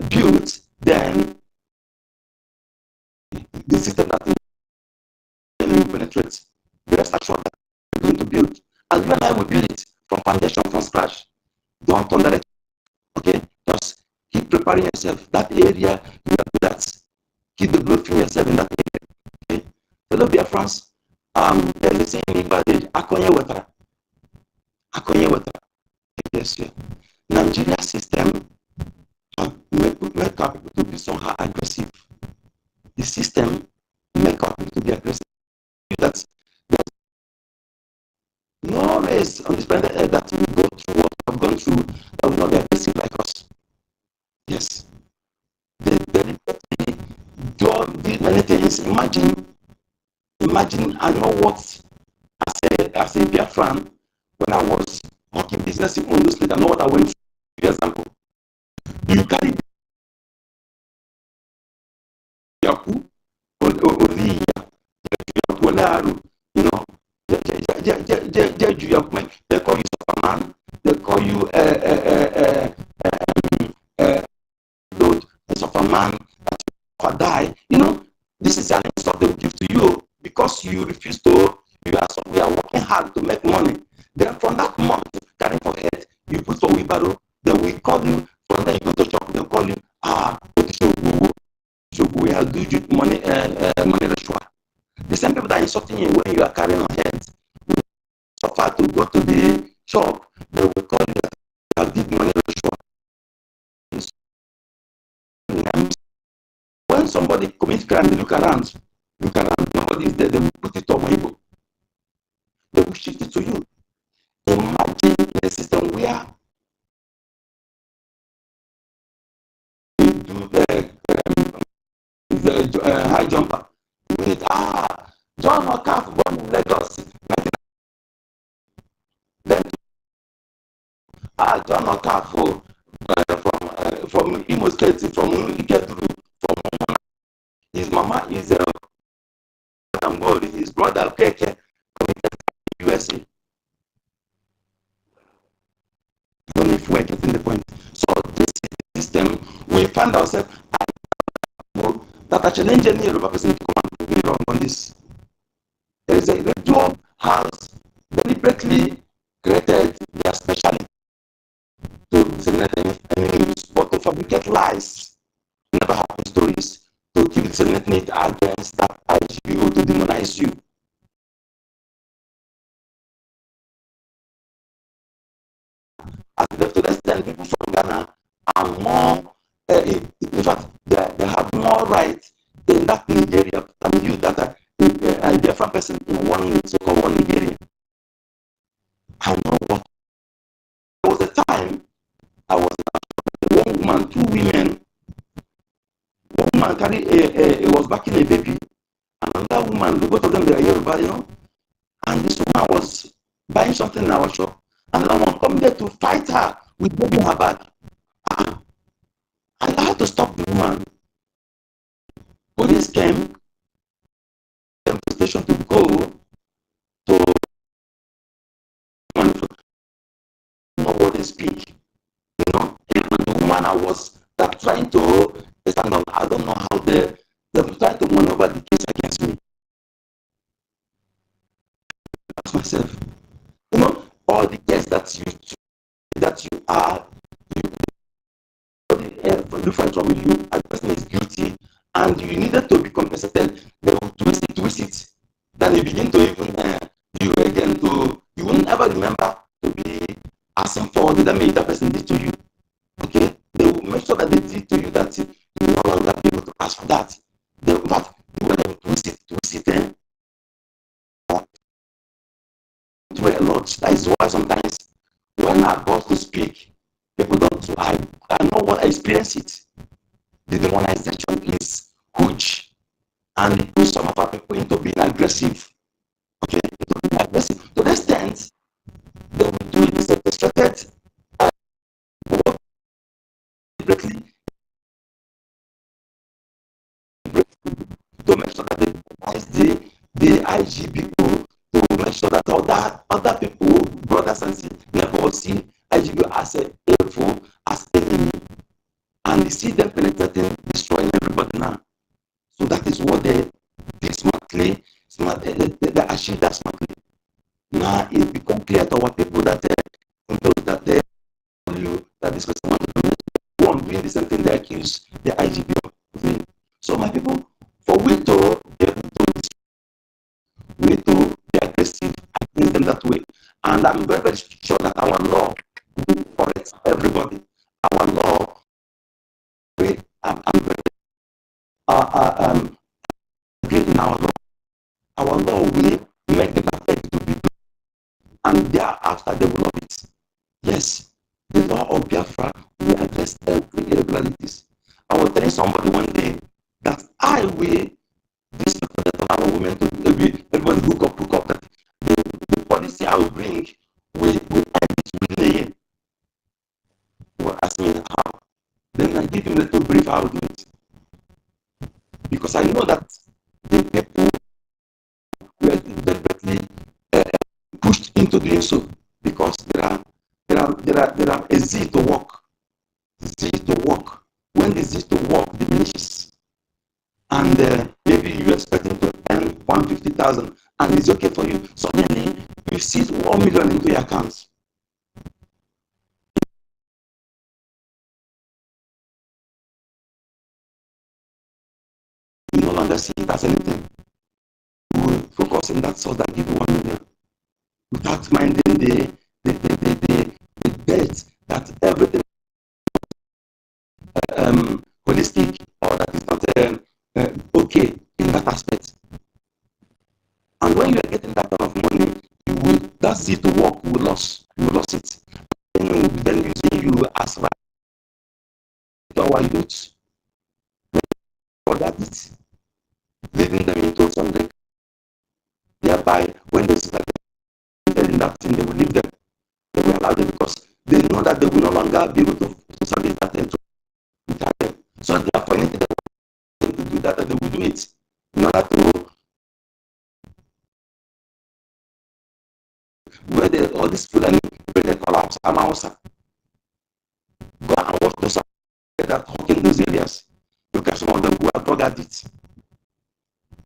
built. Then the system that will penetrate. Rest assured that we're going to build, and you and I will build it from foundation, from scratch. Don't underestimate. Okay, just keep preparing yourself. That area you are good at. Keep the blood from yourself in that area. Okay, hello, BIAFRANS. There's a saying in English, "Akonye wetara." Akonye wetara. Yes, yeah. Nigeria system make our people to be somehow aggressive. The system make our people to be aggressive. That no race on this planet Earth that will go through what we have gone through that will not be aggressive like us. Yes. They deliberately did many things. Imagine, I know what as a Biafran, when I was working business in Onuwu State, I know what I went through. For example, you carry Yaku, Oliya, they call you Superman, they call you a man or die, you know, this is an insult they will give to you because you refuse to, you are working hard to make money. Then from that month, carrying for head, you put for wheelbarrow, then we call you, from then you go to shop, they'll call you, we have do you money, money ritual. The same people that are insulting you when you are carrying on head, suffer to go to the shop, they will call you that you have did money ritual. When somebody commits crime, they look around, nobody is there, they will put it on Weibo. They will shift it to you. Imagine a system where you do the high jumper with John O'Caf born in Lagos. Then John O'Caf from Imo State, from EKID, from his mama is his brother Keke from USA. I don't know if we're getting the point. So this system, we find ourselves that actually engineer Yoruba person to come and be wrong on this. There is a radio house deliberately created their specialty to disseminate any news, but to fabricate lies, never happen stories, to keep disseminating it against that IGBO to demonize you. And to the extent people from Ghana are more, in fact, they have more right in that Nigeria than you that are a different person in one so-called one Nigeria. I know what. There was a time I was one woman, two women. One woman carried it was backing a baby, and another woman, both of them they are Yoruba, you know. And this woman was buying something in our shop, and another one come there to fight her with baby in her bag. And I had to stop the woman. Police came to the station to go to know what they speak. You know, even the woman I was trying to stand on, I don't know how they trying to maneuver the case against me. That's myself. You know, all the case that you are different from you, a person is guilty, and you needed to be compensated, they will twist it. Then you begin to even you won't ever remember to be asking for the damage that person did to you. Okay? They will make sure that they did to you that you will no longer be able to ask for that. But when they twist it, to a lot. That is why sometimes when I go to speak, people don't. I know what I experience it. The demonization is huge, and it puts some of our people into being aggressive. Okay, into being aggressive to the extent they will do it orchestrated deliberately to make sure that they demonize the IGBO, to make sure that other people, brothers and sisters, never see IGBO as a evil, as enemy, and you see them penetrating, destroying everybody now. So that is what they smartly achieve that smartly. Now it becomes clear to our people that that this person wants to doing the same thing they accuse the IGBO of doing. So my people, for we to be able to be aggressive against them that way. And I'm very, very sure that our law will correct everybody. Our law, I'm very in our law. Our law will make the perfect to be done. And thereafter they will love it. Yes, the law of Biafra will address every irregularities. I was telling somebody one day that I will this women to be everybody hook up that the policy I will bring will end it with laying. He was asking me how. Then I give him a little brief how to do it. Because I know that the people were deliberately pushed into doing so because there are a zeal to work. Zeal to work. When the zeal to work diminishes, finishes, and maybe you expect him to earn 150,000, and it's okay for you. Suddenly, you see 1 million into your account. You no longer see it as anything. You will focus on that source that give you 1 million, without minding the debt that everything holistic, or that is not okay in that aspect. And when you are getting that kind of money, you will, that zeal to work will lose. You will lose it. Then you see you as right to our youth. Forget it. Leaving them into something. Thereby, when they start telling that thing, they will leave them. They will allow them, because they know that they will no longer be able to service that thing without them. So therefore, anything they want to do that, they will do it in order to where all these Fulani they collapse. Amausa. Go and watch those that hawk in those areas. Look at some of them who are drug addicts.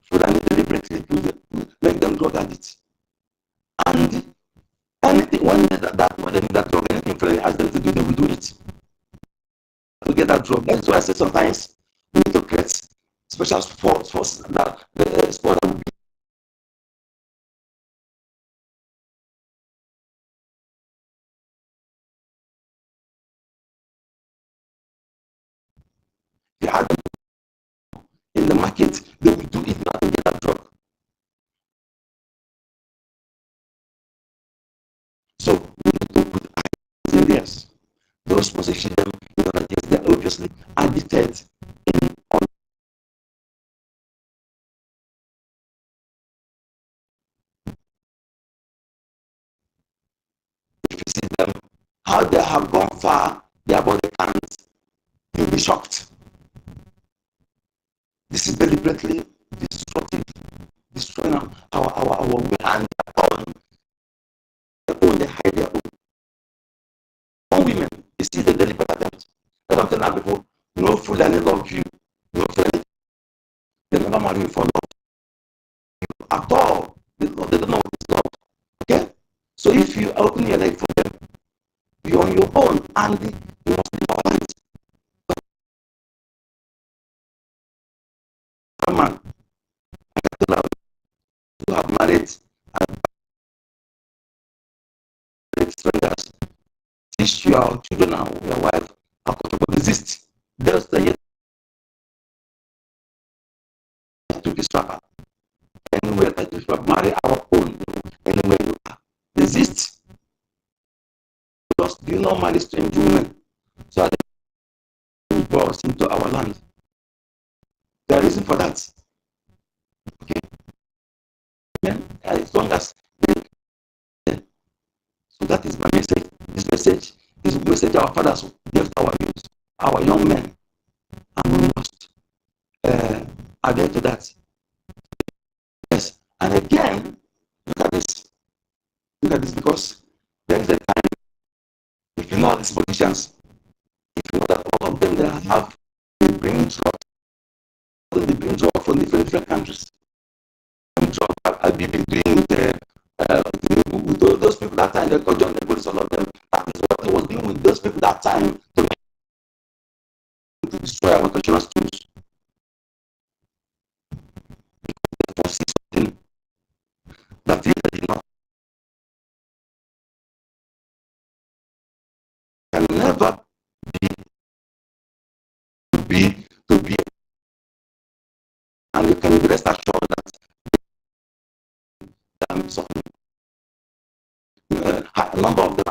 Fulani deliberately make them drug addicts. And anything when that drug, anything Fulani asks them to do, they will do it. To get that drug. That's why I say sometimes we need to create special sports that the sport that will be they had them in the market, they will do it not to get that drug. So we need to put eyes in this. Those position them in order to they obviously addicted in on if you see them, how they have gone far, their body can't, you'll be shocked. This is deliberately destructive, destroying our way, and their own, they hide their own women. You see the deliberate attempt. I don't tell now people, no fool and love you, no friend, they never marry you for love at all. They don't know what is love. Okay? So if you open your leg for them, you're on your own, and you must be violent. Man, who have married strangers, teach your children and your wife how to resist. There's the yet to be strapper. Anywhere that you should marry our own, anywhere you are. Resist. Just do not marry strange women. So that they brought into our land. There is reason for that. Okay? And as long as so that is my message. This message is a message our fathers gave to our youth, our young men, and we must adhere to that. Yes, and again, look at this. Look at this, because there is a time, if you know these politicians, if you know that all of them they have they bring drugs from different countries. I've been doing with those people that time, they called John the police, all of them. That is what he was doing with those people that time to destroy our cultural tools. The force is something that is not can never be, and you can be rest assured that something, a number of them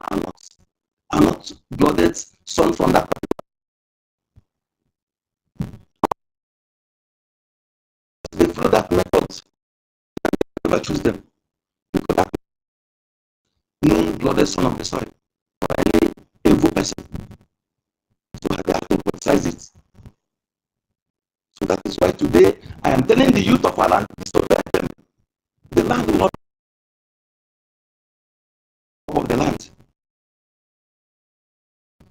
are not blooded son from that. They follow that method. Never choose them. Because no blooded son of the soil or any evil person. So they have to politicize it. So that is why today I am telling the youth of our land to disobey them. The land will not be of the land.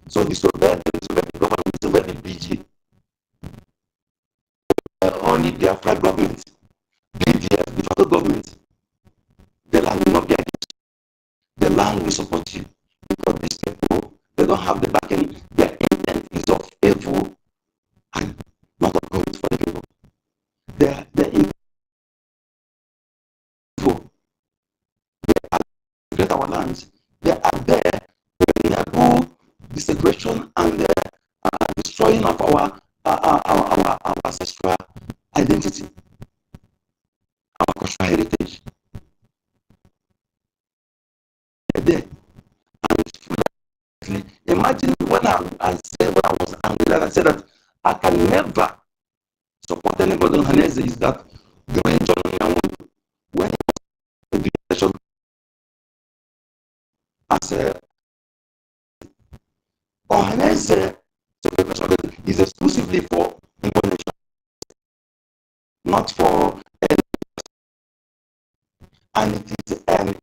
So disobey them, disobey the government, disobey the BG. Biafra government, BDF, the federal government, the land will not be against you. The land will support you because these people, they don't have the backing. Their intent is of evil and not of good for the people. Their intent is evil. They are to get our lands. They are there to enable desecration and destroying of our ancestral identity, our cultural heritage. They're there. And imagine when I said when I was angry, and I said that I can never support anybody on Hanese is that during John when the election as a Hanese is exclusively for Nation, not for and it is and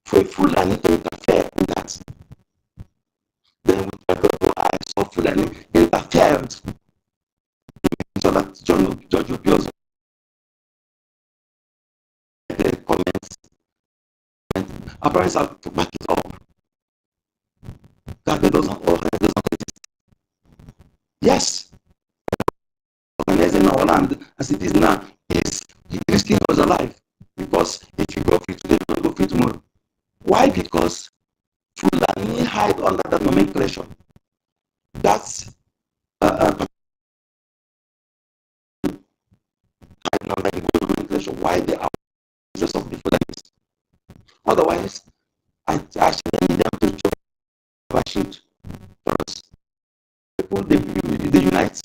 for Fulani to interfere in that. Then I saw Fulani interfered so that Judge Opio's comments and apparently have to back it up. That doesn't exist. Yes, organizing in our land as it is now is risking us alive because if you go free today, you will go free tomorrow. Why? Because Fulani hide under that nomenclature. That's nomenclature. Why they are just of the Fulanis. Otherwise, I actually need them to shoot for us. People they unite.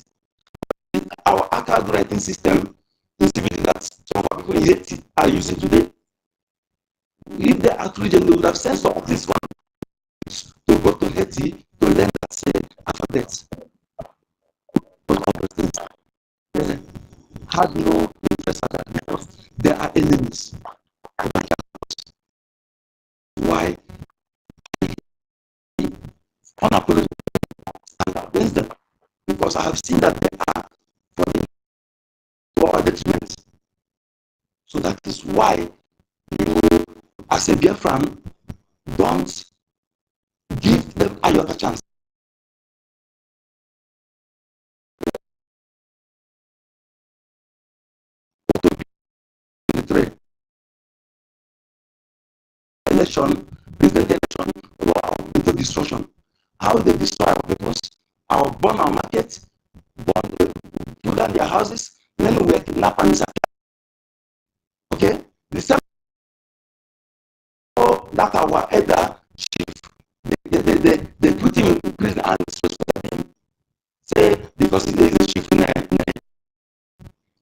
Our archive writing system is that some of our people in Haiti are using today. If they actually they would have sent some of these ones to go to Haiti to learn that alphabet. They had no interest in that because they are enemies. Why? Unapologetic stand against them because I have seen that they are for our detriment. So that is why you, as a Biafran, don't give them a other chance. Election, president election, into destruction. How they destroy our peoples, our burn our market, pull down their houses, then we kidnap and disappear. Okay? The same that our elder chief, they put him in prison and suspend him. Say, because he is a chief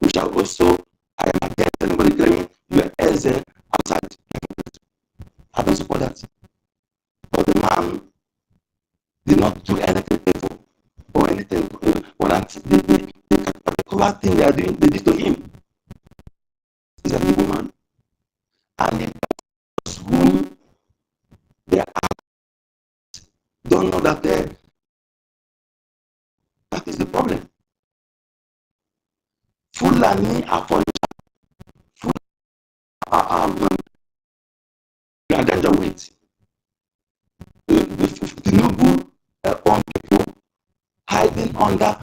we shall also, I am against anybody claiming you are as outside. I don't support that. But the man did not do anything evil or anything. The particular thing they are doing, they did to him. He's an evil man. And the whom they are don't know that that is the problem. Fulani are for danger with the noble on people hiding under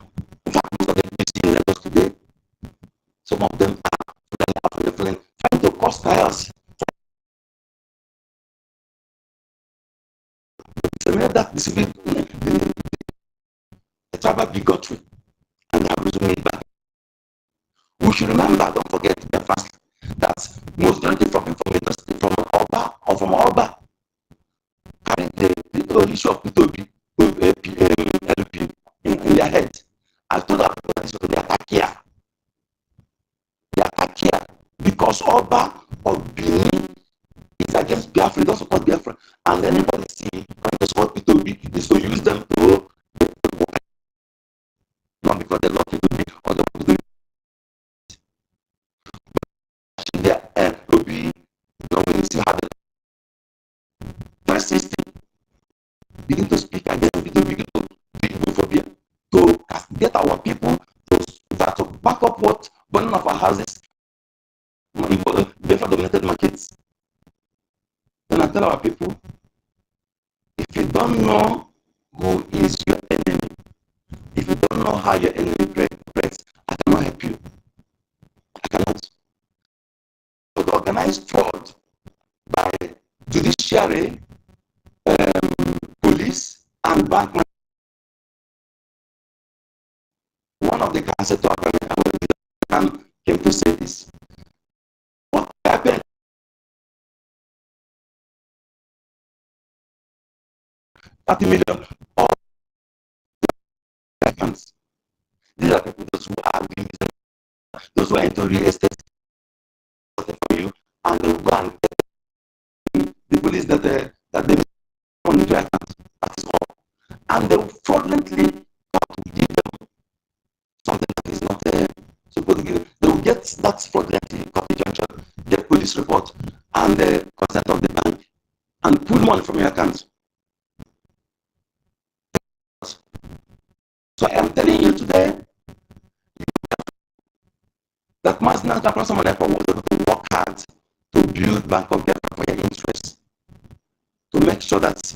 most of the people in Lagos today. Some of them are trying to cause chaos. That the tribal bigotry and they have resumed it back. We should remember, don't forget that majority from Oba or from Oba carrying the issue of LP in their head. I told our people that they attack here. They attack here because Oba of Benin is against Biafra, don't support Biafra. And anybody see and support P2B is to use them to not because they love P2B or they want to do when you see how the first system begin to speak against P2B, begin to be homophobia, to get our people to back up what burning of our houses, Biafra-dominated markets. Then I tell our people, if you don't know who is your enemy, if you don't know how your enemy operates, I cannot help you. I cannot. But organized fraud by judiciary, police, and bank. One of the council came to say this. What happened? 30 million all accounts. These are people those who are doing business, those who are into real estate for you, and they will go and get the police that they want into account. That is all. And they will fraudulently give them something that is not supposed to give them. They will get that fraudulently copy junction, get police report, and the consent of the bank, and pull money from your account. So I am telling you today that National Conference on Effort was able to work hard to build Bank of Biafra for your interest, to make sure that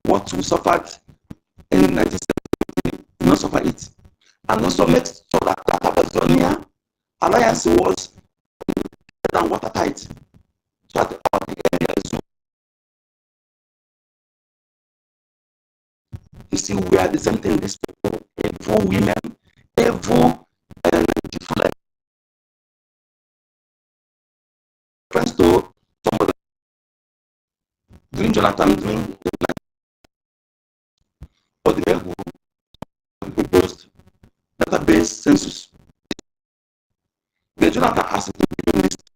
what we suffered in 1970 did not suffer it, and also make sure that Amazonia alliance was than watertight, so that all the areas. You see, we are the same thing. These people, evil women, evil like friends to somebody during Jonathan, during the or the who proposed database census. The Jonathan asked him to give a list.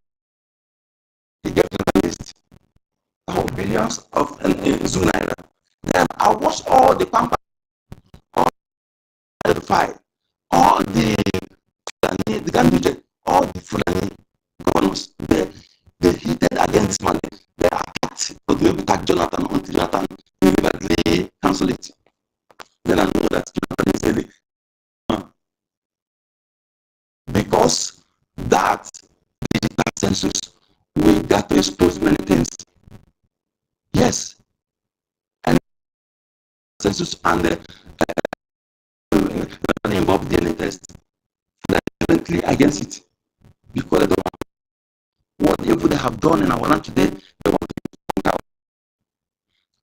He gave them a list of billions of Zunaira. Then I watched all the pampa, all the Ganduje, all the Fulani governors, they heated against this man. They attacked, but maybe attack Jonathan until Jonathan immediately cancel it. Then I know that Jonathan is really because that digital census we got to expose many things. Yes, and census and involved DNA test. They are definitely against it because they don't want whatever they have done in our land today. They want to point out,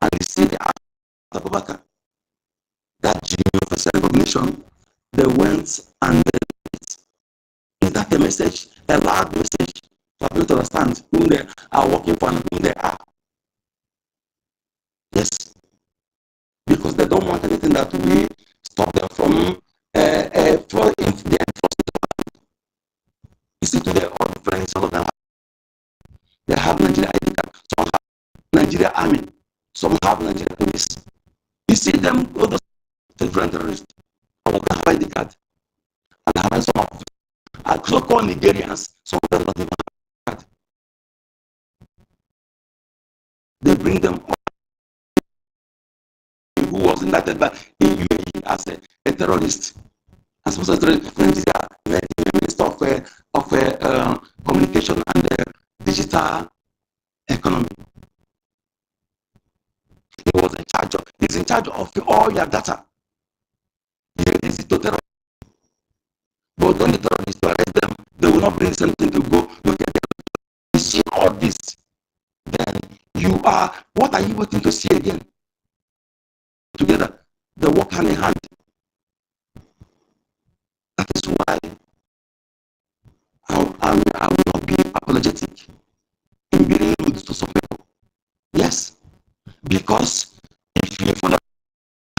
and you see the Abubakar, that genius of facial recognition. They went and is that a message, a loud message for people to understand whom they are working for and whom they are? Yes, because they don't want anything that will stop them from their enforcement. You see, today all the friends, all of them, they have Nigeria ID card. Some have Nigeria Army. Some have Nigeria Police. You see them, all those different terrorists. All of them have ID card. And having some of so-called Nigerians, some of them not even have card. They bring them up. Who was indicted by UAE as a terrorist. As supposed to Nigeria, the Minister of Communication and Digital Economy. He was in charge of. He's in charge of all your data. He is to terrorists. But when the terrorists arrest them, they will not bring something to go. Look at them. You see all this, then you are. What are you waiting to see again? Together, they work hand in hand. That is why I will not be apologetic in being rude to some people. Yes, because if you follow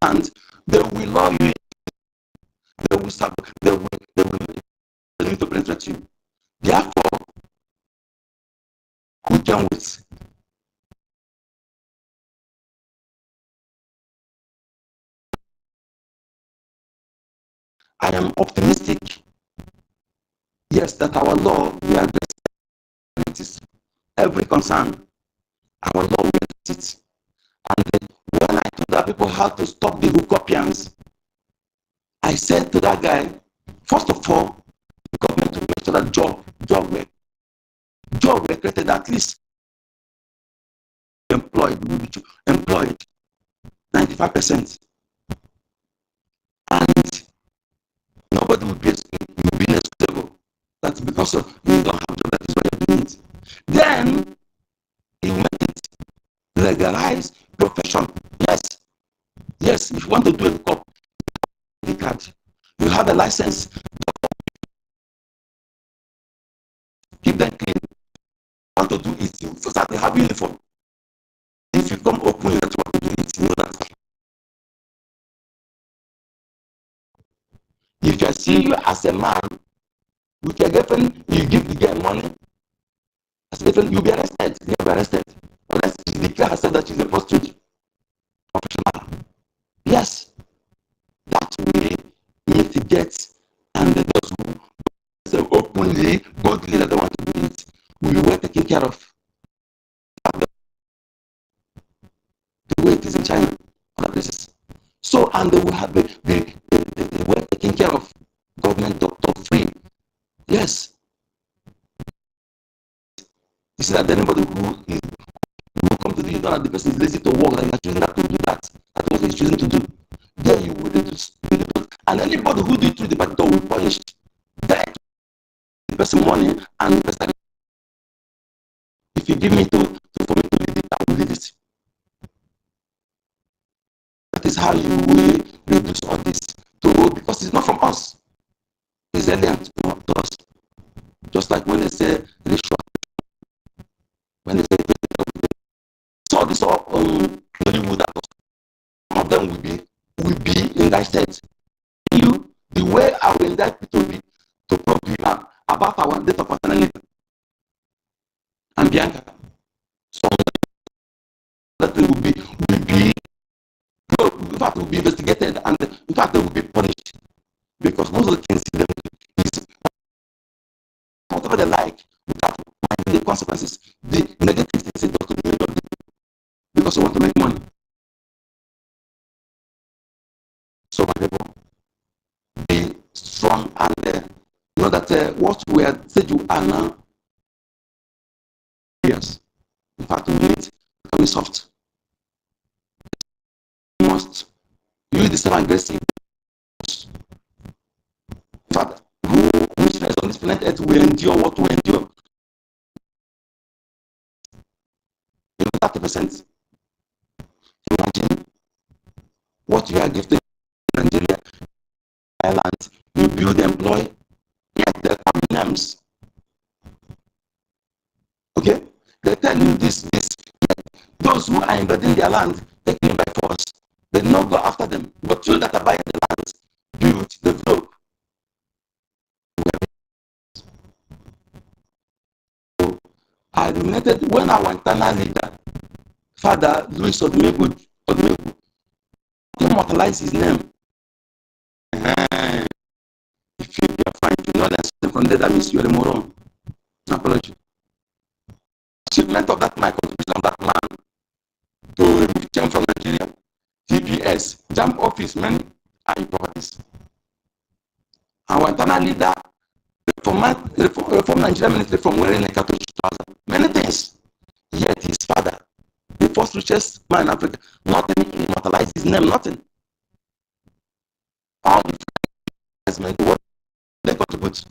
hand, they will love you. They will stop. They will to penetrate you. Therefore, who can wait? I am optimistic. Yes, that our law will address every concern. Our law will address it. And when I told that people how to stop the hookupians, I said to that guy, first of all, that job were created, at least employed, 95%. And nobody will be inexcusable. That's because you don't have job, that is why you're doing it. Then you make it legalized profession. Yes, if you want to do a cop, you have a license, keep them clean. Want to do it, you first have to have uniform. If you come open, you want to do it, you know that. If I see you as a man with your girlfriend, you give the girl money. As a girlfriend, you'll be arrested. You'll be arrested. Unless she declare herself that she's a prostitute. Professional. Yes. That way, mitigate, and those who say openly, boldly that they want to do it, will be well taken care of. The way it is in China, other places. So, and they will have the well taken care of, government doctor free. Yes. You see that anybody who come to do it, the person is lazy to work, like you're choosing not to do that. That's what he's choosing to do. Then you will reduce. And anybody who do it through the back door will be punished. Then the person money and the person, if you give me for me to leave it, I will leave it. That is how you will reduce all this. Because it's not from us. It's alien to us. Just like when they say when they say so this all Hollywood, some of them will be indicted. The way I will indict to proclaim about our date of paternity and Bianca. So that they will be in fact will be investigated, and in fact they will be punished, because most of the things them is whatever they like without minding the consequences. The negative things they do to the because they want to make money. So my people, be strong and know that what we are said you are now. Yes. In fact, we need to be soft. You must use the same aggressive. In fact, which is on this planet Earth will endure what we endure. 30%. Imagine what you are gifted in Nigeria, Ireland, you build, employ, yet there come names. Okay? They tell you this. Those who are invading their land, taking by force, they do not go after them. But you that are buying the land, build, develop. So I related when our internal leader, Father Louis Odumegu, immortalize his name. If you are fine, you know that from there, that means you are a moron. Apology. Achievement of that, my contribution of that man to remove him from Nigeria. TPS, jump office, many and properties. Our internal leader, reform Nigeria ministry from wearing a Catholic trouser. Many things. Yet his father, the first richest man in Africa, nothing immortalized his name, nothing. All the investment, what they contribute.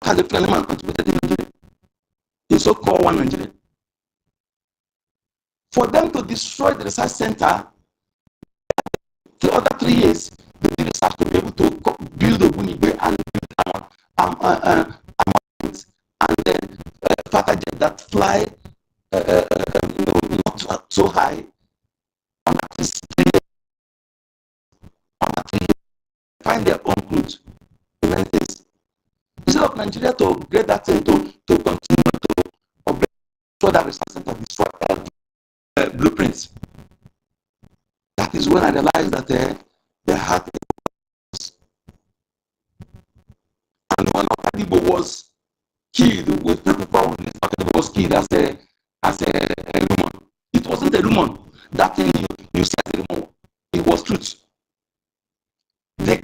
Has a Fulani man contributed in Nigeria? In so-called one Nigeria. For them to destroy the research center, the other 3 years, they did research to be able to build a Bunigbe and and then fighter jet that fly not so high on at least 3 years. Find their own route. Instead of Nigeria to upgrade that thing to continue to upgrade that research center, destroy blueprints. That is when I realized that they had and one of Kadibo was killed with people was killed as a rumor. It wasn't a rumor. That thing you said a rumor. It was truth. They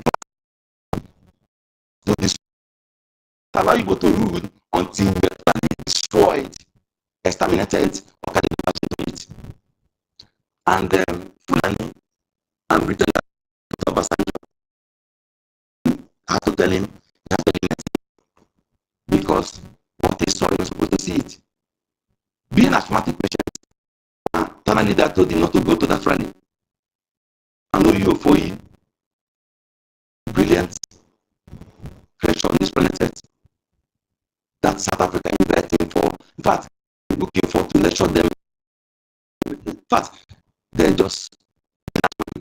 to this allow Igbo to rule until we destroyed, exterminated, or carried into it. And Fulani, and written to Obasanjo, I had to tell him, he has to do because what he saw, he was supposed to see it. Being asthmatic patient, Tana leader told him not to go to that rally. And Onuwu for him, brilliant creation on this planet Earth, that South Africa invited him for. In fact, looking for to lecture them. In fact, they just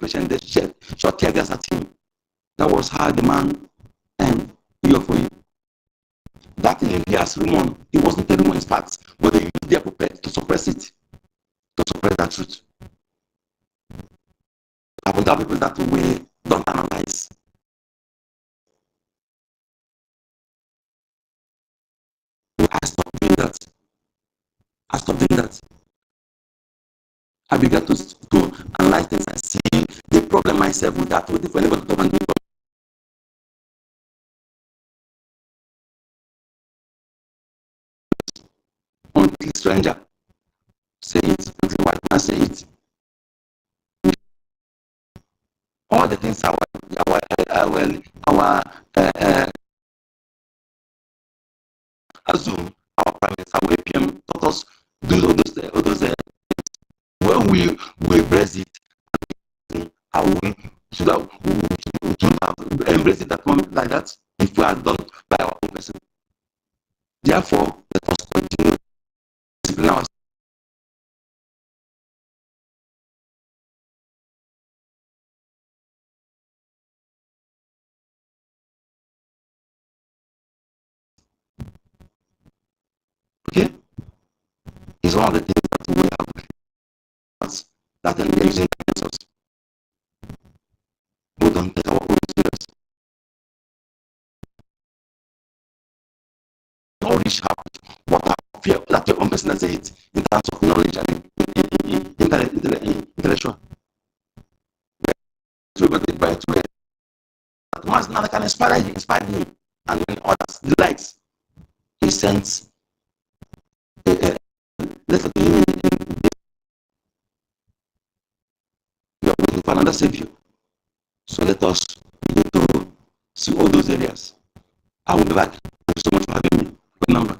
they shot tear gas at him. That was how the man and UFO. That thing he has rumor, he wasn't telling his facts, but they used their puppet to suppress it, to suppress that truth. I will tell people that we don't analyze. I stopped doing that. I stopped doing that. I began to analyze things and see the problem myself with that. With anybody to come and do it. Until stranger say it, until white man say it. All the things our assume our prime minister, our APM taught us do all those when we embrace it, we should have embraced it at moment like that if we had done by our own person. Therefore, let us continue discipline ourselves. Okay? It's one of the things that we have that are using against us. We don't take our own serious. Don't reach out. What I fear that your own person say it in terms of knowledge and intellectual. That once another can inspire him, and when others likes, he sends a letter to him. We are waiting for another savior. So let us begin to see all those areas. I will be back. Thank you so much for having me. Good number.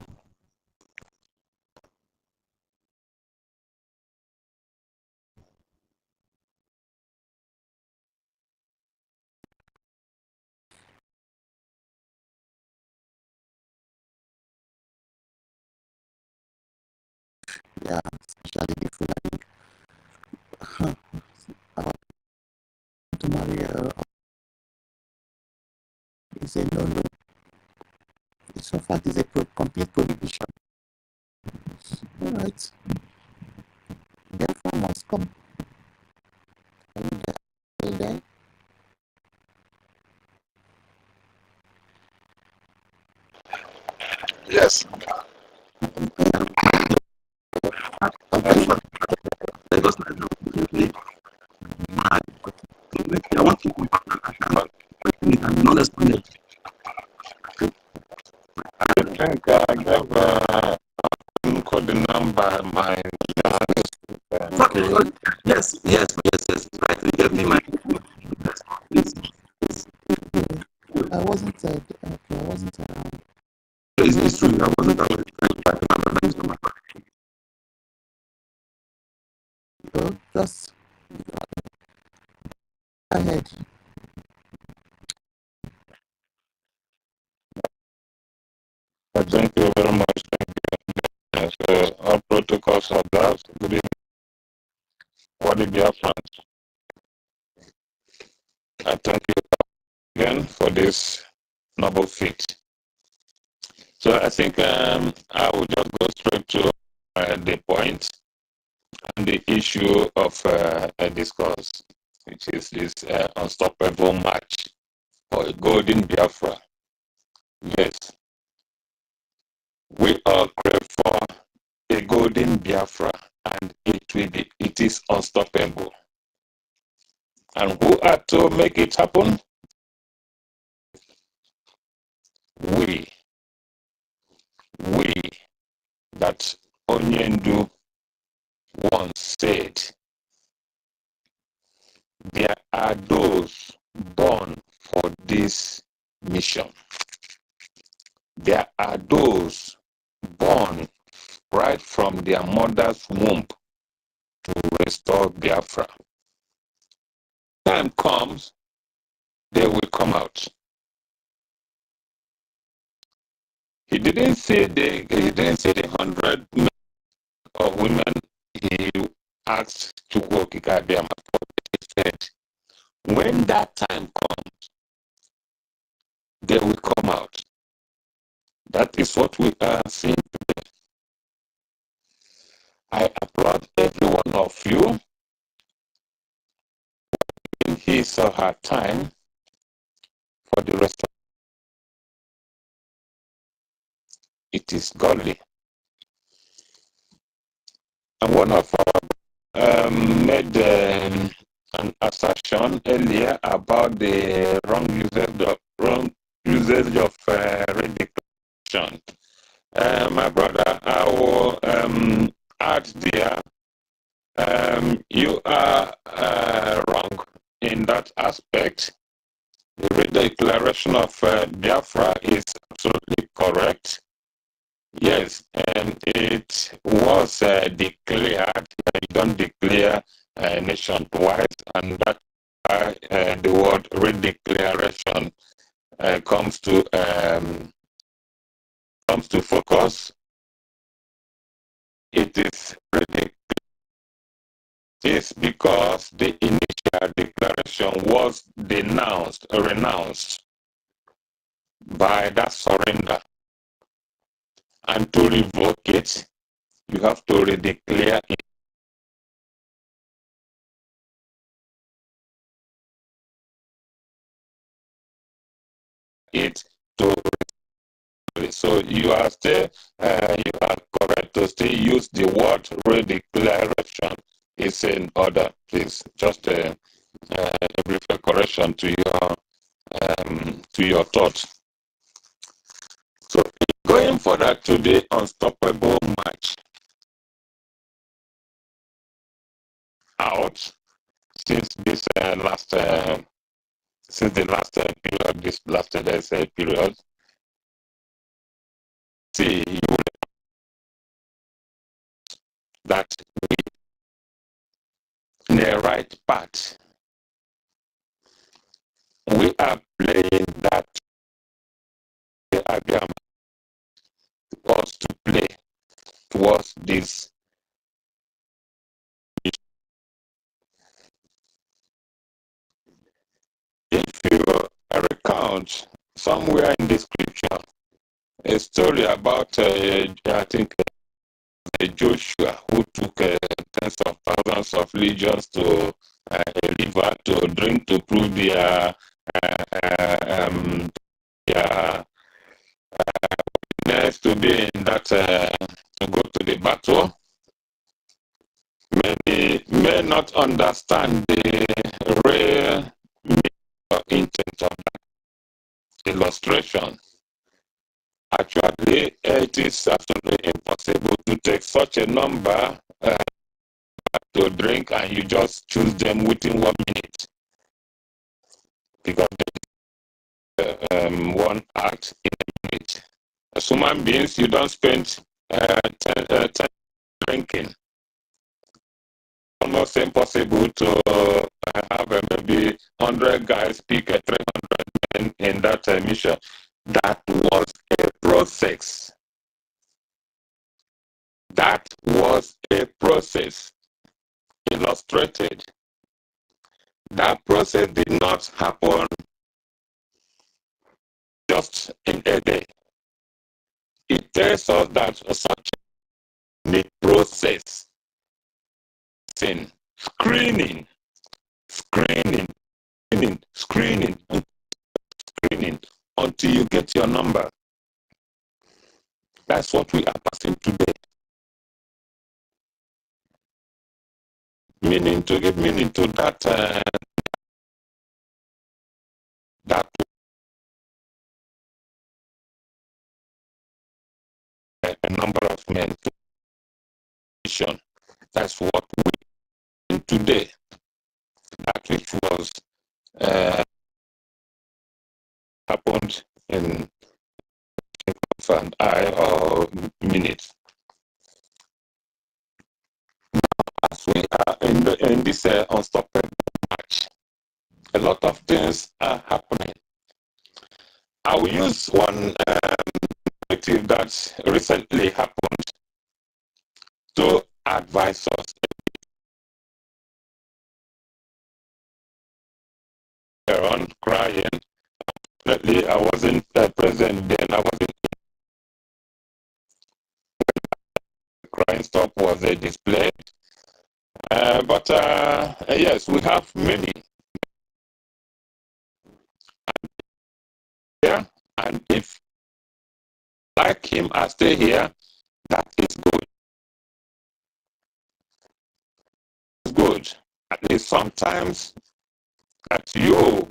Yeah, especially the Fulani. I want to marry her. He said no, no. So fact is a complete prohibition. All right. Therefore must come. And then Yes. I want to I think I gave call the number my yes. Right. You gave me my I wasn't around. It's true. I wasn't around. So just ahead. Thank you very much. Yes, our protocols are that. Good evening. What did BIAFRANS? I thank you again for this noble feat. So I think I will just go straight to the point and the issue of a discourse, which is this unstoppable march for a golden Biafra. Yes, we all crave for a golden Biafra, and it is unstoppable. And who are to make it happen? We. that Onyendu once said, there are those born for this mission. There are those born right from their mother's womb to restore Biafra. Time comes, they will come out. He didn't say the 100 men or women he asked to work Ikabiyama. He said, when that time comes, they will come out. That is what we are seeing today. I applaud every one of you in his or her time for the rest of it is godly. And one of our made an assertion earlier about the wrong usage of redirection. My brother, I will add there, you are wrong in that aspect. The redeclaration of Biafra is absolutely correct. Yes, and it was declared. You don't declare nationwide, and that's why the word redeclaration comes to focus. It is ridiculous because the initial declaration was renounced by that surrender. And to revoke it, you have to redeclare it to. So you are still you are correct to still use the word redeclaration. It's in order, please. Just a brief correction to your thoughts. So going further to the unstoppable march out since this since the last period, this last period. See you that in the right part we are playing that diagram was to play towards this. If you recount somewhere in the scripture a story about I think Joshua who took tens of thousands of legions to a river to drink to prove their willingness to be in that to go to the battle. Many may not understand the real intent of that illustration. Actually, it is absolutely impossible to take such a number to drink and you just choose them within 1 minute. Because one act in a minute. As human beings, you don't spend 10 drinking. Almost impossible to have maybe 100 guys pick 300 men in that mission. That was a process. That was a process illustrated. That process did not happen just in a day. It tells us that such a process, screening, until you get your number. That's what we are passing today. Meaning to give meaning to that that a number of men to nation. That's what we do today. That which was happened in an hour or minutes. As we are in this unstoppable march, a lot of things are happening. I will use one narrative that recently happened to advise us. On crying. Unfortunately, I wasn't present then. I wasn't. The crying stop was displayed. But yes, we have many. Yeah, and if like him, I stay here, that is good. It's good. At least sometimes that you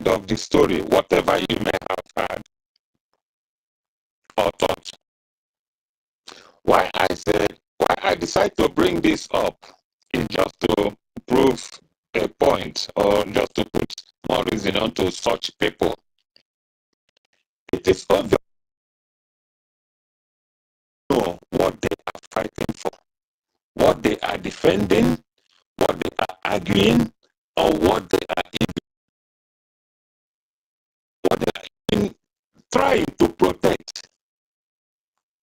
of the story, whatever you may have had or thought. Why I decide to bring this up is just to prove a point or just to put more reason onto such people. It is obvious to know what they are fighting for, what they are defending, what they are arguing, or what they are even trying to protect.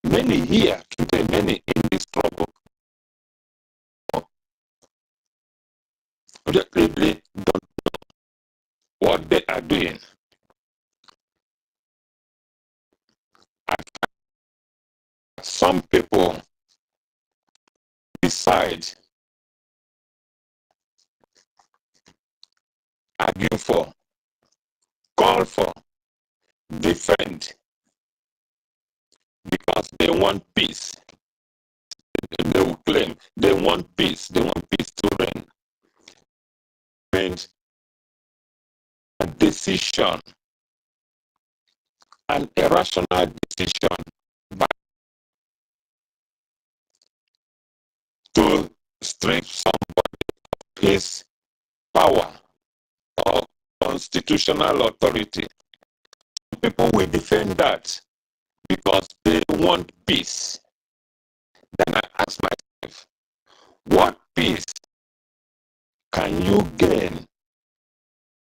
Many here today, many in this struggle, objectively don't know what they are doing. Some people decide, argue for, call for, defend, because they want peace. They will claim they want peace to reign. And a decision, an irrational decision to strip somebody of his power or constitutional authority. People will defend that because they want peace. Then I ask myself, what peace can you gain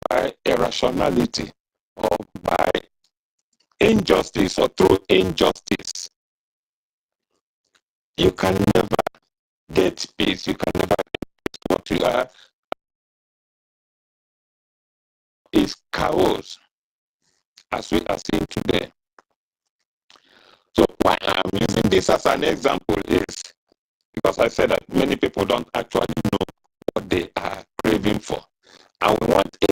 by irrationality or by injustice or through injustice? You can never get peace. You can never get what you are. Is chaos, as we are seeing today. So why I'm using this as an example is because I said that many people don't actually know what they are craving for. And we want a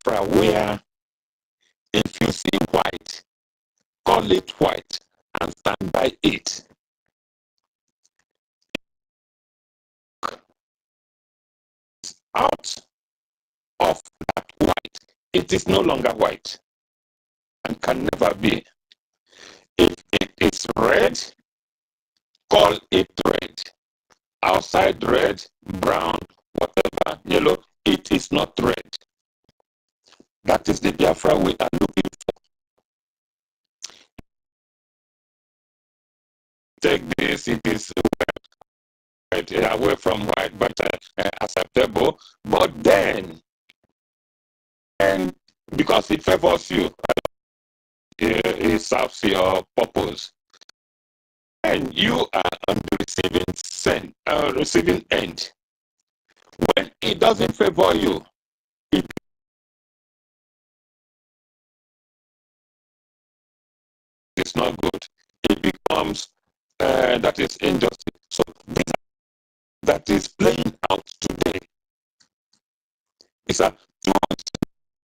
Biafra where if you see white, call it white and stand by it. Out of that white, it is no longer white and can never be. If it is red, call it red. Outside red, brown, whatever, yellow, it is not red. That is the Biafra we are looking for. Take this, it is white, away from white, but acceptable. But then, and because it favors you, it serves your purpose, and you are on the receiving end. When it doesn't favor you, it's not good. It becomes that is injustice. So that is playing out today. It's a truth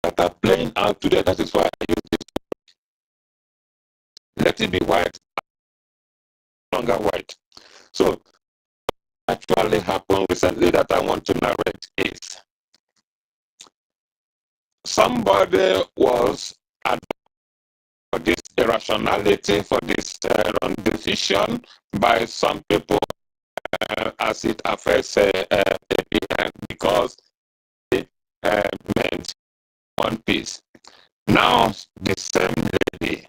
that are playing out today. That is why I use this. Let it be white, no longer white. So actually happened recently that I want to narrate is somebody was at this irrationality for this wrong decision by some people as it affects APN because it meant one piece. Now the same lady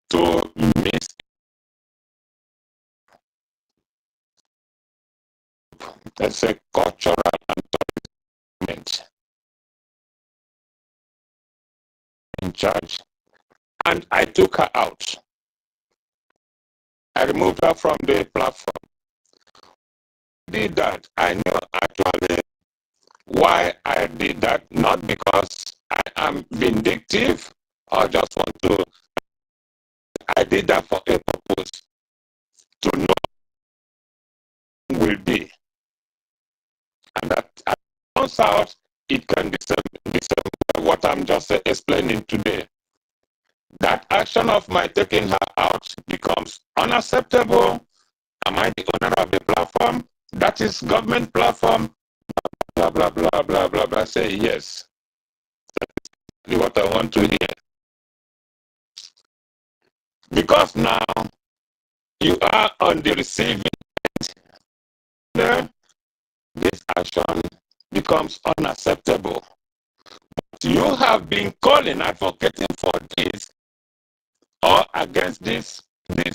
to miss as a cultural movement in charge. And I took her out. I removed her from the platform. Did that. I know actually why I did that, not because I am vindictive or just want to. I did that for a purpose, to know who will be. And that turns out it can be what I'm just explaining today. That action of my taking her out becomes unacceptable. Am I the owner of the platform? That is government platform. Blah, blah, blah, blah, blah, blah. Say yes. That's what I want to hear. Because now you are on the receiving end, this action becomes unacceptable. But you have been calling, advocating for this or against this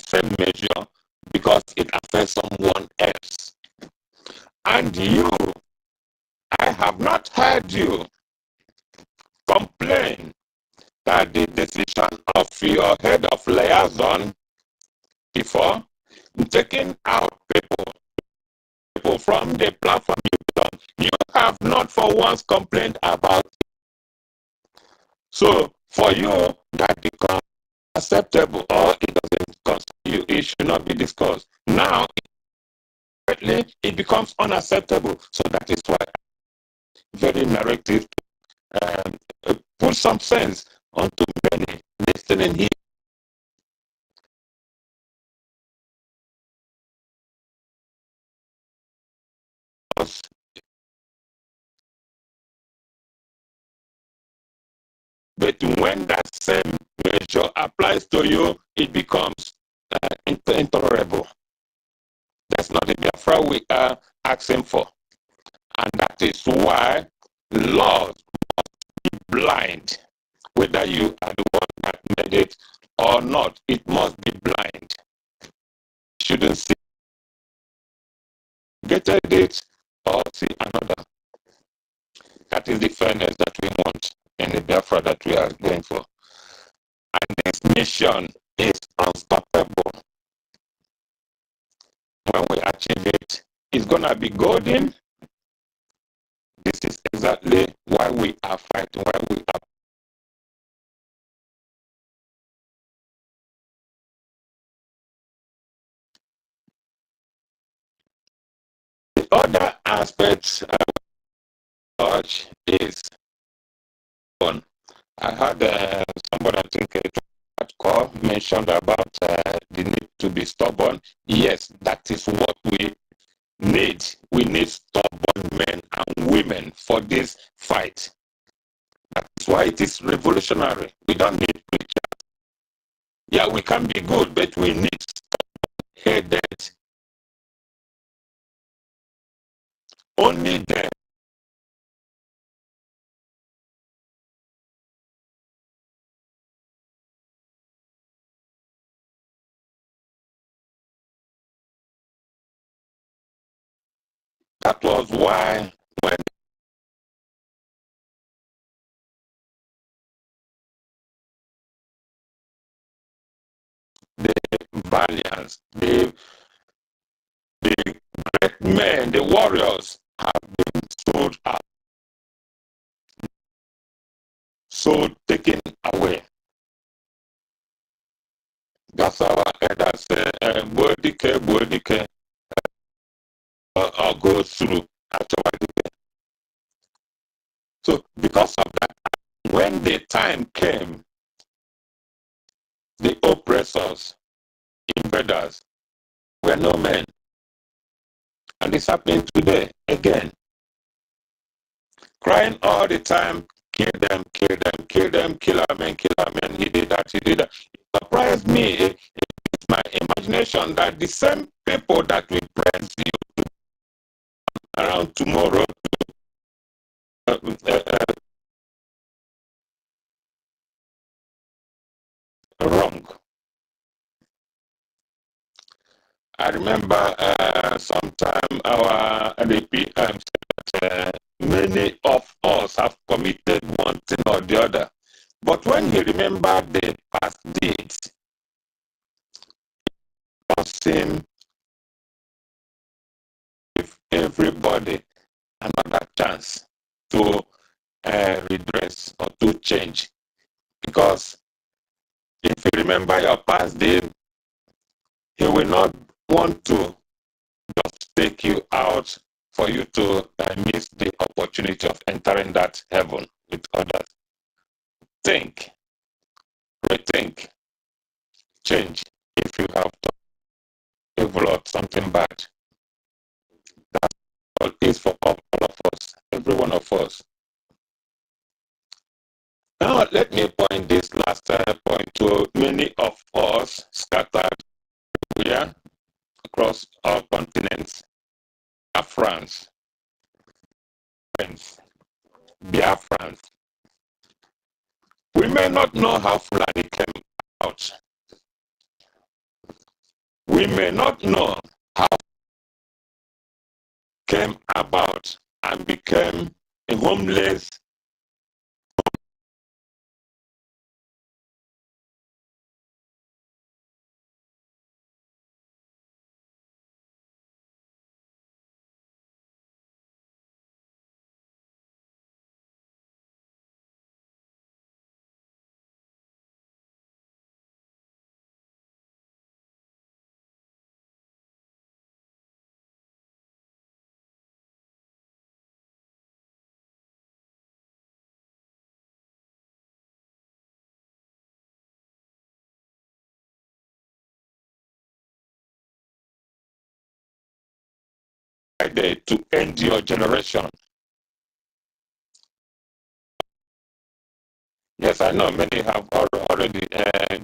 same measure because it affects someone else. And you, I have not heard you complain that the decision of your head of liaison before taking out people from the platform you have not for once complained about it. So for you, that becomes acceptable or it doesn't cost you, it should not be discussed. Now, it becomes unacceptable. So that is why very narrative put some sense onto many listening here. But when that same measure applies to you, it becomes intolerable. That's not the Biafra we are asking for. And that is why laws must be blind. Whether you are the one that made it or not, it must be blind. Shouldn't see get it or see another. That is the fairness that we want in the Biafra that we are going for. And this mission is unstoppable. When we achieve it, it's going to be golden. This is exactly why we are fighting, why we are. The other aspect of is one. I had somebody, I think, that call mentioned about the need to be stubborn. Yes, that is what we need. We need stubborn men and women for this fight. That's why it is revolutionary. We don't need preachers. Yeah, we can be good, but we need headed. Only then. That was why when the valiants, the great men, the warriors have been sold out, so taken away. That's our elders say, Bodike, or go through. So because of that, when the time came, the oppressors, invaders, were no men. And it's happening today again. crying all the time, kill them, kill them, kill them, kill Amen, kill Amen. He did that, he did that. It surprised me. It's my imagination that the same people that will press you around tomorrow wrong. I remember sometime our PM said many of us have committed one thing or the other. But when he remembered the past deeds, it does seem give everybody another chance to redress or to change. Because if you remember your past deed, he will not want to just take you out for you to miss the opportunity of entering that heaven with others. Think, rethink, change if you have done evil or something bad. That's all it is for all of us, every one of us. Now let me point this last point to many of us scattered here across all continents, BIAFRANS, BIAFRANS. We may not know how Fulani came out. We may not know how came about and became a homeless decided to end your generation. Yes, I know many have already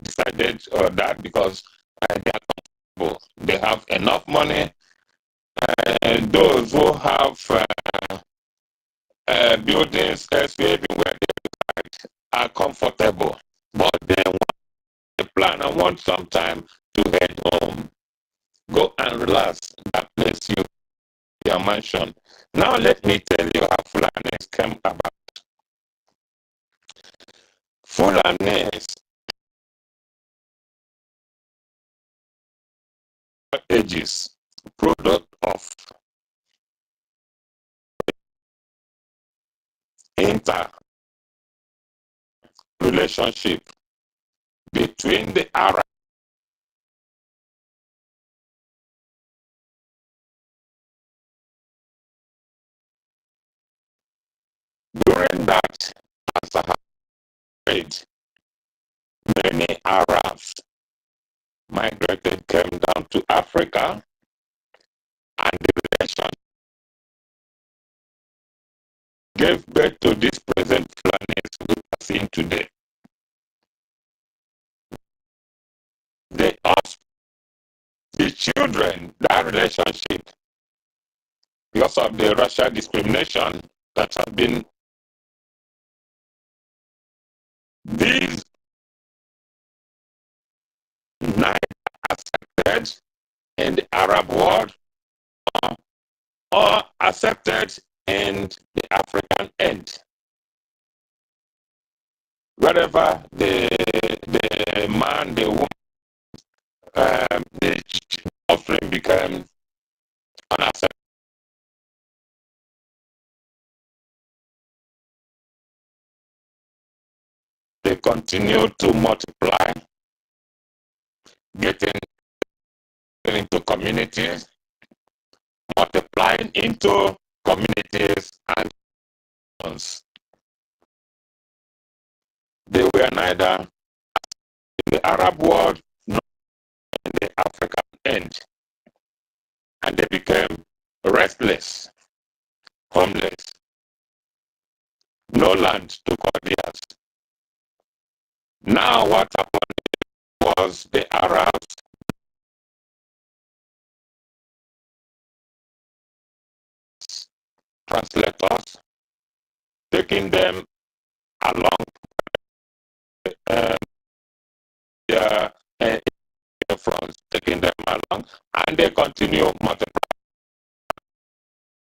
decided that because they are comfortable. They have enough money. Those who have buildings elsewhere where they reside are comfortable, but they want a plan and want some time to head home. Go and relax. That place your mansion. Now let me tell you how Fulanis came about. Fulanis ages, product of inter-relationship between the Arab during that Sahara trade, many Arabs migrated, came down to Africa, and the relation gave birth to this present Fulanis we are seeing today. The children, that relationship, because of the racial discrimination that has been, these neither accepted in the Arab world or accepted in the African end. Wherever the man, the woman, the offspring became unacceptable. They continue to multiply, getting into communities, multiplying into communities and nations. They were neither in the Arab world nor in the African end. And they became restless, homeless. no land to call theirs. Now what happened was the Arabs translators taking them along their fronts, taking them along, and they continue multiplying.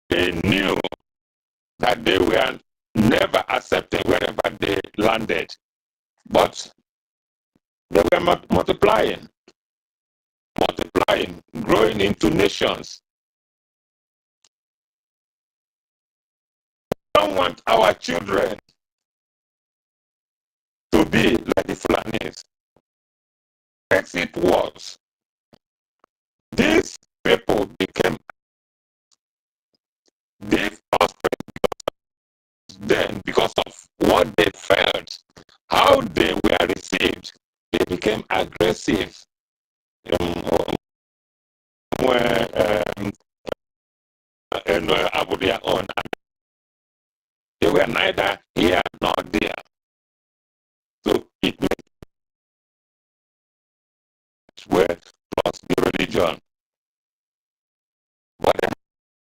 They knew that they were never accepting wherever they landed, but they were multiplying, growing into nations. We don't want our children to be like the Fulanis. Exit was, these people became these offspring then because of what they felt, how they were received. They became aggressive. About their own. They were neither here nor there. So it were plus the religion. But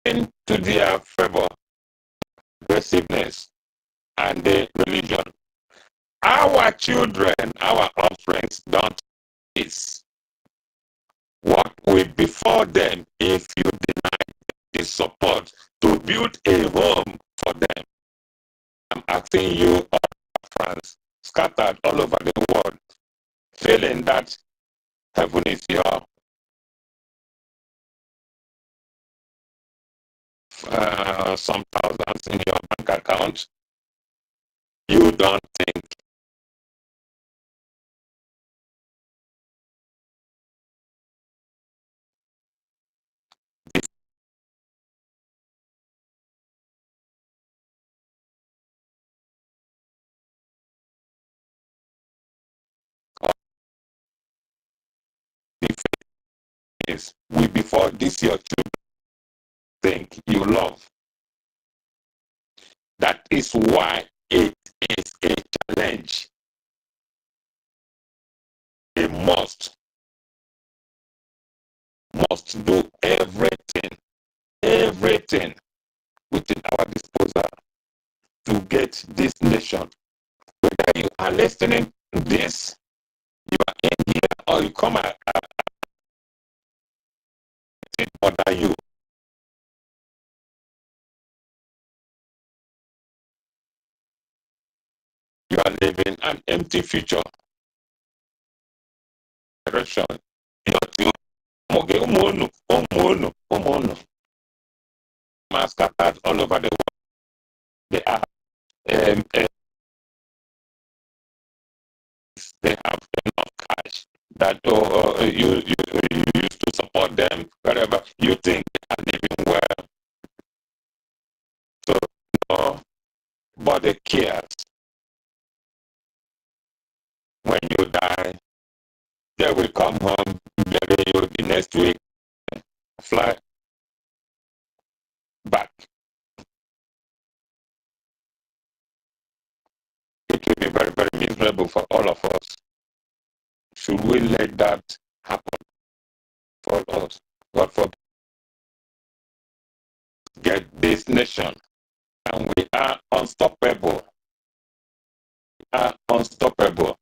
into their favor, aggressiveness, and the religion. Our children, our offspring don't is what will befall them if you deny the support to build a home for them. I'm asking you, friends, scattered all over the world, feeling that heaven is your some thousands in your bank account. You don't think is we before this your children think you love. That is why it is a challenge. We must do everything within our disposal to get this nation. Whether you are listening to this, you are in here, or you come out, it bother you. You are living an empty future. Direction. Your children, scattered all over the world. They are they have enough cash that you used to support them wherever you think they are living well. So nobody cares. When you die, they will come home, bury you the next week, fly back. It will be very, very miserable for all of us. Should we let that happen for us? God forbid. Get this nation, and we are unstoppable. We are unstoppable.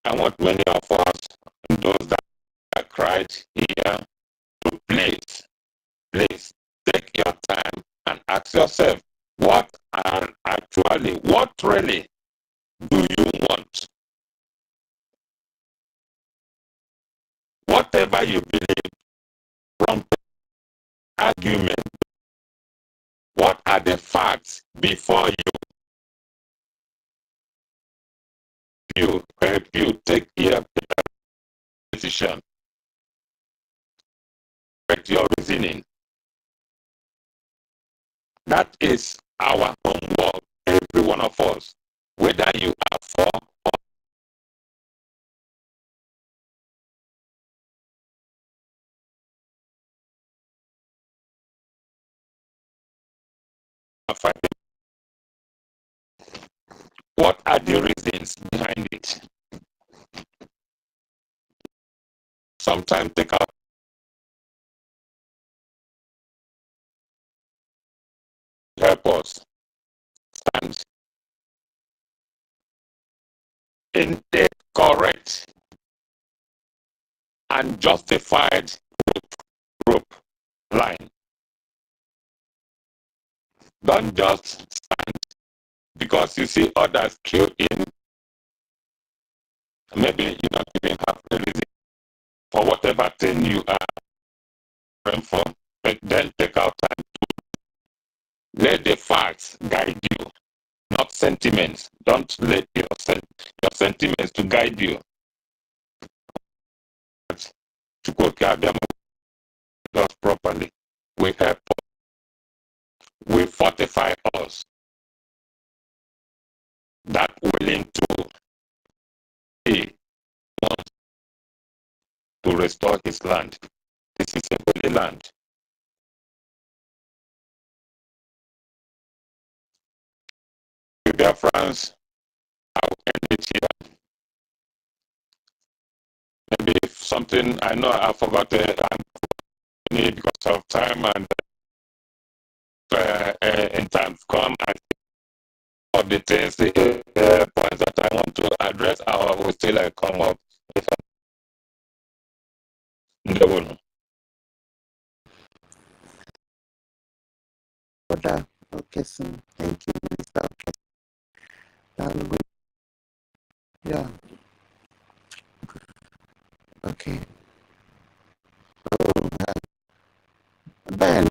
I want many of us, those that cried here, to please take your time and ask yourself, what really do you want? Whatever you believe, from argument, what are the facts before you help you take your decision? With your reasoning. That is our homework, every one of us, whether you are for or fighting. What are the reasons behind it? Sometimes take out help us stand in the correct and justified group line. Don't just stand because you see others queue in. Maybe you don't even have the reason for whatever thing you are praying for, but then take out time to let the facts guide you, not sentiments. Don't let your sentiments to guide you. To go us properly. We help, we fortify us that willing to be one to restore his land. This is a holy land. The BIAFRANS, I will end it here. Maybe if something I know I forgot because of time and in time to come, of the things, the points that I want to address, I will still come up if I Okay, so thank you, Mr. Okay. Yeah. Okay. So, Ben,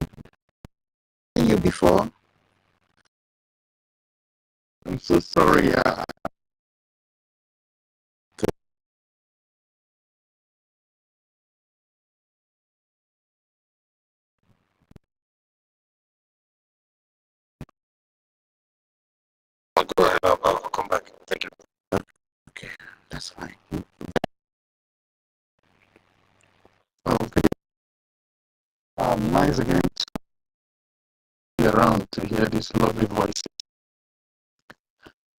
you before? I'm so sorry. I'll go ahead. I'll come back. Thank you. Okay, that's fine. Okay. Nice again to be around to hear these lovely voices.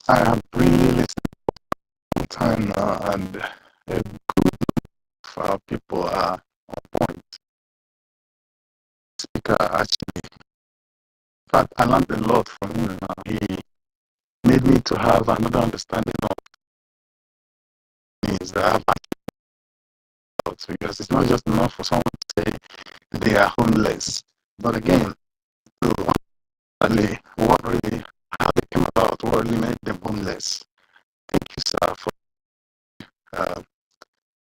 I have really listened for time now, and a good of our people are on point. Speaker actually, in fact, I learned a lot from him now. He made me to have another understanding of things that I've actually, because it's not just enough for someone to say they are homeless. But again, what really, how they came about, what really made them homeless. Thank you, sir, for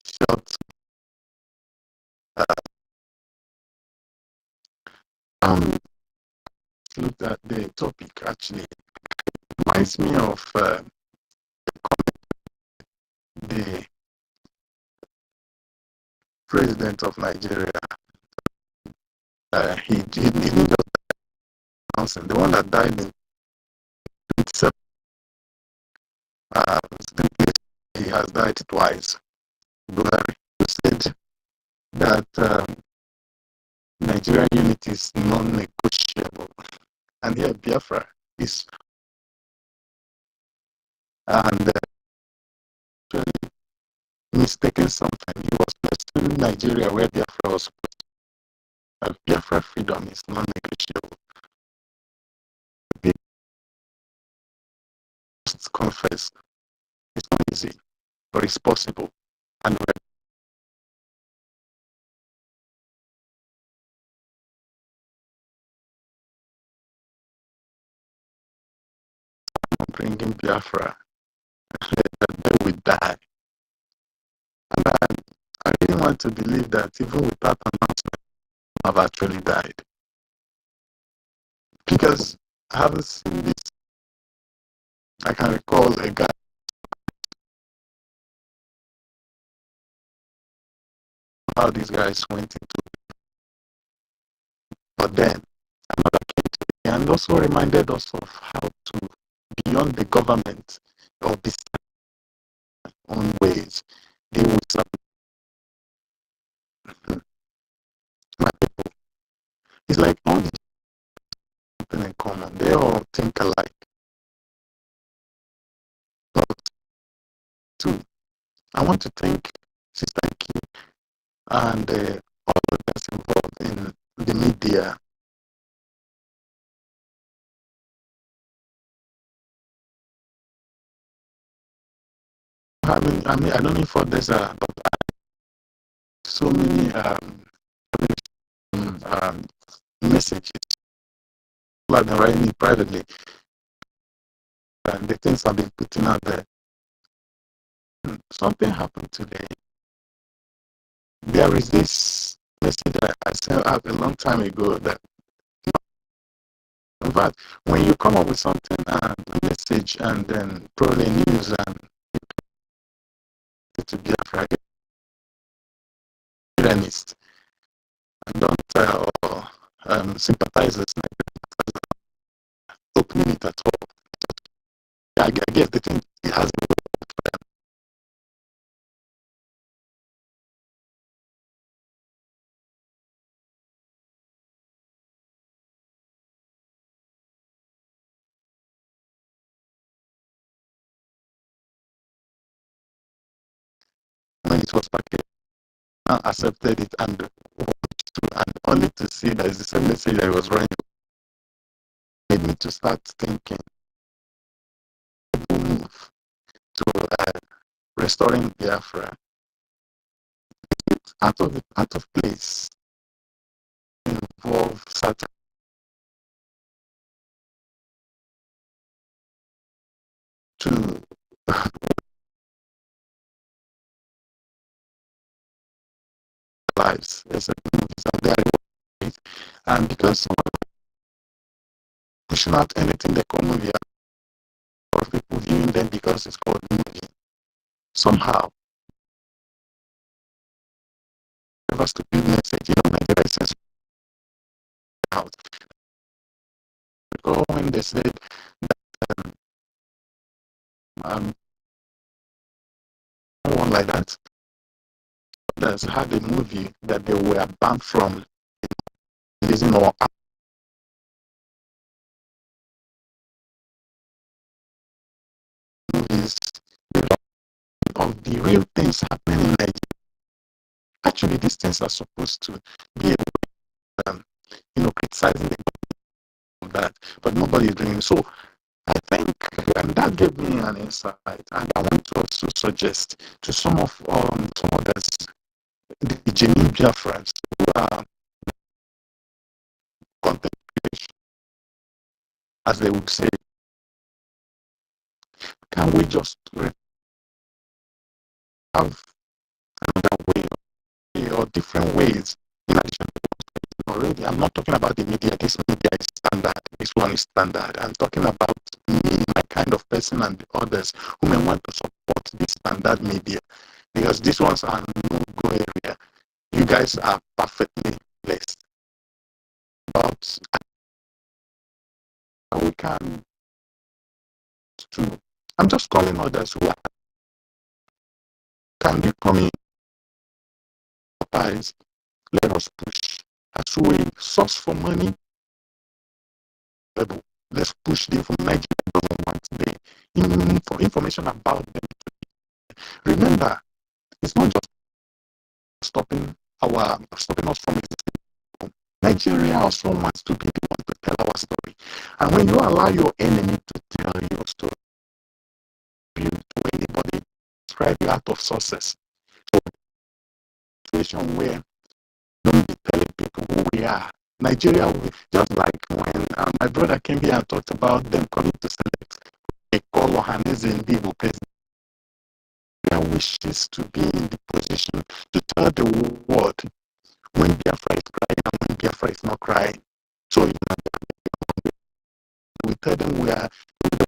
short look at the topic. Actually reminds me of the president of Nigeria. He didn't just announce him. The one that died in 27. He has died twice. Buhari said that Nigerian unity is non-negotiable, and here Biafra is, and mistaken something. He was questioning Nigeria where Biafra was supposed to. Biafra freedom is non-negotiable. They must confess. It's not easy, but it's possible. And we're bringing Biafra, they will die. And I really want to believe that even with that announcement, have actually died. Because I haven't seen this. I can recall a guy how these guys went into, but then another came to me and also reminded us of how to, beyond the government or this own ways, deal with some my people. It's like all something in common. They all think alike. But too, I want to thank Sister Nki and all others involved in the media. I mean, I don't know if others are, but so many messages people have been writing me privately, and the things I've been putting out there. Something happened today. There is this message that I sent out a long time ago that, in fact, when you come up with something, a message, and then probably news, and to Biafra, Iranist, and don't sympathizers opening it at all. I guess the thing it has when it was packaged, I accepted it and only to see that it's the same message I was writing made me to start thinking move to restoring Biafra out of place involve certain to lives and because pushing out anything they call movie or people viewing them because it's called movie somehow have a stupid message, Nigeria is out. Because when they said that one like that others had a movie that they were banned from releasing or movies of the real things happening in Nigeria. Actually, these things are supposed to be criticizing the government of that, but nobody is doing it. So I think, and that gave me an insight, and I want to also suggest to some others, the genuine Biafrans who are content creation, as they would say, can we just have another way or different ways in addition to already? I'm not talking about the media. This media is standard. This one is standard. I'm talking about me, my kind of person, and the others who may want to support this standard media, because these ones are no-go area. You guys are perfectly blessed. But we can to I'm just calling others who can be coming eyes. Let us push as we source for money. Let's push the from Nigeria government the information about them. Remember, it's not just stopping us from existing. Nigeria also wants to be the one to tell our story. And when you allow your enemy to tell your story, you to anybody, describe you out of sources. So, situation where don't be telling people who we are. Nigeria, just like when my brother came here and talked about them coming to select a call Ohaneze and Bibo president. Their wishes to be in the position to tell the world when Biafra is crying and when Biafra is not crying. So we tell them we're in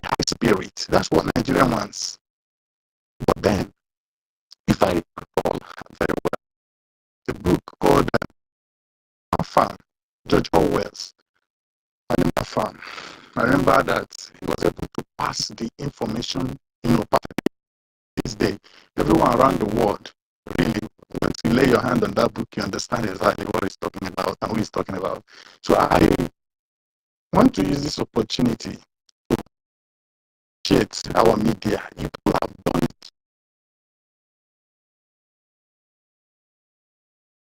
high spirit. That's what Nigeria wants. But then, if I recall very well, the book called Farm, George Orwell's Farm. I remember that he was able to pass the information, perfectly. This day, everyone around the world, really, once you lay your hand on that book, you understand exactly what he's talking about and who he's talking about. So I want to use this opportunity to appreciate our media. You people have done it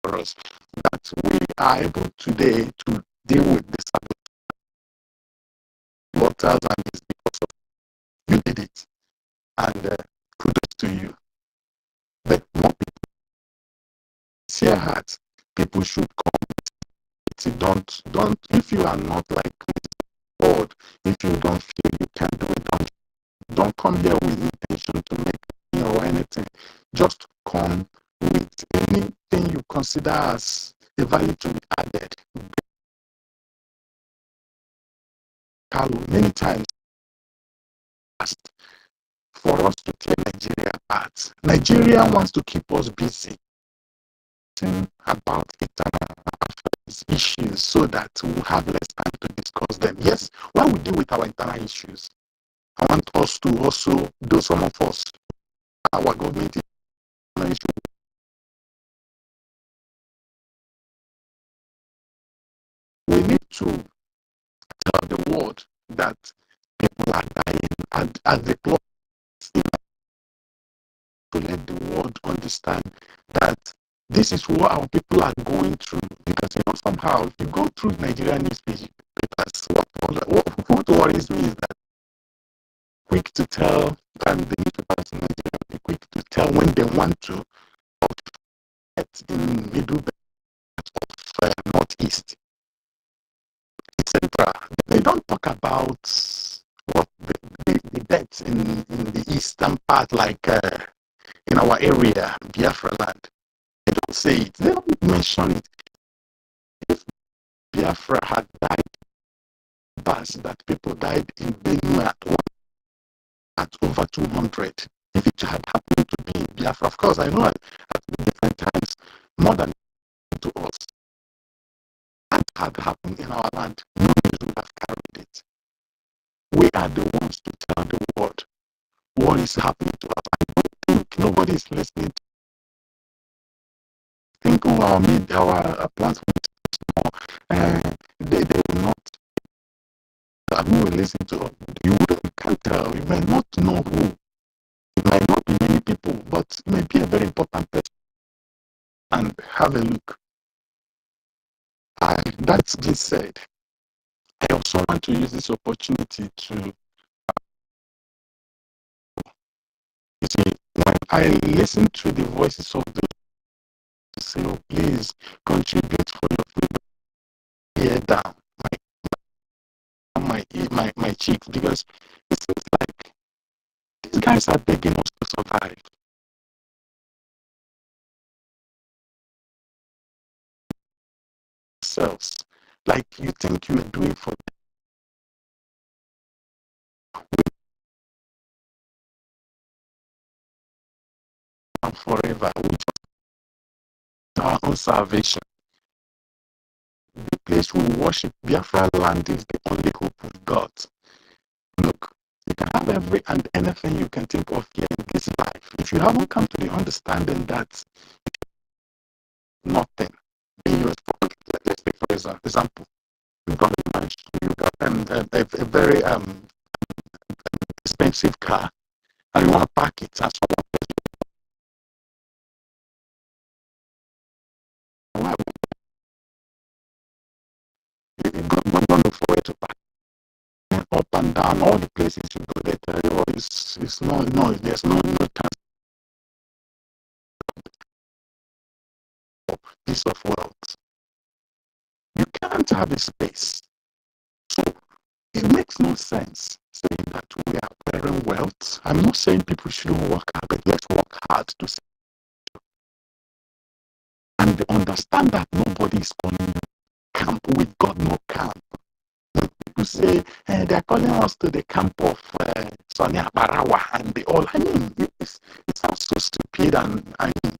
for us that we are able today to deal with this mortals, and it's because of you did it. And kudos to you. But more people, sincere hearts, people should come. Don't. If you are not like God, if you don't feel you can do it, don't come here with intention to make money or anything. Just come with anything you consider as a value to be added. Carlo, many times asked for us to tear Nigeria apart. Nigeria wants to keep us busy about internal affairs issues so that we'll have less time to discuss them. Yes, while we deal with our internal issues, I want us to also, do some of us, our government issue, we need to tell the world that people are dying at the clock, to let the world understand that this is what our people are going through. Because somehow if you go through Nigerian newspapers, what worries me is that quick to tell, and the newspapers in Nigeria be quick to tell when they want to, in middle of northeast, etc. They don't talk about what the deaths in the eastern part, like in our area, Biafra land. They don't say it. They don't mention it. If Biafra had died, that people died in Benue at over 200. If it had happened to be Biafra, of course, I know at different times, more than to us. That had happened in our land, no news would have carried it. We are the ones to tell the world what is happening to us. I don't think nobody is listening to think of our media, our platforms, they will not, who will listen to us. You can't tell, you may not know who. It might not be many people, but it may be a very important person. And have a look. That's this said. I also want to use this opportunity to, you see, when I listen to the voices of those who say, oh, please contribute for your freedom, hear down my cheeks, because it seems like these guys are begging us to survive. Selves, like you think you are doing for them forever, which is our own salvation. The place we worship, Biafra land, is the only hope we've got. Look, you can have every and anything you can think of here in this life. If you haven't come to the understanding that nothing, let's take for example, you've got a mansion, you've got a very expensive car, and you want to park it as well. You're going to look for it to park. Up and down, all the places you go, they tell you, it's no, there's no chance of piece of wealth. You can't have a space. So it makes no sense saying that we are acquiring wealth. I'm not saying people shouldn't work hard, but let's work hard to see. And they understand that nobody is calling you camp. We've got no camp. When people say they're calling us to the camp of Sonia Barawa and the all, I mean, it sounds so stupid. And I mean,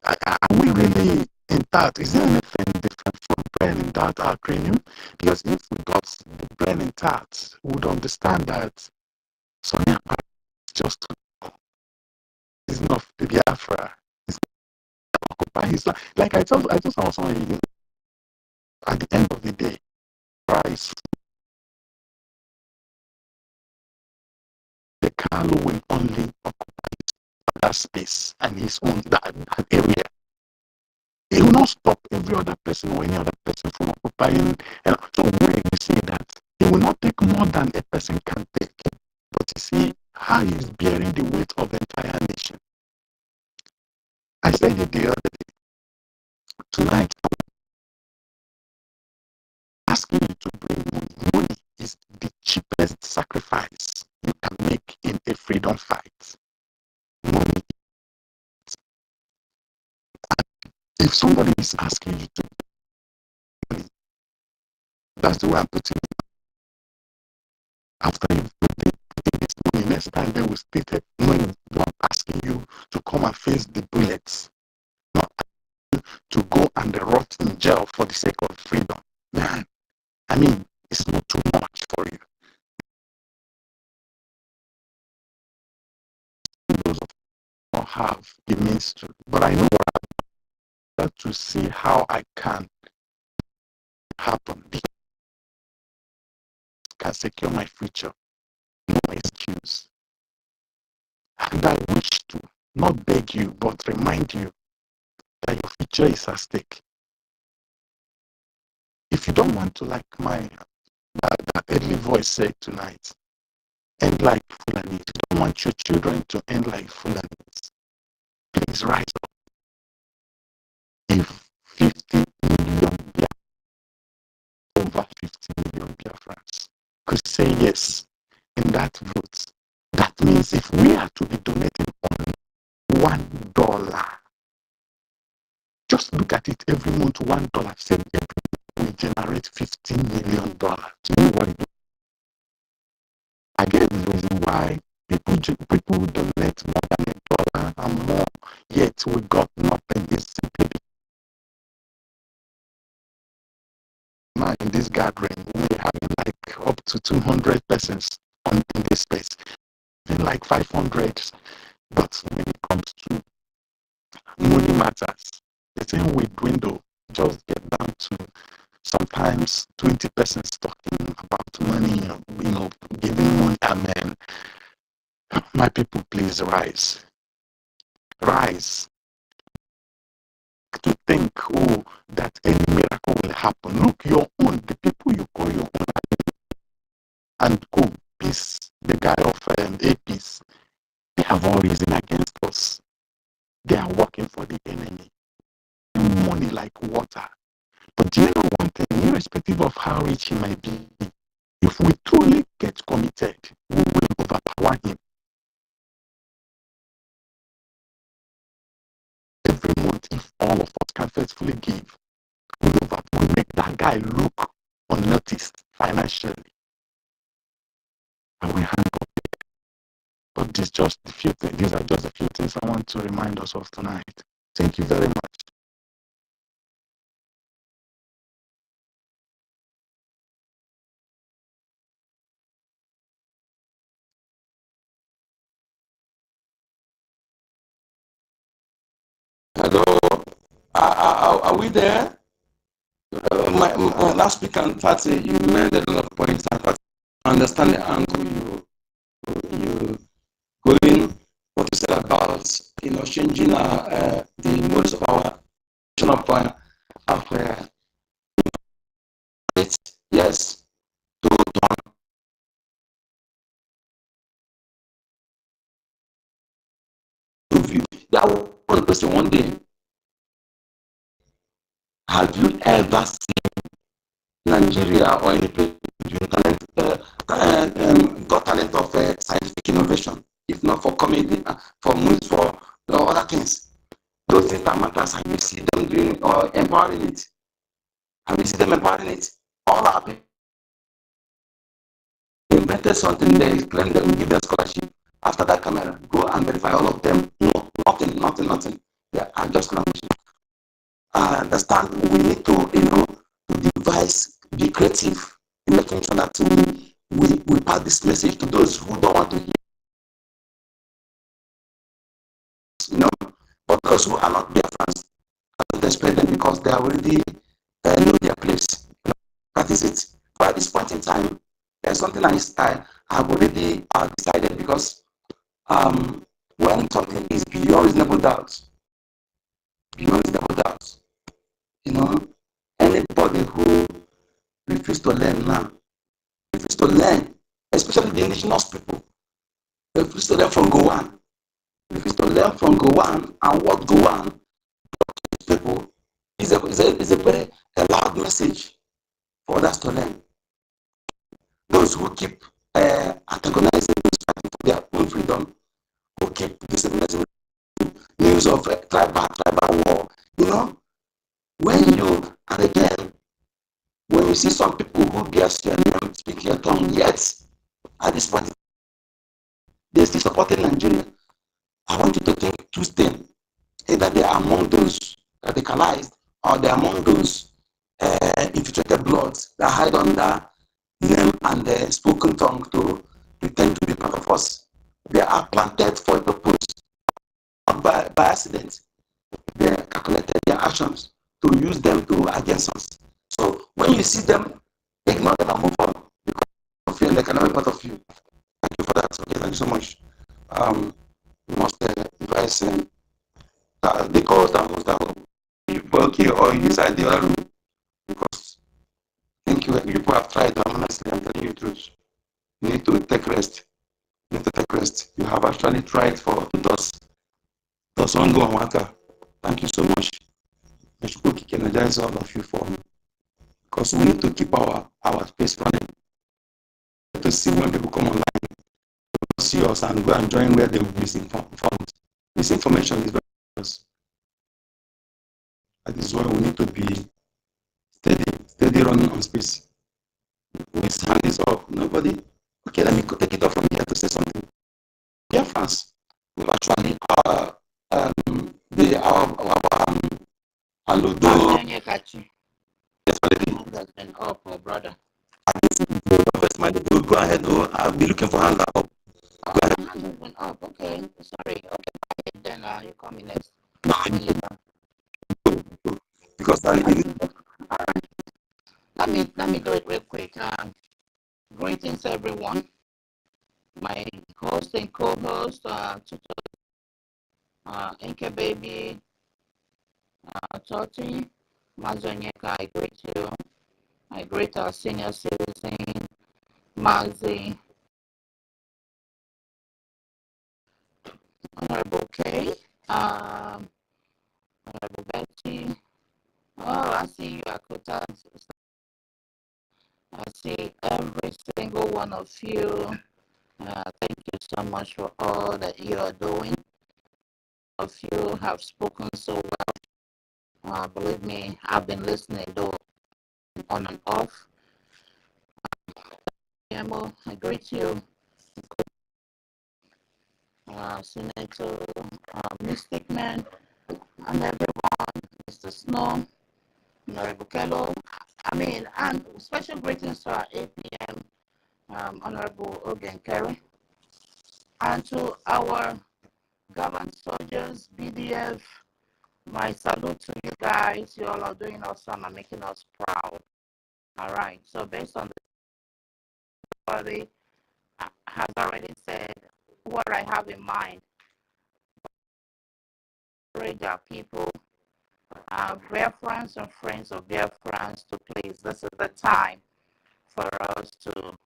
are we really in that? Is there anything different from brain in that acronym? Because if we got the brain in that, we would understand that Sonia Barawa is just it's not the Biafra. It's occupy his life. Like I told someone, at the end of the day, price Kalu will only occupy that space and his own that area. He will not stop every other person or any other person from occupying. So where you see that he will not take more than a person can take. But you see how he is bearing the weight of the entire nation. I said it the other day. Tonight, asking you to bring money. Money is the cheapest sacrifice you can make in a freedom fight. Money. If somebody is asking you to bring money, that's the way I'm putting it. After you put this money, next time they will state it. Money, not asking you to come and face the bullets, not asking you to go and rot in jail for the sake of freedom. Man, I mean, it's not too much for you. Those of you don't have the means to, but I know what I have to see how I can happen. Can secure my future. No excuse. And I wish to not beg you, but remind you that your future is at stake. If you don't want to, like that early voice said tonight, end like Fulani. If you don't want your children to end like Fulani, please rise up. If 50 million, over 50 million Biafrans could say yes in that vote, that means if we are to be donating only $1, just look at it every month, $1, say every month we generate $15 million. You know what it is? Again, the reason why people donate more than $1 and more, yet we got nothing is simply now in this gathering, we're having like up to 200 persons in this space, even like 500. But when it comes to money matters, the thing we dwindle, just get down to sometimes 20 persons talking about money, giving money. Amen. My people, please rise. Rise. To think, that any miracle will happen. Look, your own, the people you call your own, and peace, the guy of APs, they have all risen against us. They are working for the enemy. Money like water. But do you know one thing? Irrespective of how rich he might be, if we truly get committed, we will overpower him. Every month, if all of us can faithfully give, we make that guy look unnoticed financially. And we hang up. But these are just a few things I want to remind us of tonight. Thank you very much. Hello, are we there? My last speaker, in fact, you made a lot of points. I understand the angle you going, what you said about changing the modus of our yes, to view. That one question one day. Have you ever seen Nigeria or any place got talent of scientific innovation? If not for comedy, for movies, for other things, those things that matters, and you see them doing or empowering it, and you see them empowering it. All our people invented something, they claim they will give them scholarship. After that camera, go and verify all of them. No, nothing. Yeah, I'm just languishing. I understand we need to, devise, be creative in making sure that we pass this message to those who don't want to hear. But those who are not Biafrans, I don't expect them because they already know their place. That is it. But at this point in time, there's something I have already decided, because when talking is beyond reasonable doubt. Beyond reasonable doubt. You know, anybody who refuses to learn now, refuses to learn, especially the indigenous people, refuse to learn from Gowan, refuse to learn from Gowan and what Gowan people is a very loud message for others to learn. Those who keep antagonizing, fighting for their own freedom, who keep disseminating news of tribal war, you know, and again, when you see some people who guess your name, speak your tongue, yet at this point, they're still supporting Nigeria. I want you to think two things. Either they are among those radicalized or they are among those infiltrated bloods that hide under name and spoken tongue to pretend to be part of us. They are planted for a purpose, not by accident. They calculated their actions to use them to against us. So when you see them, ignore them and move on because of fear they cannot be part of you. Thank you for that. Okay, thank you so much. We must advise the calls that will be bulky or inside the other room because I think you people have tried them. Honestly, I'm telling you the truth. You need to take rest. You need to take rest. You have actually tried for those one go on water. Thank you so much. I should energize all of you for me because we need to keep our space running to see when people come online, see us and go and join where they will be misinformed. Misinformation is very dangerous. That is why we need to be steady running on space. His hand is up. Nobody. Okay, let me take it off from here to say something. BIAFRANS, we've actually Aludo. Yes, that's been up, brother. Go ahead. I'll be looking for hand up. Go ahead. Hand has been up. Okay, sorry. Okay, then you call me next. Because let me do it real quick. Greetings, everyone. My host and co-host, EKID, Toti, Mazonyeka, I greet you. I greet our senior citizen, Mazi, Honorable K, Honorable Betty. Oh, I see you, Akuta. I see every single one of you. Thank you so much for all that you are doing. Of you have spoken so well. Believe me, I've been listening though on and off. I greet you. Senator Mystic Man and everyone, Mr. Snow, Honorable Kello. And special greetings to our APM, Honorable Ogen Kerry, and to our government soldiers, BDF. My salute to you guys. You all are doing awesome and making us proud. All right. So based on the body has already said what I have in mind. Encourage our people, BIAFRANS and friends of BIAFRANS to please. This is the time for us to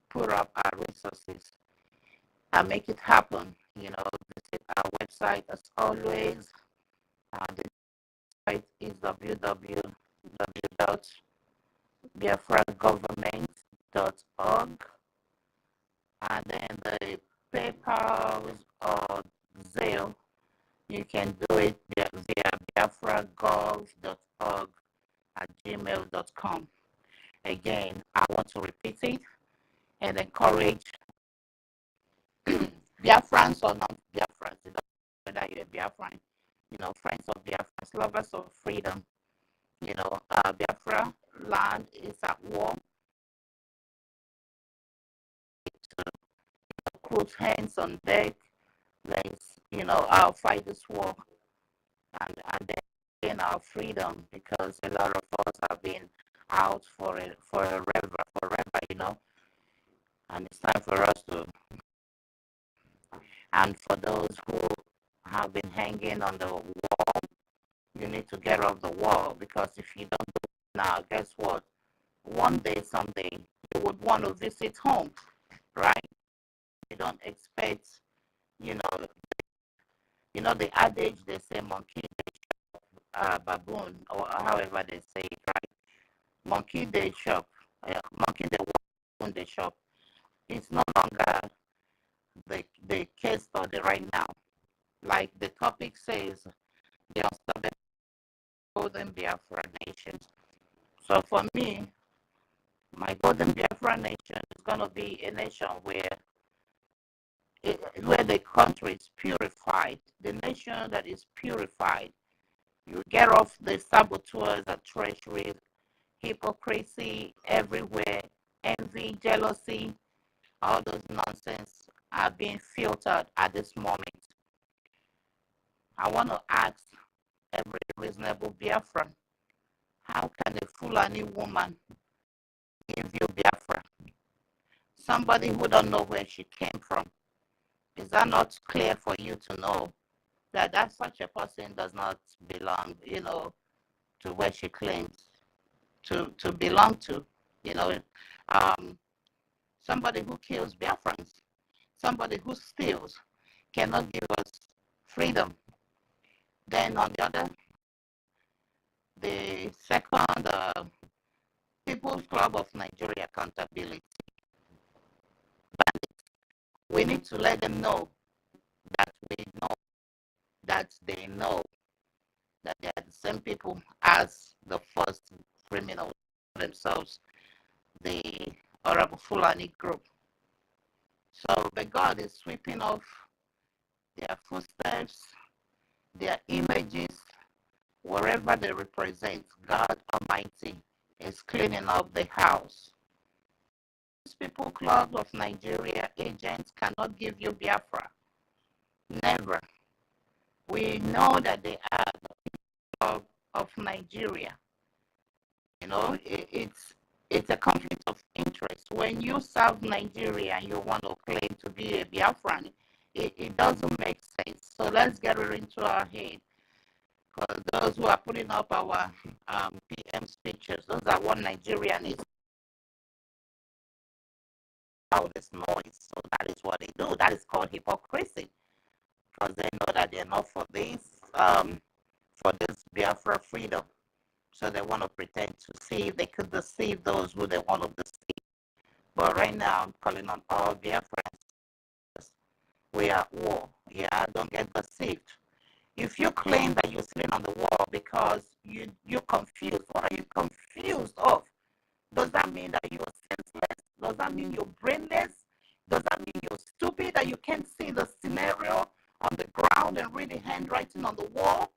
put up our resources and make it happen. Visit our website as always. The site is www.biafragovernment.org, and then the PayPal or Zelle, you can do it via biafragov.org at gmail.com. Again, I want to repeat it and encourage Biafrans or non-Biafrans, whether you're a Biafran, friends of Biafrans, lovers of freedom. Biafra land is at war. Put hands on deck. Let's, I'll fight this war and then gain our freedom, because a lot of us have been out forever, and it's time for us to And for those who have been hanging on the wall, you need to get off the wall, because if you don't do it now, guess what? One day, someday, you would want to visit home, right? You don't expect, you know the adage they say, monkey baboon, or however they say it, right? Monkey they shop, monkey they walk, baboon they shop. It's no longer the case study right now. Like the topic says, the unstoppable golden Biafra nation. So for me, my golden Biafra nation is going to be a nation where the country is purified, the nation that is purified. You get off the saboteurs and treachery, hypocrisy everywhere, envy, jealousy, all those nonsense are being filtered at this moment. I want to ask every reasonable Biafran, how can a Fulani woman give you Biafra? Somebody who don't know where she came from. Is that not clear for you to know that such a person does not belong, to where she claims to belong to? Somebody who kills Biafrans, somebody who steals, cannot give us freedom. Then on the other, the second, People's Club of Nigeria Accountability. We need to let them know that we know that they know that they are the same people as the first criminals themselves, the Orabufulani group. So the God is sweeping off their footsteps, their images, wherever they represent. God Almighty is cleaning up the house. People Club of Nigeria agents cannot give you Biafra. Never. We know that they are the Club of Nigeria. It's a conflict of interest. When you serve Nigeria and you want to claim to be a Biafran, it doesn't make sense. So let's get it into our head. Because those who are putting up our PM speeches, those are what Nigerian is. All this noise. So that is what they do. That is called hypocrisy. Because they know that they're not for this Biafra freedom. So they want to pretend to see if they could deceive those who they want to deceive. But right now, I'm calling on all Biafrans. We are at war. Yeah, don't get deceived. If you claim that you're sitting on the wall because you're confused, what are you confused of? Does that mean that you're senseless? Does that mean you're brainless? Does that mean you're stupid, that you can't see the scenario on the ground and read the handwriting on the wall?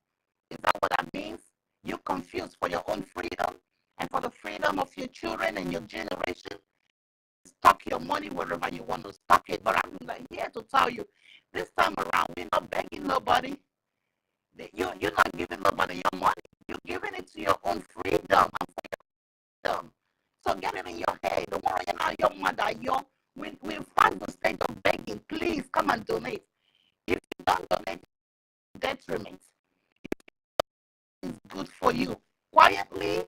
Is that what that means? You're confused for your own freedom and for the freedom of your children and your generation. Stock your money wherever you want to stock it. But I'm here to tell you, this time around, we're not begging nobody. You're not giving nobody your money. You're giving it to your own freedom and for your freedom. So get it in your head. Don't worry about your mother. We're past the state of begging. Please come and donate. If you don't donate, detriment. It's good for you. Quietly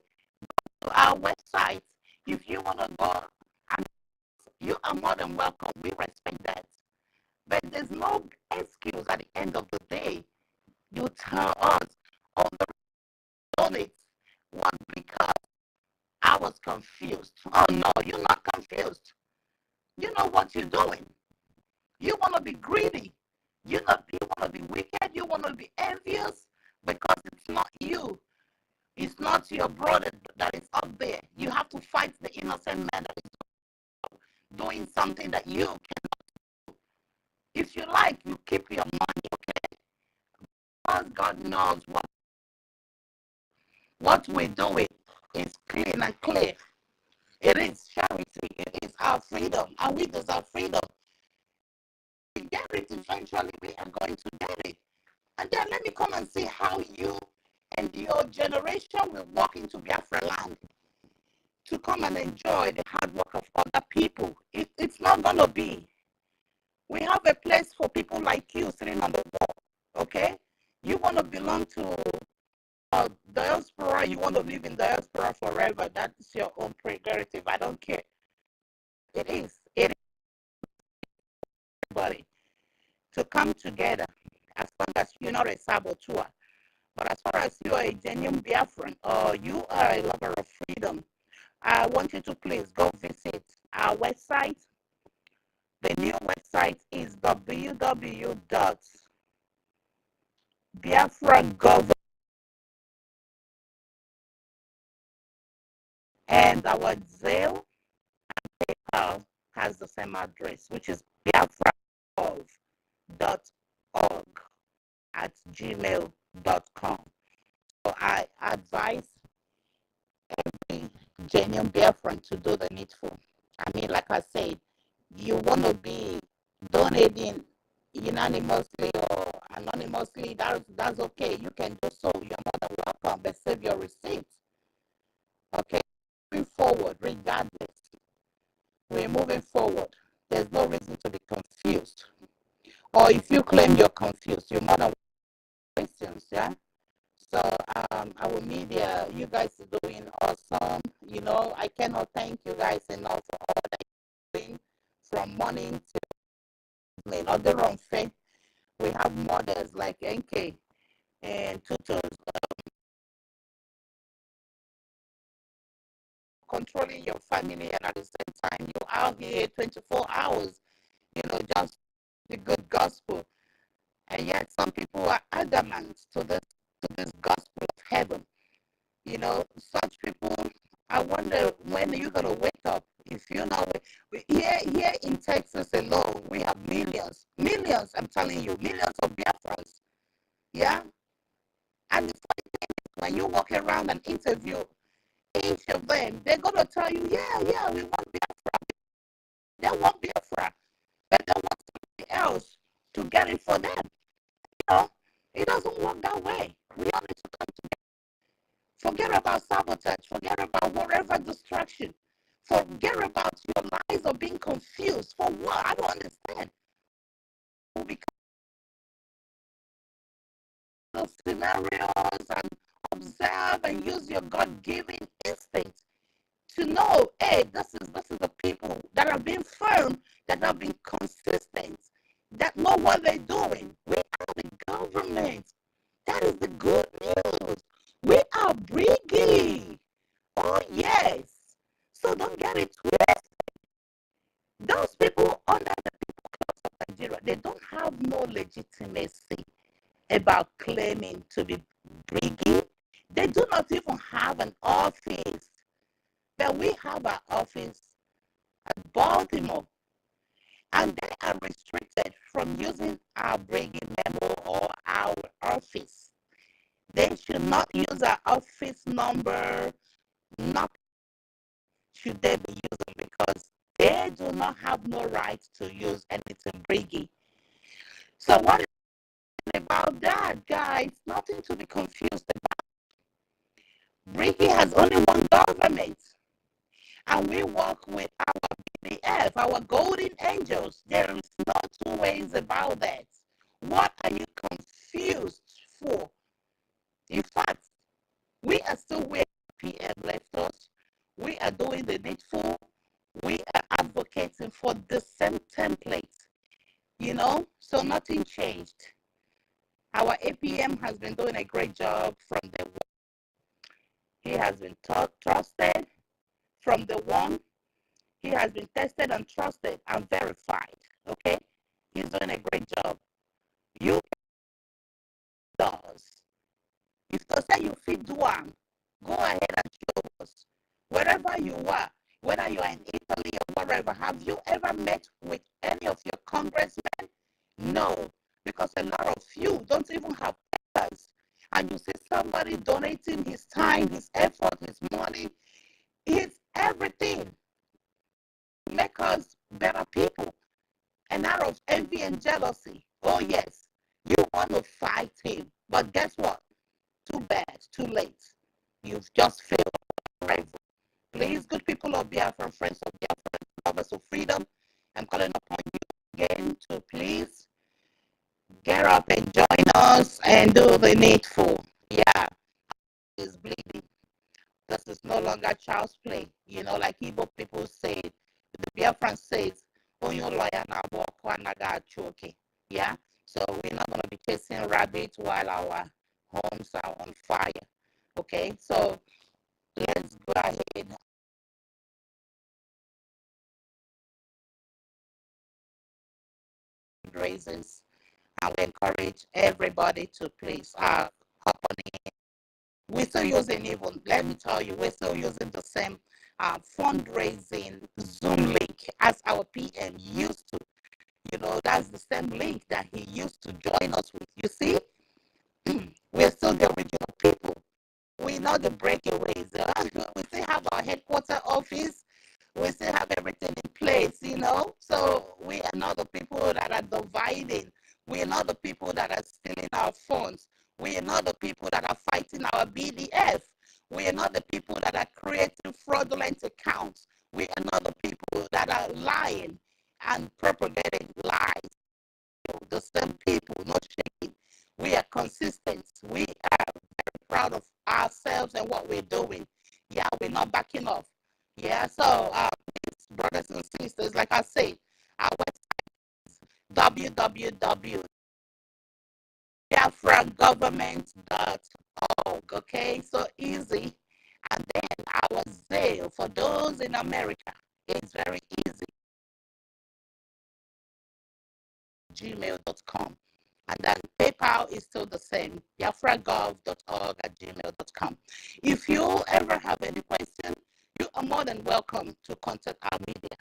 go to our website. If you want to go, you are more than welcome. We respect that. But there's no excuse at the end of the day. You tell us on the donate was because I was confused. Oh no, you're not confused. You know what you're doing. You want to be greedy. You want to be wicked. You want to be envious because it's not you. It's not your brother that is up there. You have to fight the innocent man that is doing something that you cannot do. If you like, you keep your money, okay? Because God knows what we're doing is clean and clear. It is charity. It is our freedom. And we deserve freedom. We get it eventually. We are going to get it. And then let me come and see how you and your generation will walk into Biafra land to come and enjoy the hard work of other people. It's not going to be. We have a place for people like you sitting on the wall, okay? You want to belong to diaspora, you want to live in diaspora forever. That's your own prerogative. I don't care. It is everybody to come together as long as you're not a saboteur. But as far as you are a genuine Biafran or you are a lover of freedom, I want you to please go visit our website. The new website is www.biafragov. And our Zelle and PayPal has the same address, which is biafragov.org@gmail.com. So I advise every genuine Biafran to do the needful. I mean, like I said, you want to be donating unanimously or anonymously, that's okay. You can do so. You're more than welcome, but save your receipts. Okay, moving forward, regardless, we're moving forward. There's no reason to be confused. Or if you claim you're confused, you're more than questions, yeah? So our media, you guys are doing awesome. You know, I cannot thank you guys enough for all that you're doing from morning to evening. On the wrong faith, we have mothers like NK and tutors controlling your family, and at the same time, you out here 24 hours, you know, just the good gospel. And yet some people are adamant to this gospel of heaven. You know, such people, I wonder when you're going to wake up. If you know, here in Texas alone, we have millions, I'm telling you, millions of Biafrans. Yeah? And the funny thing is, when you walk around and interview each of them, they're going to tell you, yeah, we want Biafra. They want Biafra, but they want somebody else to get it for them. You know, it doesn't work that way. We all need to come together. Forget about sabotage. Forget about whatever distraction. Forget about your lies or being confused. For what? I don't understand. Because those scenarios and observe and use your God-given instinct to know, hey, this is the people that have been firm, that have been consistent, that know what they're doing. We are the government. That is the good news. We are BRGIE. Oh, yes. So don't get it twisted. Those people under the people class of Nigeria, they don't have no legitimacy about claiming to be BRGIE. They do not even have an office. But we have our office at Baltimore. And they are restricted from using our BRGIE memo or our office. They should not use our office number, not should they be using, because they do not have no right to use anything BRGIE. So what is about that, guys? Nothing to be confused about. BRGIE has only one government, and we work with our BDF, our golden angels. There is no two ways about that. What are you confused for? In fact, we are still where PM left us. We are doing the needful. We are advocating for the same template, you know, so nothing changed. Our APM has been doing a great job from the one. He has been trusted from the one. He has been tested and trusted and verified, okay? He's doing a great job. You does. If you say you fit do one, go ahead and show us. Wherever you are, whether you are in Italy or wherever, have you ever met with any of your congressmen? No, because a lot of you don't even have papers. And you see somebody donating his time, his effort, his money, his everything to make us better people. And out of envy and jealousy, oh yes, you want to fight him. But guess what? Too bad, too late. You've just failed forever. Please, good people of Biafra, friends of Biafra, lovers of freedom, I'm calling upon you again to us and do the needful. Yeah, it's bleeding. This is no longer child's play. You know, like Igbo people say, the Biafran says, "Onyo lawyer na walk naga choke." Yeah, so we're not gonna be chasing rabbits while our homes are on fire. Okay, so let's go ahead. Raises, and we encourage everybody to please hop on in. We're still using, even, let me tell you, we're still using the same fundraising Zoom link as our PM used to. You know, that's the same link that he used to join us with. You see, we're still the original people. We're not the breakaways. We still have our headquarter office. We still have everything in place, you know. So we are not the people that are dividing. We are not the people that are stealing our funds. We are not the people that are fighting our BDF. We are not the people that are creating fraudulent accounts. We are not the people that are lying and propagating lies. The same people, no shame. We are consistent. We are very proud of ourselves and what we're doing. Yeah, we're not backing off. Yeah, so brothers and sisters, like I said, our website is www.biafragovernment.org. Okay, so easy. And then our Zelle for those in America is very easy. gmail.com. And then PayPal is still the same, biafragov.org@gmail.com. If you ever have any question, you are more than welcome to contact our media,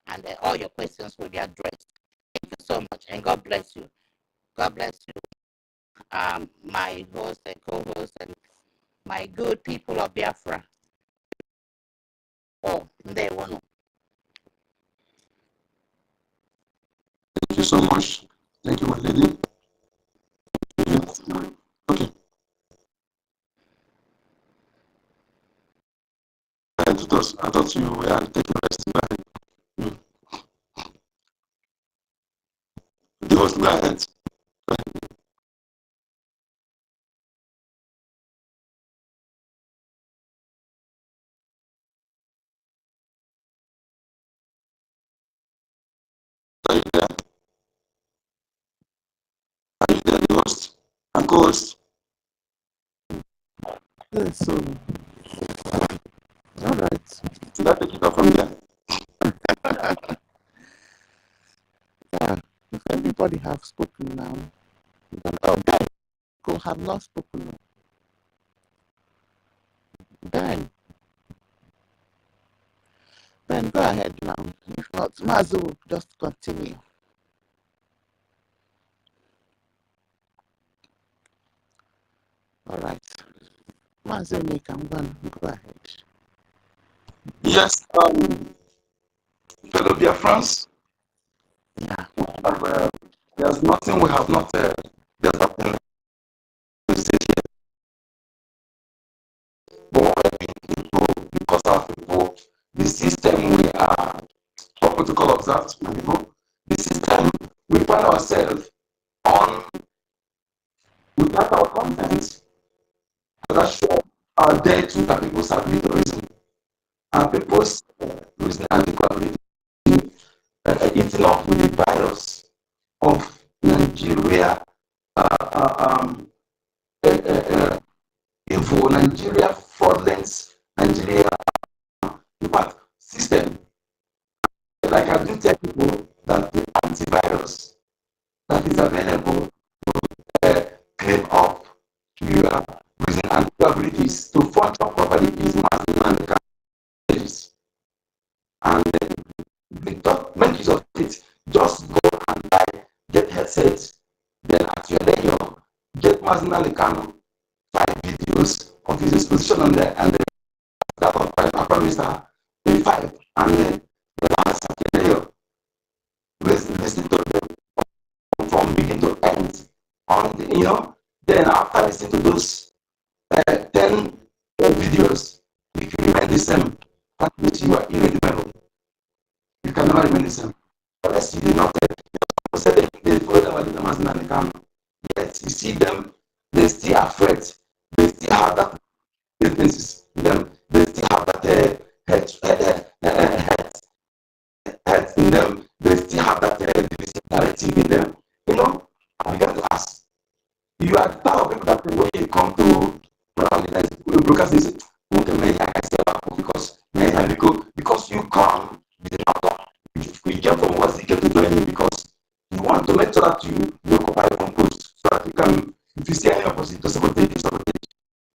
and all your questions will be addressed. Thank you so much, and God bless you. God bless you, my host and co-host, and my good people of Biafra. Oh, they want. Thank you so much. Thank you, my lady. Okay. I thought you were taking rest. Go ahead. Are you there? Are you there, the host? I'm co-host. Yes, so, all right. Should I take it up from there? Yeah, if everybody have spoken now, oh, Ben could have not spoken. Ben, go ahead now. If not, Mazu will just continue. All right. Mazu, go ahead. Yes, fellow Biafrans. Yeah. There's nothing we have not, there's nothing to say here. But because of people, the system we are, what protocol observed, the system we find ourselves on without our consent, that show our debt to the people's ability to reason. And people's reason and ability eating up with the virus of Nigeria, info, Nigeria fraudulence, Nigeria impact system. Like I do tell people that the antivirus that is available to claim up your reason and abilities to function properly is massive and the make use of it. Just go and buy, get headsets, then at your leisure, get Mazinali Kano, 5 videos of his exposition on there, and then that of Prime Minister in 5, and then the last at your leisure, listen to them from beginning to end, on the, then after listening to those 10 videos, if you remain the same, that means you are irredeemable. You cannot remain the same. Unless you did not say the follow the Mazinali Kano, yet yet you see them, they still are afraid. They still have that businesses. They still have that head in them. They still have that narrative in them. You know, I began to ask. You are the type of people that when you come to broadcast this, because you come with a laptop, you get from what's to join you because you want to make sure that you occupy your own post so that you can, if you see any opposite to sabotage,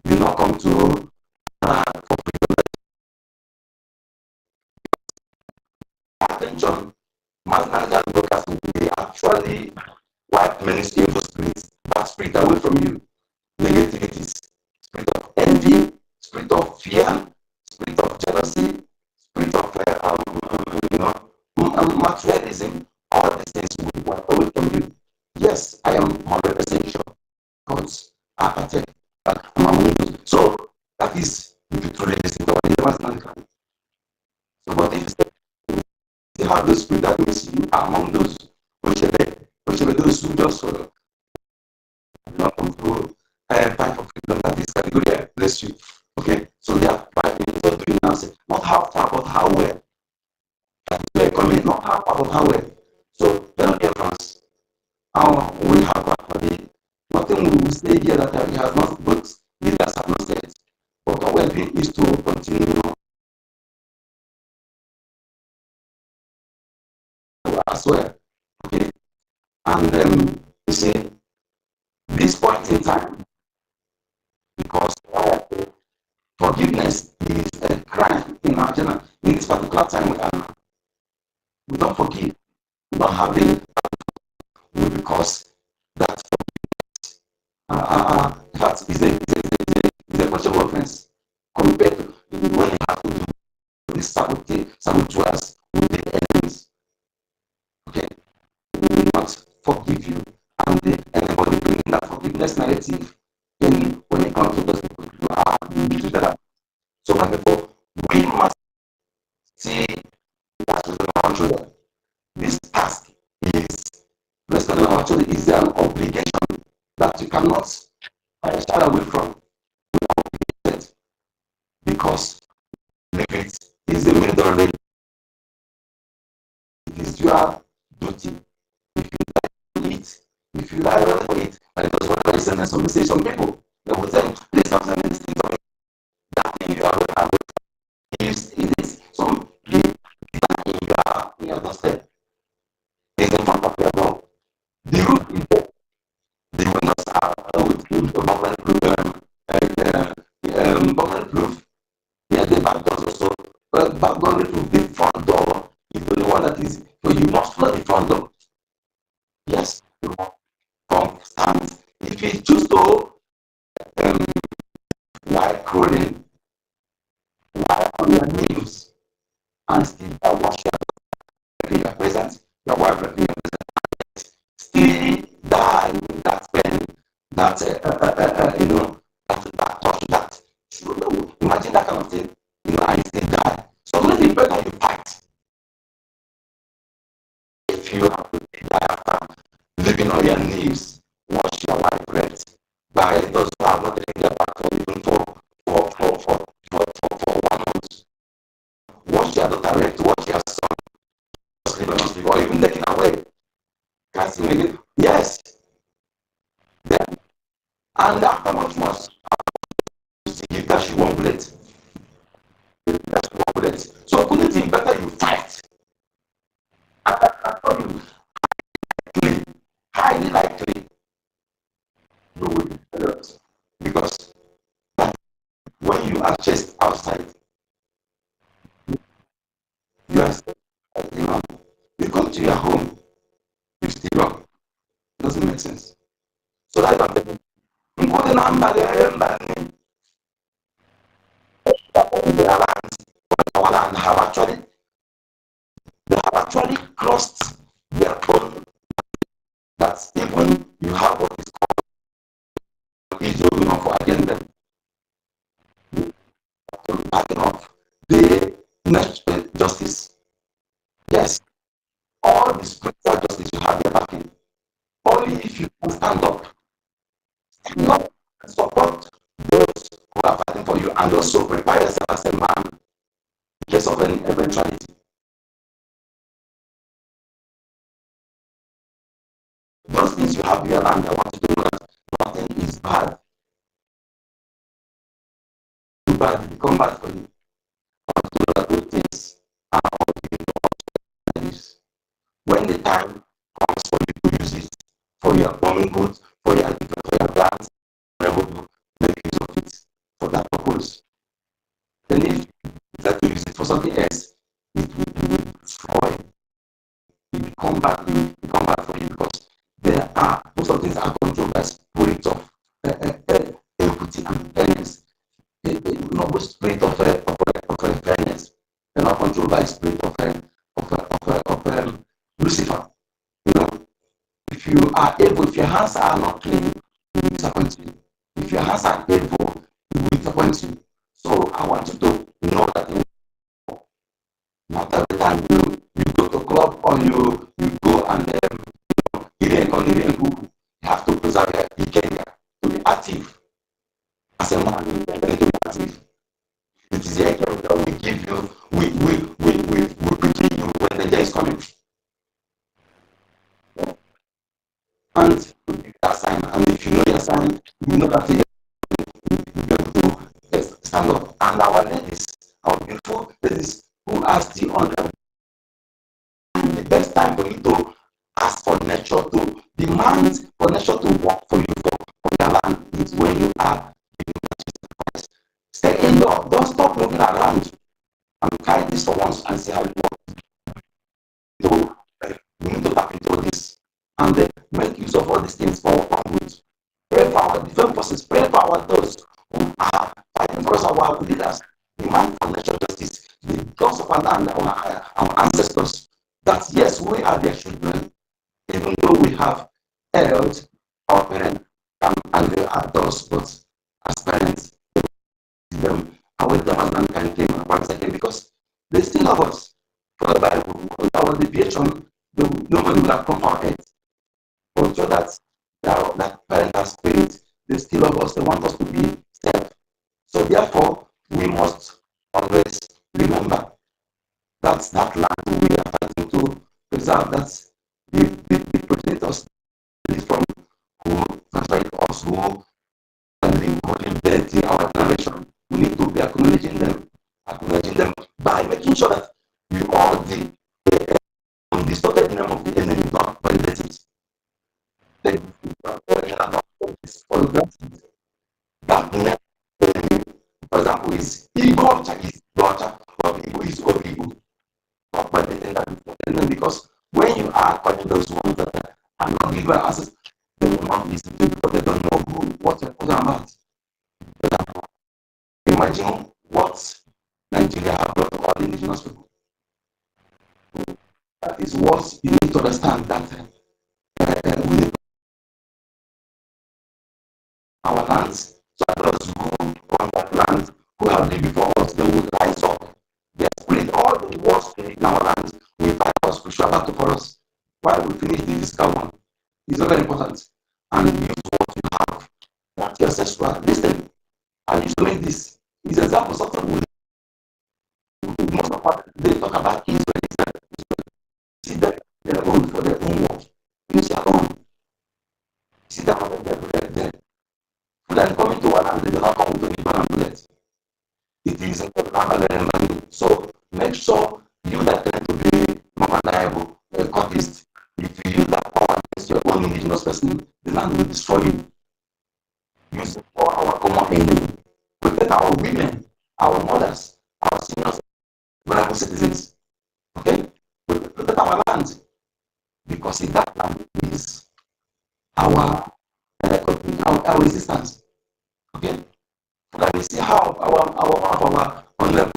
you not come to for attention. Mass manager broadcasting, they actually wipe many evil spirits, bad spirit away from you, negativities, spirit of envy, spirit of fear, spirit of jealousy, spirit of materialism. All these things will be wiped away from you. Yes, I am 100% sure. God's apathetic. So that is if you truly listen to what the mass manager. So, but if you have the spirit, that means you are among those those who just not come to fight for freedom. That is category. Bless you. Okay, so they are fighting for doing nothing. Not how far, but how well. They are coming not how far, but how well. So, BIAFRANS, we have actually nothing we will say here that he has not, but leaders have not said. But our well-being is to continue as well. Okay, and you see, this point in time, because forgiveness is a crime in our general, in this particular time we don't forgive, we don't have it because that that is a question of offense compared to when you have to do this saboteurs with the enemies. Okay, we will not forgive you, and anybody bringing that forgiveness narrative in when it comes to those people who are together. So, my people, we must see that with our children. This task is respecting our children is an obligation that you cannot shy away from because it is the middle rate. It is your duty. If you like to eat, if you like to eat, and it was one of the some say some people they will say, please don't send me this thing to me. That thing you are it is some in your doorstep. Is in front of your door. The roof is there. They will not start with government proof. Yeah, the back doors also. But government proof, the front door is the only one that is. So you must follow the front door. Yes. Constant. If you choose to lie crawling, lie on your knees, and still wash your presence, your wife your presence, still die with that pain, that that touch, that. Imagine that kind of thing. And still die. So when it's better you fight. If you have to die after living on your knees, wash your wife breath. By those who have not taken their back for even for 1 month. Wash your daughter breath, wash your son, before even taken away. Yes. Then, and after much more, give that she won't plate. So couldn't it better you fight? I told you, highly likely you will be hurt because when you are chased outside, you are you come to your home, you still wrong. Doesn't make sense. So that's what important number our land have actually crossed their own that even you have what is called Israel for agenda. Backing up the national justice. Yes, all the spiritual justice you have your backing. Only if you can stand up and also prepare yourself as a man in case of any eventuality. Those things you have your land, I want you to know that nothing is bad. Too bad, become bad for you. I want you to know that good things are all when the time comes for you to use it for your common good, for your plans, make use of it for that purpose. Then if you try to use it for something else, it will destroy. It will come back for you because there are most of things are controlled by spirit of equity and fairness. Spirit of fairness. They're not controlled by spirit of Lucifer. If you are able, if your hands are not clean, it will disappoint you. If your hands are able, it will disappoint you. So I want you to know that not every time you go to club or you go and you have to preserve your EKID to be active. As a man, you need to be active. It is the EKID that we give you, we prepare you when the day is coming. And that sign, and if you know your sign, you know that you have to stand up. And our ladies, our beautiful ladies who are still on the best time for you to ask for nature to demand for nature to work for you for your land is when you are stay indoor. Don't stop moving around and carry this for once and see how it works. So we need to tap into this and make use of all these things for our good. Pray for our different forces, pray for our those who are fighting for us, our leaders, demand for national justice, the gods of our land, our ancestors. That yes, we are their children, even though we have held our parents and they are those, but as parents, them and with them as mankind came upon second because they still love us. For the Bible, our deviation, nobody would have come our head. But so that parental spirit, they still love us, they want us to be safe. So therefore, we must always remember that that land we are fighting to preserve, that the progenitors from who transferred us, who live there till our generation. We need to be acknowledging them by making sure that you all the distorted name of the enemy not validate it. That name, for example, is OGOJA, is daughter of Igbo, is of Igbo. Not validating that because when you are calling those ones that are not given access, they will not listen to you because they don't know what you're talking about. Imagine what Nigeria have brought to all indigenous people. That is what you need to understand that we need our lands. So those who on that land who have lived before us, they will rise up. They split all the war spirit in our lands. We fight our spiritual battle for us. While we finish the physical one, it's very important. And use what you have, not your ancestral. Listen, I used to make this. It's examples of the most of what they talk about is see that their own for their own work. Use your own. See that one there. Then coming to one and they do not come with any bullet. It is a so make sure you that tend to be more reliable, a copyist. If you use that power against your own indigenous person, the land will destroy you. Use it for our common enemy. Protect our women, our mothers, our seniors, vulnerable citizens. Okay? Protect our land. Because in that land is our resistance. Okay? That we see how our own level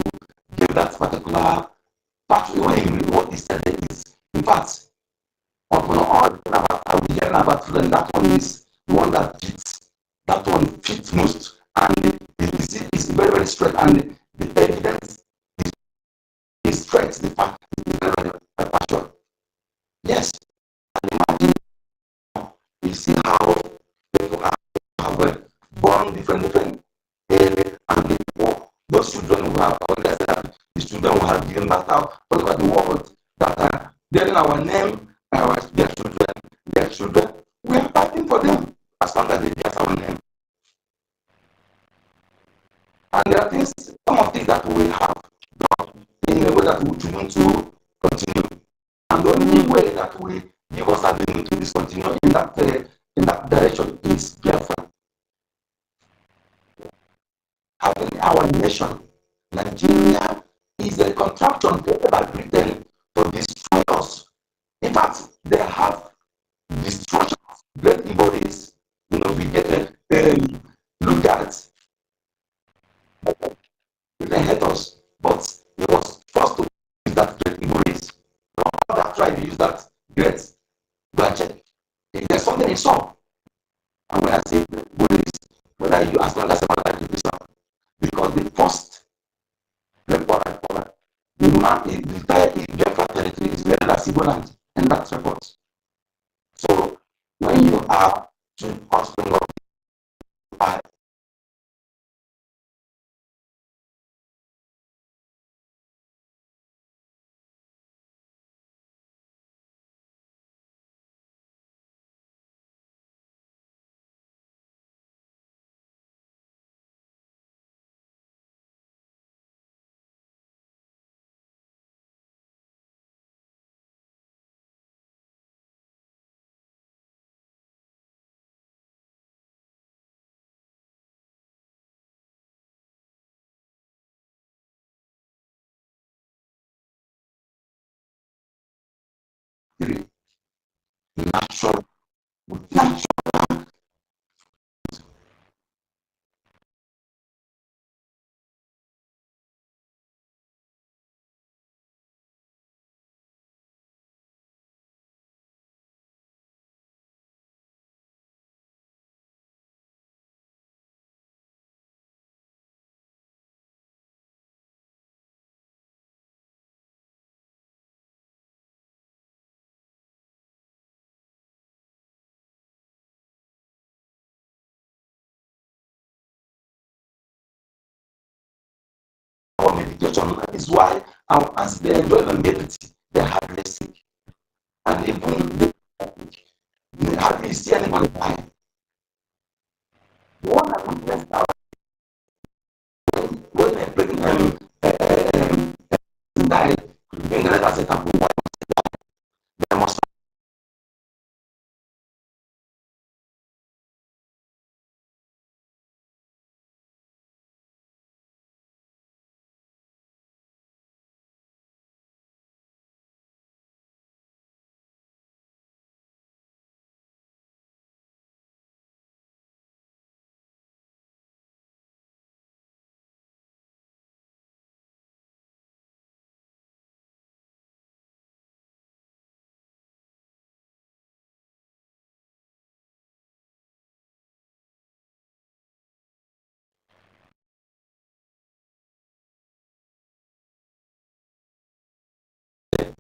give that particular pathway when what he said is. In fact, upon all we hear about them, that one is the one that fits. That one fits most. And it is very, very straight. And the evidence is straight. The fact is very, very factual. Yes. And imagine you see how people have born different areas and they broadcast out all over the world that bearing our name, their children, we are fighting for them as long as they bear our name. And there are things, some of things that we have done in a way that we want to continue. And the only way that we give us ability to discontinue in that direction is Biafra. Having our nation, Nigeria, is a contraction created by Britain to destroy us. In fact, they have destruction of great Igbo. You know, we get looked at. They hate us, but it was forced to use that great Igbo. No other tribe use that great. Go and check. If there's something in saw, and when I say Buddhist, whether you as long as a man like this, because the first report, the entire Biafra territory is very as Igbo land in that report. So when you are to offspring of natural medication is why our aunts they enjoy longevity, they have less sick. And even they hardly see anybody die. The one I witnessed now when a pregnant died, being read as a taboo, they must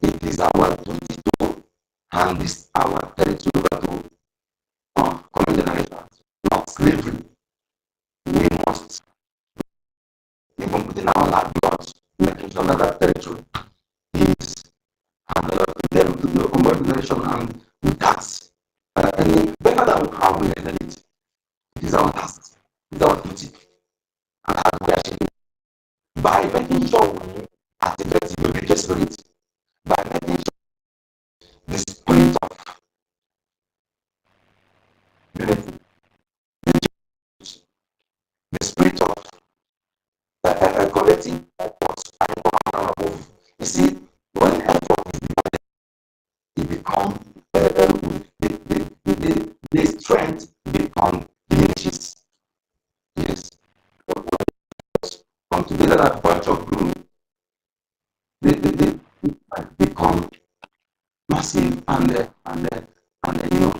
it is our duty to hand this our territory over to coming generations, not slavery. We must, even within our blood, making sure that that territory is handed over to them to the coming generation and with that, any better than how we handle it. It is our task, it is our duty, and how we achieve it by making sure we activate the religious spirit, by making sure the spirit of unity, the spirit of collective effort and command above. You see, when effort is divided, it becomes the strength become diminishes. Yes. But when come together at a bunch of gloom, they become massive and you know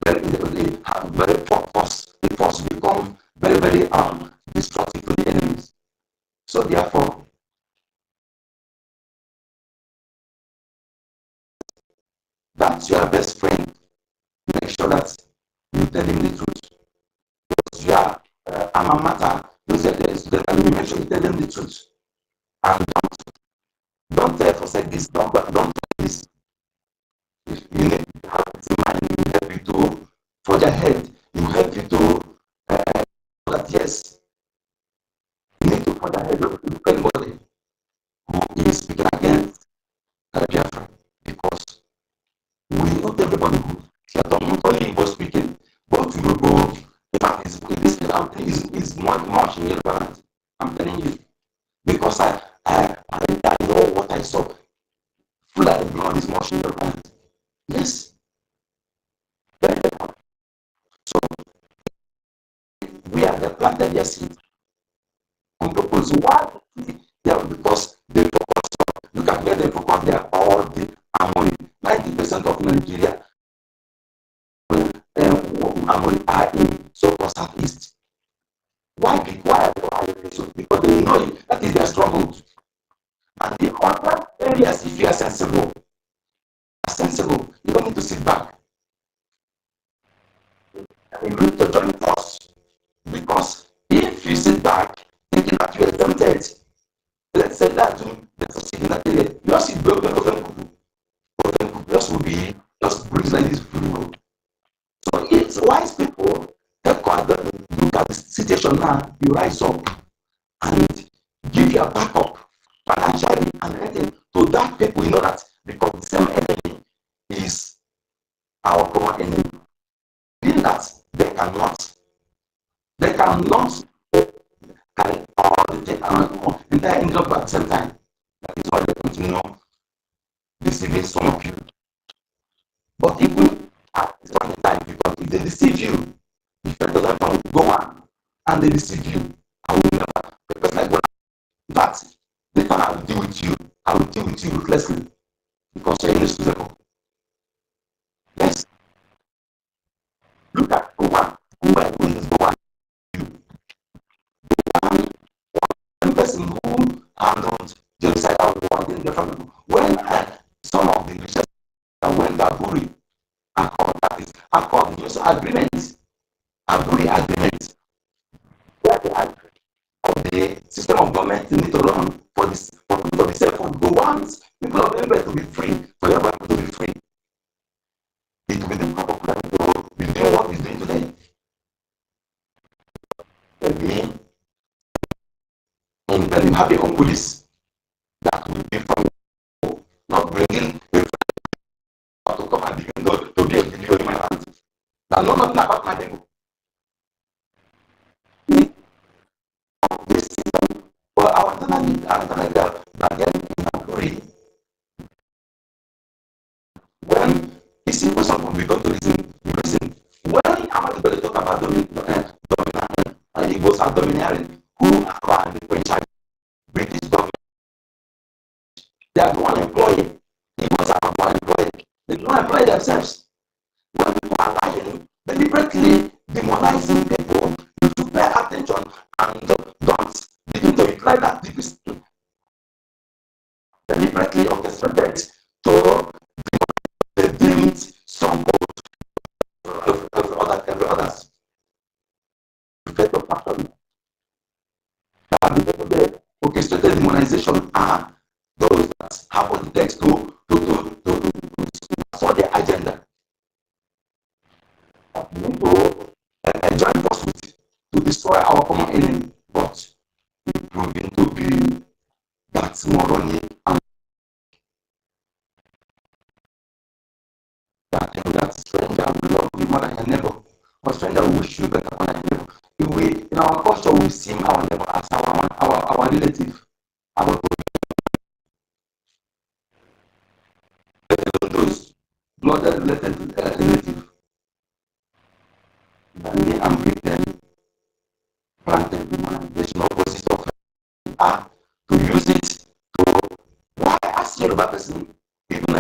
they have very force. The force become very destructive to the enemies. So therefore, that's your best friend. Make sure that you tell him the truth. Because you are alma mater. You said this, make sure you tell him the truth. And don't forsake this, don't do this. If you need to have this in mind, it will help you to forge ahead. It will help you to that yes, you need to forge ahead with anybody who is speaking against Biafra, because we not everybody who not only was speaking, but we will go. In fact, is much irrelevant. I'm telling you, because I know what I saw. Fulani blood is much irrelevant. Yes, very important. So we are the planted their seed on purpose. Why? Yeah, because they focus on, look at where they focus. They are all the harmony. 90% of Nigeria harmony are in so-called southeast. Why? So because they know it, that is their struggle. And the other areas, if you are sensible, you don't need to sit back. You need to join force. Because if you sit back thinking that you are exempted, let's say that the proceed in that area, you just see broken just will be just breathe like this. So it's wise people that look at the situation now, you rise up and give your backup financially and anything to that people, you know that because the same enemy is our common enemy. Meaning that they cannot carry all the entire income at the same time. That is why they continue deceiving some of you. But even at this point in time, because if they deceive you, if you doesn't go on and they deceive you, I will never, because like what that later I will deal with you. I will deal with you ruthlessly because you're inexcusable. Yes. Look at Oman. Who is Oman? One person who handled genocidal war in the family. When some of the richest when the Aburi accord agreements, Aburi agreements, where they agree of the system of government need to run for this for people to be safe, for the ones people of everybody to be free, for everybody to be free. It will be the proper plan to be doing what he's doing today. Again, and then you have the police that will be from not bringing a to come and begin to be a video in my hand. Now, no, nothing about my people. This system, well, our tenant that then in Aburi, when you see for some we go to listen, when I'm going to talk about dominant, and he goes out domineering, who are the French British government, they are the one employing, he goes out one employing, they don't employ themselves. When people are lying, deliberately demonizing people, you should pay attention and don't begin to imply that this is deliberately orchestrated to deemed some every others. Effect of passion. The people that orchestrated demonization are those that have what it takes to for their agenda. We need to join forces to destroy our common enemy, but it's proving to be that morally and that stranger will love you more than your neighbor, or stranger will wish you better than your neighbor. If we, in our culture, we see our neighbor as our relative, our those blood related relative. Then they unbreak them, planted the manipulation of process of to use it to why ask Yoruba person, even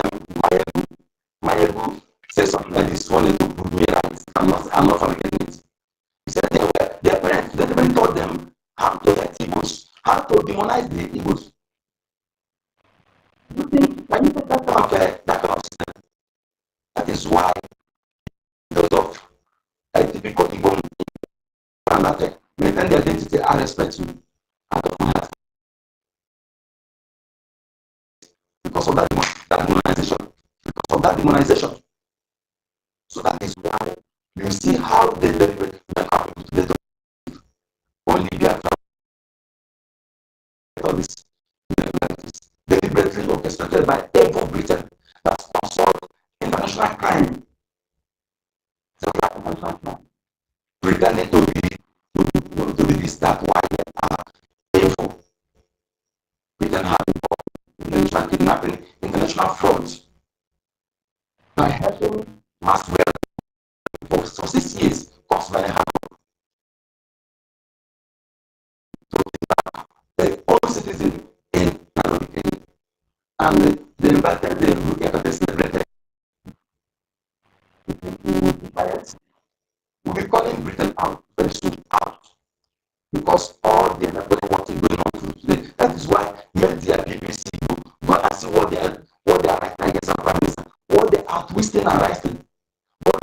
Mayebu says something like this funny to prove me right. I'm not forgetting it. He said their parents they taught them how to hate Igbos, how to demonize the Igbos. You think when you take that kind of system, that is why those of typical Igbo and that maintain their identity, I respect you. I don't have because under demonization. So that is why you see how they deliberate only Biafra this deliberately orchestrated by evil Britain that sponsored international crime. International crime. Pretending to be this that why they are evil. Britain have international kidnapping, international frauds. By helping mass murder for 6 years, cost very hard. Their own citizen in Nairobi, and they invited the Rukia to celebrate. We'll be calling Britain out very soon out because all the what is going on today. That is why let the BBC go and see what they are writing against our prime minister, what they are twisting and writing, what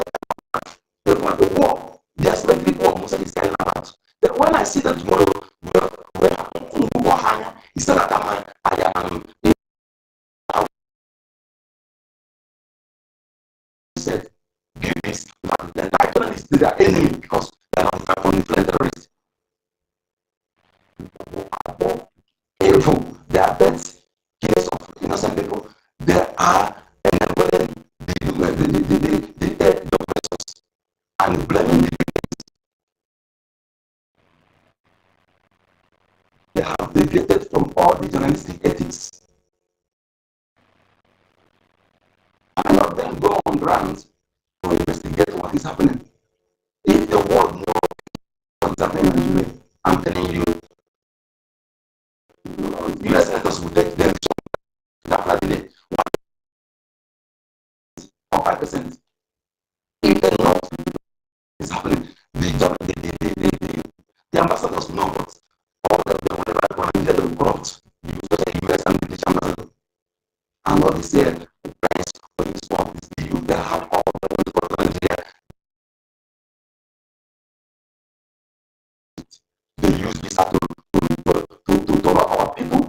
they want the war. They are spreading war. Musa is carrying about. Then when I see them tomorrow, he said that I am. Said, this, the nationalists, they are enemy because they are not from influence terrorists. Evil, they are deaths, killers of innocent people. They are enabling the oppressors and blaming the they have deviated from all the journalistic ethics. Many of them go on grounds to investigate what is happening. If the world knows what's happening in Nigeria, I'm telling you, US senators will take them to or 5%. If they know what is happening, the ambassadors know what all of them, whenever I want to get them corrupt, especially US and British ambassadors. And what they say, price for this one is the youth that have all the ones for Nigeria. They use this to rob our people,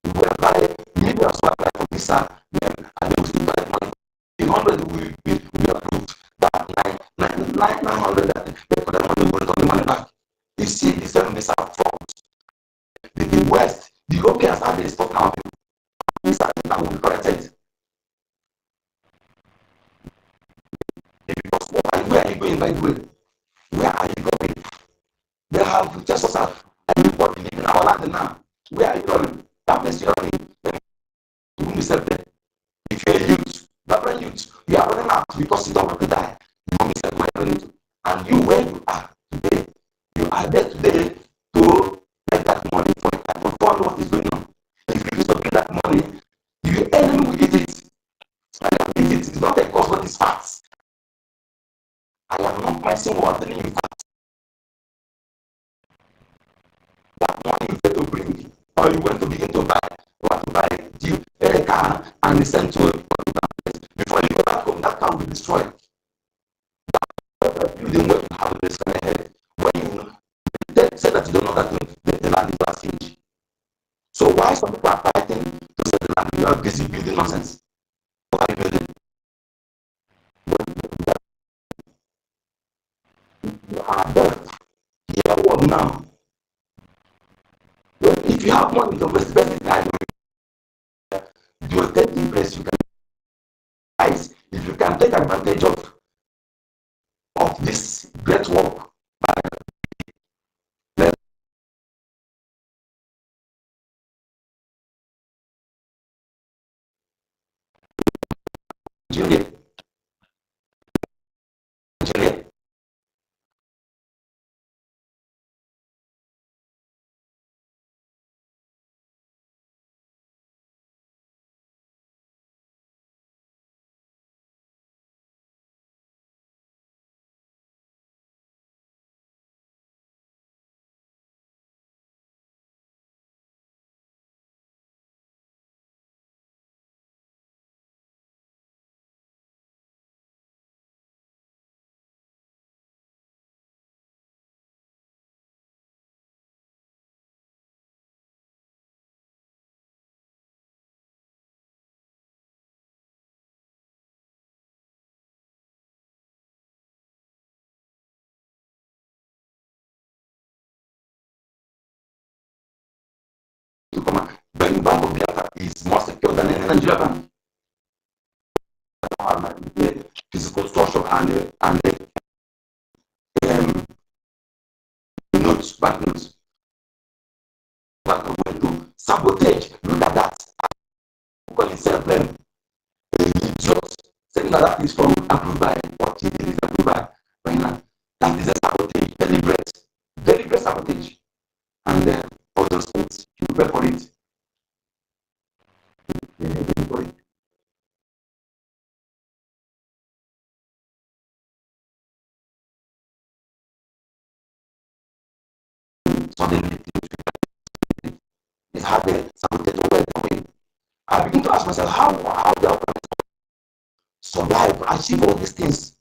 whereby millions will apply for visa, and they will still collect money. 100 will be approved. That 900 that they put the money, will the money back. You see, the 7 visa frauds. The West, the Europeans have been stopped now. Visa that will be corrected. Because where are you going, by the way? Where are you going? They have just us everybody living in our land now. Where are you running? That place you're running. To whom yourself there? If you're a youth, vibrant youth, you are running out because you don't want to die. You whom yourself where you're running to. And you, where you are today, you are there today to make that money for what is going on. If you use to get that money, your enemy will eat it. And if it is not a cause, but it's facts. I am not messing what telling you facts. That money you get to bring, or you want to begin to buy, a car and send to a place. Before you go back home, that car will be destroyed. You didn't want to have this kind of head. When you say that you don't know that the land is last inch. So why some people are fighting to say the land you are busy building nonsense? What are you building? You are there. Hear what now? If you have money to invest in time, you will take the place you can. If you can take advantage of this great work by Juliet. is more secure than any Nigeria bank. The physical structure and the notes, banknotes. But going to sabotage, look at that. Call himself idiot. Saying that is from approved by what he did is approved by China. That is a sabotage, deliberate sabotage. And all those things, you prepare for it. Suddenly, it's hard to sabotage away. I begin to ask myself, how the survive, achieve all these things.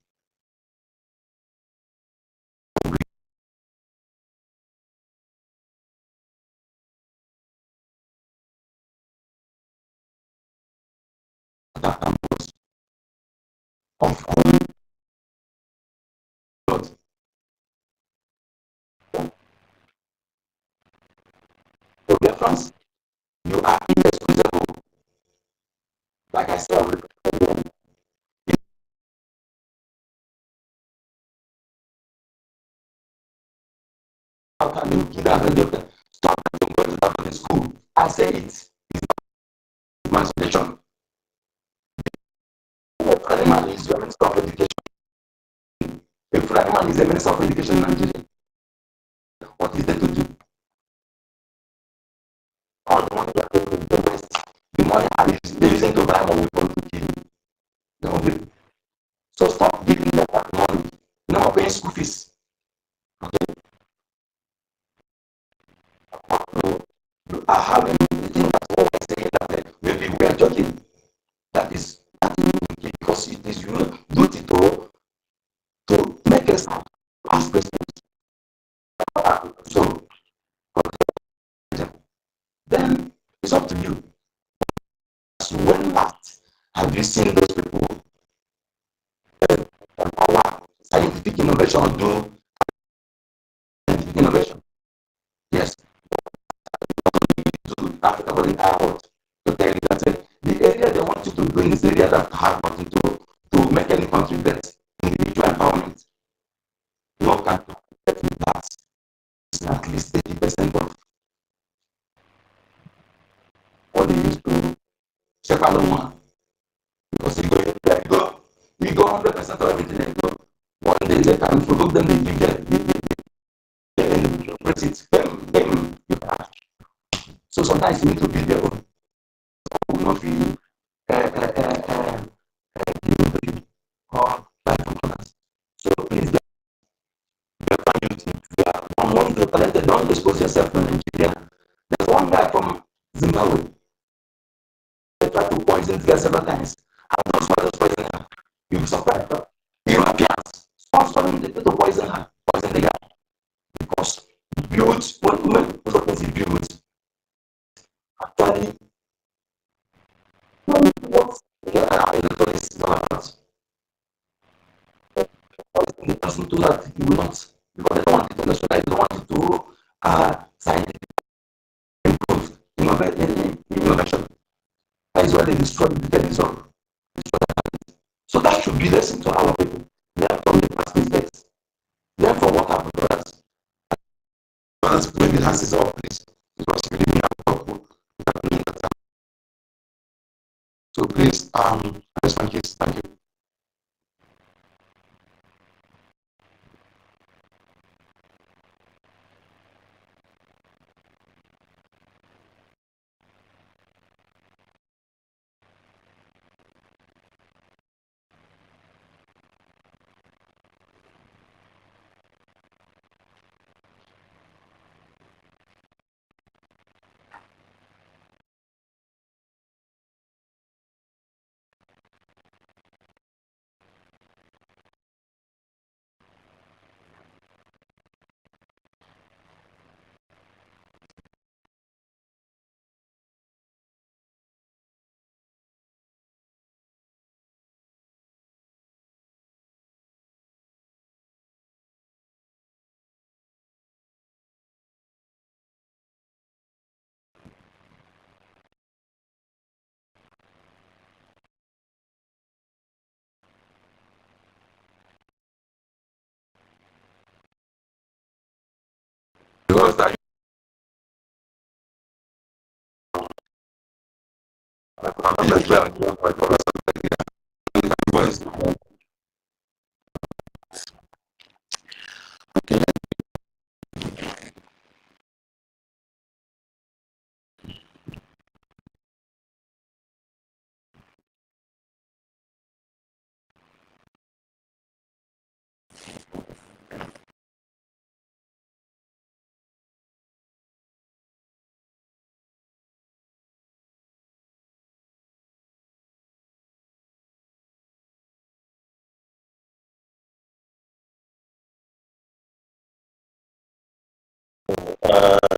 Of BIAFRANS, you are inexcusable. Like I said, how can you kid and stop them going to that school? I say it. It's my suggestion. If anyone is your minister of education, if anyone is a minister of education in Nigeria, what is there to do? All the money they are taking in the West, the money they're using to buy more weapons to kill you. So stop giving them that money. No more paying school fees. Okay? You are having the thing that always saying that maybe we are joking. That is because it is your duty to make us ask questions. So then it's up to you. So when last have you seen those people our scientific innovation do scientific innovation? Yes. To Africa but in our world to tell you that the area they want you to do in this area that have nothing to make any country better, individual empowerment. No country get with that. It's at least 30% of what they used to check out on one. Because you go 100% of everything and go. One day they can provoke them, they give them, you can. So sometimes you need to build your own. Will not feel or buy from others. So please, you are among the talented, don't expose yourself to Nigeria. There's one guy from Zimbabwe. They tried to poison the girl several times. And those mothers poison her. You'll be surprised. Europeans sponsoring the to poison her, poison the guy. Because build, when things is built, actually, what electronics is all about. The person to that you will not, because they don't want it to industrialize, they don't want it to scientific improve innovation. That is why they destroy the television. So that should be lesson to our people. Learn from the past mistakes. Learn from what happened to us. Others maybe has his own place. Because we didn't have people. So please, that's my case. Thank you. Because that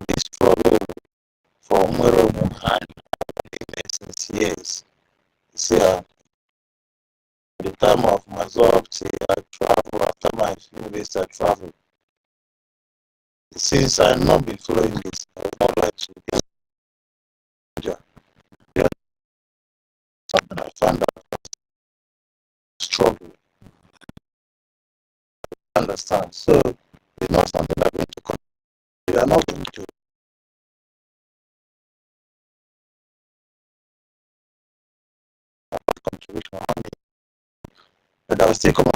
this struggle for Umaru and since years. See, the time of my job, I travel after my university, I travel. Since I not been following this, I would not like to get yeah, something I found out struggle. Understand? So it's not something I'm going to control. We are not going to contribution on it, but I will still come up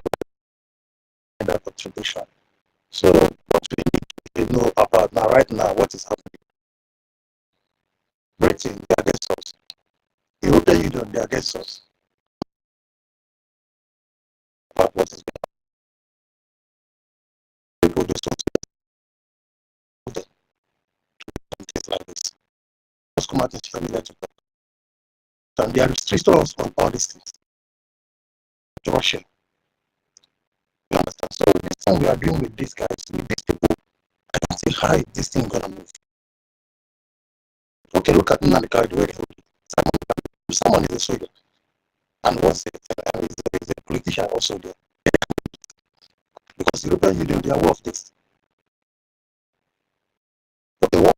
with that contribution. So what we need to know about now, right now, what is happening. Britain, they are against us. European Union, they are against us. But what is going on? People do something like this. Just come out and tell me that to talk. And they are restricting us on all these things. To Russia. You understand? So this time we are dealing with these guys, with these people, I can see how is this thing gonna move. Okay, look at Nanika the way they hold it. Someone is a soldier. And what's it? Is a politician also there. Because the European Union, they are aware of this. Okay, what?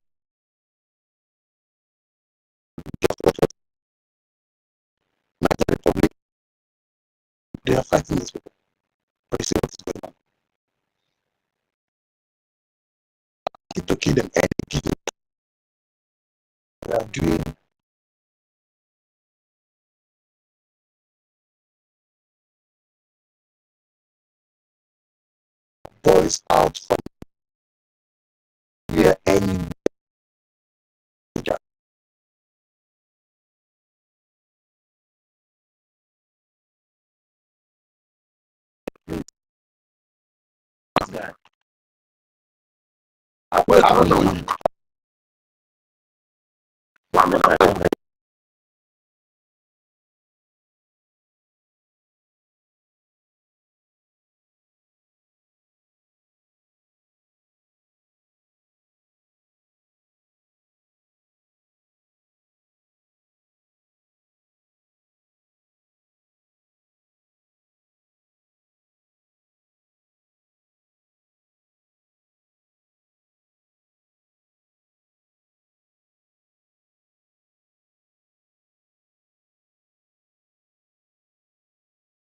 Nigeria Republic, they are fighting these people. But you see what is going on. Need to kill them and kill them. They are doing boys out from where any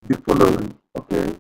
be following. Okay.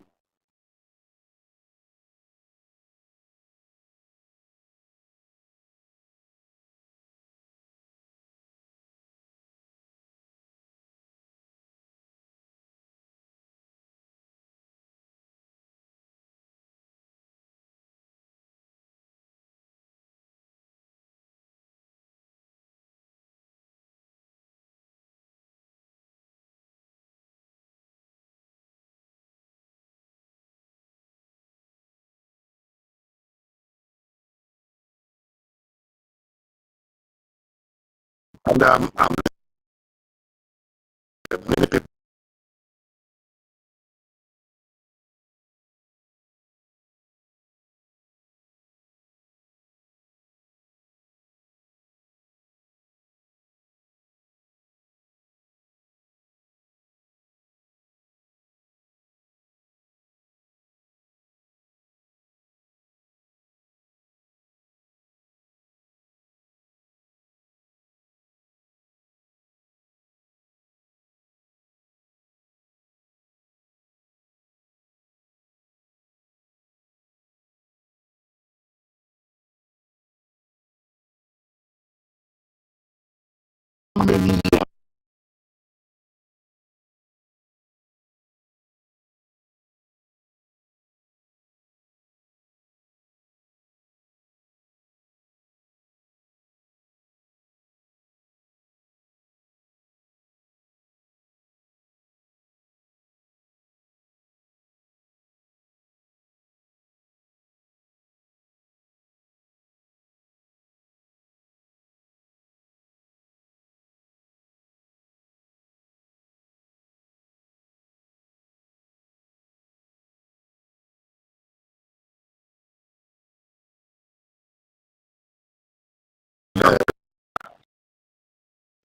And many people religion.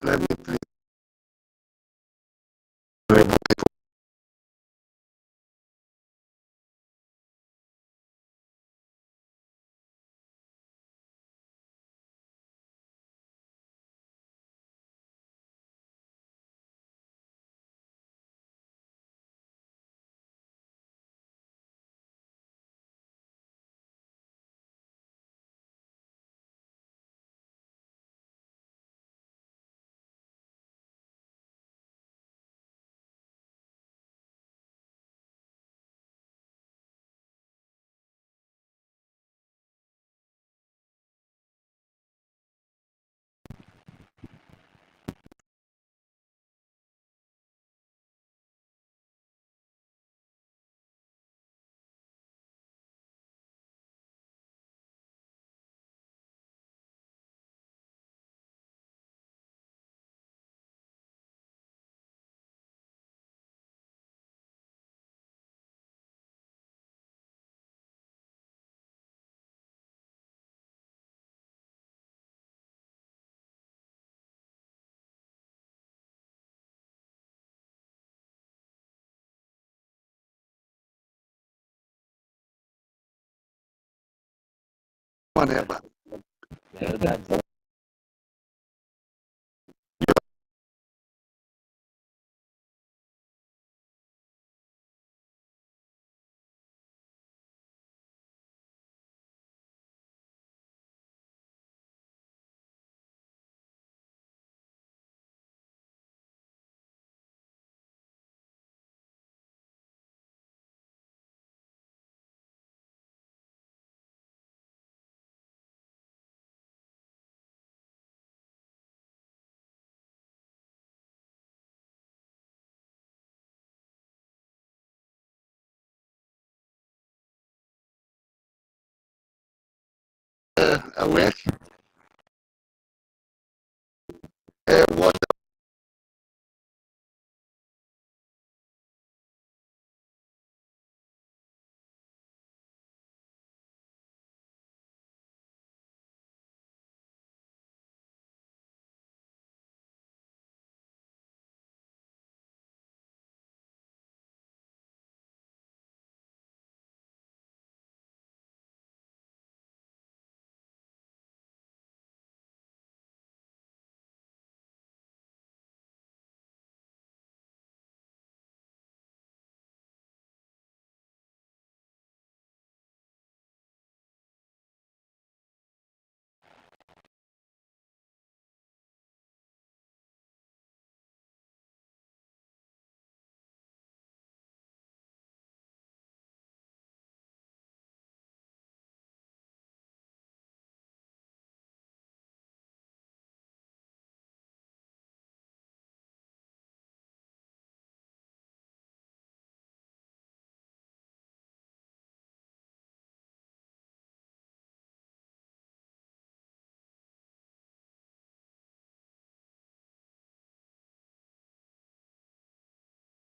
Let me please. Whatever. Awake. What?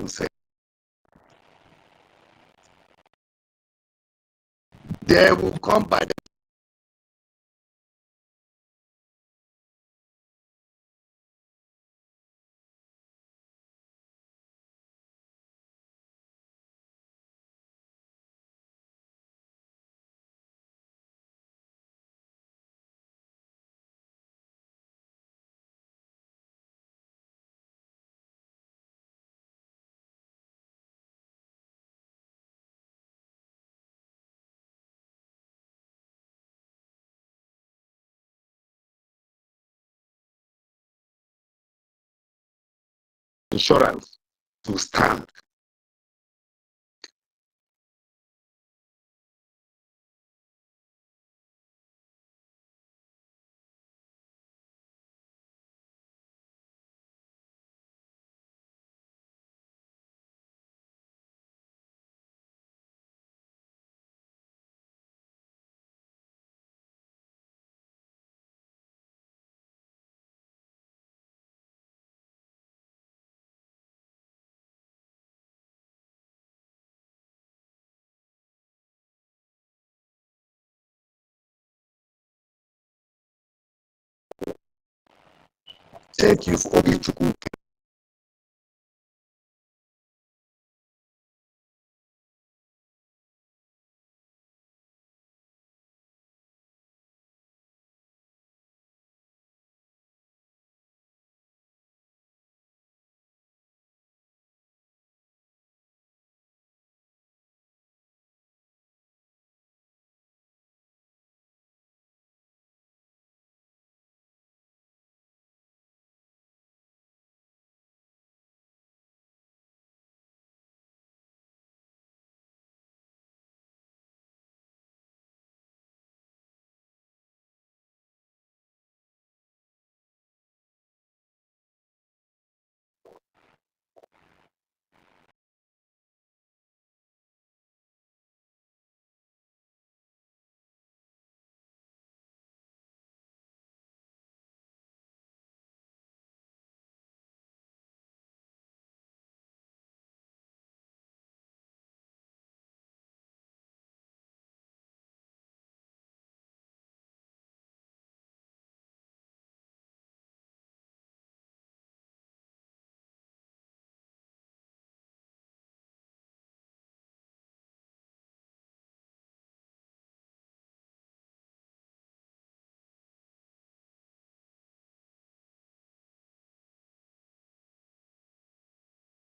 Say. They will come by the insurance to stand. Thank you for Obichukwu.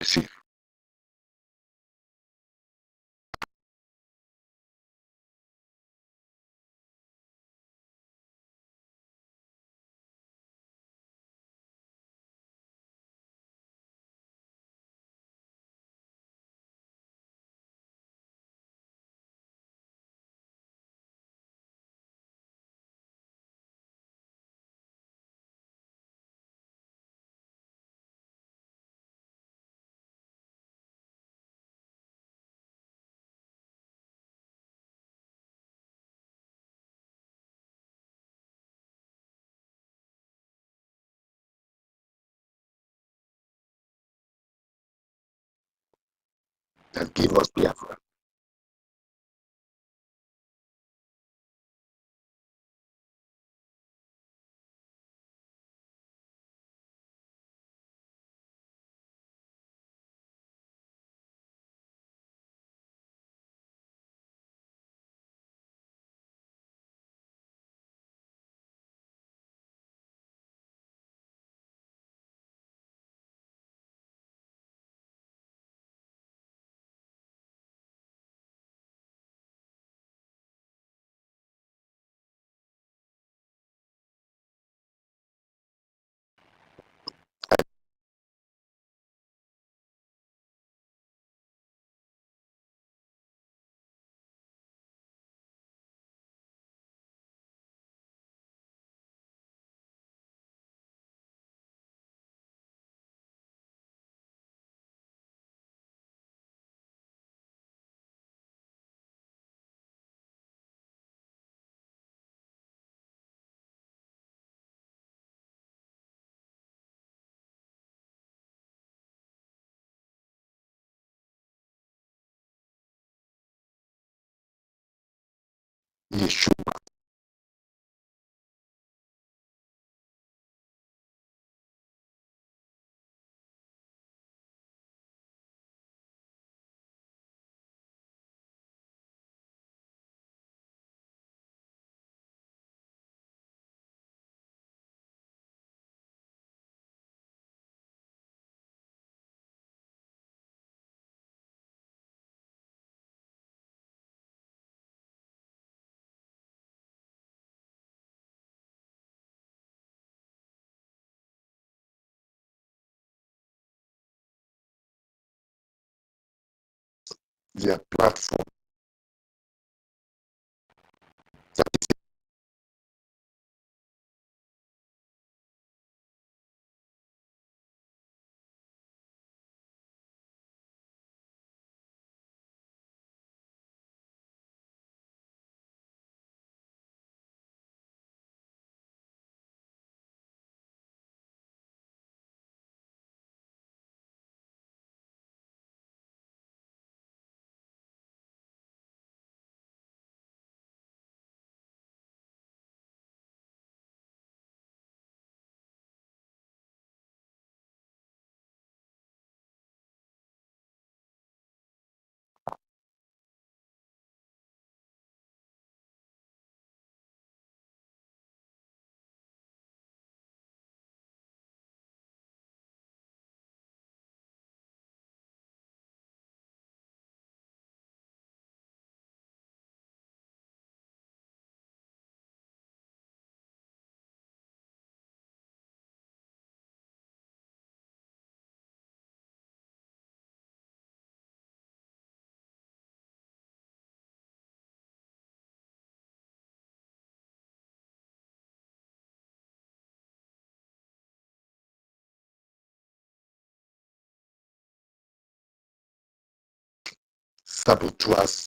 See. That give us Biafra. Yeshua. their platform. Saboteurs.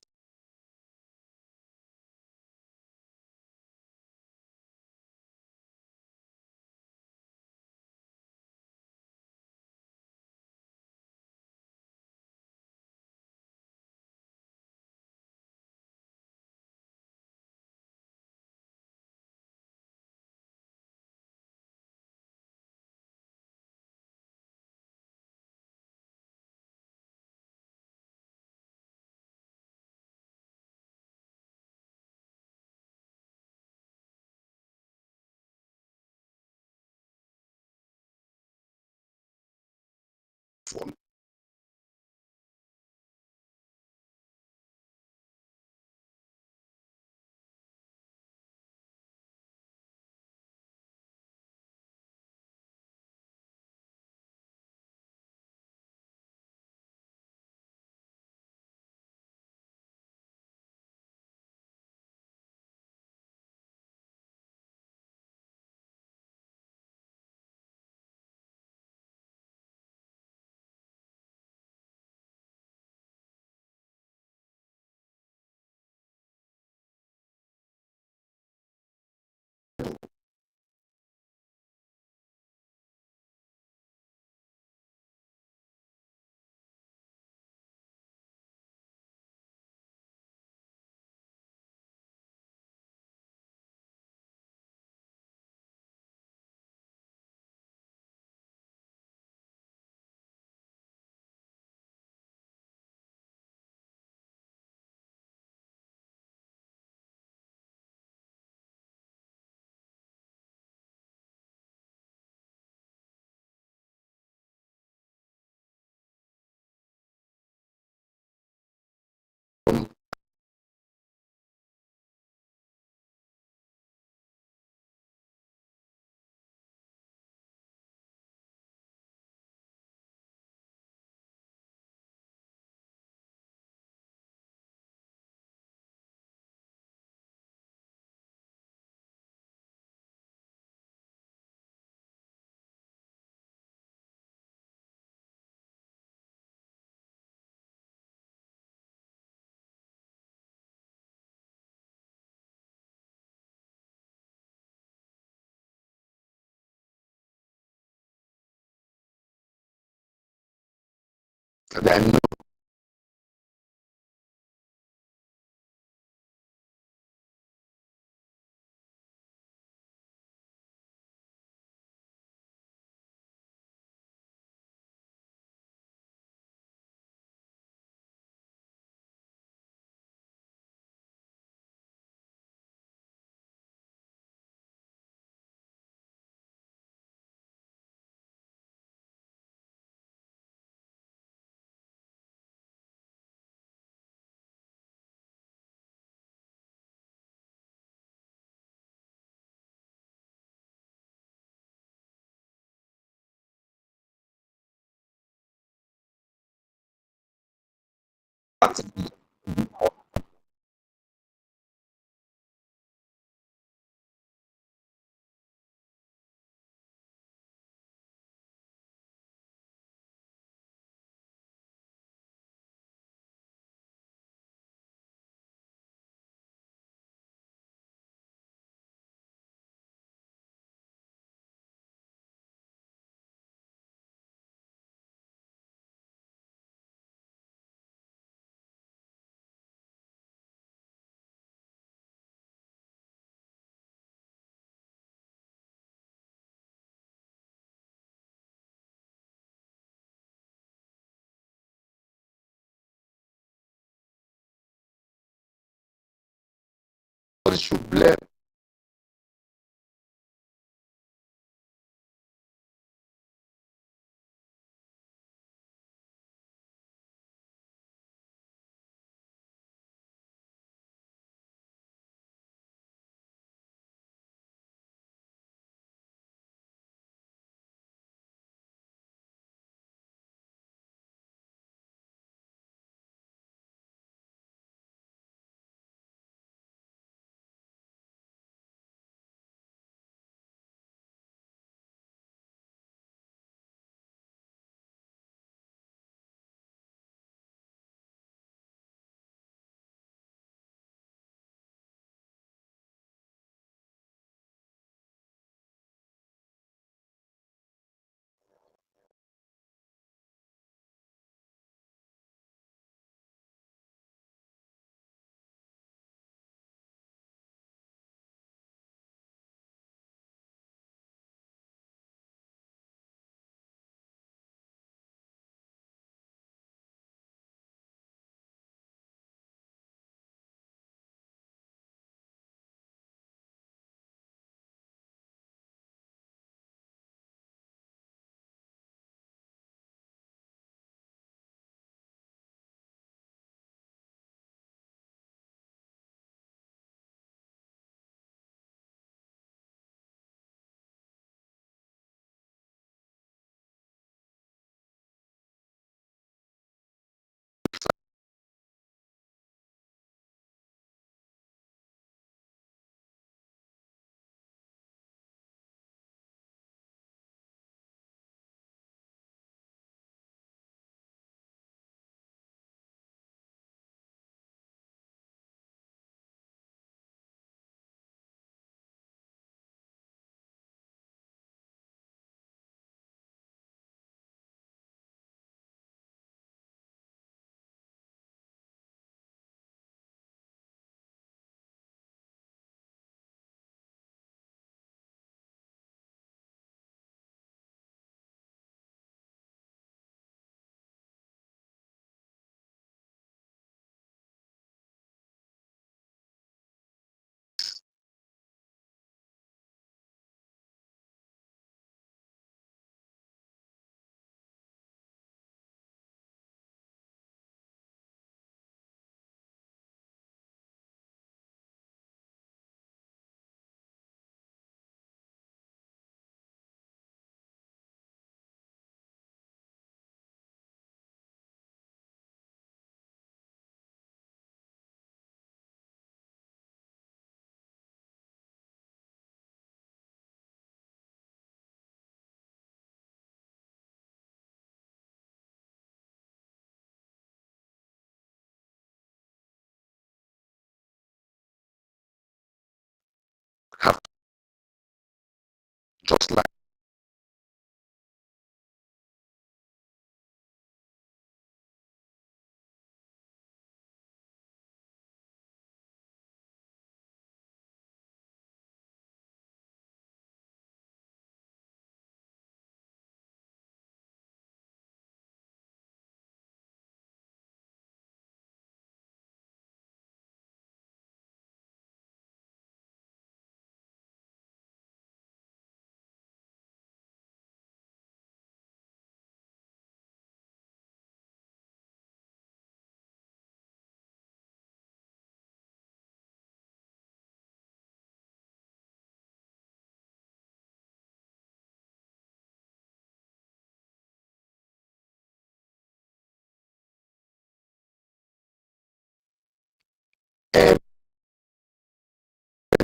Then That is what it should blame.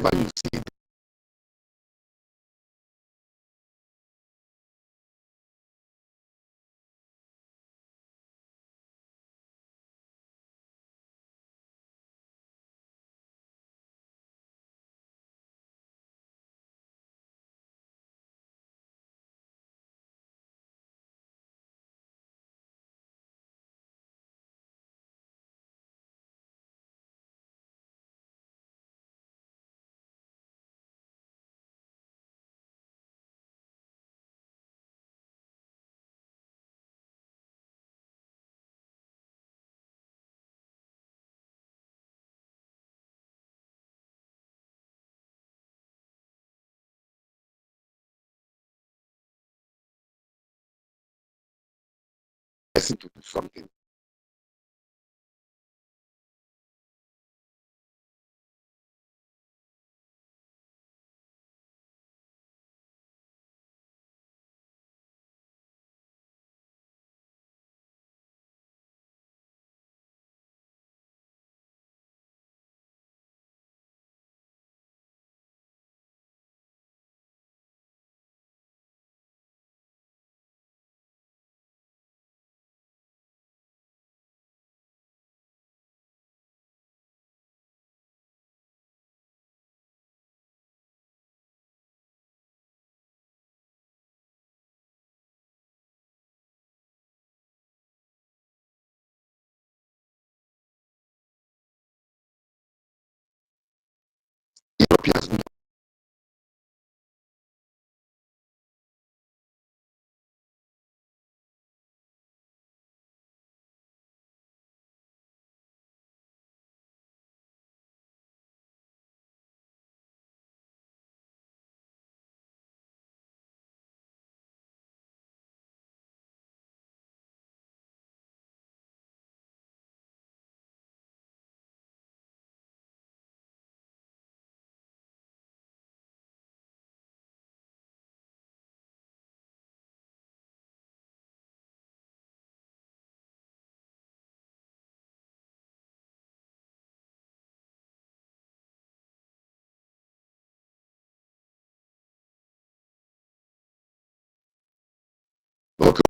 whenever you see person to do something. Europeans know. Okay.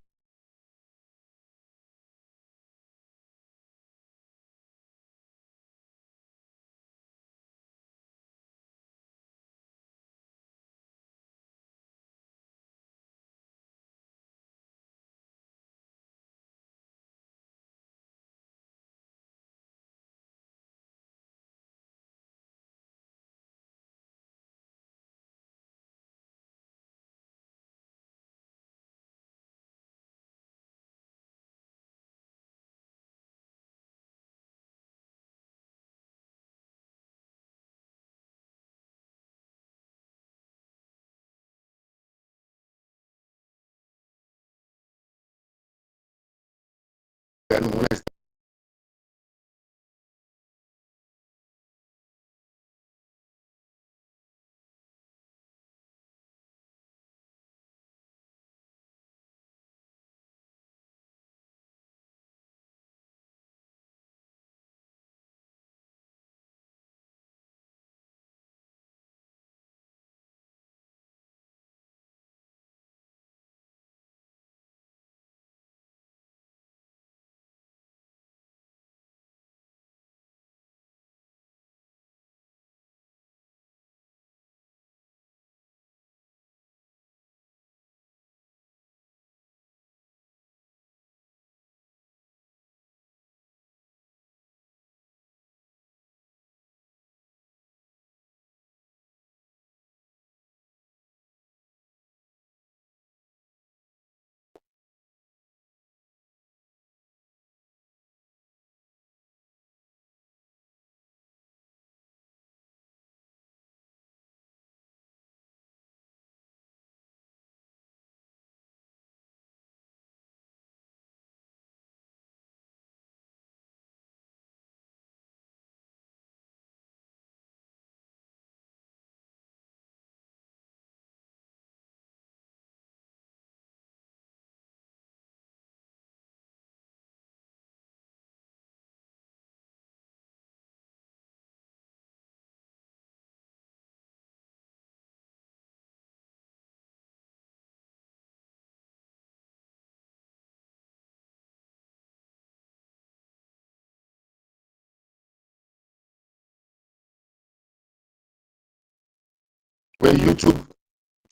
when YouTube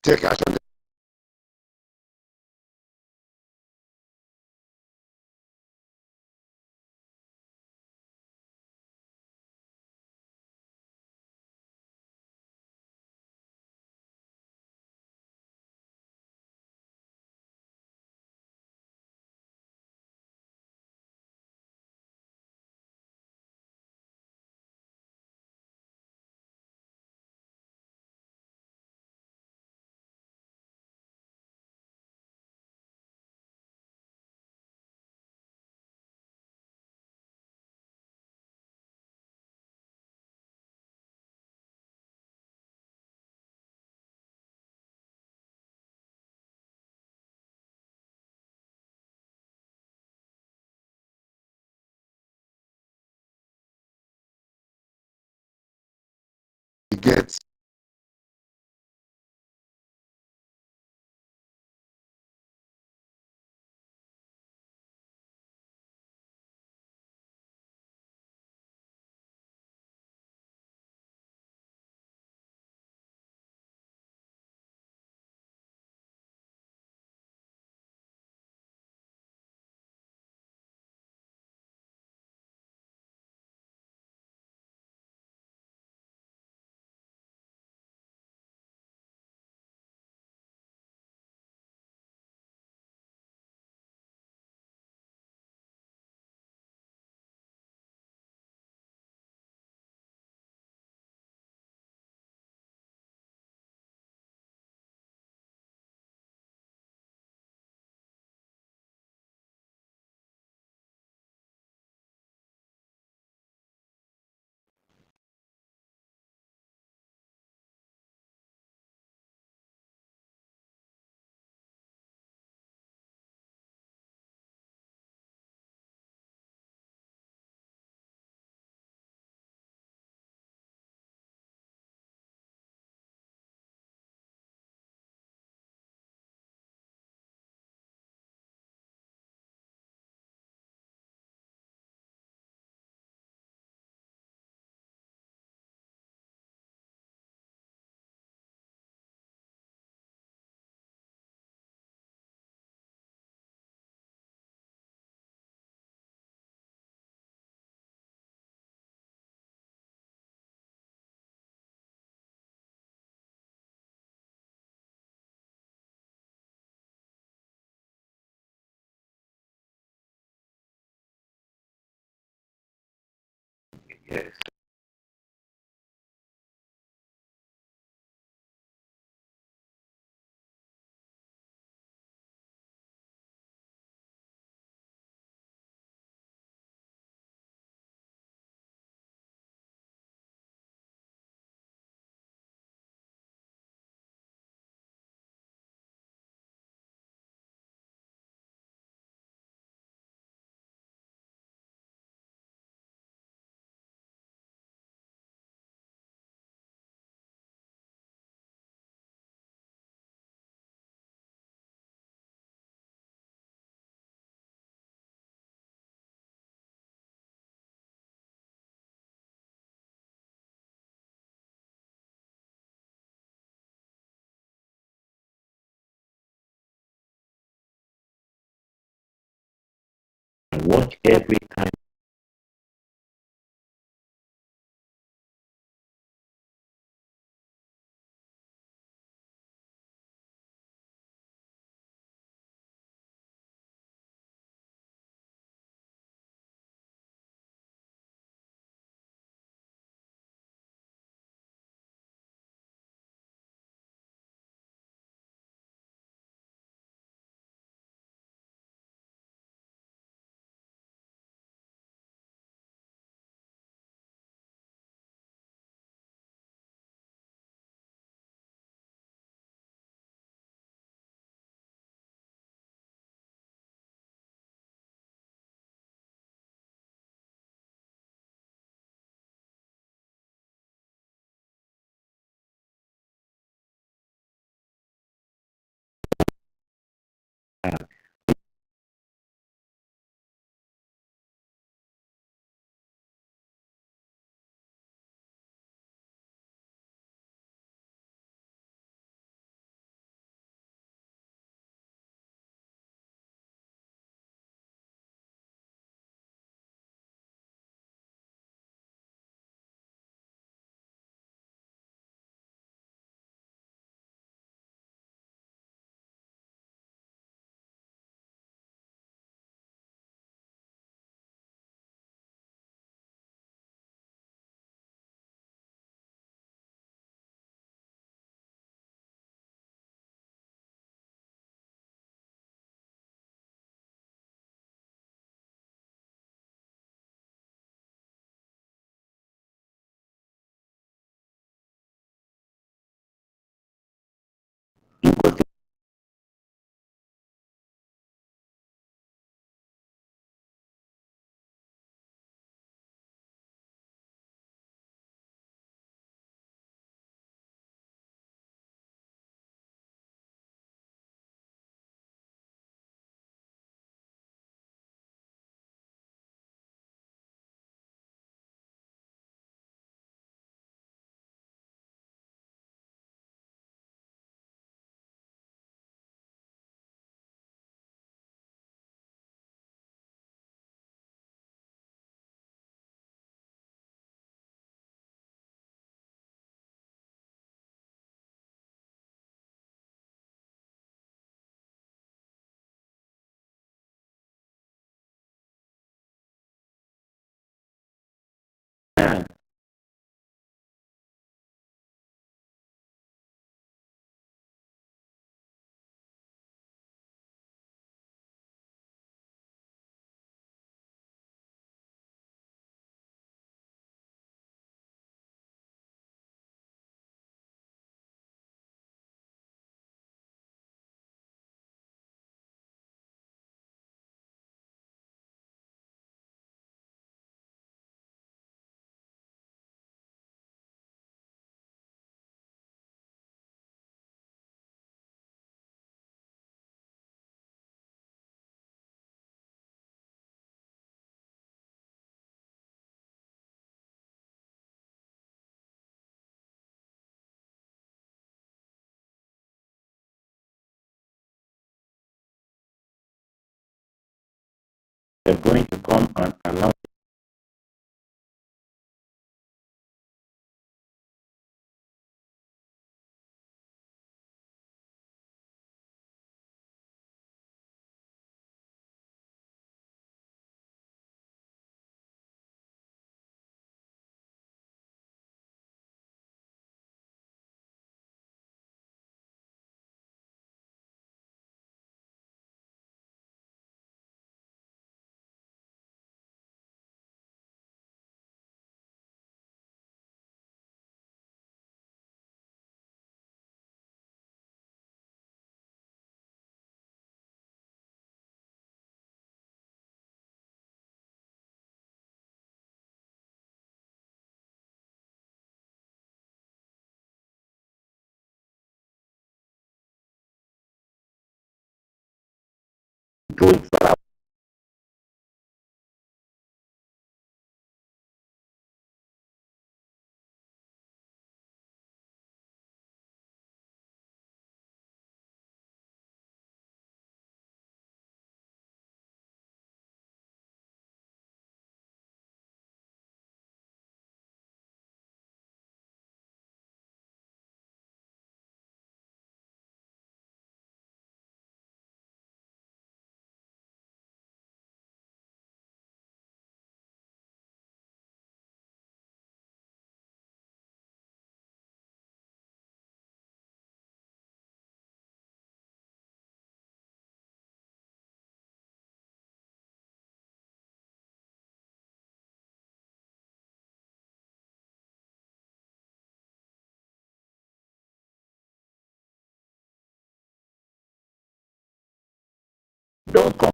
take action, we get Yes. Watch every time. come and announce. Don't come.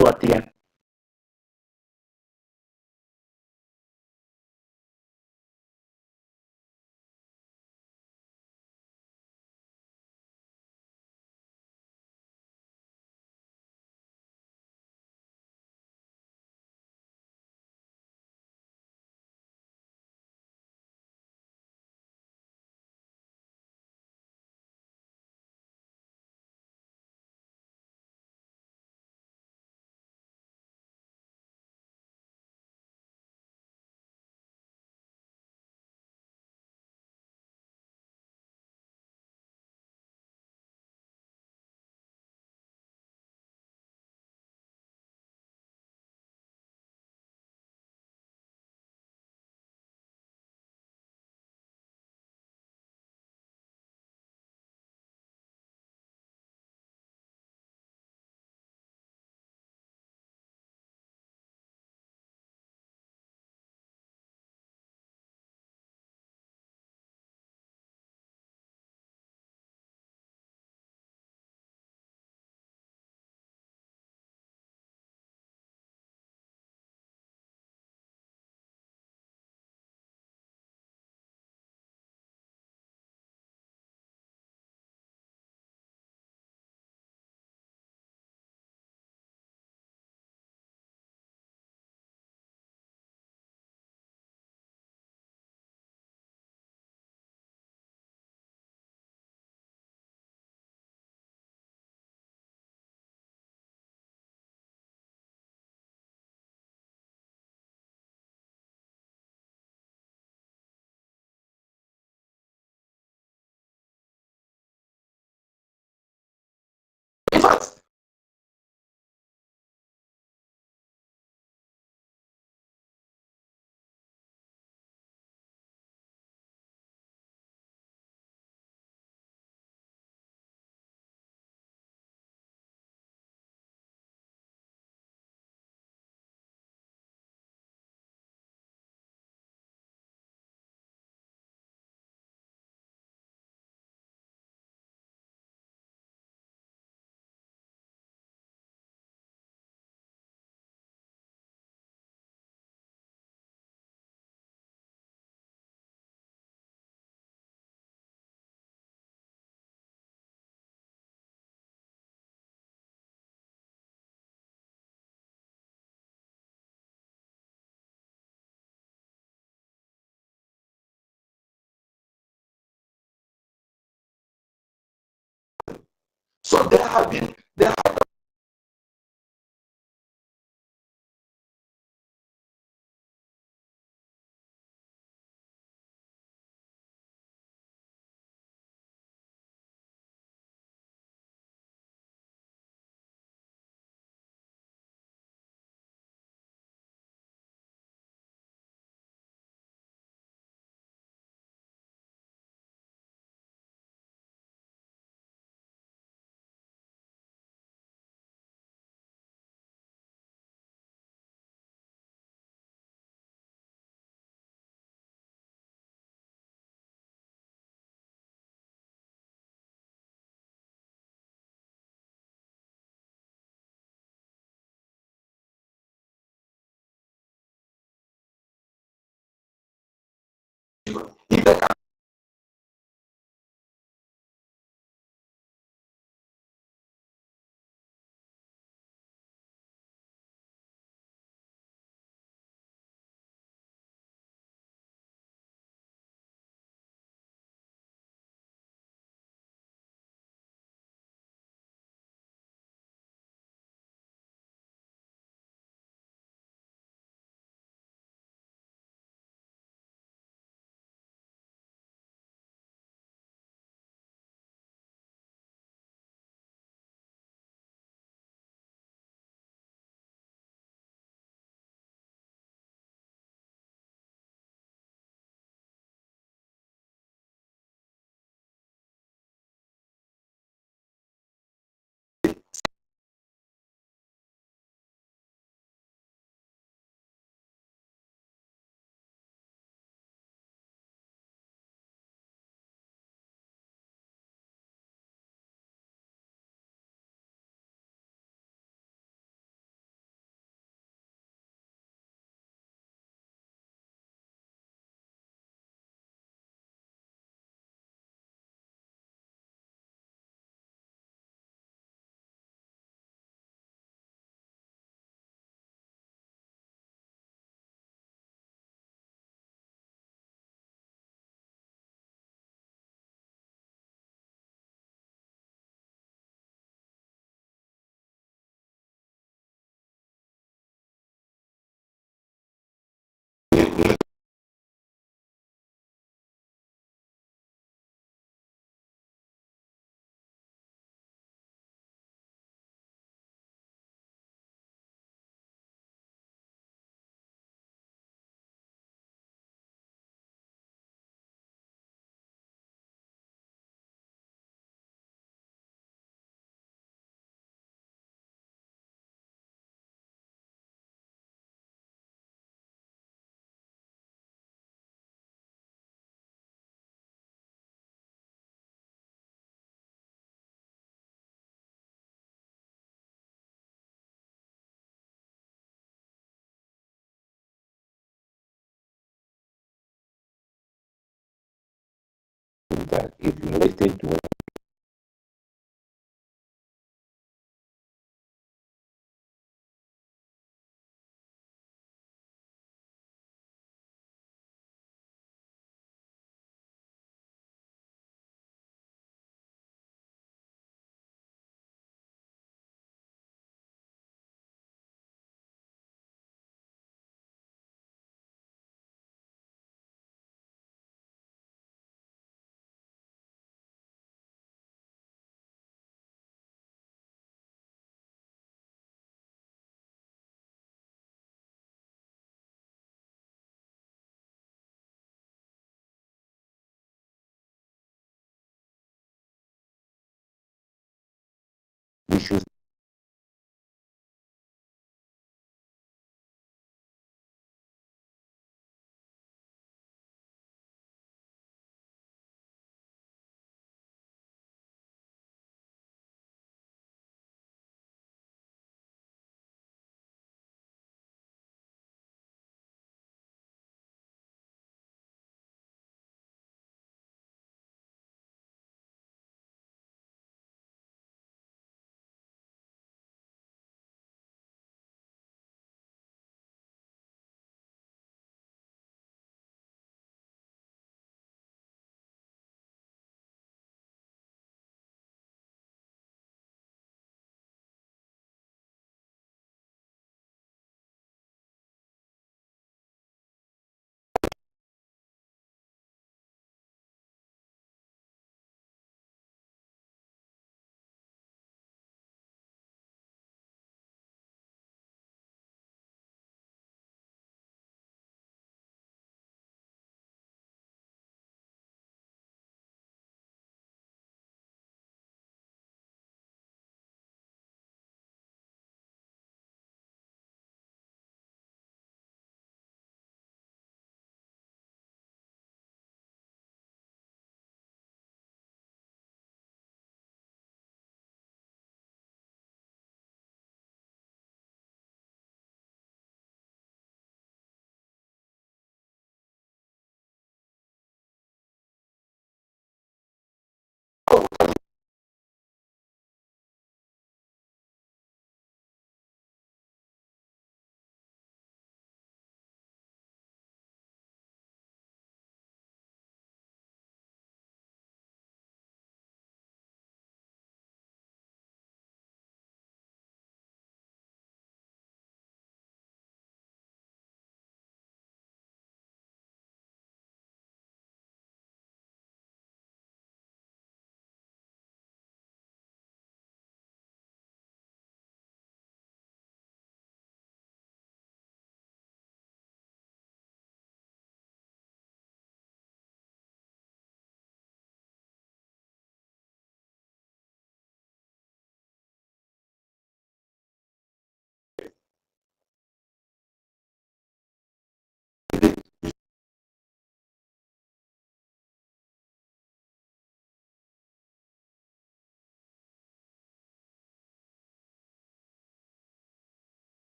What here? So they have been, they have that if you listen to we should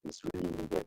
It's really needed.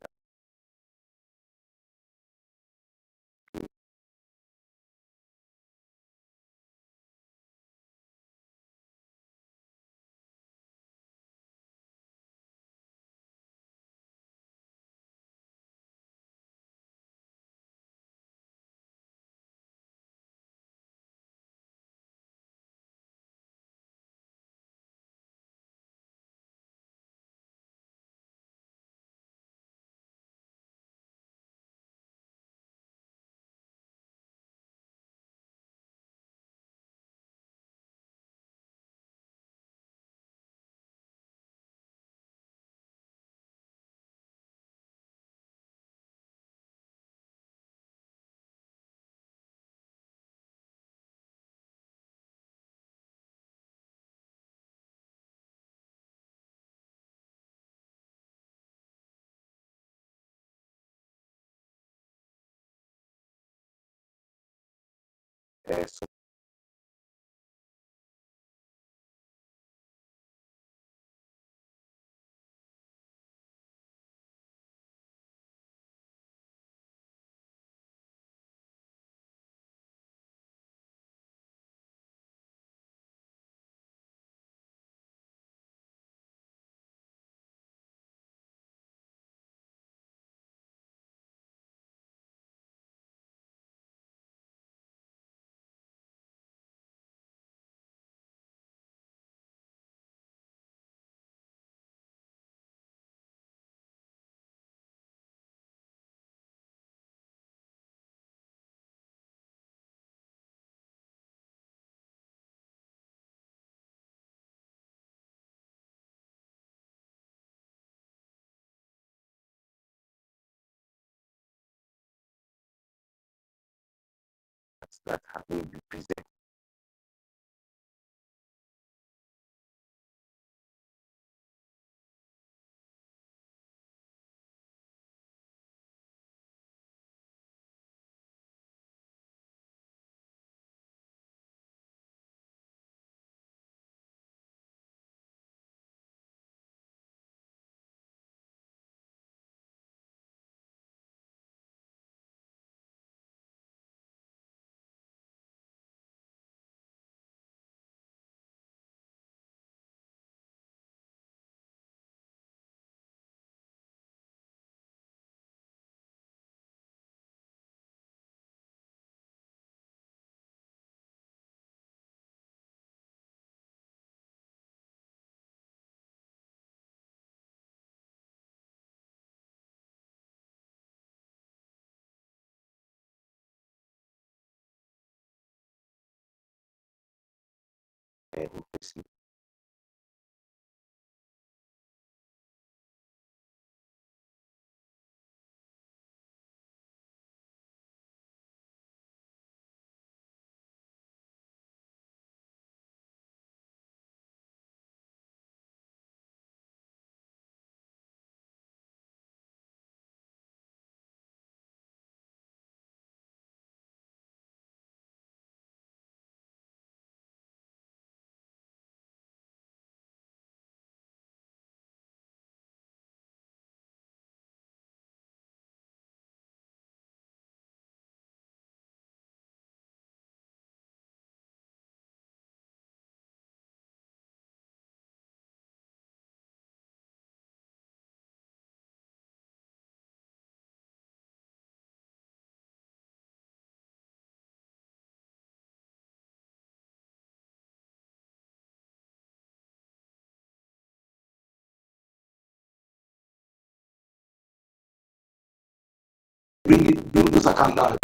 So that will be presented. bring those account down.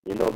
You know,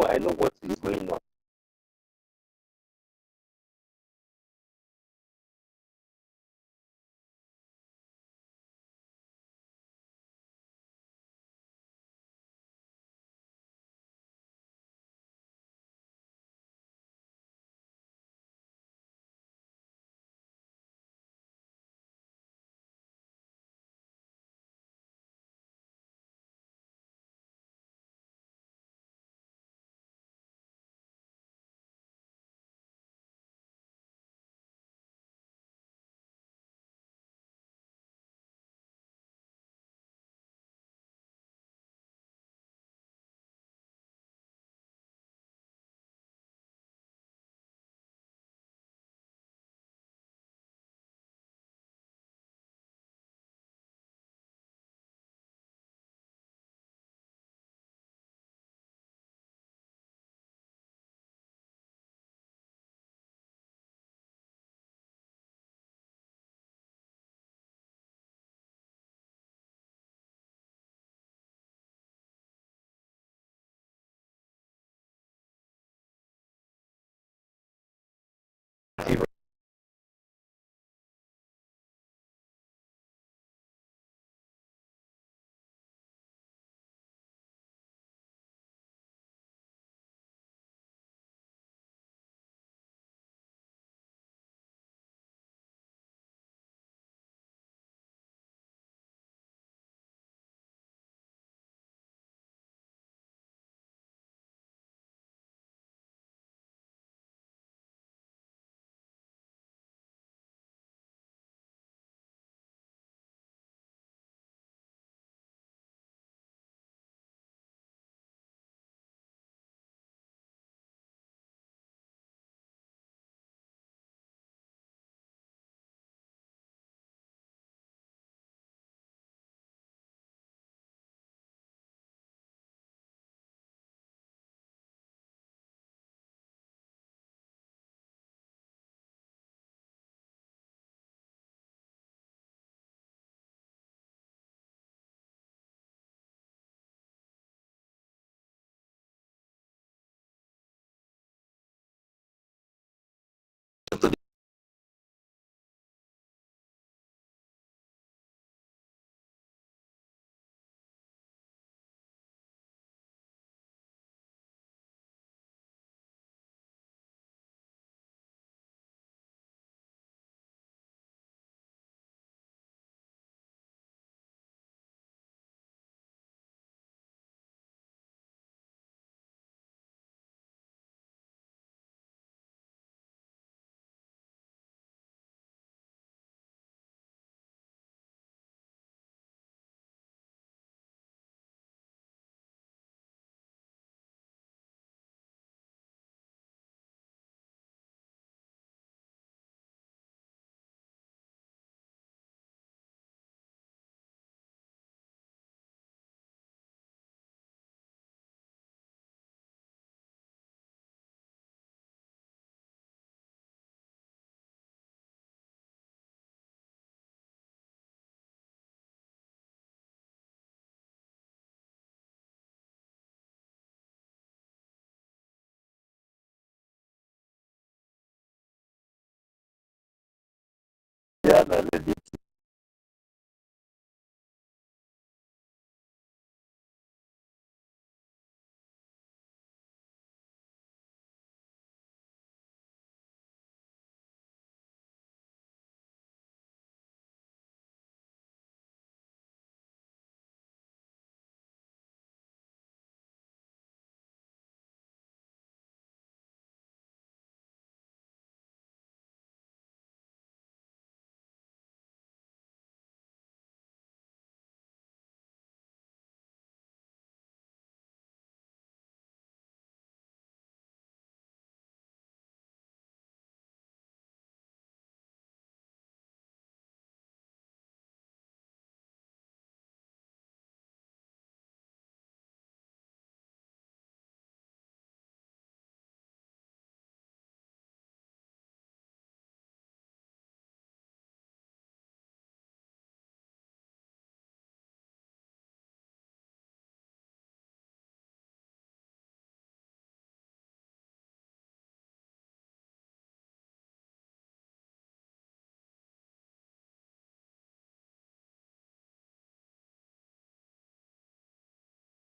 I know what is going on. validity.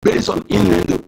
Based on inland